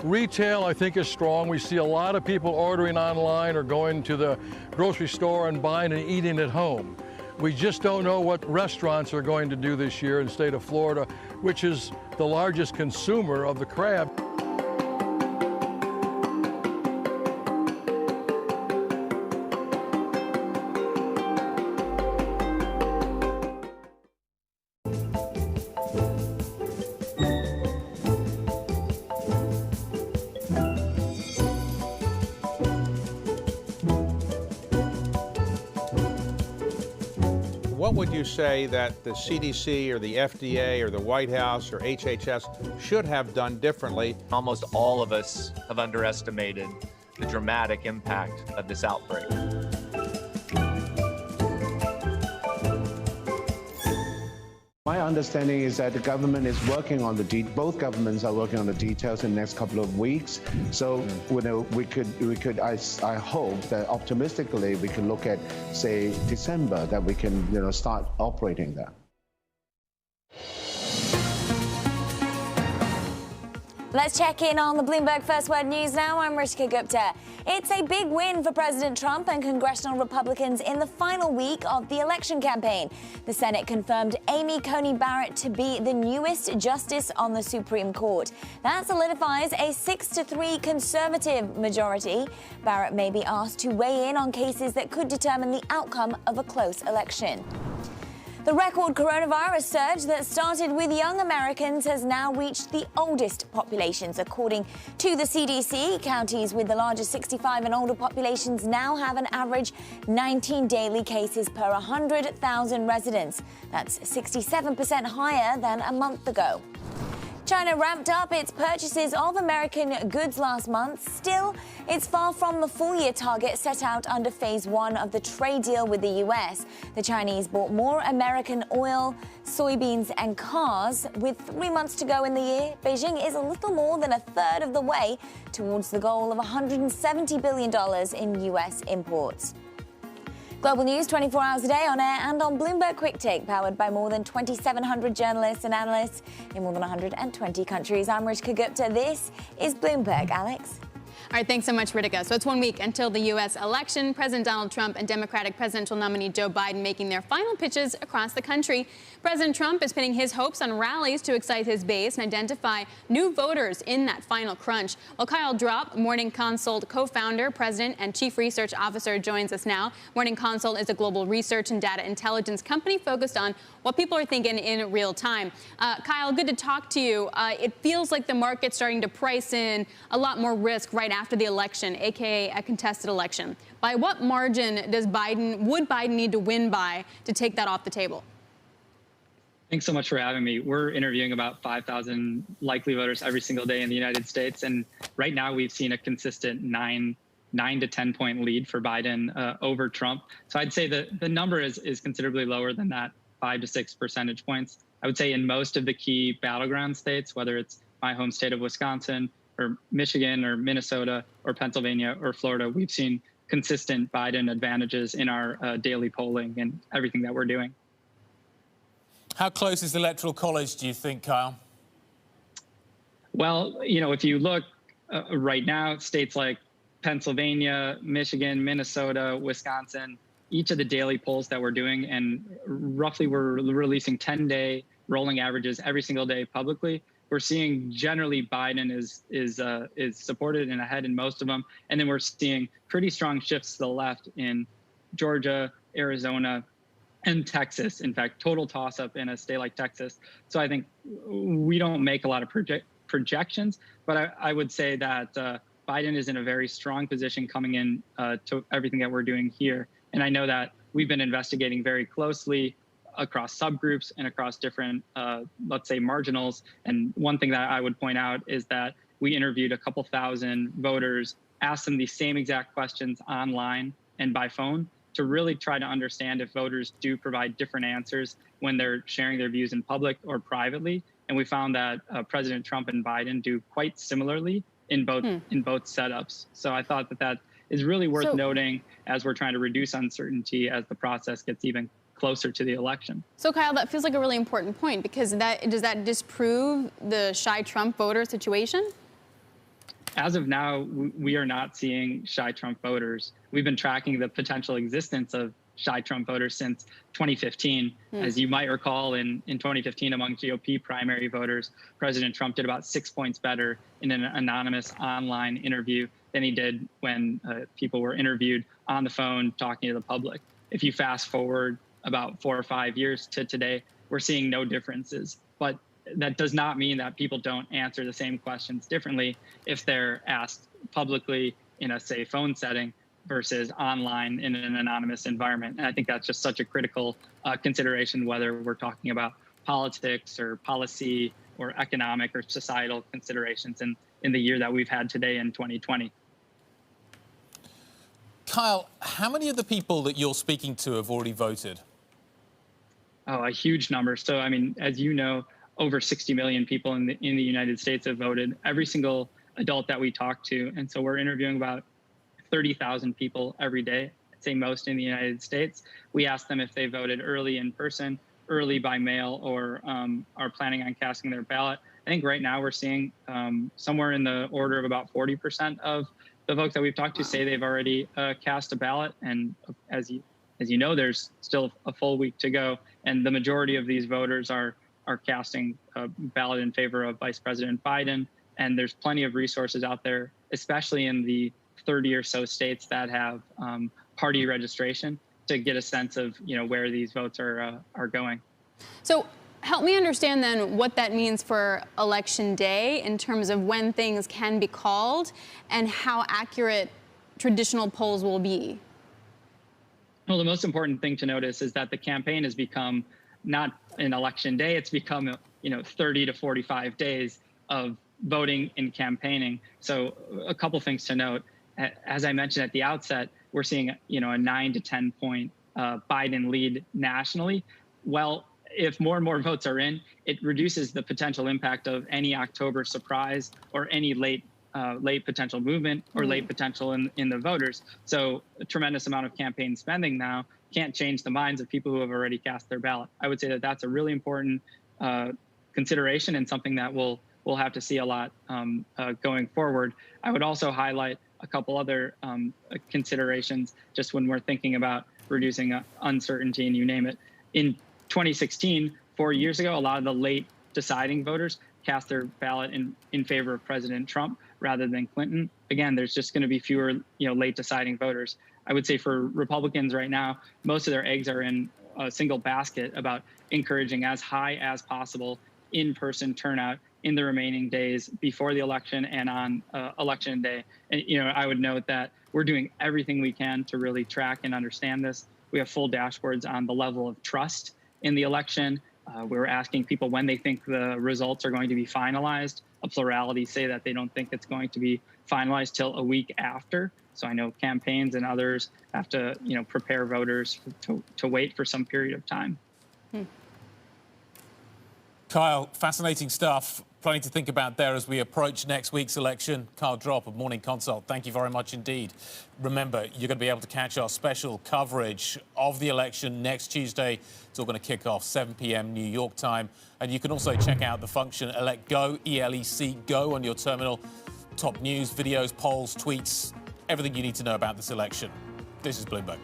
Retail, I think, is strong. We see a lot of people ordering online or going to the grocery store and buying and eating at home. We just don't know what restaurants are going to do this year in the state of Florida, which is the largest consumer of the crab. What would you say that the CDC or the FDA or the White House or HHS should have done differently? Almost all of us have underestimated the dramatic impact of this outbreak. My understanding is that the government is working on both governments are working on the details in the next couple of weeks. So we could I hope that optimistically we can look at, say, December, that we can start operating that. Let's check in on the Bloomberg First Word News now. I'm Rishika Gupta. It's a big win for President Trump and congressional Republicans in the final week of the election campaign. The Senate confirmed Amy Coney Barrett to be the newest justice on the Supreme Court. That solidifies a 6-3 conservative majority. Barrett may be asked to weigh in on cases that could determine the outcome of a close election. The record coronavirus surge that started with young Americans has now reached the oldest populations. According to the CDC, counties with the largest 65 and older populations now have an average 19 daily cases per 100,000 residents. That's 67% higher than a month ago. China ramped up its purchases of American goods last month. Still, it's far from the full-year target set out under Phase 1 of the trade deal with the U.S. The Chinese bought more American oil, soybeans and cars. With 3 months to go in the year, Beijing is a little more than a third of the way towards the goal of $170 billion in U.S. imports. Global news 24 hours a day on air and on Bloomberg Quick Take, powered by more than 2,700 journalists and analysts in more than 120 countries. I'm Rishka Gupta. This is Bloomberg. Alex? All right, thanks so much, Ritika. So it's 1 week until the U.S. election. President Donald Trump and Democratic presidential nominee Joe Biden making their final pitches across the country. President Trump is pinning his hopes on rallies to excite his base and identify new voters in that final crunch. Well, Kyle Drop, Morning Consult co-founder, president, and chief research officer, joins us now. Morning Consult is a global research and data intelligence company focused on what people are thinking in real time. Kyle, good to talk to you. It feels like the market's starting to price in a lot more risk right after the election, aka a contested election. By what margin would Biden need to win by to take that off the table? Thanks so much for having me. We're interviewing about 5,000 likely voters every single day in the United States. And right now we've seen a consistent 9 to 10 point lead for Biden over Trump. So I'd say that the number is considerably lower than that, 5 to 6 percentage points. I would say in most of the key battleground states, whether it's my home state of Wisconsin or Michigan or Minnesota or Pennsylvania or Florida, we've seen consistent Biden advantages in our daily polling and everything that we're doing. How close is the Electoral College, do you think, Kyle? Well, if you look right now, states like Pennsylvania, Michigan, Minnesota, Wisconsin, each of the daily polls that we're doing, and roughly we're releasing 10-day rolling averages every single day publicly, we're seeing generally Biden is supported and ahead in most of them. And then we're seeing pretty strong shifts to the left in Georgia, Arizona, and Texas. In fact, total toss-up in a state like Texas. So I think we don't make a lot of projections, but I would say that Biden is in a very strong position coming in to everything that we're doing here. And I know that we've been investigating very closely across subgroups and across different, let's say, marginals. And one thing that I would point out is that we interviewed a couple thousand voters, asked them the same exact questions online and by phone, to really try to understand if voters do provide different answers when they're sharing their views in public or privately. And we found that President Trump and Biden do quite similarly in both setups. So I thought that is really worth noting as we're trying to reduce uncertainty as the process gets even closer to the election. So Kyle, that feels like a really important point, because does that disprove the shy Trump voter situation? As of now, we are not seeing shy Trump voters. We've been tracking the potential existence of shy Trump voters since 2015. As you might recall, in 2015, among GOP primary voters, President Trump did about 6 points better in an anonymous online interview than he did when people were interviewed on the phone talking to the public. If you fast forward about 4 or 5 years to today, we're seeing no differences. But that does not mean that people don't answer the same questions differently if they're asked publicly in a, say, phone setting versus online in an anonymous environment. And I think that's just such a critical consideration, whether we're talking about politics or policy or economic or societal considerations in the year that we've had today in 2020. Kyle, how many of the people that you're speaking to have already voted? Oh, a huge number. So, I mean, as you know, over 60 million people in the United States have voted, every single adult that we talk to. And so we're interviewing about 30,000 people every day, I'd say most in the United States. We ask them if they voted early in person, early by mail, or are planning on casting their ballot. I think right now we're seeing somewhere in the order of about 40% of the folks that we've talked to say they've already cast a ballot, and as you know, there's still a full week to go, and the majority of these voters are casting a ballot in favor of Vice President Biden. And there's plenty of resources out there, especially in the 30 or so states that have party registration, to get a sense of where these votes are going. So help me understand then what that means for Election Day in terms of when things can be called and how accurate traditional polls will be. Well, the most important thing to notice is that the campaign has become not an Election Day; it's become 30 to 45 days of voting and campaigning. So a couple things to note. As I mentioned at the outset, we're seeing a 9 to 10 point Biden lead nationally. Well, if more and more votes are in, it reduces the potential impact of any October surprise or any late potential movement or late potential in the voters. So a tremendous amount of campaign spending now can't change the minds of people who have already cast their ballot. I would say that that's a really important consideration and something that we'll have to see a lot going forward. I would also highlight a couple other considerations just when we're thinking about reducing uncertainty, and you name it. In 2016, 4 years ago, a lot of the late deciding voters cast their ballot in favor of President Trump rather than Clinton. Again, there's just going to be fewer late deciding voters. I would say for Republicans right now, most of their eggs are in a single basket about encouraging as high as possible in-person turnout in the remaining days before the election and on Election Day. And I would note that we're doing everything we can to really track and understand this. We have full dashboards on the level of trust in the election. We're asking people when they think the results are going to be finalized. A plurality say that they don't think it's going to be finalized till a week after. So I know campaigns and others have to, prepare voters to wait for some period of time. Kyle, fascinating stuff. Plenty to think about there as we approach next week's election. Kyle Drop of Morning Consult, thank you very much indeed. Remember, you're going to be able to catch our special coverage of the election next Tuesday. It's all going to kick off 7 p.m. New York time. And you can also check out the function Elect Go, E-L-E-C, Go on your terminal. Top news, videos, polls, tweets, everything you need to know about this election. This is Bloomberg.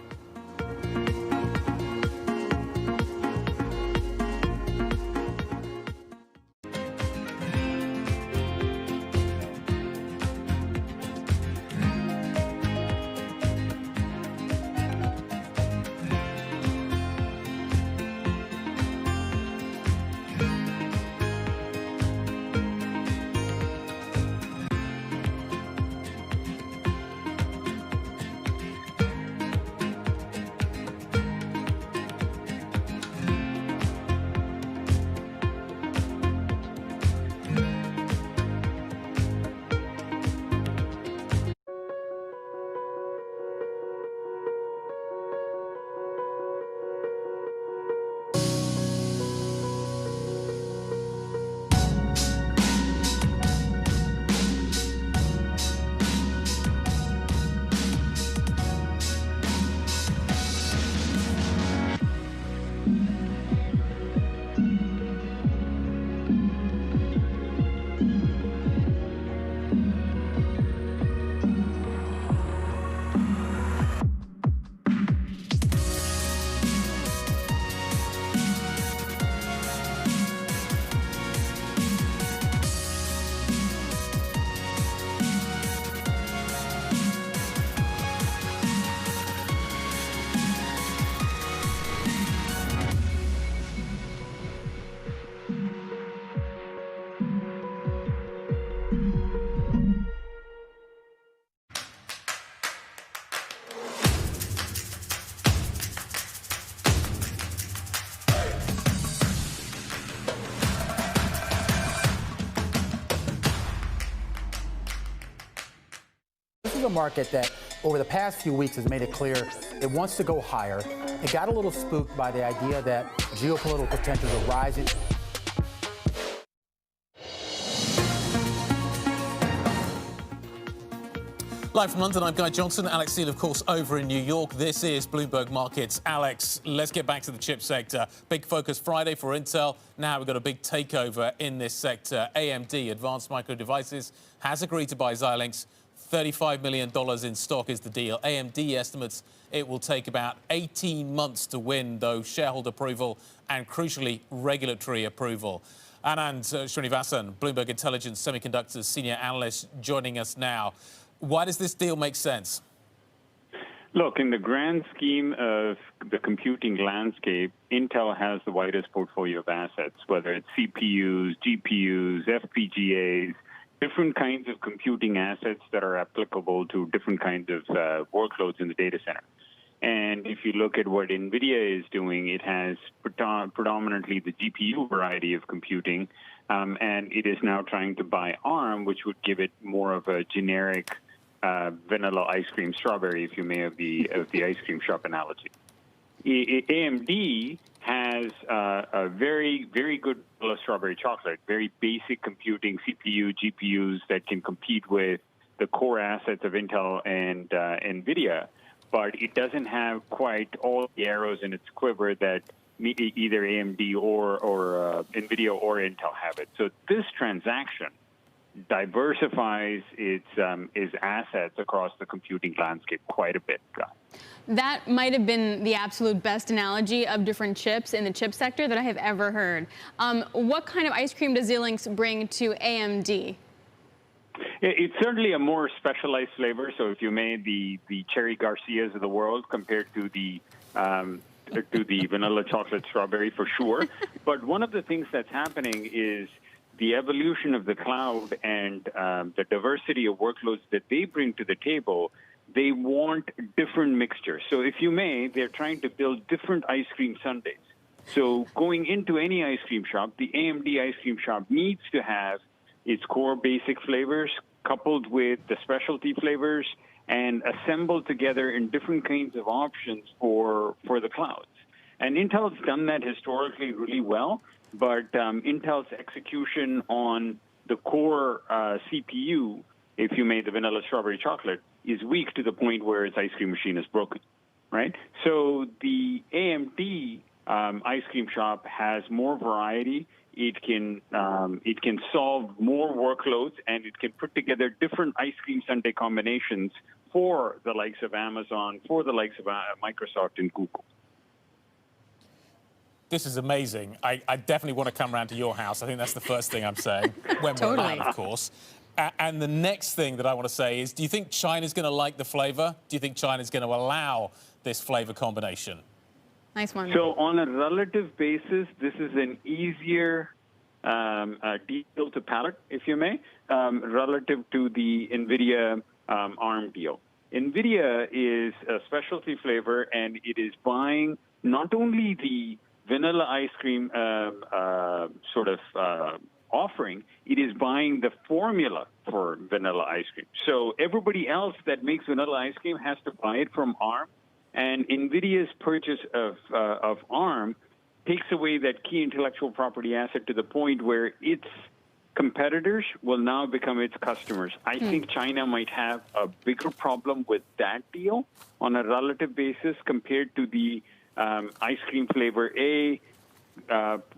is a market that over the past few weeks has made it clear it wants to go higher. It got a little spooked by the idea that geopolitical tensions are rising. Live from London, I'm Guy Johnson. Alex Steele, of course, over in New York. This is Bloomberg Markets. Alex, let's get back to the chip sector. Big focus Friday for Intel. Now we've got a big takeover in this sector. AMD, Advanced Micro Devices, has agreed to buy Xilinx $35 million in stock is the deal. AMD estimates it will take about 18 months to win, though, shareholder approval and, crucially, regulatory approval. Anand Srinivasan, Bloomberg Intelligence Semiconductors senior analyst, joining us now. Why does this deal make sense? Look, in the grand scheme of the computing landscape, Intel has the widest portfolio of assets, whether it's CPUs, GPUs, FPGAs, different kinds of computing assets that are applicable to different kinds of workloads in the data center. And if you look at what NVIDIA is doing, it has predominantly the GPU variety of computing, and it is now trying to buy ARM, which would give it more of a generic vanilla ice cream strawberry, if you may, of the ice cream shop analogy. AMD has a very, very good vanilla strawberry chocolate, very basic computing CPU, GPUs that can compete with the core assets of Intel and NVIDIA, but it doesn't have quite all the arrows in its quiver that either AMD or NVIDIA or Intel have it. So this transaction diversifies its assets across the computing landscape quite a bit. That might have been the absolute best analogy of different chips in the chip sector that I have ever heard. What kind of ice cream does Xilinx bring to AMD? It's certainly a more specialized flavor. So if you made the Cherry Garcias of the world compared to the vanilla chocolate strawberry, for sure. But one of the things that's happening is the evolution of the cloud and the diversity of workloads that they bring to the table. They want different mixtures. So if you may, they're trying to build different ice cream sundaes. So going into any ice cream shop, the AMD ice cream shop needs to have its core basic flavors coupled with the specialty flavors and assembled together in different kinds of options for the clouds. And Intel's done that historically really well, but Intel's execution on the core CPU, if you made the vanilla strawberry chocolate, is weak to the point where its ice cream machine is broken, right? So the AMD ice cream shop has more variety. It can solve more workloads, and it can put together different ice cream sundae combinations for the likes of Amazon, for the likes of Microsoft and Google. This is amazing. I definitely want to come round to your house. I think that's the first thing I'm saying. When we're around, of course. And the next thing that I want to say is, do you think China's going to like the flavor? Do you think China's going to allow this flavor combination? Nice one. So on a relative basis, this is an easier deal to palate, if you may, relative to the NVIDIA ARM deal. NVIDIA is a specialty flavor, and it is buying not only the vanilla ice cream offering, it is buying the formula for vanilla ice cream. So everybody else that makes vanilla ice cream has to buy it from ARM, and NVIDIA's purchase of ARM takes away that key intellectual property asset to the point where its competitors will now become its customers. I think China might have a bigger problem with that deal on a relative basis compared to the ice cream flavor A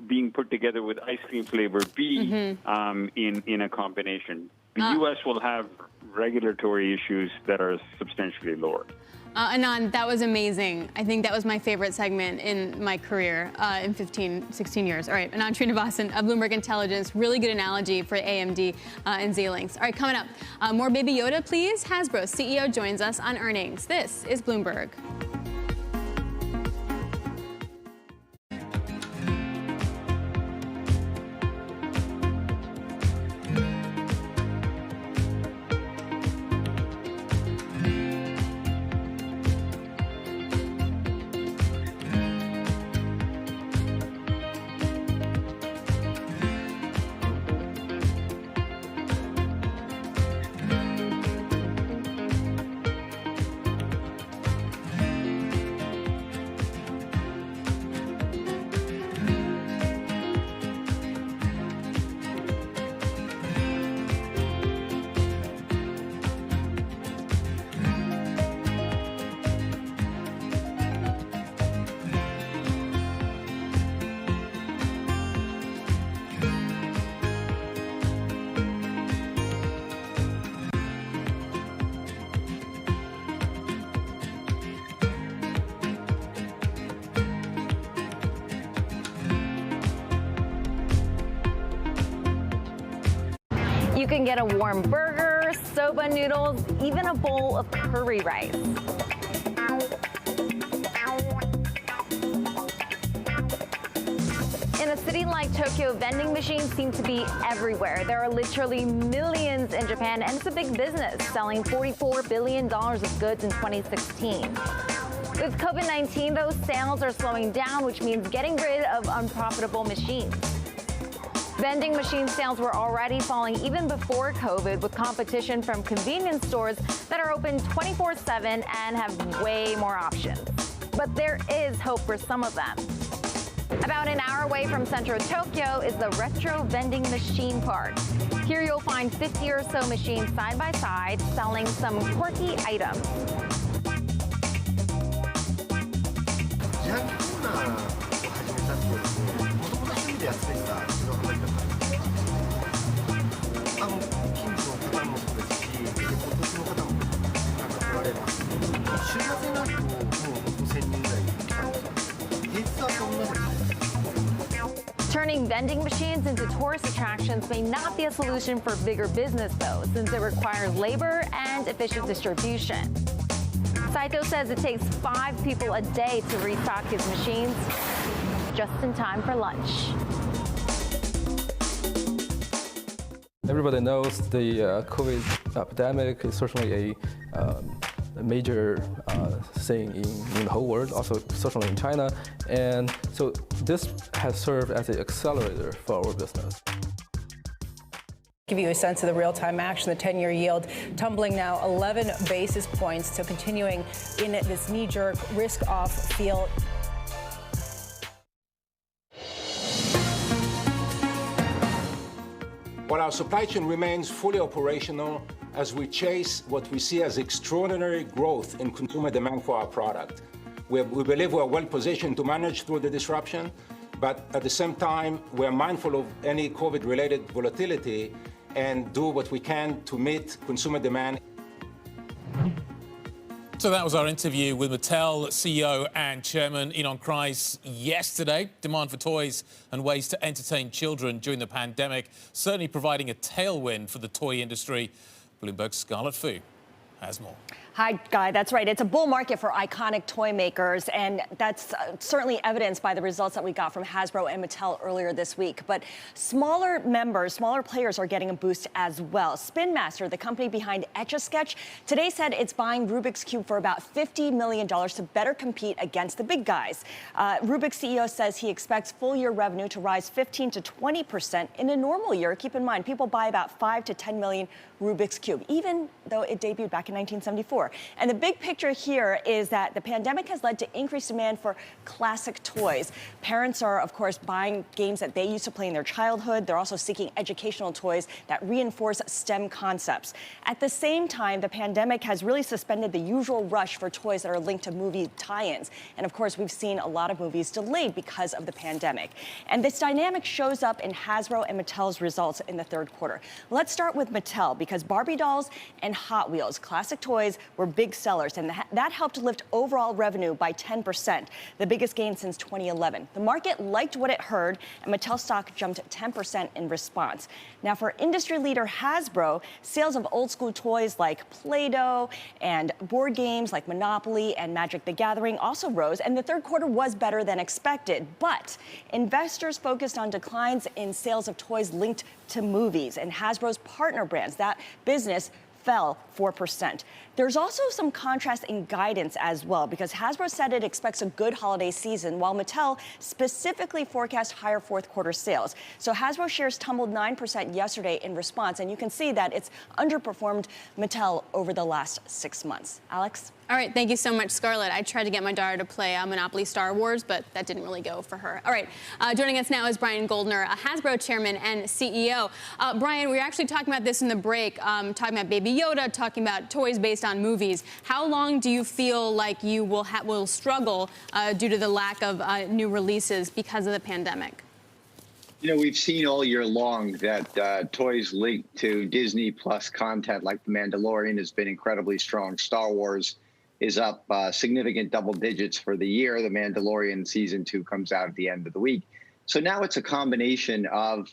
being put together with ice cream flavor B in a combination. The U.S. will have regulatory issues that are substantially lower. Anand, that was amazing. I think that was my favorite segment in my career in 16 years. All right, Anand Srinivasan of Bloomberg Intelligence. Really good analogy for AMD and Xilinx. All right, coming up, more Baby Yoda, please. Hasbro's CEO joins us on earnings. This is Bloomberg. You can get a warm burger, soba noodles, even a bowl of curry rice. In a city like Tokyo, vending machines seem to be everywhere. There are literally millions in Japan, and it's a big business, selling $44 billion of goods in 2016. With COVID-19, those sales are slowing down, which means getting rid of unprofitable machines. Vending machine sales were already falling even before COVID, with competition from convenience stores that are open 24/7 and have way more options. But there is hope for some of them. About an hour away from central Tokyo is the Retro Vending Machine Park. Here you'll find 50 or so machines side by side selling some quirky items. Turning vending machines into tourist attractions may not be a solution for bigger business, though, since it requires labor and efficient distribution. Saito says it takes 5 people a day to restock his machines, just in time for lunch. Everybody knows the COVID epidemic is certainly a major thing in the whole world, also certainly in China. And so this has served as an accelerator for our business. Give you a sense of the real-time action. The 10-year yield tumbling now 11 basis points, so continuing in this knee-jerk risk-off feel. While our supply chain remains fully operational as we chase what we see as extraordinary growth in consumer demand for our product. We believe we're well positioned to manage through the disruption, but at the same time, we're mindful of any COVID-related volatility and do what we can to meet consumer demand. So that was our interview with Mattel CEO and Chairman Ynon Kreiz yesterday. Demand for toys and ways to entertain children during the pandemic certainly providing a tailwind for the toy industry. Bloomberg's Scarlett Fu has more. Hi, Guy. That's right. It's a bull market for iconic toy makers, and that's certainly evidenced by the results that we got from Hasbro and Mattel earlier this week. But smaller players are getting a boost as well. Spin Master, the company behind Etch-a-Sketch, today said it's buying Rubik's Cube for about $50 million to better compete against the big guys. Rubik's CEO says he expects full-year revenue to rise 15 to 20% in a normal year. Keep in mind, people buy about 5 to 10 million Rubik's Cube, even though it debuted back in 1974. And the big picture here is that the pandemic has led to increased demand for classic toys. Parents are, of course, buying games that they used to play in their childhood. They're also seeking educational toys that reinforce STEM concepts. At the same time, the pandemic has really suspended the usual rush for toys that are linked to movie tie-ins. And of course, we've seen a lot of movies delayed because of the pandemic. And this dynamic shows up in Hasbro and Mattel's results in the third quarter. Let's start with Mattel, because Barbie dolls and Hot Wheels, classic toys, were big sellers, and that helped lift overall revenue by 10%, the biggest gain since 2011. The market liked what it heard, and Mattel stock jumped 10% in response. Now, for industry leader Hasbro, sales of old-school toys like Play-Doh and board games like Monopoly and Magic the Gathering also rose, and the third quarter was better than expected. But investors focused on declines in sales of toys linked to movies, and Hasbro's partner brands, that business fell 4%. There's also some contrast in guidance as well, because Hasbro said it expects a good holiday season, while Mattel specifically forecast higher fourth quarter sales. So Hasbro shares tumbled 9% yesterday in response, and you can see that it's underperformed Mattel over the last 6 months. Alex? All right, thank you so much, Scarlett. I tried to get my daughter to play Monopoly Star Wars, but that didn't really go for her. All right, joining us now is Brian Goldner, a Hasbro chairman and CEO. Brian, we were actually talking about this in the break, talking about Baby Yoda, talking about toys based on movies. How long do you feel like you will struggle due to the lack of new releases because of the pandemic? You know, we've seen all year long that toys linked to Disney Plus content like The Mandalorian has been incredibly strong. Star Wars is up significant double digits for the year. The Mandalorian season 2 comes out at the end of the week. So now it's a combination of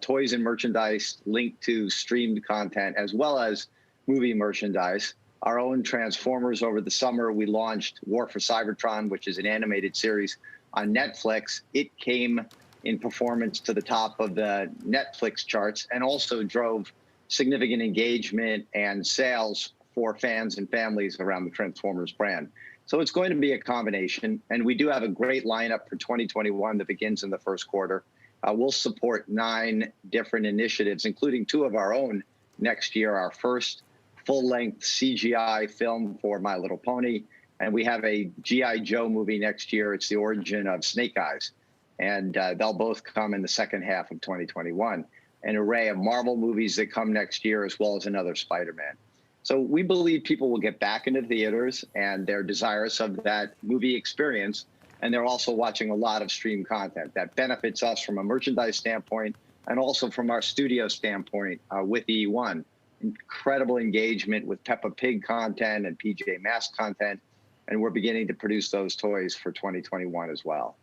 toys and merchandise linked to streamed content, as well as movie merchandise. Our own Transformers over the summer, we launched War for Cybertron, which is an animated series on Netflix. It came in performance to the top of the Netflix charts and also drove significant engagement and sales for fans and families around the Transformers brand. So it's going to be a combination, and we do have a great lineup for 2021 that begins in the first quarter. We'll support 9 different initiatives, including 2 of our own next year, our first full-length CGI film for My Little Pony, and we have a G.I. Joe movie next year. It's the origin of Snake Eyes, and they'll both come in the second half of 2021. An array of Marvel movies that come next year, as well as another Spider-Man. So we believe people will get back into theaters, and they're desirous of that movie experience, and they're also watching a lot of streamed content that benefits us from a merchandise standpoint and also from our studio standpoint with E1. Incredible engagement with Peppa Pig content and PJ Masks content, and we're beginning to produce those toys for 2021 as well.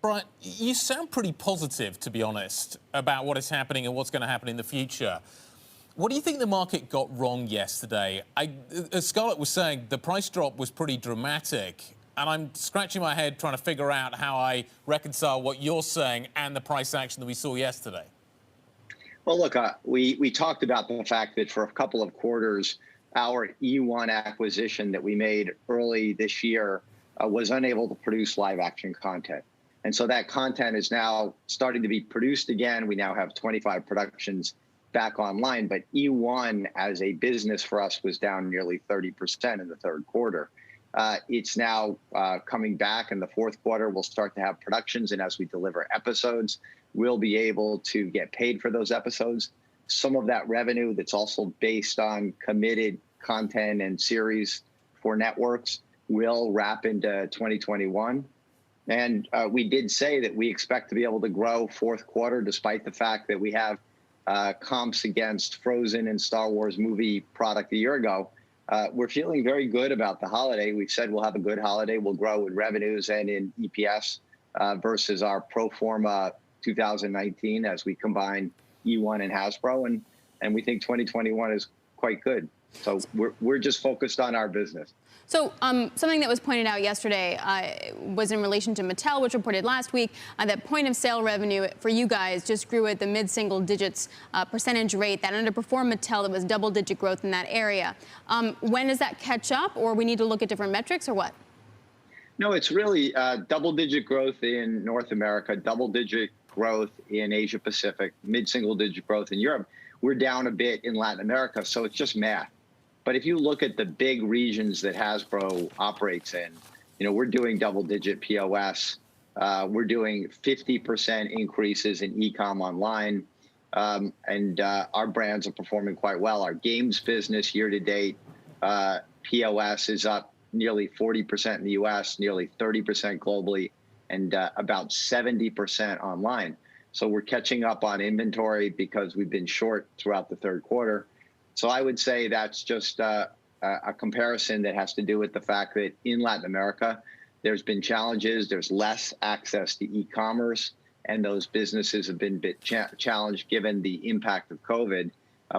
Brian, you sound pretty positive, to be honest, about what is happening and what's going to happen in the future. What do you think the market got wrong yesterday? As Scarlett was saying, the price drop was pretty dramatic, and I'm scratching my head trying to figure out how I reconcile what you're saying and the price action that we saw yesterday. Well, look, we talked about the fact that for a couple of quarters, our E1 acquisition that we made early this year was unable to produce live action content. And so that content is now starting to be produced again. We now have 25 productions back online, but E1 as a business for us was down nearly 30% in the third quarter. It's now coming back in the fourth quarter. We'll start to have productions, and as we deliver episodes, we'll be able to get paid for those episodes. Some of that revenue that's also based on committed content and series for networks will wrap into 2021. And we did say that we expect to be able to grow fourth quarter, despite the fact that we have comps against Frozen and Star Wars movie product a year ago. We're feeling very good about the holiday. We've said we'll have a good holiday. We'll grow in revenues and in EPS versus our pro forma 2019 as we combine E1 and Hasbro. And we think 2021 is quite good. So we're just focused on our business. So something that was pointed out yesterday was in relation to Mattel, which reported last week that point of sale revenue for you guys just grew at the mid-single digits percentage rate. That underperformed Mattel. That was double-digit growth in that area. When does that catch up, or we need to look at different metrics, or what? No, it's really double-digit growth in North America, double-digit growth in Asia Pacific, mid-single-digit growth in Europe. We're down a bit in Latin America, so it's just math. But if you look at the big regions that Hasbro operates in, we're doing double-digit POS. We're doing 50% increases in e-com online, and our brands are performing quite well. Our games business year-to-date, POS is up nearly 40% in the U.S., nearly 30% globally, and about 70% online. So we're catching up on inventory because we've been short throughout the third quarter. So I would say that's just a comparison that has to do with the fact that in Latin America, there's been challenges. There's less access to e-commerce, and those businesses have been a bit challenged given the impact of COVID.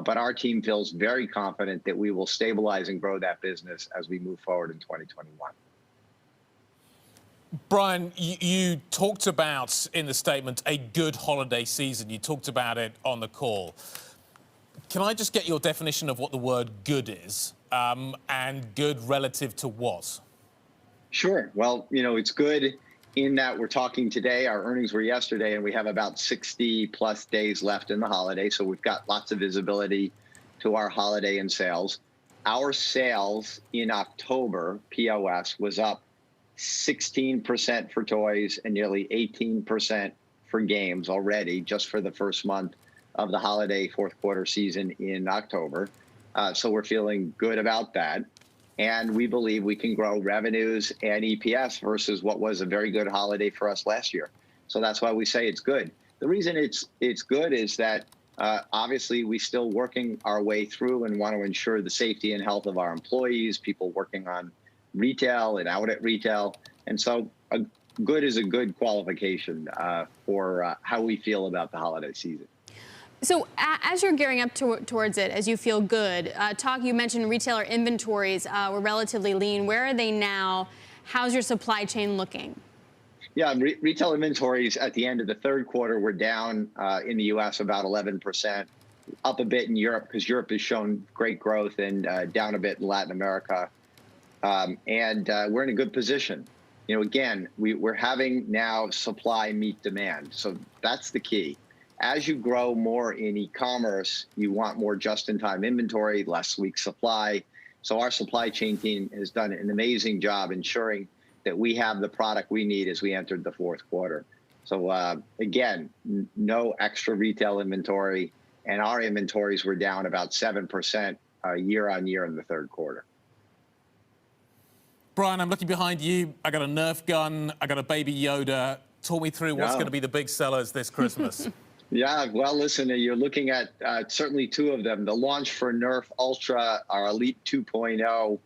But our team feels very confident that we will stabilize and grow that business as we move forward in 2021. Brian, you talked about in the statement a good holiday season. You talked about it on the call. Can I just get your definition of what the word good is, and good relative to what? Sure. Well, it's good in that we're talking today. Our earnings were yesterday, and we have about 60 plus days left in the holiday. So we've got lots of visibility to our holiday and sales. Our sales in October, POS, was up 16% for toys and nearly 18% for games already, just for the first month of the holiday fourth quarter season in October. So we're feeling good about that. And we believe we can grow revenues and EPS versus what was a very good holiday for us last year. So that's why we say it's good. The reason it's good is that obviously we still working our way through and want to ensure the safety and health of our employees, people working on retail and out at retail. And so good is a good qualification for how we feel about the holiday season. So as you're gearing up towards it, as you feel good, you mentioned retailer inventories were relatively lean. Where are they now? How's your supply chain looking? Yeah, retail inventories at the end of the third quarter were down in the U.S. about 11%, up a bit in Europe because Europe has shown great growth, and down a bit in Latin America. And we're in a good position. Again, we're having now supply meet demand. So that's the key. As you grow more in e-commerce, you want more just-in-time inventory, less weak supply. So our supply chain team has done an amazing job ensuring that we have the product we need as we entered the fourth quarter. So again, no extra retail inventory, and our inventories were down about 7% year on year in the third quarter. Brian, I'm looking behind you. I got a Nerf gun. I got a Baby Yoda. Talk me through what's going to be the big sellers this Christmas. Yeah, well, listen, you're looking at certainly two of them. The launch for Nerf Ultra, our Elite 2.0,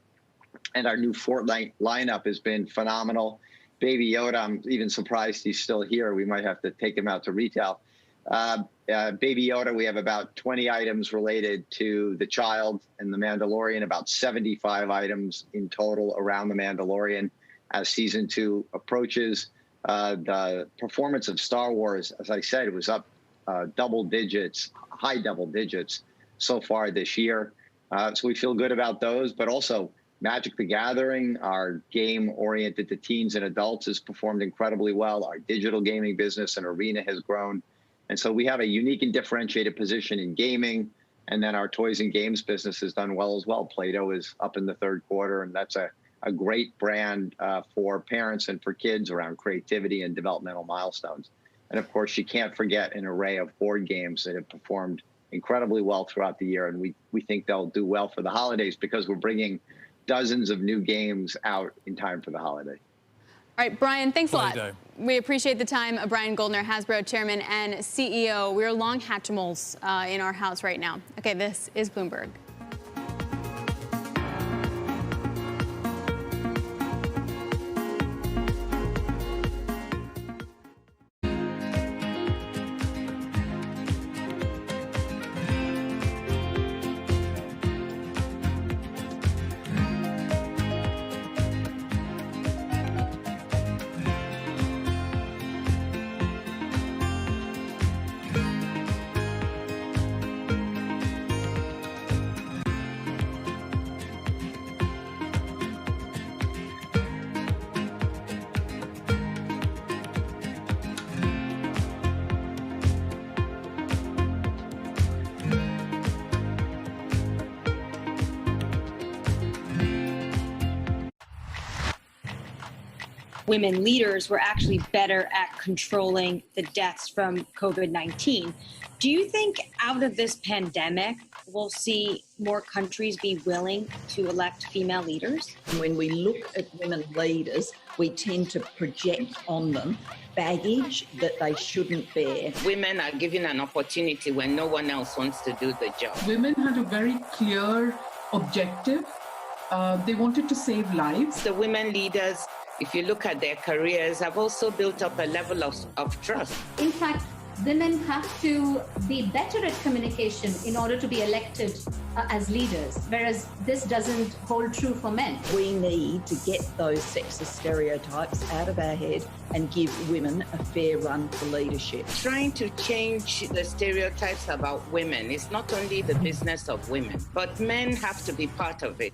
and our new Fortnite lineup has been phenomenal. Baby Yoda, I'm even surprised he's still here. We might have to take him out to retail. Baby Yoda, we have about 20 items related to the child and the Mandalorian, about 75 items in total around the Mandalorian as season 2 approaches. The performance of Star Wars, as I said, was up double digits, high double digits so far this year. So we feel good about those, but also Magic the Gathering, our game oriented to teens and adults, has performed incredibly well. Our digital gaming business and Arena has grown. And so we have a unique and differentiated position in gaming. And then our toys and games business has done well as well. Play-Doh is up in the third quarter, and that's a great brand for parents and for kids around creativity and developmental milestones. And of course, you can't forget an array of board games that have performed incredibly well throughout the year. And we think they'll do well for the holidays because we're bringing dozens of new games out in time for the holiday. All right, Brian, thanks a lot. We appreciate the time. Brian Goldner, Hasbro Chairman and CEO. We're long Hatchimals in our house right now. Okay, this is Bloomberg. Women leaders were actually better at controlling the deaths from COVID-19. Do you think out of this pandemic, we'll see more countries be willing to elect female leaders? When we look at women leaders, we tend to project on them baggage that they shouldn't bear. Women are given an opportunity when no one else wants to do the job. Women had a very clear objective. They wanted to save lives. The women leaders, if you look at their careers, have also built up a level of trust. In fact, women have to be better at communication in order to be elected as leaders, whereas this doesn't hold true for men. We need to get those sexist stereotypes out of our head and give women a fair run for leadership. Trying to change the stereotypes about women is not only the business of women, but men have to be part of it.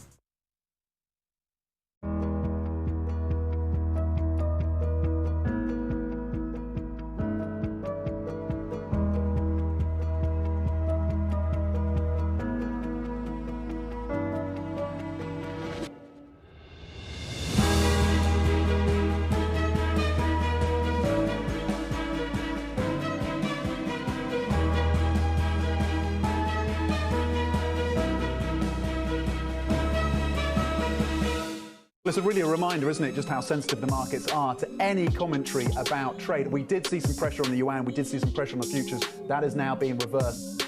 It's really a reminder, isn't it, just how sensitive the markets are to any commentary about trade. We did see some pressure on the yuan, we did see some pressure on the futures. That is now being reversed.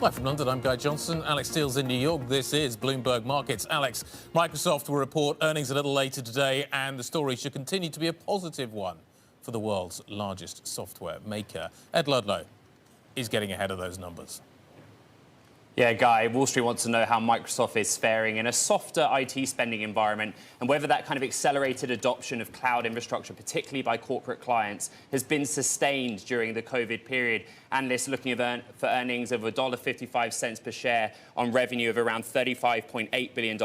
Live from London, I'm Guy Johnson. Alex Steele's in New York. This is Bloomberg Markets. Alex, Microsoft will report earnings a little later today, and the story should continue to be a positive one for the world's largest software maker. Ed Ludlow is getting ahead of those numbers. Yeah, Guy, Wall Street wants to know how Microsoft is faring in a softer IT spending environment and whether that kind of accelerated adoption of cloud infrastructure, particularly by corporate clients, has been sustained during the COVID period. Analysts looking for earnings of $1.55 per share on revenue of around $35.8 billion.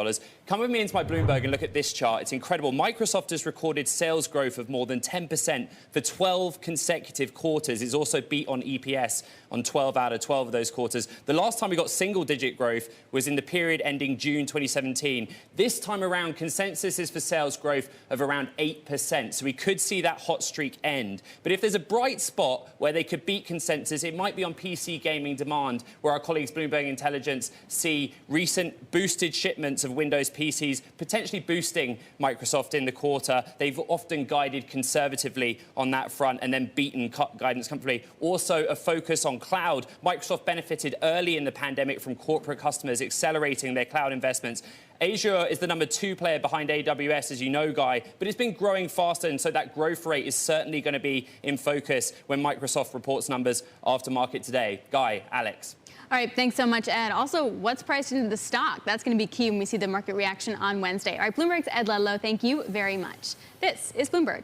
Come with me into my Bloomberg and look at this chart. It's incredible. Microsoft has recorded sales growth of more than 10% for 12 consecutive quarters. It's also beat on EPS on 12 out of 12 of those quarters. The last time we got single-digit growth was in the period ending June 2017. This time around, consensus is for sales growth of around 8%. So we could see that hot streak end. But if there's a bright spot where they could beat consensus, it might be on PC gaming demand, where our colleagues Bloomberg Intelligence see recent boosted shipments of Windows PCs potentially boosting Microsoft in the quarter. They've often guided conservatively on that front and then beaten guidance comfortably. Also, a focus on cloud. Microsoft benefited early in the pandemic from corporate customers accelerating their cloud investments. Azure is the number 2 player behind AWS, as you know, Guy, but it's been growing faster, and so that growth rate is certainly going to be in focus when Microsoft reports numbers after market today. Guy, Alex. All right, thanks so much, Ed. Also, what's priced into the stock? That's going to be key when we see the market reaction on Wednesday. All right, Bloomberg's Ed Ludlow, thank you very much. This is Bloomberg.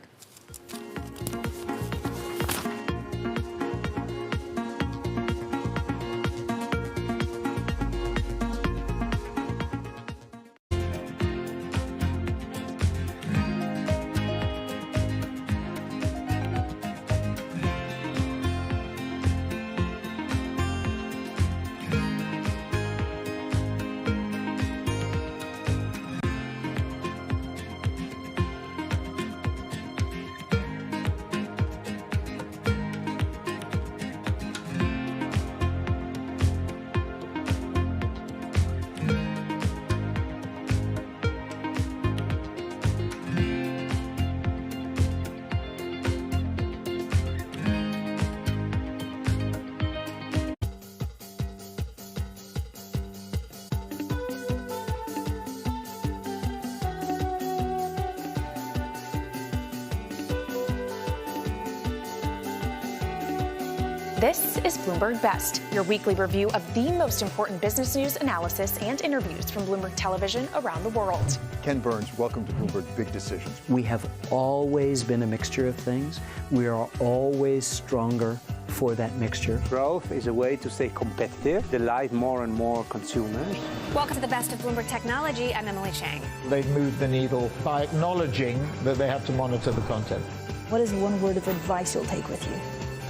This is Bloomberg Best, your weekly review of the most important business news, analysis, and interviews from Bloomberg Television around the world. Ken Burns, welcome to Bloomberg Big Decisions. We have always been a mixture of things. We are always stronger for that mixture. Growth is a way to stay competitive, delight more and more consumers. Welcome to the Best of Bloomberg Technology. I'm Emily Chang. They've moved the needle by acknowledging that they have to monitor the content. What is one word of advice you'll take with you?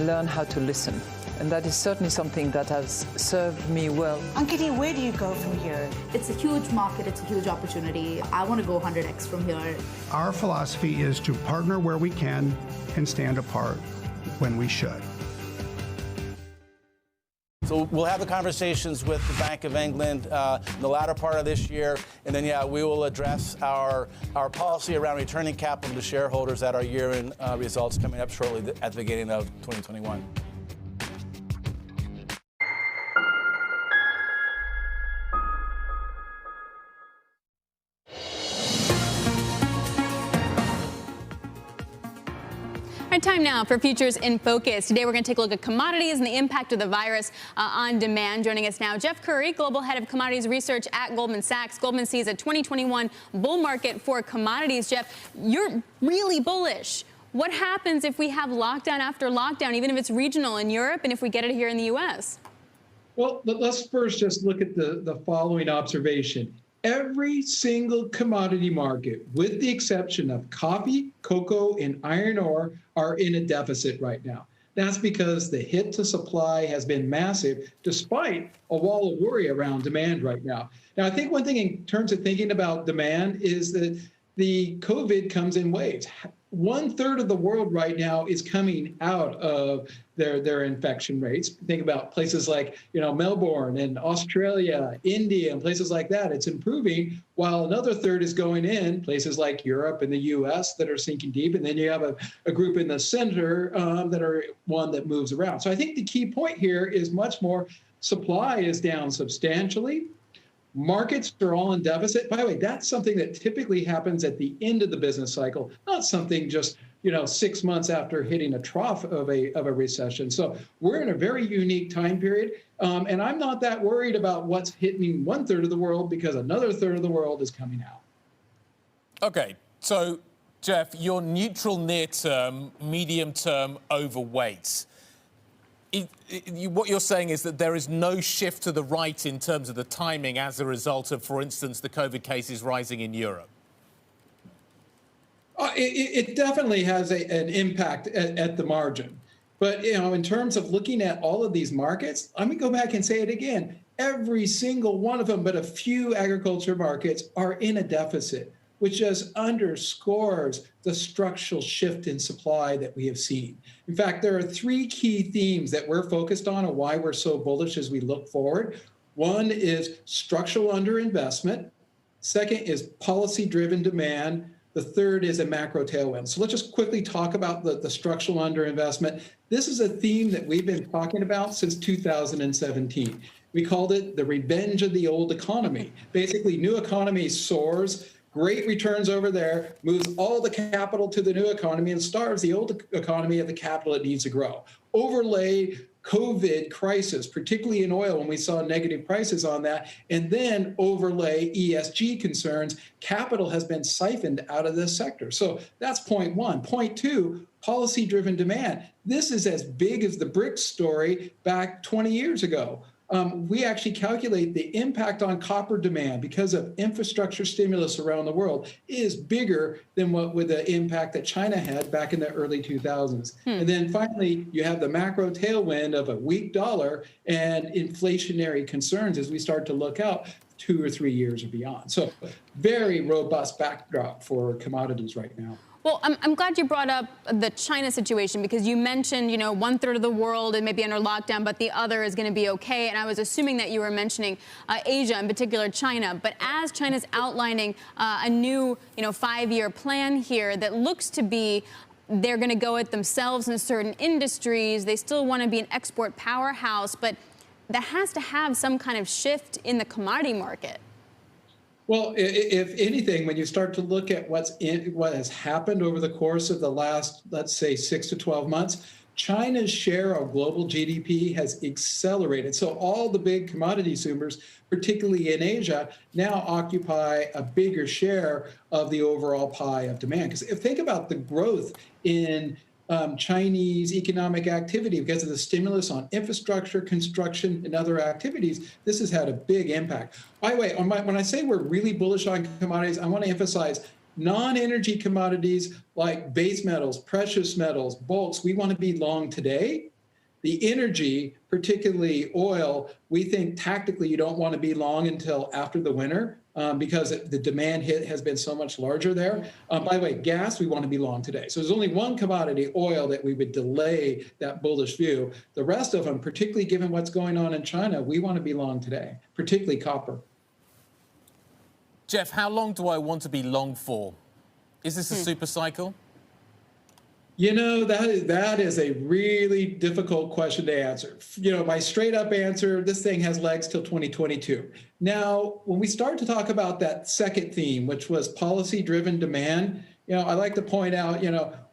Learn how to listen. And that is certainly something that has served me well. Ankiti, where do you go from here? It's a huge market. It's a huge opportunity. I want to go 100x from here. Our philosophy is to partner where we can and stand apart when we should. So we'll have the conversations with the Bank of England in the latter part of this year, and then, we will address our policy around returning capital to shareholders at our year-end results coming up shortly at the beginning of 2021. Time now for Futures in Focus. Today we're going to take a look at commodities and the impact of the virus on demand. Joining us now, Jeff Curry, Global Head of Commodities Research at Goldman Sachs. Goldman sees a 2021 bull market for commodities. Jeff, you're really bullish. What happens if we have lockdown after lockdown, even if it's regional in Europe, and if we get it here in the U.S.? Well, let's first just look at the following observation. Every single commodity market, with the exception of coffee, cocoa, and iron ore, are in a deficit right now. That's because the hit to supply has been massive, despite a wall of worry around demand right now. Now, I think one thing in terms of thinking about demand is that the COVID comes in waves. 1/3 of the world right now is coming out of their infection rates. Think about places like, Melbourne and Australia, India, and places like that. It's improving, while another third is going in places like Europe and the US that are sinking deep. And then you have a group in the center that are one that moves around. So I think the key point here is much more Supply is down substantially. Markets are all in deficit. By the way, that's something that typically happens at the end of the business cycle, not something just 6 months after hitting a trough of a recession. So we're in a very unique time period, and I'm not that worried about what's hitting 1/3 of the world because another third of the world is coming out. Okay, so Jeff, you're neutral near-term, medium-term overweight. What you're saying is that there is no shift to the right in terms of the timing as a result of, for instance, the COVID cases rising in Europe. It definitely has an impact at the margin. But, in terms of looking at all of these markets, let me go back and say it again. Every single one of them, but a few agriculture markets, are in a deficit, which just underscores the structural shift in supply that we have seen. In fact, there are 3 key themes that we're focused on and why we're so bullish as we look forward. One is structural underinvestment. Second is policy-driven demand. The third is a macro tailwind. So let's just quickly talk about the structural underinvestment. This is a theme that we've been talking about since 2017. We called it the revenge of the old economy. Basically, new economy soars, great returns over there, moves all the capital to the new economy and starves the old economy of the capital it needs to grow. Overlay COVID crisis, particularly in oil when we saw negative prices on that, and then overlay ESG concerns, capital has been siphoned out of this sector. So that's point one. Point two, policy-driven demand. This is as big as the BRICS story back 20 years ago. We actually calculate the impact on copper demand because of infrastructure stimulus around the world is bigger than what with the impact that China had back in the early 2000s. And then finally, you have the macro tailwind of a weak dollar and inflationary concerns as we start to look out 2 or 3 years or beyond. So very robust backdrop for commodities right now. Well, I'm glad you brought up the China situation because you mentioned, 1/3 of the world and maybe under lockdown, but the other is going to be okay. And I was assuming that you were mentioning Asia, in particular China. But as China's outlining a new, 5-year plan here that looks to be they're going to go at themselves in certain industries. They still want to be an export powerhouse, but that has to have some kind of shift in the commodity market. Well, if anything, when you start to look at what has happened over the course of the last, let's say, 6 to 12 months, China's share of global GDP has accelerated. So all the big commodity consumers, particularly in Asia, now occupy a bigger share of the overall pie of demand. Because think about the growth in Chinese economic activity because of the stimulus on infrastructure, construction, and other activities. This has had a big impact. By the way, when I say we're really bullish on commodities, I want to emphasize non-energy commodities like base metals, precious metals, bulks, we want to be long today. The energy, particularly oil, we think tactically you don't want to be long until after the winter because the demand hit has been so much larger there. By the way, gas, we want to be long today. So there's only one commodity, oil, that we would delay that bullish view. The rest of them, particularly given what's going on in China, we want to be long today, particularly copper. Jeff, how long do I want to be long for? Is this a super cycle? That is a really difficult question to answer. My straight up answer, this thing has legs till 2022. Now, when we start to talk about that second theme, which was policy driven demand, I like to point out,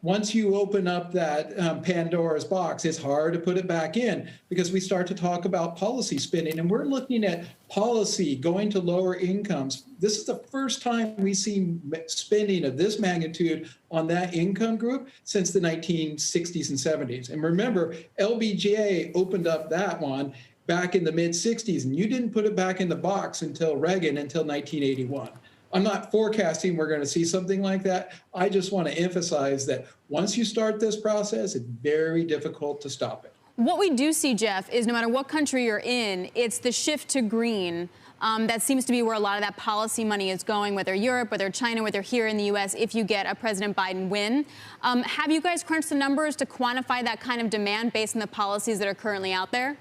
once you open up that Pandora's box, it's hard to put it back in because we start to talk about policy spending and we're looking at policy going to lower incomes. This is the first time we see spending of this magnitude on that income group since the 1960s and 70s. And remember, LBJ opened up that one back in the mid 60s and you didn't put it back in the box until Reagan, until 1981. I'm not forecasting we're going to see something like that. I just want to emphasize that once you start this process, it's very difficult to stop it. What we do see, Jeff, is no matter what country you're in, it's the shift to green. That seems to be where a lot of that policy money is going, whether Europe, whether China, whether here in the U.S., if you get a President Biden win. Have you guys crunched the numbers to quantify that kind of demand based on the policies that are currently out there?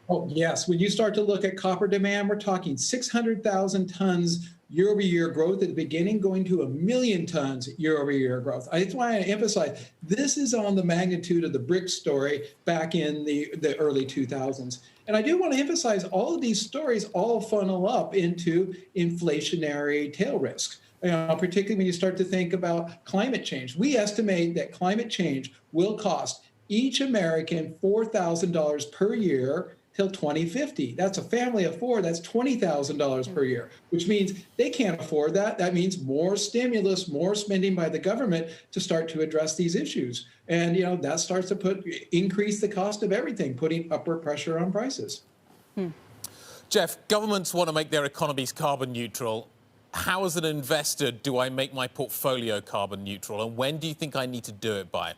Oh, yes. When you start to look at copper demand, we're talking 600,000 tons year-over-year growth at the beginning, going to 1 million tons year-over-year growth. That's why I emphasize this is on the magnitude of the BRICS story back in the early 2000s. And I do want to emphasize all of these stories all funnel up into inflationary tail risks. Particularly when you start to think about climate change. We estimate that climate change will cost each American $4,000 per year till 2050. That's a family of four. That's $20,000 per year, which means they can't afford that. That means more stimulus, more spending by the government to start to address these issues. And that starts to increase the cost of everything, putting upward pressure on prices. Jeff, governments want to make their economies carbon neutral. How, as an investor, do I make my portfolio carbon neutral? And when do you think I need to do it by?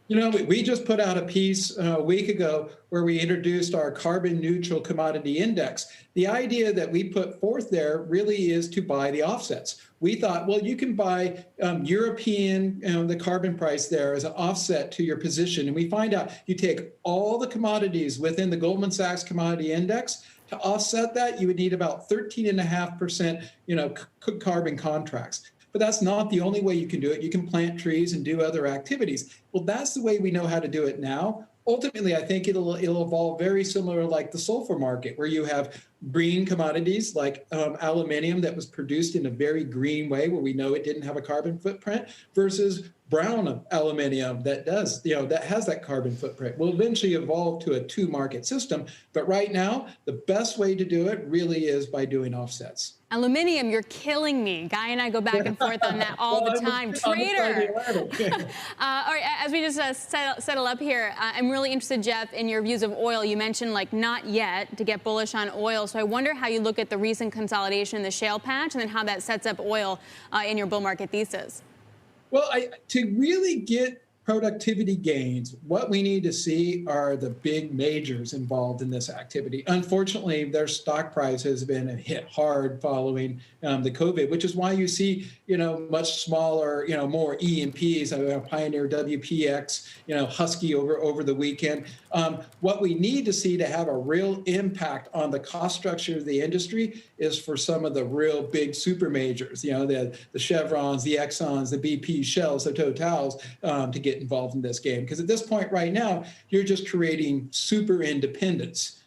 We just put out a piece a week ago where we introduced our carbon neutral commodity index. The idea that we put forth there really is to buy the offsets. We thought, well, you can buy European, the carbon price there as an offset to your position. And we find out you take all the commodities within the Goldman Sachs commodity index. To offset that, you would need about 13.5%, carbon contracts. But that's not the only way you can do it. You can plant trees and do other activities. Well, that's the way we know how to do it now. Ultimately, I think it'll evolve very similar like the sulfur market, where you have green commodities like aluminium that was produced in a very green way, where we know it didn't have a carbon footprint, versus brown aluminium that does, that has that carbon footprint. Will eventually evolve to a two-market system. But right now, the best way to do it really is by doing offsets. Aluminium, you're killing me. Guy and I go back and forth on that all the time. Traitor. All right, as we just settle up here, I'm really interested, Jeff, in your views of oil. You mentioned not yet to get bullish on oil. So I wonder how you look at the recent consolidation in the shale patch and then how that sets up oil in your bull market thesis. Well, to really get productivity gains, what we need to see are the big majors involved in this activity. Unfortunately, their stock price has been hit hard following the COVID, which is why you see, much smaller, more E&Ps, Pioneer, WPX, Husky over the weekend. What we need to see to have a real impact on the cost structure of the industry is for some of the real big super majors, the Chevrons, the Exxons, the BP, Shells, the Totals, to get involved in this game. Because at this point right now, you're just creating super independence.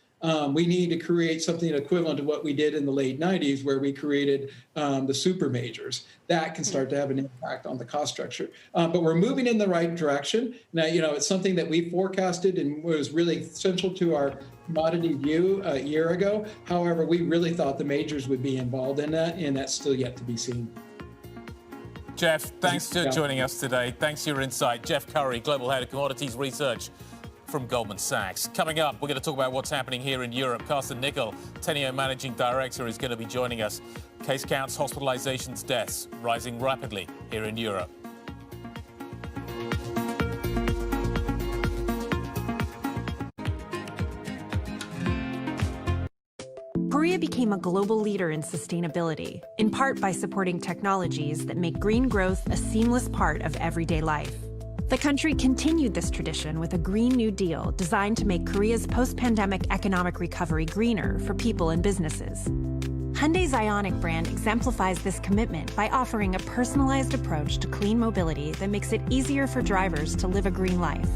We need to create something equivalent to what we did in the late 90s, where we created the super majors. That can start to have an impact on the cost structure. But we're moving in the right direction. Now, it's something that we forecasted and was really central to our commodity view a year ago. However, we really thought the majors would be involved in that, and that's still yet to be seen. Jeff, thanks for joining us today. Thanks for your insight. Jeff Curry, Global Head of Commodities Research from Goldman Sachs. Coming up, we're going to talk about what's happening here in Europe. Carsten Nickel, Teneo Managing Director, is going to be joining us. Case counts, hospitalizations, deaths rising rapidly here in Europe. Korea became a global leader in sustainability, in part by supporting technologies that make green growth a seamless part of everyday life. The country continued this tradition with a Green New Deal designed to make Korea's post-pandemic economic recovery greener for people and businesses. Hyundai's Ioniq brand exemplifies this commitment by offering a personalized approach to clean mobility that makes it easier for drivers to live a green life.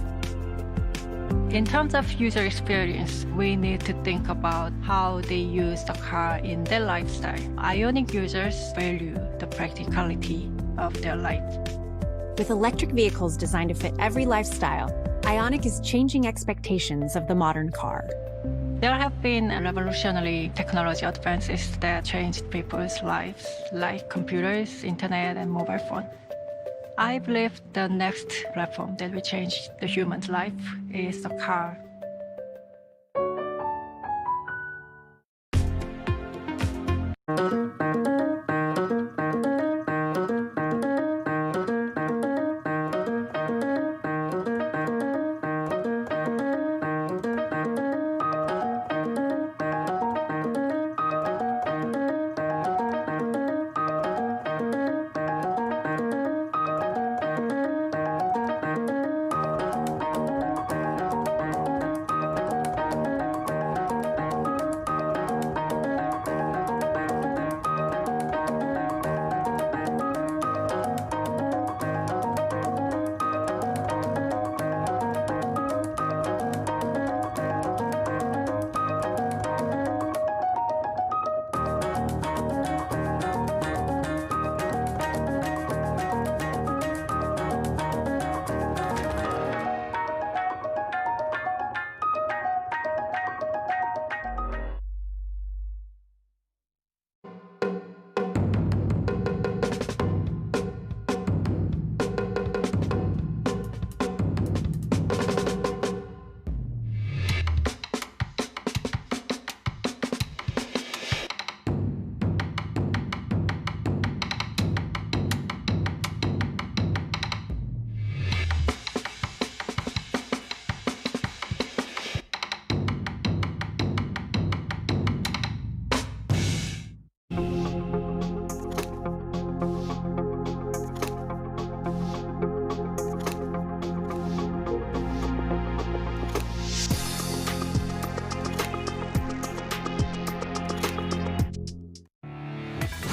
In terms of user experience, we need to think about how they use the car in their lifestyle. Ioniq users value the practicality of their life. With electric vehicles designed to fit every lifestyle, Ioniq is changing expectations of the modern car. There have been revolutionary technology advances that changed people's lives, like computers, internet, and mobile phone. I believe the next platform that will change the human's life is the car.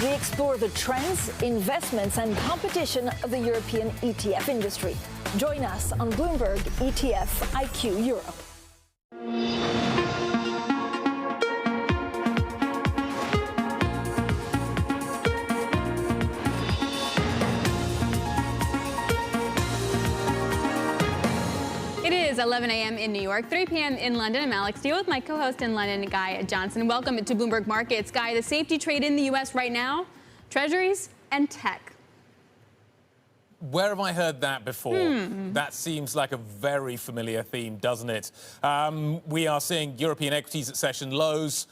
we explore the trends, investments, and competition of the European ETF industry. Join us on Bloomberg ETF IQ Europe. It is 11 a.m. in New York, 3 p.m. in London. I'm Alex Steele with my co-host in London, Guy Johnson. Welcome to Bloomberg Markets. Guy, the safety trade in the U.S. right now, treasuries and tech. Where have I heard that before? That seems like a very familiar theme, doesn't it? We are seeing European equities at session lows.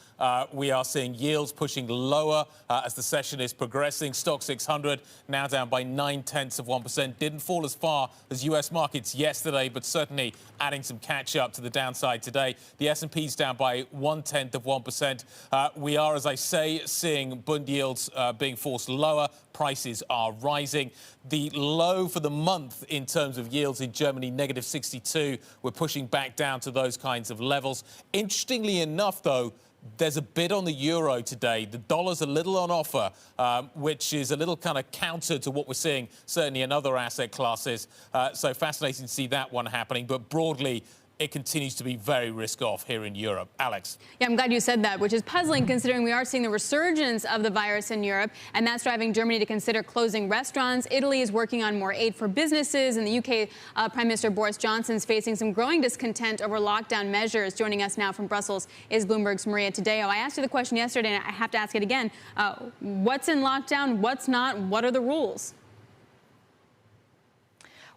We are seeing yields pushing lower as the session is progressing. Stock 600 now down by 0.9%. Didn't fall as far as U.S. markets yesterday, but certainly adding some catch up to the downside today. The S&P's down by 0.1%. We are, as I say, seeing bond yields being forced lower. Prices are rising. The low for the month in terms of yields in Germany, -62. We're pushing back down to those kinds of levels. Interestingly enough, though, there's a bid on the euro today. The dollar's a little on offer, which is a little kind of counter to what we're seeing certainly in other asset classes. So fascinating to see that one happening. But broadly, it continues to be very risk-off here in Europe. Alex. Yeah, I'm glad you said that, which is puzzling considering we are seeing the resurgence of the virus in Europe, and that's driving Germany to consider closing restaurants. Italy is working on more aid for businesses, and the UK Prime Minister Boris Johnson is facing some growing discontent over lockdown measures. Joining us now from Brussels is Bloomberg's Maria Tadeo. I asked you the question yesterday, and I have to ask it again. What's in lockdown? What's not? What are the rules?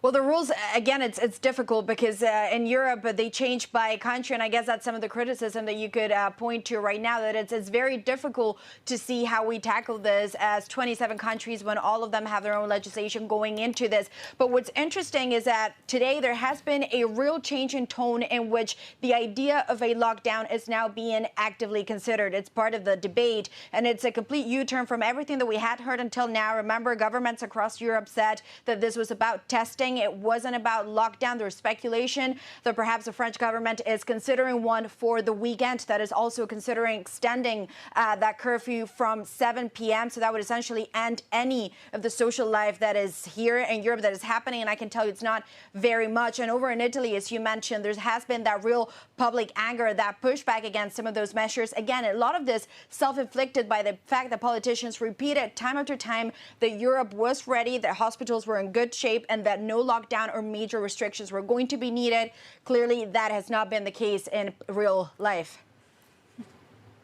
Well, the rules, again, it's difficult because in Europe, they change by country. And I guess that's some of the criticism that you could point to right now, that it's very difficult to see how we tackle this as 27 countries when all of them have their own legislation going into this. But what's interesting is that today there has been a real change in tone in which the idea of a lockdown is now being actively considered. It's part of the debate, and it's a complete U-turn from everything that we had heard until now. Remember, governments across Europe said that this was about testing. It wasn't about lockdown. There's speculation that perhaps the French government is considering one for the weekend that is also considering extending that curfew from 7 p.m. So that would essentially end any of the social life that is here in Europe that is happening. And I can tell you it's not very much. And over in Italy, as you mentioned, there has been that real public anger, that pushback against some of those measures. Again, a lot of this self-inflicted by the fact that politicians repeated time after time that Europe was ready, that hospitals were in good shape, and that no lockdown or major restrictions were going to be needed. Clearly, that has not been the case in real life.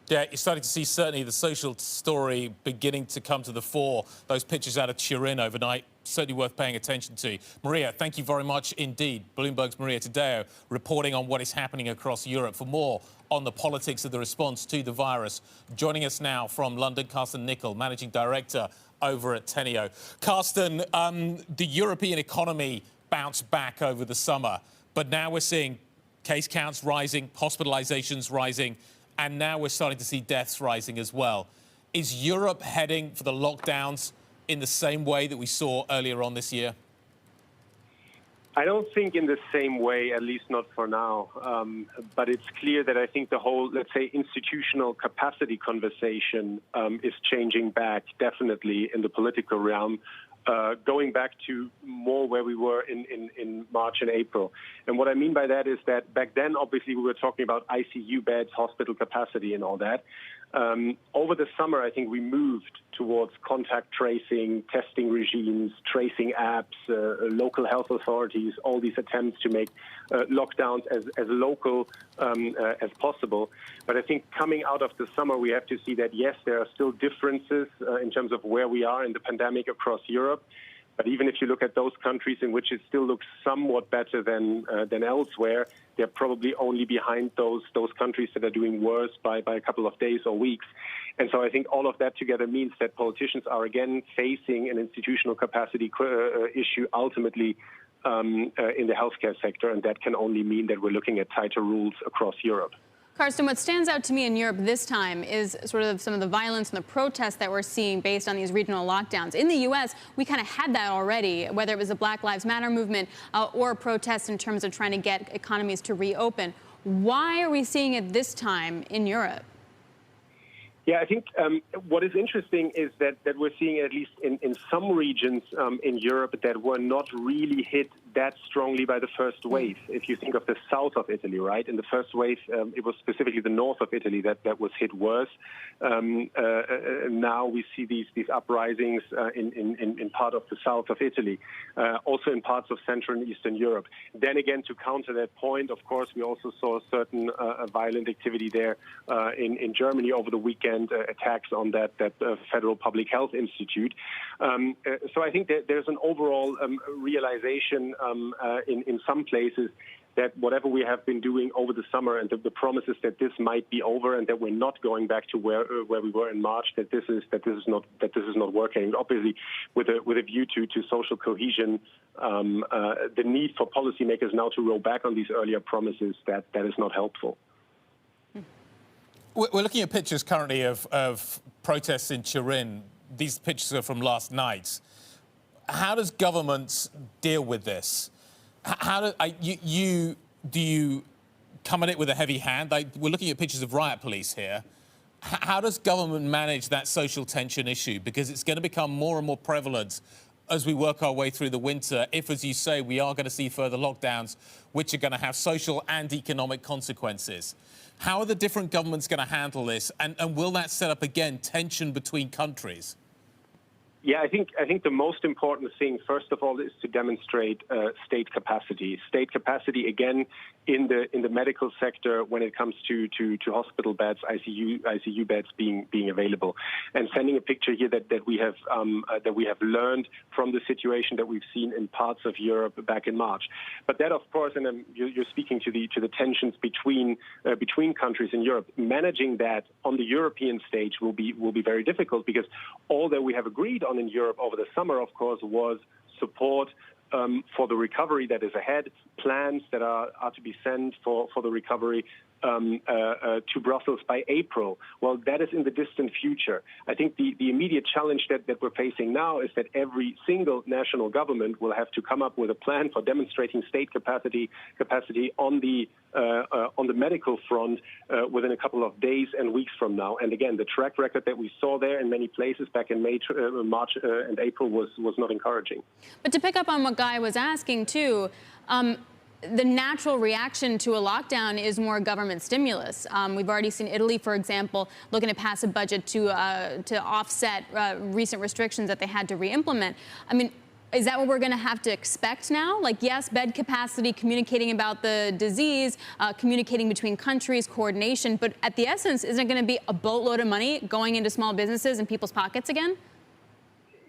Yeah, you're starting to see certainly the social story beginning to come to the fore. Those pictures out of Turin overnight, certainly worth paying attention to. Maria, thank you very much indeed. Bloomberg's Maria Tadeo reporting on what is happening across Europe. For more on the politics of the response to the virus, joining us now from London, Carsten Nickel, Managing Director over at Teneo. Carsten, the European economy bounced back over the summer, but now we're seeing case counts rising, hospitalizations rising, and now we're starting to see deaths rising as well. Is Europe heading for the lockdowns in the same way that we saw earlier on this year? I don't think in the same way, at least not for now. But it's clear that I think the whole, let's say, institutional capacity conversation is changing back, definitely, in the political realm, going back to more where we were in March and April. And what I mean by that is that back then, obviously, we were talking about ICU beds, hospital capacity and all that. Over the summer, I think we moved towards contact tracing, testing regimes, tracing apps, local health authorities, all these attempts to make lockdowns as local as possible. But I think coming out of the summer, we have to see that, yes, there are still differences in terms of where we are in the pandemic across Europe. But even if you look at those countries in which it still looks somewhat better than elsewhere, they're probably only behind those countries that are doing worse by a couple of days or weeks. And so I think all of that together means that politicians are again facing an institutional capacity issue ultimately in the healthcare sector, and that can only mean that we're looking at tighter rules across Europe. Carsten, what stands out to me in Europe this time is sort of some of the violence and the protests that we're seeing based on these regional lockdowns. In the U.S., we kind of had that already, whether it was the Black Lives Matter movement or protests in terms of trying to get economies to reopen. Why are we seeing it this time in Europe? Yeah, I think what is interesting is that we're seeing, at least in some regions in Europe, that were not really hit that strongly by the first wave. If you think of the south of Italy, right? In the first wave, it was specifically the north of Italy that was hit worse. Now we see these uprisings in part of the south of Italy, also in parts of Central and Eastern Europe. Then again, to counter that point, of course, we also saw certain violent activity there in Germany over the weekend, attacks on that Federal Public Health Institute. So I think that there's an overall realization in some places that whatever we have been doing over the summer and the promises that this might be over and that we're not going back to where we were in March, that this is not working. Obviously, with a view to social cohesion, the need for policymakers now to roll back on these earlier promises, that is not helpful. We're looking at pictures currently of protests in Turin. These pictures are from last night. How does governments deal with this? How do you come at it with a heavy hand? We're looking at pictures of riot police here. How does government manage that social tension issue? Because it's going to become more and more prevalent as we work our way through the winter, if, as you say, we are going to see further lockdowns, which are going to have social and economic consequences. How are the different governments going to handle this? And will that set up, again, tension between countries? Yeah, I think the most important thing, first of all, is to demonstrate state capacity. State capacity, again, in the medical sector when it comes to hospital beds, ICU beds being available, and sending a picture here that we have learned from the situation that we've seen in parts of Europe back in March. But that, of course, and you're speaking to the tensions between countries in Europe. Managing that on the European stage will be very difficult, because all that we have agreed on in Europe over the summer, of course, was support for the recovery that is ahead, plans that are to be sent for the recovery to Brussels by April. Well, that is in the distant future. I think the immediate challenge that we're facing now is that every single national government will have to come up with a plan for demonstrating state capacity on the medical front within a couple of days and weeks from now. And again, the track record that we saw there in many places back in March and April was not encouraging. But to pick up on what Guy was asking too, the natural reaction to a lockdown is more government stimulus. We've already seen Italy, for example, looking to pass a budget to offset recent restrictions that they had to re-implement. I mean, is that what we're going to have to expect now? Like, yes, bed capacity, communicating about the disease, communicating between countries, coordination, but at the essence, isn't it going to be a boatload of money going into small businesses and people's pockets again?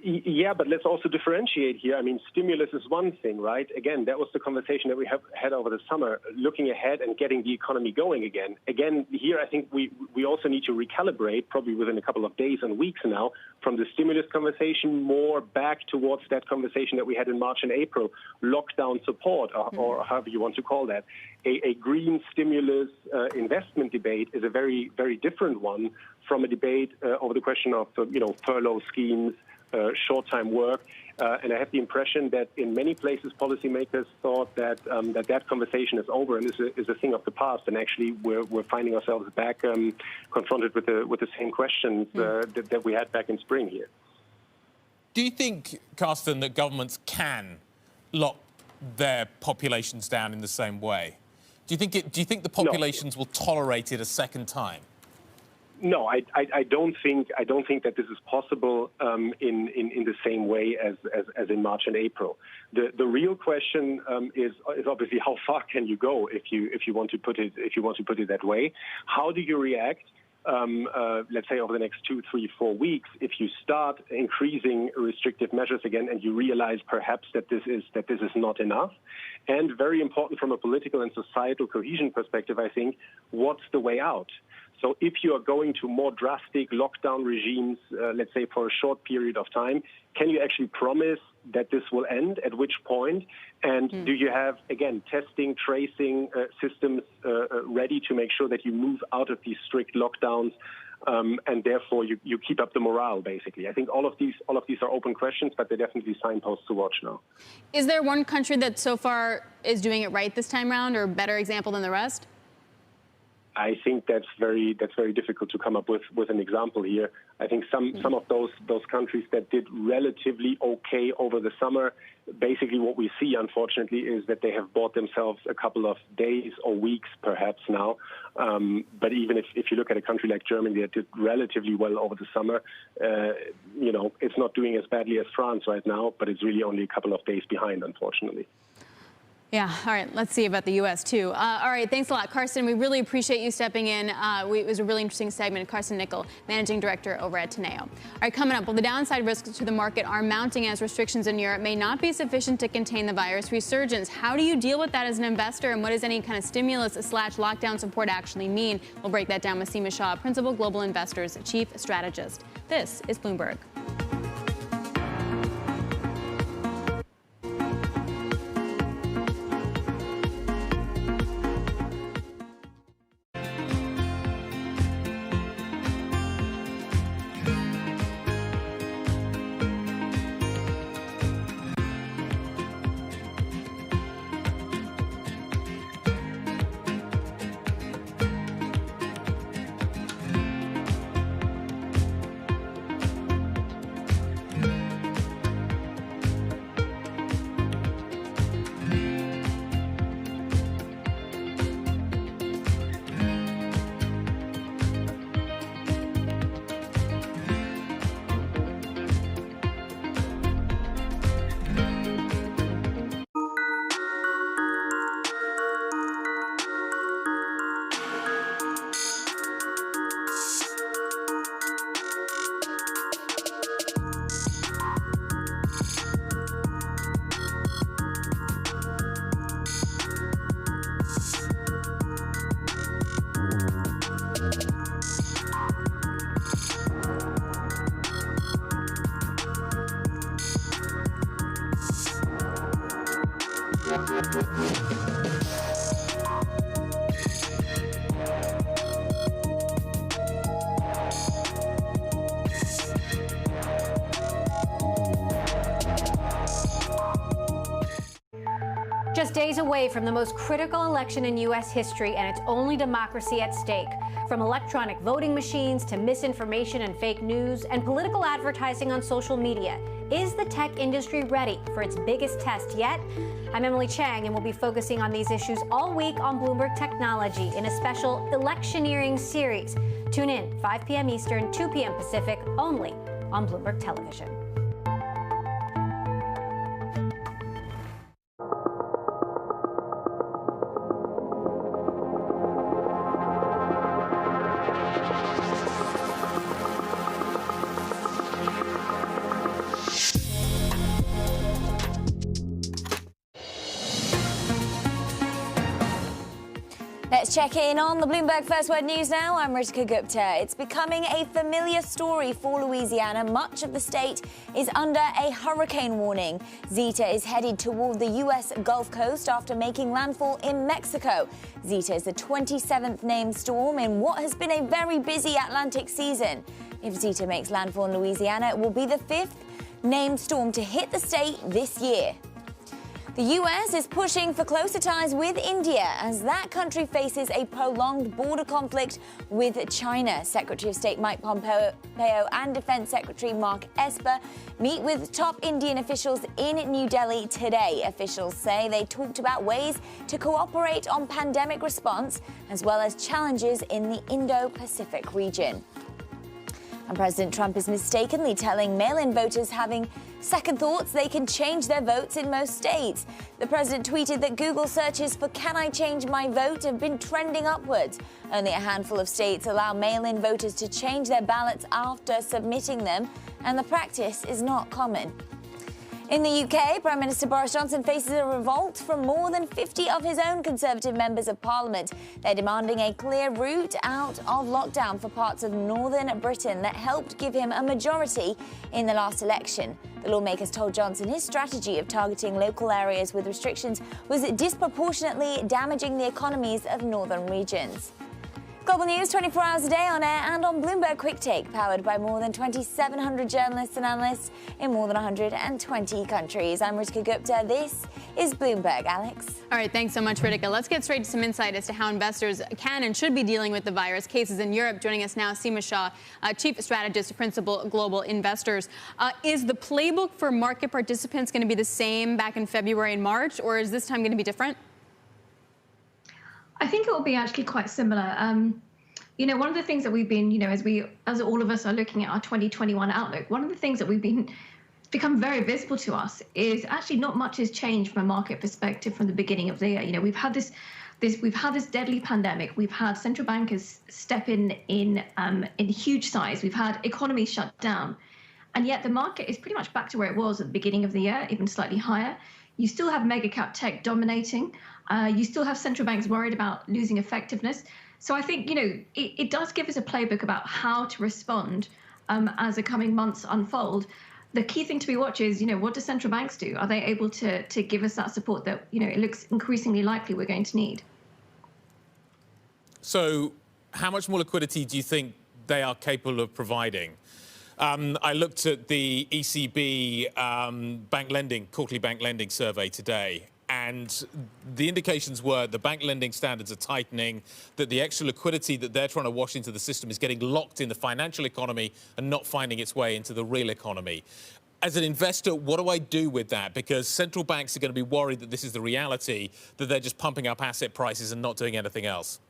Yeah, but let's also differentiate here. I mean, stimulus is one thing, right? Again, that was the conversation that we have had over the summer, looking ahead and getting the economy going again. Again, here I think we also need to recalibrate, probably within a couple of days and weeks now, from the stimulus conversation more back towards that conversation that we had in March and April, lockdown support, or however you want to call that. A green stimulus investment debate is a very, very different one from a debate over the question of, furlough schemes, short-time work, and I have the impression that in many places policymakers thought that that conversation is over and is a thing of the past. And actually, we're finding ourselves back confronted with the same questions that we had back in spring here. Do you think, Carsten, that governments can lock their populations down in the same way? Do you think the populations will tolerate it a second time? No, I don't think that this is possible in the same way as in March and April. The real question is obviously how far can you go if you want to put it that way. How do you react? Let's say over the next 2, 3, 4 weeks, if you start increasing restrictive measures again, and you realize perhaps that this is not enough, and very important from a political and societal cohesion perspective, I think, what's the way out? So if you are going to more drastic lockdown regimes, let's say for a short period of time, can you actually promise that this will end? At which point? And do you have, again, testing, tracing systems ready to make sure that you move out of these strict lockdowns and therefore you keep up the morale, basically? I think all of these are open questions, but they're definitely signposts to watch now. Is there one country that so far is doing it right this time around, or a better example than the rest? I think that's very difficult to come up with an example here. I think some of those countries that did relatively okay over the summer, basically what we see, unfortunately, is that they have bought themselves a couple of days or weeks, perhaps now. But even if you look at a country like Germany that did relatively well over the summer, it's not doing as badly as France right now, but it's really only a couple of days behind, unfortunately. Yeah, all right, let's see about the U.S. too. All right, thanks a lot, Carson. We really appreciate you stepping in. It was a really interesting segment. Carson Nickel, Managing Director over at Teneo. All right, coming up, well, the downside risks to the market are mounting as restrictions in Europe may not be sufficient to contain the virus resurgence. How do you deal with that as an investor, and what does any kind of stimulus/lockdown support actually mean? We'll break that down with Seema Shah, Principal Global Investors Chief Strategist. This is Bloomberg. Just days away from the most critical election in U.S. history, and it's only democracy at stake. From electronic voting machines to misinformation and fake news and political advertising on social media, is the tech industry ready for its biggest test yet? I'm Emily Chang, and we'll be focusing on these issues all week on Bloomberg Technology in a special electioneering series. Tune in 5 p.m. Eastern, 2 p.m. Pacific, only on Bloomberg Television. Let's check in on the Bloomberg First Word News now. I'm Ritika Gupta. It's becoming a familiar story for Louisiana. Much of the state is under a hurricane warning. Zeta is headed toward the U.S. Gulf Coast after making landfall in Mexico. Zeta is the 27th named storm in what has been a very busy Atlantic season. If Zeta makes landfall in Louisiana, it will be the 5th named storm to hit the state this year. The U.S. is pushing for closer ties with India as that country faces a prolonged border conflict with China. Secretary of State Mike Pompeo and Defense Secretary Mark Esper meet with top Indian officials in New Delhi today. Officials say they talked about ways to cooperate on pandemic response as well as challenges in the Indo-Pacific region. And President Trump is mistakenly telling mail-in voters having second thoughts they can change their votes in most states. The president tweeted that Google searches for "Can I change my vote?" have been trending upwards. Only a handful of states allow mail-in voters to change their ballots after submitting them, and the practice is not common. In the UK, Prime Minister Boris Johnson faces a revolt from more than 50 of his own Conservative members of Parliament. They're demanding a clear route out of lockdown for parts of northern Britain that helped give him a majority in the last election. The lawmakers told Johnson his strategy of targeting local areas with restrictions was disproportionately damaging the economies of northern regions. Global news 24 hours a day on air and on Bloomberg Quick Take, powered by more than 2,700 journalists and analysts in more than 120 countries. I'm Ritika Gupta. This is Bloomberg. Alex. All right, thanks so much, Ritika. Let's get straight to some insight as to how investors can and should be dealing with the virus. Cases in Europe. Joining us now, Seema Shah, Chief Strategist, Principal Global Investors. Is the playbook for market participants going to be the same back in February and March, or is this time going to be different? I think it will be actually quite similar. You know, one of the things that we've been, you know, as all of us are looking at our 2021 outlook, one of the things that become very visible to us is actually not much has changed from a market perspective from the beginning of the year. You know, we've had this deadly pandemic. We've had central bankers step in huge size. We've had economies shut down, and yet the market is pretty much back to where it was at the beginning of the year, even slightly higher. You still have mega cap tech dominating. You still have central banks worried about losing effectiveness. So I think, you know, it does give us a playbook about how to respond as the coming months unfold. The key thing to be watching is, you know, what do central banks do? Are they able to give us that support that, you know, it looks increasingly likely we're going to need? So how much more liquidity do you think they are capable of providing? I looked at the ECB quarterly bank lending survey today, and the indications were the bank lending standards are tightening, that the extra liquidity that they're trying to wash into the system is getting locked in the financial economy and not finding its way into the real economy. As an investor, what do I do with that? Because central banks are going to be worried that this is the reality, that they're just pumping up asset prices and not doing anything else.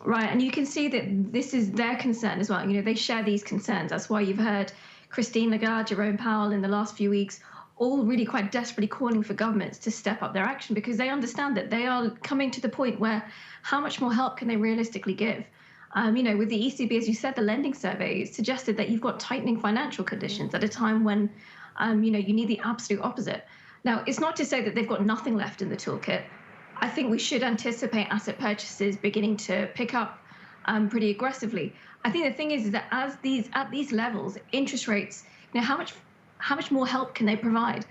Right, and you can see that this is their concern as well. You know, they share these concerns. That's why you've heard Christine Lagarde, Jerome Powell in the last few weeks all really quite desperately calling for governments to step up their action, because they understand that they are coming to the point where how much more help can they realistically give? You know, with the ECB, as you said, the lending survey suggested that you've got tightening financial conditions at a time when, you know, you need the absolute opposite. Now, it's not to say that they've got nothing left in the toolkit. I think we should anticipate asset purchases beginning to pick up pretty aggressively. I think the thing is that at these levels, interest rates, you know, how much more help can they provide?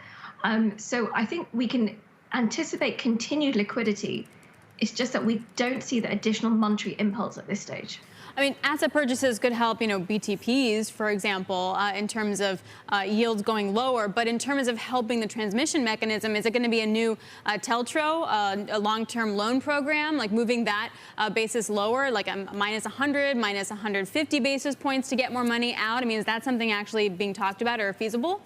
So I think we can anticipate continued liquidity. It's just that we don't see the additional monetary impulse at this stage. I mean, asset purchases could help, you know, BTPs, for example, in terms of yields going lower. But in terms of helping the transmission mechanism, is it going to be a new TLTRO, a long-term loan program, like moving that basis lower, like a minus 100, minus 150 basis points to get more money out? I mean, is that something actually being talked about or feasible?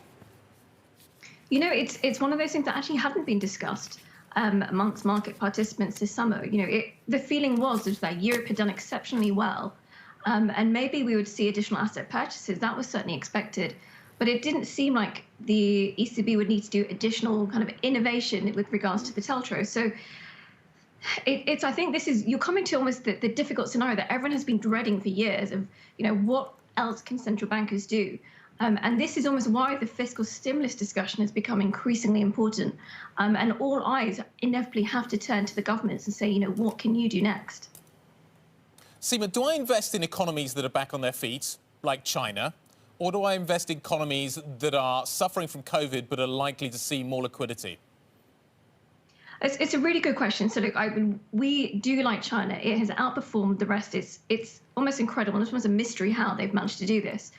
You know, it's one of those things that actually hadn't been discussed amongst market participants this summer. You know, the feeling was that Europe had done exceptionally well, and maybe we would see additional asset purchases. That was certainly expected, but it didn't seem like the ECB would need to do additional kind of innovation with regards to the TLTRO. So I think you're coming to almost the difficult scenario that everyone has been dreading for years of, you know, what else can central bankers do? And this is almost why the fiscal stimulus discussion has become increasingly important. And all eyes inevitably have to turn to the governments and say, you know, what can you do next? Seema, do I invest in economies that are back on their feet, like China, or do I invest in economies that are suffering from COVID but are likely to see more liquidity? It's a really good question. So look, we do like China. It has outperformed the rest. It's almost incredible. It's almost a mystery how they've managed to do this.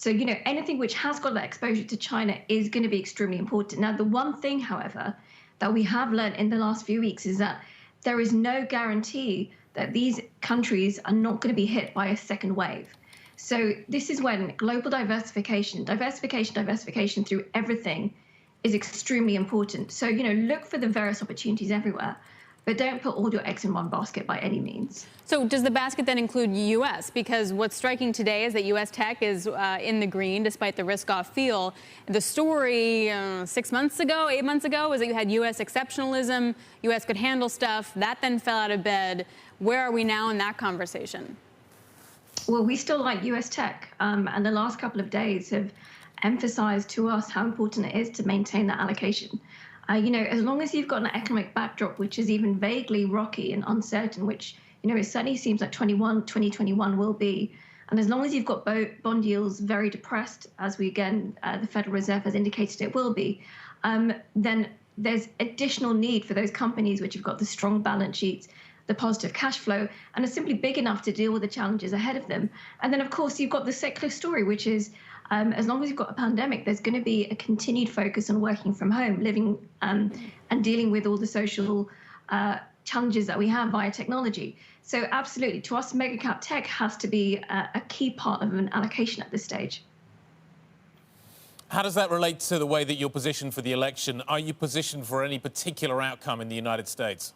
So, you know, anything which has got that exposure to China is going to be extremely important. Now, the one thing, however, that we have learned in the last few weeks is that there is no guarantee that these countries are not going to be hit by a second wave. So this is when global diversification through everything is extremely important. So, you know, look for the various opportunities everywhere, but don't put all your eggs in one basket by any means. So does the basket then include U.S.? Because what's striking today is that U.S. tech is in the green despite the risk-off feel. The story 6 months ago, 8 months ago, was that you had U.S. exceptionalism, U.S. could handle stuff. That then fell out of bed. Where are we now in that conversation? Well, we still like U.S. tech, and the last couple of days have emphasized to us how important it is to maintain that allocation. You know, as long as you've got an economic backdrop which is even vaguely rocky and uncertain, which, you know, it certainly seems like 2021 will be, and as long as you've got bond yields very depressed, as the Federal Reserve has indicated it will be, then there's additional need for those companies which have got the strong balance sheets the positive cash flow, and are simply big enough to deal with the challenges ahead of them. And then, of course, you've got the secular story, which is as long as you've got a pandemic, there's going to be a continued focus on working from home, living and dealing with all the social challenges that we have via technology. So absolutely, to us, mega cap tech has to be a key part of an allocation at this stage. How does that relate to the way that you're positioned for the election? Are you positioned for any particular outcome in the United States?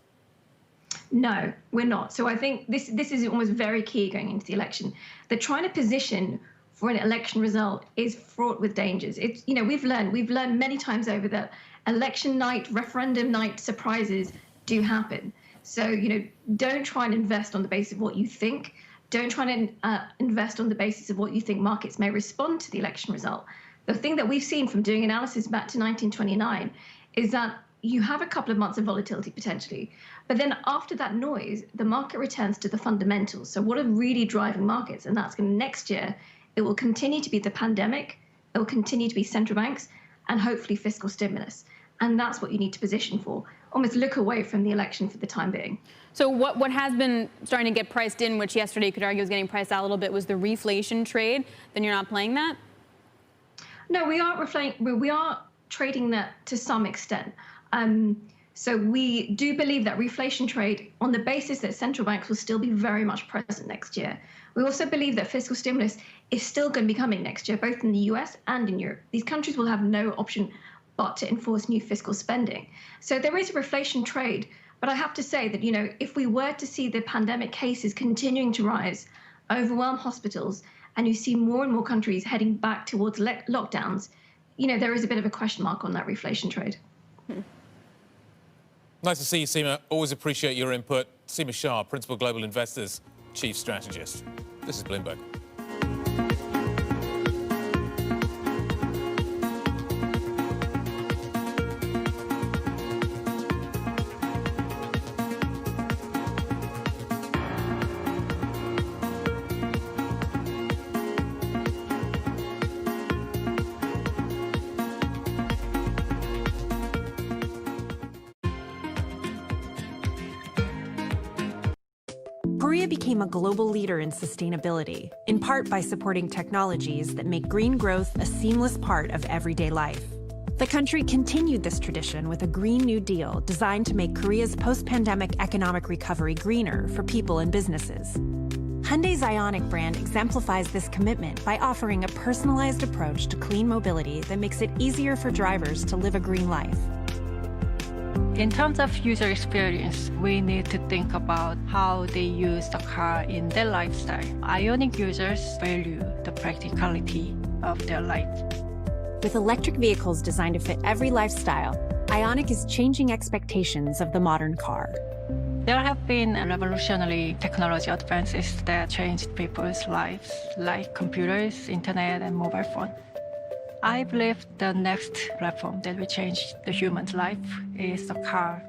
No, we're not. So I think this is almost very key going into the election. They're trying to position for an election result is fraught with dangers. It's, you know, we've learned many times over that election night, referendum night surprises do happen. So, you know, don't try and invest on the basis of what you think. Don't try and invest on the basis of what you think markets may respond to the election result. The thing that we've seen from doing analysis back to 1929 is that you have a couple of months of volatility potentially, but then after that noise, the market returns to the fundamentals. So what are really driving markets? And that's going to next year, it will continue to be the pandemic, it will continue to be central banks, and hopefully fiscal stimulus. And that's what you need to position for. Almost look away from the election for the time being. So what has been starting to get priced in, which yesterday you could argue was getting priced out a little bit, was the reflation trade. Then you're not playing that? No, we are trading that to some extent. So we do believe that reflation trade, on the basis that central banks will still be very much present next year. We also believe that fiscal stimulus is still going to be coming next year, both in the US and in Europe. These countries will have no option but to enforce new fiscal spending. So there is a reflation trade, but I have to say that, you know, if we were to see the pandemic cases continuing to rise, overwhelm hospitals, and you see more and more countries heading back towards lockdowns, you know, there is a bit of a question mark on that reflation trade. Nice to see you, Seema. Always appreciate your input. Seema Shah, Principal Global Investors Chief Strategist. This is Bloomberg. Korea became a global leader in sustainability, in part by supporting technologies that make green growth a seamless part of everyday life. The country continued this tradition with a Green New Deal designed to make Korea's post-pandemic economic recovery greener for people and businesses. Hyundai's Ioniq brand exemplifies this commitment by offering a personalized approach to clean mobility that makes it easier for drivers to live a green life. In terms of user experience, we need to think about how they use the car in their lifestyle. Ioniq users value the practicality of their life. With electric vehicles designed to fit every lifestyle, Ioniq is changing expectations of the modern car. There have been revolutionary technology advances that changed people's lives, like computers, internet, and mobile phone. I believe the next platform that will change the human's life is the car.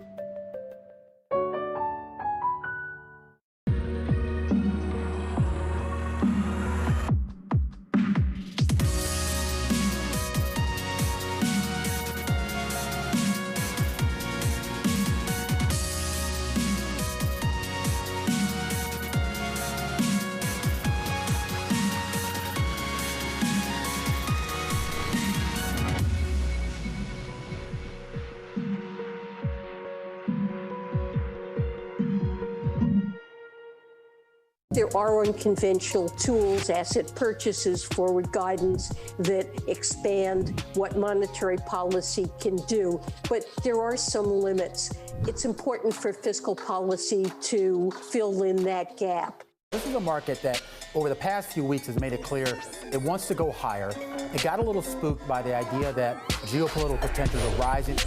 There are unconventional tools, asset purchases, forward guidance that expand what monetary policy can do, but there are some limits. It's important for fiscal policy to fill in that gap. This is a market that over the past few weeks has made it clear it wants to go higher. It got a little spooked by the idea that geopolitical tensions are rising.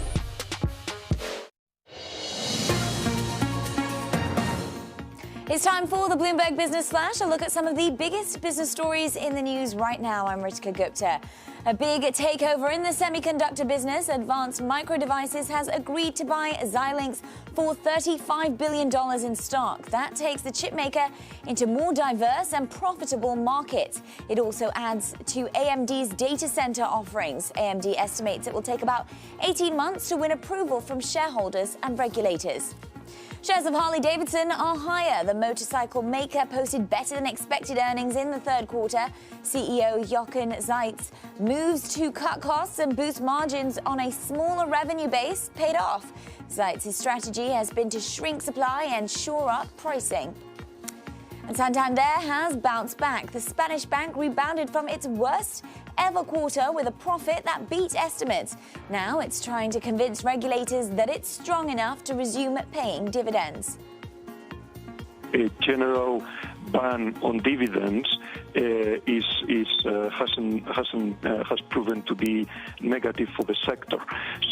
It's time for the Bloomberg Business Flash, a look at some of the biggest business stories in the news right now. I'm Ritika Gupta. A big takeover in the semiconductor business. Advanced Micro Devices has agreed to buy Xilinx for $35 billion in stock. That takes the chipmaker into more diverse and profitable markets. It also adds to AMD's data center offerings. AMD estimates it will take about 18 months to win approval from shareholders and regulators. Shares of Harley-Davidson are higher. The motorcycle maker posted better than expected earnings in the third quarter. CEO Jochen Zeitz moves to cut costs and boost margins on a smaller revenue base paid off. Zeitz's strategy has been to shrink supply and shore up pricing. And Santander has bounced back. The Spanish bank rebounded from its worst ever quarter with a profit that beat estimates. Now it's trying to convince regulators that it's strong enough to resume paying dividends. A general ban on dividends has proven to be negative for the sector.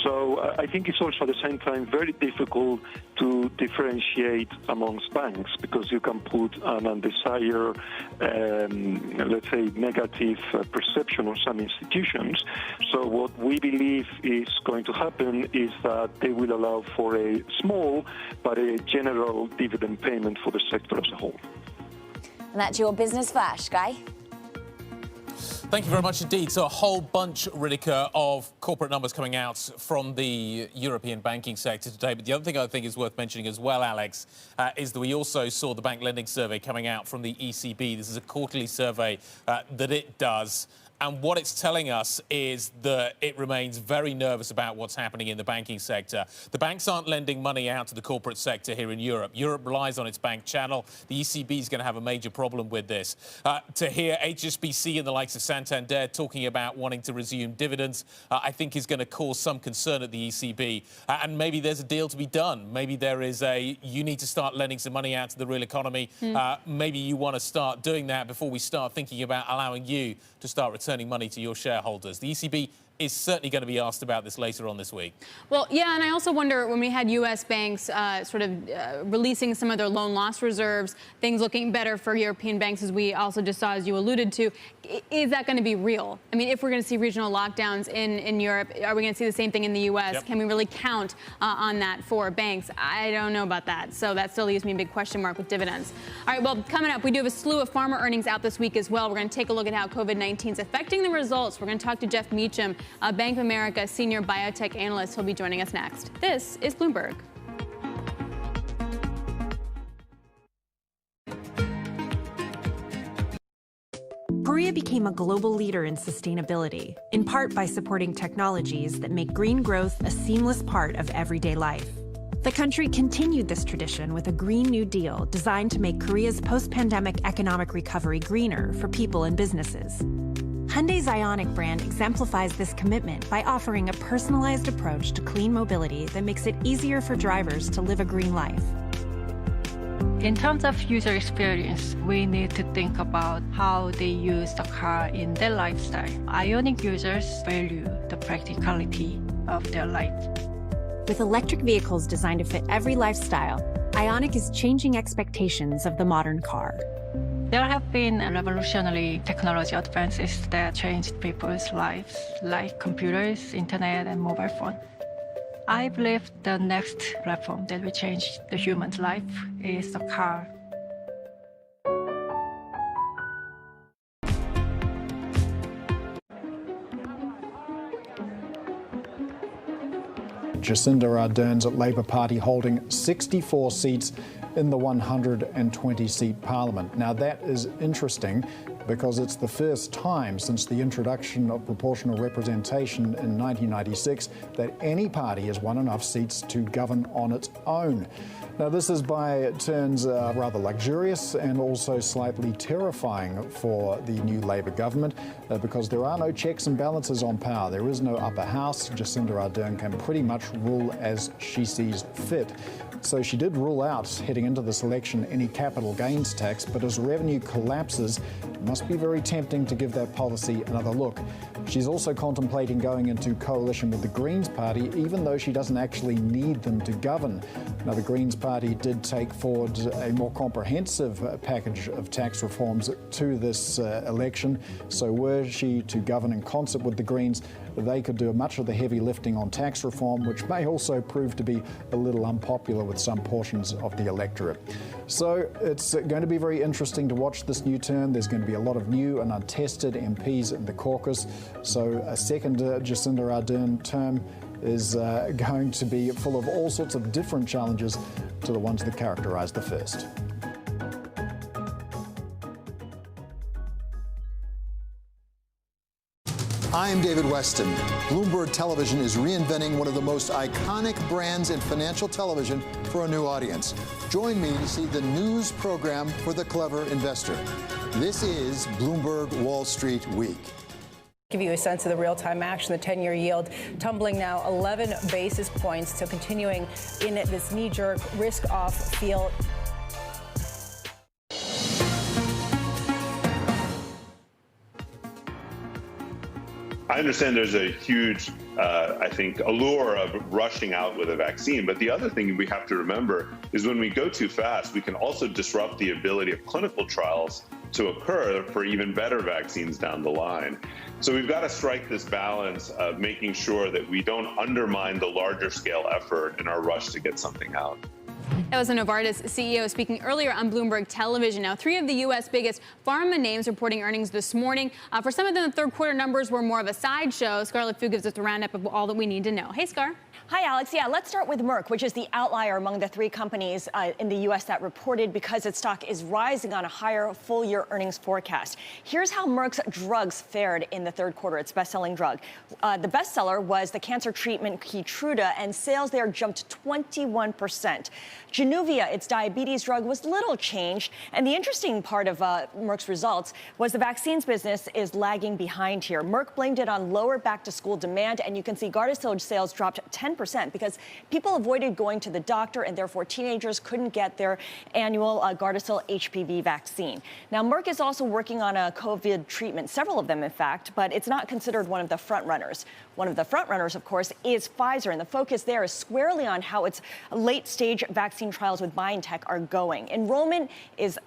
So I think it's also at the same time very difficult to differentiate amongst banks, because you can put an undesired, let's say, negative perception on some institutions. So what we believe is going to happen is that they will allow for a small but a general dividend payment for the sector as a whole. And that's your Business Flash, Guy. Thank you very much indeed. So a whole bunch, Ridika, of corporate numbers coming out from the European banking sector today. But the other thing I think is worth mentioning as well, Alex, is that we also saw the bank lending survey coming out from the ECB. This is a quarterly survey that it does. And what it's telling us is that it remains very nervous about what's happening in the banking sector. The banks aren't lending money out to the corporate sector here in Europe. Europe relies on its bank channel. The ECB is going to have a major problem with this. To hear HSBC and the likes of Santander talking about wanting to resume dividends, I think is going to cause some concern at the ECB. And maybe there's a deal to be done. Maybe there is you need to start lending some money out to the real economy. Maybe you want to start doing that before we start thinking about allowing you to start returning money to your shareholders. The ECB is certainly going to be asked about this later on this week. Well, yeah, and I also wonder, when we had U.S. banks releasing some of their loan loss reserves, things looking better for European banks, as we also just saw, as you alluded to, is that going to be real? I mean, if we're going to see regional lockdowns in Europe, are we going to see the same thing in the U.S.? Yep. Can we really count on that for banks? I don't know about that. So that still leaves me a big question mark with dividends. All right, well, coming up, we do have a slew of pharma earnings out this week as well. We're going to take a look at how COVID-19 is affecting the results. We're going to talk to Jeff Meacham, Bank of America senior biotech analyst. He'll be joining us next. This is Bloomberg. Korea became a global leader in sustainability, in part by supporting technologies that make green growth a seamless part of everyday life. The country continued this tradition with a Green New Deal designed to make Korea's post-pandemic economic recovery greener for people and businesses. Hyundai's Ioniq brand exemplifies this commitment by offering a personalized approach to clean mobility that makes it easier for drivers to live a green life. In terms of user experience, we need to think about how they use the car in their lifestyle. Ioniq users value the practicality of their life. With electric vehicles designed to fit every lifestyle, Ioniq is changing expectations of the modern car. There have been revolutionary technology advances that changed people's lives, like computers, internet, and mobile phone. I believe the next platform that will change the human's life is the car. Jacinda Ardern's Labour Party holding 64 seats in the 120-seat parliament. Now that is interesting because it's the first time since the introduction of proportional representation in 1996 that any party has won enough seats to govern on its own. Now this is by turns rather luxurious and also slightly terrifying for the new Labour government because there are no checks and balances on power. There is no upper house. Jacinda Ardern can pretty much rule as she sees fit. So she did rule out, heading into this election, any capital gains tax, but as revenue collapses, it must be very tempting to give that policy another look. She's also contemplating going into coalition with the Greens Party, even though she doesn't actually need them to govern. Now, the Greens Party did take forward a more comprehensive package of tax reforms to this election. So were she to govern in concert with the Greens, they could do much of the heavy lifting on tax reform, which may also prove to be a little unpopular with some portions of the electorate. So it's going to be very interesting to watch this new turn. There's going to be a lot of new and untested MPs in the caucus. So a second Jacinda Ardern term is going to be full of all sorts of different challenges to the ones that characterize the first. I'm David Weston. Bloomberg Television is reinventing one of the most iconic brands in financial television for a new audience. Join me to see the news program for the clever investor. This is Bloomberg Wall Street Week. Give you a sense of the real-time action. The 10-year yield tumbling now 11 basis points, so continuing in this knee-jerk risk-off feel. I understand there's a huge, I think, allure of rushing out with a vaccine. But the other thing we have to remember is when we go too fast, we can also disrupt the ability of clinical trials to occur for even better vaccines down the line. So we've got to strike this balance of making sure that we don't undermine the larger scale effort in our rush to get something out. That was a Novartis CEO speaking earlier on Bloomberg Television. Now, 3 of the U.S. biggest pharma names reporting earnings this morning. For some of them, the third quarter numbers were more of a sideshow. Scarlett Fu gives us a roundup of all that we need to know. Hey, Scar. Hi, Alex. Yeah, let's start with Merck, which is the outlier among the 3 companies in the U.S. that reported because its stock is rising on a higher full-year earnings forecast. Here's how Merck's drugs fared in the third quarter, its best-selling drug. The bestseller was the cancer treatment Keytruda, and sales there jumped 21%. Januvia, its diabetes drug, was little changed. And the interesting part of Merck's results was the vaccines business is lagging behind here. Merck blamed it on lower back-to-school demand, and you can see Gardasil sales dropped 10% because people avoided going to the doctor, and therefore teenagers couldn't get their annual Gardasil HPV vaccine. Now, Merck is also working on a COVID treatment, several of them, in fact, but it's not considered one of the front runners. One of the front runners, of course, is Pfizer, and the focus there is squarely on how its late-stage vaccine trials with BioNTech are going. Enrollment is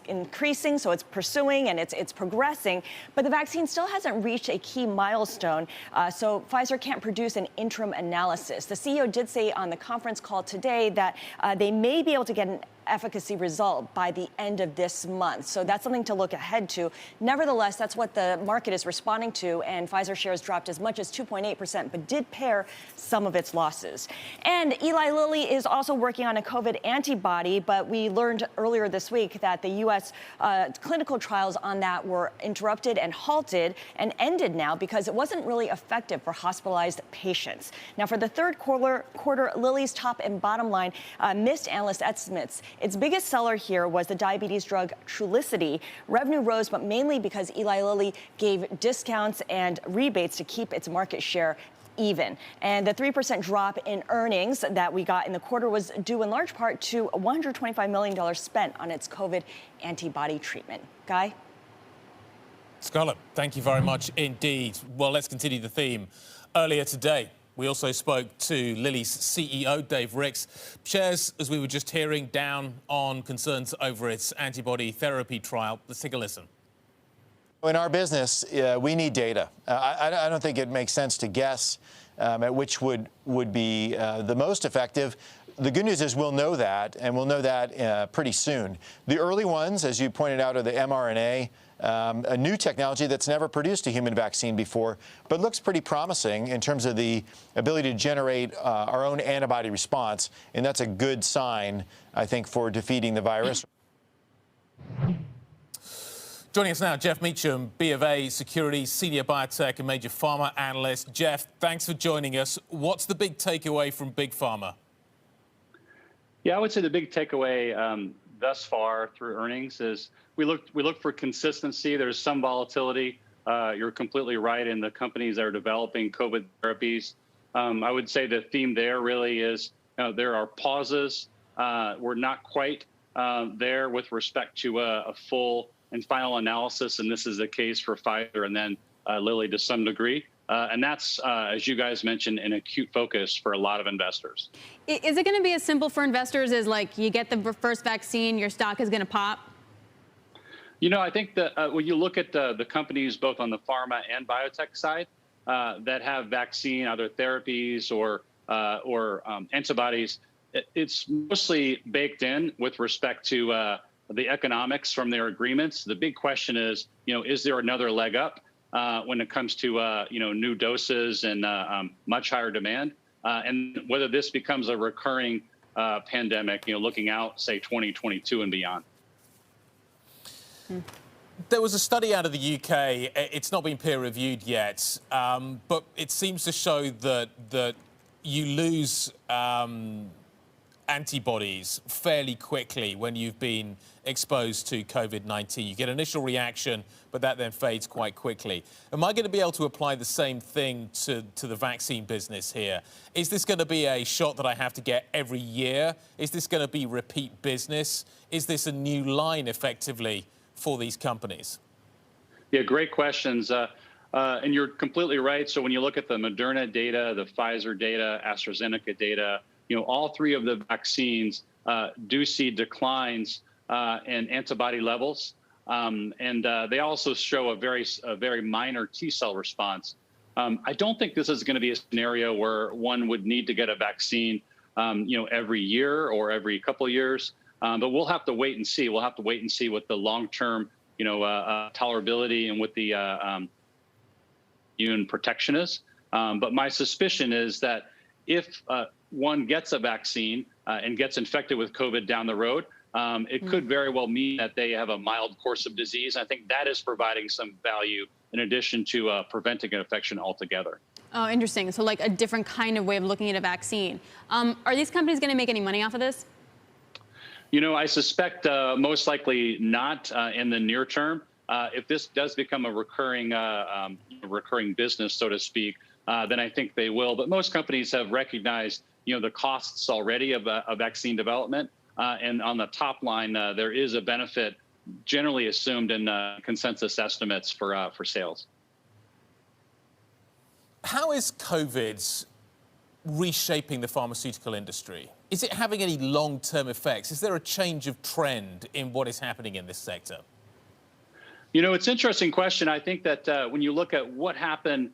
increasing, so it's pursuing and it's progressing, but the vaccine still hasn't reached a key milestone, so Pfizer can't produce an interim analysis. The CEO did say on the conference call today that they may be able to get an efficacy result by the end of this month. So that's something to look ahead to. Nevertheless, that's what the market is responding to, and Pfizer shares dropped as much as 2.8%, but did pare some of its losses. And Eli Lilly is also working on a COVID antibody, but we learned earlier this week that the U.S. Clinical trials on that were interrupted and halted and ended now because it wasn't really effective for hospitalized patients. Now, for the third quarter, Lilly's top and bottom line missed analyst estimates. Its biggest seller here was the diabetes drug Trulicity. Revenue rose, but mainly because Eli Lilly gave discounts and rebates to keep its market share even. And the 3% drop in earnings that we got in the quarter was due in large part to a $125 million spent on its COVID antibody treatment. Guy? Scarlett, thank you very much indeed. Well, let's continue the theme. Earlier today, we also spoke to Lilly's CEO, Dave Ricks. Shares, as we were just hearing, down on concerns over its antibody therapy trial. Let's take a listen. In our business, we need data. I don't think it makes sense to guess at which would be the most effective. The good news is we'll know that, and we'll know that pretty soon. The early ones, as you pointed out, are the mRNA, a new technology that's never produced a human vaccine before, but looks pretty promising in terms of the ability to generate our own antibody response, and that's a good sign, I think, for defeating the virus. Joining us now, Jeff Meacham, B of A Securities Senior Biotech and Major Pharma Analyst. Jeff, thanks for joining us. What's the big takeaway from Big Pharma? Yeah, I would say the big takeaway thus far through earnings is we look for consistency. There's some volatility. You're completely right in the companies that are developing COVID therapies. I would say the theme there really is there are pauses. We're not quite there with respect to a full and final analysis, and this is the case for Pfizer and then Lilly to some degree. And that's, as you guys mentioned, an acute focus for a lot of investors. Is it going to be as simple for investors as, like, you get the first vaccine, your stock is going to pop? You know, I think that when you look at the companies both on the pharma and biotech side that have vaccine, either therapies or antibodies, it's mostly baked in with respect to the economics from their agreements. The big question is, is there another leg up when it comes to, new doses and much higher demand? And whether this becomes a recurring pandemic, looking out, say, 2022 and beyond. There was a study out of the UK. It's not been peer-reviewed yet, but it seems to show that you lose antibodies fairly quickly when you've been exposed to COVID-19. You get an initial reaction, but that then fades quite quickly. Am I going to be able to apply the same thing to the vaccine business here? Is this going to be a shot that I have to get every year? Is this going to be repeat business? Is this a new line, effectively, for these companies? Yeah, great questions. And you're completely right. So when you look at the Moderna data, the Pfizer data, AstraZeneca data, all three of the vaccines do see declines in antibody levels. And they also show a very minor T-cell response. I don't think this is going to be a scenario where one would need to get a vaccine, every year or every couple of years. But we'll have to wait and see. We'll have to wait and see what the long-term, tolerability and what the immune protection is. But my suspicion is that if one gets a vaccine and gets infected with COVID down the road, it could very well mean that they have a mild course of disease. I think that is providing some value in addition to preventing an infection altogether. Oh, interesting. So like a different kind of way of looking at a vaccine. Are these companies going to make any money off of this? I suspect most likely not in the near term. If this does become a recurring business, so to speak, then I think they will. But most companies have recognized, the costs already of vaccine development. And on the top line, there is a benefit generally assumed in consensus estimates for sales. How is COVID reshaping the pharmaceutical industry? Is it having any long-term effects? Is there a change of trend in what is happening in this sector? It's an interesting question. I think that when you look at what happened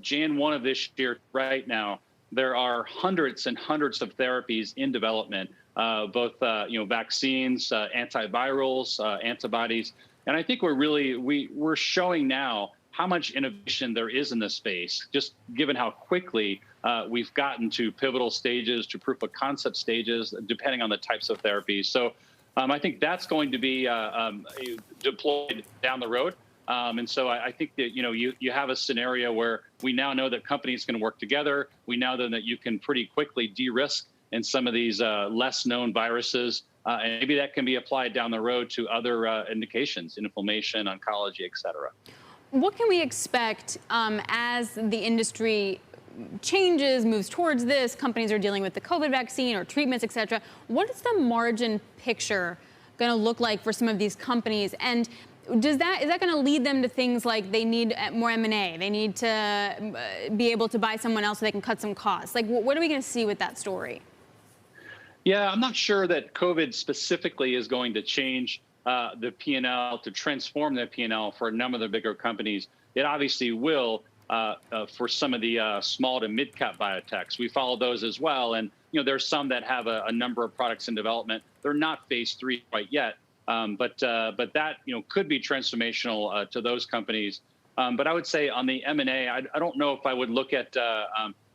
Jan 1 of this year right now, there are hundreds and hundreds of therapies in development, both vaccines, antivirals, antibodies. And I think we're showing now how much innovation there is in this space, just given how quickly we've gotten to pivotal stages, to proof of concept stages, depending on the types of therapies. So I think that's going to be deployed down the road. And so I think that, you have a scenario where we now know that companies can work together. We now know that you can pretty quickly de-risk in some of these less known viruses. And maybe that can be applied down the road to other indications, inflammation, oncology, et cetera. What can we expect as the industry changes, moves towards this? Companies are dealing with the COVID vaccine or treatments, et cetera. What is the margin picture going to look like for some of these companies? And is that going to lead them to things like they need more M&A? They need to be able to buy someone else so they can cut some costs? Like, what are we going to see with that story? Yeah, I'm not sure that COVID specifically is going to change the P&L, to transform the P&L for a number of the bigger companies. It obviously will for some of the small to mid-cap biotechs. We follow those as well. And, there's some that have a number of products in development. They're not phase 3 quite yet. But that, could be transformational to those companies. But I would say on the M&A, I don't know if I would look at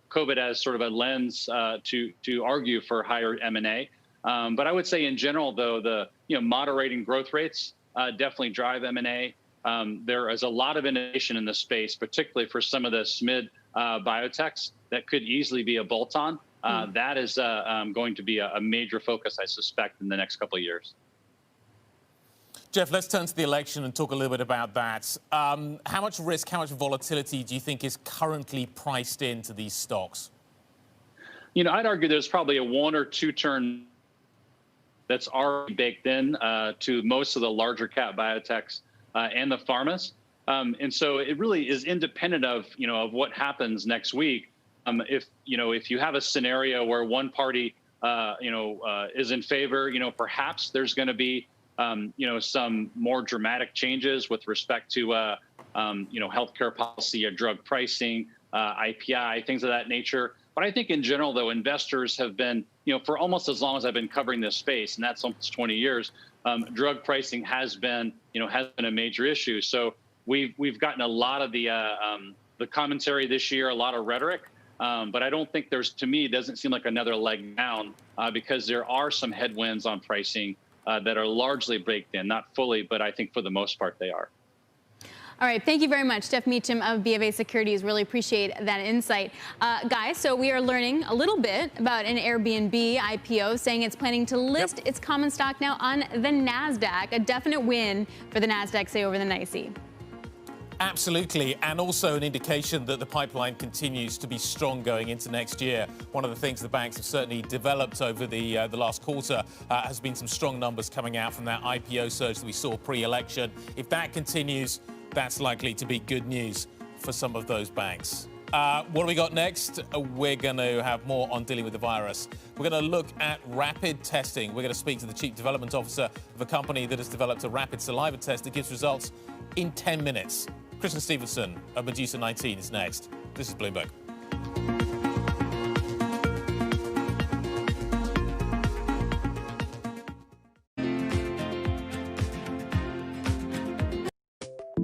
COVID as sort of a lens to argue for higher M&A. But I would say in general, though, the moderating growth rates definitely drive M&A. There is a lot of innovation in the space, particularly for some of the SMID biotechs that could easily be a bolt-on. That is going to be a major focus, I suspect, in the next couple of years. Jeff, let's turn to the election and talk a little bit about that. How much risk, how much volatility do you think is currently priced into these stocks? I'd argue there's probably a 1 or 2 turn that's already baked in to most of the larger cap biotechs and the pharmas. And so it really is independent of, of what happens next week. If you have a scenario where one party, is in favor, perhaps there's going to be, some more dramatic changes with respect to, healthcare policy or drug pricing, IPI, things of that nature. But I think in general, though, investors have been, for almost as long as I've been covering this space, and that's almost 20 years, drug pricing has been a major issue. So we've gotten a lot of the commentary this year, a lot of rhetoric. But I don't think to me, it doesn't seem like another leg down because there are some headwinds on pricing that are largely baked in, not fully, but I think for the most part they are. All right, thank you very much, Jeff Meacham of BofA Securities. Really appreciate that insight. Guys, so we are learning a little bit about an Airbnb IPO saying it's planning to list its common stock now on the NASDAQ, a definite win for the NASDAQ, say, over the NYSE. Absolutely, and also an indication that the pipeline continues to be strong going into next year. One of the things the banks have certainly developed over the last quarter has been some strong numbers coming out from that IPO surge that we saw pre-election. If that continues, that's likely to be good news for some of those banks. What do we got next? We're going to have more on dealing with the virus. We're going to look at rapid testing. We're going to speak to the Chief Development Officer of a company that has developed a rapid saliva test that gives results in 10 minutes. Kristen Stevenson of Medusa 19 is next. This is Bloomberg.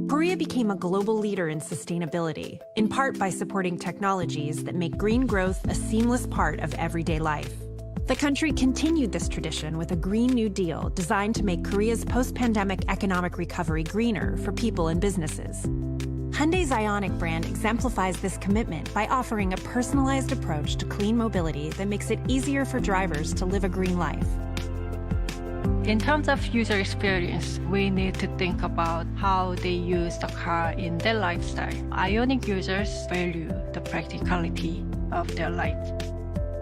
Korea became a global leader in sustainability, in part by supporting technologies that make green growth a seamless part of everyday life. The country continued this tradition with a Green New Deal designed to make Korea's post-pandemic economic recovery greener for people and businesses. Hyundai's Ioniq brand exemplifies this commitment by offering a personalized approach to clean mobility that makes it easier for drivers to live a green life. In terms of user experience, we need to think about how they use the car in their lifestyle. Ioniq users value the practicality of their life.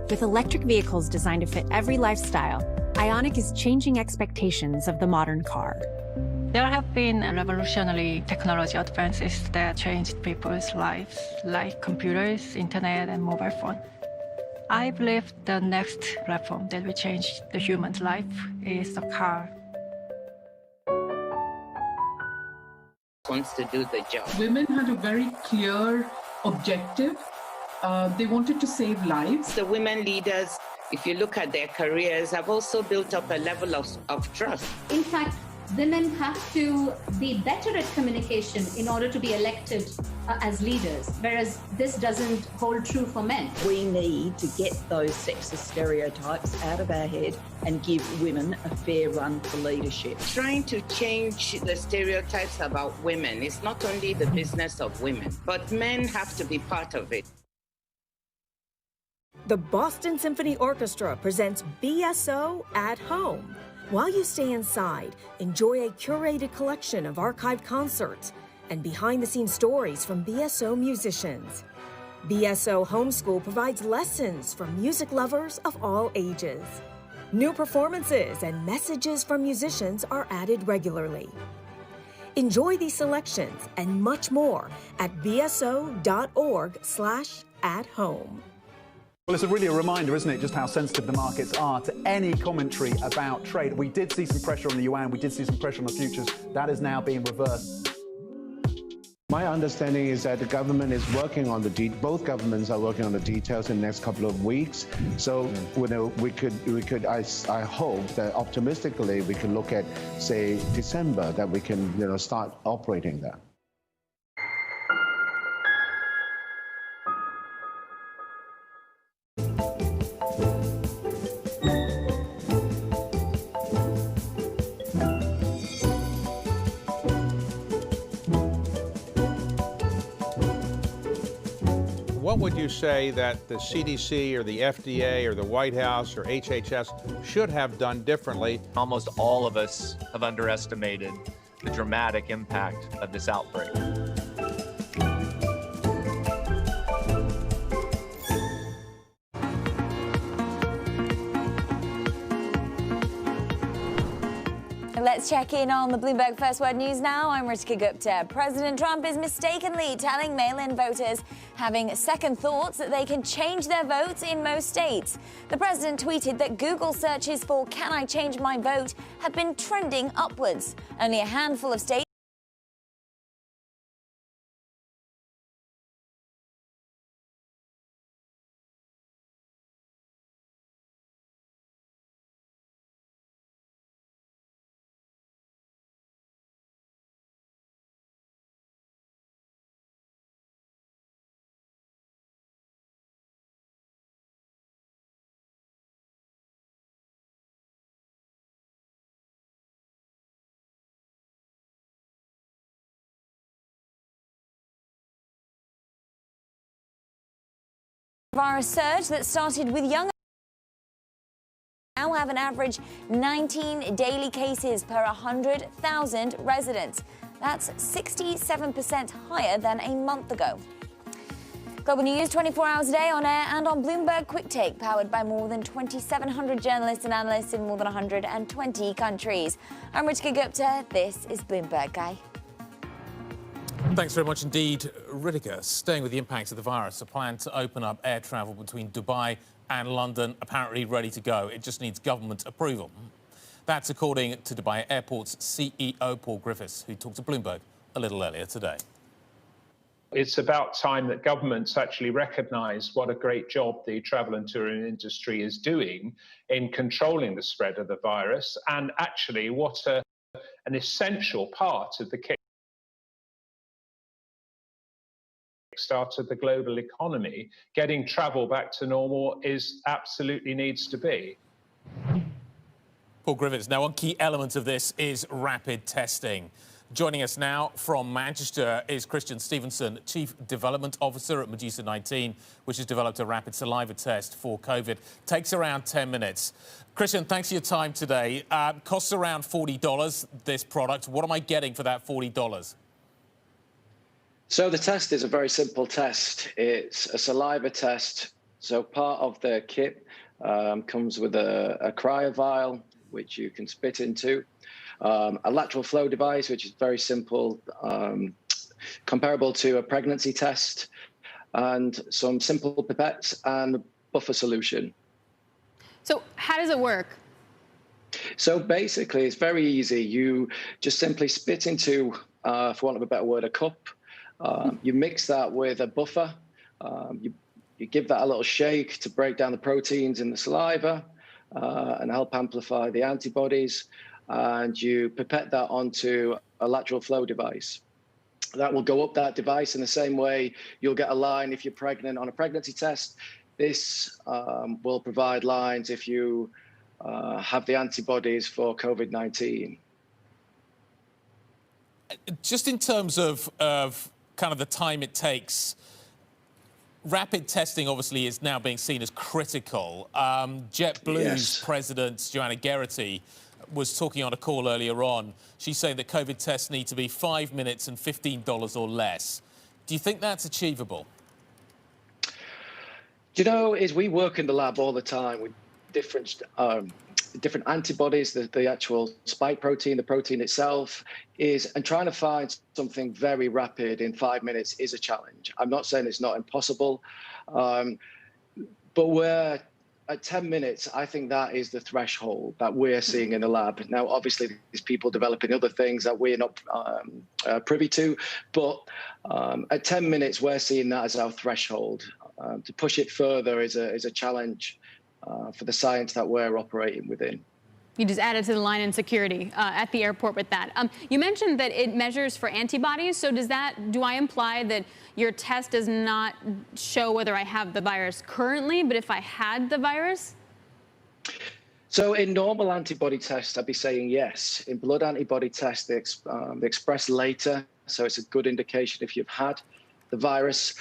With electric vehicles designed to fit every lifestyle, Ioniq is changing expectations of the modern car. There have been revolutionary technology advances that changed people's lives, like computers, internet, and mobile phone. I believe the next platform that will change the human's life is the car. Wants to do the job. Women had a very clear objective. They wanted to save lives. The women leaders, if you look at their careers, have also built up a level of trust. In fact, women have to be better at communication in order to be elected as leaders, whereas this doesn't hold true for men. We need to get those sexist stereotypes out of our head and give women a fair run for leadership. Trying to change the stereotypes about women is not only the business of women, but men have to be part of it. The Boston Symphony Orchestra presents BSO at Home. While you stay inside, enjoy a curated collection of archived concerts and behind-the-scenes stories from BSO musicians. BSO Homeschool provides lessons for music lovers of all ages. New performances and messages from musicians are added regularly. Enjoy these selections and much more at bso.org/at-home. Well, it's really a reminder, isn't it, just how sensitive the markets are to any commentary about trade. We did see some pressure on the yuan, we did see some pressure on the futures. That is now being reversed. My understanding is that the government is working on both governments are working on the details in the next couple of weeks. So, I hope that optimistically we can look at, say, December, that we can, start operating that. What would you say that the CDC or the FDA or the White House or HHS should have done differently? Almost all of us have underestimated the dramatic impact of this outbreak. Let's check in on the Bloomberg First Word News now. I'm Ritika Gupta. President Trump is mistakenly telling mail-in voters having second thoughts that they can change their votes in most states. The president tweeted that Google searches for "Can I change my vote?" have been trending upwards. Only a handful of states Virus surge that started with young now have an average 19 daily cases per 100,000 residents. That's 67% higher than a month ago. Global News 24 hours a day on air and on Bloomberg Quick Take, powered by more than 2,700 journalists and analysts in more than 120 countries. I'm Ritika Gupta. This is Bloomberg Guy. Thanks very much indeed, Ritika. Staying with the impacts of the virus, a plan to open up air travel between Dubai and London apparently ready to go. It just needs government approval. That's according to Dubai Airport's CEO, Paul Griffiths, who talked to Bloomberg a little earlier today. It's about time that governments actually recognise what a great job the travel and tourism industry is doing in controlling the spread of the virus, and actually what an essential part of the kickstart of the global economy. Getting travel back to normal absolutely needs to be. Paul Griffiths. Now, one key element of this is rapid testing. Joining us now from Manchester is Christian Stevenson, Chief Development Officer at Medusa 19, which has developed a rapid saliva test for COVID. Takes around 10 minutes. Christian, thanks for your time today. Costs around $40, this product. What am I getting for that $40? So the test is a very simple test. It's a saliva test. So part of the kit comes with a cryo vial, which you can spit into. A lateral flow device, which is very simple, comparable to a pregnancy test, and some simple pipettes and buffer solution. So how does it work? So basically, it's very easy. You just simply spit into, for want of a better word, a cup. You mix that with a buffer. You give that a little shake to break down the proteins in the saliva and help amplify the antibodies. And you pipette that onto a lateral flow device. That will go up that device in the same way you'll get a line if you're pregnant on a pregnancy test. This will provide lines if you have the antibodies for COVID-19. Just in terms of kind of the time it takes, rapid testing obviously is now being seen as critical. JetBlue's president, Joanna Geraghty, was talking on a call earlier on. She's saying that COVID tests need to be 5 minutes and $15 or less. Do you think that's achievable? You know, we work in the lab all the time with different antibodies, the actual spike protein, the protein itself and trying to find something very rapid in 5 minutes is a challenge. I'm not saying it's not impossible, but we're at 10 minutes, I think that is the threshold that we're seeing in the lab. Now, obviously, there's people developing other things that we're not privy to, but at 10 minutes, we're seeing that as our threshold. To push it further is a challenge for the science that we're operating within. You just added to the line in security at the airport with that. You mentioned that it measures for antibodies. So do I imply that your test does not show whether I have the virus currently, but if I had the virus? So in normal antibody tests, I'd be saying yes. In blood antibody tests, they express later. So it's a good indication if you've had the virus.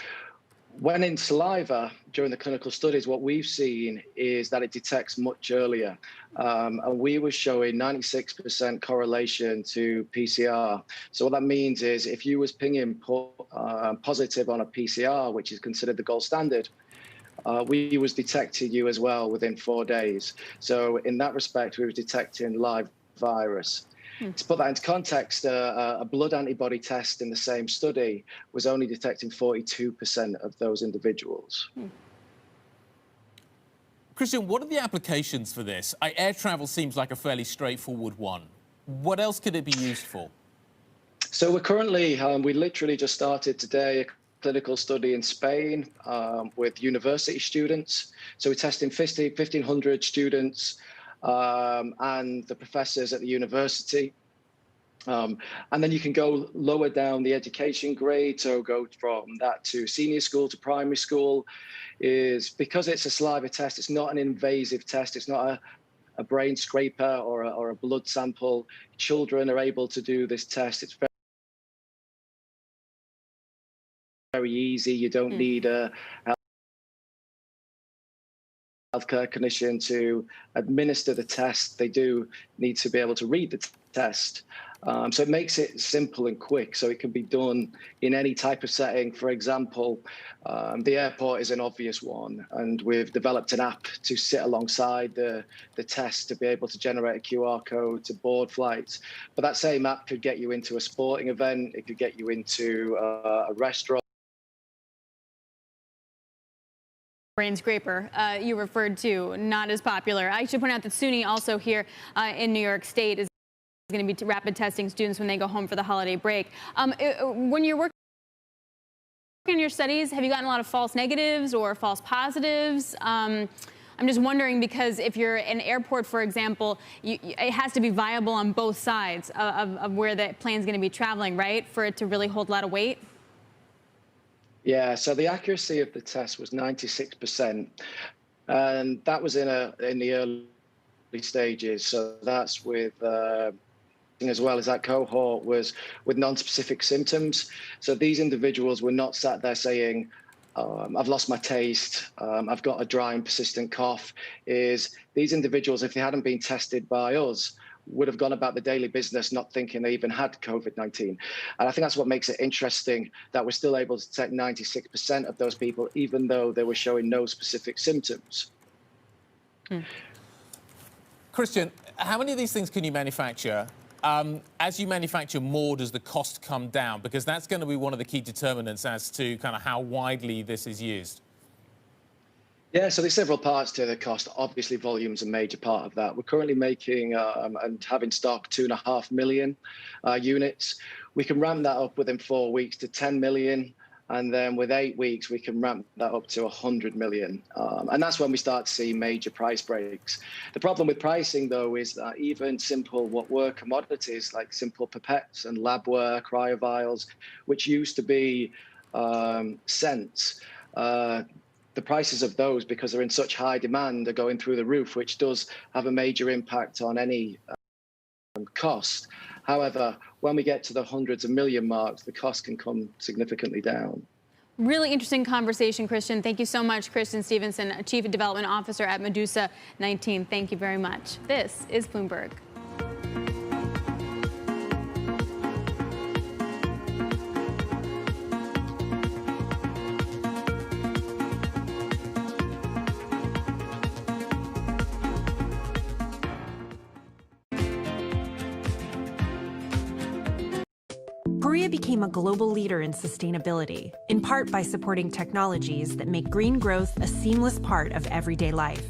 When in saliva, during the clinical studies, what we've seen is that it detects much earlier. And we were showing 96% correlation to PCR. So what that means is if you was pinging positive on a PCR, which is considered the gold standard, we was detecting you as well within 4 days. So in that respect, we were detecting live virus. To put that into context, a blood antibody test in the same study was only detecting 42% of those individuals. Christian, what are the applications for this? Air travel seems like a fairly straightforward one. What else could it be used for? So we're currently, we literally just started today a clinical study in Spain with university students. So we're testing 1,500 students and the professors at the university. And then you can go lower down the education grade, so go from that to senior school to primary school. Is because it's a saliva test, it's not an invasive test, it's not a brain scraper or a blood sample. Children are able to do this test. It's very easy. You don't need a healthcare clinician to administer the test, they do need to be able to read the test. So it makes it simple and quick, so it can be done in any type of setting. For example, the airport is an obvious one, and we've developed an app to sit alongside the test to be able to generate a QR code to board flights. But that same app could get you into a sporting event, it could get you into a restaurant. Brain scraper you referred to, not as popular. I should point out that SUNY also here in New York State is going to be rapid testing students when they go home for the holiday break. When you're working on your studies, have you gotten a lot of false negatives or false positives? I'm just wondering, because if you're in an airport, for example, it has to be viable on both sides of where the plane's going to be traveling, right, for it to really hold a lot of weight? Yeah, so the accuracy of the test was 96%, and that was in the early stages. So that's with as well as that cohort was with non-specific symptoms. So these individuals were not sat there saying, I've lost my taste, I've got a dry and persistent cough. These individuals, if they hadn't been tested by us, would have gone about the daily business not thinking they even had COVID-19. And I think that's what makes it interesting, that we're still able to detect 96% of those people, even though they were showing no specific symptoms. Christian, how many of these things can you manufacture? As you manufacture more, does the cost come down? Because that's going to be one of the key determinants as to kind of how widely this is used. Yeah, so there's several parts to the cost. Obviously, volume's a major part of that. We're currently making and having stock 2.5 million units. We can ramp that up within 4 weeks to 10 million. And then with 8 weeks, we can ramp that up to 100 million. And that's when we start to see major price breaks. The problem with pricing, though, is that even simple, what were commodities like simple pipettes and labware, cryovials, which used to be cents, the prices of those, because they're in such high demand, are going through the roof, which does have a major impact on any cost. However, when we get to the hundreds of million marks, the cost can come significantly down. Really interesting conversation, Christian. Thank you so much, Christian Stevenson, Chief Development Officer at Medusa 19. Thank you very much. This is Bloomberg. Korea became a global leader in sustainability, in part by supporting technologies that make green growth a seamless part of everyday life.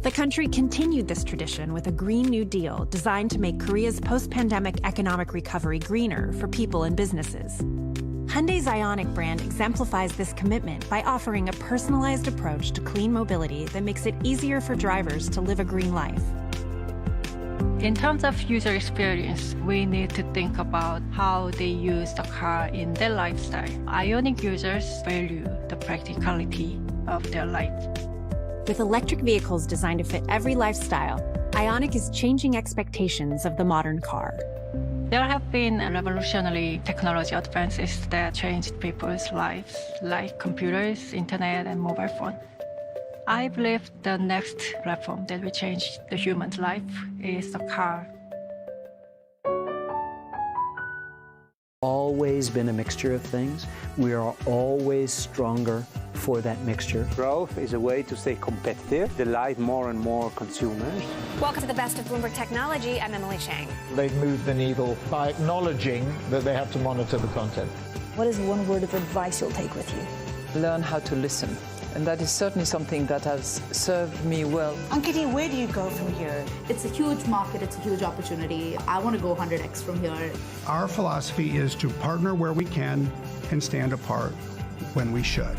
The country continued this tradition with a Green New Deal designed to make Korea's post-pandemic economic recovery greener for people and businesses. Hyundai's Ioniq brand exemplifies this commitment by offering a personalized approach to clean mobility that makes it easier for drivers to live a green life. In terms of user experience, we need to think about how they use the car in their lifestyle. Ioniq users value the practicality of their life. With electric vehicles designed to fit every lifestyle, Ioniq is changing expectations of the modern car. There have been revolutionary technology advances that changed people's lives, like computers, internet, and mobile phone. I believe the next platform that will change the human's life is the car. Always been a mixture of things. We are always stronger for that mixture. Growth is a way to stay competitive, delight more and more consumers. Welcome to the best of Bloomberg Technology. I'm Emily Chang. They've moved the needle by acknowledging that they have to monitor the content. What is one word of advice you'll take with you? Learn how to listen. And that is certainly something that has served me well. Ankiti, where do you go from here? It's a huge market, it's a huge opportunity. I want to go 100x from here. Our philosophy is to partner where we can and stand apart when we should.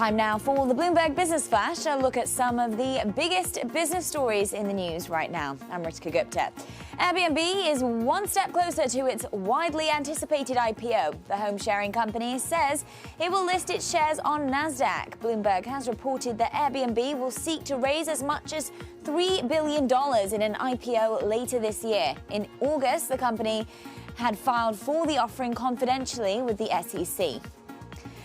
Time now for the Bloomberg Business Flash. A look at some of the biggest business stories in the news right now. I'm Ritika Gupta. Airbnb is one step closer to its widely anticipated IPO. The home-sharing company says it will list its shares on NASDAQ. Bloomberg has reported that Airbnb will seek to raise as much as $3 billion in an IPO later this year. In August, the company had filed for the offering confidentially with the SEC.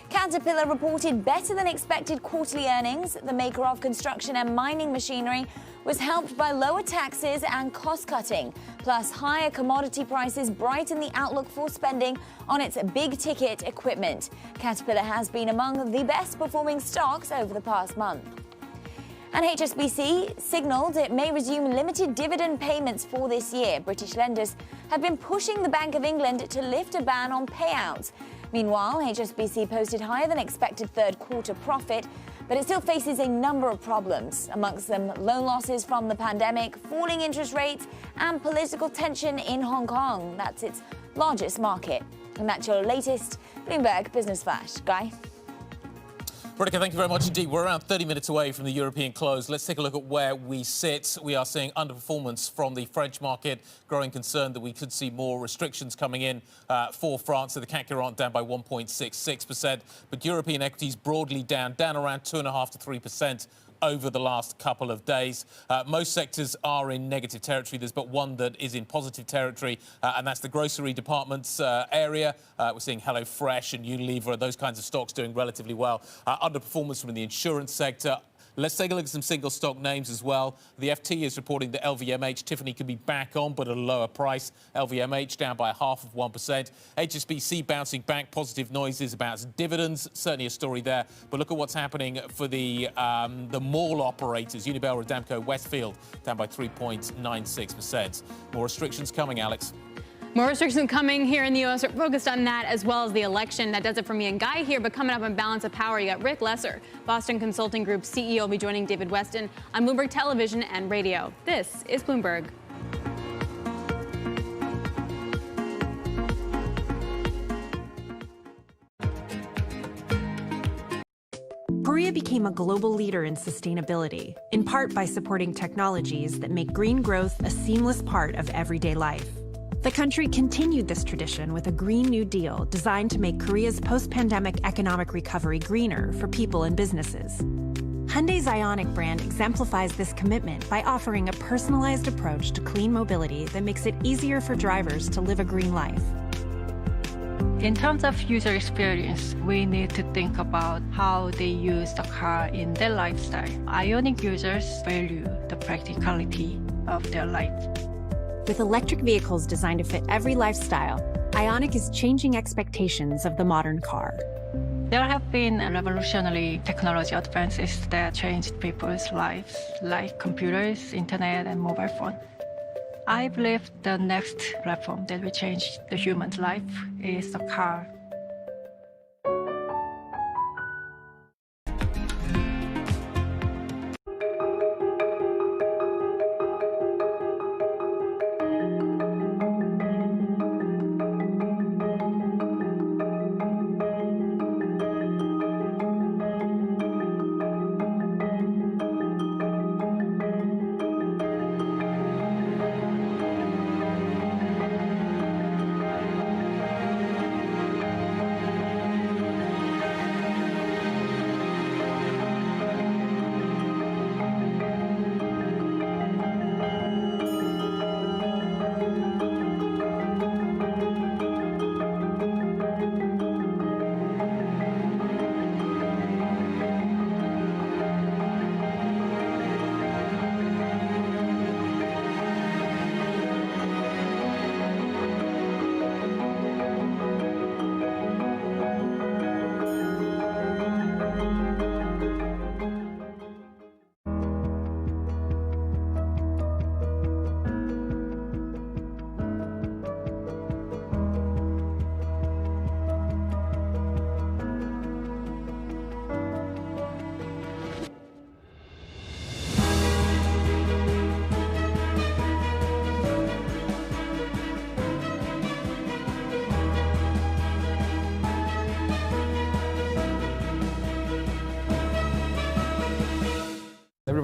Caterpillar reported better than expected quarterly earnings. The maker of construction and mining machinery was helped by lower taxes and cost cutting. Plus, higher commodity prices brighten the outlook for spending on its big ticket equipment. Caterpillar has been among the best performing stocks over the past month. And HSBC signalled it may resume limited dividend payments for this year. British lenders have been pushing the Bank of England to lift a ban on payouts. Meanwhile, HSBC posted higher than expected third quarter profit, but it still faces a number of problems, amongst them loan losses from the pandemic, falling interest rates, and political tension in Hong Kong. That's its largest market. And that's your latest Bloomberg Business Flash. Guy? Ritika, thank you very much indeed. We're around 30 minutes away from the European close. Let's take a look at where we sit. We are seeing underperformance from the French market, growing concern that we could see more restrictions coming in for France. So the CAC 40 down by 1.66%. But European equities broadly down around 2.5% to 3%. Over the last couple of days. Most sectors are in negative territory. There's but one that is in positive territory, and that's the grocery departments area. We're seeing HelloFresh and Unilever, those kinds of stocks doing relatively well. Underperformance from the insurance sector. Let's take a look at some single stock names as well. The FT is reporting that LVMH, Tiffany could be back on, but at a lower price. LVMH down by 0.5%. HSBC bouncing back, positive noises about dividends. Certainly a story there. But look at what's happening for the mall operators. Unibail, Rodamco, Westfield down by 3.96%. More restrictions coming, Alex. More restrictions coming here in the U.S. We're focused on that as well as the election. That does it for me and Guy here. But coming up on Balance of Power, you got Rick Lesser, Boston Consulting Group CEO, will be joining David Weston on Bloomberg Television and Radio. This is Bloomberg. Korea became a global leader in sustainability, in part by supporting technologies that make green growth a seamless part of everyday life. The country continued this tradition with a Green New Deal designed to make Korea's post-pandemic economic recovery greener for people and businesses. Hyundai's Ioniq brand exemplifies this commitment by offering a personalized approach to clean mobility that makes it easier for drivers to live a green life. In terms of user experience, we need to think about how they use the car in their lifestyle. Ioniq users value the practicality of their life. With electric vehicles designed to fit every lifestyle, Ioniq is changing expectations of the modern car. There have been revolutionary technology advances that changed people's lives, like computers, internet, and mobile phone. I believe the next platform that will change the human's life is the car.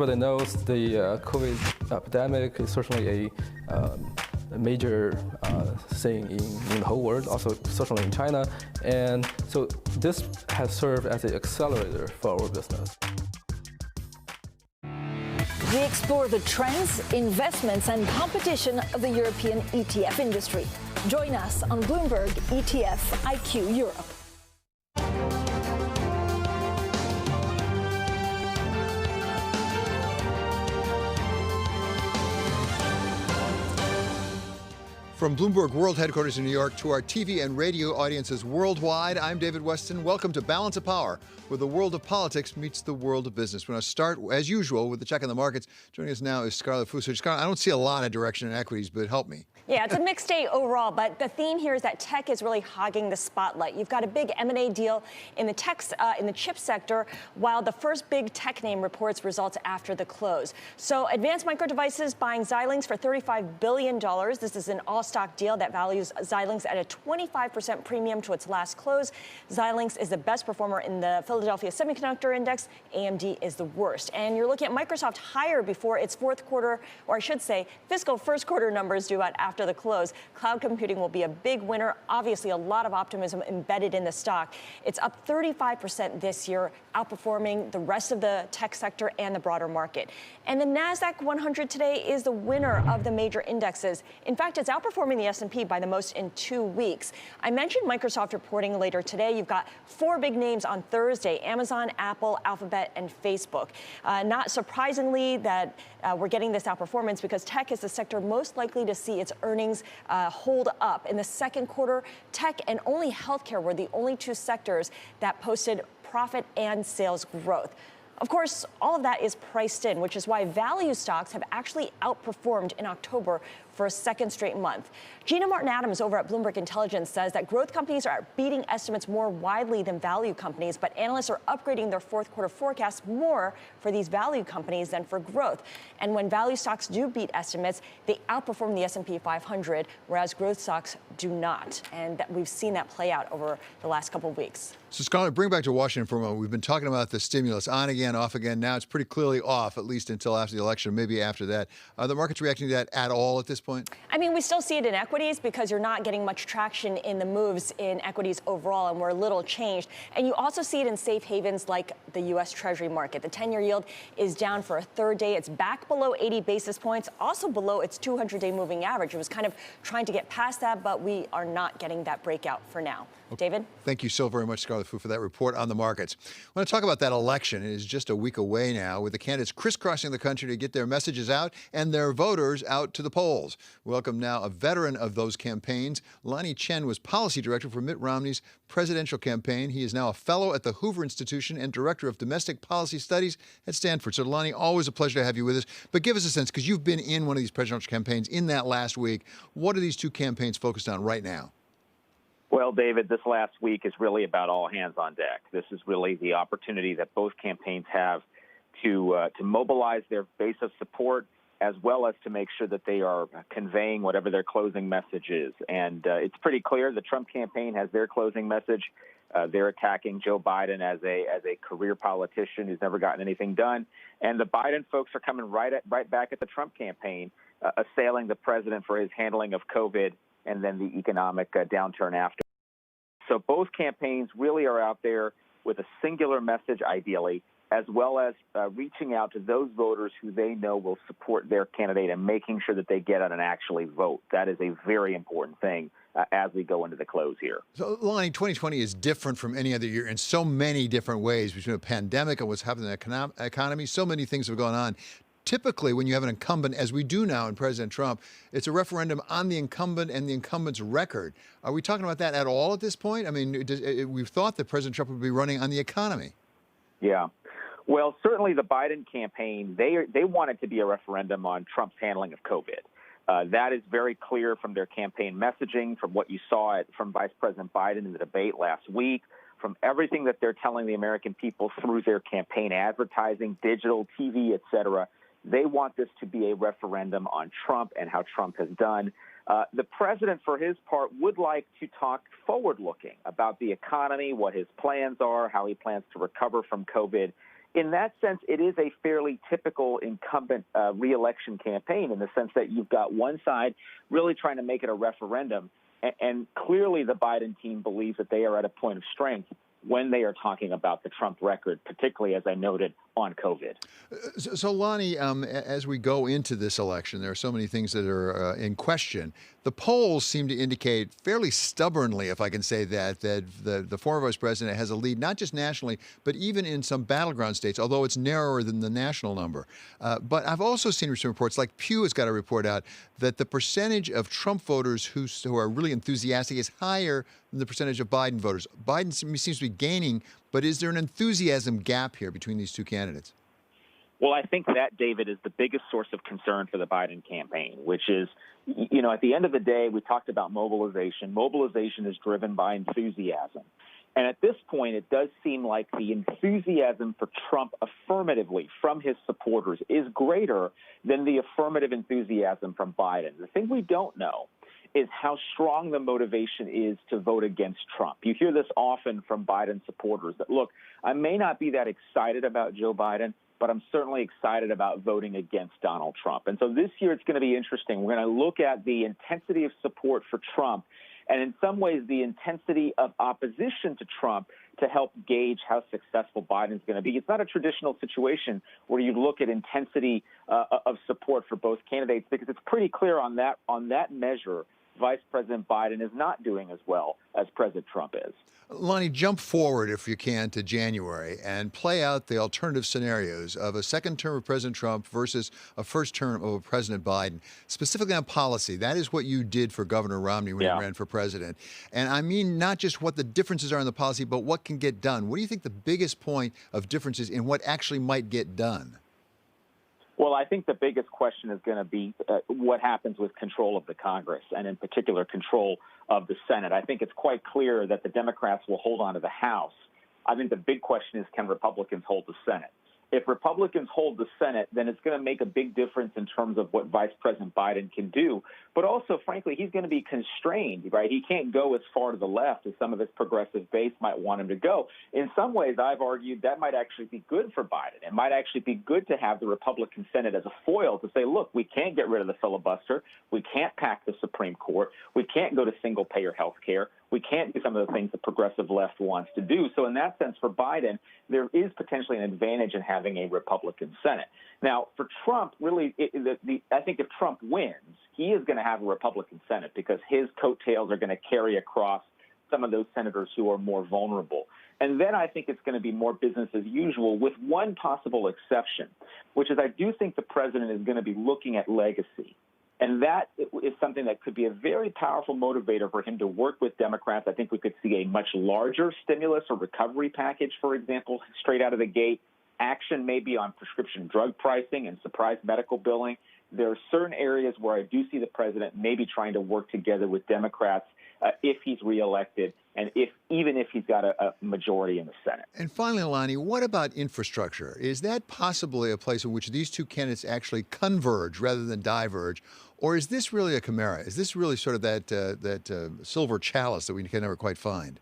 everybody knows the COVID epidemic is certainly a major thing in the whole world, also certainly in China. And so this has served as an accelerator for our business. We explore the trends, investments, and competition of the European ETF industry. Join us on Bloomberg ETF IQ Europe. From Bloomberg World Headquarters in New York to our TV and radio audiences worldwide, I'm David Weston. Welcome to Balance of Power, where the world of politics meets the world of business. We're going to start, as usual, with the check on the markets. Joining us now is Scarlett Fu. So, Scarlett, I don't see a lot of direction in equities, but help me. Yeah, it's a mixed day overall, but the theme here is that tech is really hogging the spotlight. You've got a big M&A deal in the chip sector, while the first big tech name reports results after the close. So Advanced Micro Devices buying Xilinx for $35 billion. This is an all-stock deal that values Xilinx at a 25% premium to its last close. Xilinx is the best performer in the Philadelphia Semiconductor Index. AMD is the worst. And you're looking at Microsoft higher before its fourth quarter, or I should say, fiscal first quarter numbers due out after the close. Cloud computing will be a big winner. Obviously, a lot of optimism embedded in the stock. It's up 35% this year, outperforming the rest of the tech sector and the broader market. And the NASDAQ 100 today is the winner of the major indexes. In fact, it's outperforming the S&P by the most in 2 weeks. I mentioned Microsoft reporting later today. You've got 4 big names on Thursday: Amazon, Apple, Alphabet, and Facebook. Not surprisingly that we're getting this outperformance because tech is the sector most likely to see its earnings hold up. In the second quarter, tech and only healthcare were the only 2 sectors that posted profit and sales growth. Of course, all of that is priced in, which is why value stocks have actually outperformed in October for a second straight month. Gina Martin-Adams over at Bloomberg Intelligence says that growth companies are beating estimates more widely than value companies, but analysts are upgrading their fourth quarter forecasts more for these value companies than for growth. And when value stocks do beat estimates, they outperform the S&P 500, whereas growth stocks do not. And we've seen that play out over the last couple of weeks. So, Scarlett, bring back to Washington for a moment. We've been talking about the stimulus on again, off again. Now it's pretty clearly off, at least until after the election, maybe after that. Are the markets reacting to that at all at this point? I mean, we still see it in equities because you're not getting much traction in the moves in equities overall, and we're a little changed. And you also see it in safe havens like the U.S. Treasury market. The 10-year yield is down for a third day. It's back below 80 basis points, also below its 200-day moving average. It was kind of trying to get past that, but we are not getting that breakout for now. David? Thank you so very much, Scarlett Fu, for that report on the markets. I want to talk about that election. It is just a week away now, with the candidates crisscrossing the country to get their messages out and their voters out to the polls. Welcome now a veteran of those campaigns. Lonnie Chen was policy director for Mitt Romney's presidential campaign. He is now a fellow at the Hoover Institution and director of domestic policy studies at Stanford. So, Lonnie, always a pleasure to have you with us. But give us a sense, because you've been in one of these presidential campaigns in that last week. What are these 2 campaigns focused on right now? Well, David, this last week is really about all hands on deck. This is really the opportunity that both campaigns have to mobilize their base of support, as well as to make sure that they are conveying whatever their closing message is. And it's pretty clear the Trump campaign has their closing message. They're attacking Joe Biden as a career politician who's never gotten anything done. And the Biden folks are coming right back at the Trump campaign, assailing the president for his handling of COVID and then the economic downturn after. So both campaigns really are out there with a singular message, ideally, as well as reaching out to those voters who they know will support their candidate and making sure that they get out and actually vote. That is a very important thing as we go into the close here. So, Lonnie, 2020 is different from any other year in so many different ways, between a pandemic and what's happening in the economy. So many things have gone on. Typically, when you have an incumbent, as we do now in President Trump, it's a referendum on the incumbent and the incumbent's record. Are we talking about that at all at this point? I mean, we've thought that President Trump would be running on the economy. Yeah. Well, certainly the Biden campaign, they want it to be a referendum on Trump's handling of COVID. That is very clear from their campaign messaging, from what you saw from Vice President Biden in the debate last week, from everything that they're telling the American people through their campaign advertising, digital, TV, et cetera. They want this to be a referendum on Trump and how Trump has done. The president, for his part, would like to talk forward-looking about the economy, what his plans are, how he plans to recover from COVID. in that sense, it is a fairly typical incumbent re-election campaign in the sense that you've got one side really trying to make it a referendum. And clearly the Biden team believes that they are at a point of strength when they are talking about the Trump record, particularly, as I noted, on COVID. So Lonnie, as we go into this election, there are so many things that are in question. The polls seem to indicate fairly stubbornly, if I can say that the former vice president has a lead, not just nationally, but even in some battleground states, although it's narrower than the national number. But I've also seen some reports, like Pew has got a report out, that the percentage of Trump voters who are really enthusiastic is higher than the percentage of Biden voters. Biden seems to be gaining, but is there an enthusiasm gap here between these two candidates? Well, I think that, David, is the biggest source of concern for the Biden campaign, which is, you know, at the end of the day, we talked about mobilization. Mobilization is driven by enthusiasm. And at this point, it does seem like the enthusiasm for Trump affirmatively from his supporters is greater than the affirmative enthusiasm from Biden. The thing we don't know is how strong the motivation is to vote against Trump. You hear this often from Biden supporters that, look, I may not be that excited about Joe Biden, but I'm certainly excited about voting against Donald Trump. And so this year it's going to be interesting. We're going to look at the intensity of support for Trump and in some ways the intensity of opposition to Trump to help gauge how successful Biden's going to be. It's not a traditional situation where you look at intensity of support for both candidates, because it's pretty clear on that measure Vice President Biden is not doing as well as President Trump is. Lonnie, jump forward, if you can, to January and play out the alternative scenarios of a second term of President Trump versus a first term of President Biden, specifically on policy. That is what you did for Governor Romney when he ran for president. And I mean not just what the differences are in the policy, but what can get done. What do you think the biggest point of difference is in what actually might get done? Well, I think the biggest question is going to be what happens with control of the Congress, and in particular control of the Senate. I think it's quite clear that the Democrats will hold on to the House. I think the big question is, can Republicans hold the Senate? If Republicans hold the Senate, then it's going to make a big difference in terms of what Vice President Biden can do. But also, frankly, he's going to be constrained, right? He can't go as far to the left as some of his progressive base might want him to go. In some ways, I've argued that might actually be good for Biden. It might actually be good to have the Republican Senate as a foil to say, look, we can't get rid of the filibuster. We can't pack the Supreme Court. We can't go to single-payer health care. We can't do some of the things the progressive left wants to do. So in that sense, for Biden, there is potentially an advantage in having a Republican Senate. Now, for Trump, really, I think if Trump wins, he is going to have a Republican Senate because his coattails are going to carry across some of those senators who are more vulnerable. And then I think it's going to be more business as usual, with one possible exception, which is I do think the president is going to be looking at legacy. And that is something that could be a very powerful motivator for him to work with Democrats. I think we could see a much larger stimulus or recovery package, for example, straight out of the gate. Action maybe on prescription drug pricing and surprise medical billing. There are certain areas where I do see the president maybe trying to work together with Democrats if he's reelected, and even if he's got a majority in the Senate. And finally, Lonnie, what about infrastructure? Is that possibly a place in which these two candidates actually converge rather than diverge? Or is this really a chimera? Is this really sort of that silver chalice that we can never quite find?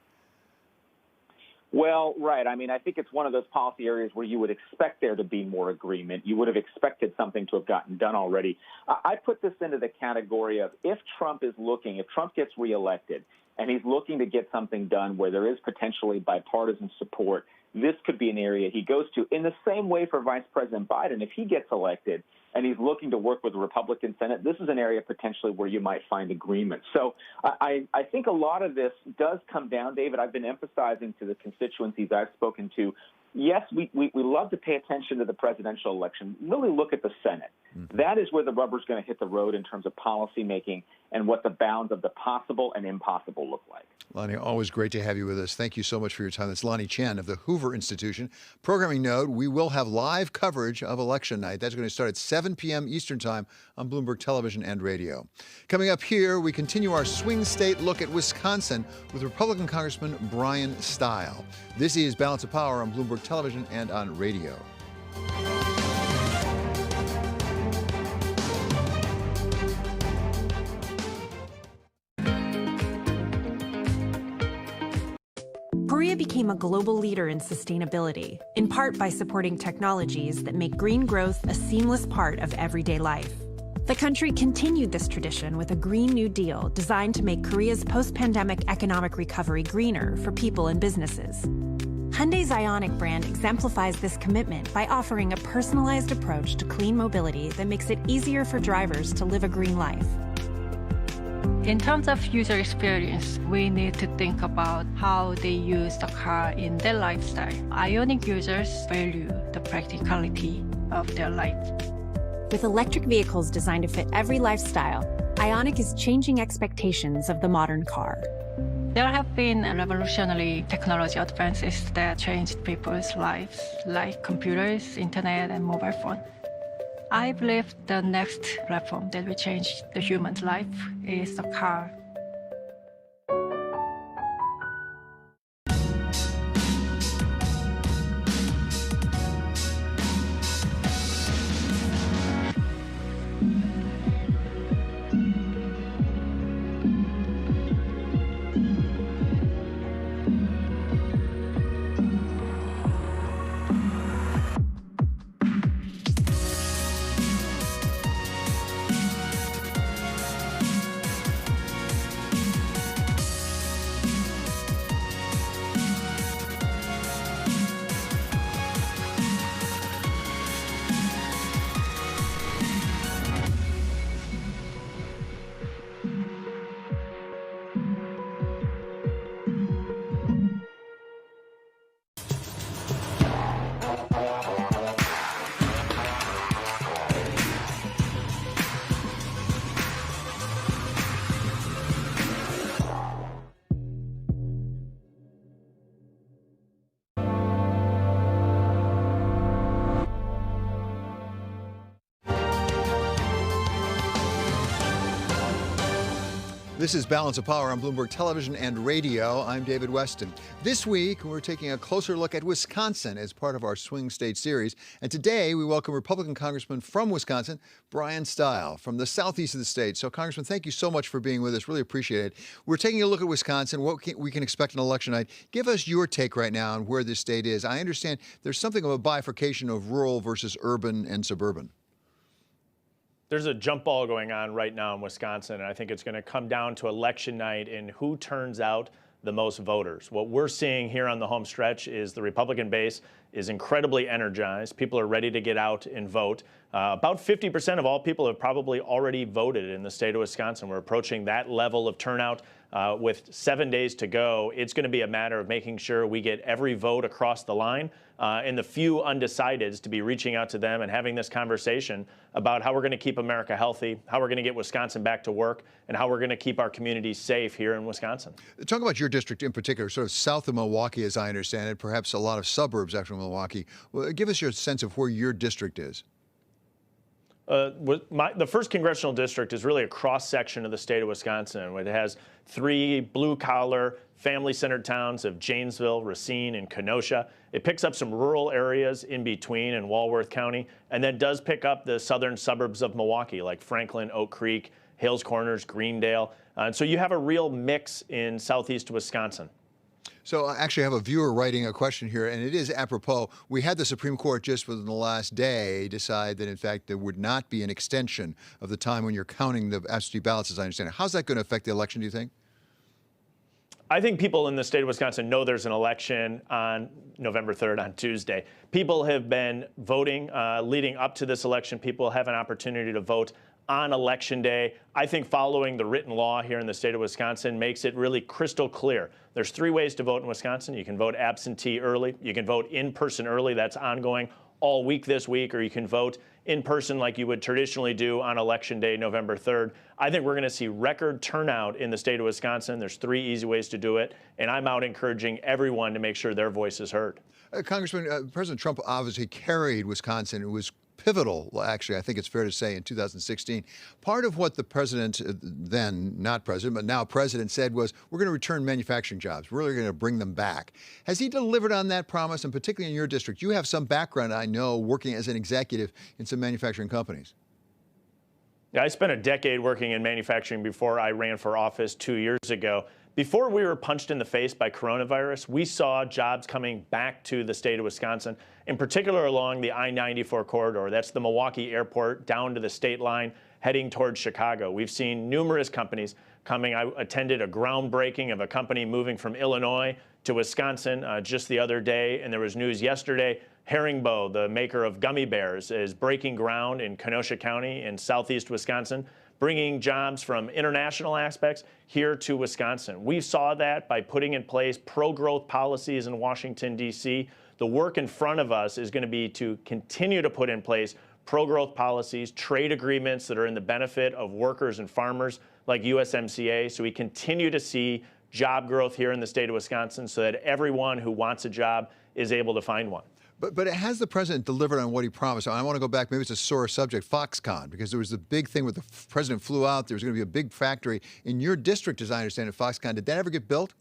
Well, right. I mean, I think it's one of those policy areas where you would expect there to be more agreement. You would have expected something to have gotten done already. I put this into the category of if Trump gets reelected and he's looking to get something done where there is potentially bipartisan support, this could be an area he goes to. In the same way for Vice President Biden, if he gets elected and he's looking to work with the Republican Senate, this is an area potentially where you might find agreement. So I think a lot of this does come down, David. I've been emphasizing to the constituencies I've spoken to, yes, we love to pay attention to the presidential election. Really look at the Senate. Mm-hmm. That is where the rubber's going to hit the road in terms of policy making and what the bounds of the possible and impossible look like. Lonnie, always great to have you with us. Thank you so much for your time. That's Lonnie Chen of the Hoover Institution. Programming note, we will have live coverage of election night. That's going to start at 7 p.m. Eastern Time on Bloomberg Television and Radio. Coming up here, we continue our swing state look at Wisconsin with Republican Congressman Brian Stile. This is Balance of Power on Bloomberg Television and on radio. Korea became a global leader in sustainability, in part by supporting technologies that make green growth a seamless part of everyday life. The country continued this tradition with a Green New Deal designed to make Korea's post-pandemic economic recovery greener for people and businesses. Hyundai's Ioniq brand exemplifies this commitment by offering a personalized approach to clean mobility that makes it easier for drivers to live a green life. In terms of user experience, we need to think about how they use the car in their lifestyle. Ioniq users value the practicality of their life. With electric vehicles designed to fit every lifestyle, Ioniq is changing expectations of the modern car. There have been revolutionary technology advances that changed people's lives, like computers, internet, and mobile phone. I believe the next platform that will change the human's life is the car. This is Balance of Power on Bloomberg Television and Radio. I'm David Weston. This week, we're taking a closer look at Wisconsin as part of our Swing State series. And today, we welcome Republican Congressman from Wisconsin, Brian Stile, from the southeast of the state. So, Congressman, thank you so much for being with us. Really appreciate it. We're taking a look at Wisconsin, what we can expect on election night. Give us your take right now on where this state is. I understand there's something of a bifurcation of rural versus urban and suburban. There's a jump ball going on right now in Wisconsin, and I think it's going to come down to election night and who turns out the most voters. What we're seeing here on the home stretch is the Republican base is incredibly energized. People are ready to get out and vote. About 50% of all people have probably already voted in the state of Wisconsin. We're approaching that level of turnout. With 7 days to go, it's going to be a matter of making sure we get every vote across the line and the few undecideds to be reaching out to them and having this conversation about how we're going to keep America healthy, how we're going to get Wisconsin back to work, and how we're going to keep our communities safe here in Wisconsin. Talk about your district in particular, sort of south of Milwaukee, as I understand it, perhaps a lot of suburbs after Milwaukee. Well, give us your sense of where your district is. The first congressional district is really a cross-section of the state of Wisconsin. It has three blue-collar, family-centered towns of Janesville, Racine, and Kenosha. It picks up some rural areas in between in Walworth County, and then does pick up the southern suburbs of Milwaukee, like Franklin, Oak Creek, Hales Corners, Greendale. And so you have a real mix in southeast Wisconsin. So I actually have a viewer writing a question here, and it is apropos. We had the Supreme Court just within the last day decide that, in fact, there would not be an extension of the time when you're counting the absentee ballots, as I understand it. How's that going to affect the election, do you think? I think people in the state of Wisconsin know there's an election on November 3rd, on Tuesday. People have been voting leading up to this election. People have an opportunity to vote on Election Day. I think following the written law here in the state of Wisconsin makes it really crystal clear. There's three ways to vote in Wisconsin. You can vote absentee early. You can vote in person early. That's ongoing all week this week. Or you can vote in person like you would traditionally do on Election Day, November 3rd. I think we're going to see record turnout in the state of Wisconsin. There's three easy ways to do it. And I'm out encouraging everyone to make sure their voice is heard. Congressman, President Trump obviously carried Wisconsin. It was pivotal, actually, I think it's fair to say, in 2016. Part of what the president, then not president, but now president, said was, we're going to return manufacturing jobs. We're really going to bring them back. Has he delivered on that promise? And particularly in your district, you have some background, I know, working as an executive in some manufacturing companies. Yeah, I spent a decade working in manufacturing before I ran for office 2 years ago. Before we were punched in the face by coronavirus, we saw jobs coming back to the state of Wisconsin, in particular along the I-94 corridor. That's the Milwaukee airport down to the state line, heading towards Chicago. We've seen numerous companies coming. I attended a groundbreaking of a company moving from Illinois to Wisconsin just the other day, and there was news yesterday. Herringbow, the maker of gummy bears, is breaking ground in Kenosha County in southeast Wisconsin, bringing jobs from international aspects here to Wisconsin. We saw that by putting in place pro-growth policies in Washington, D.C. The work in front of us is going to be to continue to put in place pro-growth policies, trade agreements that are in the benefit of workers and farmers like USMCA, so we continue to see job growth here in the state of Wisconsin so that everyone who wants a job is able to find one. But has the president delivered on what he promised? I want to go back, maybe it's a sore subject, Foxconn, because there was the big thing with the president flew out, there was going to be a big factory. In your district, as I understand it, Foxconn, did that ever get built?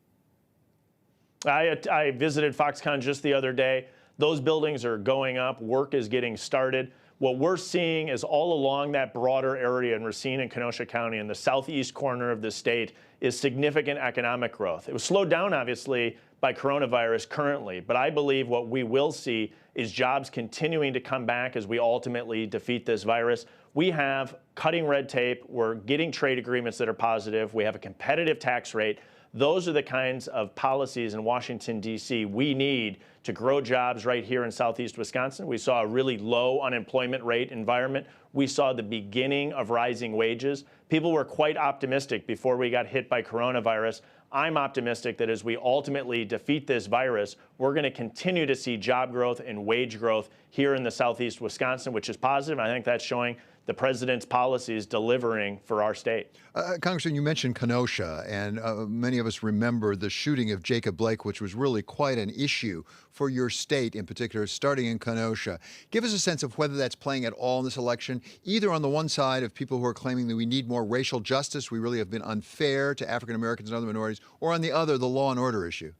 I visited Foxconn just the other day. Those buildings are going up. Work is getting started. What we're seeing is all along that broader area in Racine and Kenosha County in the southeast corner of the state is significant economic growth. It was slowed down, obviously, by coronavirus currently, but I believe what we will see is jobs continuing to come back as we ultimately defeat this virus. We have cutting red tape. We're getting trade agreements that are positive. We have a competitive tax rate. Those are the kinds of policies in Washington, D.C. we need to grow jobs right here in southeast Wisconsin. We saw a really low unemployment rate environment. We saw the beginning of rising wages. People were quite optimistic before we got hit by coronavirus. I'm optimistic that as we ultimately defeat this virus, we're going to continue to see job growth and wage growth here in the southeast Wisconsin, which is positive. I think that's showing the president's policies delivering for our state. Congressman, you mentioned Kenosha, and many of us remember the shooting of Jacob Blake, which was really quite an issue for your state in particular, starting in Kenosha. Give us a sense of whether that's playing at all in this election, either on the one side of people who are claiming that we need more racial justice, we really have been unfair to African Americans and other minorities, or on the other, the law and order issue.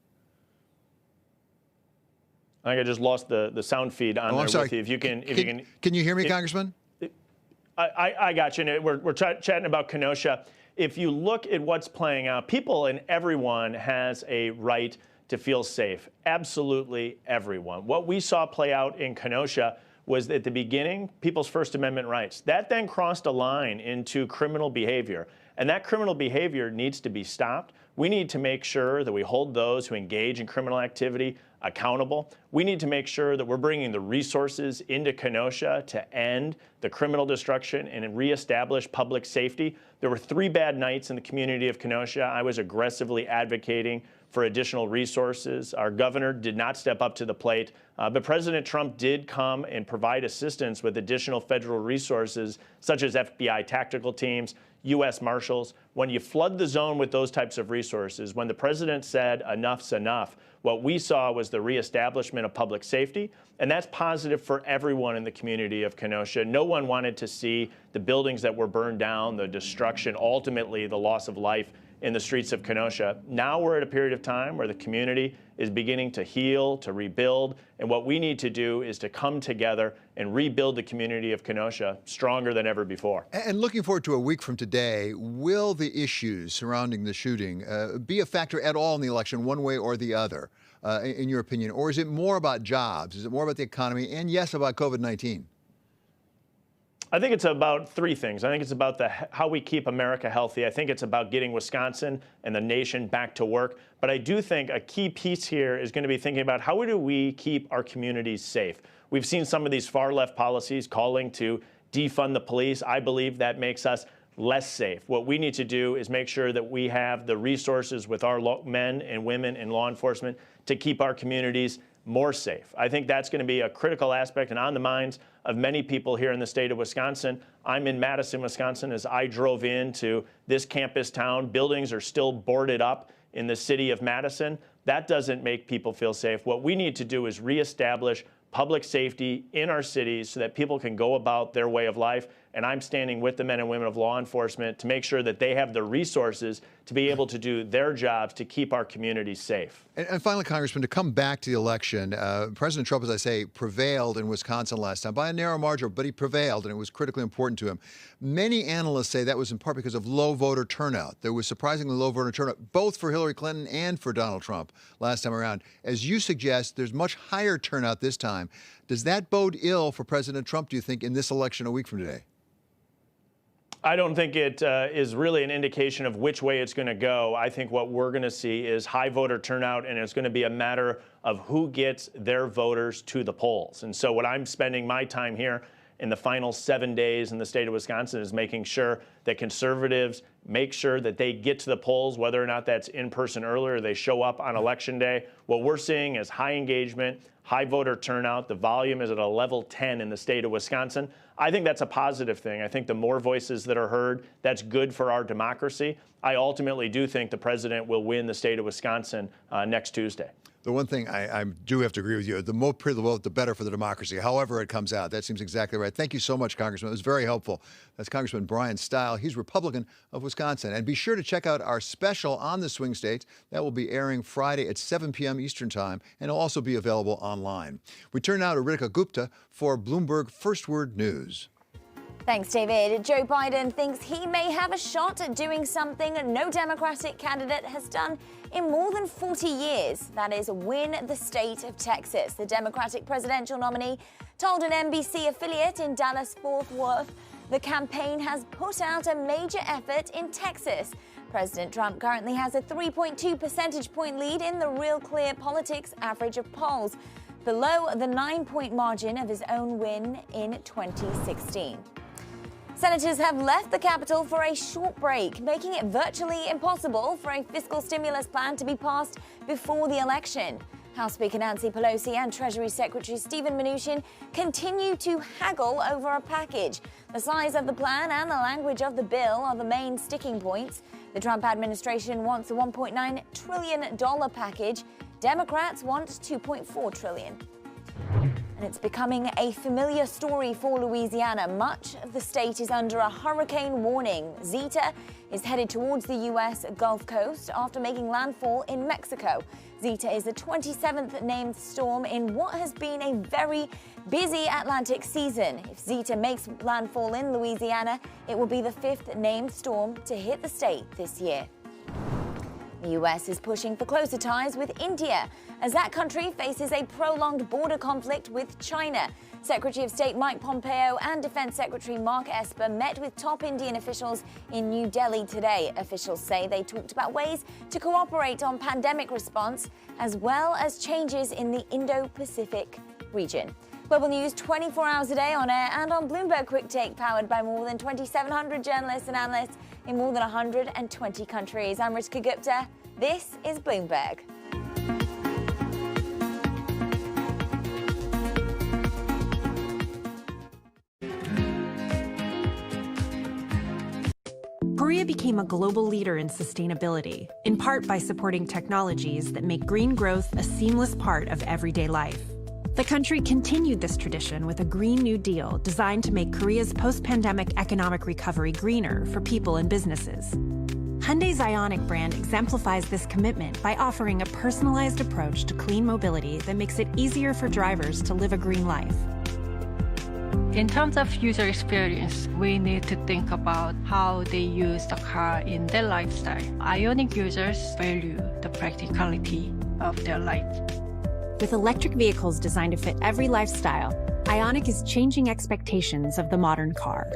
I think I just lost the sound feed on there with you. If you can, Can you hear me, Congressman? I got you. We're chatting about Kenosha. If you look at what's playing out, people and everyone has a right to feel safe. Absolutely everyone. What we saw play out in Kenosha was at the beginning, people's First Amendment rights. That then crossed a line into criminal behavior. And that criminal behavior needs to be stopped. We need to make sure that we hold those who engage in criminal activity accountable. We need to make sure that we're bringing the resources into Kenosha to end the criminal destruction and reestablish public safety. There were 3 bad nights in the community of Kenosha. I was aggressively advocating for additional resources. Our governor did not step up to the plate, but President Trump did come and provide assistance with additional federal resources, such as FBI tactical teams, U.S. Marshals. When you flood the zone with those types of resources, when the president said enough's enough, what we saw was the reestablishment of public safety, and that's positive for everyone in the community of Kenosha. No one wanted to see the buildings that were burned down, the destruction, ultimately the loss of life in the streets of Kenosha. Now we're at a period of time where the community is beginning to heal, to rebuild, and what we need to do is to come together and rebuild the community of Kenosha stronger than ever before. And looking forward to a week from today, will the issues surrounding the shooting be a factor at all in the election, one way or the other, in your opinion? Or is it more about jobs? Is it more about the economy? And yes, about COVID-19? I think it's about 3 things. I think it's about how we keep America healthy. I think it's about getting Wisconsin and the nation back to work. But I do think a key piece here is going to be thinking about how do we keep our communities safe. We've seen some of these far left policies calling to defund the police. I believe that makes us less safe. What we need to do is make sure that we have the resources with our men and women in law enforcement to keep our communities more safe. I think that's going to be a critical aspect and on the minds of many people here in the state of Wisconsin. I'm in Madison, Wisconsin. As I drove into this campus town, buildings are still boarded up in the city of Madison. That doesn't make people feel safe. What we need to do is reestablish public safety in our cities so that people can go about their way of life. and I'm standing with the men and women of law enforcement to make sure that they have the resources to be able to do their jobs to keep our communities safe. And finally, Congressman, to come back to the election, President Trump, as I say, prevailed in Wisconsin last time by a narrow margin, but he prevailed, and it was critically important to him. Many analysts say that was in part because of low voter turnout. There was surprisingly low voter turnout, both for Hillary Clinton and for Donald Trump last time around. As you suggest, there's much higher turnout this time. Does that bode ill for President Trump, do you think, in this election a week from today? I don't think it is really an indication of which way it's going to go. I think what we're going to see is high voter turnout, and it's going to be a matter of who gets their voters to the polls. And so what I'm spending my time here in the final 7 days in the state of Wisconsin is making sure that conservatives make sure that they get to the polls, whether or not that's in person earlier or they show up on Election Day. What we're seeing is high engagement, high voter turnout. The volume is at a level 10 in the state of Wisconsin. I think that's a positive thing. I think the more voices that are heard, that's good for our democracy. I ultimately do think the president will win the state of Wisconsin next Tuesday. The one thing I do have to agree with you, the more people vote, the better for the democracy, however it comes out. That seems exactly right. Thank you so much, Congressman. It was very helpful. That's Congressman Brian Stile. He's Republican of Wisconsin. And be sure to check out our special on the swing states. That will be airing Friday at 7 p.m. Eastern Time, and it'll also be available online. We turn now to Ritika Gupta for Bloomberg First Word News. Thanks, David. Joe Biden thinks he may have a shot at doing something no Democratic candidate has done in more than 40 years. That is, win the state of Texas. The Democratic presidential nominee told an NBC affiliate in Dallas-Fort Worth the campaign has put out a major effort in Texas. President Trump currently has a 3.2 percentage point lead in the Real Clear Politics average of polls, below the 9-point margin of his own win in 2016. Senators have left the Capitol for a short break, making it virtually impossible for a fiscal stimulus plan to be passed before the election. House Speaker Nancy Pelosi and Treasury Secretary Steven Mnuchin continue to haggle over a package. The size of the plan and the language of the bill are the main sticking points. The Trump administration wants a $1.9 trillion package. Democrats want $2.4 trillion. And it's becoming a familiar story for Louisiana. Much of the state is under a hurricane warning. Zeta is headed towards the U.S. Gulf Coast after making landfall in Mexico. Zeta is the 27th named storm in what has been a very busy Atlantic season. If Zeta makes landfall in Louisiana, it will be the 5th named storm to hit the state this year. The U.S. is pushing for closer ties with India as that country faces a prolonged border conflict with China. Secretary of State Mike Pompeo and Defense Secretary Mark Esper met with top Indian officials in New Delhi today. Officials say they talked about ways to cooperate on pandemic response as well as changes in the Indo-Pacific region. Global news 24 hours a day on air and on Bloomberg Quick Take, powered by more than 2,700 journalists and analysts in more than 120 countries. I'm Ritika Gupta. This is Bloomberg. Korea became a global leader in sustainability, in part by supporting technologies that make green growth a seamless part of everyday life. The country continued this tradition with a Green New Deal designed to make Korea's post-pandemic economic recovery greener for people and businesses. Hyundai's Ioniq brand exemplifies this commitment by offering a personalized approach to clean mobility that makes it easier for drivers to live a green life. In terms of user experience, we need to think about how they use the car in their lifestyle. Ioniq users value the practicality of their life. With electric vehicles designed to fit every lifestyle, Ioniq is changing expectations of the modern car.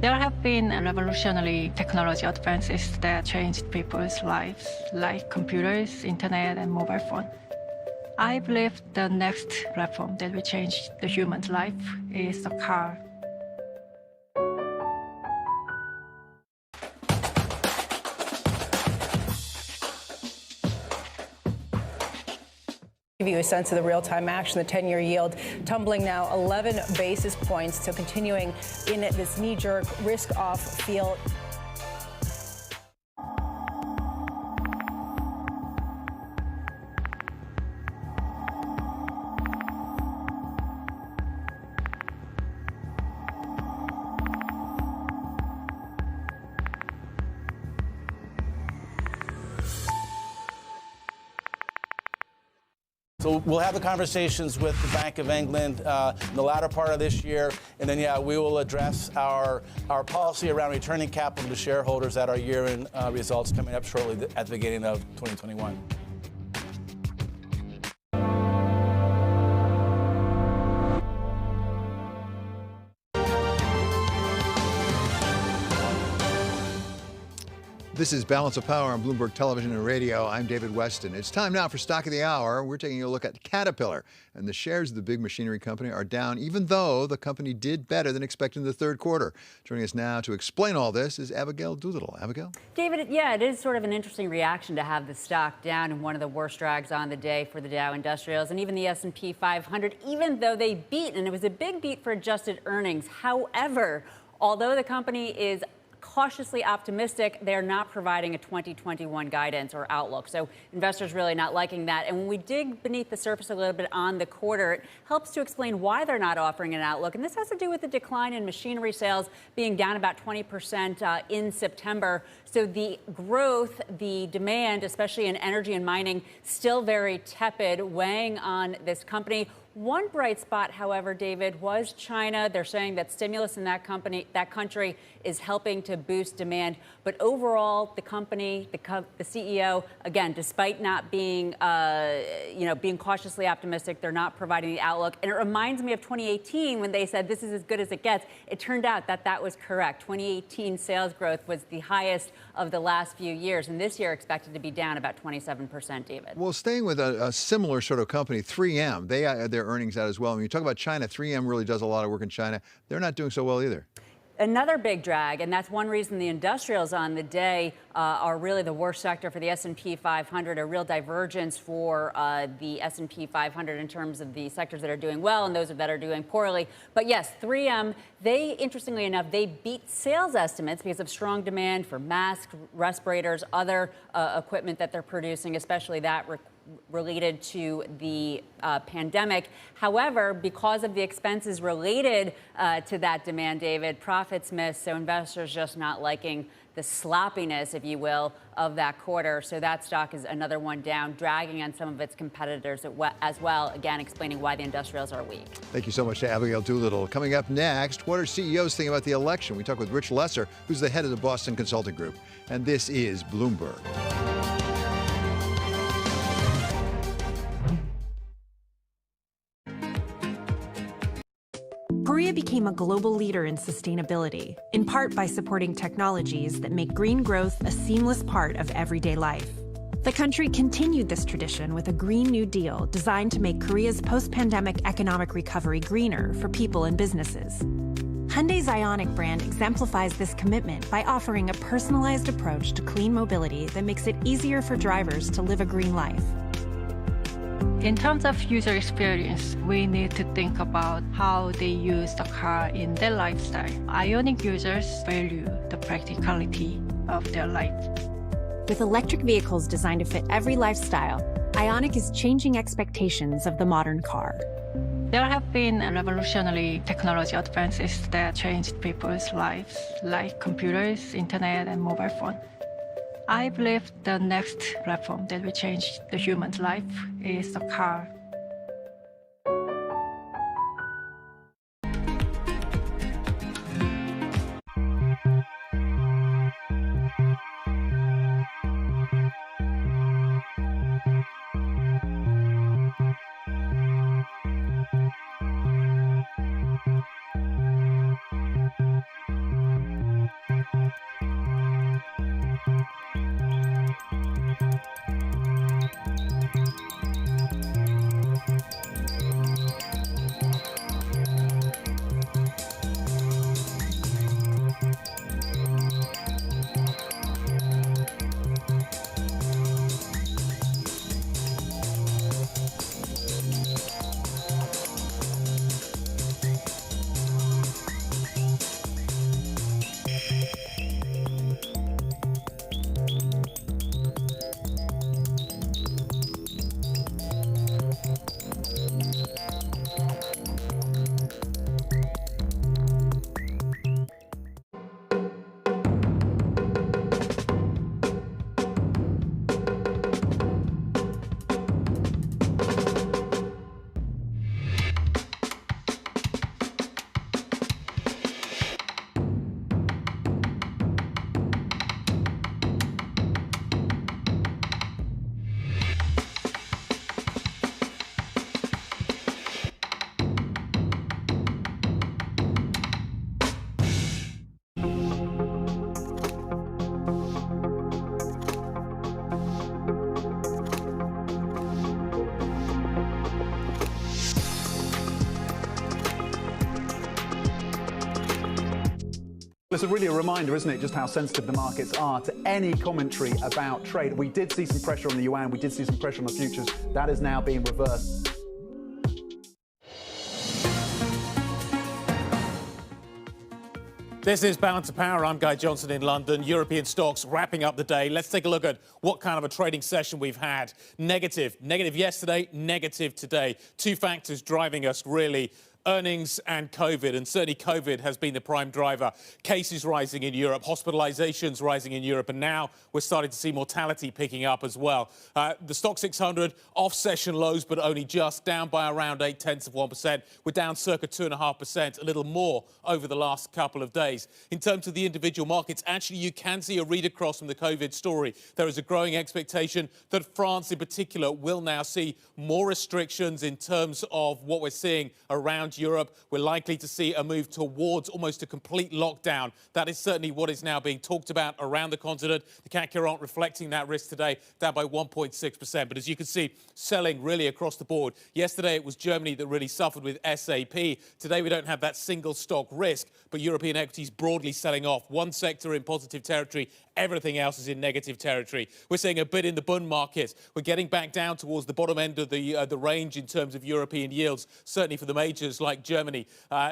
There have been revolutionary technology advances that changed people's lives, like computers, internet, and mobile phone. I believe the next platform that will change the human's life is the car. Give you a sense of the real-time action. The 10-year yield tumbling now 11 basis points, so continuing in this knee-jerk risk-off feel. So we'll have the conversations with the Bank of England in the latter part of this year, and then, yeah, we will address our policy around returning capital to shareholders at our year-end results coming up shortly at the beginning of 2021. This is Balance of Power on Bloomberg Television and Radio. I'm David Weston. It's time now for Stock of the Hour. We're taking a look at Caterpillar. And the shares of the big machinery company are down, even though the company did better than expected in the third quarter. Joining us now to explain all this is Abigail Doolittle. Abigail? David, yeah, it is sort of an interesting reaction to have the stock down in one of the worst drags on the day for the Dow Industrials and even the S&P 500, even though they beat, and it was a big beat for adjusted earnings. However, although the company is cautiously optimistic, they're not providing a 2021 guidance or outlook. So investors really not liking that. And when we dig beneath the surface a little bit on the quarter, it helps to explain why they're not offering an outlook. And this has to do with the decline in machinery sales being down about 20% in September. So the growth, the demand, especially in energy and mining, still very tepid, weighing on this company. One bright spot, however, David, was China. They're saying that stimulus in that country is helping to boost demand. But overall, the company, the CEO, again, despite not being, being cautiously optimistic, they're not providing the outlook. And it reminds me of 2018 when they said this is as good as it gets. It turned out that that was correct. 2018 sales growth was the highest of the last few years, and this year expected to be down about 27%, David. Well, staying with a similar sort of company, 3M, they had their earnings out as well. When you talk about China, 3M really does a lot of work in China. They're not doing so well either. Another big drag, and that's one reason the industrials on the day are really the worst sector for the S&P 500, a real divergence for the S&P 500 in terms of the sectors that are doing well and those that are doing poorly. But yes, 3M, they, interestingly enough, they beat sales estimates because of strong demand for masks, respirators, other equipment that they're producing, especially that related to the pandemic. However, because of the expenses related to that demand, David, profits missed. So investors just not liking the sloppiness, if you will, of that quarter. So that stock is another one down, dragging on some of its competitors as well, again, explaining why the industrials are weak. Thank you so much to Abigail Doolittle. Coming up next, what are CEOs thinking about the election? We talk with Rich Lesser, who's the head of the Boston Consulting Group. And this is Bloomberg. Korea became a global leader in sustainability, in part by supporting technologies that make green growth a seamless part of everyday life. The country continued this tradition with a Green New Deal designed to make Korea's post-pandemic economic recovery greener for people and businesses. Hyundai's Ioniq brand exemplifies this commitment by offering a personalized approach to clean mobility that makes it easier for drivers to live a green life. In terms of user experience, we need to think about how they use the car in their lifestyle. Ioniq users value the practicality of their life. With electric vehicles designed to fit every lifestyle, Ioniq is changing expectations of the modern car. There have been revolutionary technology advances that changed people's lives, like computers, internet, and mobile phone. I believe the next platform that will change the human's life is the car. This is really a reminder, isn't it, just how sensitive the markets are to any commentary about trade. We did see some pressure on the yuan, we did see some pressure on the futures. That is now being reversed. This is Balance of Power. I'm Guy Johnson in London. European stocks wrapping up the day. Let's take a look at what kind of a trading session we've had. Negative yesterday, negative today. Two factors driving us really. Earnings and COVID, and certainly COVID has been the prime driver. Cases rising in Europe, hospitalizations rising in Europe, and now we're starting to see mortality picking up as well. The Stock 600 off session lows, but only just down by around 0.8%. We're down circa 2.5%, a little more over the last couple of days. In terms of the individual markets, actually you can see a read across from the COVID story. There is a growing expectation that France in particular will now see more restrictions in terms of what we're seeing around Europe. We're likely to see a move towards almost a complete lockdown. That is certainly what is now being talked about around the continent. The CAC 40 reflecting that risk today, down by 1.6%. But as you can see, selling really across the board. Yesterday it was Germany that really suffered with SAP. Today we don't have that single stock risk, but European equities broadly selling off. One sector in positive territory, everything else is in negative territory. We're seeing a bit in the bond market. We're getting back down towards the bottom end of the range in terms of European yields, certainly for the majors like Germany.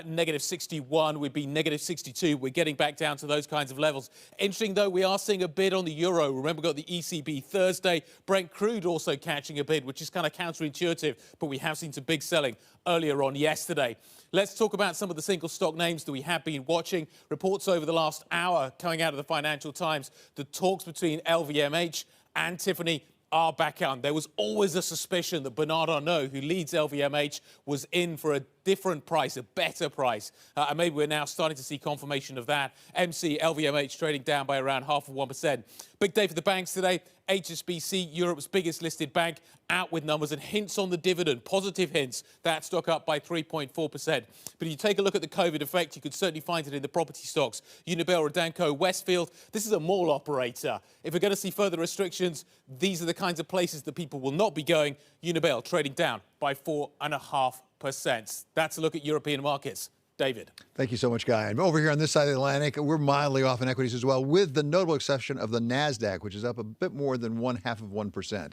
Negative 61, we'd be negative 62. We're getting back down to those kinds of levels. Interesting, though, we are seeing a bid on the euro. Remember, we've got the ECB Thursday. Brent crude also catching a bid, which is kind of counterintuitive, but we have seen some big selling earlier on yesterday. Let's talk about some of the single stock names that we have been watching. Reports over the last hour coming out of the Financial Times. The talks between LVMH and Tiffany are back on. There was always a suspicion that Bernard Arnault, who leads LVMH, was in for a different price, a better price. And maybe we're now starting to see confirmation of that. MC, LVMH trading down by around 0.5%. Big day for the banks today. HSBC, Europe's biggest listed bank, out with numbers and hints on the dividend, positive hints. That stock up by 3.4%. But if you take a look at the COVID effect, you could certainly find it in the property stocks. Unibail, Rodamco, Westfield. This is a mall operator. If we're going to see further restrictions, these are the kinds of places that people will not be going. Unibail trading down by 4.5%. That's a look at European markets. David. Thank you so much, Guy. And over here on this side of the Atlantic, we're mildly off in equities as well, with the notable exception of the NASDAQ, which is up a bit more than 0.5%.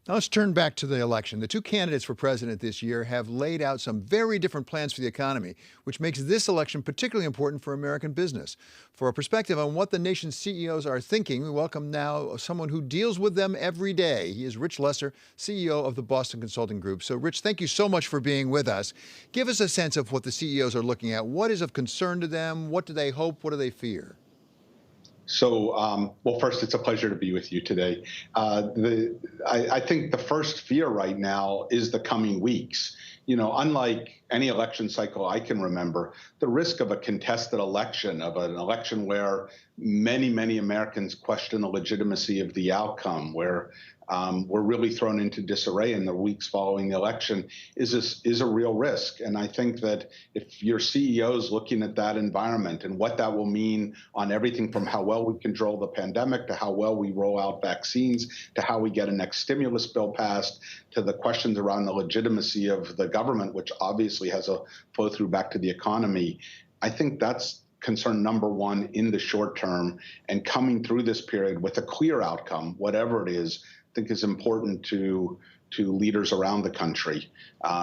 Now let's turn back to the election. The two candidates for president this year have laid out some very different plans for the economy, which makes this election particularly important for American business. For a perspective on what the nation's CEOs are thinking, we welcome now someone who deals with them every day. He is Rich Lesser, CEO of the Boston Consulting Group. So, Rich, thank you so much for being with us. Give us a sense of what the CEOs are looking at. What is of concern to them? What do they hope? What do they fear? So, well, first, it's a pleasure to be with you today. I think the first fear right now is the coming weeks. You know, unlike any election cycle I can remember, the risk of a contested election, of an election where many, many Americans question the legitimacy of the outcome, where we're really thrown into disarray in the weeks following the election, is a real risk. And I think that if your CEO is looking at that environment and what that will mean on everything from how well we control the pandemic to how well we roll out vaccines to how we get a next stimulus bill passed to the questions around the legitimacy of the government, which obviously has a flow through back to the economy, I think that's concern number one in the short term. And coming through this period with a clear outcome, whatever it is, I think is important to leaders around the country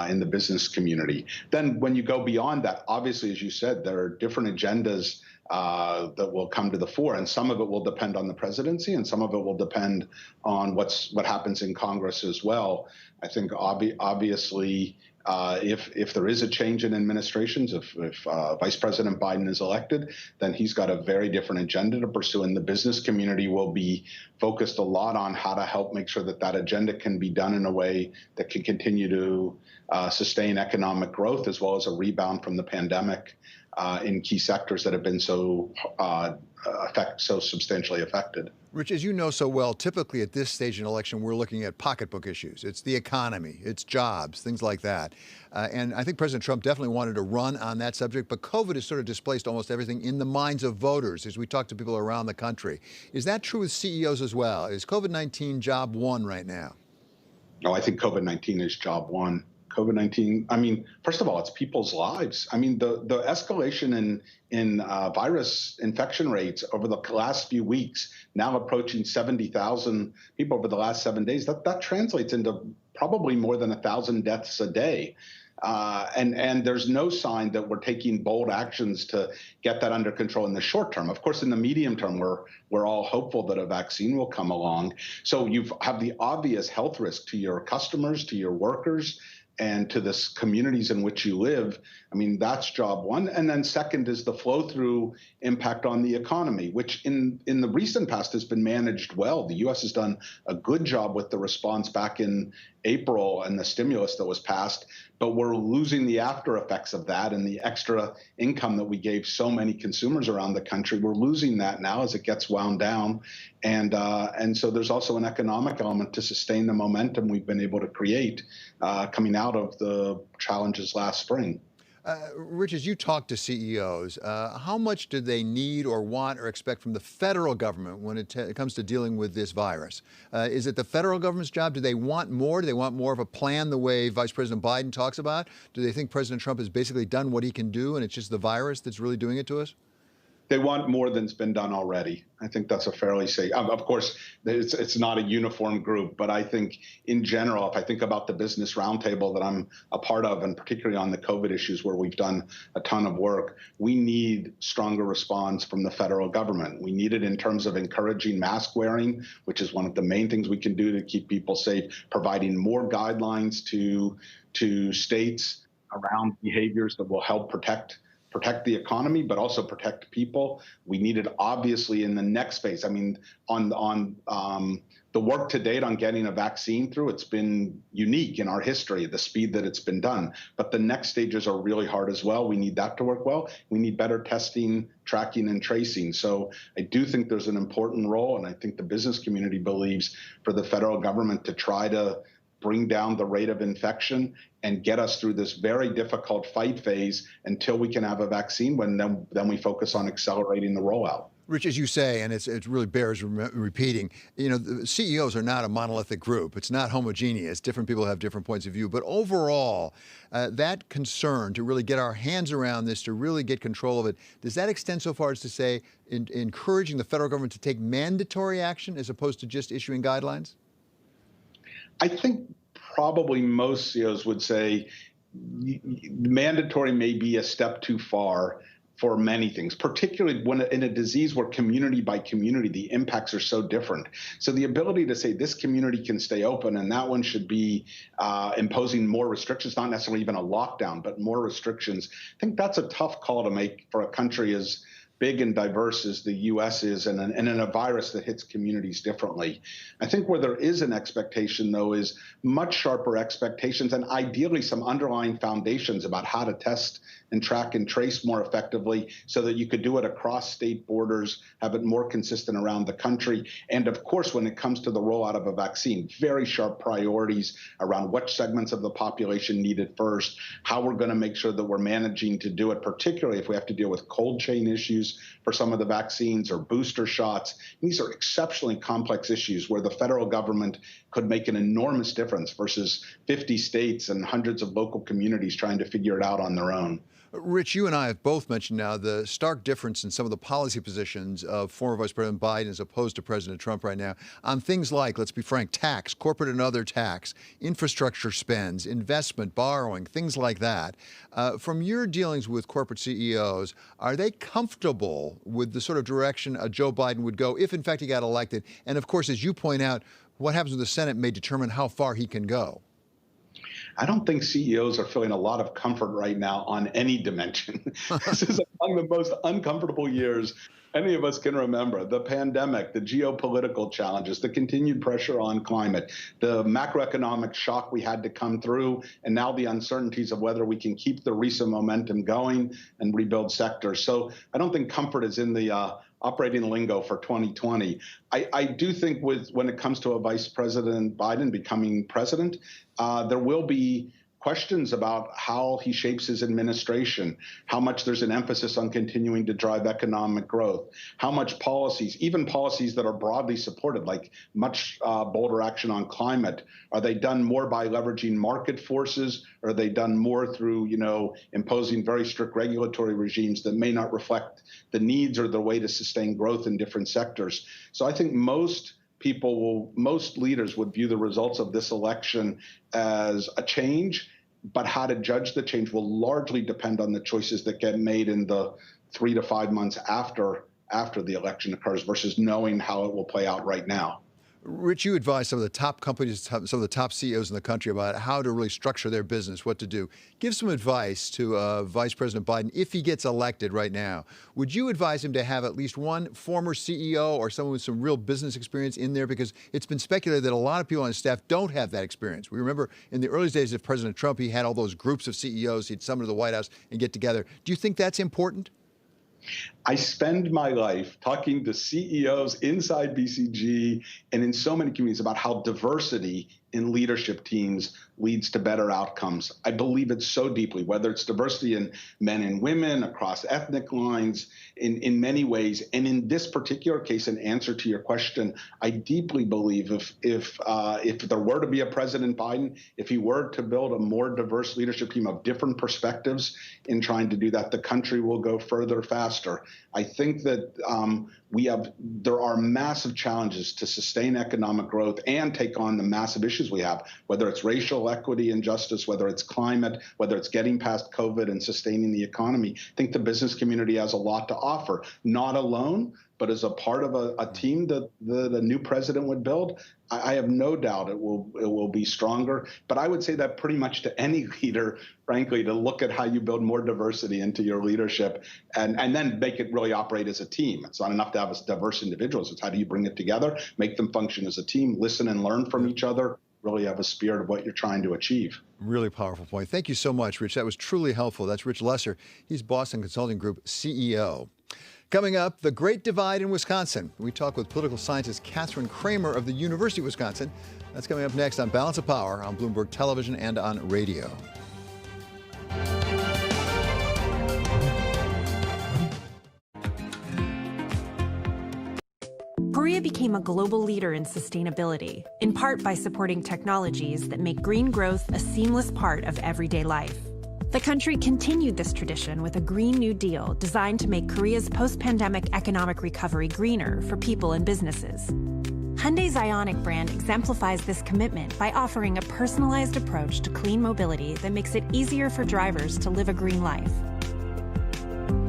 in the business community. Then when you go beyond that, obviously, as you said, there are different agendas that will come to the fore, and some of it will depend on the presidency, and some of it will depend on what happens in Congress as well. I think obviously, if there is a change in administrations, if Vice President Biden is elected, then he's got a very different agenda to pursue, and the business community will be focused a lot on how to help make sure that that agenda can be done in a way that can continue to sustain economic growth as well as a rebound from the pandemic in key sectors that have been so substantially affected. Rich, as you know so well, typically at this stage in an election, we're looking at pocketbook issues. It's the economy, it's jobs, things like that. And I think President Trump definitely wanted to run on that subject, but COVID has sort of displaced almost everything in the minds of voters as we talk to people around the country. Is that true with CEOs as well? Is COVID-19 job one right now? No, I think COVID-19 is job one. COVID-19. I mean, first of all, it's people's lives. I mean, the escalation in virus infection rates over the last few weeks, now approaching 70,000 people over the last 7 days, that translates into probably more than 1,000 deaths a day. And there's no sign that we're taking bold actions to get that under control in the short term. Of course, in the medium term, we're all hopeful that a vaccine will come along. So you have the obvious health risk to your customers, to your workers, and to the communities in which you live. I mean, that's job one. And then second is the flow-through impact on the economy, which in the recent past has been managed well. The U.S. has done a good job with the response back in April and the stimulus that was passed, but we're losing the after effects of that and the extra income that we gave so many consumers around the country. We're losing that now as it gets wound down. And so there's also an economic element to sustain the momentum we've been able to create coming out of the challenges last spring. Rich, as you talk to CEOs, how much do they need or want or expect from the federal government when it comes to dealing with this virus? Is it the federal government's job? Do they want more? Do they want more of a plan the way Vice President Biden talks about? Do they think President Trump has basically done what he can do and it's just the virus that's really doing it to us? They want more than's been done already. I think that's a fairly safe. Of course, it's not a uniform group, but I think in general, if I think about the business roundtable that I'm a part of, and particularly on the COVID issues where we've done a ton of work, we need stronger response from the federal government. We need it in terms of encouraging mask wearing, which is one of the main things we can do to keep people safe, providing more guidelines to states around behaviors that will help protect the economy, but also protect people. We need it obviously in the next phase. I mean, on the work to date on getting a vaccine through, it's been unique in our history, the speed that it's been done. But the next stages are really hard as well. We need that to work well. We need better testing, tracking, and tracing. So I do think there's an important role, and I think the business community believes for the federal government to try to bring down the rate of infection and get us through this very difficult fight phase until we can have a vaccine, then we focus on accelerating the rollout. Rich, as you say, and it really bears repeating, you know, the CEOs are not a monolithic group. It's not homogeneous. Different people have different points of view. But overall, that concern to really get our hands around this, to really get control of it, does that extend so far as to say encouraging the federal government to take mandatory action as opposed to just issuing guidelines? I think probably most CEOs would say mandatory may be a step too far for many things, particularly when in a disease where community by community, the impacts are so different. So the ability to say this community can stay open and that one should be imposing more restrictions, not necessarily even a lockdown, but more restrictions. I think that's a tough call to make for a country as big and diverse as the U.S. is, and in a virus that hits communities differently. I think where there is an expectation, though, is much sharper expectations and ideally some underlying foundations about how to test and track and trace more effectively so that you could do it across state borders, have it more consistent around the country. And of course, when it comes to the rollout of a vaccine, very sharp priorities around which segments of the population need it first, how we're going to make sure that we're managing to do it, particularly if we have to deal with cold chain issues for some of the vaccines or booster shots. These are exceptionally complex issues where the federal government could make an enormous difference versus 50 states and hundreds of local communities trying to figure it out on their own. Rich, you and I have both mentioned now the stark difference in some of the policy positions of former Vice President Biden as opposed to President Trump right now on things like, let's be frank, tax, corporate and other tax, infrastructure spends, investment, borrowing, things like that. From your dealings with corporate CEOs, are they comfortable with the sort of direction Joe Biden would go if, in fact, he got elected? And of course, as you point out, what happens with the Senate may determine how far he can go. I don't think CEOs are feeling a lot of comfort right now on any dimension. This is among the most uncomfortable years any of us can remember. The pandemic, the geopolitical challenges, the continued pressure on climate, the macroeconomic shock we had to come through, and now the uncertainties of whether we can keep the recent momentum going and rebuild sectors. So I don't think comfort is in the operating lingo for 2020. I do think when it comes to a Vice President Biden becoming president, there will be questions about how he shapes his administration, how much there's an emphasis on continuing to drive economic growth, how much policies, even policies that are broadly supported, like much bolder action on climate, are they done more by leveraging market forces, or are they done more through, imposing very strict regulatory regimes that may not reflect the needs or the way to sustain growth in different sectors? So I think most leaders would view the results of this election as a change, but how to judge the change will largely depend on the choices that get made in the 3 to 5 months after the election occurs versus knowing how it will play out right now. Rich, you advise some of the top companies, some of the top CEOs in the country about how to really structure their business, what to do. Give some advice to Vice President Biden if he gets elected right now. Would you advise him to have at least one former CEO or someone with some real business experience in there? Because it's been speculated that a lot of people on his staff don't have that experience. We remember in the early days of President Trump, he had all those groups of CEOs he'd summon to the White House and get together. Do you think that's important? I spend my life talking to CEOs inside BCG and in so many communities about how diversity in leadership teams leads to better outcomes. I believe it so deeply, whether it's diversity in men and women, across ethnic lines, in many ways. And in this particular case, in answer to your question, I deeply believe if there were to be a President Biden, if he were to build a more diverse leadership team of different perspectives in trying to do that, the country will go further faster. I think that there are massive challenges to sustain economic growth and take on the massive issues we have, whether it's racial equity and justice, whether it's climate, whether it's getting past COVID and sustaining the economy. I think the business community has a lot to offer, not alone, but as a part of a team that the new president would build. I have no doubt it will be stronger. But I would say that pretty much to any leader, frankly, to look at how you build more diversity into your leadership and then make it really operate as a team. It's not enough to have diverse individuals. It's how do you bring it together, make them function as a team, listen and learn from each other, really have a spirit of what you're trying to achieve. Really powerful point. Thank you so much, Rich. That was truly helpful. That's Rich Lesser. He's Boston Consulting Group CEO. Coming up, the Great Divide in Wisconsin. We talk with political scientist Catherine Kramer of the University of Wisconsin. That's coming up next on Balance of Power on Bloomberg Television and on radio. Korea became a global leader in sustainability, in part by supporting technologies that make green growth a seamless part of everyday life. The country continued this tradition with a Green New Deal designed to make Korea's post-pandemic economic recovery greener for people and businesses. Hyundai's Ioniq brand exemplifies this commitment by offering a personalized approach to clean mobility that makes it easier for drivers to live a green life.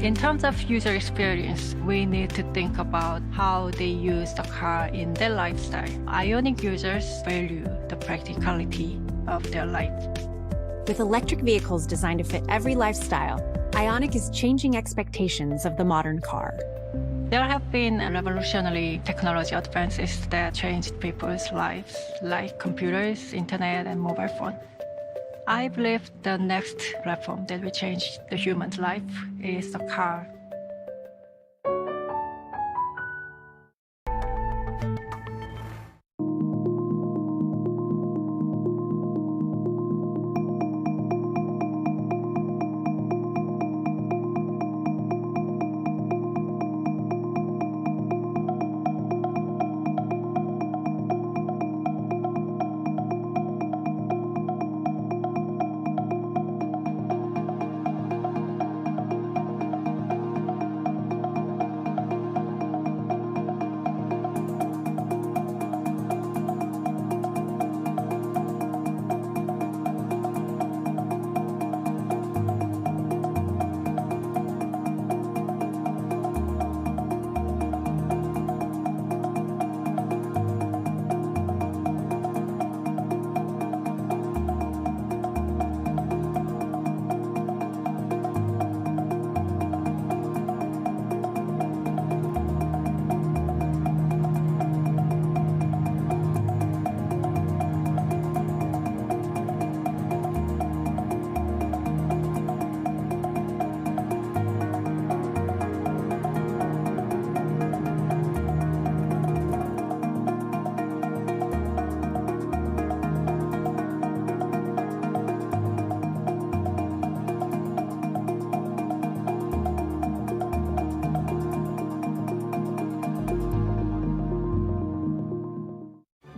In terms of user experience, we need to think about how they use the car in their lifestyle. Ioniq users value the practicality of their life. With electric vehicles designed to fit every lifestyle, Ioniq is changing expectations of the modern car. There have been revolutionary technology advances that changed people's lives, like computers, internet, and mobile phone. I believe the next platform that will change the human's life is the car.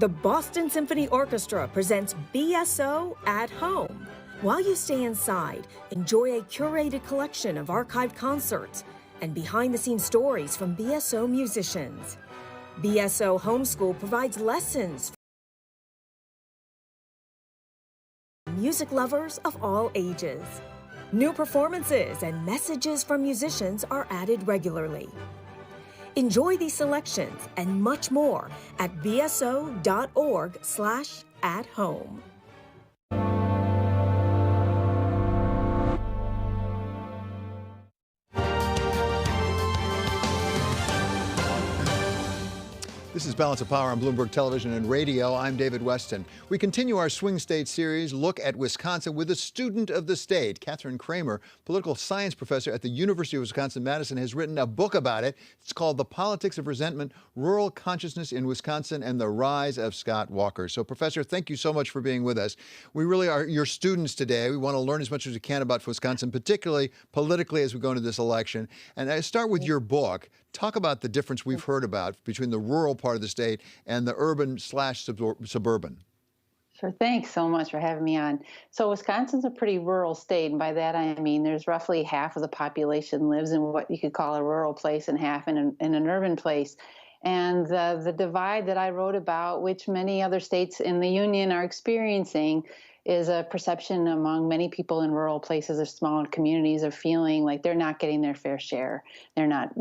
The Boston Symphony Orchestra presents BSO at Home. While you stay inside, enjoy a curated collection of archived concerts and behind-the-scenes stories from BSO musicians. BSO Homeschool provides lessons for music lovers of all ages. New performances and messages from musicians are added regularly. Enjoy these selections and much more at bso.org/at-home. This is Balance of Power on Bloomberg Television and Radio. I'm David Weston. We continue our Swing State series, look at Wisconsin, with a student of the state. Catherine Kramer, political science professor at the University of Wisconsin-Madison, has written a book about it. It's called The Politics of Resentment, Rural Consciousness in Wisconsin and the Rise of Scott Walker. So, Professor, thank you so much for being with us. We really are your students today. We want to learn as much as we can about Wisconsin, particularly politically as we go into this election. And I start with your book. Talk about the difference we've heard about between the rural part of the state and the urban/suburban. Sure. Thanks so much for having me on. So Wisconsin's a pretty rural state, and by that I mean there's roughly half of the population lives in what you could call a rural place and half in an urban place. And the divide that I wrote about, which many other states in the union are experiencing, is a perception among many people in rural places or smaller communities of feeling like they're not getting their fair share. They're not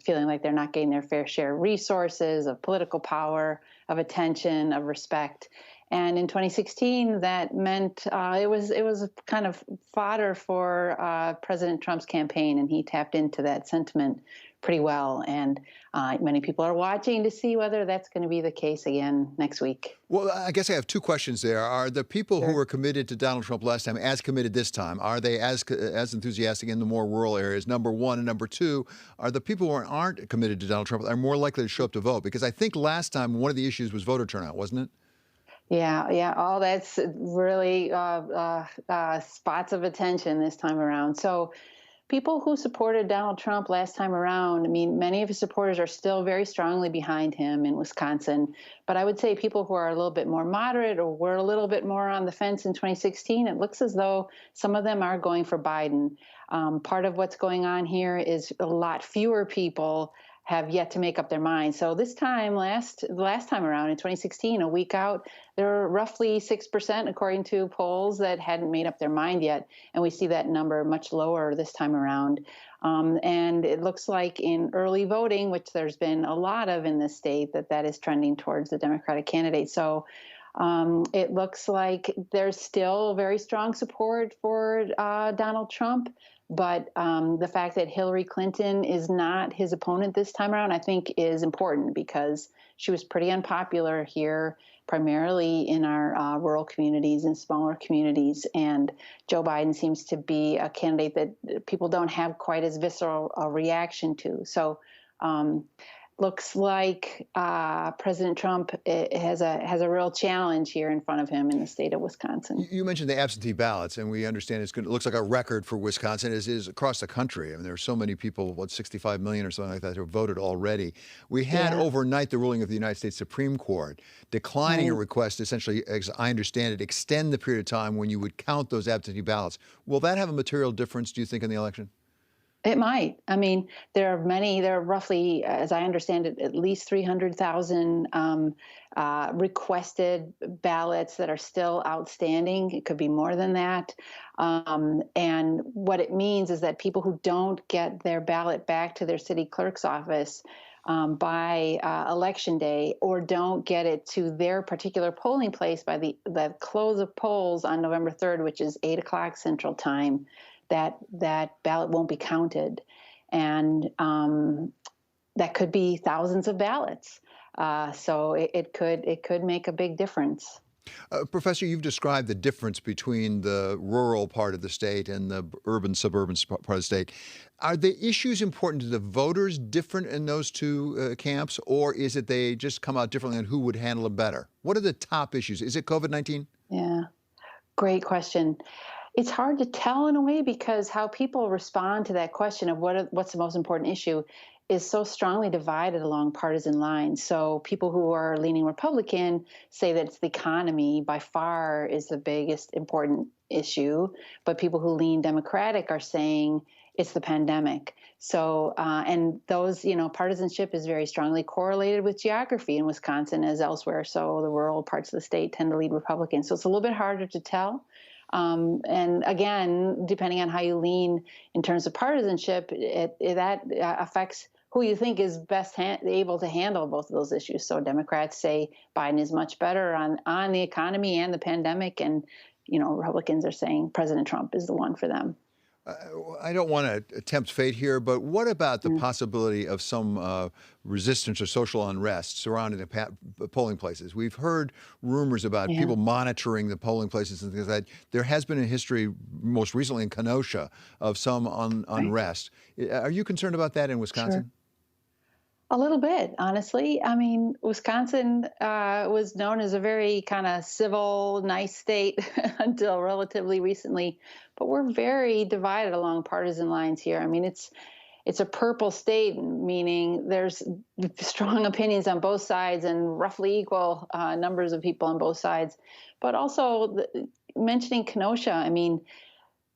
feeling like they're not getting their fair share of resources, of political power, of attention, of respect. And in 2016, that meant it was kind of fodder for President Trump's campaign, and he tapped into that sentiment pretty well. And many people are watching to see whether that's going to be the case again next week. Well, I guess I have two questions there. Are the people who were committed to Donald Trump last time as committed this time? Are they as enthusiastic in the more rural areas? Number one. And number two, are the people who aren't committed to Donald Trump are more likely to show up to vote? Because I think last time one of the issues was voter turnout, wasn't it? Yeah. All that's really spots of attention this time around. So people who supported Donald Trump last time around, I mean, many of his supporters are still very strongly behind him in Wisconsin. But I would say people who are a little bit more moderate or were a little bit more on the fence in 2016, it looks as though some of them are going for Biden. Part of what's going on here is a lot fewer people have yet to make up their minds. So this time, last time around in 2016, a week out, there were roughly 6%, according to polls, that hadn't made up their mind yet. And we see that number much lower this time around. And it looks like in early voting, which there's been a lot of in this state, that is trending towards the Democratic candidate. So it looks like there's still very strong support for Donald Trump. But the fact that Hillary Clinton is not his opponent this time around, I think, is important because she was pretty unpopular here, primarily in our rural communities and smaller communities. And Joe Biden seems to be a candidate that people don't have quite as visceral a reaction to. So looks like President Trump has a real challenge here in front of him in the state of Wisconsin. You mentioned the absentee ballots, and we understand it looks like a record for Wisconsin, as is across the country. I mean, there are so many people, 65 million or something like that, who have voted already. We had overnight the ruling of the United States Supreme Court declining a request to essentially, as I understand it, extend the period of time when you would count those absentee ballots. Will that have a material difference, do you think, in the election? It might. I mean, there are roughly, as I understand it, at least 300,000 requested ballots that are still outstanding. It could be more than that. And what it means is that people who don't get their ballot back to their city clerk's office by Election Day, or don't get it to their particular polling place by the close of polls on November 3rd, which is 8 o'clock Central Time, that ballot won't be counted. And that could be thousands of ballots. So it could make a big difference. Professor, you've described the difference between the rural part of the state and the urban-suburban part of the state. Are the issues important to the voters different in those two camps, or is it they just come out differently on who would handle it better? What are the top issues? Is it COVID-19? Yeah, great question. It's hard to tell in a way because how people respond to that question of what's the most important issue is so strongly divided along partisan lines. So people who are leaning Republican say that it's the economy by far is the biggest important issue, but people who lean Democratic are saying it's the pandemic. So, and those, partisanship is very strongly correlated with geography in Wisconsin as elsewhere. So the rural parts of the state tend to lead Republican. So it's a little bit harder to tell. And again, depending on how you lean in terms of partisanship, that affects who you think is best able to handle both of those issues. So Democrats say Biden is much better on the economy and the pandemic, and Republicans are saying President Trump is the one for them. I don't want to tempt fate here, but what about the possibility of some resistance or social unrest surrounding the polling places? We've heard rumors about people monitoring the polling places and things like that. There has been a history, most recently in Kenosha, of some unrest. Are you concerned about that in Wisconsin? Sure. A little bit, honestly. I mean, Wisconsin was known as a very kind of civil, nice state until relatively recently, but we're very divided along partisan lines here. I mean, it's a purple state, meaning there's strong opinions on both sides and roughly equal numbers of people on both sides. But also, mentioning Kenosha, I mean,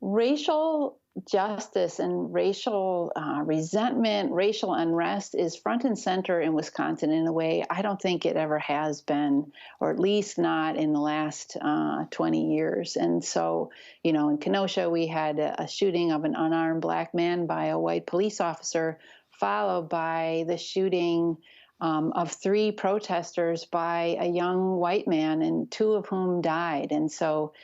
racial justice and racial resentment, racial unrest is front and center in Wisconsin in a way I don't think it ever has been, or at least not in the last 20 years. And so, in Kenosha, we had a shooting of an unarmed black man by a white police officer, followed by the shooting of 3 protesters by a young white man, and 2 of whom died. And so,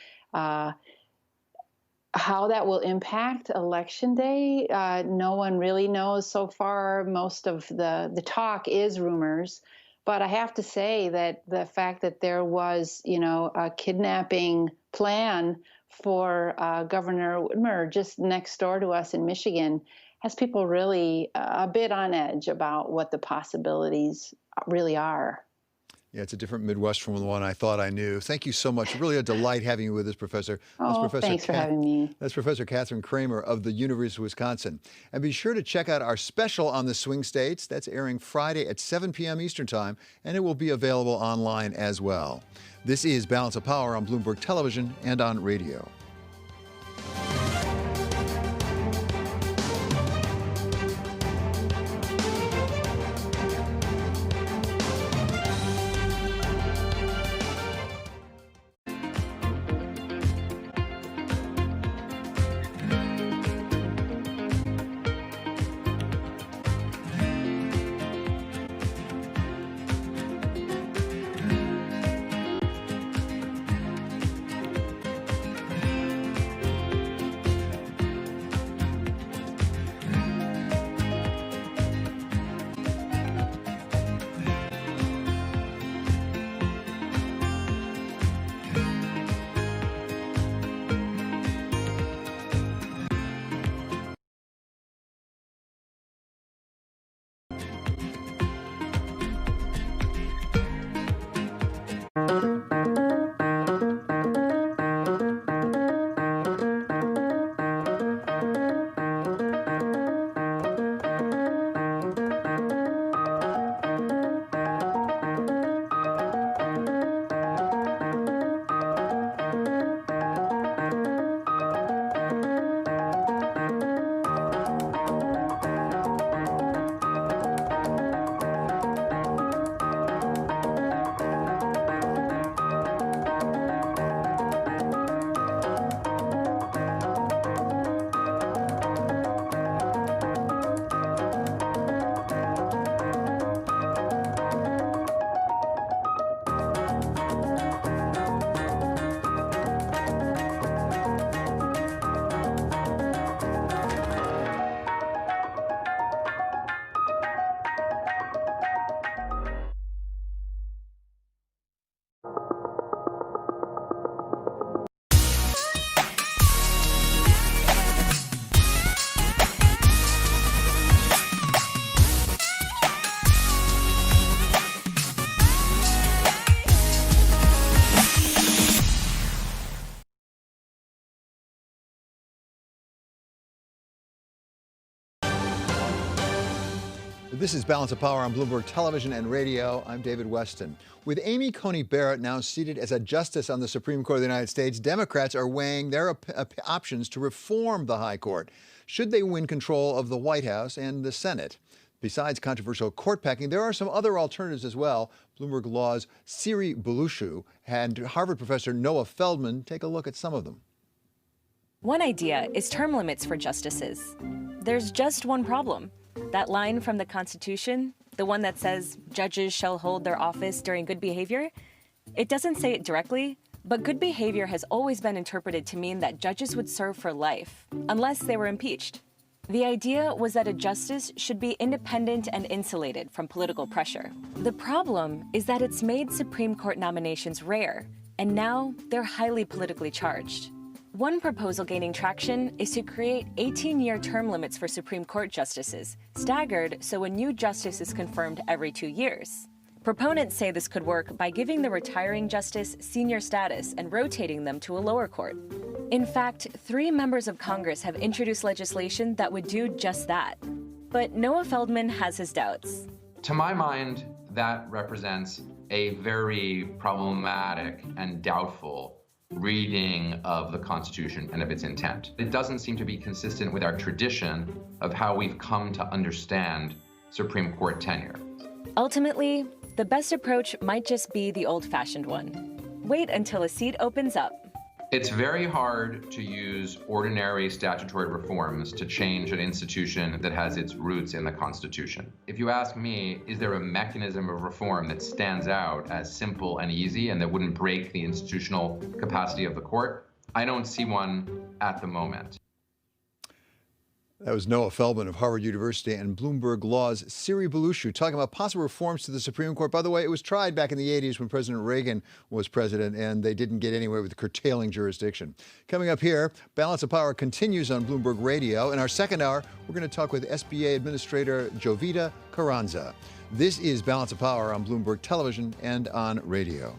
how that will impact Election Day, no one really knows so far. Most of the talk is rumors. But I have to say that the fact that there was, a kidnapping plan for Governor Whitmer just next door to us in Michigan has people really a bit on edge about what the possibilities really are. Yeah, it's a different Midwest from the one I thought I knew. Thank you so much. Really a delight having you with us, Professor. Thanks for having me. That's Professor Catherine Kramer of the University of Wisconsin. And be sure to check out our special on the swing states. That's airing Friday at 7 p.m. Eastern Time, and it will be available online as well. This is Balance of Power on Bloomberg Television and on radio. This is Balance of Power on Bloomberg Television and Radio. I'm David Weston. With Amy Coney Barrett now seated as a justice on the Supreme Court of the United States, Democrats are weighing their options to reform the High Court, should they win control of the White House and the Senate. Besides controversial court packing, there are some other alternatives as well. Bloomberg Law's Siri Belushu and Harvard professor Noah Feldman take a look at some of them. One idea is term limits for justices. There's just one problem. That line from the Constitution, the one that says judges shall hold their office during good behavior, it doesn't say it directly, but good behavior has always been interpreted to mean that judges would serve for life, unless they were impeached. The idea was that a justice should be independent and insulated from political pressure. The problem is that it's made Supreme Court nominations rare, and now they're highly politically charged. One proposal gaining traction is to create 18-year term limits for Supreme Court justices, staggered so a new justice is confirmed every 2 years. Proponents say this could work by giving the retiring justice senior status and rotating them to a lower court. In fact, 3 members of Congress have introduced legislation that would do just that. But Noah Feldman has his doubts. To my mind, that represents a very problematic and doubtful reading of the Constitution and of its intent. It doesn't seem to be consistent with our tradition of how we've come to understand Supreme Court tenure. Ultimately, the best approach might just be the old-fashioned one. Wait until a seat opens up. It's very hard to use ordinary statutory reforms to change an institution that has its roots in the Constitution. If you ask me, is there a mechanism of reform that stands out as simple and easy and that wouldn't break the institutional capacity of the court? I don't see one at the moment. That was Noah Feldman of Harvard University and Bloomberg Law's Siri Belushu talking about possible reforms to the Supreme Court. By the way, it was tried back in the 80s when President Reagan was president, and they didn't get anywhere with curtailing jurisdiction. Coming up here, Balance of Power continues on Bloomberg Radio. In our second hour, we're going to talk with SBA Administrator Jovita Carranza. This is Balance of Power on Bloomberg Television and on radio.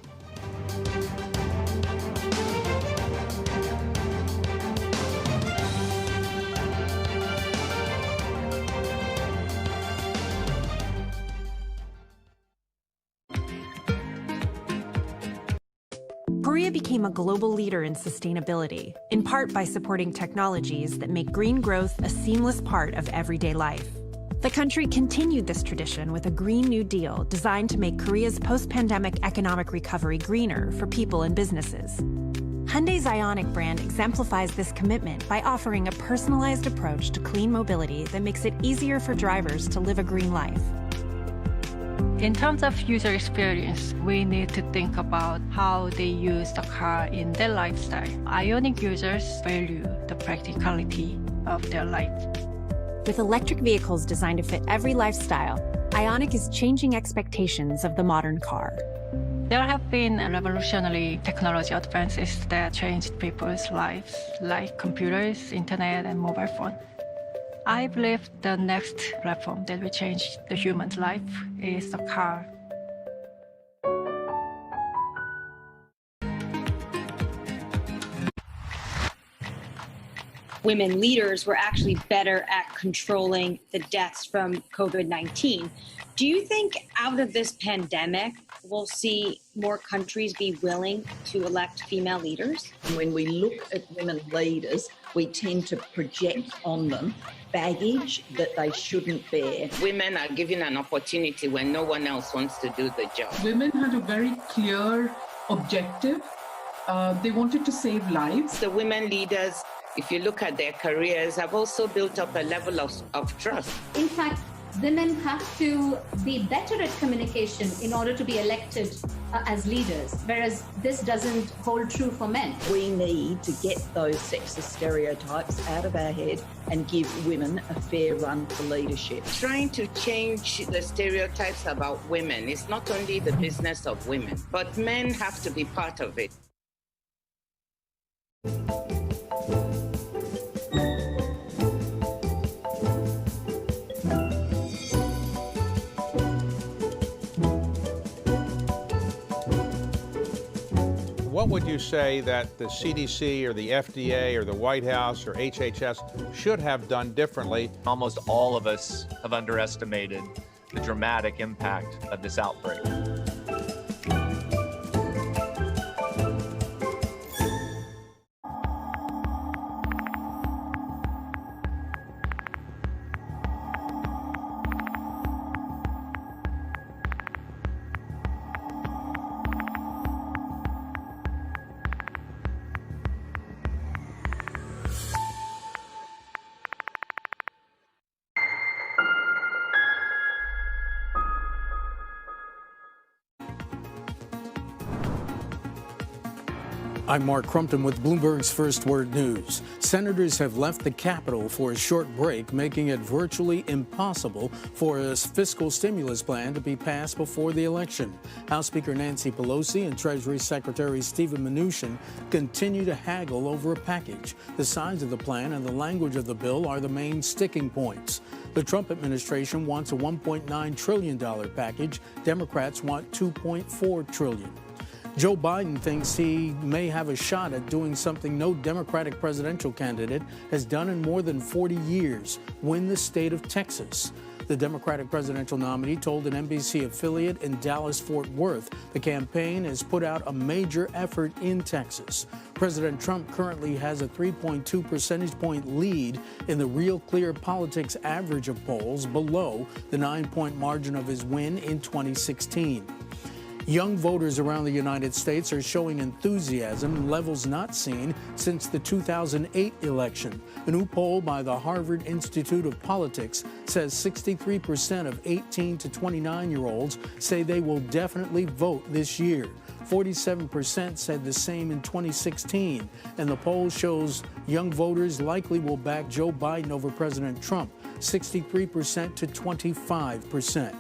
Korea became a global leader in sustainability, in part by supporting technologies that make green growth a seamless part of everyday life. The country continued this tradition with a Green New Deal designed to make Korea's post-pandemic economic recovery greener for people and businesses. Hyundai's Ioniq brand exemplifies this commitment by offering a personalized approach to clean mobility that makes it easier for drivers to live a green life. In terms of user experience, we need to think about how they use the car in their lifestyle. Ioniq users value the practicality of their life. With electric vehicles designed to fit every lifestyle, Ioniq is changing expectations of the modern car. There have been revolutionary technology advances that changed people's lives, like computers, internet, and mobile phone. I believe the next platform that will change the human's life is the car. Women leaders were actually better at controlling the deaths from COVID-19. Do you think out of this pandemic, we'll see more countries be willing to elect female leaders? When we look at women leaders, we tend to project on them baggage that they shouldn't bear. Women are given an opportunity when no one else wants to do the job. Women had a very clear objective. They wanted to save lives. The women leaders, if you look at their careers, have also built up a level of trust. In fact, women have to be better at communication in order to be elected as leaders, whereas this doesn't hold true for men. We need to get those sexist stereotypes out of our head and give women a fair run for leadership. Trying to change the stereotypes about women is not only the business of women, but men have to be part of it. What would you say that the CDC or the FDA or the White House or HHS should have done differently? Almost all of us have underestimated the dramatic impact of this outbreak. I'm Mark Crumpton with Bloomberg's First Word News. Senators have left the Capitol for a short break, making it virtually impossible for a fiscal stimulus plan to be passed before the election. House Speaker Nancy Pelosi and Treasury Secretary Steven Mnuchin continue to haggle over a package. The size of the plan and the language of the bill are the main sticking points. The Trump administration wants a $1.9 trillion package. Democrats want $2.4 trillion. Joe Biden thinks he may have a shot at doing something no Democratic presidential candidate has done in more than 40 years, win the state of Texas. The Democratic presidential nominee told an NBC affiliate in Dallas-Fort Worth the campaign has put out a major effort in Texas. President Trump currently has a 3.2 percentage point lead in the Real Clear Politics average of polls, below the 9-point margin of his win in 2016. Young voters around the United States are showing enthusiasm, levels not seen since the 2008 election. A new poll by the Harvard Institute of Politics says 63% of 18 to 29-year-olds say they will definitely vote this year. 47% said the same in 2016, and the poll shows young voters likely will back Joe Biden over President Trump, 63% to 25%.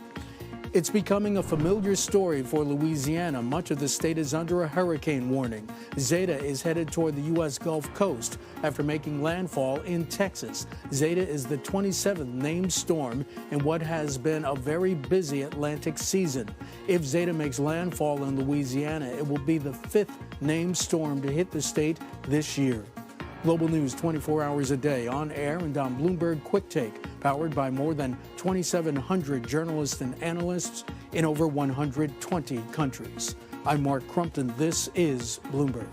It's becoming a familiar story for Louisiana. Much of the state is under a hurricane warning. Zeta is headed toward the U.S. Gulf Coast after making landfall in Texas. Zeta is the 27th named storm in what has been a very busy Atlantic season. If Zeta makes landfall in Louisiana, it will be the 5th named storm to hit the state this year. Global news 24 hours a day, on air and on Bloomberg Quick Take, powered by more than 2,700 journalists and analysts in over 120 countries. I'm Mark Crumpton. This is Bloomberg.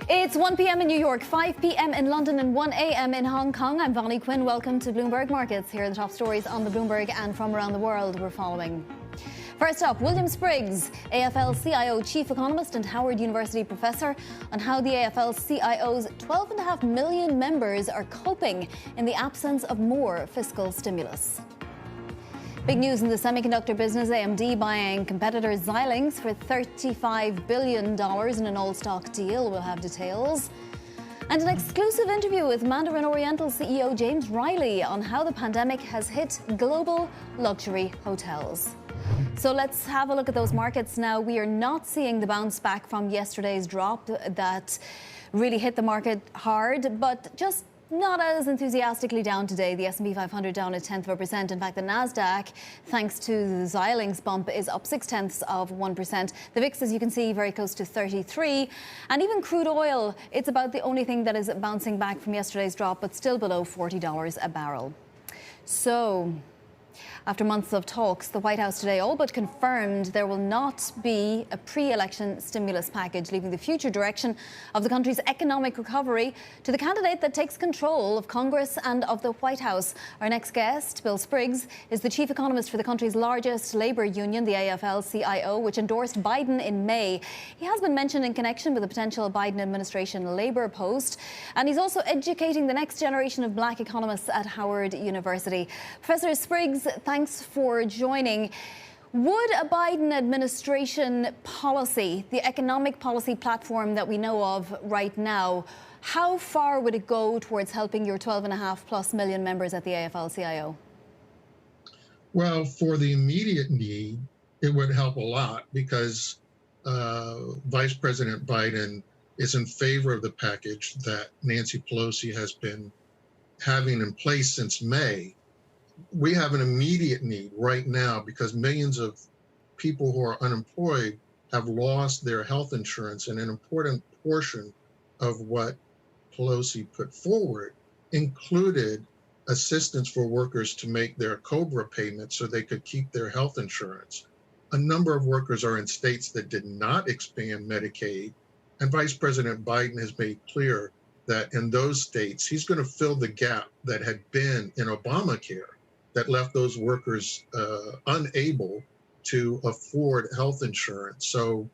It's 1 p.m. in New York, 5 p.m. in London, and 1 a.m. in Hong Kong. I'm Vonnie Quinn. Welcome to Bloomberg Markets. Here are the top stories on the Bloomberg and from around the world we're following. First up, William Spriggs, AFL-CIO chief economist and Howard University professor, on how the AFL-CIO's 12.5 million members are coping in the absence of more fiscal stimulus. Big news in the semiconductor business, AMD buying competitor Xilinx for $35 billion in an all-stock deal. We'll have details. And an exclusive interview with Mandarin Oriental CEO James Riley on how the pandemic has hit global luxury hotels. So let's have a look at those markets now. We are not seeing the bounce back from yesterday's drop that really hit the market hard, but just not as enthusiastically down today. The S&P 500 down 0.1%. In fact, the Nasdaq, thanks to the Xilinx bump, is up 0.6%. The VIX, as you can see, very close to 33. And even crude oil, it's about the only thing that is bouncing back from yesterday's drop, but still below $40 a barrel. So, after months of talks, the White House today all but confirmed there will not be a pre-election stimulus package, leaving the future direction of the country's economic recovery to the candidate that takes control of Congress and of the White House. Our next guest, Bill Spriggs, is the chief economist for the country's largest labor union, the AFL-CIO, which endorsed Biden in May. He has been mentioned in connection with a potential Biden administration labor post, and he's also educating the next generation of black economists at Howard University. Professor Spriggs, thanks for joining. Would a Biden administration policy, the economic policy platform that we know of right now, how far would it go towards helping your 12.5+ million members at the AFL-CIO? Well, for the immediate need, it would help a lot because Vice President Biden is in favor of the package that Nancy Pelosi has been having in place since May. we have an immediate need right now because millions of people who are unemployed have lost their health insurance, and an important portion of what Pelosi put forward included assistance for workers to make their COBRA payments so they could keep their health insurance. A number of workers are in states that did not expand Medicaid, and Vice President Biden has made clear that in those states, he's going to fill the gap that had been in Obamacare that left those workers unable to afford health insurance. So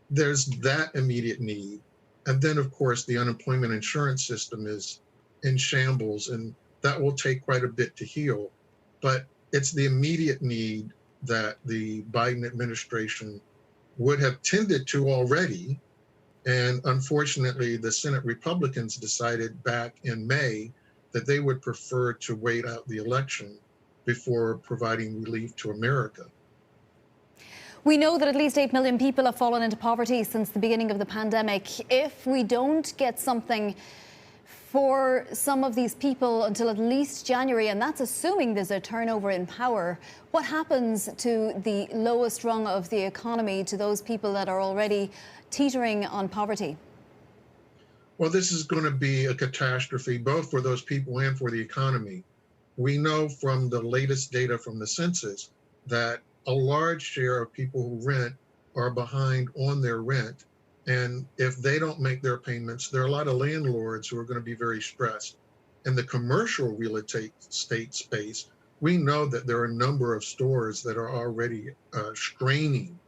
there's that immediate need. And then, of course, the unemployment insurance system is in shambles, and that will take quite a bit to heal. But it's the immediate need that the Biden administration would have tended to already. And unfortunately, the Senate Republicans decided back in May that they would prefer to wait out the election before providing relief to America. We know that at least 8 million people have fallen into poverty since the beginning of the pandemic. If we don't get something for some of these people until at least January, and that's assuming there's a turnover in power, what happens to the lowest rung of the economy, to those people that are already teetering on poverty? Well, this is going to be a catastrophe, both for those people and for the economy. We know from the latest data from the census that a large share of people who rent are behind on their rent. And if they don't make their payments, there are a lot of landlords who are going to be very stressed. In the commercial real estate space, we know that there are a number of stores that are already straining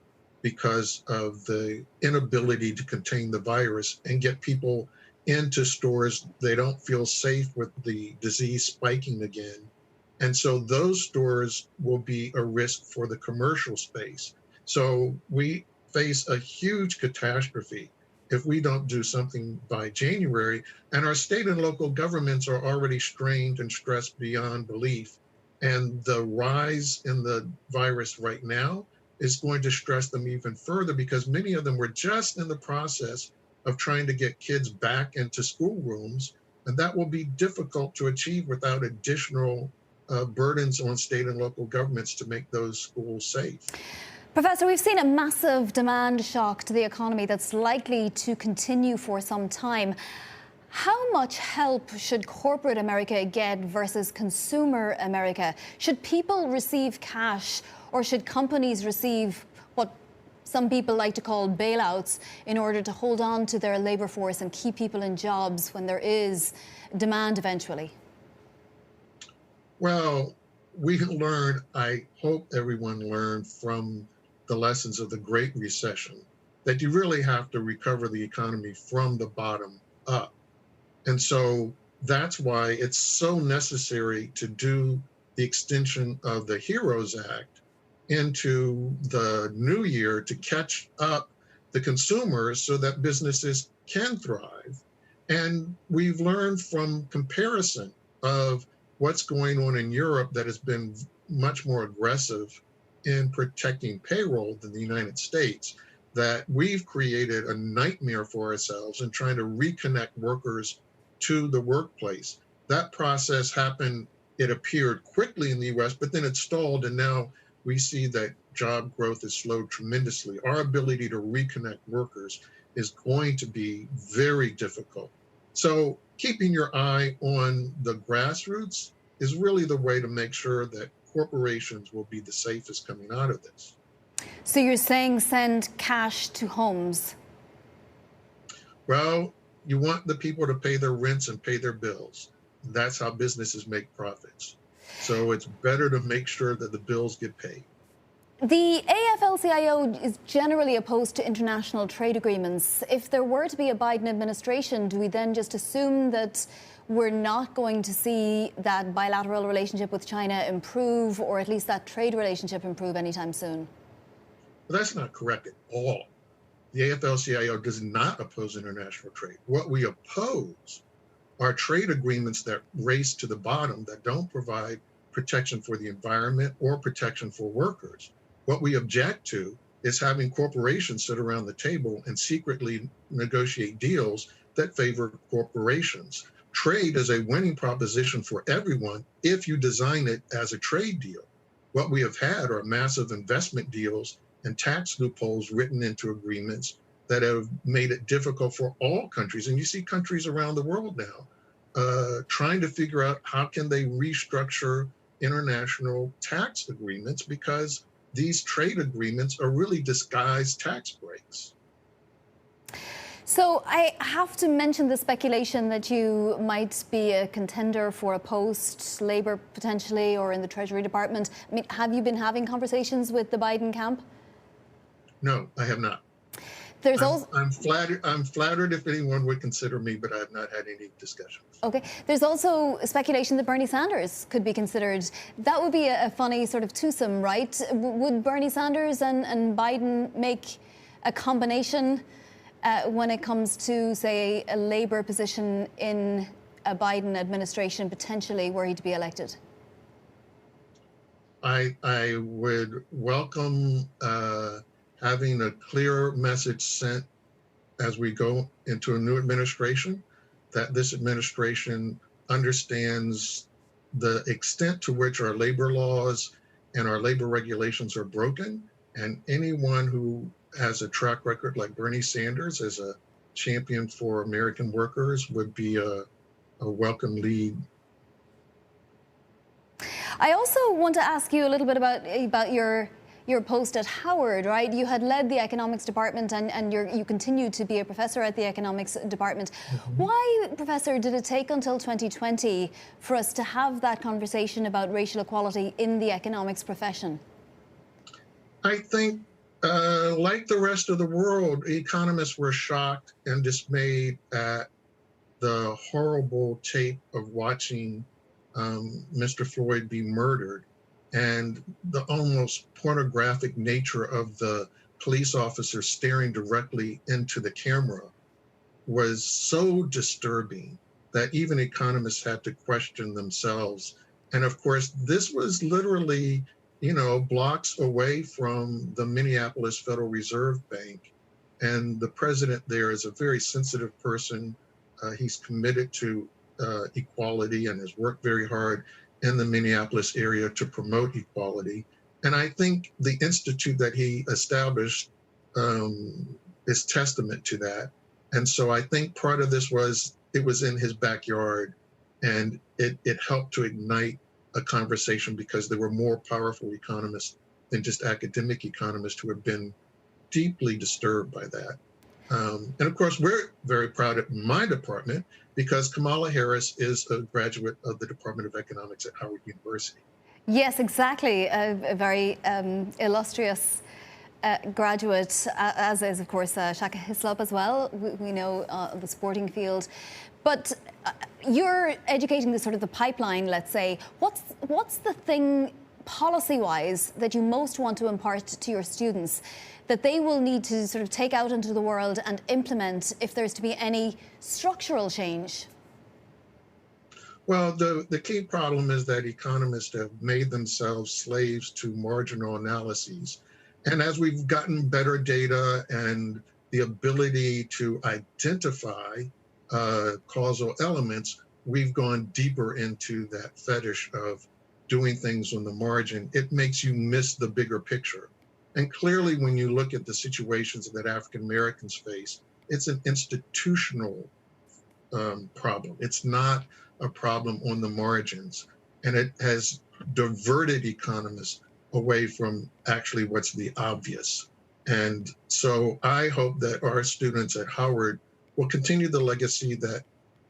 because of the inability to contain the virus and get people into stores. They don't feel safe with the disease spiking again. And so those stores will be a risk for the commercial space. So we face a huge catastrophe if we don't do something by January. And our state and local governments are already strained and stressed beyond belief. And the rise in the virus right now is going to stress them even further, because many of them were just in the process of trying to get kids back into schoolrooms. And that will be difficult to achieve without additional burdens on state and local governments to make those schools safe. Professor, we've seen a massive demand shock to the economy that's likely to continue for some time. How much help should corporate America get versus consumer America? Should people receive cash, or should companies receive what some people like to call bailouts in order to hold on to their labor force and keep people in jobs when there is demand eventually? Well, we learned, I hope everyone learned from the lessons of the Great Recession, that you really have to recover the economy from the bottom up. And so that's why it's so necessary to do the extension of the HEROES Act into the new year to catch up the consumers so that businesses can thrive. And we've learned from comparison of what's going on in Europe that has been much more aggressive in protecting payroll than the United States, that we've created a nightmare for ourselves in trying to reconnect workers to the workplace. That process happened, it appeared quickly in the US, but then it stalled, and now we see that job growth has slowed tremendously. Our ability to reconnect workers is going to be very difficult. So keeping your eye on the grassroots is really the way to make sure that corporations will be the safest coming out of this. So you're saying send cash to homes? Well, you want the people to pay their rents and pay their bills. That's how businesses make profits. So it's better to make sure that the bills get paid. The AFL-CIO is generally opposed to international trade agreements. If there were to be a Biden administration, do we then just assume that we're not going to see that bilateral relationship with China improve, or at least that trade relationship improve anytime soon? Well, that's not correct at all. The AFL-CIO does not oppose international trade. What we oppose are trade agreements that race to the bottom, that don't provide protection for the environment or protection for workers. What we object to is having corporations sit around the table and secretly negotiate deals that favor corporations. trade is a winning proposition for everyone if you design it as a trade deal. What we have had are massive investment deals and tax loopholes written into agreements that have made it difficult for all countries. And you see countries around the world now trying to figure out how can they restructure international tax agreements, because these trade agreements are really disguised tax breaks. So I have to mention the speculation that you might be a contender for a post, Labour potentially, or in the Treasury Department. I mean, have you been having conversations with the Biden camp? No, I have not. There's I'm flattered if anyone would consider me, but I have not had any discussions. Okay. There's also speculation that Bernie Sanders could be considered. That would be a funny sort of twosome, right? Would Bernie Sanders and Biden make a combination when it comes to, say, a Labour position in a Biden administration, potentially, were he to be elected? I would welcome having a clear message sent as we go into a new administration, that this administration understands the extent to which our labor laws and our labor regulations are broken, and anyone who has a track record like Bernie Sanders as a champion for American workers would be a welcome lead. I also want to ask you a little bit about your post at Howard, right? You had led the economics department and you continue to be a professor at the economics department. Mm-hmm. Why, Professor, did it take until 2020 for us to have that conversation about racial equality in the economics profession? I think, like the rest of the world, economists were shocked and dismayed at the horrible tape of watching Mr. Floyd be murdered, and the almost pornographic nature of the police officer staring directly into the camera was so disturbing that even economists had to question themselves. And of course, this was literally, blocks away from the Minneapolis Federal Reserve Bank. And the president there is a very sensitive person. He's committed to equality and has worked very hard in the Minneapolis area to promote equality. And I think the institute that he established is testament to that. And so I think part of this was, it was in his backyard, and it helped to ignite a conversation because there were more powerful economists than just academic economists who have been deeply disturbed by that. And of course, we're very proud at my department because Kamala Harris is a graduate of the Department of Economics at Howard University. Yes, exactly. A very illustrious graduate, as is, of course, Shaka Hislop as well. We know the sporting field. But you're educating the pipeline, let's say. What's the thing policy-wise that you most want to impart to your students that they will need to take out into the world and implement if there's to be any structural change? Well, the key problem is that economists have made themselves slaves to marginal analyses. And as we've gotten better data and the ability to identify causal elements, we've gone deeper into that fetish of doing things on the margin. It makes you miss the bigger picture. And clearly, when you look at the situations that African Americans face, it's an institutional problem. It's not a problem on the margins. And it has diverted economists away from actually what's the obvious. And so I hope that our students at Howard will continue the legacy that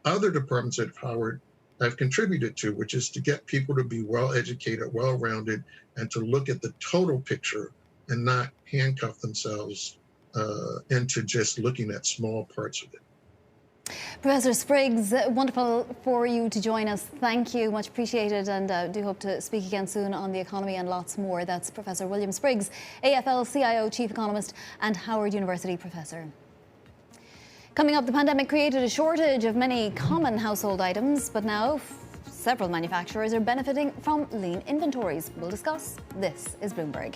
other departments at Howard have contributed to, which is to get people to be well-educated, well-rounded, and to look at the total picture and not handcuff themselves into just looking at small parts of it. Professor Spriggs, wonderful for you to join us. Thank you, much appreciated, and do hope to speak again soon on the economy and lots more. That's Professor William Spriggs, AFL-CIO Chief Economist and Howard University Professor. Coming up, the pandemic created a shortage of many common household items, but now several manufacturers are benefiting from lean inventories. We'll discuss. This is Bloomberg.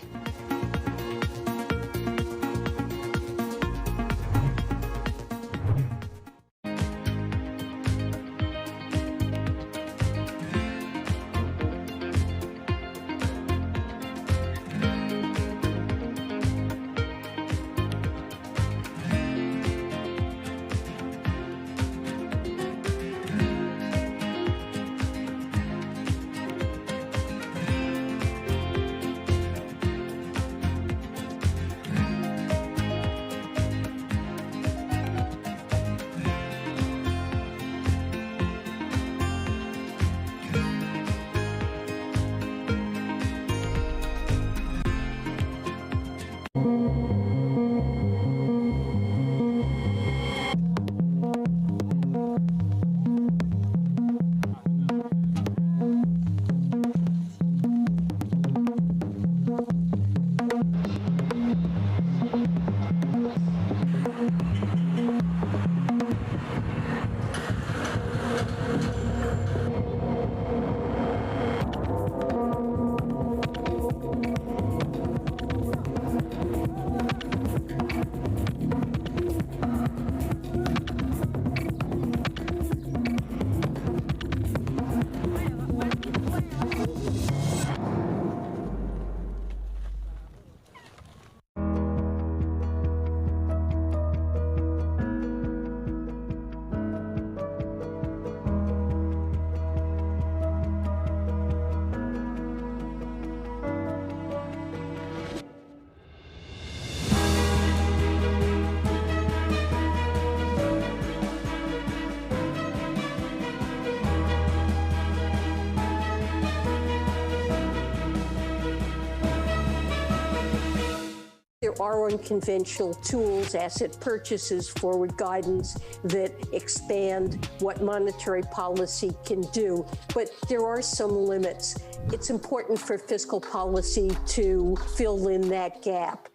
are unconventional tools, asset purchases, forward guidance that expand what monetary policy can do. But there are some limits. It's important for fiscal policy to fill in that gap.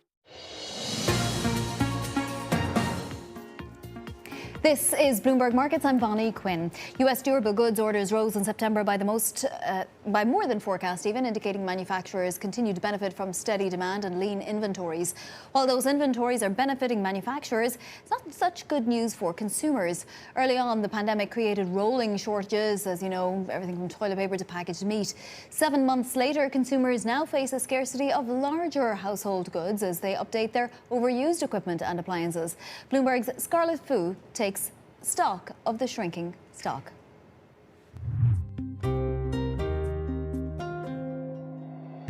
This is Bloomberg Markets. I'm Vonnie Quinn. U.S. durable goods orders rose in September by more than forecast, even indicating manufacturers continue to benefit from steady demand and lean inventories. While those inventories are benefiting manufacturers, it's not such good news for consumers. Early on, the pandemic created rolling shortages, as you know, everything from toilet paper to packaged meat. 7 months later, consumers now face a scarcity of larger household goods as they update their overused equipment and appliances. Bloomberg's Scarlett Fu takes stock of the shrinking stock.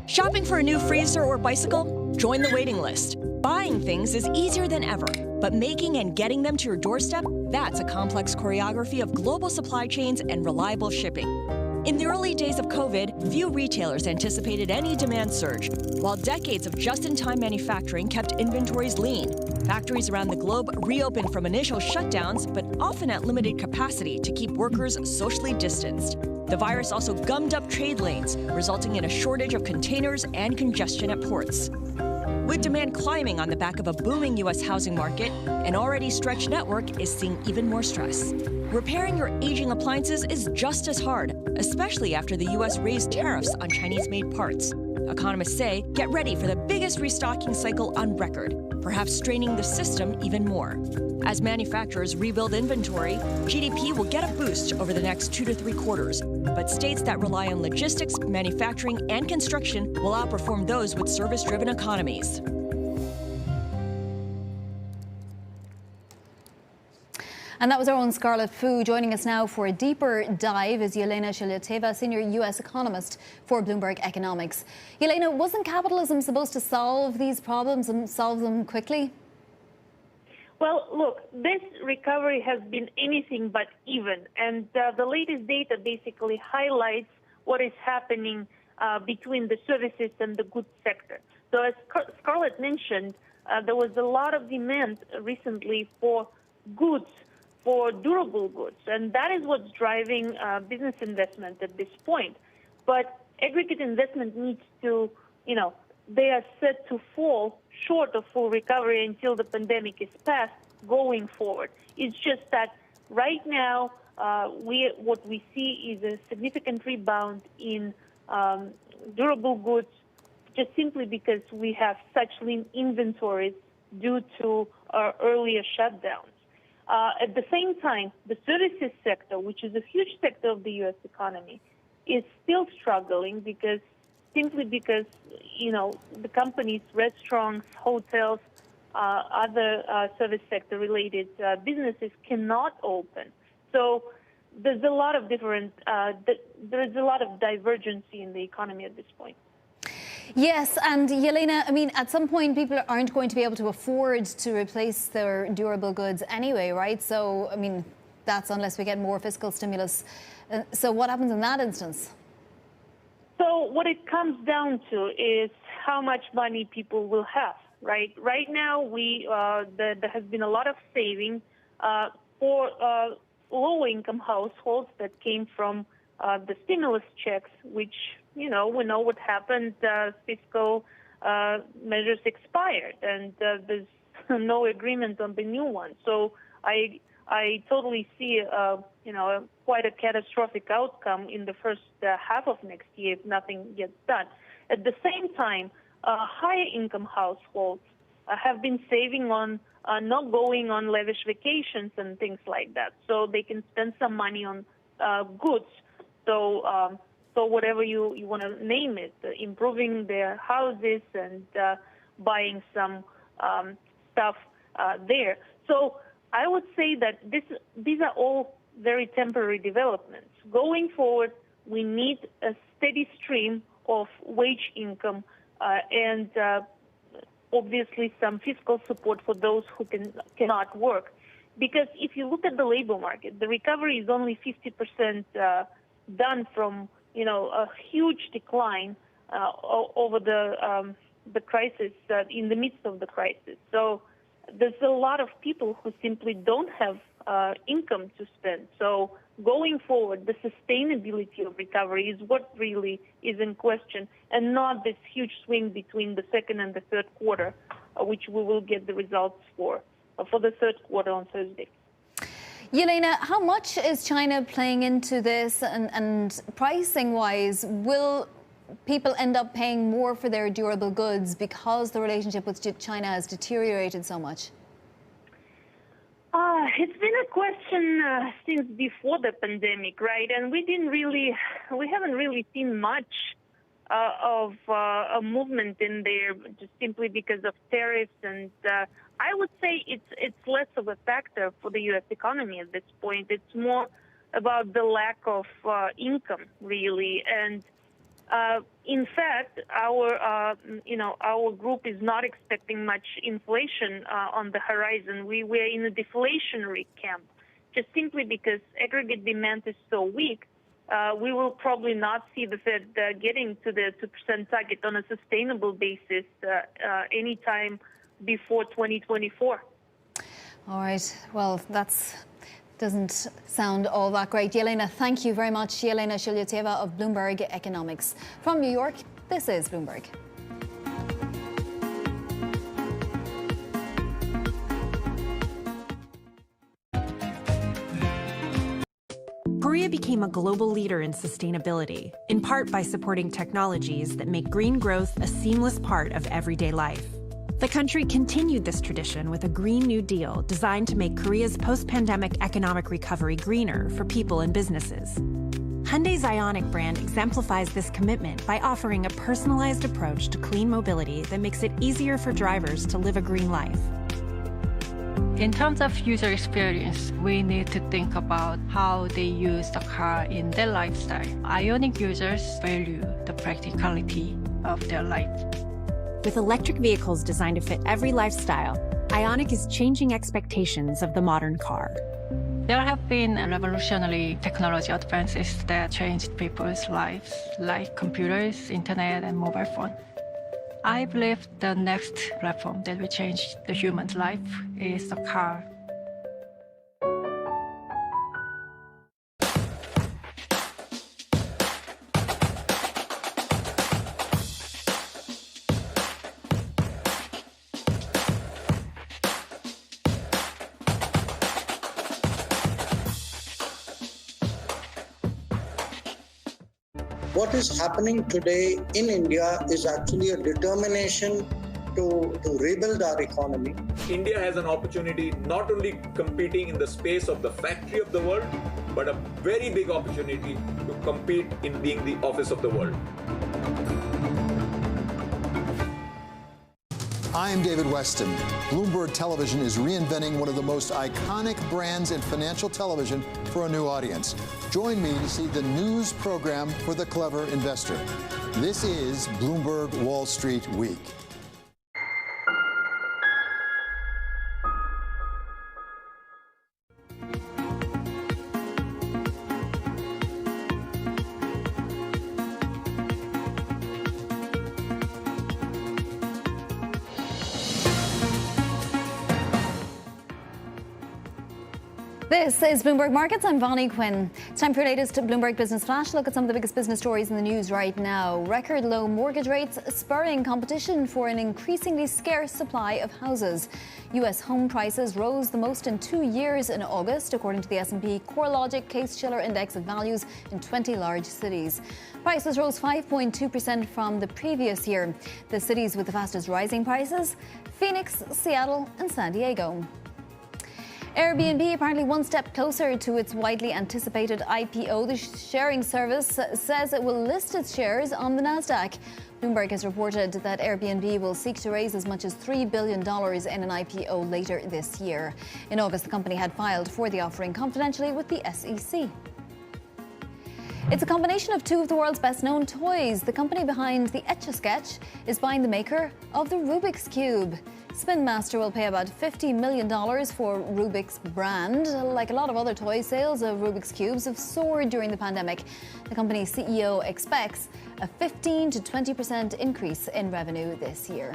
Shopping for a new freezer or bicycle? Join the waiting list. Buying things is easier than ever, but making and getting them to your doorstep, that's a complex choreography of global supply chains and reliable shipping. In the early days of COVID, few retailers anticipated any demand surge, while decades of just-in-time manufacturing kept inventories lean. Factories around the globe reopened from initial shutdowns, but often at limited capacity to keep workers socially distanced. The virus also gummed up trade lanes, resulting in a shortage of containers and congestion at ports. With demand climbing on the back of a booming U.S. housing market, an already stretched network is seeing even more stress. Repairing your aging appliances is just as hard, especially after the U.S. raised tariffs on Chinese-made parts. Economists say, get ready for the biggest restocking cycle on record, perhaps straining the system even more. As manufacturers rebuild inventory, GDP will get a boost over the next 2 to 3 quarters. But states that rely on logistics, manufacturing, and construction will outperform those with service-driven economies. And that was our own Scarlett Fu. Joining us now for a deeper dive is Yelena Shelyateva, senior U.S. economist for Bloomberg Economics. Yelena, wasn't capitalism supposed to solve these problems and solve them quickly? Well, look, this recovery has been anything but even. And the latest data basically highlights what is happening between the services and the goods sector. So as Scarlett mentioned, there was a lot of demand recently for goods, for durable goods, and that is what's driving business investment at this point. But aggregate investment needs to, they are set to fall short of full recovery until the pandemic is past going forward. It's just that right now, what we see is a significant rebound in durable goods, just simply because we have such lean inventories due to our earlier shutdowns. At the same time, the services sector, which is a huge sector of the U.S. economy, is still struggling simply because the companies, restaurants, hotels, other service sector related businesses cannot open. So there's a lot of there's a lot of divergency in the economy at this point. Yes, and Yelena, I mean, at some point, people aren't going to be able to afford to replace their durable goods anyway, right? So, I mean, that's unless we get more fiscal stimulus. So what happens in that instance? So what it comes down to is how much money people will have, right? Right now, there has been a lot of saving for low-income households that came from the stimulus checks, which, we know what happened. Fiscal measures expired, and there's no agreement on the new one. So I totally see, quite a catastrophic outcome in the first half of next year if nothing gets done. At the same time, higher-income households have been saving on not going on lavish vacations and things like that, so they can spend some money on goods. So whatever you want to name it, improving their houses and buying some stuff there. So I would say that these are all very temporary developments. Going forward, we need a steady stream of wage income and obviously some fiscal support for those who cannot work. Because if you look at the labor market, the recovery is only 50% done from a huge decline over the the crisis, in the midst of the crisis. So there's a lot of people who simply don't have income to spend. So going forward, the sustainability of recovery is what really is in question, and not this huge swing between the second and the third quarter, which we will get the results for the third quarter on Thursday. Yelena, how much is China playing into this, and pricing-wise, will people end up paying more for their durable goods because the relationship with China has deteriorated so much? It's been a question since before the pandemic, right? And we haven't really seen much of a movement in there, just simply because of tariffs. And I would say it's less of a factor for the U.S. economy at this point. It's more about the lack of income, really. And in fact, our group is not expecting much inflation on the horizon. We're in a deflationary camp, just simply because aggregate demand is so weak. We will probably not see the Fed getting to the 2% target on a sustainable basis anytime before 2024. All right. Well, doesn't sound all that great. Yelena, thank you very much. Yelena Shilyatyeva of Bloomberg Economics. From New York, this is Bloomberg. Korea became a global leader in sustainability, in part by supporting technologies that make green growth a seamless part of everyday life. The country continued this tradition with a Green New Deal designed to make Korea's post-pandemic economic recovery greener for people and businesses. Hyundai's Ioniq brand exemplifies this commitment by offering a personalized approach to clean mobility that makes it easier for drivers to live a green life. In terms of user experience, we need to think about how they use the car in their lifestyle. Ioniq users value the practicality of their life. With electric vehicles designed to fit every lifestyle, Ioniq is changing expectations of the modern car. There have been revolutionary technology advances that changed people's lives, like computers, internet, and mobile phone. I believe the next platform that will change the human's life is the car. What is happening today in India is actually a determination to rebuild our economy. India has an opportunity not only competing in the space of the factory of the world, but a very big opportunity to compete in being the office of the world. I am David Weston. Bloomberg Television is reinventing one of the most iconic brands in financial television for a new audience. Join me to see the news program for the clever investor. This is Bloomberg Wall Street Week. This is Bloomberg Markets. I'm Vonnie Quinn. It's time for your latest Bloomberg Business Flash. Look at some of the biggest business stories in the news right now. Record low mortgage rates spurring competition for an increasingly scarce supply of houses. U.S. home prices rose the most in 2 years in August, according to the S&P CoreLogic Case-Shiller Index of Values in 20 large cities. Prices rose 5.2% from the previous year. The cities with the fastest rising prices: Phoenix, Seattle, and San Diego. Airbnb apparently one step closer to its widely anticipated IPO. The sharing service says it will list its shares on the Nasdaq. Bloomberg has reported that Airbnb will seek to raise as much as $3 billion in an IPO later this year. In August, the company had filed for the offering confidentially with the SEC. It's a combination of two of the world's best-known toys. The company behind the Etch-a-Sketch is buying the maker of the Rubik's Cube. Spin Master will pay about $50 million for Rubik's brand. Like a lot of other toys, sales of Rubik's Cubes have soared during the pandemic. The company's CEO expects a 15 to 20% increase in revenue this year.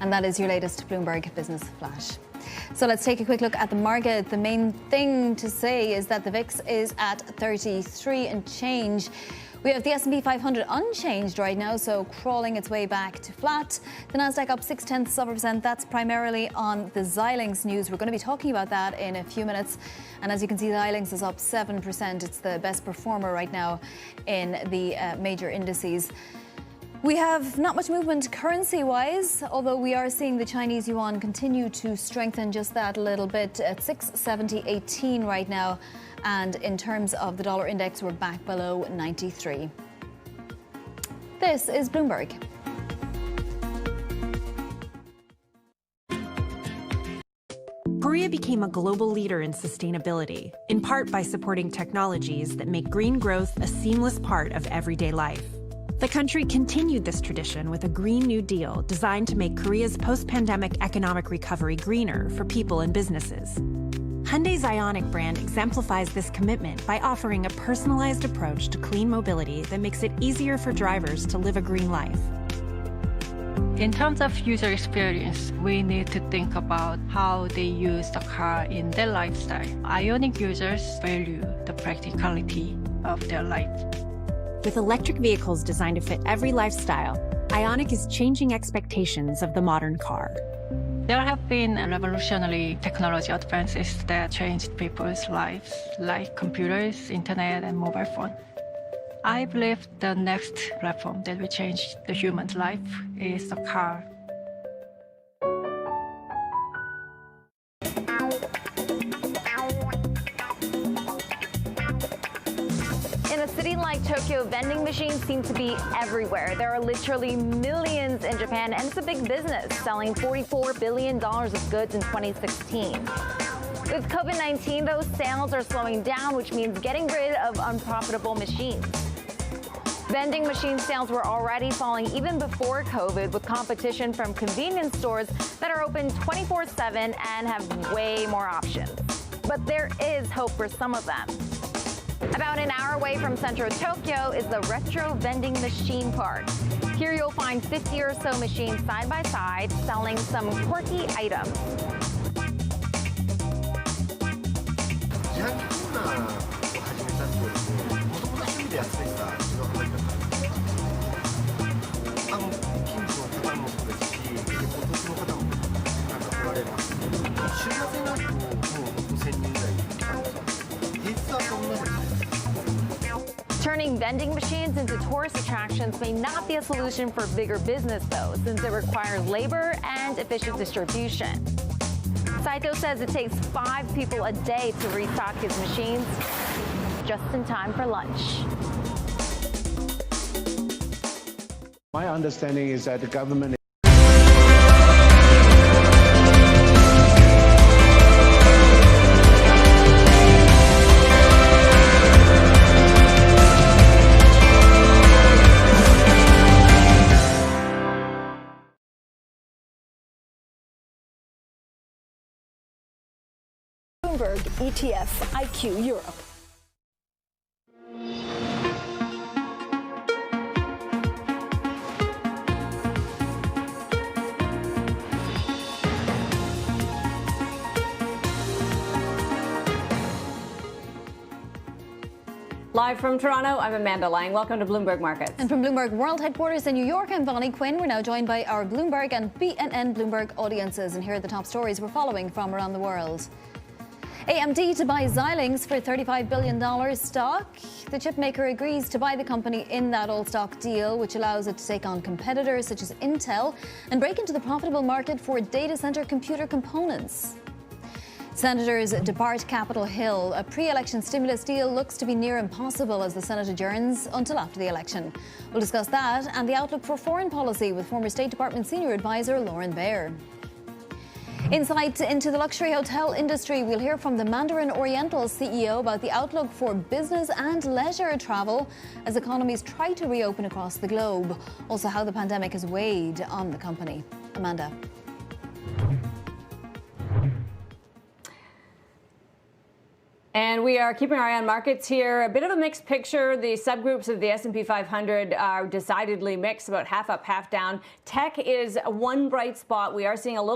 And that is your latest Bloomberg Business Flash. So let's take a quick look at the market. The main thing to say is that the VIX is at 33 and change. We have the S&P 500 unchanged right now, so crawling its way back to flat. The Nasdaq up 0.6%. That's primarily on the Xilinx news. We're going to be talking about that in a few minutes. And as you can see, Xilinx is up 7%. It's the best performer right now in the major indices. We have not much movement currency-wise, although we are seeing the Chinese yuan continue to strengthen just that a little bit at 670.18 right now. And in terms of the dollar index, we're back below 93. This is Bloomberg. Korea became a global leader in sustainability, in part by supporting technologies that make green growth a seamless part of everyday life. The country continued this tradition with a Green New Deal designed to make Korea's post-pandemic economic recovery greener for people and businesses. Hyundai's Ioniq brand exemplifies this commitment by offering a personalized approach to clean mobility that makes it easier for drivers to live a green life. In terms of user experience, we need to think about how they use the car in their lifestyle. Ioniq users value the practicality of their life. With electric vehicles designed to fit every lifestyle, Ioniq is changing expectations of the modern car. There have been revolutionary technology advances that changed people's lives, like computers, internet, and mobile phone. I believe the next platform that will change the human's life is the car. In a city like Tokyo, vending machines seem to be everywhere. There are literally millions in Japan, and it's a big business, selling $44 billion of goods in 2016. With COVID-19, those sales are slowing down, which means getting rid of unprofitable machines. Vending machine sales were already falling even before COVID, with competition from convenience stores that are open 24/7 and have way more options. But there is hope for some of them. About an hour away from central Tokyo is the Retro Vending Machine Park. Here you'll find 50 or so machines side by side selling some quirky items. Turning vending machines into tourist attractions may not be a solution for bigger business, though, since it requires labor and efficient distribution. Saito says it takes 5 people a day to restock his machines, just in time for lunch. My understanding is that the government Bloomberg ETF IQ Europe. Live from Toronto, I'm Amanda Lang. Welcome to Bloomberg Markets. And from Bloomberg World Headquarters in New York, I'm Vonnie Quinn. We're now joined by our Bloomberg and BNN Bloomberg audiences. And here are the top stories we're following from around the world. AMD to buy Xilinx for $35 billion stock. The chipmaker agrees to buy the company in that all-stock deal, which allows it to take on competitors such as Intel and break into the profitable market for data center computer components. Senators depart Capitol Hill. A pre-election stimulus deal looks to be near impossible as the Senate adjourns until after the election. We'll discuss that and the outlook for foreign policy with former State Department senior advisor Lauren Baer. Insight into the luxury hotel industry. We'll hear from the Mandarin Oriental CEO about the outlook for business and leisure travel as economies try to reopen across the globe. Also, how the pandemic has weighed on the company. Amanda. And we are keeping our eye on markets here. A bit of a mixed picture. The subgroups of the S&P 500 are decidedly mixed, about half up, half down. Tech is one bright spot. We are seeing a little